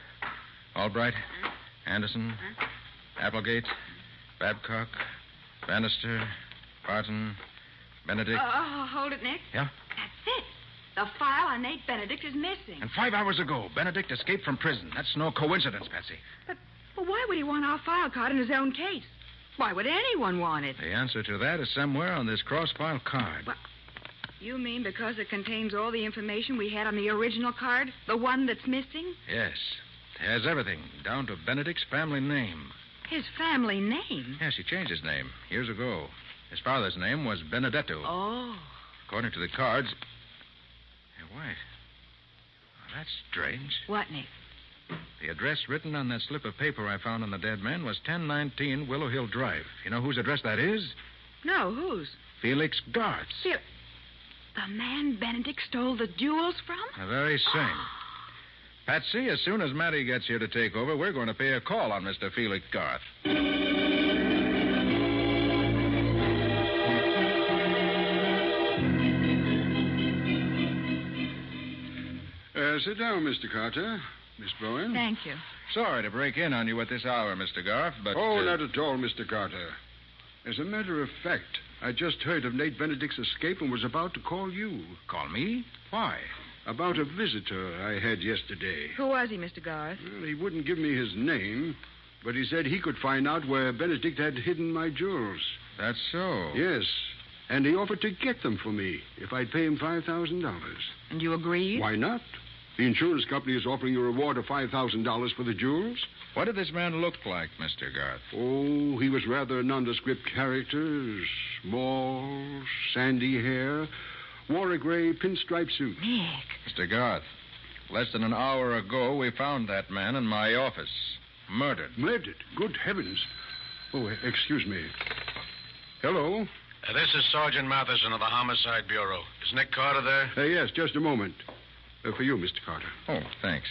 Albright, Anderson, Applegate, Babcock, Bannister, Barton, Benedict. Oh, hold it, Nick. Yeah? That's it. The file on Nate Benedict is missing. And 5 hours ago, Benedict escaped from prison. That's no coincidence, Patsy. But why would he want our file card in his own case? Why would anyone want it? The answer to that is somewhere on this cross-file card. Well, you mean because it contains all the information we had on the original card? The one that's missing? Yes. It has everything, down to Benedict's family name. His family name? Yes, he changed his name years ago. His father's name was Benedetto. Oh. According to the cards... Hey, wait. Well, that's strange. What, Nick? The address written on that slip of paper I found on the dead man was 1019 Willow Hill Drive. You know whose address that is? No, whose? Felix Garth's. The man Benedict stole the jewels from? The very same. Patsy, as soon as Matty gets here to take over, we're going to pay a call on Mr. Felix Garth. Sit down, Mr. Carter. Miss Bowen. Thank you. Sorry to break in on you at this hour, Mr. Garth, but... Oh, not at all, Mr. Carter. As a matter of fact, I just heard of Nate Benedict's escape and was about to call you. Call me? Why? About a visitor I had yesterday. Who was he, Mr. Garth? Well, he wouldn't give me his name, but he said he could find out where Benedict had hidden my jewels. That's so? Yes. And he offered to get them for me if I'd pay him $5,000. And you agreed? Why not? The insurance company is offering a reward of $5,000 for the jewels. What did this man look like, Mr. Garth? Oh, he was rather a nondescript character. Small, sandy hair. Wore a gray pinstripe suit. Nick. Mr. Garth, less than an hour ago, we found that man in my office. Murdered. Murdered? Good heavens. Oh, excuse me. Hello? This is Sergeant Matheson of the Homicide Bureau. Is Nick Carter there? Yes, just a moment. For you, Mr. Carter. Oh, thanks.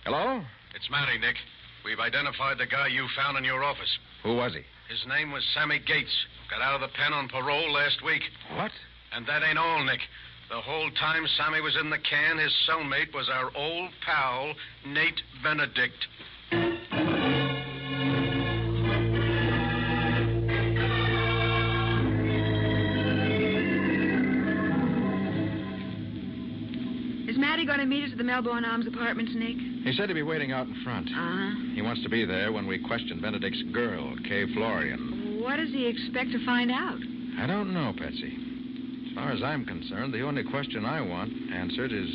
Hello? It's Matty, Nick. We've identified the guy you found in your office. Who was he? His name was Sammy Gates. Got out of the pen on parole last week. What? And that ain't all, Nick. The whole time Sammy was in the can, his cellmate was our old pal, Nate Benedict. the Melbourne Arms Apartments, Nick? He said he'd be waiting out in front. Uh-huh. He wants to be there when we question Benedict's girl, Kay Florian. What does he expect to find out? I don't know, Patsy. As far as I'm concerned, the only question I want answered is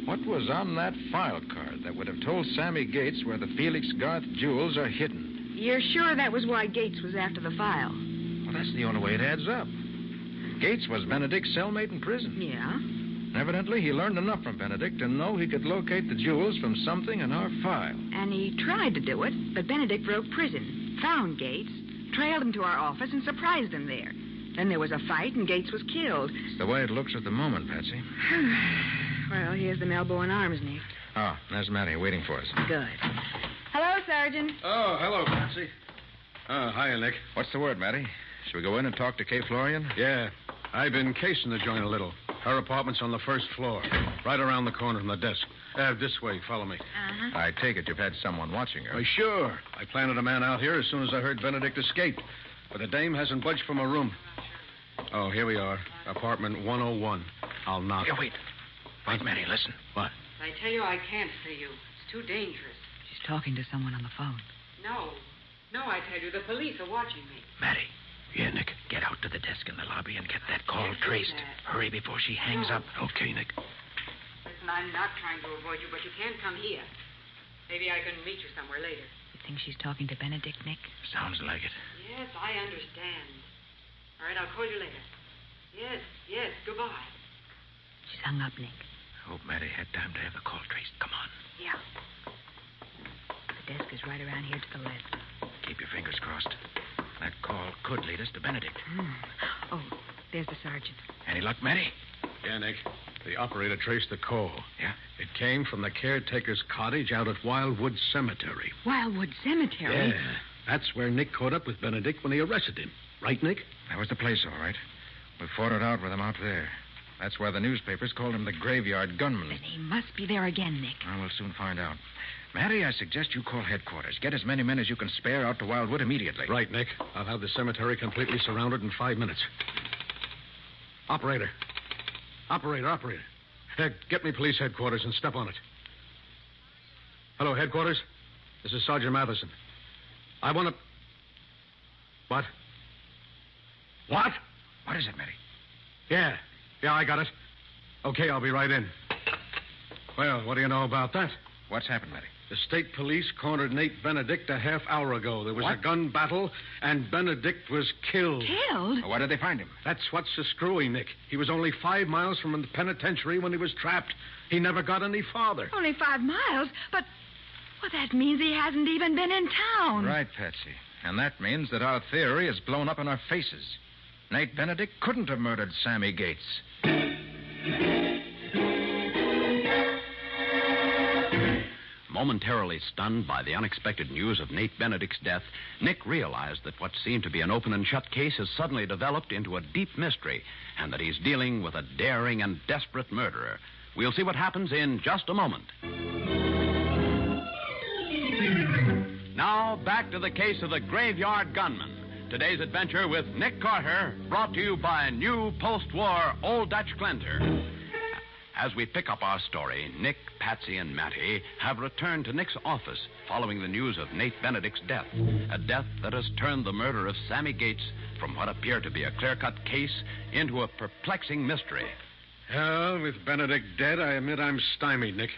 what was on that file card that would have told Sammy Gates where the Felix Garth jewels are hidden? You're sure that was why Gates was after the file? Well, that's the only way it adds up. Gates was Benedict's cellmate in prison. Yeah? Evidently, he learned enough from Benedict to know he could locate the jewels from something in our file. And he tried to do it, but Benedict broke prison, found Gates, trailed him to our office, and surprised him there. Then there was a fight, and Gates was killed. It's the way it looks at the moment, Patsy. Well, here's the Melbourne Arms, Nick. Oh, there's Matty waiting for us. Good. Hello, Sergeant. Oh, hello, Patsy. Oh, hiya, Nick. What's the word, Matty? Should we go in and talk to Kay Florian? Yeah. I've been casing the joint a little. Her apartment's on the first floor, right around the corner from the desk. This way, follow me. Uh-huh. I take it you've had someone watching her. Why, sure. I planted a man out here as soon as I heard Benedict escape. But the dame hasn't budged from her room. Oh, here we are. Apartment 101. I'll knock. Here, wait. Wait, Matty, listen. What? I tell you, I can't see you. It's too dangerous. She's talking to someone on the phone. No. No, I tell you, the police are watching me. Matty. Yeah, Nick. Get out to the desk in the lobby and get that call traced. Hurry before she hangs up. Okay, Nick. Listen, I'm not trying to avoid you, but you can't come here. Maybe I can meet you somewhere later. You think she's talking to Benedict, Nick? Sounds like it. Yes, I understand. All right, I'll call you later. Yes, goodbye. She's hung up, Nick. Hope Matty had time to have the call traced. Come on. Yeah. The desk is right around here to the left. Keep your fingers crossed. That call could lead us to Benedict. Oh, there's the sergeant. Any luck, Matty? Yeah, Nick. The operator traced the call. Yeah? It came from the caretaker's cottage out at Wildwood Cemetery. Wildwood Cemetery? Yeah. That's where Nick caught up with Benedict when he arrested him. Right, Nick? That was the place, all right. We fought it out with him out there. That's why the newspapers called him the graveyard gunman. Then he must be there again, Nick. Well, we'll soon find out. Matty, I suggest you call headquarters. Get as many men as you can spare out to Wildwood immediately. Right, Nick. I'll have the cemetery completely surrounded in 5 minutes. Operator. Get me police headquarters and step on it. Hello, headquarters. This is Sergeant Matheson. I want to... What? What? What is it, Matty? Yeah, I got it. Okay, I'll be right in. Well, what do you know about that? What's happened, Matty? The state police cornered Nate Benedict a half hour ago. There was a gun battle, and Benedict was killed. Killed? Why did they find him? That's what's so screwy, Nick. He was only 5 miles from the penitentiary when he was trapped. He never got any farther. Only 5 miles? But, well, that means he hasn't even been in town. Right, Patsy. And that means that our theory is blown up in our faces. Nate Benedict couldn't have murdered Sammy Gates. Momentarily stunned by the unexpected news of Nate Benedict's death, Nick realized that what seemed to be an open and shut case has suddenly developed into a deep mystery, and that he's dealing with a daring and desperate murderer. We'll see what happens in just a moment. Now, back to the case of the graveyard gunman. Today's adventure with Nick Carter, brought to you by new post-war Old Dutch Glenter. As we pick up our story, Nick, Patsy, and Matty have returned to Nick's office following the news of Nate Benedict's death, a death that has turned the murder of Sammy Gates from what appeared to be a clear-cut case into a perplexing mystery. Well, with Benedict dead, I admit I'm stymied, Nick.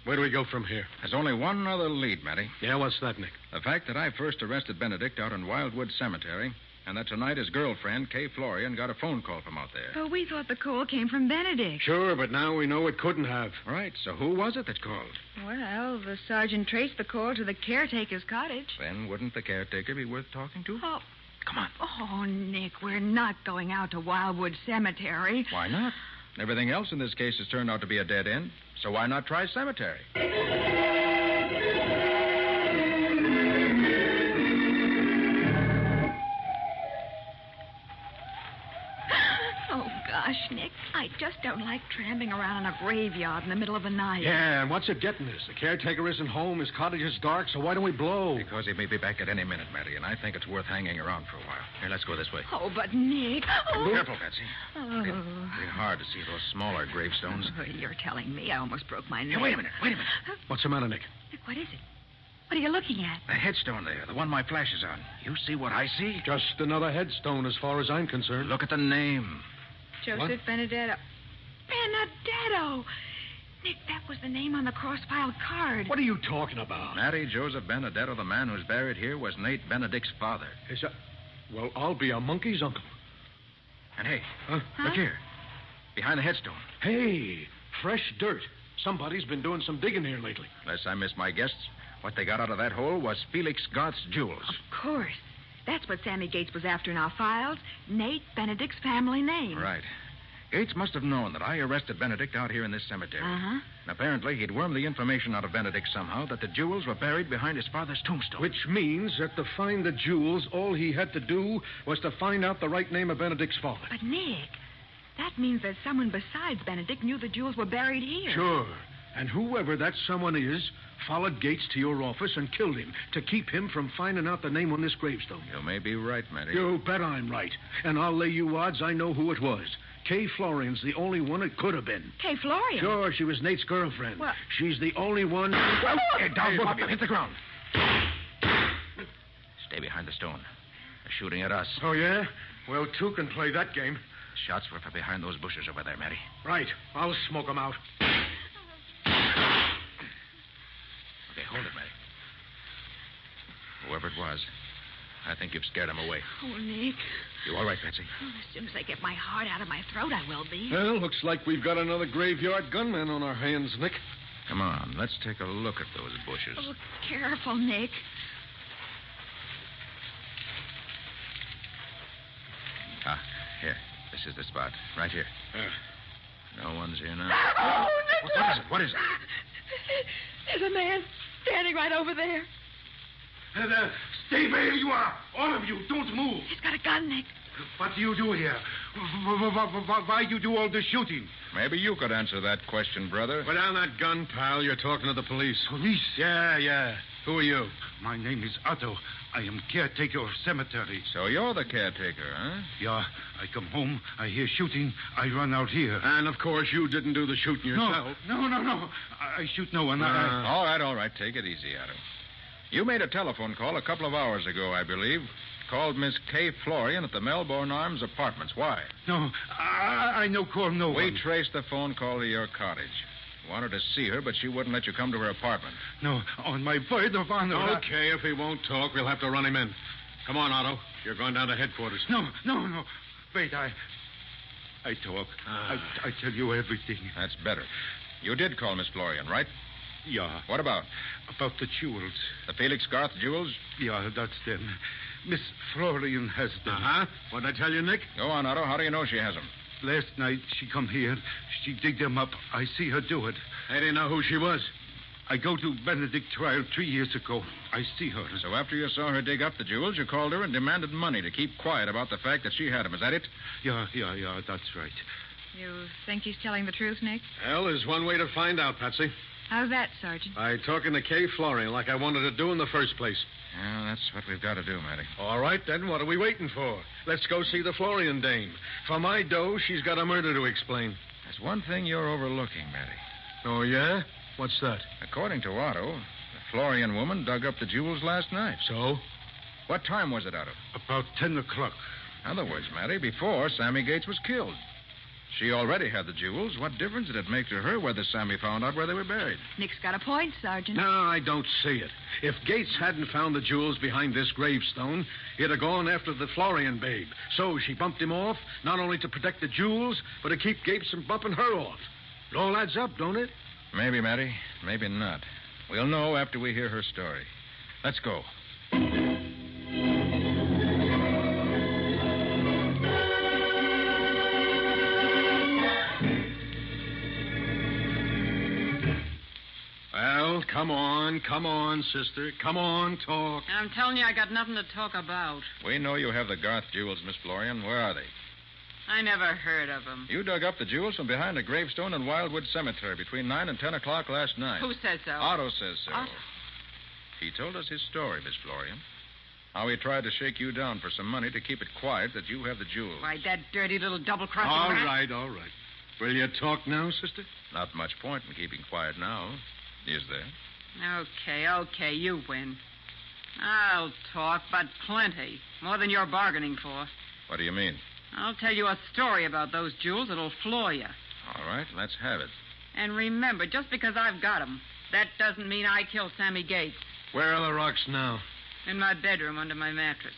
Where do we go from here? There's only one other lead, Matty. Yeah, what's that, Nick? The fact that I first arrested Benedict out in Wildwood Cemetery, and that tonight his girlfriend, Kay Florian, got a phone call from out there. But we thought the call came from Benedict. Sure, but now we know it couldn't have. Right, so who was it that called? Well, the sergeant traced the call to the caretaker's cottage. Then wouldn't the caretaker be worth talking to? Oh. Come on. Oh, Nick, we're not going out to Wildwood Cemetery. Why not? Everything else in this case has turned out to be a dead end, so why not try cemetery? Oh, God. Gosh, Nick, I just don't like tramping around in a graveyard in the middle of the night. Yeah, and what's it getting us? The caretaker isn't home, his cottage is dark, so why don't we blow? Because he may be back at any minute, Matty, and I think it's worth hanging around for a while. Here, let's go this way. Oh, but Nick... Oh. Careful, Patsy. Oh. It's hard to see those smaller gravestones. Oh, you're telling me I almost broke my neck. Hey, wait a minute. What's the matter, Nick? Nick, what is it? What are you looking at? The headstone there, the one my flash is on. You see what I see? Just another headstone as far as I'm concerned. Look at the name. Joseph What? Benedetto. Benedetto! Nick, that was the name on the cross-filed card. What are you talking about? Matty Joseph Benedetto, the man who's buried here, was Nate Benedict's father. Is that... Well, I'll be a monkey's uncle. And hey, look here. Behind the headstone. Hey, fresh dirt. Somebody's been doing some digging here lately. Unless I missed my guests, what they got out of that hole was Felix Garth's jewels. Of course. That's what Sammy Gates was after in our files. Nate Benedict's family name. Right. Gates must have known that I arrested Benedict out here in this cemetery. Uh-huh. And apparently he'd wormed the information out of Benedict somehow that the jewels were buried behind his father's tombstone. Which means that to find the jewels, all he had to do was to find out the right name of Benedict's father. But, Nick, that means that someone besides Benedict knew the jewels were buried here. Sure. And whoever that someone is followed Gates to your office and killed him to keep him from finding out the name on this gravestone. You may be right, Matty. You bet I'm right. And I'll lay you odds I know who it was. Kay Florian's the only one it could have been. Kay Florian? Sure, she was Nate's girlfriend. What? She's the only one... Well, hey, down, both of you. Hit the ground. Stay behind the stone. They're shooting at us. Oh, yeah? Well, two can play that game. Shots were from behind those bushes over there, Matty. Right. I'll smoke them out. Okay, hold it, Matty. Whoever it was, I think you've scared him away. Oh, Nick. You all right, Patsy? Oh, as soon as I get my heart out of my throat, I will be. Well, looks like we've got another graveyard gunman on our hands, Nick. Come on, let's take a look at those bushes. Oh, careful, Nick. Ah, here. This is the spot. Right here. No one's here now. Oh, Nick! What is it? What is it? There's a man standing right over there. Stay where you are. All of you, don't move. He's got a gun, Nick. What do you do here? Why you do all the shooting? Maybe you could answer that question, brother. Put down that gun, pal. You're talking to the police. Police? Yeah. Who are you? My name is Otto. I am caretaker of cemetery. So you're the caretaker, huh? Yeah. I come home. I hear shooting. I run out here. And, of course, you didn't do the shooting yourself. No. I shoot no one. All right. Take it easy, Otto. You made a telephone call a couple of hours ago, I believe. Called Miss Kay Florian at the Melbourne Arms Apartments. Why? No, I no call no one. We traced the phone call to your cottage. Wanted to see her, but she wouldn't let you come to her apartment. No, on my word of honor. Okay, if he won't talk, we'll have to run him in. Come on, Otto. You're going down to headquarters. No. Wait, I talk. I tell you everything. That's better. You did call Miss Florian, right? Yeah. What about? About the jewels. The Felix Garth jewels? Yeah, that's them. Miss Florian has them. Uh-huh. What'd I tell you, Nick? Go on, Otto. How do you know she has them? Last night, she come here. She dig them up. I see her do it. I didn't know who she was. I go to Benedict trial 3 years ago. I see her. So after you saw her dig up the jewels, you called her and demanded money to keep quiet about the fact that she had them. Is that it? Yeah, that's right. You think he's telling the truth, Nick? Well, there's one way to find out, Patsy. How's that, Sergeant? By talking to Kay Florian like I wanted to do in the first place. Yeah, that's what we've got to do, Matty. All right, then. What are we waiting for? Let's go see the Florian dame. For my dough, she's got a murder to explain. There's one thing you're overlooking, Matty. Oh, yeah? What's that? According to Otto, the Florian woman dug up the jewels last night. So? What time was it, Otto? About 10 o'clock. In other words, Matty, before Sammy Gates was killed. She already had the jewels. What difference did it make to her whether Sammy found out where they were buried? Nick's got a point, Sergeant. No, I don't see it. If Gates hadn't found the jewels behind this gravestone, he'd have gone after the Florian babe. So she bumped him off, not only to protect the jewels, but to keep Gates from bumping her off. It all adds up, don't it? Maybe, Matty. Maybe not. We'll know after we hear her story. Let's go. Well, come on, sister. Come on, talk. I'm telling you, I got nothing to talk about. We know you have the Garth jewels, Miss Florian. Where are they? I never heard of him. You dug up the jewels from behind a gravestone in Wildwood Cemetery between 9 and 10 o'clock last night. Who says so? Otto says so. Otto. He told us his story, Miss Florian. How he tried to shake you down for some money to keep it quiet that you have the jewels. Why, that dirty little double-crossing All rat. right, all right. Will you talk now, sister? Not much point in keeping quiet now, is there? Okay, you win. I'll talk, but plenty. More than you're bargaining for. What do you mean? I'll tell you a story about those jewels that'll floor you. All right, let's have it. And remember, just because I've got 'em, that doesn't mean I killed Sammy Gates. Where are the rocks now? In my bedroom under my mattress.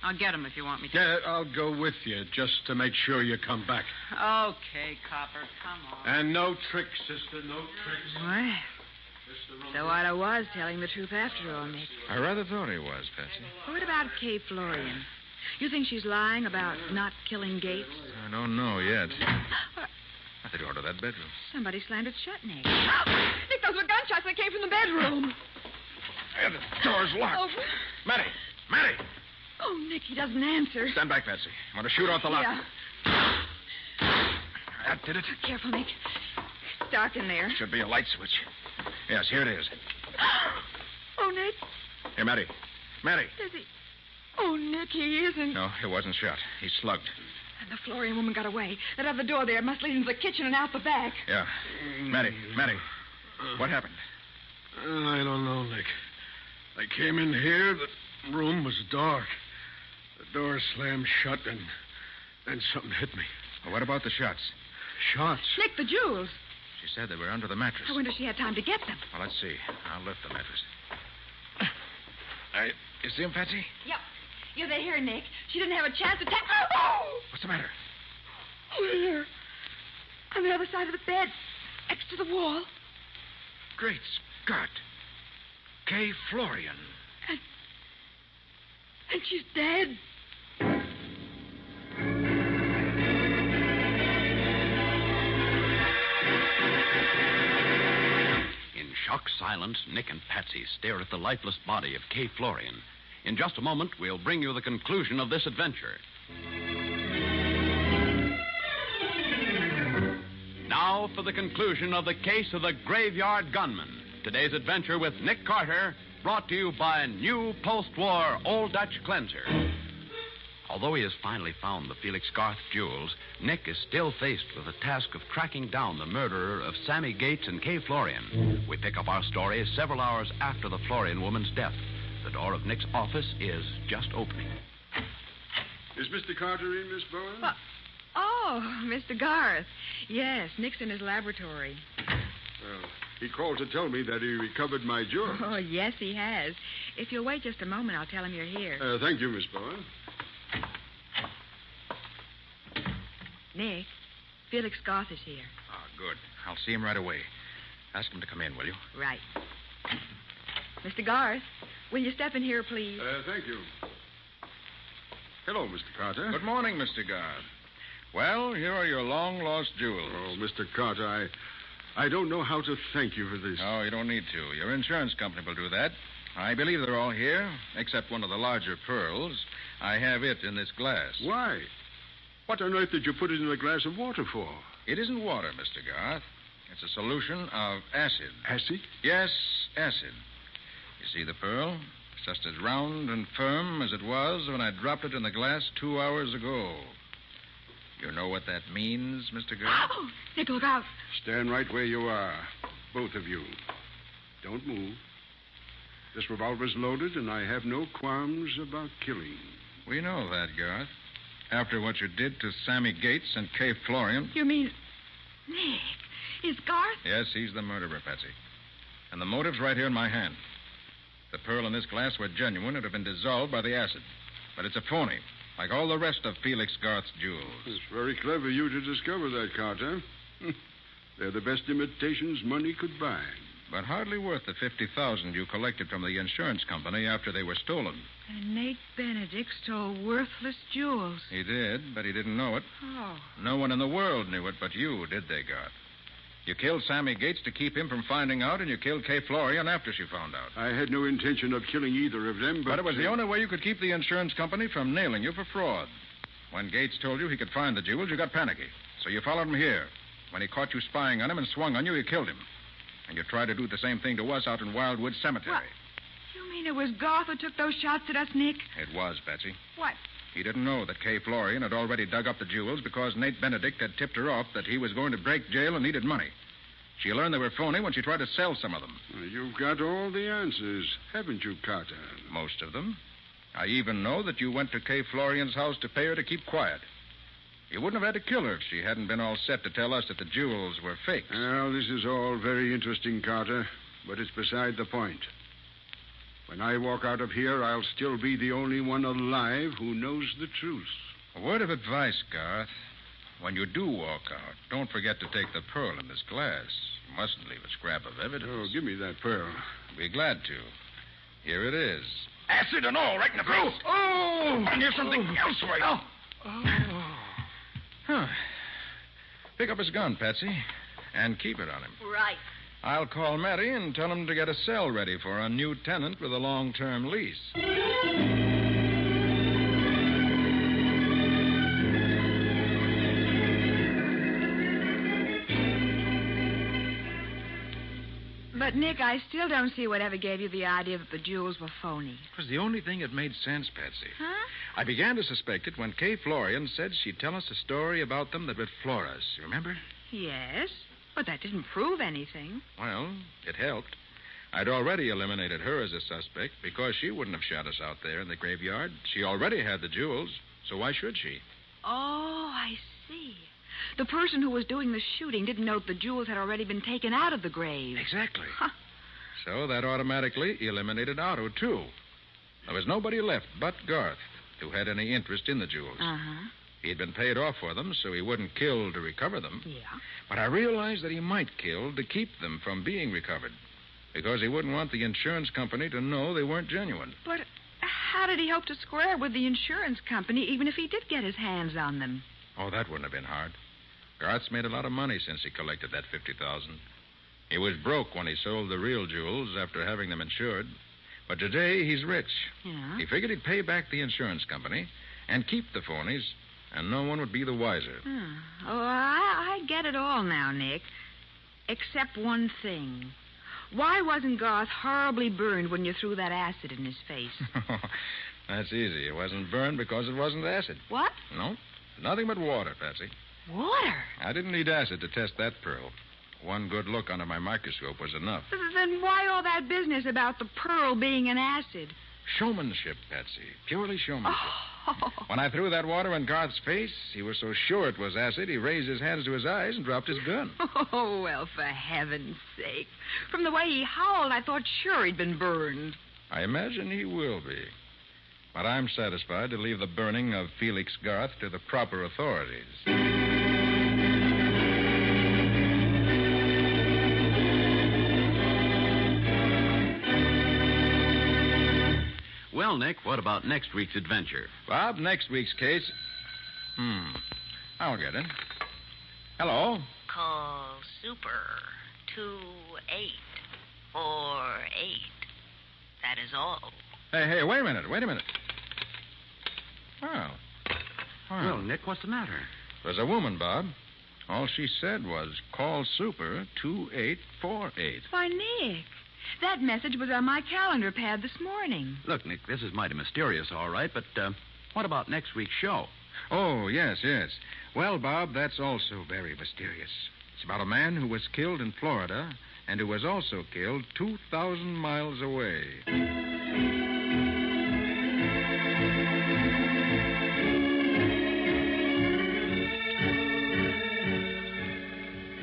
I'll get 'em if you want me to. Yeah, I'll go with you just to make sure you come back. Okay, Copper, come on. And no tricks, sister, no tricks. Well, so Otto was telling the truth after all, Nick. I rather thought he was, Patsy. What about Kay Florian? You think she's lying about not killing Gates? I don't know yet. At the door to that bedroom. Somebody slammed it shut, Nick. Nick, those were gunshots that came from the bedroom. Hey, the door's locked. Oh. Matty! Matty! Oh, Nick, he doesn't answer. Stand back, Patsy. I'm going to shoot off the lock. Yeah. That did it. Careful, Nick. It's dark in there. Should be a light switch. Yes, here it is. Oh, Nick. Here, Matty. Matty. Does he... Oh, Nick, he isn't. No, he wasn't shot. He's slugged. And the Florian woman got away. That other door there must lead into the kitchen and out the back. Yeah. Matty. What happened? I don't know, Nick. I came in here. The room was dark. The door slammed shut, and then something hit me. Well, what about the shots? Shots? Nick, the jewels. She said they were under the mattress. I wonder if she had time to get them. Well, let's see. I'll lift the mattress. You see him, Patsy? Yep. Yeah, they're here, Nick. She didn't have a chance to take... Oh! What's the matter? Oh, here. On the other side of the bed. Next to the wall. Great Scott. Kay Florian. And she's dead. In shocked silence, Nick and Patsy stare at the lifeless body of Kay Florian. In just a moment, we'll bring you the conclusion of this adventure. Now for the conclusion of the case of the Graveyard Gunman. Today's adventure with Nick Carter, brought to you by new post-war Old Dutch Cleanser. Although he has finally found the Felix Garth jewels, Nick is still faced with the task of tracking down the murderer of Sammy Gates and Kay Florian. We pick up our story several hours after the Florian woman's death. The door of Nick's office is just opening. Is Mr. Carter in, Miss Bowen? Oh, Mr. Garth. Yes, Nick's in his laboratory. Well, he called to tell me that he recovered my jewels. Oh, yes, he has. If you'll wait just a moment, I'll tell him you're here. Thank you, Miss Bowen. Nick, Felix Garth is here. Oh, good. I'll see him right away. Ask him to come in, will you? Right. Mr. Garth, will you step in here, please? Thank you. Hello, Mr. Carter. Good morning, Mr. Garth. Well, here are your long-lost jewels. Oh, Mr. Carter, I don't know how to thank you for this. Oh, you don't need to. Your insurance company will do that. I believe they're all here, except one of the larger pearls. I have it in this glass. Why? What on earth did you put it in a glass of water for? It isn't water, Mr. Garth. It's a solution of acid. Acid? Yes, acid. You see the pearl? It's just as round and firm as it was when I dropped it in the glass 2 hours ago. You know what that means, Mr. Garth? Oh, Nick, look out. Stand right where you are, both of you. Don't move. This revolver's loaded, and I have no qualms about killing. We know that, Garth. After what you did to Sammy Gates and Kay Florian. You mean... Nick, is Garth... Yes, he's the murderer, Patsy. And the motive's right here in my hand. The pearl in this glass were genuine. It had been dissolved by the acid. But it's a phony, like all the rest of Felix Garth's jewels. It's very clever of you to discover that, Carter. They're the best imitations money could buy. But hardly worth the $50,000 you collected from the insurance company after they were stolen. And Nate Benedict stole worthless jewels. He did, but he didn't know it. Oh. No one in the world knew it but you, did they, Garth? You killed Sammy Gates to keep him from finding out, and you killed Kay Florian after she found out. I had no intention of killing either of them, But it was the only way you could keep the insurance company from nailing you for fraud. When Gates told you he could find the jewels, you got panicky. So you followed him here. When he caught you spying on him and swung on you, you killed him. And you tried to do the same thing to us out in Wildwood Cemetery. What? You mean it was Garth who took those shots at us, Nick? It was, Patsy. What? He didn't know that Kay Florian had already dug up the jewels because Nate Benedict had tipped her off that he was going to break jail and needed money. She learned they were phony when she tried to sell some of them. You've got all the answers, haven't you, Carter? Most of them. I even know that you went to Kay Florian's house to pay her to keep quiet. You wouldn't have had to kill her if she hadn't been all set to tell us that the jewels were fakes. Well, this is all very interesting, Carter, but it's beside the point. When I walk out of here, I'll still be the only one alive who knows the truth. A word of advice, Garth. When you do walk out, don't forget to take the pearl in this glass. You mustn't leave a scrap of evidence. Oh, give me that pearl. Be glad to. Here it is. Acid and all, right in the face. Oh! And here's something else for you. Huh. Pick up his gun, Patsy, and keep it on him. Right. I'll call Matty and tell him to get a cell ready for a new tenant with a long-term lease. But, Nick, I still don't see whatever gave you the idea that the jewels were phony. It was the only thing that made sense, Patsy. Huh? I began to suspect it when Kay Florian said she'd tell us a story about them that would floor us. Remember? Yes, but that didn't prove anything. Well, it helped. I'd already eliminated her as a suspect because she wouldn't have shot us out there in the graveyard. She already had the jewels, so why should she? Oh, I see. The person who was doing the shooting didn't know that the jewels had already been taken out of the grave. Exactly. Huh. So that automatically eliminated Otto, too. There was nobody left but Garth who had any interest in the jewels. Uh-huh. He'd been paid off for them, so he wouldn't kill to recover them. Yeah. But I realized that he might kill to keep them from being recovered, because he wouldn't want the insurance company to know they weren't genuine. But how did he hope to square with the insurance company, even if he did get his hands on them? Oh, that wouldn't have been hard. Garth's made a lot of money since he collected that $50,000. He was broke when he sold the real jewels after having them insured. But today, he's rich. Yeah? He figured he'd pay back the insurance company and keep the phonies, and no one would be the wiser. Oh, I get it all now, Nick. Except one thing. Why wasn't Garth horribly burned when you threw that acid in his face? That's easy. It wasn't burned because it wasn't acid. What? No, nothing but water, Patsy. Water? I didn't need acid to test that pearl. One good look under my microscope was enough. Then why all that business about the pearl being an acid? Showmanship, Patsy. Purely showmanship. Oh. When I threw that water in Garth's face, he was so sure it was acid, he raised his hands to his eyes and dropped his gun. Oh, well, for heaven's sake. From the way he howled, I thought sure he'd been burned. I imagine he will be. But I'm satisfied to leave the burning of Felix Garth to the proper authorities. Well, Nick, what about next week's adventure? Bob, next week's case... I'll get it. Hello? Call Super 2848. That is all. Hey, wait a minute. Well, Nick, what's the matter? There's a woman, Bob. All she said was, call Super 2848. Why, Nick, that message was on my calendar pad this morning. Look, Nick, this is mighty mysterious, all right, but what about next week's show? Oh, yes. Well, Bob, that's also very mysterious. It's about a man who was killed in Florida and who was also killed 2,000 miles away.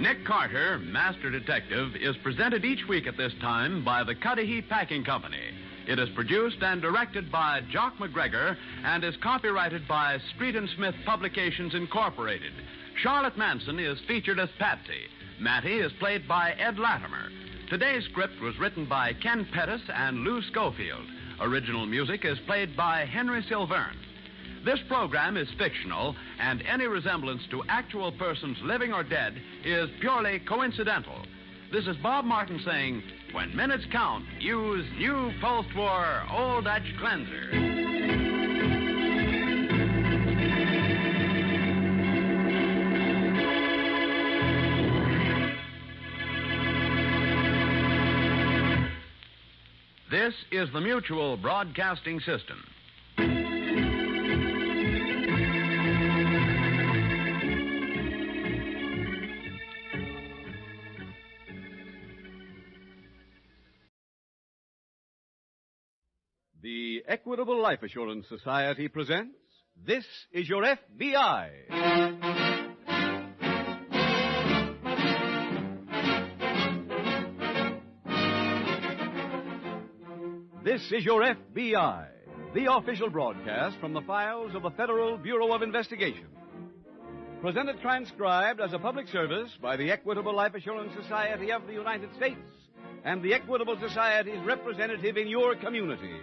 Nick Carter, Master Detective, is presented each week at this time by the Cudahy Packing Company. It is produced and directed by Jock McGregor and is copyrighted by Street & Smith Publications, Incorporated. Charlotte Manson is featured as Patsy. Mattie is played by Ed Latimer. Today's script was written by Ken Pettis and Lou Schofield. Original music is played by Henry Silverne. This program is fictional, and any resemblance to actual persons living or dead is purely coincidental. This is Bob Martin saying, when minutes count, use new post-war Old Dutch Cleanser. This is the Mutual Broadcasting System. The Equitable Life Assurance Society presents This Is Your FBI. This is Your FBI, the official broadcast from the files of the Federal Bureau of Investigation. Presented transcribed as a public service by the Equitable Life Assurance Society of the United States and the Equitable Society's representative in your community.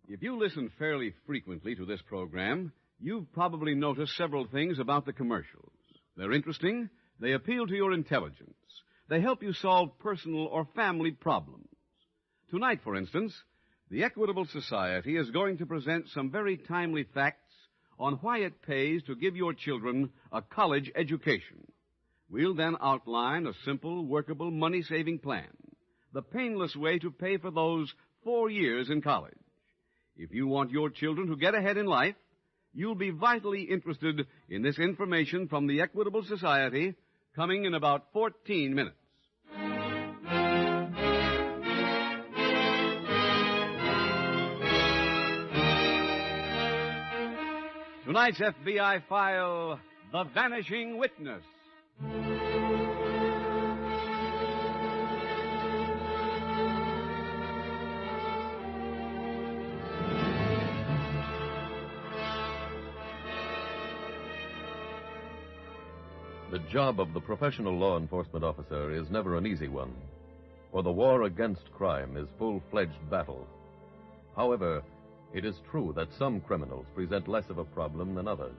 If you listen fairly frequently to this program, you've probably noticed several things about the commercials. They're interesting. They appeal to your intelligence. They help you solve personal or family problems. Tonight, for instance, the Equitable Society is going to present some very timely facts on why it pays to give your children a college education. We'll then outline a simple, workable, money-saving plan, the painless way to pay for those 4 years in college. If you want your children to get ahead in life, you'll be vitally interested in this information from the Equitable Society coming in about 14 minutes. Tonight's FBI file, The Vanishing Witness. The job of the professional law enforcement officer is never an easy one, for the war against crime is full-fledged battle. However, it is true that some criminals present less of a problem than others.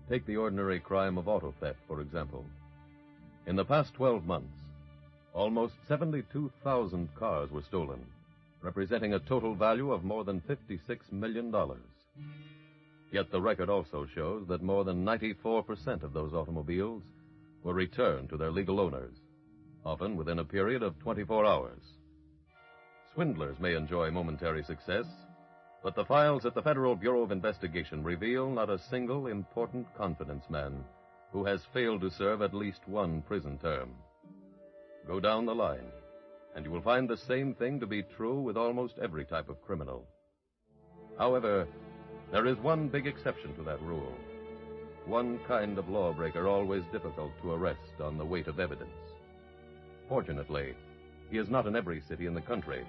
Take the ordinary crime of auto theft, for example. In the past 12 months, almost 72,000 cars were stolen, representing a total value of more than $56 million. Yet the record also shows that more than 94% of those automobiles were returned to their legal owners, often within a period of 24 hours. Swindlers may enjoy momentary success, but the files at the Federal Bureau of Investigation reveal not a single important confidence man who has failed to serve at least one prison term. Go down the line, and you will find the same thing to be true with almost every type of criminal. However, there is one big exception to that rule. One kind of lawbreaker always difficult to arrest on the weight of evidence. Fortunately, he is not in every city in the country,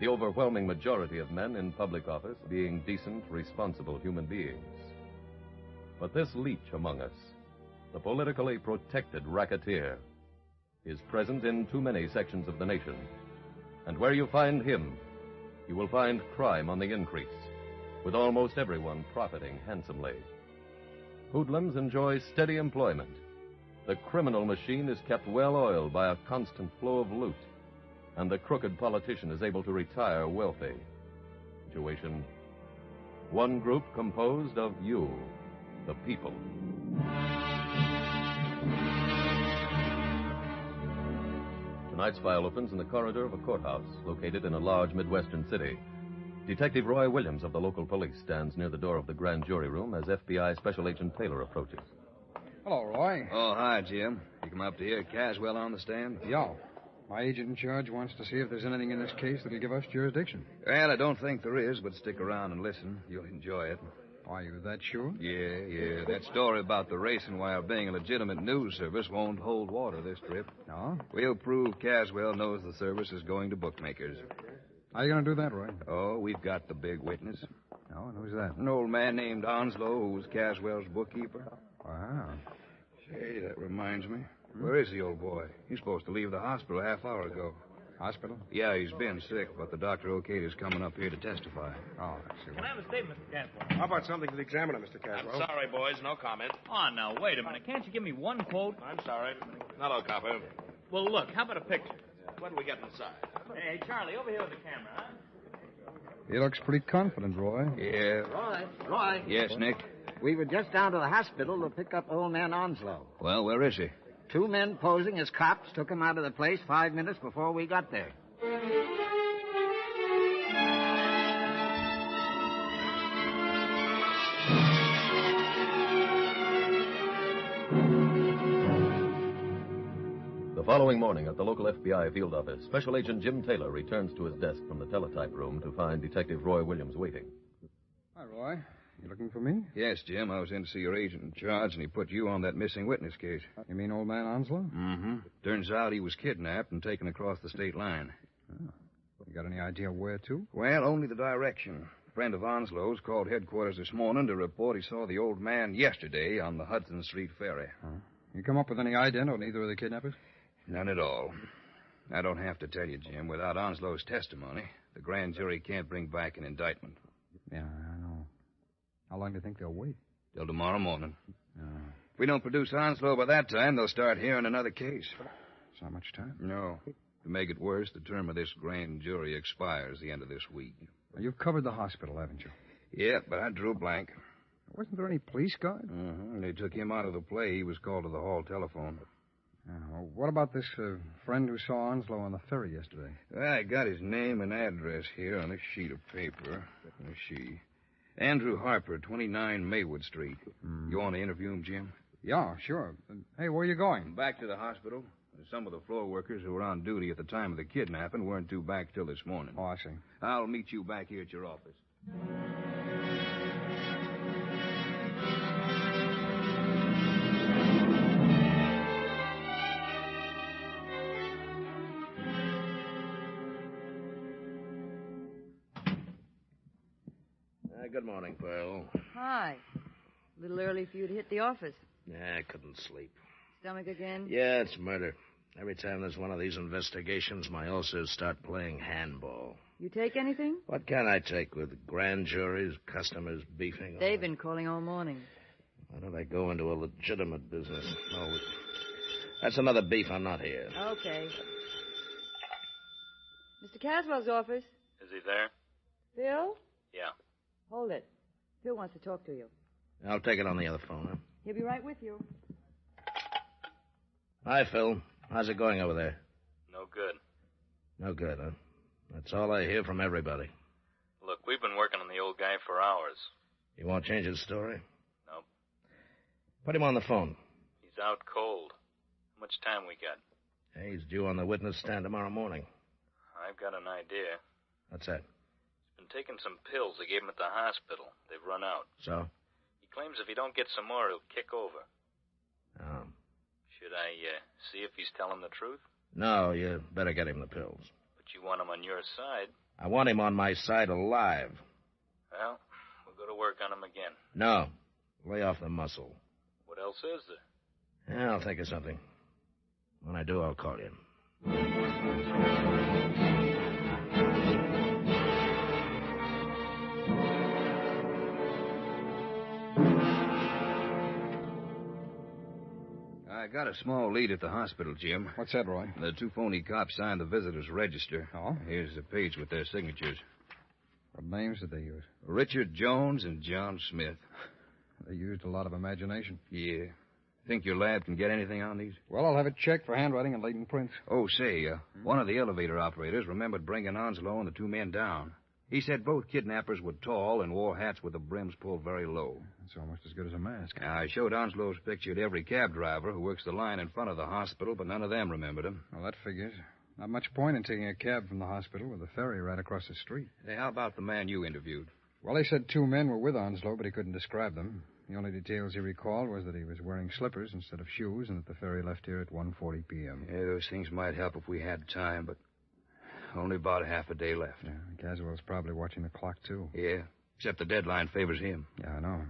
the overwhelming majority of men in public office being decent, responsible human beings. But this leech among us, the politically protected racketeer, is present in too many sections of the nation. And where you find him, you will find crime on the increase, with almost everyone profiting handsomely. Hoodlums enjoy steady employment. The criminal machine is kept well oiled by a constant flow of loot, and the crooked politician is able to retire wealthy. Situation: one group composed of you, the people. Tonight's file opens in the corridor of a courthouse located in a large Midwestern city. Detective Roy Williams of the local police stands near the door of the grand jury room as FBI Special Agent Taylor approaches. Hello, Roy. Oh, hi, Jim. You come up to hear Caswell on the stand? Yeah. My agent in charge wants to see if there's anything in this case that'll give us jurisdiction. Well, I don't think there is, but stick around and listen. You'll enjoy it. Are you that sure? Yeah. That story about the racing wire being a legitimate news service won't hold water this trip. No? We'll prove Caswell knows the service is going to bookmakers. How are you going to do that, Roy? Oh, we've got the big witness. Oh, and who's that? An old man named Onslow, who was Caswell's bookkeeper. Wow. Say, that reminds me. Where is the old boy? He's supposed to leave the hospital a half hour ago. Hospital? Yeah, he's been sick, but the doctor okayed his coming up here to testify. Oh, I see. Can I have a statement, Mr. Caswell? How about something to the examiner, Mr. Caswell? I'm sorry, boys. No comment. Oh, now, wait a minute. Can't you give me one quote? I'm sorry. Hello, copper. Well, look, how about a picture? What do we get inside? Hey, Charlie, over here with the camera, huh? He looks pretty confident, Roy. Yeah. Roy. Yes, Nick? We were just down to the hospital to pick up old man Onslow. Well, where is he? 2 men posing as cops took him out of the place 5 minutes before we got there. The following morning at the local FBI field office, Special Agent Jim Taylor returns to his desk from the teletype room to find Detective Roy Williams waiting. Hi, Roy. You looking for me? Yes, Jim. I was in to see your agent in charge, and he put you on that missing witness case. You mean old man Onslow? Mm-hmm. Turns out he was kidnapped and taken across the state line. Oh. You got any idea where to? Well, only the direction. A friend of Onslow's called headquarters this morning to report he saw the old man yesterday on the Hudson Street ferry. You come up with any idea on either of the kidnappers? None at all. I don't have to tell you, Jim. Without Onslow's testimony, the grand jury can't bring back an indictment. Yeah, I know. How long do you think they'll wait? Till tomorrow morning. If we don't produce Onslow by that time, they'll start hearing another case. It's not much time. No. To make it worse, the term of this grand jury expires the end of this week. Well, you've covered the hospital, haven't you? Yeah, but I drew a blank. Wasn't there any police guard? Mm-hmm. They took him out of the play. He was called to the hall telephone. What about this friend who saw Onslow on the ferry yesterday? I got his name and address here on this sheet of paper. Let me see. Andrew Harper, 29 Maywood Street. You want to interview him, Jim? Yeah, sure. Hey, where are you going? Back to the hospital. Some of the floor workers who were on duty at the time of the kidnapping weren't due back till this morning. Oh, I see. I'll meet you back here at your office. Good morning, Pearl. Hi. A little early for you to hit the office. Yeah, I couldn't sleep. Stomach again? Yeah, it's murder. Every time there's one of these investigations, my ulcers start playing handball. You take anything? What can I take with grand juries, customers beefing? They've been calling all morning. Why don't I go into a legitimate business? No, that's another beef. I'm not here. Okay. Mr. Caswell's office. Is he there? Bill? Yeah. Hold it. Phil wants to talk to you. I'll take it on the other phone, huh? He'll be right with you. Hi, Phil. How's it going over there? No good. No good, huh? That's all I hear from everybody. Look, we've been working on the old guy for hours. You won't change his story? Nope. Put him on the phone. He's out cold. How much time we got? Hey, he's due on the witness stand tomorrow morning. I've got an idea. What's that? He's been taking some pills they gave him at the hospital. They've run out. So? He claims if he don't get some more, he'll kick over. Oh. Should I see if he's telling the truth? No, you better get him the pills. But you want him on your side. I want him on my side alive. Well, we'll go to work on him again. No. Lay off the muscle. What else is there? Yeah, I'll think of something. When I do, I'll call you. I got a small lead at the hospital, Jim. What's that, Roy? The 2 phony cops signed the visitor's register. Oh? Here's a page with their signatures. What names did they use? Richard Jones and John Smith. They used a lot of imagination. Yeah. Think your lab can get anything on these? Well, I'll have it checked for handwriting and latent prints. Oh, say, one of the elevator operators remembered bringing Onslow and the 2 men down. He said both kidnappers were tall and wore hats with the brims pulled very low. That's almost as good as a mask. I showed Onslow's picture to every cab driver who works the line in front of the hospital, but none of them remembered him. Well, that figures. Not much point in taking a cab from the hospital with a ferry right across the street. Hey, how about the man you interviewed? Well, he said 2 men were with Onslow, but he couldn't describe them. The only details he recalled was that he was wearing slippers instead of shoes and that the ferry left here at 1:40 p.m. Yeah, those things might help if we had time, but only about half a day left. Yeah, Caswell's probably watching the clock, too. Yeah, except the deadline favors him. Yeah, I know.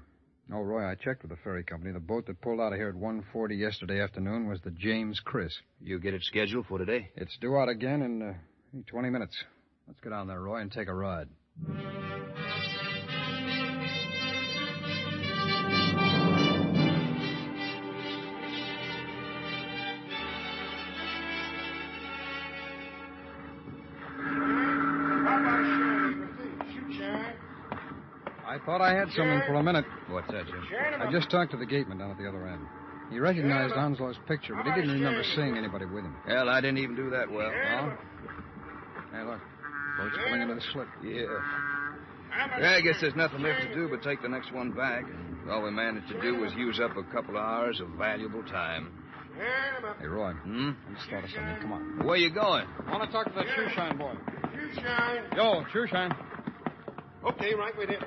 Oh, Roy, I checked with the ferry company. The boat that pulled out of here at 1:40 yesterday afternoon was the James Chris. You get it scheduled for today? It's due out again in 20 minutes. Let's get on there, Roy, and take a ride. I Thought I had someone for a minute. What's that, Jim? I just talked to the gateman down at the other end. He recognized Onslow's picture, but he didn't remember seeing anybody with him. Hell, I didn't even do that well. Oh? Hey, look. Boat's pulling into the slip. Yeah. Yeah, I guess there's nothing left to do but take the next one back. All we managed to do was use up a couple of hours of valuable time. Hey, Roy. I just thought of something. Come on. Where you going? I want to talk to that shoeshine boy. Shoeshine. Yo, shoeshine. Okay, right with you.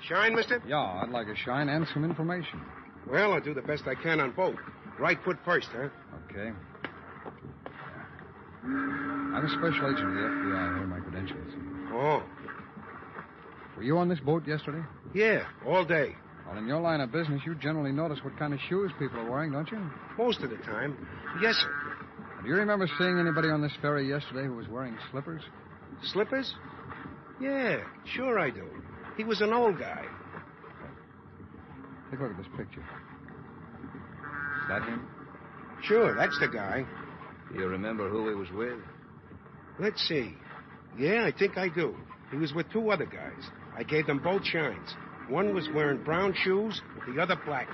Shine, mister? Yeah, I'd like a shine and some information. Well, I'll do the best I can on both. Right foot first, huh? Okay. I'm a special agent of the FBI. Here are my credentials. Oh. Were you on this boat yesterday? Yeah, all day. Well, in your line of business, you generally notice what kind of shoes people are wearing, don't you? Most of the time. Yes, sir. Do you remember seeing anybody on this ferry yesterday who was wearing slippers? Slippers? Yeah, sure I do. He was an old guy. Take a look at this picture. Is that him? Sure, that's the guy. Do you remember who he was with? Let's see. Yeah, I think I do. He was with two other guys. I gave them both shines. One was wearing brown shoes, the other black.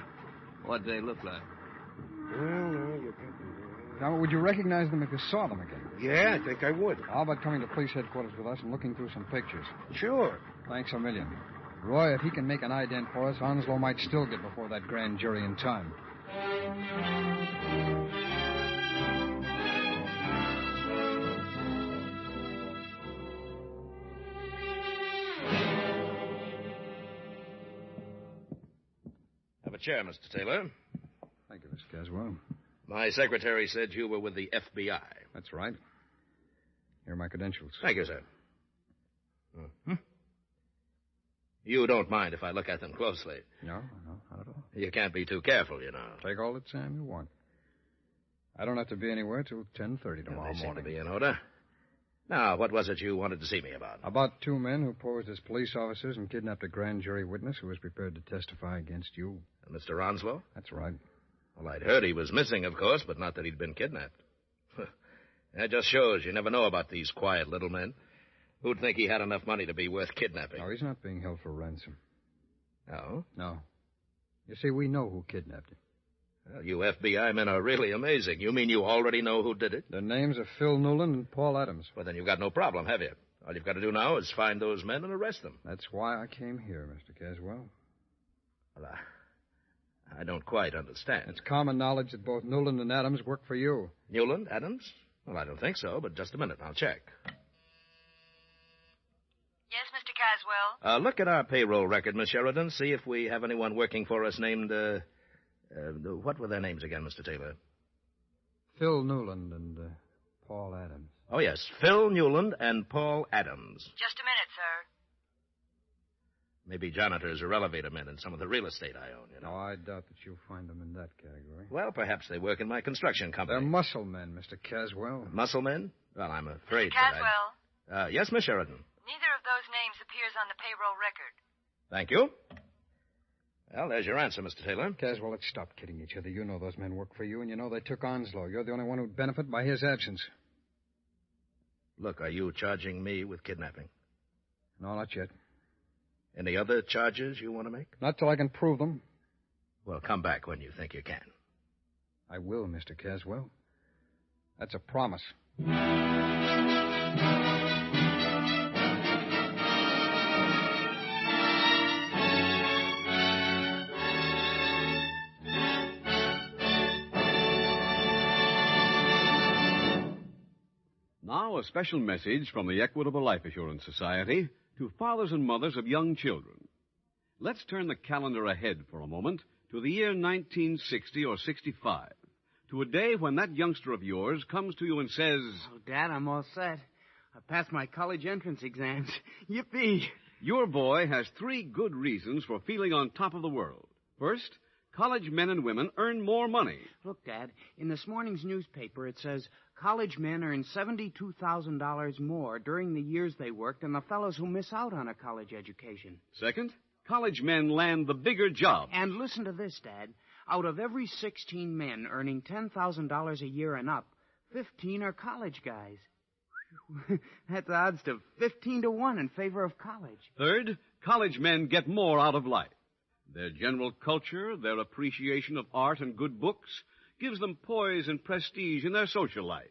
What'd they look like? Well, no, you got them. Now, would you recognize them if you saw them again? Yeah, I think I would. How about coming to police headquarters with us and looking through some pictures? Sure. Thanks a million. Roy, if he can make an ident for us, Onslow might still get before that grand jury in time. Have a chair, Mr. Taylor. Thank you, Mr. Caswell. My secretary said you were with the FBI. That's right. Here are my credentials. Thank you, sir. Mm-hmm. You don't mind if I look at them closely. No, not at all. You can't be too careful, you know. Take all the time you want. I don't have to be anywhere till 10:30 tomorrow They seem morning. to be in order. Now, what was it you wanted to see me about? About two men who posed as police officers and kidnapped a grand jury witness who was prepared to testify against you. Mr. Onslow? That's right. Well, I'd heard he was missing, of course, but not that he'd been kidnapped. That just shows you never know about these quiet little men. Who'd think he had enough money to be worth kidnapping? No, he's not being held for ransom. Oh? No. You see, we know who kidnapped him. Well, you FBI men are really amazing. You mean you already know who did it? Their names are Phil Newland and Paul Adams. Well, then you've got no problem, have you? All you've got to do now is find those men and arrest them. That's why I came here, Mr. Caswell. Well, I don't quite understand. It's common knowledge that both Newland and Adams work for you. Newland? Adams? Well, I don't think so, but just a minute. I'll check. Yes, Mr. Caswell? Look at our payroll record, Miss Sheridan. See if we have anyone working for us named, what were their names again, Mr. Taylor? Phil Newland and Paul Adams. Oh, yes. Phil Newland and Paul Adams. Just a minute, sir. Maybe janitors or elevator men in some of the real estate I own, you know. No, I doubt that you'll find them in that category. Well, perhaps they work in my construction company. They're muscle men, Mr. Caswell. Muscle men? Well, I'm afraid Caswell? Yes, Miss Sheridan. Neither of those names appears on the payroll record. Thank you. Well, there's your answer, Mr. Taylor. Caswell, let's stop kidding each other. You know those men work for you, and you know they took Onslow. You're the only one who'd benefit by his absence. Look, are you charging me with kidnapping? No, not yet. Any other charges you want to make? Not till I can prove them. Well, come back when you think you can. I will, Mr. Caswell. That's a promise. Now, a special message from the Equitable Life Assurance Society to fathers and mothers of young children. Let's turn the calendar ahead for a moment to the year 1960 or 65, to a day when that youngster of yours comes to you and says, "Oh, Dad, I'm all set. I passed my college entrance exams. Yippee!" Your boy has 3 good reasons for feeling on top of the world. First, college men and women earn more money. Look, Dad, in this morning's newspaper it says college men earn $72,000 more during the years they work than the fellows who miss out on a college education. Second, college men land the bigger job. And listen to this, Dad. Out of every 16 men earning $10,000 a year and up, 15 are college guys. That's odds to 15 to 1 in favor of college. Third, college men get more out of life. Their general culture, their appreciation of art and good books, gives them poise and prestige in their social life.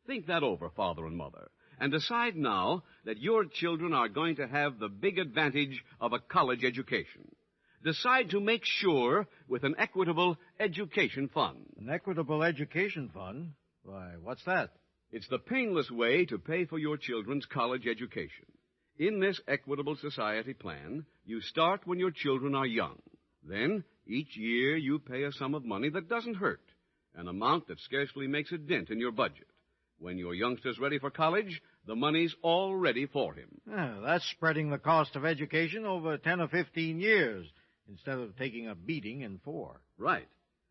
Think that over, father and mother, and decide now that your children are going to have the big advantage of a college education. Decide to make sure with an equitable education fund. An equitable education fund? Why, what's that? It's the painless way to pay for your children's college education. In this Equitable Society plan, you start when your children are young. Then, each year, you pay a sum of money that doesn't hurt, an amount that scarcely makes a dent in your budget. When your youngster's ready for college, the money's all ready for him. That's spreading the cost of education over 10 or 15 years instead of taking a beating in 4. Right.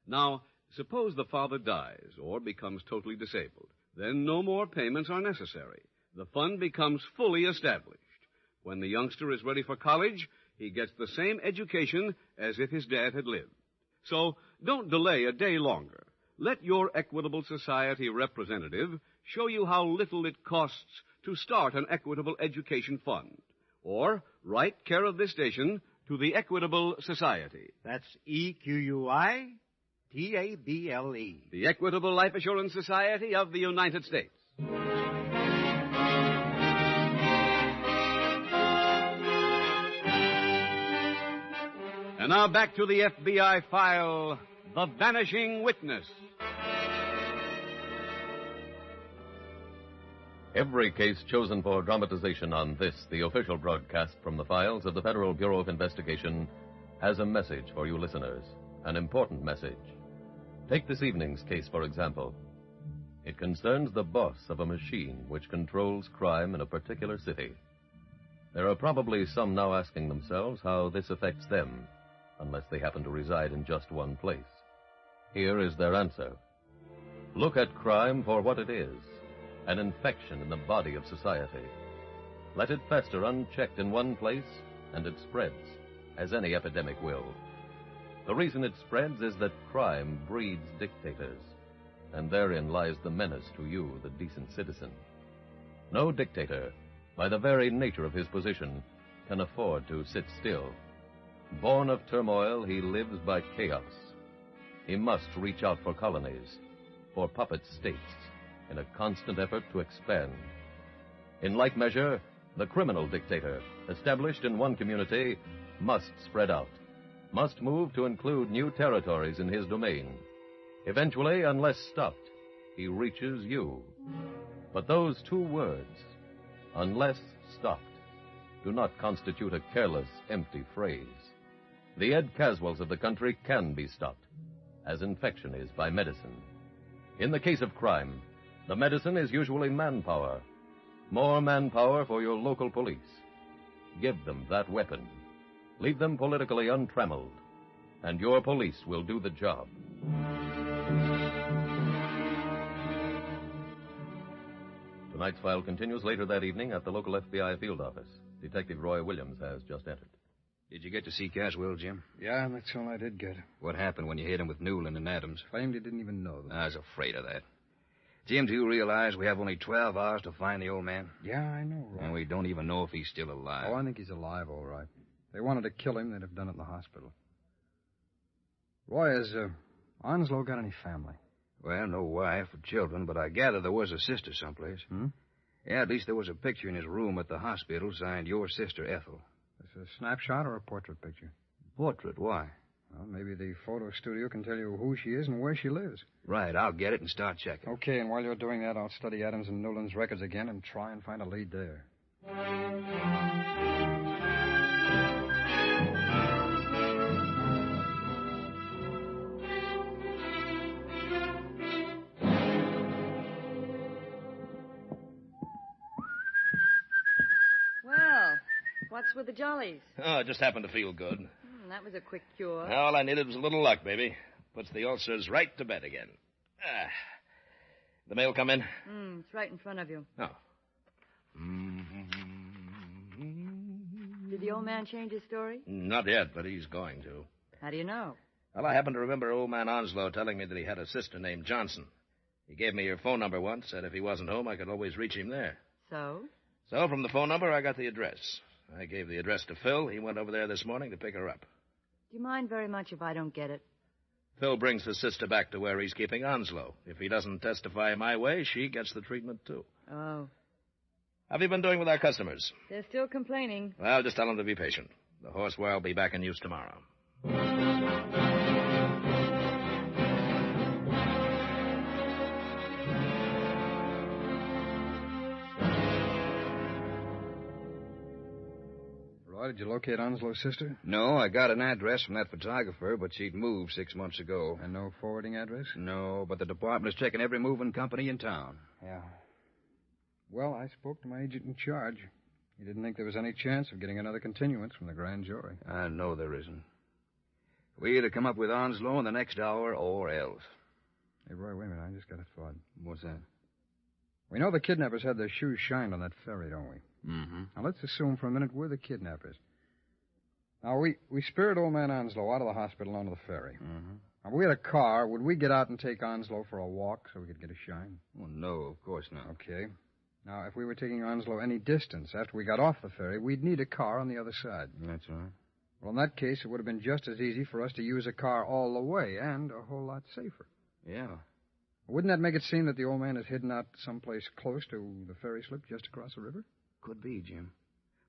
Now, suppose the father dies or becomes totally disabled. Then no more payments are necessary. The fund becomes fully established. When the youngster is ready for college, he gets the same education as if his dad had lived. So don't delay a day longer. Let your Equitable Society representative show you how little it costs to start an Equitable Education Fund. Or write care of this station to the Equitable Society. That's EQUITABLE. The Equitable Life Assurance Society of the United States. And now back to the FBI file, The Vanishing Witness. Every case chosen for dramatization on this, the official broadcast from the files of the Federal Bureau of Investigation, has a message for you listeners, an important message. Take this evening's case, for example. It concerns the boss of a machine which controls crime in a particular city. There are probably some now asking themselves how this affects them, unless they happen to reside in just one place. Here is their answer. Look at crime for what it is, an infection in the body of society. Let it fester unchecked in one place, and it spreads, as any epidemic will. The reason it spreads is that crime breeds dictators, and therein lies the menace to you, the decent citizen. No dictator, by the very nature of his position, can afford to sit still. Born of turmoil, he lives by chaos. He must reach out for colonies, for puppet states, in a constant effort to expand. In like measure, the criminal dictator, established in one community, must spread out, must move to include new territories in his domain. Eventually, unless stopped, he reaches you. But those two words, unless stopped, do not constitute a careless, empty phrase. The Ed Caswells of the country can be stopped, as infection is by medicine. In the case of crime, the medicine is usually manpower. More manpower for your local police. Give them that weapon. Leave them politically untrammeled, and your police will do the job. Tonight's file continues later that evening at the local FBI field office. Detective Roy Williams has just entered. Did you get to see Caswell, Jim? Yeah, that's all I did get. What happened when you hit him with Newland and Adams? Claimed he didn't even know them. I was afraid of that. Jim, do you realize we have only 12 hours to find the old man? Yeah, I know, Roy. And we don't even know if he's still alive. Oh, I think he's alive, all right. If they wanted to kill him, they'd have done it in the hospital. Roy, has Onslow got any family? Well, no wife or children, but I gather there was a sister someplace. Hmm? Yeah, at least there was a picture in his room at the hospital signed your sister, Ethel. It's a snapshot or a portrait picture? Portrait? Why? Well, maybe the photo studio can tell you who she is and where she lives. Right, I'll get it and start checking. Okay, and while you're doing that, I'll study Adams and Newland's records again and try and find a lead there. Well, what's with the jollies? Oh, it just happened to feel good. That was a quick cure. All I needed was a little luck, baby. Puts the ulcers right to bed again. The mail come in? It's right in front of you. Oh. Did the old man change his story? Not yet, but he's going to. How do you know? Well, I happen to remember old man Onslow telling me that he had a sister named Johnson. He gave me your phone number once, said if he wasn't home, I could always reach him there. So? So from the phone number, I got the address. I gave the address to Phil. He went over there this morning to pick her up. Do you mind very much if I don't get it? Phil brings the sister back to where he's keeping Onslow. If he doesn't testify my way, she gets the treatment, too. Oh. How have you been doing with our customers? They're still complaining. Well, just tell them to be patient. The horse wire will be back in use tomorrow. Roy, did you locate Onslow's sister? No, I got an address from that photographer, but she'd moved 6 months ago. And no forwarding address? No, but the department is checking every moving company in town. Yeah. Well, I spoke to my agent in charge. He didn't think there was any chance of getting another continuance from the grand jury. I know there isn't. We either come up with Onslow in the next hour or else. Hey, Roy, wait a minute. I just got a thought. What's that? We know the kidnappers had their shoes shined on that ferry, don't we? Mm-hmm. Now, let's assume for a minute we're the kidnappers. Now, we spirited old man Onslow out of the hospital onto the ferry. Mm-hmm. Now, if we had a car, would we get out and take Onslow for a walk so we could get a shine? Well, no, of course not. Okay. Now, if we were taking Onslow any distance after we got off the ferry, we'd need a car on the other side. That's right. Well, in that case, it would have been just as easy for us to use a car all the way and a whole lot safer. Yeah. Wouldn't that make it seem that the old man is hidden out someplace close to the ferry slip just across the river? Could be, Jim.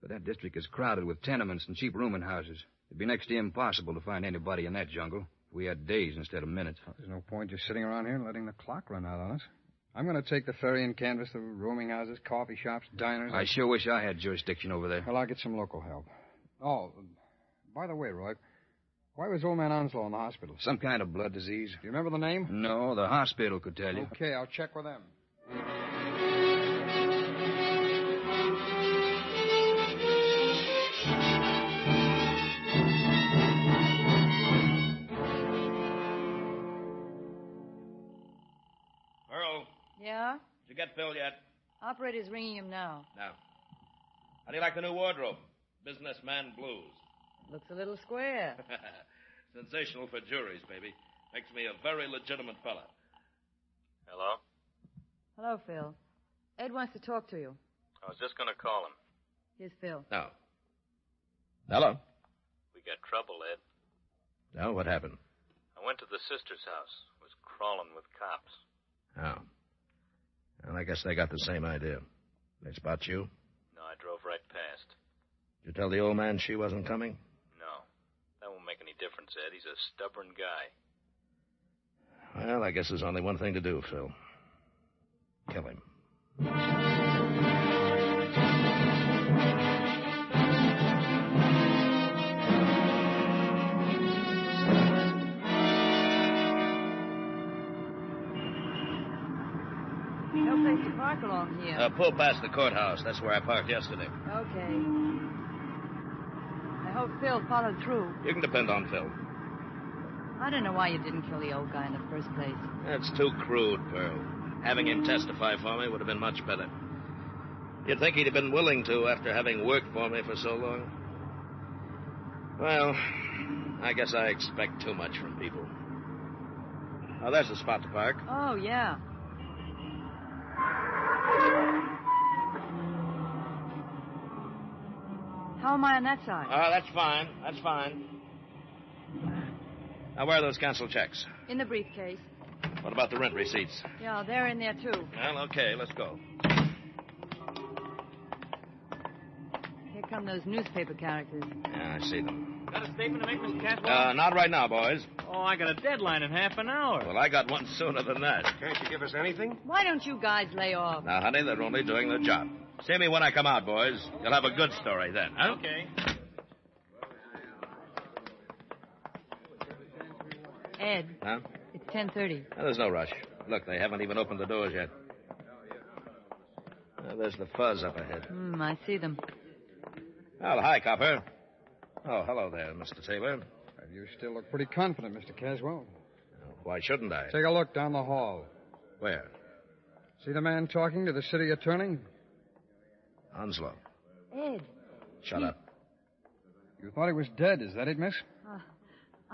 But that district is crowded with tenements and cheap rooming houses. It'd be next to impossible to find anybody in that jungle if we had days instead of minutes. Well, there's no point just sitting around here and letting the clock run out on us. I'm going to take the ferry and canvass the rooming houses, coffee shops, diners. I sure wish I had jurisdiction over there. Well, I'll get some local help. Oh, by the way, Roy, why was old man Onslow in the hospital? Some kind of blood disease. Do you remember the name? No, the hospital could tell you. Okay, I'll check with them. Earl, Yeah? did you get Phil yet? Operator's ringing him now. No. How do you like the new wardrobe? Businessman blues. Looks a little square. Sensational for juries, baby. Makes me a very legitimate fella. Hello? Hello, Phil. Ed wants to talk to you. I was just going to call him. Here's Phil. No. Hello? We got trouble, Ed. No, what happened? I went to the sister's house. Was crawling with cops. Oh. Well, I guess they got the same idea. They spot you? No, I drove right past. Did you tell the old man she wasn't coming? No. That won't make any difference, Ed. He's a stubborn guy. Well, I guess there's only one thing to do, Phil. Kill him. No place to park along here. Pull past the courthouse. That's where I parked yesterday. Okay. I hope Phil followed through. You can depend on Phil. I don't know why you didn't kill the old guy in the first place. That's too crude, Pearl. Having him testify for me would have been much better. You'd think he'd have been willing to after having worked for me for so long. Well, I guess I expect too much from people. Oh, there's the spot to park. Oh, yeah. How am I on that side? That's fine. That's fine. Now, where are those canceled checks? In the briefcase. What about the rent receipts? Yeah, they're in there, too. Well, okay, let's go. Here come those newspaper characters. Yeah, I see them. Got a statement to make, Mr. Caswell? Not right now, boys. Oh, I got a deadline in half an hour. Well, I got one sooner than that. Can't you give us anything? Why don't you guys lay off? Now, honey, they're only doing their job. See me when I come out, boys. You'll have a good story then, huh? Okay. Ed. Huh? It's 10:30. Well, there's no rush. Look, they haven't even opened the doors yet. Well, there's the fuzz up ahead. I see them. Well, hi, copper. Oh, hello there, Mr. Taylor. You still look pretty confident, Mr. Caswell. Why shouldn't I? Take a look down the hall. Where? See the man talking to the city attorney? Onslow. Ed. Shut up. You thought he was dead, is that it, miss?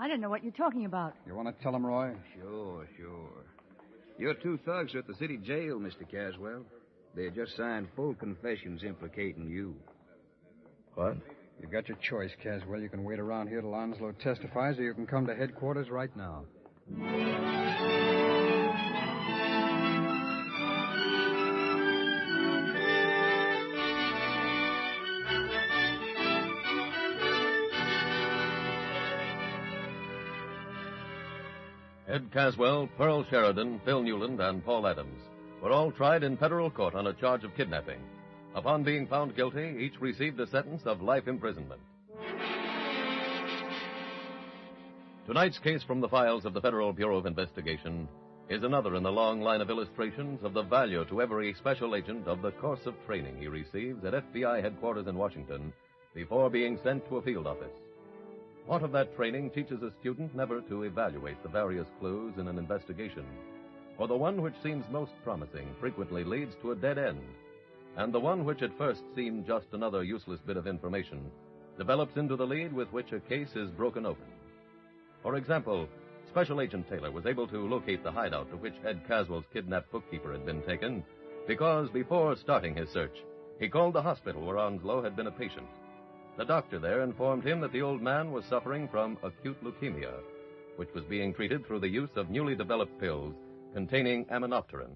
I don't know what you're talking about. You want to tell him, Roy? Sure. Your two thugs are at the city jail, Mr. Caswell. They had just signed full confessions implicating you. What? You've got your choice, Caswell. You can wait around here till Onslow testifies, or you can come to headquarters right now. Ed Caswell, Pearl Sheridan, Phil Newland, and Paul Adams were all tried in federal court on a charge of kidnapping. Upon being found guilty, each received a sentence of life imprisonment. Tonight's case from the files of the Federal Bureau of Investigation is another in the long line of illustrations of the value to every special agent of the course of training he receives at FBI headquarters in Washington before being sent to a field office. Part of that training teaches a student never to evaluate the various clues in an investigation, for the one which seems most promising frequently leads to a dead end, and the one which at first seemed just another useless bit of information develops into the lead with which a case is broken open. For example, Special Agent Taylor was able to locate the hideout to which Ed Caswell's kidnapped bookkeeper had been taken because before starting his search, he called the hospital where Onslow had been a patient. The doctor there informed him that the old man was suffering from acute leukemia, which was being treated through the use of newly developed pills containing aminopterin.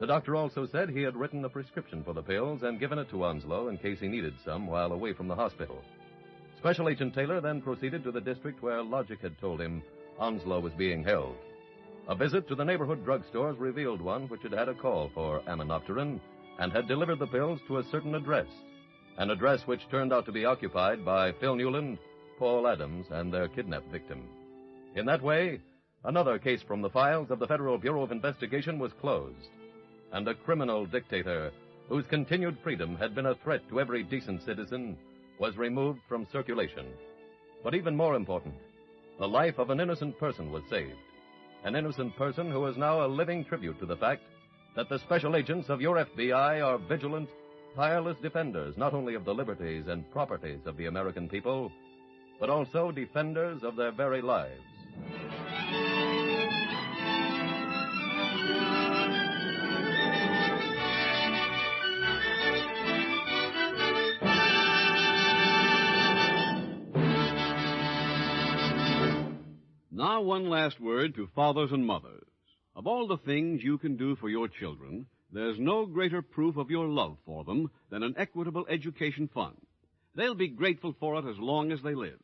The doctor also said he had written a prescription for the pills and given it to Onslow in case he needed some while away from the hospital. Special Agent Taylor then proceeded to the district where logic had told him Onslow was being held. A visit to the neighborhood drugstores revealed one which had had a call for aminopterin and had delivered the pills to a certain address, an address which turned out to be occupied by Phil Newland, Paul Adams, and their kidnapped victim. In that way, another case from the files of the Federal Bureau of Investigation was closed, and a criminal dictator whose continued freedom had been a threat to every decent citizen was removed from circulation. But even more important, the life of an innocent person was saved. An innocent person who is now a living tribute to the fact that the special agents of your FBI are vigilant, tireless defenders not only of the liberties and properties of the American people, but also defenders of their very lives. Now, one last word to fathers and mothers. Of all the things you can do for your children, there's no greater proof of your love for them than an equitable education fund. They'll be grateful for it as long as they live.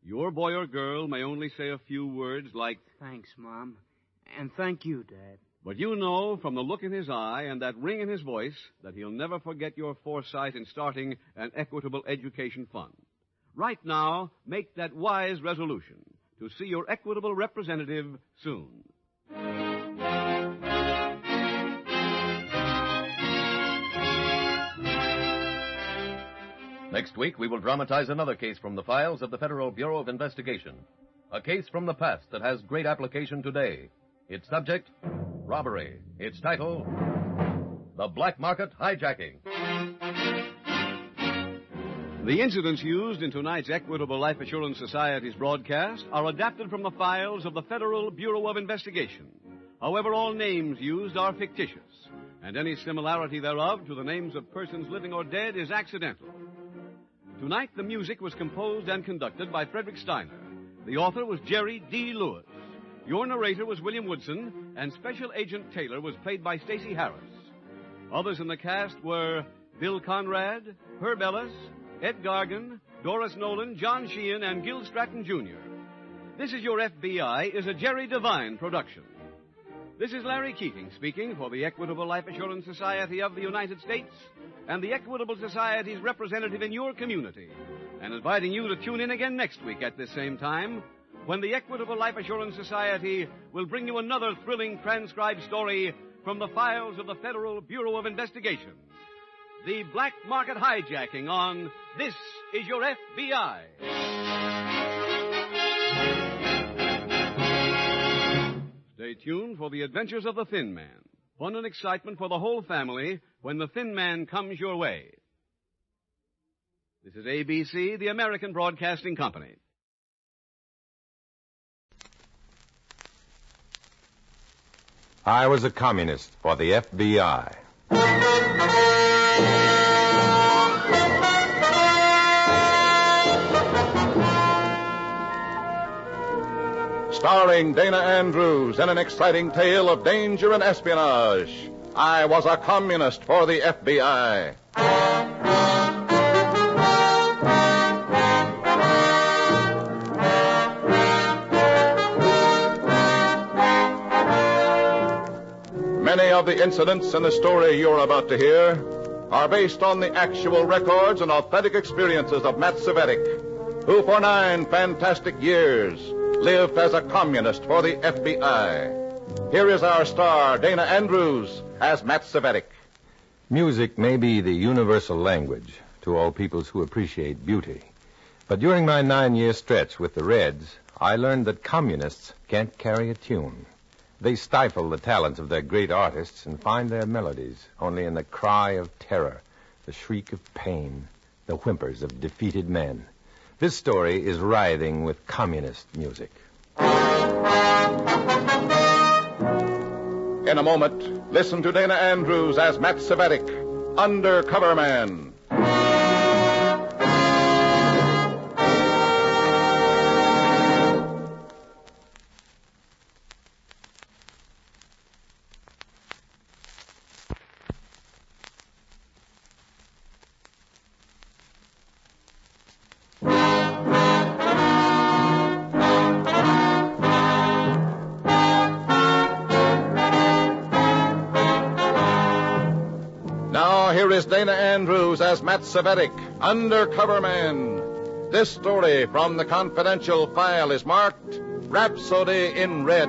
Your boy or girl may only say a few words like, "Thanks, Mom," and "Thank you, Dad." but you know from the look in his eye and that ring in his voice that he'll never forget your foresight in starting an equitable education fund. Right now, make that wise resolution to see your equitable representative soon. Next week, we will dramatize another case from the files of the Federal Bureau of Investigation. A case from the past that has great application today. Its subject, robbery. Its title, The Black Market Hijacking. The incidents used in tonight's Equitable Life Assurance Society's broadcast are adapted from the files of the Federal Bureau of Investigation. However, all names used are fictitious, and any similarity thereof to the names of persons living or dead is accidental. Tonight, the music was composed and conducted by Frederick Steiner. The author was Jerry D. Lewis. Your narrator was William Woodson, and Special Agent Taylor was played by Stacey Harris. Others in the cast were Bill Conrad, Herb Ellis, Ed Gargan, Doris Nolan, John Sheehan, and Gil Stratton, Jr. This Is Your FBI is a Jerry Devine production. This is Larry Keating speaking for the Equitable Life Assurance Society of the United States and the Equitable Society's representative in your community, and inviting you to tune in again next week at this same time when the Equitable Life Assurance Society will bring you another thrilling transcribed story from the files of the Federal Bureau of Investigation. The Black Market Hijacking on This Is Your FBI. Stay tuned for the adventures of the Thin Man. Fun and excitement for the whole family when the Thin Man comes your way. This is ABC, the American Broadcasting Company. I was a communist for the FBI. starring Dana Andrews in an exciting tale of danger and espionage. I Was a Communist for the FBI. Many of the incidents in the story you're about to hear are based on the actual records and authentic experiences of Matt Cvetic, who for 9 fantastic years lived as a communist for the FBI. Here is our star, Dana Andrews, as Matt Cvetic. Music may be the universal language to all peoples who appreciate beauty. But during my 9-year stretch with the Reds, I learned that communists can't carry a tune. They stifle the talents of their great artists and find their melodies only in the cry of terror, the shriek of pain, the whimpers of defeated men. This story is writhing with communist music. In a moment, listen to Dana Andrews as Matt Cvetic, Undercover Man. Here is Dana Andrews as Matt Cvetic, Undercover Man. This story from the confidential file is marked Rhapsody in Red.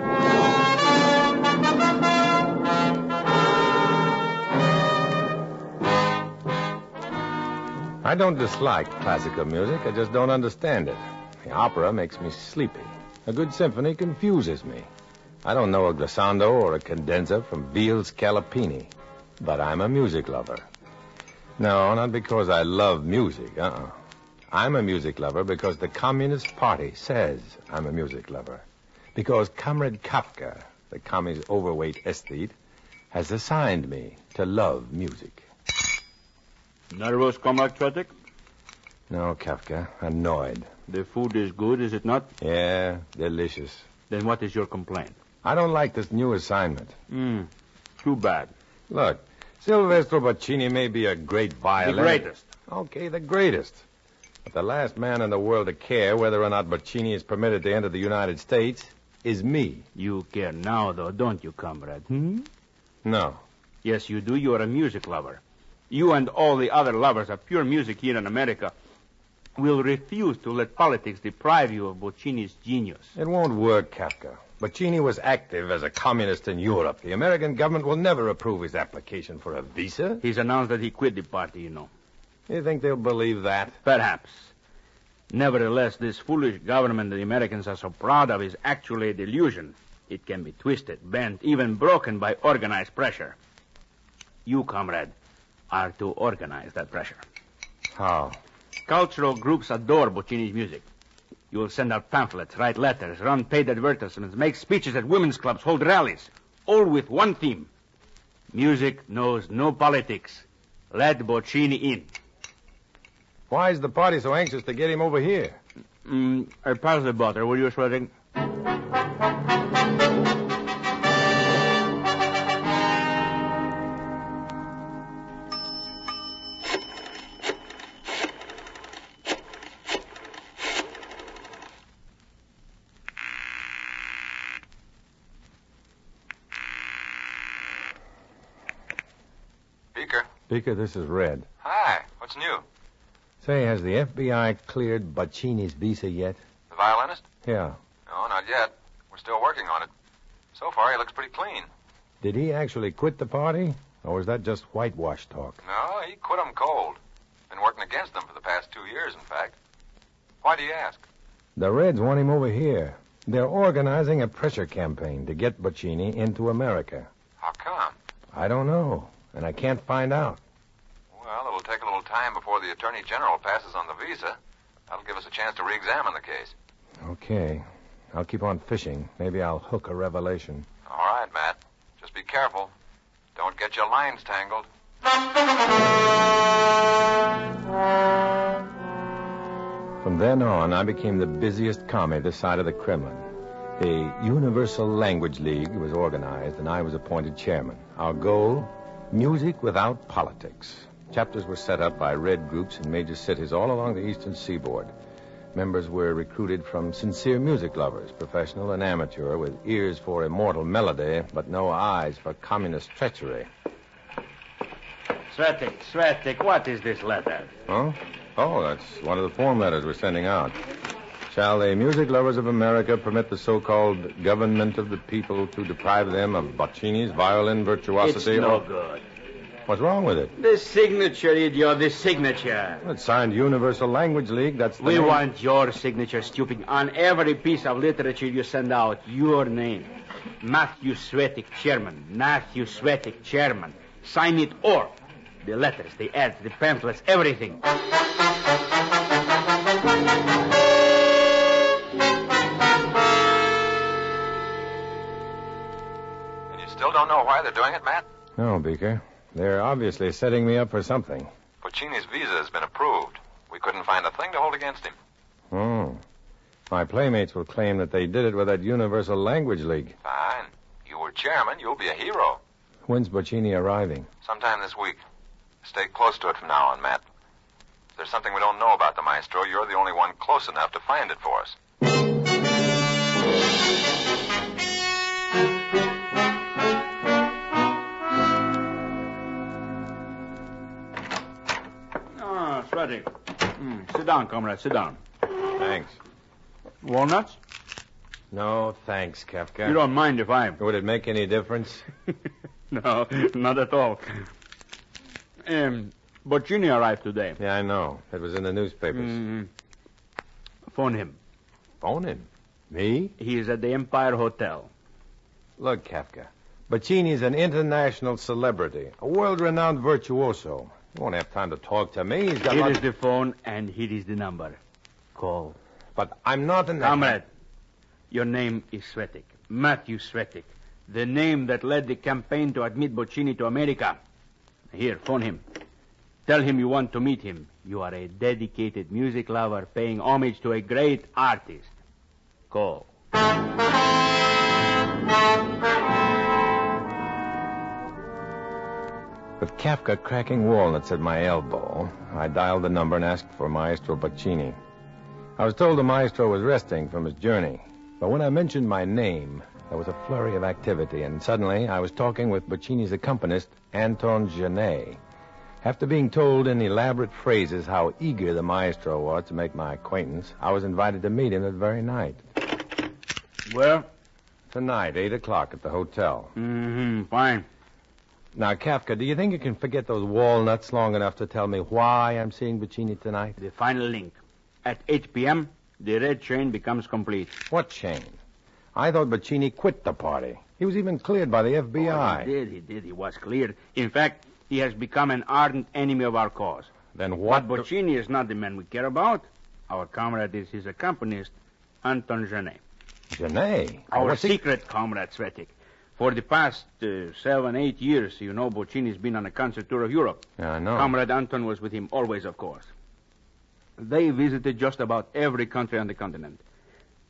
I don't dislike classical music. I just don't understand it. The opera makes me sleepy. A good symphony confuses me. I don't know a glissando or a cadenza from Beale's Calipini, but I'm a music lover. No, not because I love music. I'm a music lover because the Communist Party says I'm a music lover. Because Comrade Kafka, the commie's overweight aesthete, has assigned me to love music. Nervous, Comrade Cvetic? No, Kafka. Annoyed. The food is good, is it not? Yeah, delicious. Then what is your complaint? I don't like this new assignment. Too bad. Look, Silvestro Boccini may be a great violinist. The greatest. Okay, the greatest. But the last man in the world to care whether or not Boccini is permitted to enter the United States is me. You care now, though, don't you, comrade? No. Yes, you do. You are a music lover. You and all the other lovers of pure music here in America will refuse to let politics deprive you of Boccini's genius. It won't work, Kafka. Boccini was active as a communist in Europe. The American government will never approve his application for a visa. He's announced that he quit the party, you know. You think they'll believe that? Perhaps. Nevertheless, this foolish government the Americans are so proud of is actually a delusion. It can be twisted, bent, even broken by organized pressure. You, comrade, are to organize that pressure. How? Cultural groups adore Boccini's music. You will send out pamphlets, write letters, run paid advertisements, make speeches at women's clubs, hold rallies, all with one theme. Music knows no politics. Let Boccini in. Why is the party so anxious to get him over here? I pass the butter, will you, Schroeder? Beaker, this is Red. Hi. What's new? Say, has the FBI cleared Boccini's visa yet? The violinist? Yeah. No, not yet. We're still working on it. So far, he looks pretty clean. Did he actually quit the party? Or was that just whitewash talk? No, he quit them cold. Been working against them for the past 2 years, in fact. Why do you ask? The Reds want him over here. They're organizing a pressure campaign to get Boccini into America. How come? I don't know, and I can't find out. Well, it'll take a little time before the Attorney General passes on the visa. That'll give us a chance to re-examine the case. Okay. I'll keep on fishing. Maybe I'll hook a revelation. All right, Matt. Just be careful. Don't get your lines tangled. From then on, I became the busiest commie this side of the Kremlin. The Universal Language League was organized, and I was appointed chairman. Our goal, music without politics. Chapters were set up by red groups in major cities all along the eastern seaboard. Members were recruited from sincere music lovers, professional and amateur, with ears for immortal melody, but no eyes for communist treachery. Svetik, what is this letter? Huh? Oh, that's one of the form letters we're sending out. Shall the music lovers of America permit the so-called government of the people to deprive them of Boccini's violin virtuosity? It's no good. What's wrong with it? The signature, idiot, the signature. It's signed Universal Language League. That's the We name. want your signature, stupid. On every piece of literature you send out, your name. Matthew Svetik, chairman. Matthew Svetik, chairman. Sign it or the letters, the ads, the pamphlets, everything. Still don't know why they're doing it, Matt? No, Beaker. They're obviously setting me up for something. Puccini's visa has been approved. We couldn't find a thing to hold against him. Oh. My playmates will claim that they did it with that Universal Language League. Fine. You were chairman. You'll be a hero. When's Boccini arriving? Sometime this week. Stay close to it from now on, Matt. If there's something we don't know about the maestro, you're the only one close enough to find it for us. Svetik. Sit down, comrade. Sit down. Thanks. Walnuts? No, thanks, Kafka. You don't mind if I... Would it make any difference? No, not at all. Boccini arrived today. Yeah, I know. It was in the newspapers. Mm-hmm. Phone him. Phone him? Me? He is at the Empire Hotel. Look, Kafka. Boccini's an international celebrity, a world-renowned virtuoso. You won't have time to talk to me. He's got Here is the phone, and here is the number. Call. But I'm not in the... Comrade, your name is Svetik. Matthew Svetik. The name that led the campaign to admit Boccini to America. Here, phone him. Tell him you want to meet him. You are a dedicated music lover paying homage to a great artist. Call. With Kafka cracking walnuts at my elbow, I dialed the number and asked for Maestro Boccini. I was told the maestro was resting from his journey, but when I mentioned my name, there was a flurry of activity, and suddenly I was talking with Boccini's accompanist, Anton Genet. After being told in elaborate phrases how eager the maestro was to make my acquaintance, I was invited to meet him that very night. Where? Tonight, 8 o'clock at the hotel. Fine. Now, Kafka, do you think you can forget those walnuts long enough to tell me why I'm seeing Boccini tonight? The final link. At 8 p.m., the red chain becomes complete. What chain? I thought Boccini quit the party. He was even cleared by the FBI. Oh, he did. He was cleared. In fact, he has become an ardent enemy of our cause. Then what? But Boccini is not the man we care about. Our comrade is his accompanist, Anton Genet. Genet? Our secret comrade, Svetik. For the past 7-8 years, you know, Boccini's been on a concert tour of Europe. Yeah, I know. Comrade Anton was with him always, of course. They visited just about every country on the continent.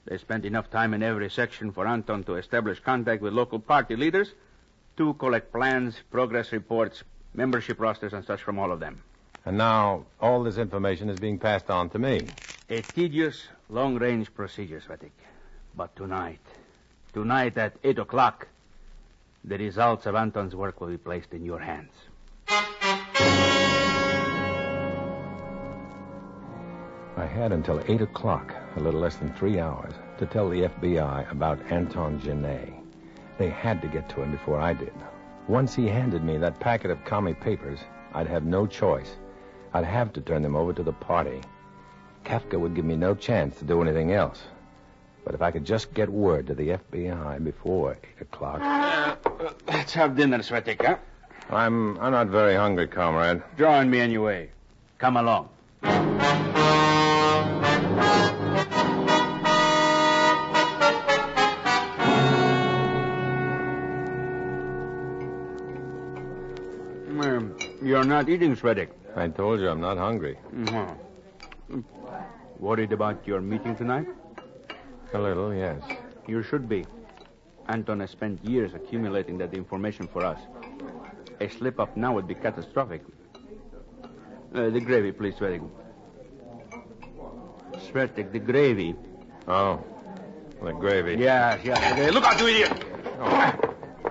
They spent enough time in every section for Anton to establish contact with local party leaders, to collect plans, progress reports, membership rosters, and such from all of them. And now all this information is being passed on to me. A tedious, long-range procedure, Svetik. But tonight at 8 o'clock, the results of Anton's work will be placed in your hands. I had until 8 o'clock, a little less than 3 hours, to tell the FBI about Anton Genet. They had to get to him before I did. Once he handed me that packet of commie papers, I'd have no choice. I'd have to turn them over to the party. Kafka would give me no chance to do anything else. But if I could just get word to the FBI before 8 o'clock... Let's have dinner, Svetik, huh? I'm not very hungry, comrade. Join me anyway. Come along. You're not eating, Svetik. I told you I'm not hungry. Worried about your meeting tonight? A little, yes. You should be. Anton has spent years accumulating that information for us. A slip-up now would be catastrophic. The gravy, please, Svetik. Svetik, the gravy. Oh, the gravy. Yes. Okay. Look out, you idiot! Oh,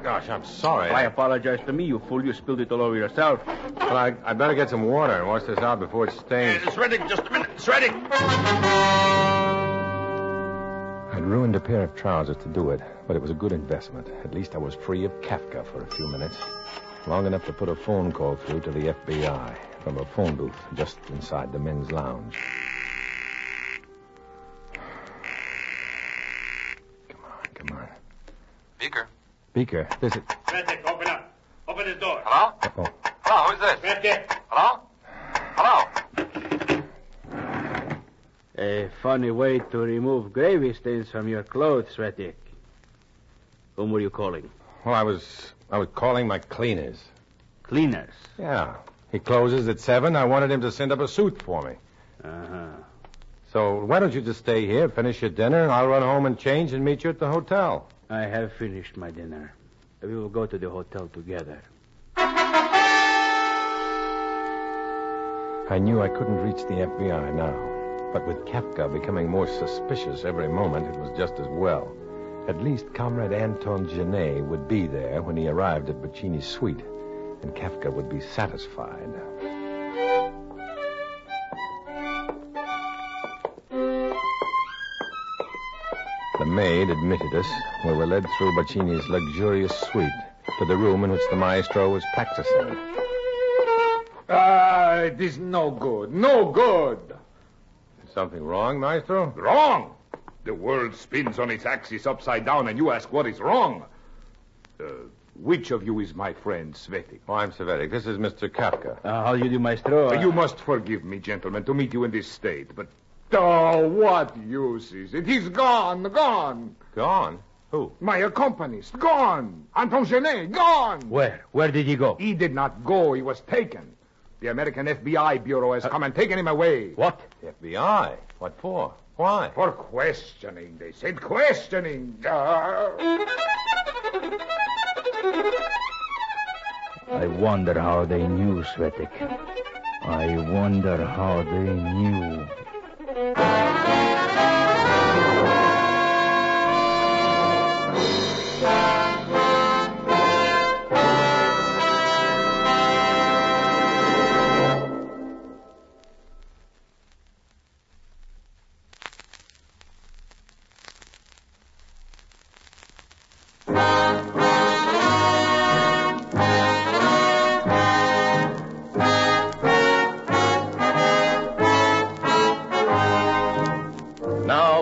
gosh, I'm sorry. I apologize to me, you fool. You spilled it all over yourself. Well, I better get some water and wash this out before it stains. Svetik, just a minute. Svetik! I'd ruined a pair of trousers to do it, but it was a good investment. At least I was free of Kafka for a few minutes. Long enough to put a phone call through to the FBI from a phone booth just inside the men's lounge. Come on. Beaker, this is... Svetik, open up. Open this door. Hello? Uh-oh. Hello, who's this? Svetik. Hello? A funny way to remove gravy stains from your clothes, Svetik. Whom were you calling? Well, I was calling my cleaners. Cleaners? Yeah. He closes at 7. I wanted him to send up a suit for me. Uh-huh. So why don't you just stay here, finish your dinner, and I'll run home and change and meet you at the hotel. I have finished my dinner. We will go to the hotel together. I knew I couldn't reach the FBI now. But with Kafka becoming more suspicious every moment, it was just as well. At least Comrade Anton Genet would be there when he arrived at Boccini's suite, and Kafka would be satisfied. The maid admitted us. We were led through Boccini's luxurious suite to the room in which the maestro was practicing. It is no good. No good. Something wrong, maestro? Wrong? The world spins on its axis upside down, and you ask what is wrong. Which of you is my friend, Svetik? Oh, I'm Svetik. This is Mr. Kafka. How do you do, maestro? You must forgive me, gentlemen, to meet you in this state, but... Oh, what use is it? He's gone. Gone? Who? My accompanist. Gone. Anton Genet. Gone. Where? Where did he go? He did not go. He was taken. The American FBI Bureau has come and taken him away. What? The FBI? What for? Why? For questioning. They said questioning. I wonder how they knew, Svetik. I wonder how they knew.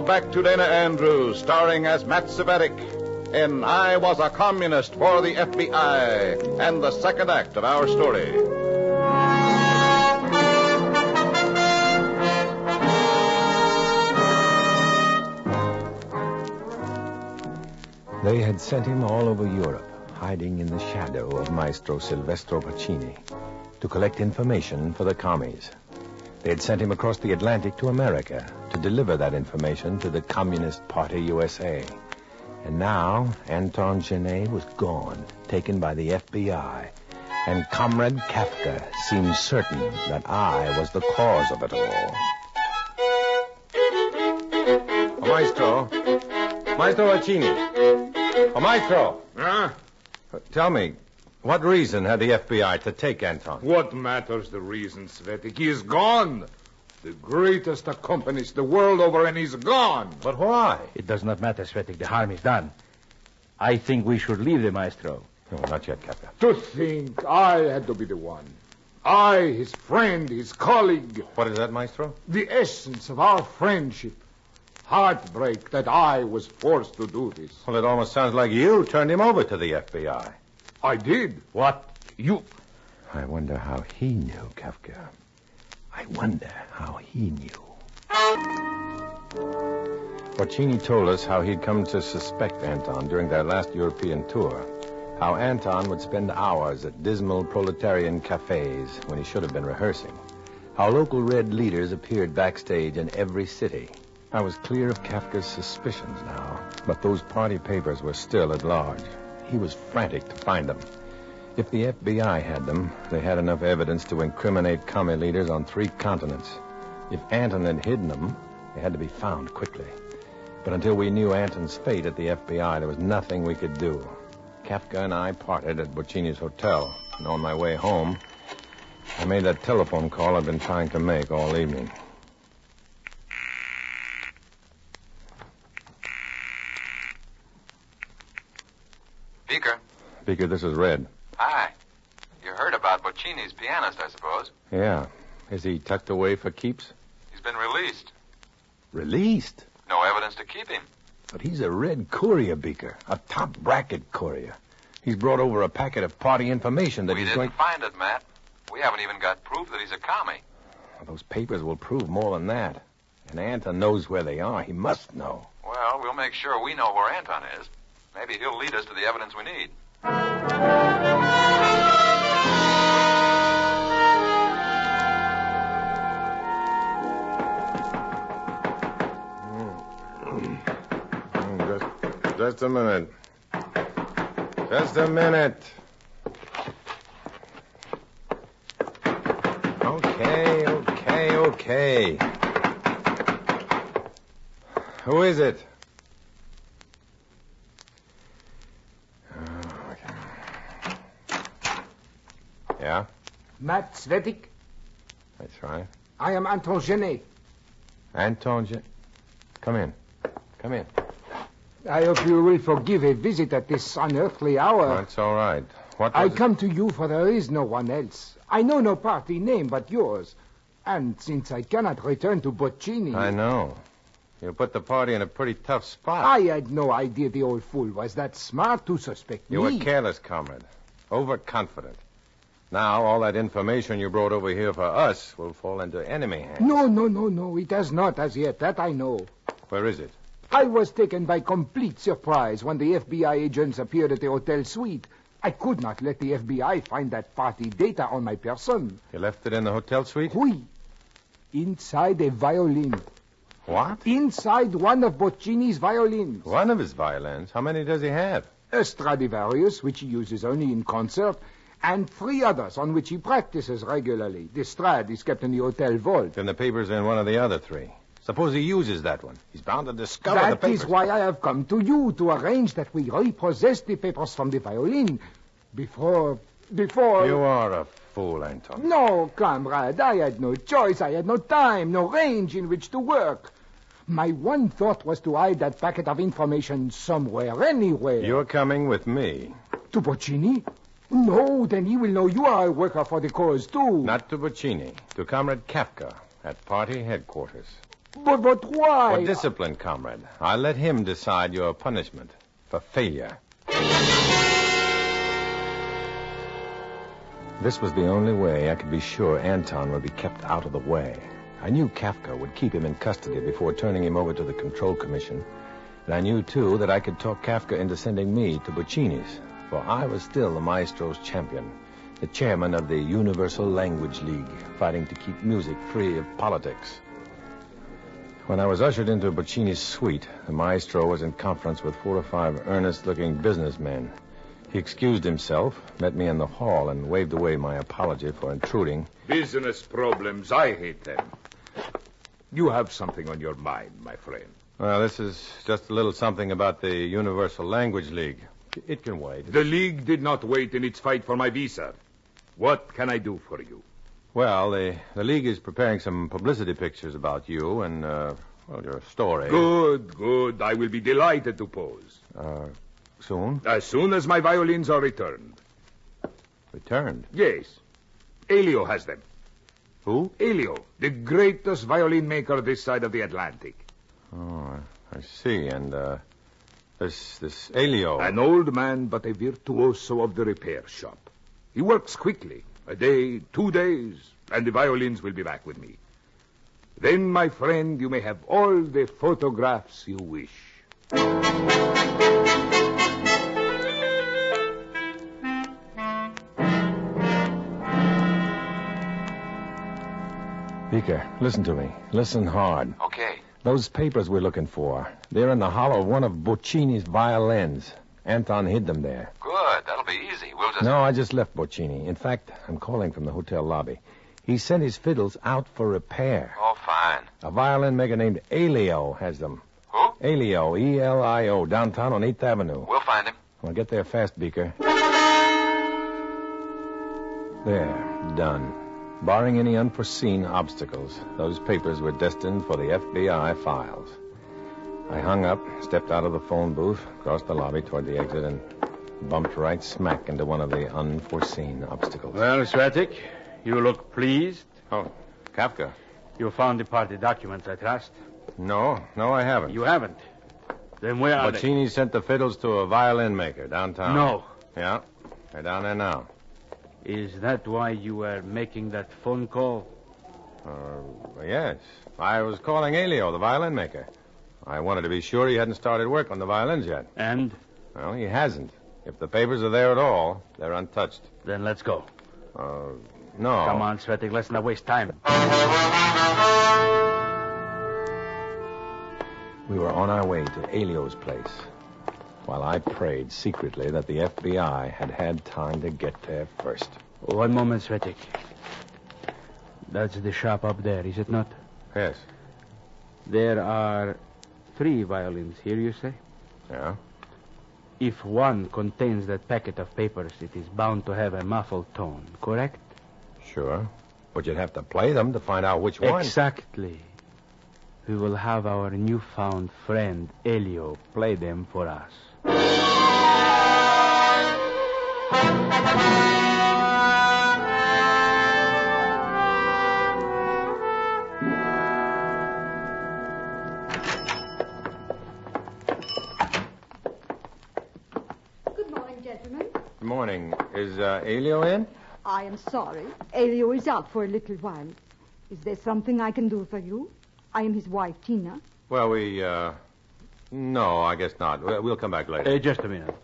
Back to Dana Andrews, starring as Matt Cvetic in I Was a Communist for the FBI, and the second act of our story. They had sent him all over Europe, hiding in the shadow of Maestro Silvestro Boccini, to collect information for the commies. They had sent him across the Atlantic to America to deliver that information to the Communist Party USA. And now, Anton Genet was gone, taken by the FBI. And Comrade Kafka seemed certain that I was the cause of it all. Oh, Maestro. Maestro Boccini. Oh, Maestro. Huh? Tell me, what reason had the FBI to take Anton? What matters the reason, Svetik? He is gone. The greatest accompanist the world over, and he's gone. But why? It does not matter, Svetik. The harm is done. I think we should leave the maestro. No, not yet, Kafka. To think I had to be the one. I, his friend, his colleague. What is that, Maestro? The essence of our friendship. Heartbreak that I was forced to do this. Well, it almost sounds like you turned him over to the FBI. I did. What? You... I wonder how he knew, Kafka. I wonder how he knew. Boccini told us how he'd come to suspect Anton during their last European tour. How Anton would spend hours at dismal proletarian cafes when he should have been rehearsing. How local Red leaders appeared backstage in every city. I was clear of Kafka's suspicions now, but those party papers were still at large. He was frantic to find them. If the FBI had them, they had enough evidence to incriminate commie leaders on 3 continents. If Anton had hidden them, they had to be found quickly. But until we knew Anton's fate at the FBI, there was nothing we could do. Kafka and I parted at Boccini's hotel, and on my way home, I made that telephone call I've been trying to make all evening. Beaker, this is Red. Hi. You heard about Boccini's pianist, I suppose. Yeah. Is he tucked away for keeps? He's been released. Released? No evidence to keep him. But he's a red courier, Beaker. A top-bracket courier. He's brought over a packet of party information that We didn't find it, Matt. We haven't even got proof that he's a commie. Well, those papers will prove more than that. And Anton knows where they are. He must know. Well, we'll make sure we know where Anton is. Maybe he'll lead us to the evidence we need. Just a minute. Just a minute. Okay. Who is it? Yeah? Matt Svetik? That's right. I am Anton Genet. Anton Genet? Come in. I hope you will forgive a visit at this unearthly hour. That's all right. I come to you, for there is no one else. I know no party name but yours. And since I cannot return to Boccini... I know. You put the party in a pretty tough spot. I had no idea the old fool was that smart to suspect me. You were careless, comrade. Overconfident. Now, all that information you brought over here for us will fall into enemy hands. No. It has not as yet. That I know. Where is it? I was taken by complete surprise when the FBI agents appeared at the hotel suite. I could not let the FBI find that party data on my person. You left it in the hotel suite? Oui. Inside a violin. What? Inside one of Boccini's violins. One of his violins? How many does he have? A Stradivarius, which he uses only in concert, and 3 others on which he practices regularly. The Strad is kept in the hotel vault. Then the papers are in one of the other 3. Suppose he uses that one. He's bound to discover the papers. That is why I have come to you, to arrange that we repossess the papers from the violin before... You are a fool, Anton. No, comrade, I had no choice. I had no time, no range in which to work. My one thought was to hide that packet of information somewhere, anywhere. You're coming with me. To Boccini? No, then he will know you are a worker for the cause, too. Not to Boccini. To Comrade Kafka at party headquarters. But why? For discipline, comrade. I'll let him decide your punishment for failure. This was the only way I could be sure Anton would be kept out of the way. I knew Kafka would keep him in custody before turning him over to the Control Commission. And I knew, too, that I could talk Kafka into sending me to Boccini's, for I was still the maestro's champion, the chairman of the Universal Language League, fighting to keep music free of politics. When I was ushered into Boccini's suite, the maestro was in conference with 4 or 5 earnest-looking businessmen. He excused himself, met me in the hall, and waved away my apology for intruding. Business problems, I hate them. You have something on your mind, my friend. Well, this is just a little something about the Universal Language League. It can wait. The League did not wait in its fight for my visa. What can I do for you? Well, the League is preparing some publicity pictures about you and, your story. Good. I will be delighted to pose. Soon? As soon as my violins are returned. Returned? Yes. Elio has them. Who? Elio, the greatest violin maker this side of the Atlantic. Oh, I see. And, this Elio... An old man, but a virtuoso of the repair shop. He works quickly. A day, 2 days, and the violins will be back with me. Then, my friend, you may have all the photographs you wish. Beaker, listen to me. Listen hard. Okay. Those papers we're looking for, they're in the hollow of one of Boccini's violins. Anton hid them there. Good. That'll be easy. We'll just... No, I just left Boccini. In fact, I'm calling from the hotel lobby. He sent his fiddles out for repair. Oh, fine. A violin maker named Elio has them. Who? Elio, E-L-I-O, downtown on 8th Avenue. We'll find him. Well, get there fast, Beaker. There, done. Barring any unforeseen obstacles, those papers were destined for the FBI files. I hung up, stepped out of the phone booth, crossed the lobby toward the exit, and bumped right smack into one of the unforeseen obstacles. Well, Svetik, you look pleased. Oh, Kafka. You found the party documents, I trust. No, I haven't. You haven't? Then where are they? Boccini sent the fiddles to a violin maker downtown. No. Yeah, they're down there now. Is that why you were making that phone call? Yes. I was calling Elio, the violin maker. I wanted to be sure he hadn't started work on the violins yet. And? Well, he hasn't. If the papers are there at all, they're untouched. Then let's go. No. Come on, Svetik, let's not waste time. We were on our way to Elio's place, while I prayed secretly that the FBI had time to get there first. One moment, Svetik. That's the shop up there, is it not? Yes. There are 3 violins here, you say? Yeah. If one contains that packet of papers, it is bound to have a muffled tone, correct? Sure. But you'd have to play them to find out which one. Exactly. We will have our newfound friend, Elio, play them for us. Good morning, gentlemen. Good morning. Is Elio in? I am sorry. Elio is out for a little while. Is there something I can do for you? I am his wife, Tina. Well, no, I guess not. We'll come back later. Just a minute.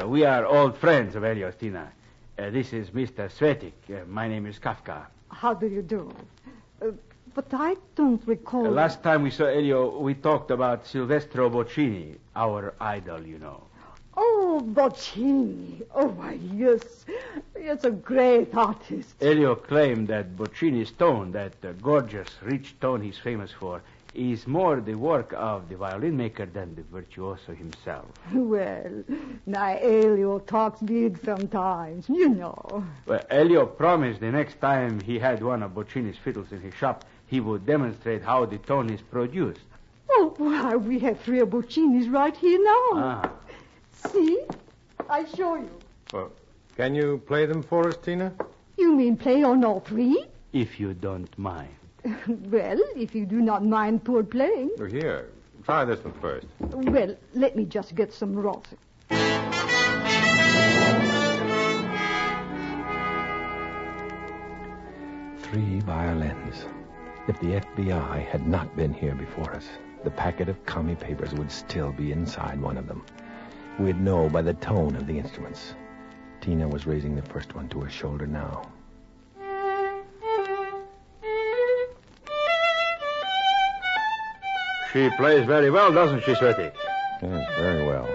We are old friends of Elio's, Tina. This is Mr. Svetik. My name is Kafka. How do you do? But I don't recall... Last time we saw Elio, we talked about Silvestro Boccini, our idol, you know. Oh, Boccini. Oh, why, yes. Yes, a great artist. Elio claimed that Boccini's tone, that gorgeous, rich tone he's famous for, is more the work of the violin maker than the virtuoso himself. Well, now Elio talks big sometimes, you know. Well, Elio promised the next time he had one of Boccini's fiddles in his shop, he would demonstrate how the tone is produced. Oh, why, we have 3 of Boccini's right here now. Ah. See? I show you. Well, can you play them for us, Tina? You mean play on all 3? If you don't mind. Well, if you do not mind poor playing. Well, here, try this one first. Well, let me just get some rosy. 3 violins. If the FBI had not been here before us, the packet of commie papers would still be inside one of them. We'd know by the tone of the instruments. Tina was raising the first one to her shoulder now. She plays very well, doesn't she, Svetik? Yes, very well.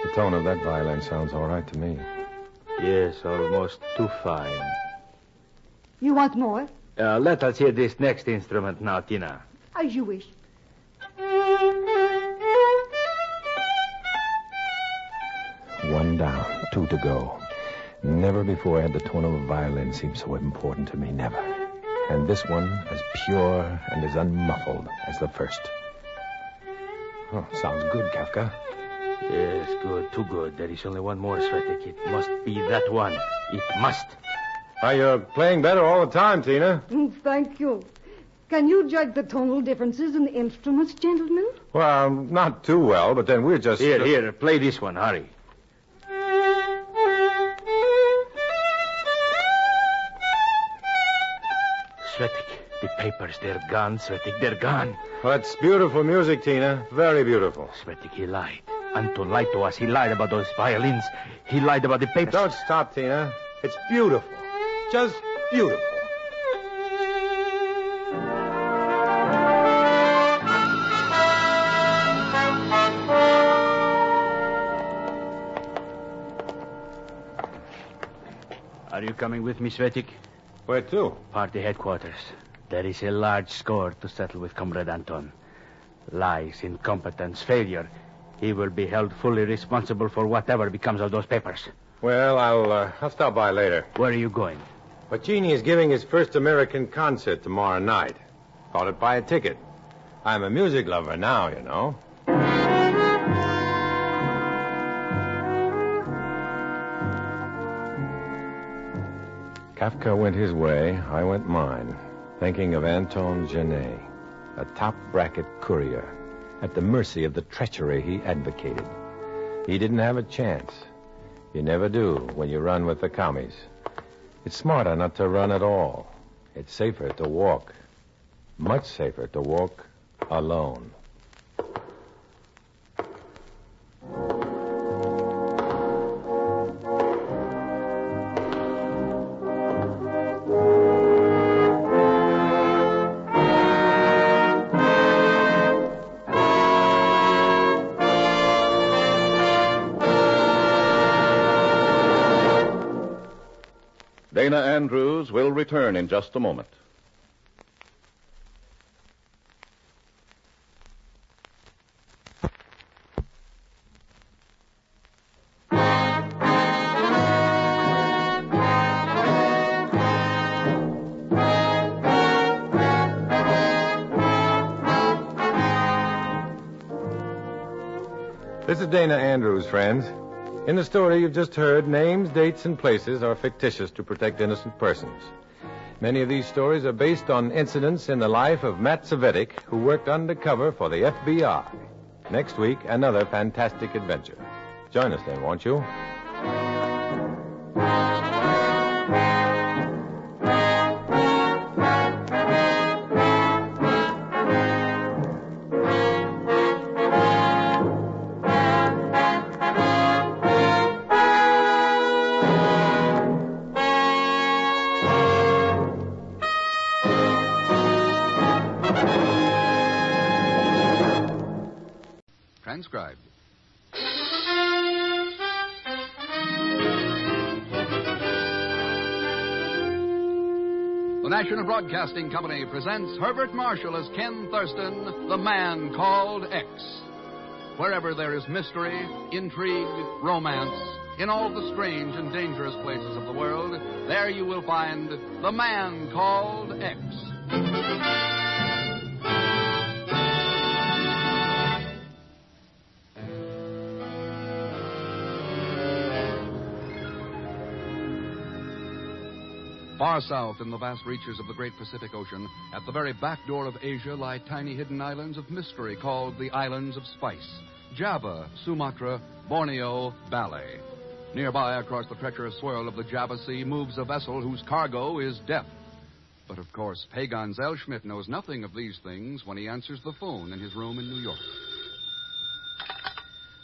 The tone of that violin sounds all right to me. Yes, almost too fine. You want more? Let us hear this next instrument now, Tina. As you wish. One down, 2 to go. Never before had the tone of a violin seemed so important to me, never. And this one as pure and as unmuffled as the first. Oh, sounds good, Kafka. Yes, good, too good. There is only one more, Svetik. It must be that one. It must. You're playing better all the time, Tina. Thank you. Can you judge the tonal differences in the instruments, gentlemen? Well, not too well, but then we're just... Here, play this one. Hurry. Svetik, the papers, they're gone, Svetik, they're gone. Well, that's beautiful music, Tina. Very beautiful. Svetik, he lied. Anton lied to us. He lied about those violins. He lied about the papers. Don't stop, Tina. It's beautiful. Just beautiful. Are you coming with me, Svetik? Where to? Party headquarters. There is a large score to settle with Comrade Anton. Lies, incompetence, failure. He will be held fully responsible for whatever becomes of those papers. Well, I'll stop by later. Where are you going? Pacini is giving his first American concert tomorrow night. Thought I'd buy a ticket. I'm a music lover now, you know. Kafka went his way, I went mine, thinking of Anton Genet, a top-bracket courier, at the mercy of the treachery he advocated. He didn't have a chance. You never do when you run with the commies. It's smarter not to run at all. It's safer to walk. Much safer to walk alone. Dana Andrews will return in just a moment. This is Dana Andrews, friends. In the story you've just heard, names, dates, and places are fictitious to protect innocent persons. Many of these stories are based on incidents in the life of Matt Savetic, who worked undercover for the FBI. Next week, another fantastic adventure. Join us then, won't you? Transcribed. The National Broadcasting Company presents Herbert Marshall as Ken Thurston, the man called X. Wherever there is mystery, intrigue, romance, in all the strange and dangerous places of the world, there you will find the man called X. Far south in the vast reaches of the great Pacific Ocean, at the very back door of Asia, lie tiny hidden islands of mystery called the Islands of Spice. Java, Sumatra, Borneo, Bali. Nearby, across the treacherous swirl of the Java Sea, moves a vessel whose cargo is death. But of course, Pagan Zellschmidt knows nothing of these things when he answers the phone in his room in New York.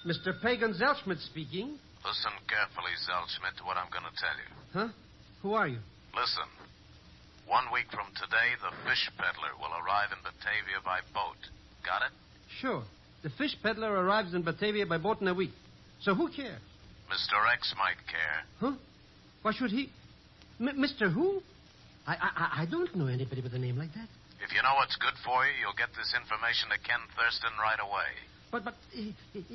Mr. Pagan Zellschmidt speaking. Listen carefully, Zellschmidt, to what I'm going to tell you. Huh? Who are you? Listen. 1 week from today, the fish peddler will arrive in Batavia by boat. Got it? Sure. The fish peddler arrives in Batavia by boat in a week. So who cares? Mr. X might care. Huh? Why should he? Mr. Who? I don't know anybody with a name like that. If you know what's good for you, you'll get this information to Ken Thurston right away. But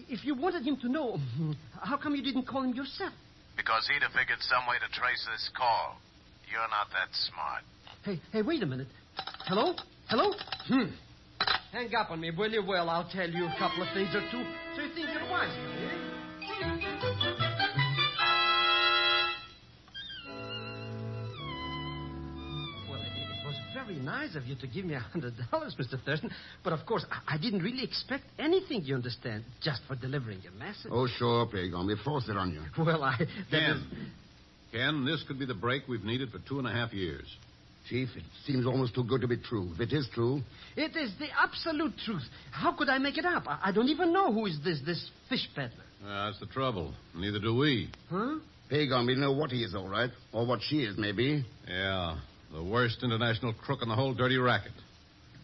if you wanted him to know, how come you didn't call him yourself? Because he'd have figured some way to trace this call. You're not that smart. Hey, wait a minute. Hello? Hang up on me, will you? Well, I'll tell you a couple of things or two, so you think you're wise, eh? Well, it was very nice of you to give me $100, Mr. Thurston, but of course, I didn't really expect anything, you understand, just for delivering your message. Oh, sure, Pagan. We forced it on you. Well, Ken, this could be the break we've needed for 2.5 years. Chief, it seems almost too good to be true. If it is true. It is the absolute truth. How could I make it up? I don't even know who is this fish peddler. That's the trouble. Neither do we. Huh? Pagan, we know what he is, all right. Or what she is, maybe. Yeah, the worst international crook in the whole dirty racket.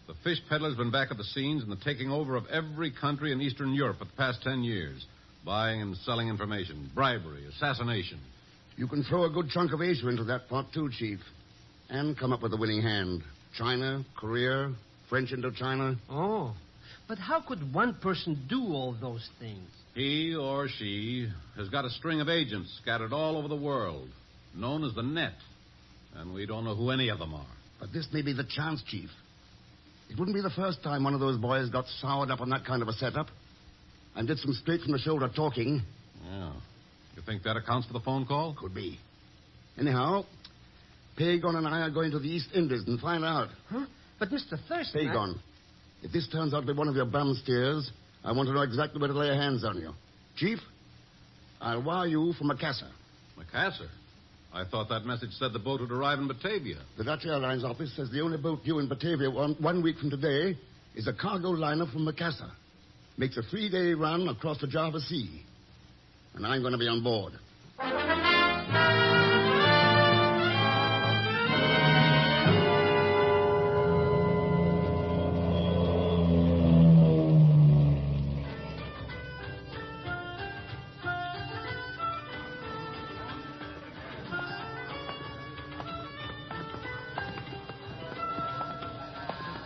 The fish peddler's been back at the scenes in the taking over of every country in Eastern Europe for the past 10 years. Buying and selling information, bribery, assassination. You can throw a good chunk of Asia into that pot, too, Chief. And come up with a winning hand. China, Korea, French Indochina. Oh, but how could one person do all those things? He or she has got a string of agents scattered all over the world, known as the Net. And we don't know who any of them are. But this may be the chance, Chief. It wouldn't be the first time one of those boys got soured up on that kind of a setup. And did some straight-from-the-shoulder talking. Yeah. You think that accounts for the phone call? Could be. Anyhow, Pagon and I are going to the East Indies and find out. Huh? But Mr. Thurston... Pagon, if this turns out to be one of your bum steers, I want to know exactly where to lay hands on you. Chief, I'll wire you from Macassar. Macassar? I thought that message said the boat would arrive in Batavia. The Dutch Airlines office says the only boat due in Batavia 1 week from today is a cargo liner from Macassar. Makes a 3-day run across the Java Sea. And I'm going to be on board.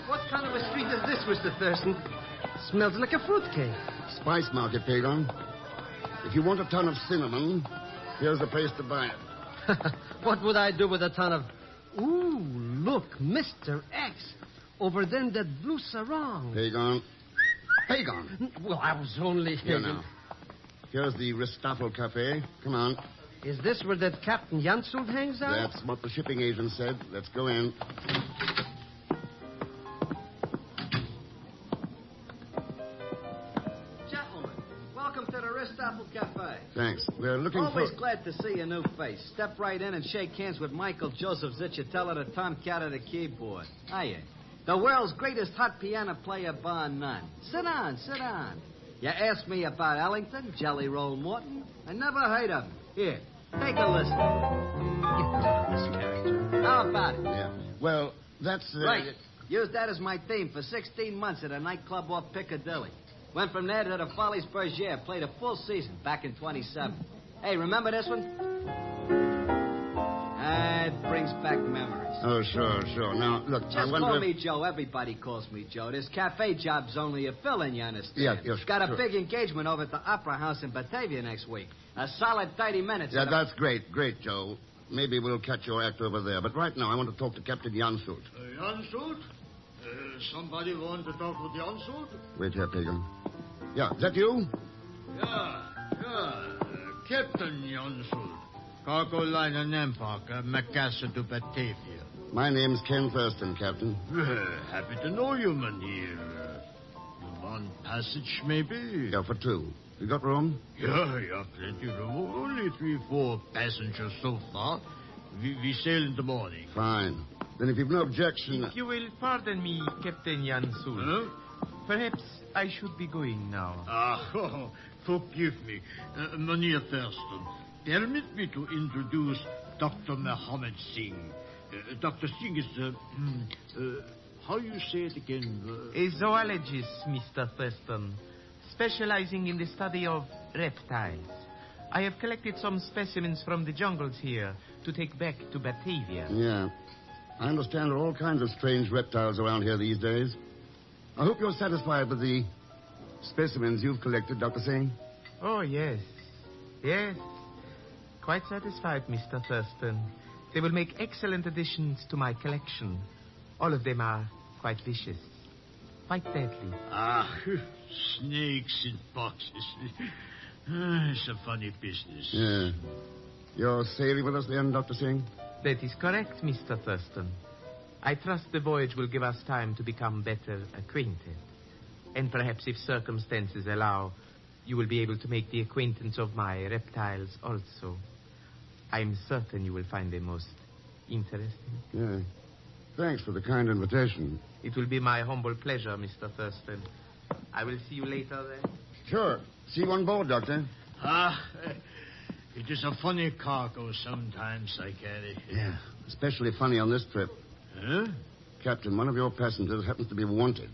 What kind of a street is this, Mr. Thurston? Smells like a fruitcake. Spice market, Pagon. If you want a ton of cinnamon, here's the place to buy it. What would I do with a ton of... Ooh, look, Mr. X. Over there in that blue sarong. Pagon. Pagon. Well, I was only... Here now. Here's the Ristoffel Cafe. Come on. Is this where that Captain Jansult hangs out? That's what the shipping agent said. Let's go in. Thanks. We're looking Always glad to see a new face. Step right in and shake hands with Michael Joseph Zicciatella, the tomcat of the keyboard. Hiya. The world's greatest hot piano player, bar none. Sit down, sit down. You asked me about Ellington, Jelly Roll Morton. I never heard of him. Here, take a listen. How about it? Yeah. Well, that's... Right. Used that as my theme for 16 months at a nightclub off Piccadilly. Went from there to the Follies Bergère. Played a full season back in 27. Hey, remember this one? It brings back memories. Oh, sure. Now, look, Just I wonder... call me Joe. Everybody calls me Joe. This cafe job's only a fill-in, you understand? Yeah, Got a sure. big engagement over at the Opera House in Batavia next week. A solid 30 minutes. Yeah, that's great, Joe. Maybe we'll catch your act over there. But right now, I want to talk to Captain Jansult. Jansult? Somebody want to talk with Jansult? Wait here, Pagan. Yeah, is that you? Yeah. Captain Jansult. Cargo liner Nampak, Macassar to Batavia. My name's Ken Thurston, Captain. Happy to know you, Mynheer. You want passage, maybe? Yeah, for 2. You got room? Yeah, plenty room. Only 3-4 passengers so far. We sail in the morning. Fine. Then if you've no objection... If you will pardon me, Captain Jansult. Huh? Perhaps I should be going now. Forgive me. Mynheer Thurston, permit me to introduce Dr. Mohammed Singh. Dr. Singh is, how you say it again? A zoologist, Mr. Thurston, specializing in the study of reptiles. I have collected some specimens from the jungles here to take back to Batavia. Yeah. I understand there are all kinds of strange reptiles around here these days. I hope you're satisfied with the specimens you've collected, Dr. Singh. Oh, yes. Yes. Quite satisfied, Mr. Thurston. They will make excellent additions to my collection. All of them are quite vicious. Quite deadly. Snakes in boxes. It's a funny business. Yeah. You're sailing with us then, Dr. Singh? That is correct, Mr. Thurston. I trust the voyage will give us time to become better acquainted. And perhaps if circumstances allow, you will be able to make the acquaintance of my reptiles also. I'm certain you will find them most interesting. Yeah. Thanks for the kind invitation. It will be my humble pleasure, Mr. Thurston. I will see you later then. Sure. See you on board, Doctor. It is a funny cargo sometimes I carry. Yeah. Especially funny on this trip. Huh? Captain, one of your passengers happens to be wanted.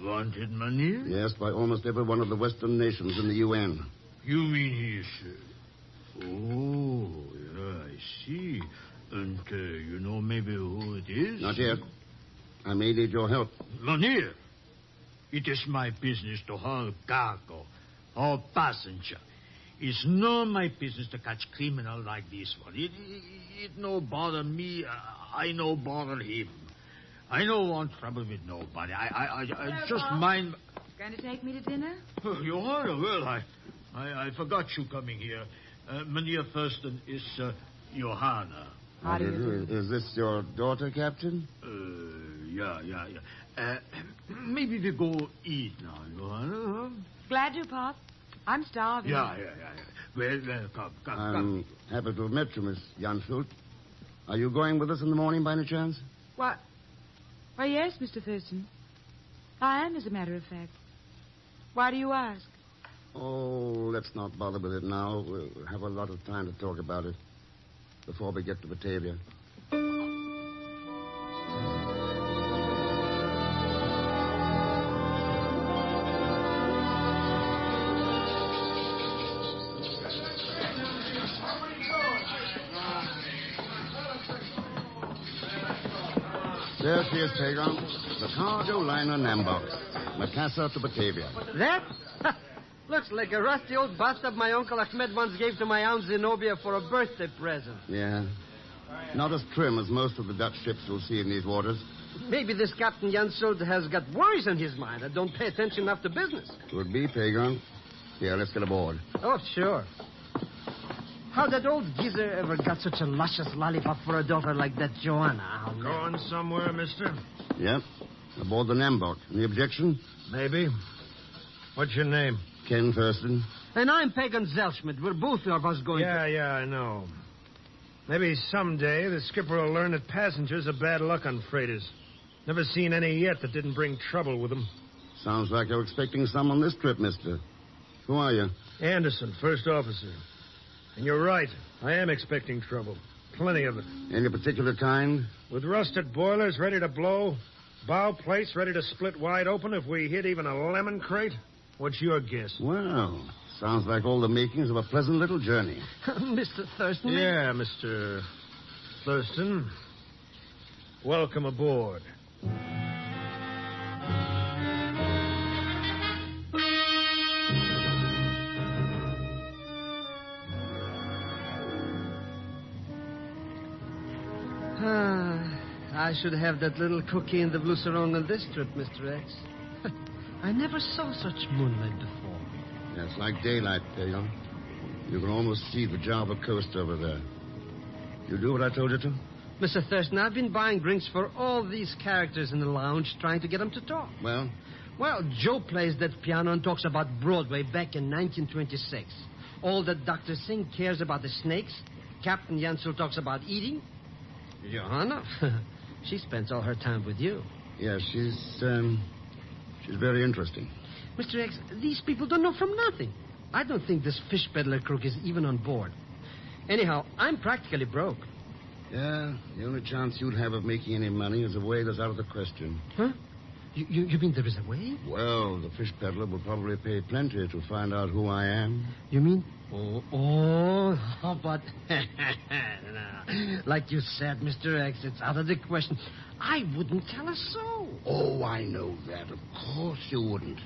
Wanted, Mynheer? Yes, by almost every one of the Western nations in the UN. You mean he's... Oh, yeah. know maybe who it is? Not yet. I may need your help. Mynheer, it is my business to haul cargo, haul passenger. It's not my business to catch criminal like this one. It no bother me. I no bother him. I no want trouble with nobody. I just mind... Going to take me to dinner? Oh, Your Honor, well, I forgot you coming here. Mynheer Thurston is Johanna. How do you do? Is this your daughter, Captain? Yeah. Maybe we go eat now, Johanna, huh? Glad to, Pop. I'm starving. Yeah. Well, come. I'm happy to have met you, Miss Jansult. Are you going with us in the morning by any chance? What? Why, yes, Mr. Thurston. I am, as a matter of fact. Why do you ask? Oh, let's not bother with it now. We'll have a lot of time to talk about it before we get to Batavia. There she is, Pagon. The cargo liner Nambok. Macassar to Batavia. That? Looks like a rusty old bathtub my Uncle Ahmed once gave to my Aunt Zenobia for a birthday present. Yeah. Not as trim as most of the Dutch ships you'll see in these waters. Maybe this Captain Jansult has got worries on his mind that don't pay attention enough to business. Could be, Pagon. Here, let's get aboard. Oh, sure. How that old geezer ever got such a luscious lollipop for a daughter like that Joanna? Going somewhere, mister? Yep. Aboard the Nambok. Any objection? Maybe. What's your name? Ken Thurston. And I'm Pagan Zelschmidt. We're both of us going Yeah, I know. Maybe someday the skipper will learn that passengers are bad luck on freighters. Never seen any yet that didn't bring trouble with them. Sounds like you're expecting some on this trip, mister. Who are you? Anderson, first officer. And you're right. I am expecting trouble. Plenty of it. Any particular kind? With rusted boilers ready to blow, bow plates ready to split wide open if we hit even a lemon crate. What's your guess? Well, sounds like all the makings of a pleasant little journey. Mr. Thurston? Yeah, Mr. Thurston. Welcome aboard. I should have that little cookie in the blue sarong on this trip, Mr. X. I never saw such moonlight before. Yeah, it's like daylight, Pagan. You can almost see the Java coast over there. You do what I told you to? Mr. Thurston, I've been buying drinks for all these characters in the lounge, trying to get them to talk. Well? Well, Joe plays that piano and talks about Broadway back in 1926. All that Dr. Singh cares about the snakes. Captain Jansult talks about eating. Johanna, she spends all her time with you. Yeah, she's very interesting. Mr. X, these people don't know from nothing. I don't think this fish peddler crook is even on board. Anyhow, I'm practically broke. Yeah, the only chance you'd have of making any money is a way that's out of the question. Huh? You mean there is a way? Well, the fish peddler will probably pay plenty to find out who I am. You mean? But... Like you said, Mr. X, it's out of the question. I wouldn't tell a soul. Oh, I know that. Of course you wouldn't.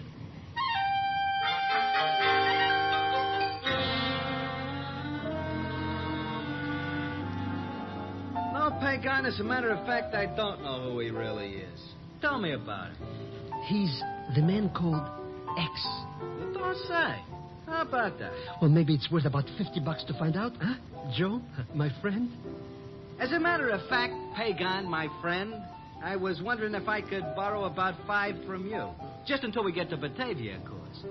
No, Pagan, as a matter of fact, I don't know who he really is. Tell me about it. He's the man called X. You don't say. How about that? Well, maybe it's worth about $50 to find out, huh? Joe, my friend? As a matter of fact, Pagan, my friend, I was wondering if I could borrow about 5 from you. Just until we get to Batavia, of course.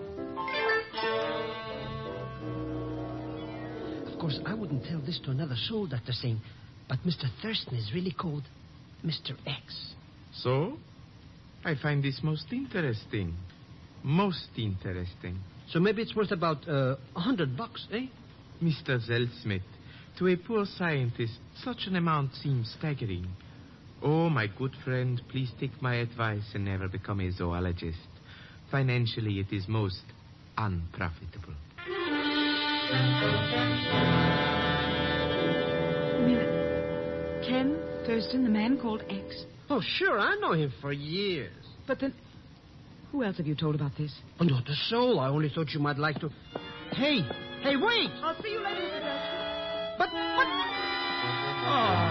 Of course, I wouldn't tell this to another soul, Dr. Singh, but Mr. Thurston is really called Mr. X. So? I find this most interesting. Most interesting. So maybe it's worth about $100, eh? Mr. Zelschmidt, to a poor scientist, such an amount seems staggering. Oh, my good friend, please take my advice and never become a zoologist. Financially, it is most unprofitable. You mean Ken Thurston, the man called X. Oh, sure, I know him for years. But then, who else have you told about this? Oh, not a soul. I only thought you might like to... Hey, wait! I'll see you later, Mr. Thurston. But... Oh...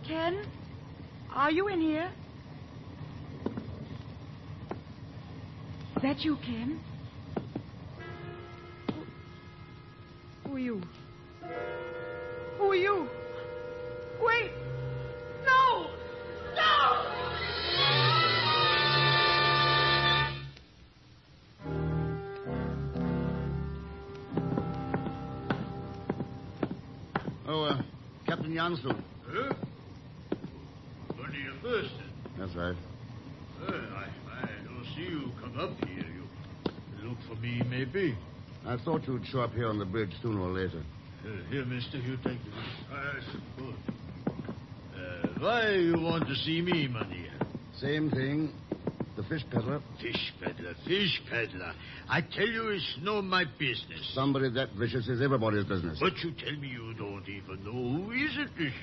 Ken? Are you in here? Is that you, Ken? Who are you? Who are you? Wait! No! No! Oh, Captain Jansson. Huh? Only your first. That's right. I don't see you come up here. You look for me, maybe. I thought you'd show up here on the bridge sooner or later. Here, mister, you take this. Good. Why you want to see me, Mania? Same thing. The fish peddler. Fish peddler. I tell you, it's no my business. Somebody that vicious is everybody's business. But you tell me you don't even know who is it, this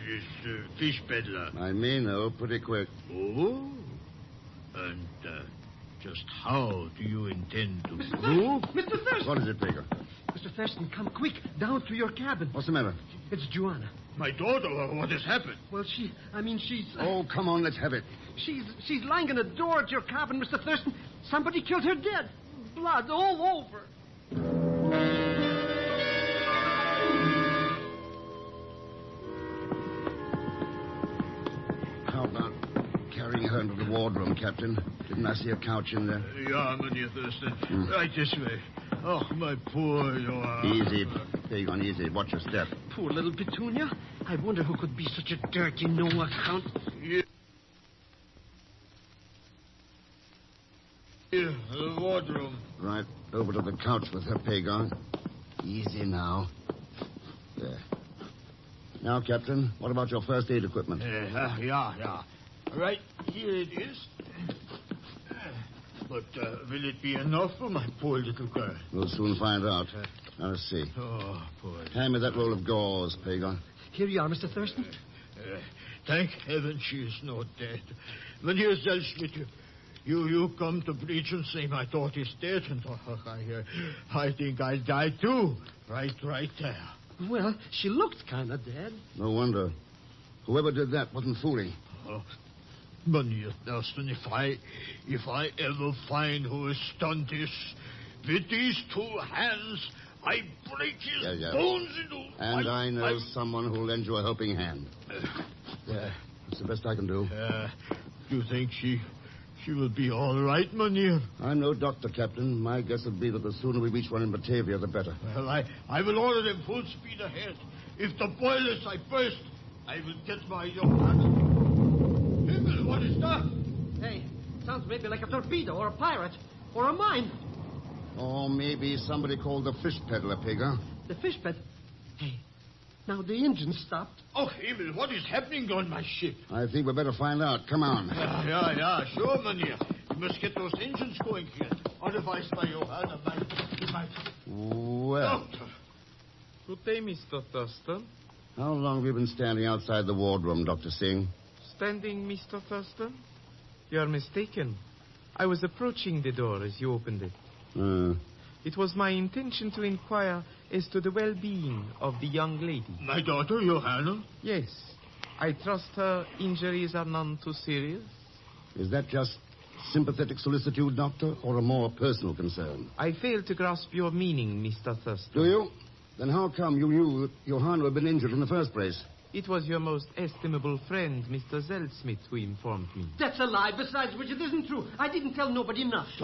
fish peddler? I may know pretty quick. Oh? And just how do you intend to prove? Mr. Thurston! What is it, Baker? Mr. Thurston, come quick. Down to your cabin. What's the matter? It's Joanna. My daughter? What has happened? Well, she's... Oh, come on, let's have it. She's lying in a door at your cabin, Mr. Thurston. Somebody killed her dead. Blood all over. How about carrying her into the wardroom, Captain? Didn't I see a couch in there? Yeah, Monsieur Thurston. Right this way. Oh, my poor Joanna. Easy. Stay on easy. Watch your step. Poor little Petunia. I wonder who could be such a dirty no-account. Yeah. Here, the wardroom. Right over to the couch with her, Pagon. Easy now. There. Now, Captain, what about your first aid equipment? Yeah. Right here it is. But will it be enough for my poor little girl? We'll soon find out. Now, let's see. Oh, poor. Hand me that roll of gauze, Pagon. Here you are, Mr. Thurston. Thank heaven she is not dead. When here's Zelsmith, you come to preach and say my daughter is dead, and I think I'll die too. Right there. Well, she looked kind of dead. No wonder. Whoever did that wasn't fooling. Monsieur Thurston, if I ever find who has done this, with these two hands, I break his bones into... And I know someone who'll lend you a helping hand. That's the best I can do. Do you think she will be all right, Monsieur? I'm no doctor, Captain. My guess would be that the sooner we reach one in Batavia, the better. Well, I will order them full speed ahead. If the boilers I burst, I will get my Johann. Himmel, what is that? Hey, sounds maybe like a torpedo or a pirate or a mine. Or maybe somebody called the fish peddler, Pigger. The fish peddler? Hey, now the engine stopped. Oh, Himmel, what is happening on my ship? I think we better find out. Come on. Yeah, sure, Monsieur. We must get those engines going here. Otherwise, my Johanna might... Well... Doctor. Good day, Mr. Thurston. How long have you been standing outside the wardroom, Dr. Singh? Standing, Mr. Thurston? You are mistaken. I was approaching the door as you opened it. It was my intention to inquire as to the well-being of the young lady. My daughter, Johanna? Yes. I trust her injuries are none too serious. Is that just sympathetic solicitude, Doctor, or a more personal concern? I fail to grasp your meaning, Mr. Thurston. Do you? Then how come you knew that Johanna had been injured in the first place? It was your most estimable friend, Mr. Zelsmith, who informed me. That's a lie. Besides which, it isn't true. I didn't tell nobody nothing.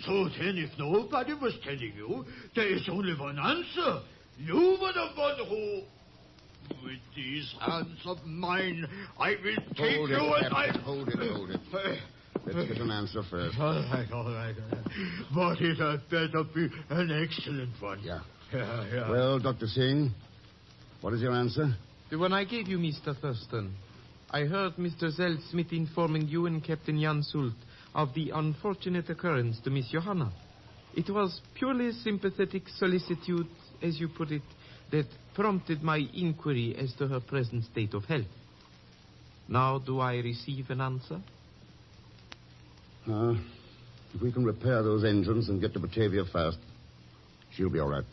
So then, if nobody was telling you, there is only one answer. You were the one who... With these hands of mine, I will take Hold you it, and I... Hold it. Let's get an answer first. All right. But it had better be an excellent one. Yeah. Yeah. Well, Dr. Singh, what is your answer? When I gave you Mr. Thurston, I heard Mr. Zell-Smith informing you and Captain Jan Sult of the unfortunate occurrence to Miss Johanna. It was purely sympathetic solicitude, as you put it, that prompted my inquiry as to her present state of health. Now do I receive an answer? If we can repair those engines and get to Batavia fast, she'll be all right.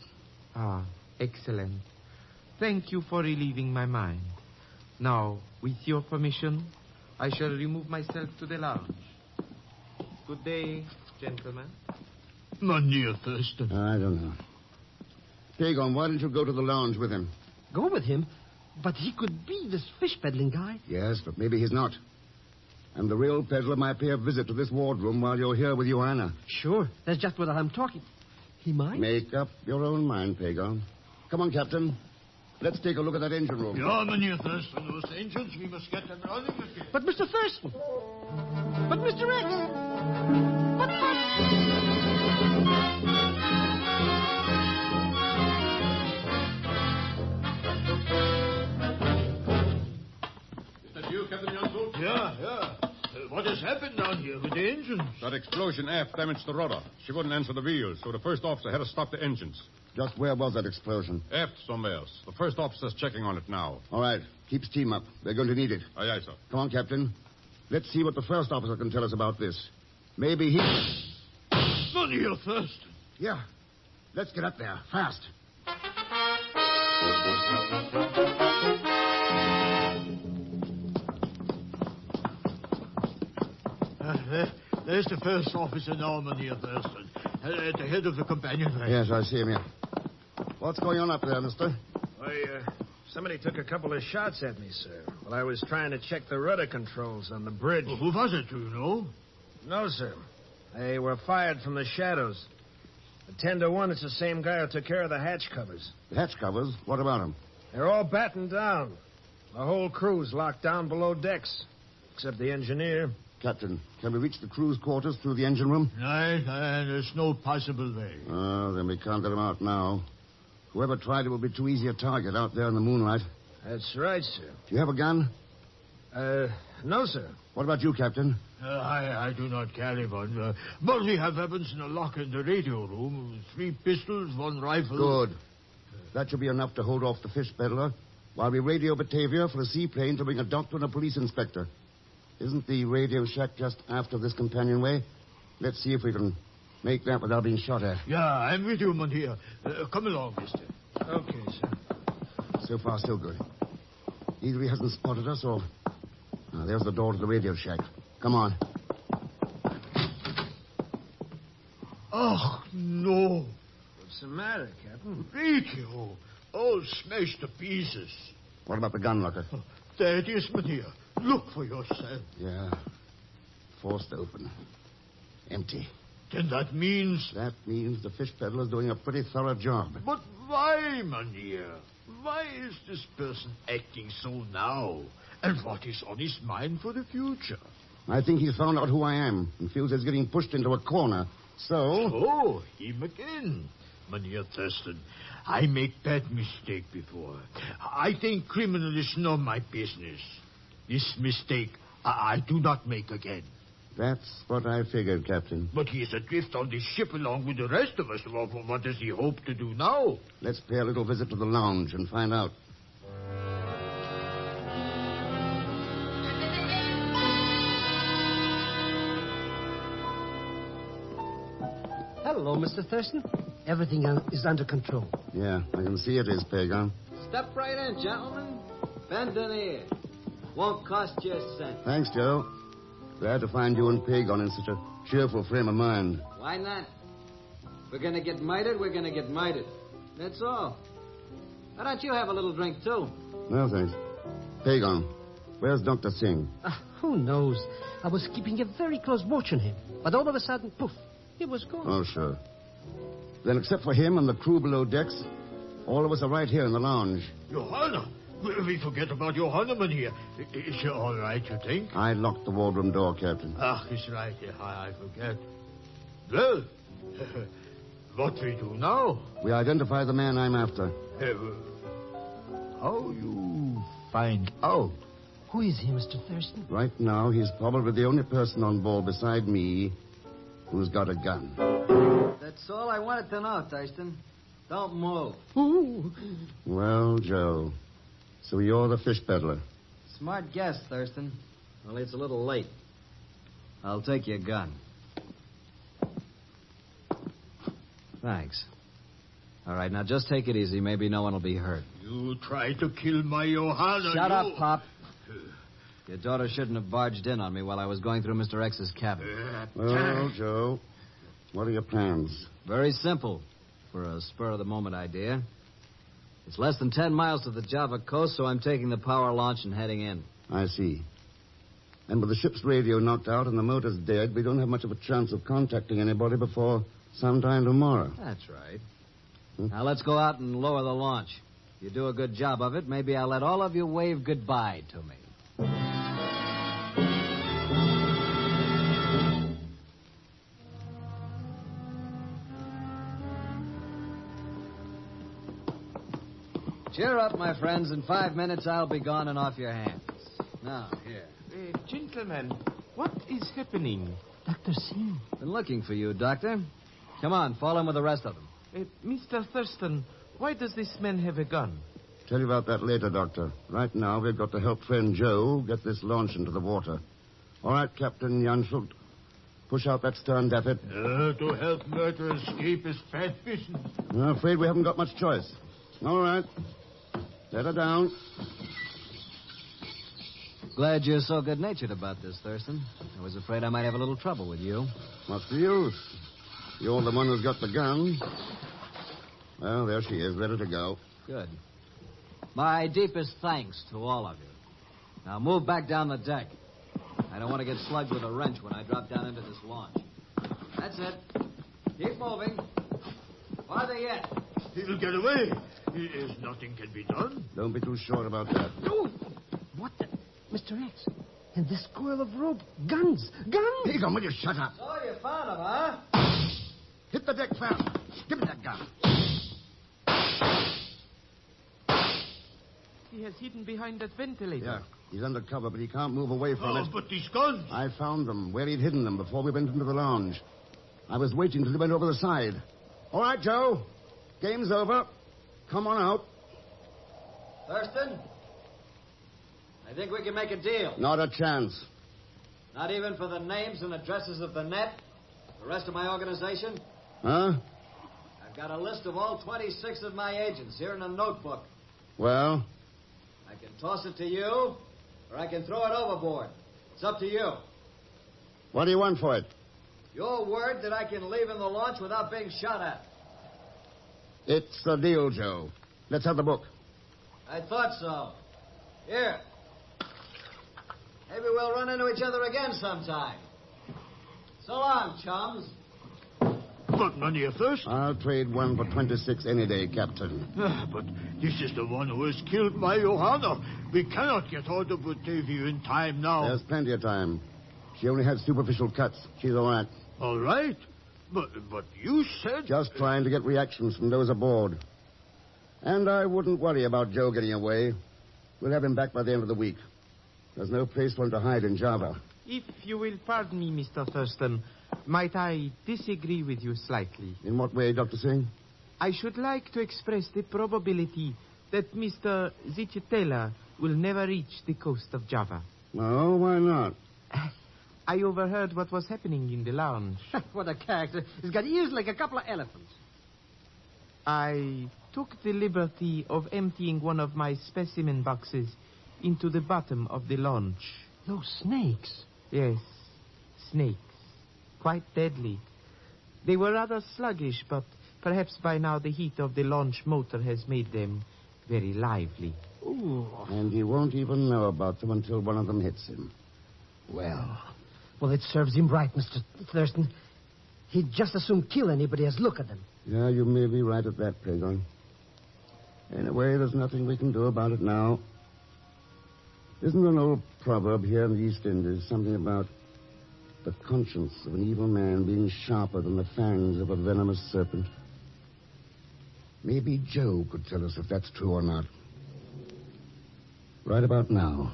Ah, excellent. Thank you for relieving my mind. Now, with your permission, I shall remove myself to the lounge. Good day, gentlemen. Mynheer Thurston. I don't know. Pagon, why don't you go to the lounge with him? Go with him? But he could be this fish peddling guy. Yes, but maybe he's not. And the real peddler might pay a visit to this wardroom while you're here with Johanna. Sure, that's just what I'm talking. He might? Make up your own mind, Pagon. Come on, Captain. Let's take a look at that engine room. Ja, Mynheer Thurston, those engines, we must get them running again. But Mr. Thurston. But Mr. X. But... Is that you, Captain Janssen? Yeah. What has happened down here with the engines? That explosion aft damaged the rudder. She wouldn't answer the wheels, so the first officer had to stop the engines. Just where was that explosion? Aft somewhere else. The first officer's checking on it now. All right. Keep steam up. They're going to need it. Aye, aye, sir. Come on, Captain. Let's see what the first officer can tell us about this. Maybe he... Mynheer Thurston. Yeah. Let's get up there. Fast. There's the first officer now, Mynheer Thurston. At the head of the companionway. Yes, I see him here. What's going on up there, mister? Somebody took a couple of shots at me, sir, while I was trying to check the rudder controls on the bridge. Well, who was it, do you know? No, sir. They were fired from the shadows. At 10 to 1, it's the same guy who took care of the hatch covers. The hatch covers? What about them? They're all battened down. The whole crew's locked down below decks, except the engineer. Captain, can we reach the crew's quarters through the engine room? No, there's no possible way. Oh, then we can't get them out now. Whoever tried it will be too easy a target out there in the moonlight. That's right, sir. Do you have a gun? No, sir. What about you, Captain? I do not carry one. But we have weapons in a locker in the radio room. 3 pistols, 1 rifle. Good. That should be enough to hold off the fish peddler while we radio Batavia for a seaplane to bring a doctor and a police inspector. Isn't the radio shack just after this companionway? Let's see if we can make that without being shot at. Yeah, I'm with you, Mynheer. Come along, mister. Okay, sir. So far, so good. Either he hasn't spotted us or... there's the door to the radio shack. Come on. Oh, no. What's the matter, Captain? Radio. All smashed to pieces. What about the gun locker? There it is, Mynheer. Look for yourself. Yeah. Forced open. Empty. Then that means... That means the fish peddler's doing a pretty thorough job. But why, Mynheer? Why is this person acting so now? And what is on his mind for the future? I think he's found out who I am and feels he's getting pushed into a corner. So... Oh, him again. Mynheer Thurston, I make bad mistake before. I think criminals know my business. This mistake I do not make again. That's what I figured, Captain. But he is adrift on this ship along with the rest of us. What does he hope to do now? Let's pay a little visit to the lounge and find out. Hello, Mr. Thurston. Everything is under control. Yeah, I can see it is, Pagon. Step right in, gentlemen. Bend an ear. Won't cost you a cent. Thanks, Joe. Glad to find you and Pagon in such a cheerful frame of mind. Why not? We're going to get mitered, we're going to get mitered. That's all. Why don't you have a little drink, too? No, thanks. Pagon, where's Dr. Singh? Who knows? I was keeping a very close watch on him. But all of a sudden, poof, he was gone. Oh, sure. Then, except for him and the crew below decks, all of us are right here in the lounge. Johanna! We forget about Johanna, Mynheer. Is she all right, you think? I locked the wardroom door, Captain. It's right. I forget. Well, what we do now? We identify the man I'm after. How you find out? Who is he, Mr. Thurston? Right now, he's probably the only person on board beside me who's got a gun. That's all I wanted to know, Thurston. Don't move. Ooh. Well, Joe, so you're the fish peddler. Smart guess, Thurston. Only it's a little late. I'll take your gun. Thanks. All right, now just take it easy. Maybe no one will be hurt. You tried to kill my Johanna. Shut up, Pop. Your daughter shouldn't have barged in on me while I was going through Mr. X's cabin. Well, Joe, what are your plans? Very simple for a spur-of-the-moment idea. It's less than 10 miles to the Java coast, so I'm taking the power launch and heading in. I see. And with the ship's radio knocked out and the motors dead, we don't have much of a chance of contacting anybody before sometime tomorrow. That's right. Now let's go out and lower the launch. If you do a good job of it, maybe I'll let all of you wave goodbye to me. Cheer up, my friends. In 5 minutes, I'll be gone and off your hands. Now, here. Gentlemen, what is happening? Dr. Singh. Been looking for you, Doctor. Come on, fall in with the rest of them. Mr. Thurston, why does this man have a gun? Tell you about that later, Doctor. Right now, we've got to help friend Joe get this launch into the water. All right, Captain Jansschult. Push out that stern davit. To help murder escape is fat business. I'm afraid we haven't got much choice. All right. Let her down. Glad you're so good-natured about this, Thurston. I was afraid I might have a little trouble with you. What's the use? You're the one who's got the gun. Well, there she is, ready to go. Good. My deepest thanks to all of you. Now move back down the deck. I don't want to get slugged with a wrench when I drop down into this launch. That's it. Keep moving. Farther yet. He'll get away. If nothing can be done. Don't be too sure about that. No! What the... Mr. X, and this coil of rope. Guns! Guns! Hey, will you shut up? So you found him, huh? Hit the deck fast. Give me that gun. He has hidden behind that ventilator. Yeah, he's under cover, but he can't move away from it. But these guns. I found them, where he'd hidden them before we went into the lounge. I was waiting till he went over the side. All right, Joe. Game's over. Come on out. Thurston? I think we can make a deal. Not a chance. Not even for the names and addresses of the net? The rest of my organization? Huh? I've got a list of all 26 of my agents here in a notebook. Well? I can toss it to you, or I can throw it overboard. It's up to you. What do you want for it? Your word that I can leave in the launch without being shot at. It's a deal, Joe. Let's have the book. I thought so. Here. Maybe we'll run into each other again sometime. So long, chums. Got money first? I'll trade one for 26 any day, Captain. But this is the one who has killed my Johanna. We cannot get out of Batavia in time now. There's plenty of time. She only had superficial cuts. She's all right. All right. But you said... Just trying to get reactions from those aboard. And I wouldn't worry about Joe getting away. We'll have him back by the end of the week. There's no place for him to hide in Java. If you will pardon me, Mr. Thurston, might I disagree with you slightly? In what way, Dr. Singh? I should like to express the probability that Mr. Zichetela will never reach the coast of Java. Oh, why not? I overheard what was happening in the lounge. What a character. He's got ears like a couple of elephants. I took the liberty of emptying one of my specimen boxes into the bottom of the launch. No snakes? Yes, snakes. Quite deadly. They were rather sluggish, but perhaps by now the heat of the launch motor has made them very lively. Ooh. And he won't even know about them until one of them hits him. Well, it serves him right, Mr. Thurston. He'd just as soon kill anybody as look at them. Yeah, you may be right at that, Pagon. Anyway, there's nothing we can do about it now. Isn't there an old proverb here in the East Indies, something about the conscience of an evil man being sharper than the fangs of a venomous serpent? Maybe Joe could tell us if that's true or not. right about now.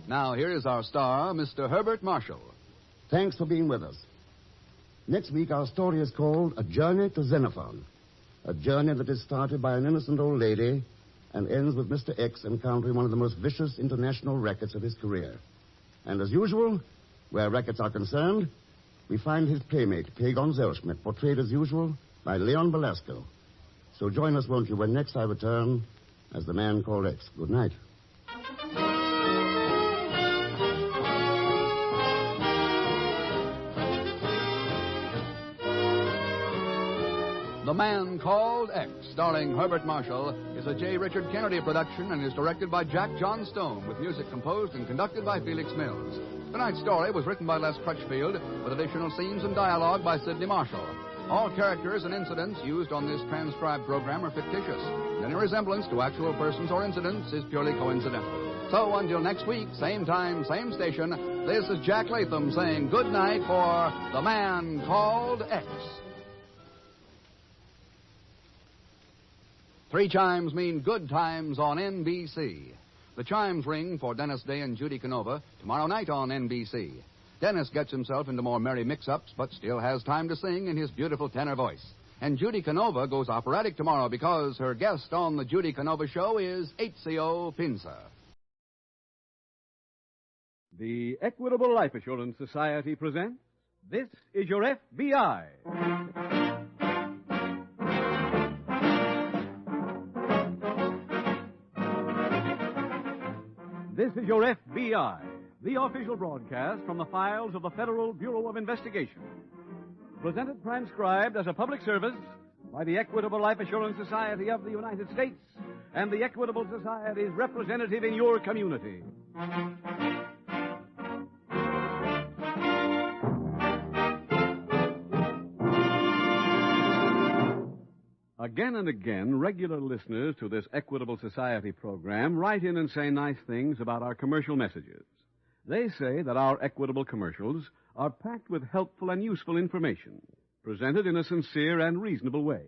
Now, here is our star, Mr. Herbert Marshall. Thanks for being with us. Next week, our story is called A Journey to Xenophon. A journey that is started by an innocent old lady and ends with Mr. X encountering one of the most vicious international rackets of his career. And as usual, where rackets are concerned, we find his playmate, Pagon Zellschmidt, portrayed as usual by Leon Belasco. So join us, won't you, when next I return as the man called X. Good night. The Man Called X, starring Herbert Marshall, is a J. Richard Kennedy production and is directed by Jack John Stone, with music composed and conducted by Felix Mills. Tonight's story was written by Les Crutchfield, with additional scenes and dialogue by Sidney Marshall. All characters and incidents used on this transcribed program are fictitious, and any resemblance to actual persons or incidents is purely coincidental. So until next week, same time, same station, this is Jack Latham saying good night for The Man Called X. 3 chimes mean good times on NBC. The chimes ring for Dennis Day and Judy Canova tomorrow night on NBC. Dennis gets himself into more merry mix-ups, but still has time to sing in his beautiful tenor voice. And Judy Canova goes operatic tomorrow because her guest on the Judy Canova Show is Ezio Pinza. The Equitable Life Assurance Society presents This is Your FBI. This is Your FBI, the official broadcast from the files of the Federal Bureau of Investigation. Presented transcribed as a public service by the Equitable Life Assurance Society of the United States and the Equitable Society's representative in your community. Again and again, regular listeners to this Equitable Society program write in and say nice things about our commercial messages. They say that our Equitable commercials are packed with helpful and useful information, presented in a sincere and reasonable way.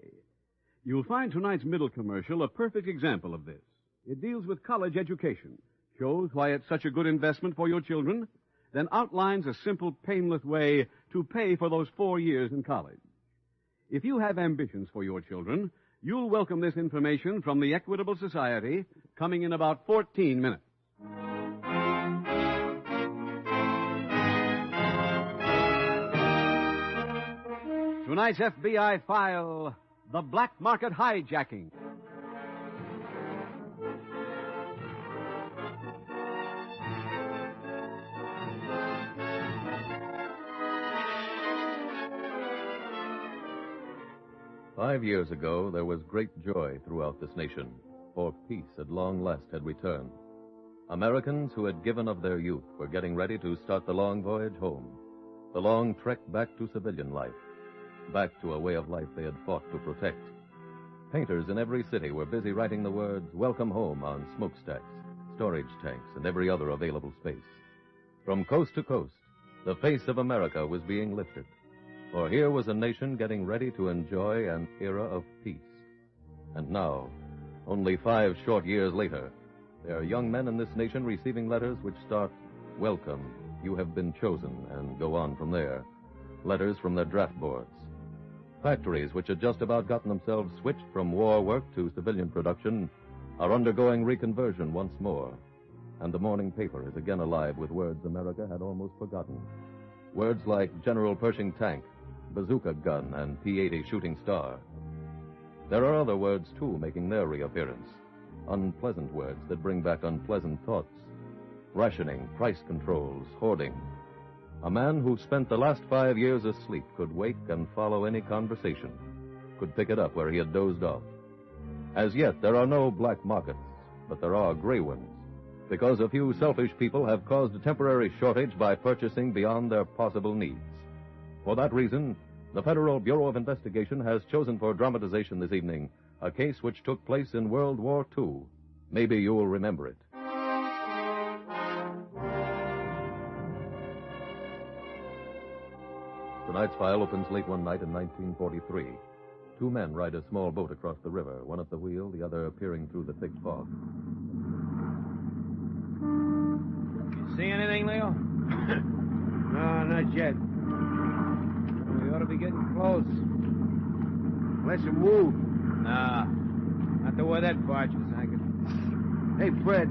You'll find tonight's middle commercial a perfect example of this. It deals with college education, shows why it's such a good investment for your children, then outlines a simple, painless way to pay for those 4 years in college. If you have ambitions for your children, you'll welcome this information from the Equitable Society coming in about 14 minutes. Tonight's FBI file, The Black Market Hijacking. "5 years ago, there was great joy throughout this nation, for peace at long last had returned. Americans who had given of their youth were getting ready to start the long voyage home, the long trek back to civilian life, back to a way of life they had fought to protect. Painters in every city were busy writing the words, 'Welcome Home' on smokestacks, storage tanks, and every other available space. From coast to coast, the face of America was being lifted. For here was a nation getting ready to enjoy an era of peace. And now, only 5 short years later, there are young men in this nation receiving letters which start, 'Welcome, you have been chosen,' and go on from there. Letters from their draft boards. Factories which had just about gotten themselves switched from war work to civilian production are undergoing reconversion once more. And the morning paper is again alive with words America had almost forgotten. Words like General Pershing tank, bazooka gun, and P-80 shooting star. There are other words, too, making their reappearance. Unpleasant words that bring back unpleasant thoughts. Rationing, price controls, hoarding. A man who spent the last 5 years asleep could wake and follow any conversation, could pick it up where he had dozed off. As yet, there are no black markets, but there are gray ones, because a few selfish people have caused a temporary shortage by purchasing beyond their possible needs. For that reason, the Federal Bureau of Investigation has chosen for dramatization this evening a case which took place in World War II. Maybe you'll remember it. Tonight's file opens late one night in 1943. Two men ride a small boat across the river, one at the wheel, the other peering through the thick fog. You see anything, Leo? No, not yet. We ought to be getting close. Let's move. Nah, not to where that barge was anchored. Hey, Fred.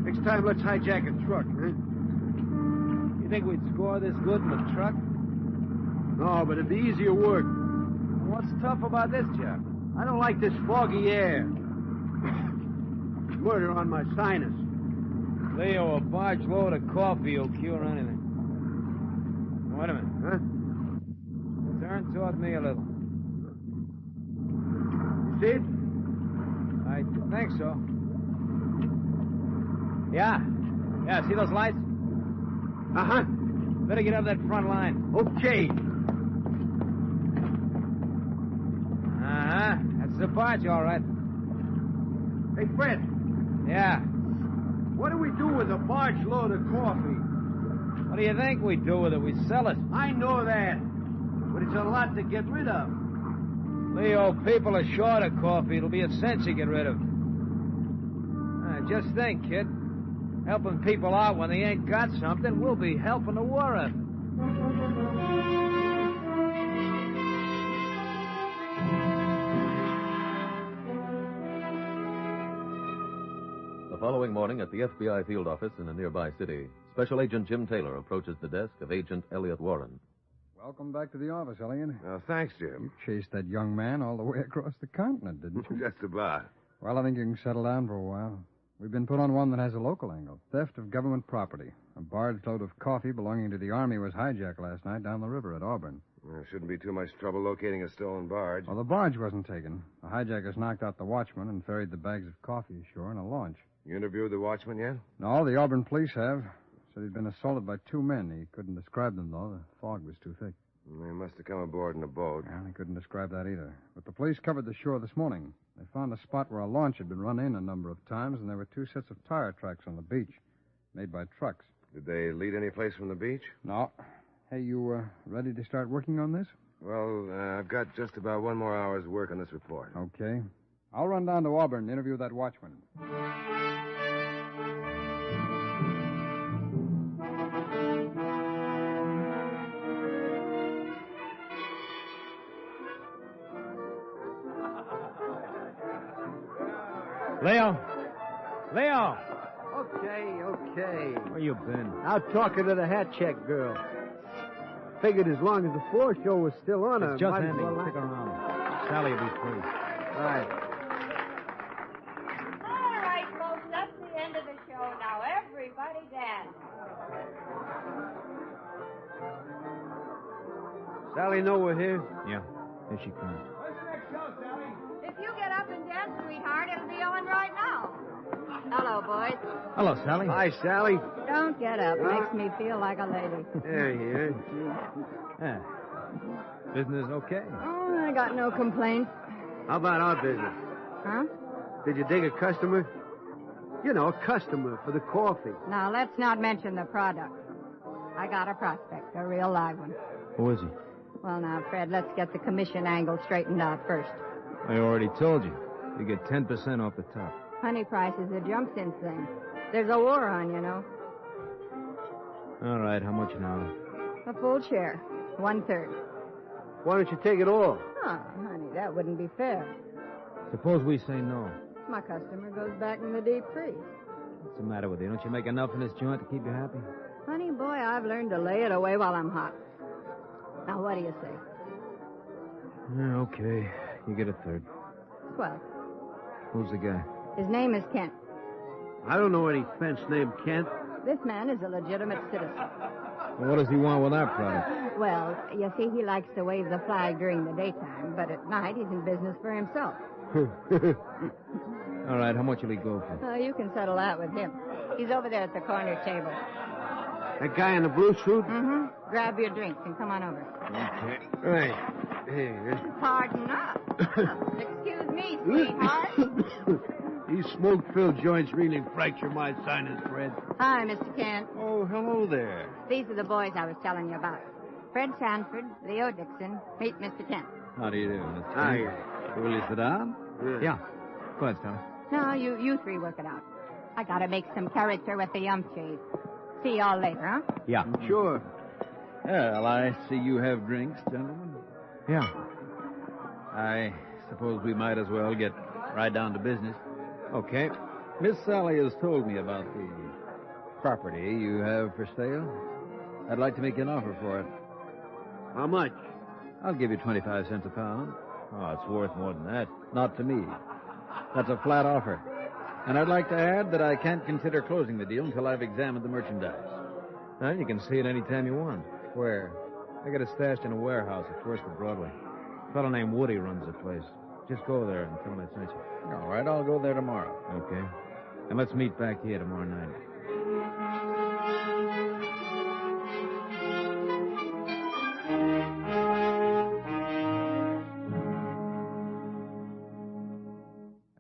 Next time, let's hijack a truck, huh? You think we'd score this good in a truck? No, but it'd be easier work. What's tough about this job? I don't like this foggy air. Murder on my sinus. Leo, a barge load of coffee will cure anything. Wait a minute, huh? Turn toward me a little. You see it? I think so. Yeah. Yeah, see those lights? Uh-huh. Better get up that front line. Okay. Uh-huh. That's the barge, all right. Hey, Fred. Yeah? What do we do with a barge load of coffee? What do you think we do with it? We sell it. I know that. But it's a lot to get rid of. Leo, people are short of coffee. It'll be a cinch to get rid of. Just think, kid. Helping people out when they ain't got something, we'll be helping the war effort. The following morning at the FBI field office in a nearby city, Special Agent Jim Taylor approaches the desk of Agent Elliot Warren. Welcome back to the office, Elliot. Thanks, Jim. You chased that young man all the way across the continent, didn't you? Just about. Well, I think you can settle down for a while. We've been put on one that has a local angle. Theft of government property. A barge load of coffee belonging to the Army was hijacked last night down the river at Auburn. There shouldn't be too much trouble locating a stolen barge. Well, the barge wasn't taken. The hijackers knocked out the watchman and ferried the bags of coffee ashore in a launch. You interviewed the watchman yet? No, the Auburn police have. Said he'd been assaulted by two men. He couldn't describe them, though. The fog was too thick. They must have come aboard in a boat. Yeah, they couldn't describe that either. But the police covered the shore this morning. They found a spot where a launch had been run in a number of times, and there were two sets of tire tracks on the beach, made by trucks. Did they lead any place from the beach? No. Hey, you ready to start working on this? Well, I've got just about one more hour's work on this report. Okay. I'll run down to Auburn and interview that watchman. Leo! Leo! Okay. Where you been? Out talking to the hat check girl. Figured as long as the floor show was still on, It's just might as ending. well... Stick around. Sally will be free. Right. All right, folks, that's the end of the show. Now, everybody dance. Sally know we're here? Yeah, here she comes. If you get up and dance, sweetheart, it'll be on right now. Hello, boys. Hello, Sally. Hi, Sally. Don't get up. Makes me feel like a lady. There you are. Yeah. Business okay? Oh, I got no complaints. How about our business? Huh? Did you dig a customer? You know, a customer for the coffee. Now, let's not mention the product. I got a prospect, a real live one. Who is he? Well, now, Fred, let's get the commission angle straightened out first. I already told you. You get 10% off the top. Honey price is a jump-in thing. There's a war on, you know. All right, how much an hour? A full share. 1/3. Why don't you take it all? Oh, honey, that wouldn't be fair. Suppose we say no. My customer goes back in the deep freeze. What's the matter with you? Don't you make enough in this joint to keep you happy? Honey, boy, I've learned to lay it away while I'm hot. Now, what do you say? Yeah, okay. You get 1/3. Swell. Who's the guy? His name is Kent. I don't know any fence named Kent. This man is a legitimate citizen. Well, what does he want with our product? Well, you see, he likes to wave the flag during the daytime, but at night he's in business for himself. All right, how much will he go for? You can settle that with him. He's over there at the corner table. That guy in the blue suit? Mm-hmm. Grab your drinks and come on over. Okay. Right. Here. Pardon up. Excuse me, sweetheart. These smoke-filled joints really fracture my sinus, Fred. Hi, Mr. Kent. Oh, hello there. These are the boys I was telling you about. Fred Sanford, Leo Dixon. Meet Mr. Kent. How do you do, Mr. Hi. Kent? Will you sit down? Yeah. Go ahead, Stella. No, you three work it out. I gotta make some character with the umpires. See y'all later, huh? Yeah. Sure. Well, I see you have drinks, gentlemen. Yeah. I suppose we might as well get right down to business. Okay. Miss Sally has told me about the property you have for sale. I'd like to make you an offer for it. How much? I'll give you 25 cents a pound. Oh, it's worth more than that. Not to me. That's a flat offer. And I'd like to add that I can't consider closing the deal until I've examined the merchandise. Now, you can see it any time you want. Where? I got it stashed in a warehouse at First of Broadway. A fellow named Woody runs the place. Just go there and tell him I sent you. All right, I'll go there tomorrow. Okay. And let's meet back here tomorrow night.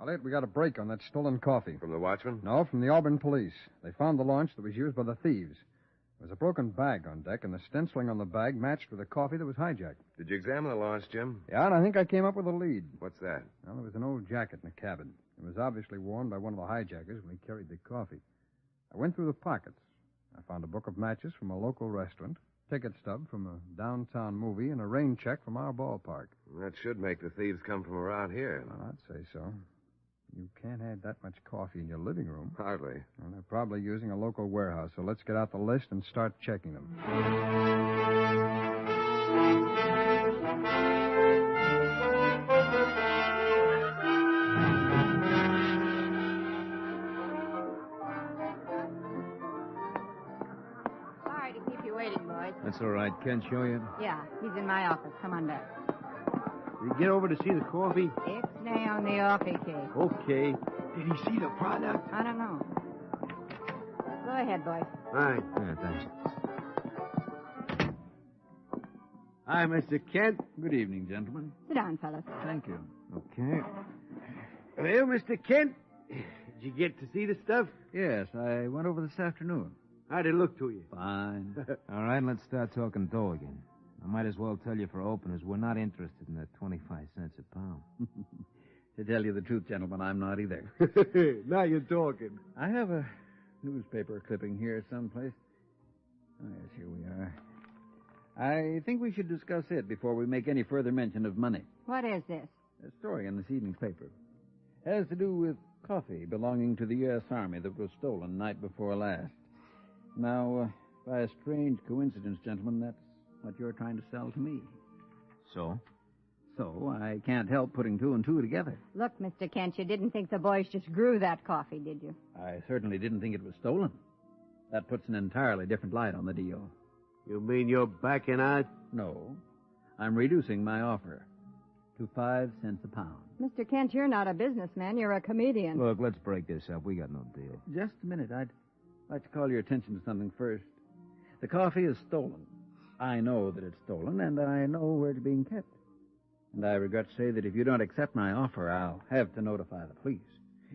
Elliot, we got a break on that stolen coffee. From the watchman? No, from the Auburn police. They found the launch that was used by the thieves. There was a broken bag on deck, and the stenciling on the bag matched with the coffee that was hijacked. Did you examine the launch, Jim? Yeah, and I think I came up with a lead. What's that? Well, there was an old jacket in the cabin. It was obviously worn by one of the hijackers when he carried the coffee. I went through the pockets. I found a book of matches from a local restaurant, ticket stub from a downtown movie, and a rain check from our ballpark. That should make the thieves come from around here. Well, I'd say so. You can't have that much coffee in your living room. Hardly. Well, they're probably using a local warehouse, so let's get out the list and start checking them. Sorry to keep you waiting, boys. That's all right. Ken show you? Yeah, he's in my office. Come on back. Did you get over to see the coffee? Ixnay on the offie case. Okay. Did he see the product? I don't know. Go ahead, boys. All right. Yeah, thanks. Hi, Mr. Kent. Good evening, gentlemen. Sit down, fellas. Thank you. Okay. Well, Mr. Kent, did you get to see the stuff? Yes, I went over this afternoon. How'd it look to you? Fine. All right, let's start talking dough again. I might as well tell you for openers, we're not interested in that 25 cents a pound. To tell you the truth, gentlemen, I'm not either. Now you're talking. I have a newspaper clipping here someplace. Oh, yes, here we are. I think we should discuss it before we make any further mention of money. What is this? A story in this evening's paper. Has to do with coffee belonging to the U.S. Army that was stolen night before last. Now, by a strange coincidence, gentlemen, that's what you're trying to sell to me. So? So I can't help putting two and two together. Look, Mr. Kent, you didn't think the boys just grew that coffee, did you? I certainly didn't think it was stolen. That puts an entirely different light on the deal. You mean you're backing out? No. I'm reducing my offer to 5 cents a pound. Mr. Kent, you're not a businessman. You're a comedian. Look, let's break this up. We got no deal. Just a minute. I'd like to call your attention to something first. The coffee is stolen. I know that it's stolen, and I know where it's being kept. And I regret to say that if you don't accept my offer, I'll have to notify the police.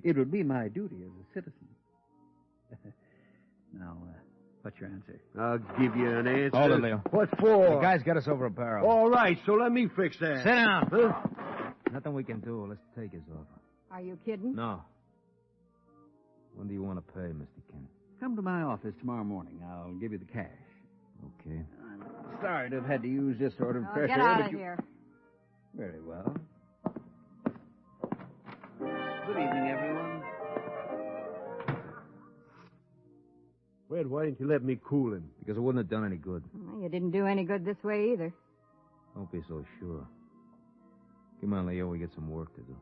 It would be my duty as a citizen. Now, what's your answer? I'll give you an answer. Hold it, Leo. What for? The guy's got us over a barrel. All right, so let me fix that. Sit down. Huh? Nothing we can do. Let's take his offer. Are you kidding? No. When do you want to pay, Mr. Kent? Come to my office tomorrow morning. I'll give you the cash. Okay. I'm sorry to have had to use this sort of pressure. Get out but of here. Very well. Good evening, everyone. Fred, why didn't you let me cool him? Because it wouldn't have done any good. Well, you didn't do any good this way either. Don't be so sure. Come on, Leo, we got some work to do.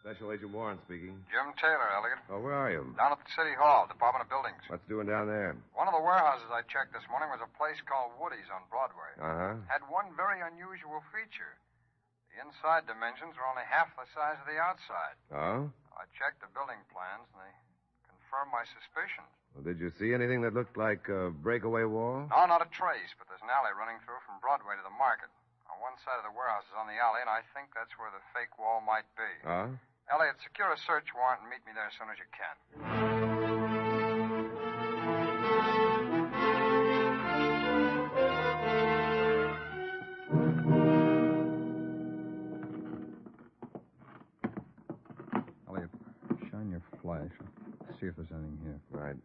Special Agent Warren speaking. Jim Taylor, Elliot. Oh, where are you? Down at the City Hall, Department of Buildings. What's doing down there? One of the warehouses I checked this morning was a place called Woody's on Broadway. Uh-huh. Had one very unusual feature. The inside dimensions were only half the size of the outside. Oh? I checked the building plans, and they confirmed my suspicions. Well, did you see anything that looked like a breakaway wall? No, not a trace, but there's an alley running through from Broadway to the market. I one side of the warehouse is on the alley, and I think that's where the fake wall might be. Huh? Elliot, secure a search warrant and meet me there as soon as you can. Elliot, shine your flash. See if there's anything here. Right.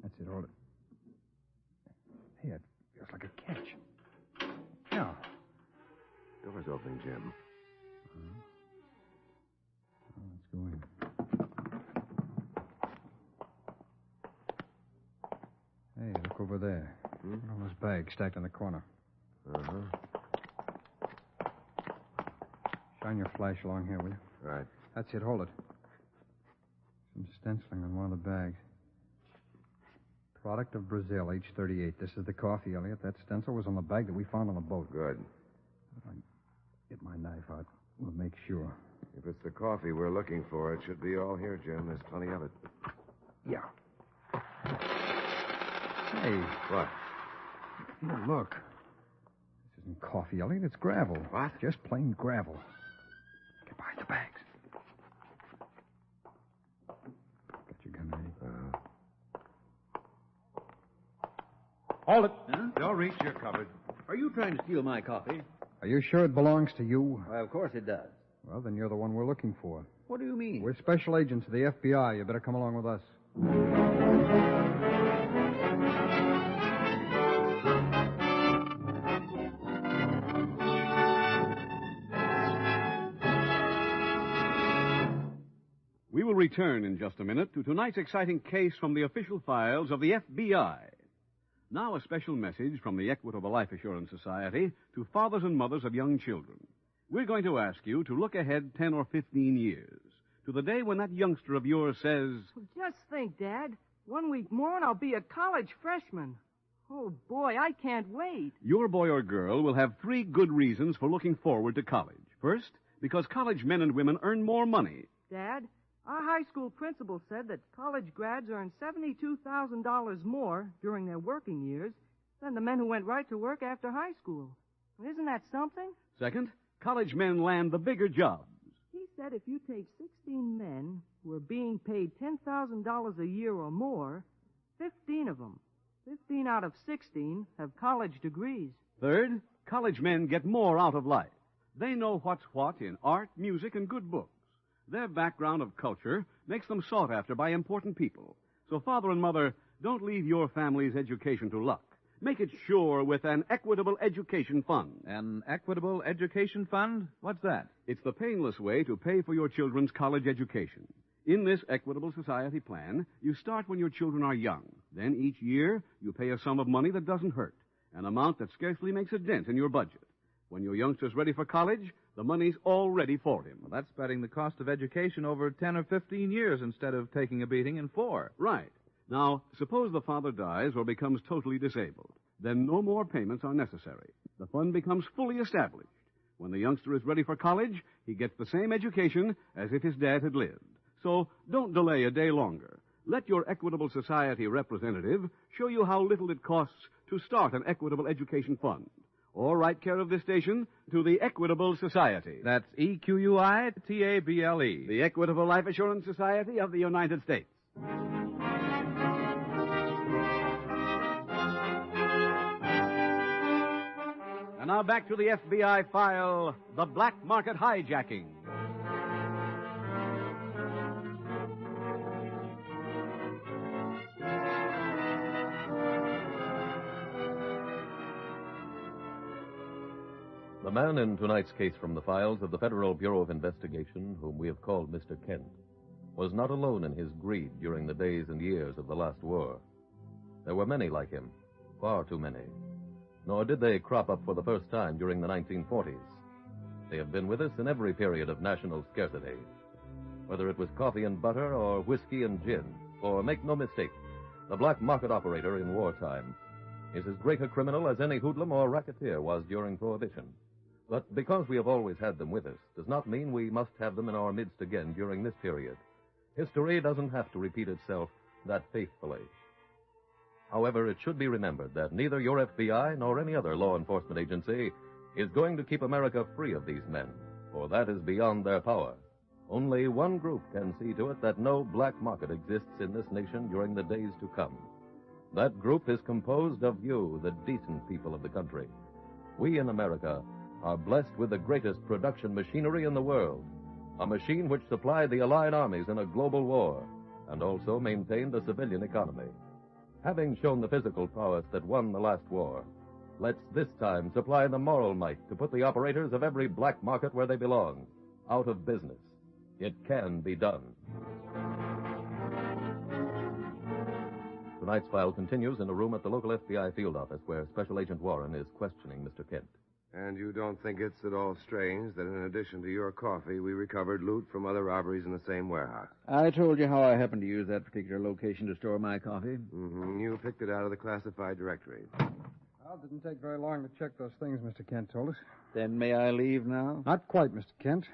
That's it. Hold it. Hey, it feels like a catch. Yeah. Door's opening, Jim. Let's go in. Hey, look over there. Look at all those bags stacked in the corner. Uh-huh. Shine your flash along here, will you? Right. That's it. Hold it. Some stenciling on one of the bags. Product of Brazil, age 38. This is the coffee, Elliot. That stencil was on the bag that we found on the boat. Good. If I get my knife out, we'll make sure. If it's the coffee we're looking for, it should be all here, Jim. There's plenty of it. Yeah. Hey. What? Here, look. This isn't coffee, Elliot. It's gravel. What? Just plain gravel. Get behind the bags. Got your gun ready? Hold it. Huh? Don't reach. You're covered. Are you trying to steal my coffee? Are you sure it belongs to you? Why, of course it does. Well, then you're the one we're looking for. What do you mean? We're special agents of the FBI. You better come along with us. We will return in just a minute to tonight's exciting case from the official files of the FBI. Now a special message from the Equitable Life Assurance Society to fathers and mothers of young children. We're going to ask you to look ahead 10 or 15 years to the day when that youngster of yours says, Just think, Dad. 1 week more and I'll be a college freshman. Oh, boy, I can't wait. your boy or girl will have 3 good reasons for looking forward to college. First, because college men and women earn more money. Dad, our high school principal said that college grads earn $72,000 more during their working years than the men who went right to work after high school. Isn't that something? Second, college men land the bigger jobs. He said if you take 16 men who are being paid $10,000 a year or more, 15 of them, 15 out of 16, have college degrees. Third, college men get more out of life. They know what's what in art, music, and good books. Their background of culture makes them sought after by important people. So, father and mother, don't leave your family's education to luck. Make it sure with an Equitable Education Fund. An Equitable Education Fund? What's that? It's the painless way to pay for your children's college education. In this Equitable Society plan, you start when your children are young. Then each year, you pay a sum of money that doesn't hurt, an amount that scarcely makes a dent in your budget. When your youngster's ready for college, the money's all ready for him. Well, that's spreading the cost of education over 10 or 15 years instead of taking a beating in 4. Right. Now, suppose the father dies or becomes totally disabled. Then no more payments are necessary. The fund becomes fully established. When the youngster is ready for college, he gets the same education as if his dad had lived. So don't delay a day longer. Let your Equitable Society representative show you how little it costs to start an Equitable Education Fund. Or write care of this station to the Equitable Society. That's EQUITABLE. The Equitable Life Assurance Society of the United States. And now back to the FBI file, The Black Market Hijacking. The man in tonight's case from the files of the Federal Bureau of Investigation, whom we have called Mr. Kent, was not alone in his greed during the days and years of the last war. There were many like him, far too many. Nor did they crop up for the first time during the 1940s. They have been with us in every period of national scarcity, whether it was coffee and butter or whiskey and gin. For make no mistake, the black market operator in wartime is as great a criminal as any hoodlum or racketeer was during Prohibition. But because we have always had them with us does not mean we must have them in our midst again during this period. History doesn't have to repeat itself that faithfully. However, it should be remembered that neither your FBI nor any other law enforcement agency is going to keep America free of these men, for that is beyond their power. Only one group can see to it that no black market exists in this nation during the days to come. That group is composed of you, the decent people of the country. We in America are blessed with the greatest production machinery in the world, a machine which supplied the Allied armies in a global war and also maintained the civilian economy. Having shown the physical prowess that won the last war, let's this time supply the moral might to put the operators of every black market where they belong, out of business. It can be done. Tonight's file continues in a room at the local FBI field office where Special Agent Warren is questioning Mr. Kent. And you don't think it's at all strange that in addition to your coffee, we recovered loot from other robberies in the same warehouse? I told you how I happened to use that particular location to store my coffee. Mm-hmm. You picked it out of the classified directory. Well, it didn't take very long to check those things Mr. Kent told us. Then may I leave now? Not quite, Mr. Kent.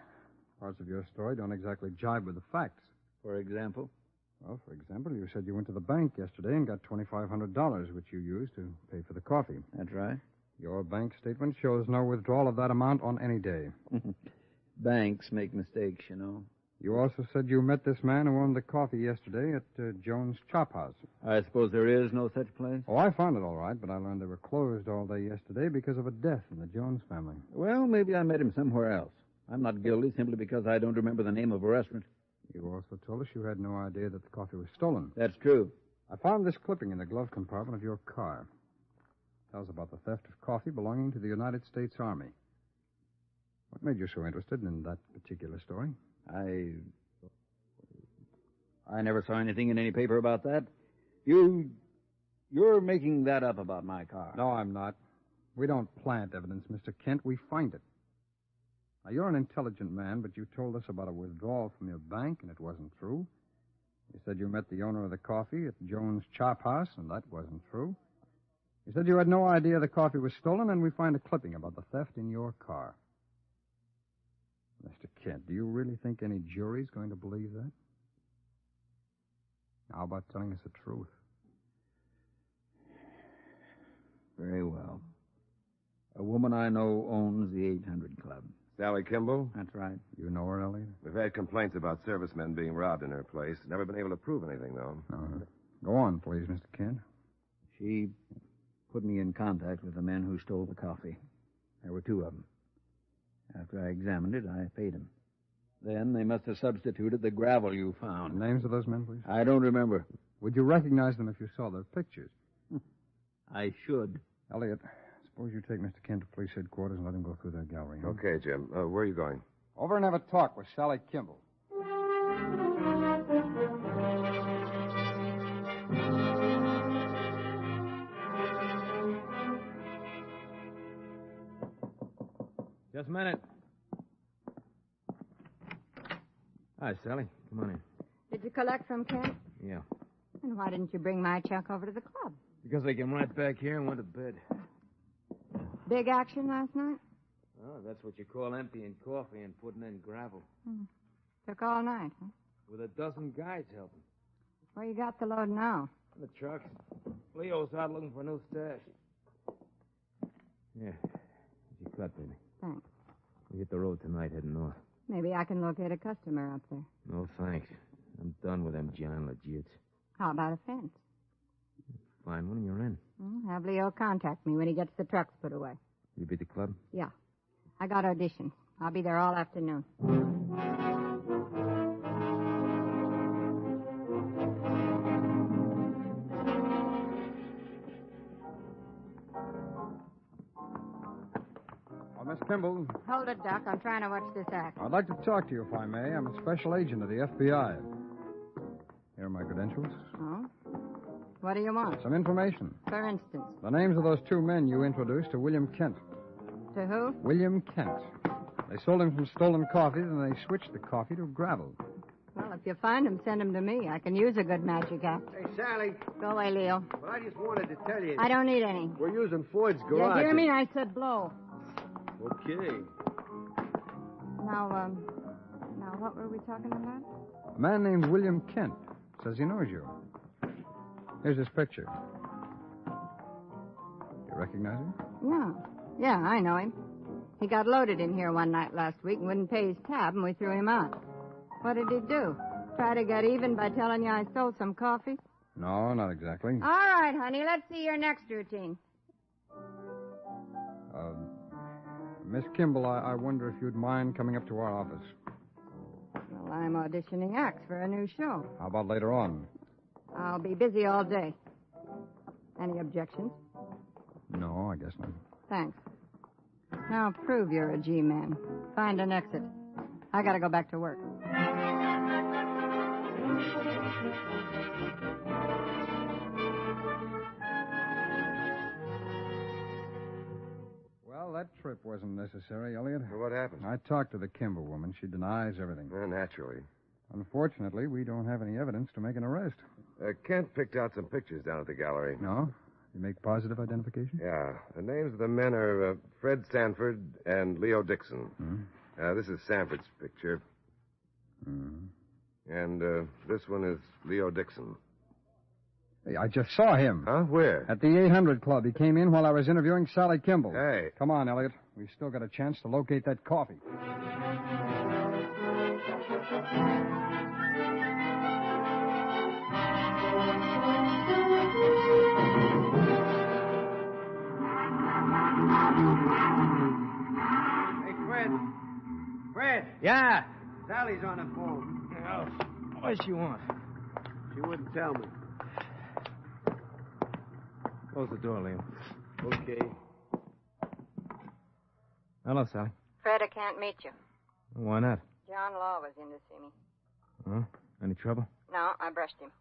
Parts of your story don't exactly jibe with the facts. For example? Well, for example, you said you went to the bank yesterday and got $2,500, which you used to pay for the coffee. That's right. Your bank statement shows no withdrawal of that amount on any day. Banks make mistakes, you know. You also said you met this man who owned the coffee yesterday at Jones' Chop House. I suppose there is no such place? Oh, I found it all right, but I learned they were closed all day yesterday because of a death in the Jones family. Well, maybe I met him somewhere else. I'm not guilty simply because I don't remember the name of a restaurant. You also told us you had no idea that the coffee was stolen. That's true. I found this clipping in the glove compartment of your car. It tells about the theft of coffee belonging to the United States Army. What made you so interested in that particular story? I never saw anything in any paper about that. You're making that up about my car. No, I'm not. We don't plant evidence, Mr. Kent. We find it. Now, you're an intelligent man, but you told us about a withdrawal from your bank, and it wasn't true. You said you met the owner of the coffee at Jones' Chop House, and that wasn't true. You said you had no idea the coffee was stolen, and we find a clipping about the theft in your car. Mr. Kent, do you really think any jury's going to believe that? How about telling us the truth? Very well. A woman I know owns the 800 Club. Sally Kimball? That's right. You know her, Elliot? We've had complaints about servicemen being robbed in her place. Never been able to prove anything, though. Go on, please, Mr. Kent. She put me in contact with the men who stole the coffee. There were two of them. After I examined it, I paid them. Then they must have substituted the gravel you found. Names of those men, please? I don't remember. Would you recognize them if you saw their pictures? I should. Elliot, suppose you take Mr. Kent to police headquarters and let him go through their gallery. Huh? Okay, Jim. Where are you going? Over and have a talk with Sally Kimball. Just a minute. Hi, Sally. Come on in. Did you collect from Kent? Yeah. And why didn't you bring my check over to the club? Because I came right back here and went to bed. Big action last night? Oh, that's what you call emptying coffee and putting in gravel. Took all night, huh? With a dozen guys helping. Where you got the load now? In the truck. Leo's out looking for a new stash. Yeah. Here's your cut, baby. Thanks. We hit the road tonight heading north. Maybe I can locate a customer up there. No, thanks. I'm done with them John Legits. How about a fence? Fine one, you're in. Have Leo contact me when he gets the trucks put away. You be at the club? Yeah. I got auditions. I'll be there all afternoon. Miss Kimball. Hold it, Doc. I'm trying to watch this act. I'd like to talk to you, if I may. I'm a special agent of the FBI. Here are my credentials. Oh? What do you want? Some information. For instance. The names of those two men you introduced to William Kent. To who? William Kent. They sold him some stolen coffee, and they switched the coffee to gravel. Well, if you find him, send him to me. I can use a good magic act. Hey, Sally. Go away, Leo. Well, I just wanted to tell you. I don't need any. We're using Ford's You garage. hear me? I said blow. Okay. Now, what were we talking about? A man named William Kent says he knows you. Here's his picture. You recognize him? Yeah. Yeah, I know him. He got loaded in here one night last week and wouldn't pay his tab, and we threw him out. What did he do? Try to get even by telling you I stole some coffee? No, not exactly. All right, honey, let's see your next routine. Miss Kimball, I wonder if you'd mind coming up to our office. Well, I'm auditioning acts for a new show. How about later on? I'll be busy all day. Any objections? No, I guess not. Thanks. Now prove you're a G-man. Find an exit. I gotta go back to work. Well, that trip wasn't necessary, Elliot. Well, what happened? I talked to the Kimball woman. She denies everything. Naturally. Unfortunately, we don't have any evidence to make an arrest. Kent picked out some pictures down at the gallery. No? You make positive identification? Yeah. The names of the men are Fred Sanford and Leo Dixon. This is Sanford's picture. And this one is Leo Dixon. Hey, I just saw him. Huh? Where? At the 800 Club. He came in while I was interviewing Sally Kimball. Hey. Come on, Elliot. We've still got a chance to locate that coffee. Hey, Fred. Fred. Yeah. Sally's on the phone. Oh, what does she want? She wouldn't tell me. Close the door, Leo. Okay. Hello, Sally. Fred, I can't meet you. Why not? John Law was in to see me. Huh? Any trouble? No, I brushed him.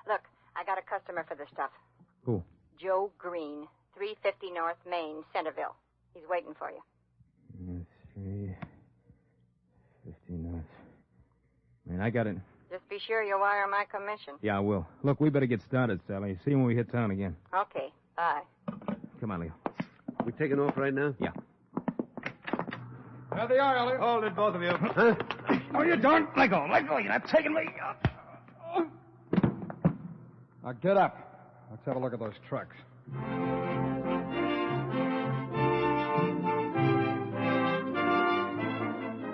Look, I got a customer for the stuff. Who? Joe Green, 350 North Main, Centerville. He's waiting for you. 350 North. Man, I got it. Just be sure you wire my commission. Yeah, I will. Look, we better get started, Sally. See you when we hit town again. Okay, bye. Come on, Leo. We taking off right now? Yeah. There they are, Elliot. Hold it, both of you. Huh? No, you don't. Let go. Let go. You're not taking me. Now get up. Let's have a look at those trucks.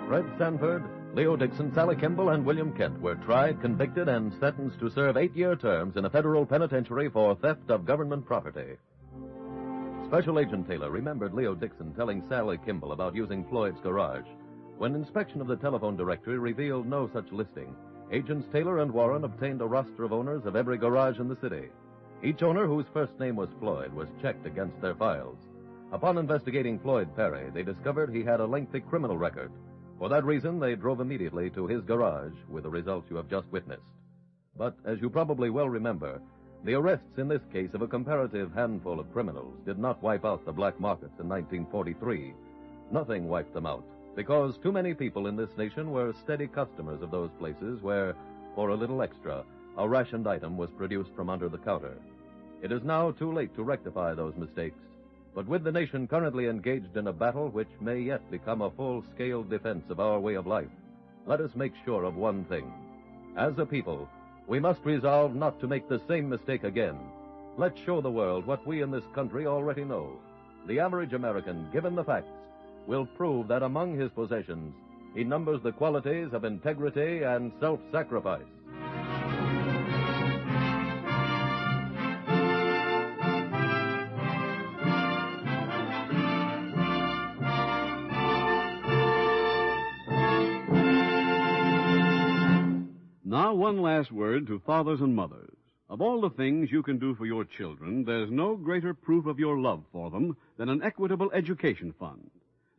Fred Sanford, Leo Dixon, Sally Kimball, and William Kent were tried, convicted, and sentenced to serve 8-year terms in a federal penitentiary for theft of government property. Special Agent Taylor remembered Leo Dixon telling Sally Kimball about using Floyd's garage. When inspection of the telephone directory revealed no such listing, Agents Taylor and Warren obtained a roster of owners of every garage in the city. Each owner, whose first name was Floyd, was checked against their files. Upon investigating Floyd Perry, they discovered he had a lengthy criminal record. For that reason, they drove immediately to his garage with the results you have just witnessed. But, as you probably well remember, the arrests in this case of a comparative handful of criminals did not wipe out the black markets in 1943. Nothing wiped them out, because too many people in this nation were steady customers of those places where, for a little extra, a rationed item was produced from under the counter. It is now too late to rectify those mistakes, but with the nation currently engaged in a battle which may yet become a full-scale defense of our way of life, let us make sure of one thing. As a people, we must resolve not to make the same mistake again. Let's show the world what we in this country already know. The average American, given the facts, will prove that among his possessions, he numbers the qualities of integrity and self-sacrifice. Now, one last word to fathers and mothers. Of all the things you can do for your children, there's no greater proof of your love for them than an equitable education fund.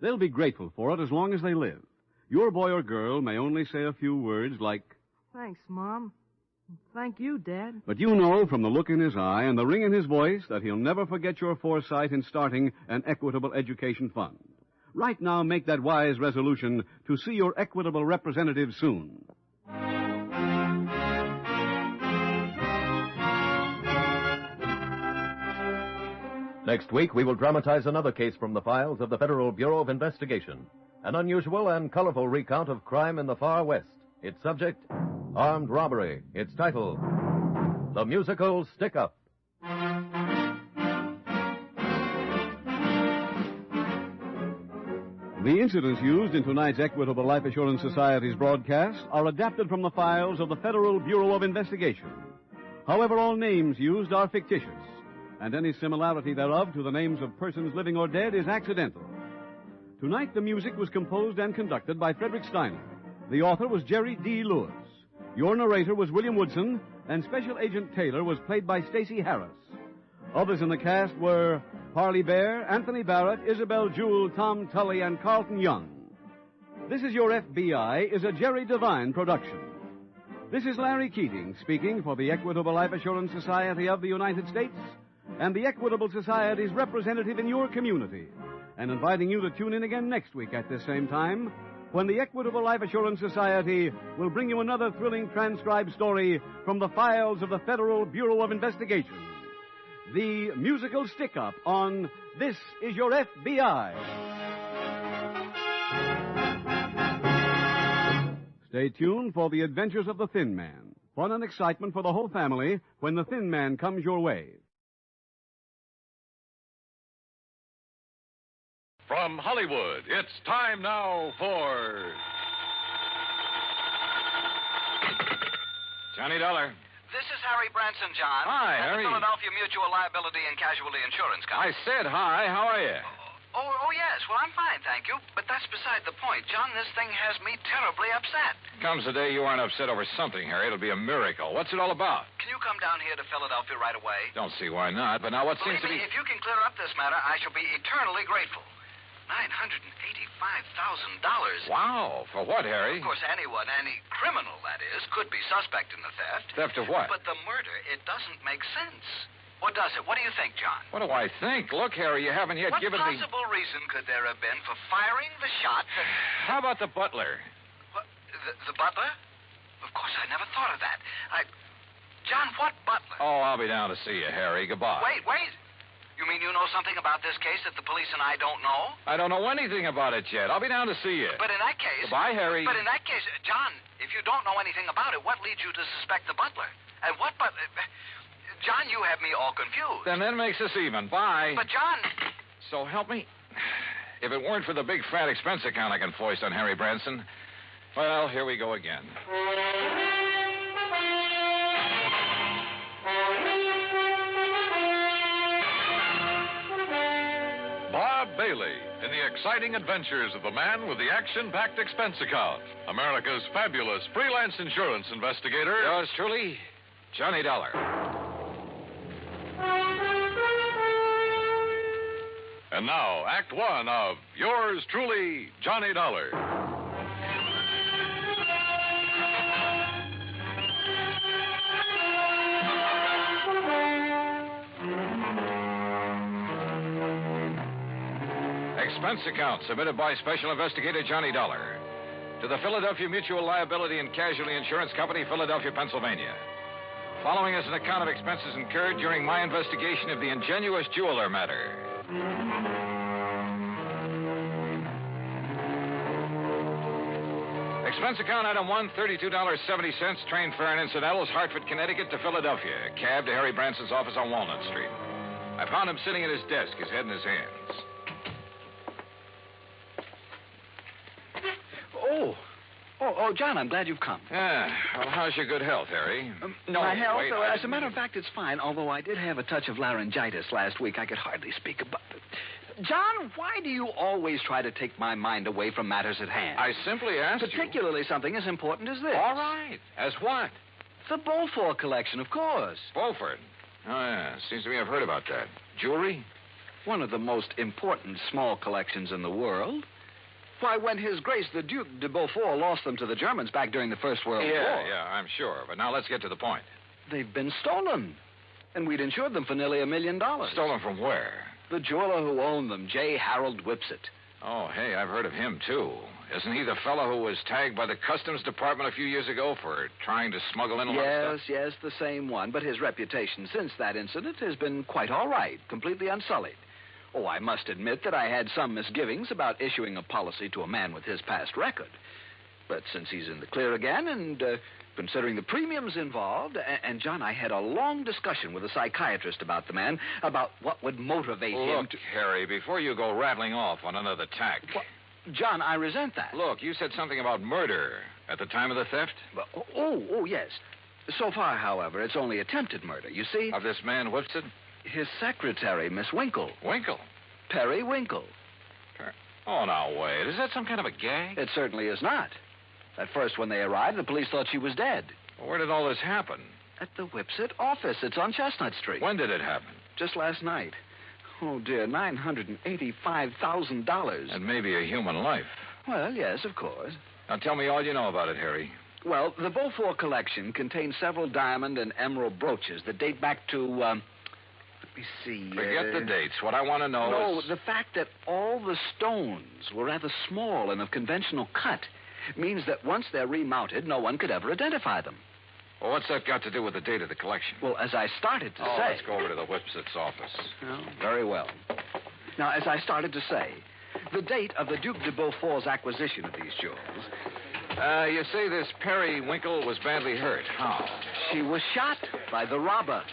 They'll be grateful for it as long as they live. Your boy or girl may only say a few words like, Thanks, Mom. Thank you, Dad. but you know from the look in his eye and the ring in his voice that he'll never forget your foresight in starting an equitable education fund. Right now, make that wise resolution to see your equitable representative soon. Next week, we will dramatize another case from the files of the Federal Bureau of Investigation. An unusual and colorful recount of crime in the far west. Its subject, armed robbery. Its title, The Musical Stick-Up. The incidents used in tonight's Equitable Life Assurance Society's broadcast are adapted from the files of the Federal Bureau of Investigation. However, all names used are fictitious, and any similarity thereof to the names of persons living or dead is accidental. Tonight, the music was composed and conducted by Frederick Steiner. The author was Jerry D. Lewis. Your narrator was William Woodson, and Special Agent Taylor was played by Stacey Harris. Others in the cast were Parley Bear, Anthony Barrett, Isabel Jewell, Tom Tully, and Carlton Young. This Is Your FBI is a Jerry Devine production. This is Larry Keating speaking for the Equitable Life Assurance Society of the United States and the Equitable Society's representative in your community, and inviting you to tune in again next week at this same time when the Equitable Life Assurance Society will bring you another thrilling transcribed story from the files of the Federal Bureau of Investigation. The musical stick-up on This Is Your FBI. Stay tuned for the adventures of the Thin Man. Fun and excitement for the whole family when the Thin Man comes your way. From Hollywood, it's time now for Johnny Dollar. This is Harry Branson, John. Hi, at Harry. the Philadelphia Mutual Liability and Casualty Insurance Company. I said hi. How are you? Oh, yes. Well, I'm fine, thank you. But that's beside the point. John, this thing has me terribly upset. Comes the day you aren't upset over something, Harry. It'll be a miracle. What's it all about? Can you come down here to Philadelphia right away? Don't see why not. But now what seems to be... If you can clear up this matter, I shall be eternally grateful. $985,000. Wow. For what, Harry? Of course, anyone, any criminal, that is, could be suspect in the theft. Theft of what? But the murder, it doesn't make sense. What does it? What do you think, John? What do I think? Look, Harry, you haven't yet given What me... possible reason could there have been for firing the shot that... How about the butler? What? The butler? Of course, I never thought of that. John, what butler? Oh, I'll be down to see you, Harry. Goodbye. Wait. You mean you know something about this case that the police and I don't know? I don't know anything about it yet. I'll be down to see you. But in that case... Goodbye, Harry. But in that case, John, if you don't know anything about it, what leads you to suspect the butler? And what butler... John, you have me all confused. Then that makes us even. Bye. But, John... So help me. If it weren't for the big fat expense account I can foist on Harry Branson, well, here we go again. Bob Bailey in the exciting adventures of the man with the action-packed expense account. America's fabulous freelance insurance investigator. Yours truly, Johnny Dollar. And now, Act One of Yours Truly, Johnny Dollar. Expense account submitted by Special Investigator Johnny Dollar to the Philadelphia Mutual Liability and Casualty Insurance Company, Philadelphia, Pennsylvania. Following is an account of expenses incurred during my investigation of the ingenious jeweler matter. Expense account item 1, $32.70, train fare and incidentals, Hartford, Connecticut to Philadelphia. Cab to Harry Branson's office on Walnut Street. I found him sitting at his desk, his head in his hands. Oh, John, I'm glad you've come. Yeah. Well, how's your good health, Harry? My health? wait, As a matter of fact, it's fine, although I did have a touch of laryngitis last week. I could hardly speak about it. John, why do you always try to take my mind away from matters at hand? I simply asked Particularly something as important as this. All right. As what? The Beaufort collection, of course. Beaufort? Oh, yeah. Seems to me I've heard about that. Jewelry? One of the most important small collections in the world. Why, when His Grace the Duke de Beaufort lost them to the Germans back during the First World War. Yeah, I'm sure. But now let's get to the point. They've been stolen. And we'd insured them for nearly $1 million. Stolen from where? The jeweler who owned them, J. Harold Whipsett. Oh, hey, I've heard of him, too. Isn't he the fellow who was tagged by the Customs Department a few years ago for trying to smuggle in a lot of stuff? Yes, the same one. But his reputation since that incident has been quite all right, completely unsullied. Oh, I must admit that I had some misgivings about issuing a policy to a man with his past record. But since he's in the clear again, and considering the premiums involved, and John, I had a long discussion with a psychiatrist about the man, about what would motivate him to... Harry, before you go rattling off on another tack, John, I resent that. Look, you said something about murder at the time of the theft? Oh, yes. So far, however, it's only attempted murder, you see? Of this man Whipsit? His secretary, Miss Winkle. Winkle? Perry Winkle. Oh, now, wait. Is that some kind of a gag? It certainly is not. At first, when they arrived, the police thought she was dead. Well, where did all this happen? At the Whipsit office. It's on Chestnut Street. When did it happen? Just last night. Oh, dear, $985,000. And maybe a human life. Well, yes, of course. Now, tell me all you know about it, Harry. Well, the Beaufort collection contains several diamond and emerald brooches that date back to, let me see. Forget the dates. What I want to know is... the fact that all the stones were rather small and of conventional cut means that once they're remounted, no one could ever identify them. Well, what's that got to do with the date of the collection? Well, as I started to say... let's go over to the Whipsit's office. Oh, very well. Now, as I started to say, the date of the Duc de Beaufort's acquisition of these jewels... you say this Perry Winkle was badly hurt. How? She was shot by the robber.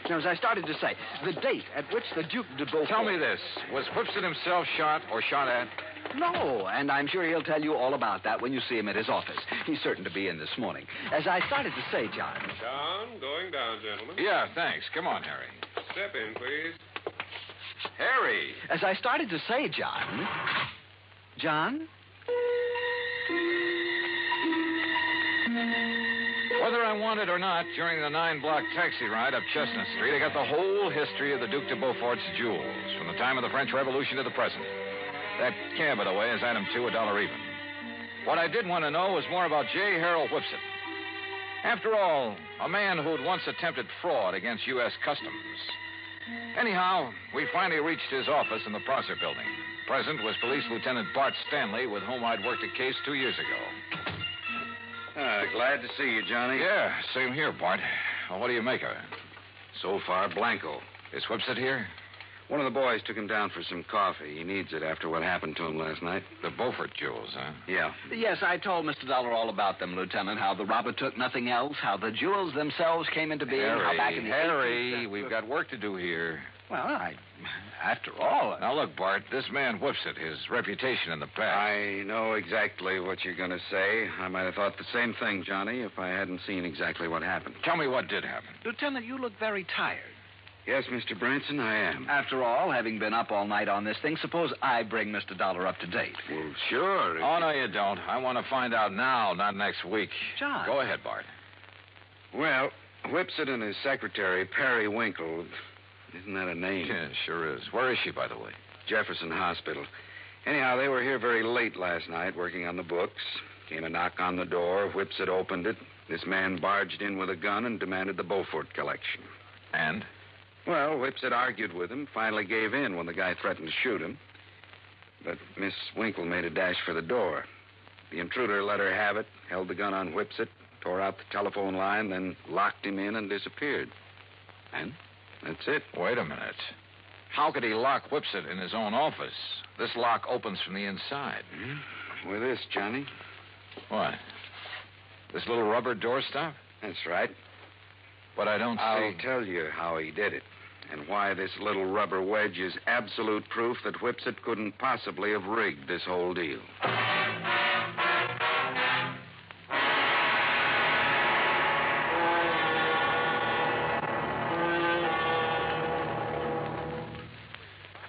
Now, as I started to say, the date at which the Duc de Beaufort... Tell me this. Was Whipsit himself shot or shot at? No, and I'm sure he'll tell you all about that when you see him at his office. He's certain to be in this morning. As I started to say, John... John, going down, gentlemen. Yeah, thanks. Come on, Harry. Step in, please. Harry! As I started to say, John... John? Whether I want it or not, during the 9-block taxi ride up Chestnut Street, I got the whole history of the Duc de Beaufort's jewels, from the time of the French Revolution to the present. That cab, by the way, is item 2, $1 even. What I did want to know was more about J. Harold Whipsit. After all, a man who'd once attempted fraud against U.S. Customs. Anyhow, we finally reached his office in the Prosser building. Present was Police Lieutenant Bart Stanley, with whom I'd worked a case 2 years ago. Glad to see you, Johnny. Yeah, same here, Bart. Well, what do you make of it? So far, blanco. Is Whipsit here? One of the boys took him down for some coffee. He needs it after what happened to him last night. The Beaufort jewels, huh? Yeah. Yes, I told Mr. Dollar all about them, Lieutenant. How the robber took nothing else, how the jewels themselves came into being, how back in the Harry, we've got work to do here. Well, after all... Now, look, Bart, this man Whipsit, his reputation in the past... I know exactly what you're going to say. I might have thought the same thing, Johnny, if I hadn't seen exactly what happened. Tell me what did happen. Lieutenant, you look very tired. Yes, Mr. Branson, I am. After all, having been up all night on this thing, suppose I bring Mr. Dollar up to date. Well, sure. Oh, no, you don't. I want to find out now, not next week. John. Go ahead, Bart. Well, Whipsit and his secretary, Perry Winkle... Isn't that a name? Yeah, sure is. Where is she, by the way? Jefferson Hospital. Anyhow, they were here very late last night working on the books. Came a knock on the door. Whipsit opened it. This man barged in with a gun and demanded the Beaufort collection. And? Well, Whipsit argued with him, finally gave in when the guy threatened to shoot him. But Miss Winkle made a dash for the door. The intruder let her have it, held the gun on Whipsit, tore out the telephone line, then locked him in and disappeared. And? That's it. Wait a minute. How could he lock Whipsit in his own office? This lock opens from the inside. With this, Johnny. What? This little rubber doorstop? That's right. But I don't see... I'll tell you how he did it, and why this little rubber wedge is absolute proof that Whipsit couldn't possibly have rigged this whole deal.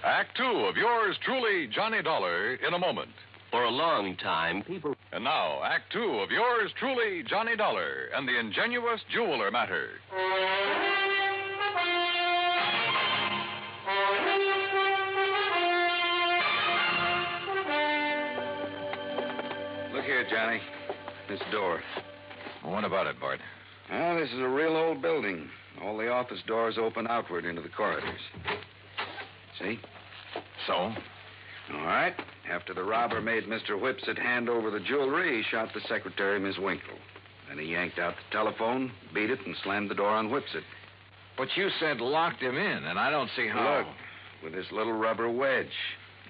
Act 2 of yours truly, Johnny Dollar, in a moment. For a long time, people... And now, Act 2 of yours truly, Johnny Dollar, and the ingenious jeweler matter. Look here, Johnny. This door. Well, what about it, Bart? Well, this is a real old building. All the office doors open outward into the corridors. See? So? All right. After the robber made Mr. Whipsit hand over the jewelry, he shot the secretary, Miss Winkle. Then he yanked out the telephone, beat it, and slammed the door on Whipsit. But you said locked him in, and I don't see how... Look, with this little rubber wedge.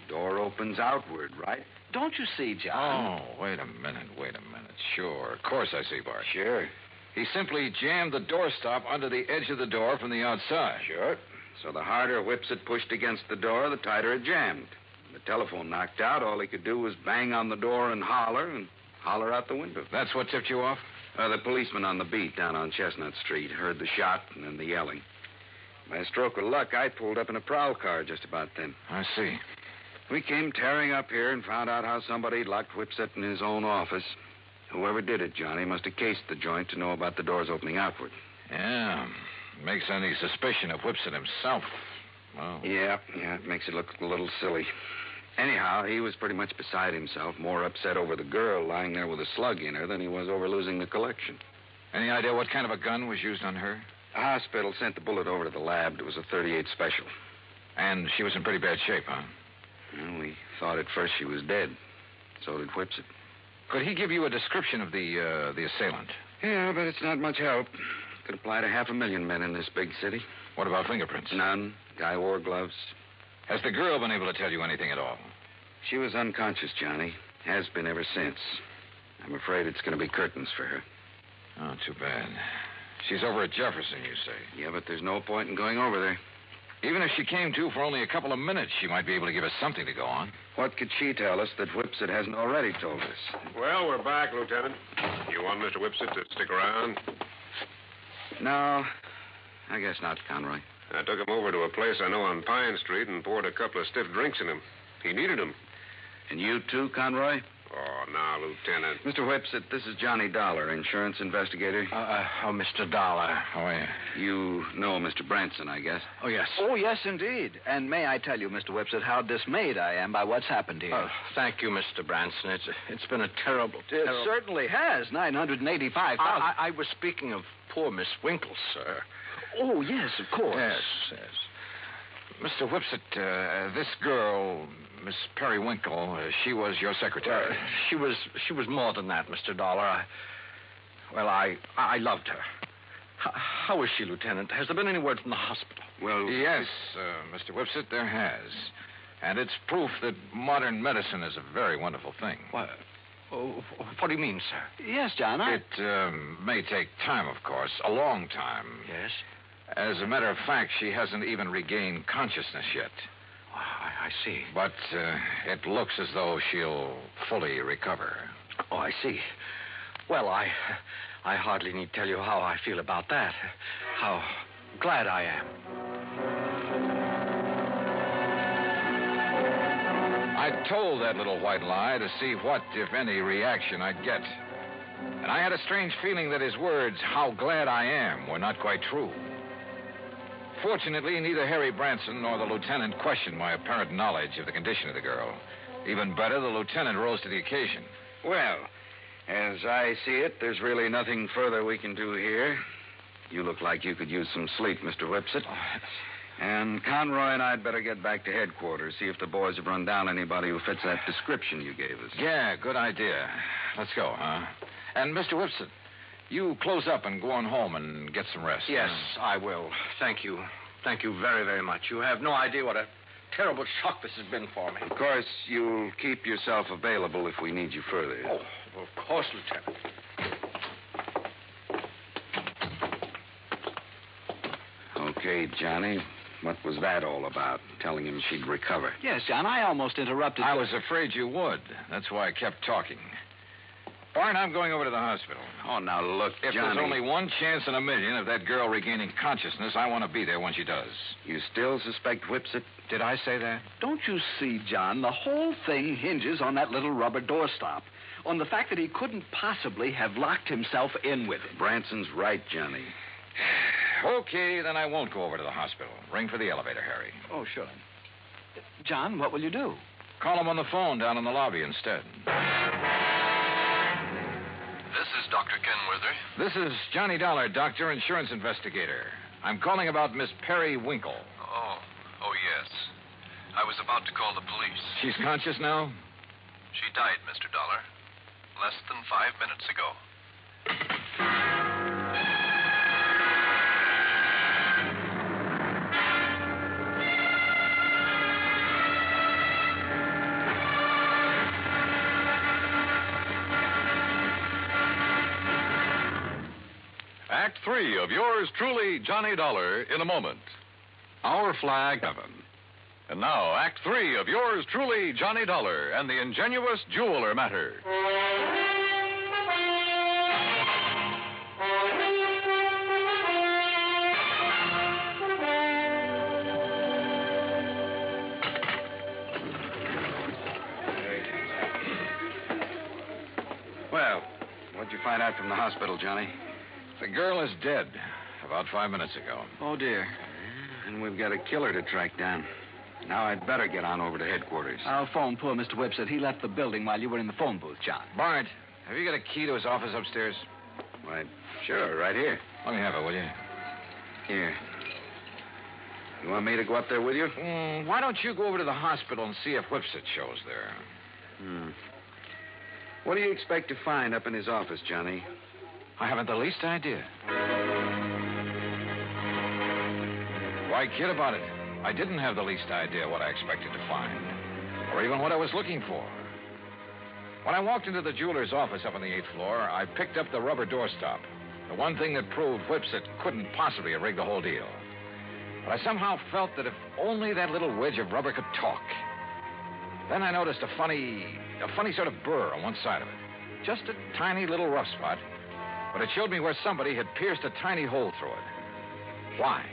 The door opens outward, right? Don't you see, John? Oh, wait a minute. Sure. Of course I see, Bart. Sure. He simply jammed the doorstop under the edge of the door from the outside. Sure. So the harder Whipsit pushed against the door, the tighter it jammed. The telephone knocked out. All he could do was bang on the door and holler out the window. That's what tipped you off? The policeman on the beat down on Chestnut Street heard the shot and then the yelling. By a stroke of luck, I pulled up in a prowl car just about then. I see. We came tearing up here and found out how somebody locked Whipsit in his own office. Whoever did it, Johnny, must have cased the joint to know about the doors opening outward. Yeah. Makes any suspicion of Whipsit himself. Well. Yeah, it makes it look a little silly. Anyhow, he was pretty much beside himself, more upset over the girl lying there with a slug in her than he was over losing the collection. Any idea what kind of a gun was used on her? The hospital sent the bullet over to the lab. It was a .38 special. And she was in pretty bad shape, huh? Well, we thought at first she was dead. So did Whipsit. Could he give you a description of the assailant? Yeah, but it's not much help. Could apply to 500,000 men in this big city. What about fingerprints? None. Guy wore gloves. Has the girl been able to tell you anything at all? She was unconscious, Johnny. Has been ever since. I'm afraid it's going to be curtains for her. Oh, too bad. She's over at Jefferson, you say? Yeah, but there's no point in going over there. Even if she came to for only a couple of minutes, she might be able to give us something to go on. What could she tell us that Whipsit hasn't already told us? Well, we're back, Lieutenant. You want Mr. Whipsit to stick around? No, I guess not, Conroy. I took him over to a place I know on Pine Street and poured a couple of stiff drinks in him. He needed them. And you too, Conroy? Oh, now, Lieutenant. Mr. Whipsit, this is Johnny Dollar, insurance investigator. Mr. Dollar. How are you? You know Mr. Branson, I guess. Oh, yes. Oh, yes, indeed. And may I tell you, Mr. Whipsit, how dismayed I am by what's happened here. Thank you, Mr. Branson. It's been a terrible. It certainly has. $985,000. I was speaking of poor Miss Winkle, sir. Oh, yes, of course. Yes. Mr. Whipsit, this girl, Miss Periwinkle, she was your secretary. She was more than that, Mr. Dollar. I loved her. How is she, Lieutenant? Has there been any word from the hospital? Well, yes, Mr. Whipsit, there has. And it's proof that modern medicine is a very wonderful thing. What do you mean, sir? Yes, John. It may take time, of course, a long time. Yes? As a matter of fact, she hasn't even regained consciousness yet. I see. But it looks as though she'll fully recover. Oh, I see. Well, I hardly need tell you how I feel about that. How glad I am. I told that little white lie to see what, if any, reaction I'd get. And I had a strange feeling that his words, how glad I am, were not quite true. Fortunately, neither Harry Branson nor the lieutenant questioned my apparent knowledge of the condition of the girl. Even better, the lieutenant rose to the occasion. Well, as I see it, there's really nothing further we can do here. You look like you could use some sleep, Mr. Whipsit. And Conroy and I'd better get back to headquarters, see if the boys have run down anybody who fits that description you gave us. Yeah, good idea. Let's go, huh? And, Mr. Whipsit, you close up and go on home and get some rest. Yes, I will. Thank you. Thank you very, very much. You have no idea what a terrible shock this has been for me. Of course, you'll keep yourself available if we need you further. Oh, of course, Lieutenant. Okay, Johnny. What was that all about? Telling him she'd recover. Yes, John, I almost interrupted. I was afraid you would. That's why I kept talking. Bart, I'm going over to the hospital. Oh, now look, If Johnny. there's only one chance in a million of that girl regaining consciousness, I want to be there when she does. You still suspect Whipsit? Did I say that? Don't you see, John, the whole thing hinges on that little rubber doorstop. On the fact that he couldn't possibly have locked himself in with it. Branson's right, Johnny. Okay, then I won't go over to the hospital. Ring for the elevator, Harry. Oh, sure. John, what will you do? Call him on the phone down in the lobby instead. This is Dr. Kenwither. This is Johnny Dollar, doctor, insurance investigator. I'm calling about Miss Periwinkle. Oh, yes. I was about to call the police. She's conscious now? She died, Mr. Dollar, less than 5 minutes ago. Act 3 of yours truly, Johnny Dollar, in a moment. Our flag, heaven. And now, Act 3 of yours truly, Johnny Dollar, and the Ingenuous Jeweler Matter. Well, what'd you find out from the hospital, Johnny? The girl is dead about 5 minutes ago. Oh, dear. And we've got a killer to track down. Now I'd better get on over to headquarters. I'll phone poor Mr. Whipset. He left the building while you were in the phone booth, John. Bart, have you got a key to his office upstairs? Why, sure, right here. Let me have it, will you? Here. You want me to go up there with you? Why don't you go over to the hospital and see if Whipset shows there? What do you expect to find up in his office, Johnny? I haven't the least idea. Why kid about it? I didn't have the least idea what I expected to find, or even what I was looking for. When I walked into the jeweler's office up on the 8th floor, I picked up the rubber doorstop, the one thing that proved Whipset couldn't possibly have rigged the whole deal. But I somehow felt that if only that little wedge of rubber could talk. Then I noticed a funny sort of burr on one side of it. Just a tiny little rough spot, but it showed me where somebody had pierced a tiny hole through it. Why?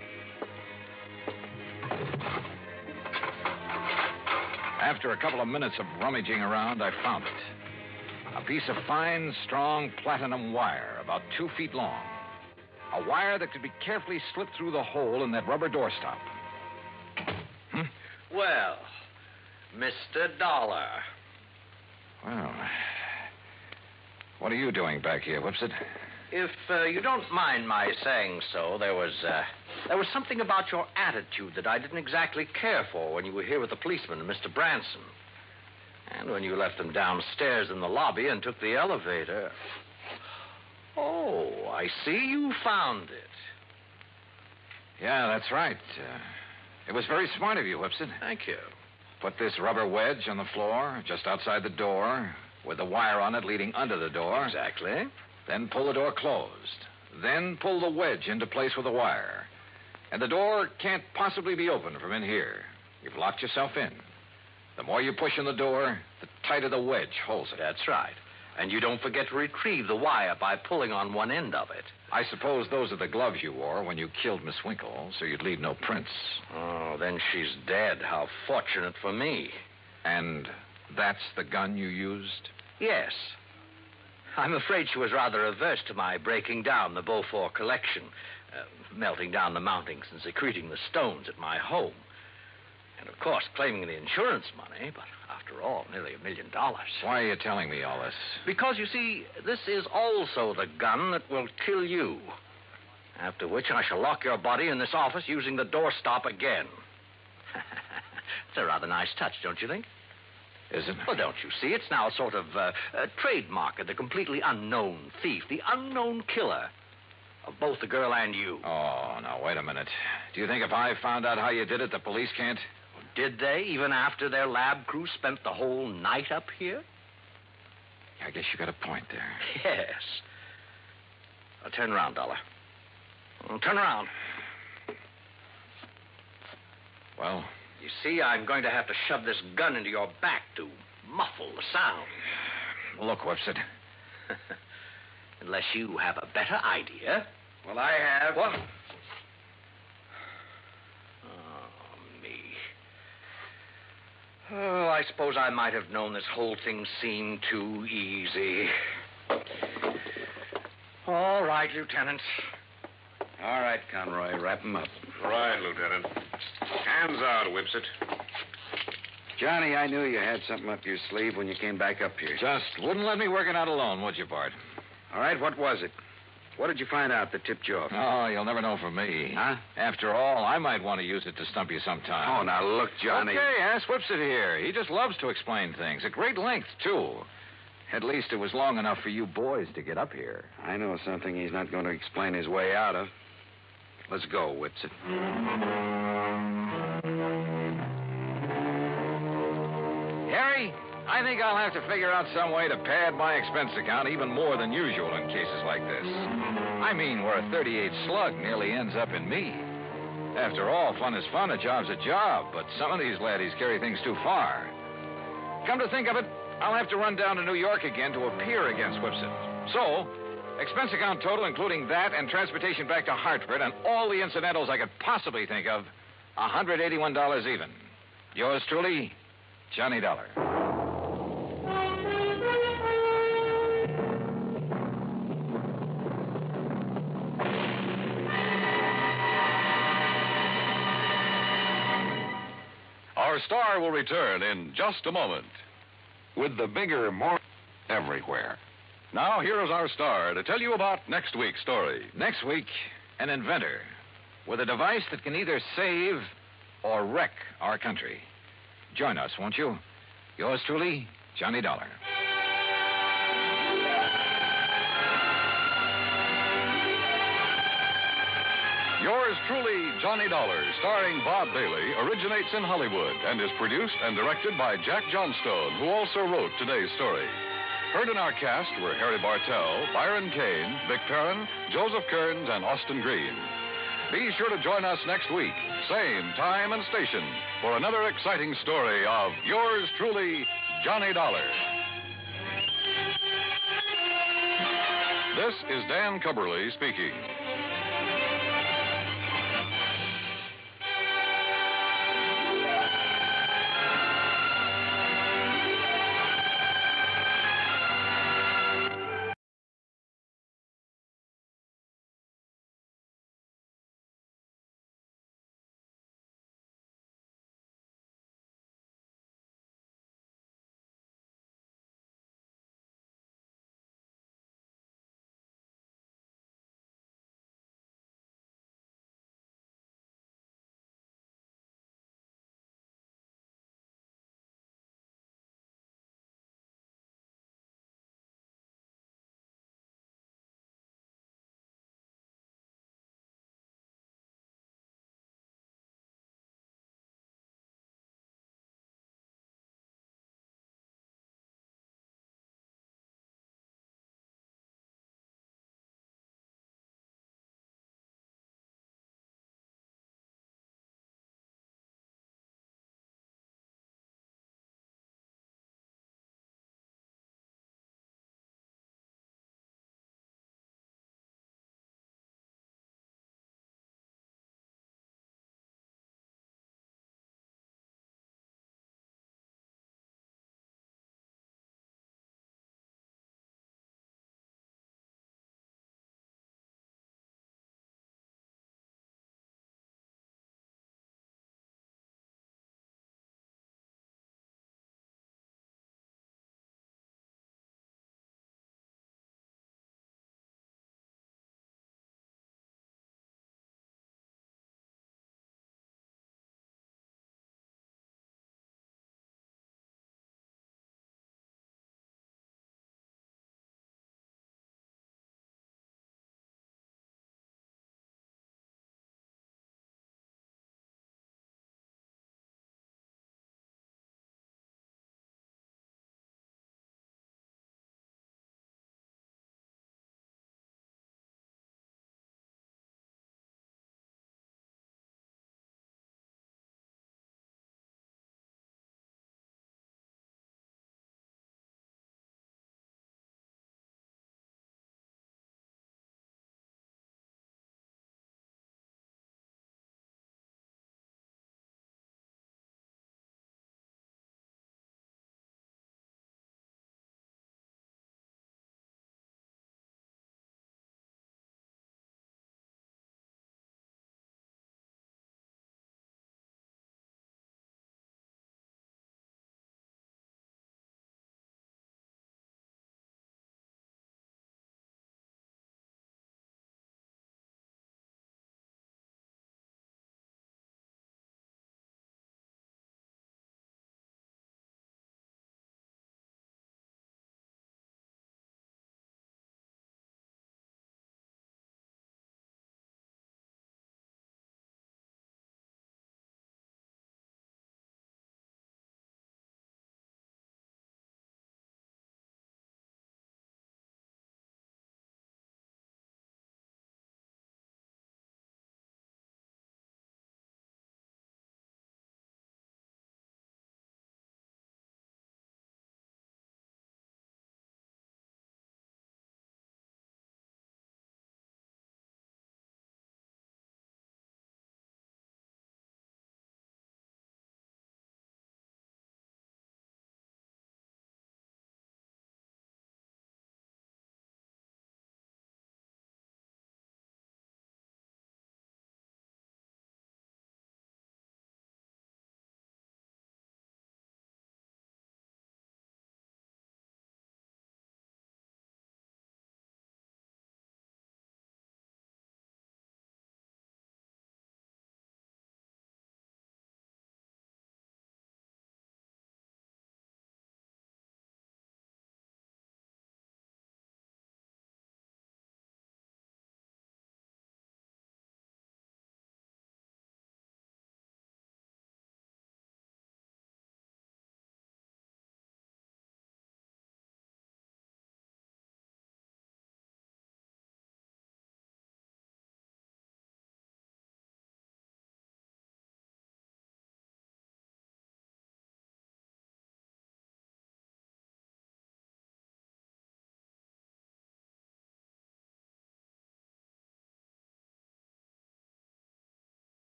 After a couple of minutes of rummaging around, I found it. A piece of fine, strong platinum wire, about 2 feet long. A wire that could be carefully slipped through the hole in that rubber doorstop. Well, Mr. Dollar. Well, what are you doing back here, Whipset? If you don't mind my saying so, there was something about your attitude that I didn't exactly care for when you were here with the policeman and Mr. Branson. And when you left them downstairs in the lobby and took the elevator. Oh, I see you found it. Yeah, that's right. It was very smart of you, Whipset. Thank you. Put this rubber wedge on the floor, just outside the door, with the wire on it leading under the door. Exactly. Then pull the door closed. Then pull the wedge into place with the wire. And the door can't possibly be opened from in here. You've locked yourself in. The more you push on the door, the tighter the wedge holds it. That's right. And you don't forget to retrieve the wire by pulling on one end of it. I suppose those are the gloves you wore when you killed Miss Winkle, so you'd leave no prints. Oh, then she's dead. How fortunate for me. And that's the gun you used? Yes. I'm afraid she was rather averse to my breaking down the Beaufort collection, melting down the mountings and secreting the stones at my home. And, of course, claiming the insurance money, but after all, nearly $1 million. Why are you telling me all this? Because, you see, this is also the gun that will kill you. After which I shall lock your body in this office using the doorstop again. It's a rather nice touch, don't you think? Is it? Well, don't you see? It's now a sort of a trademark of the completely unknown thief, the unknown killer of both the girl and you. Oh, now, wait a minute. Do you think if I found out how you did it, the police can't? Did they, even after their lab crew spent the whole night up here? I guess you got a point there. Yes. Now, turn around, Dollar. Turn around. Well? You see, I'm going to have to shove this gun into your back to muffle the sound. Look, Whipset. Unless you have a better idea. Well, I have. What? Oh, me. Oh, I suppose I might have known this whole thing seemed too easy. All right, Lieutenant. All right, Conroy, wrap him up. Right, Lieutenant. Hands out, Whipset. Johnny, I knew you had something up your sleeve when you came back up here. Just wouldn't let me work it out alone, would you, Bart? All right, what was it? What did you find out that tipped you off? Oh, you'll never know from me. Huh? After all, I might want to use it to stump you sometime. Oh, now look, Johnny. Okay, ask Whipset here. He just loves to explain things. At great length, too. At least it was long enough for you boys to get up here. I know something he's not going to explain his way out of. Let's go, Whipset. Harry, I think I'll have to figure out some way to pad my expense account even more than usual in cases like this. I mean, where a .38 slug nearly ends up in me. After all, fun is fun, a job's a job, but some of these laddies carry things too far. Come to think of it, I'll have to run down to New York again to appear against Whipsit. So, expense account total, including that and transportation back to Hartford and all the incidentals I could possibly think of, $181 even. Yours truly, Johnny Dollar. Our star will return in just a moment. With the bigger, more everywhere. Now, here is our star to tell you about next week's story. Next week, an inventor with a device that can either save or wreck our country. Join us, won't you? Yours truly, Johnny Dollar. Yours truly, Johnny Dollar, starring Bob Bailey, originates in Hollywood and is produced and directed by Jack Johnstone, who also wrote today's story. Heard in our cast were Harry Bartell, Byron Kane, Vic Perrin, Joseph Kearns, and Austin Green. Be sure to join us next week, same time and station, for another exciting story of yours truly, Johnny Dollar. This is Dan Cubberly speaking.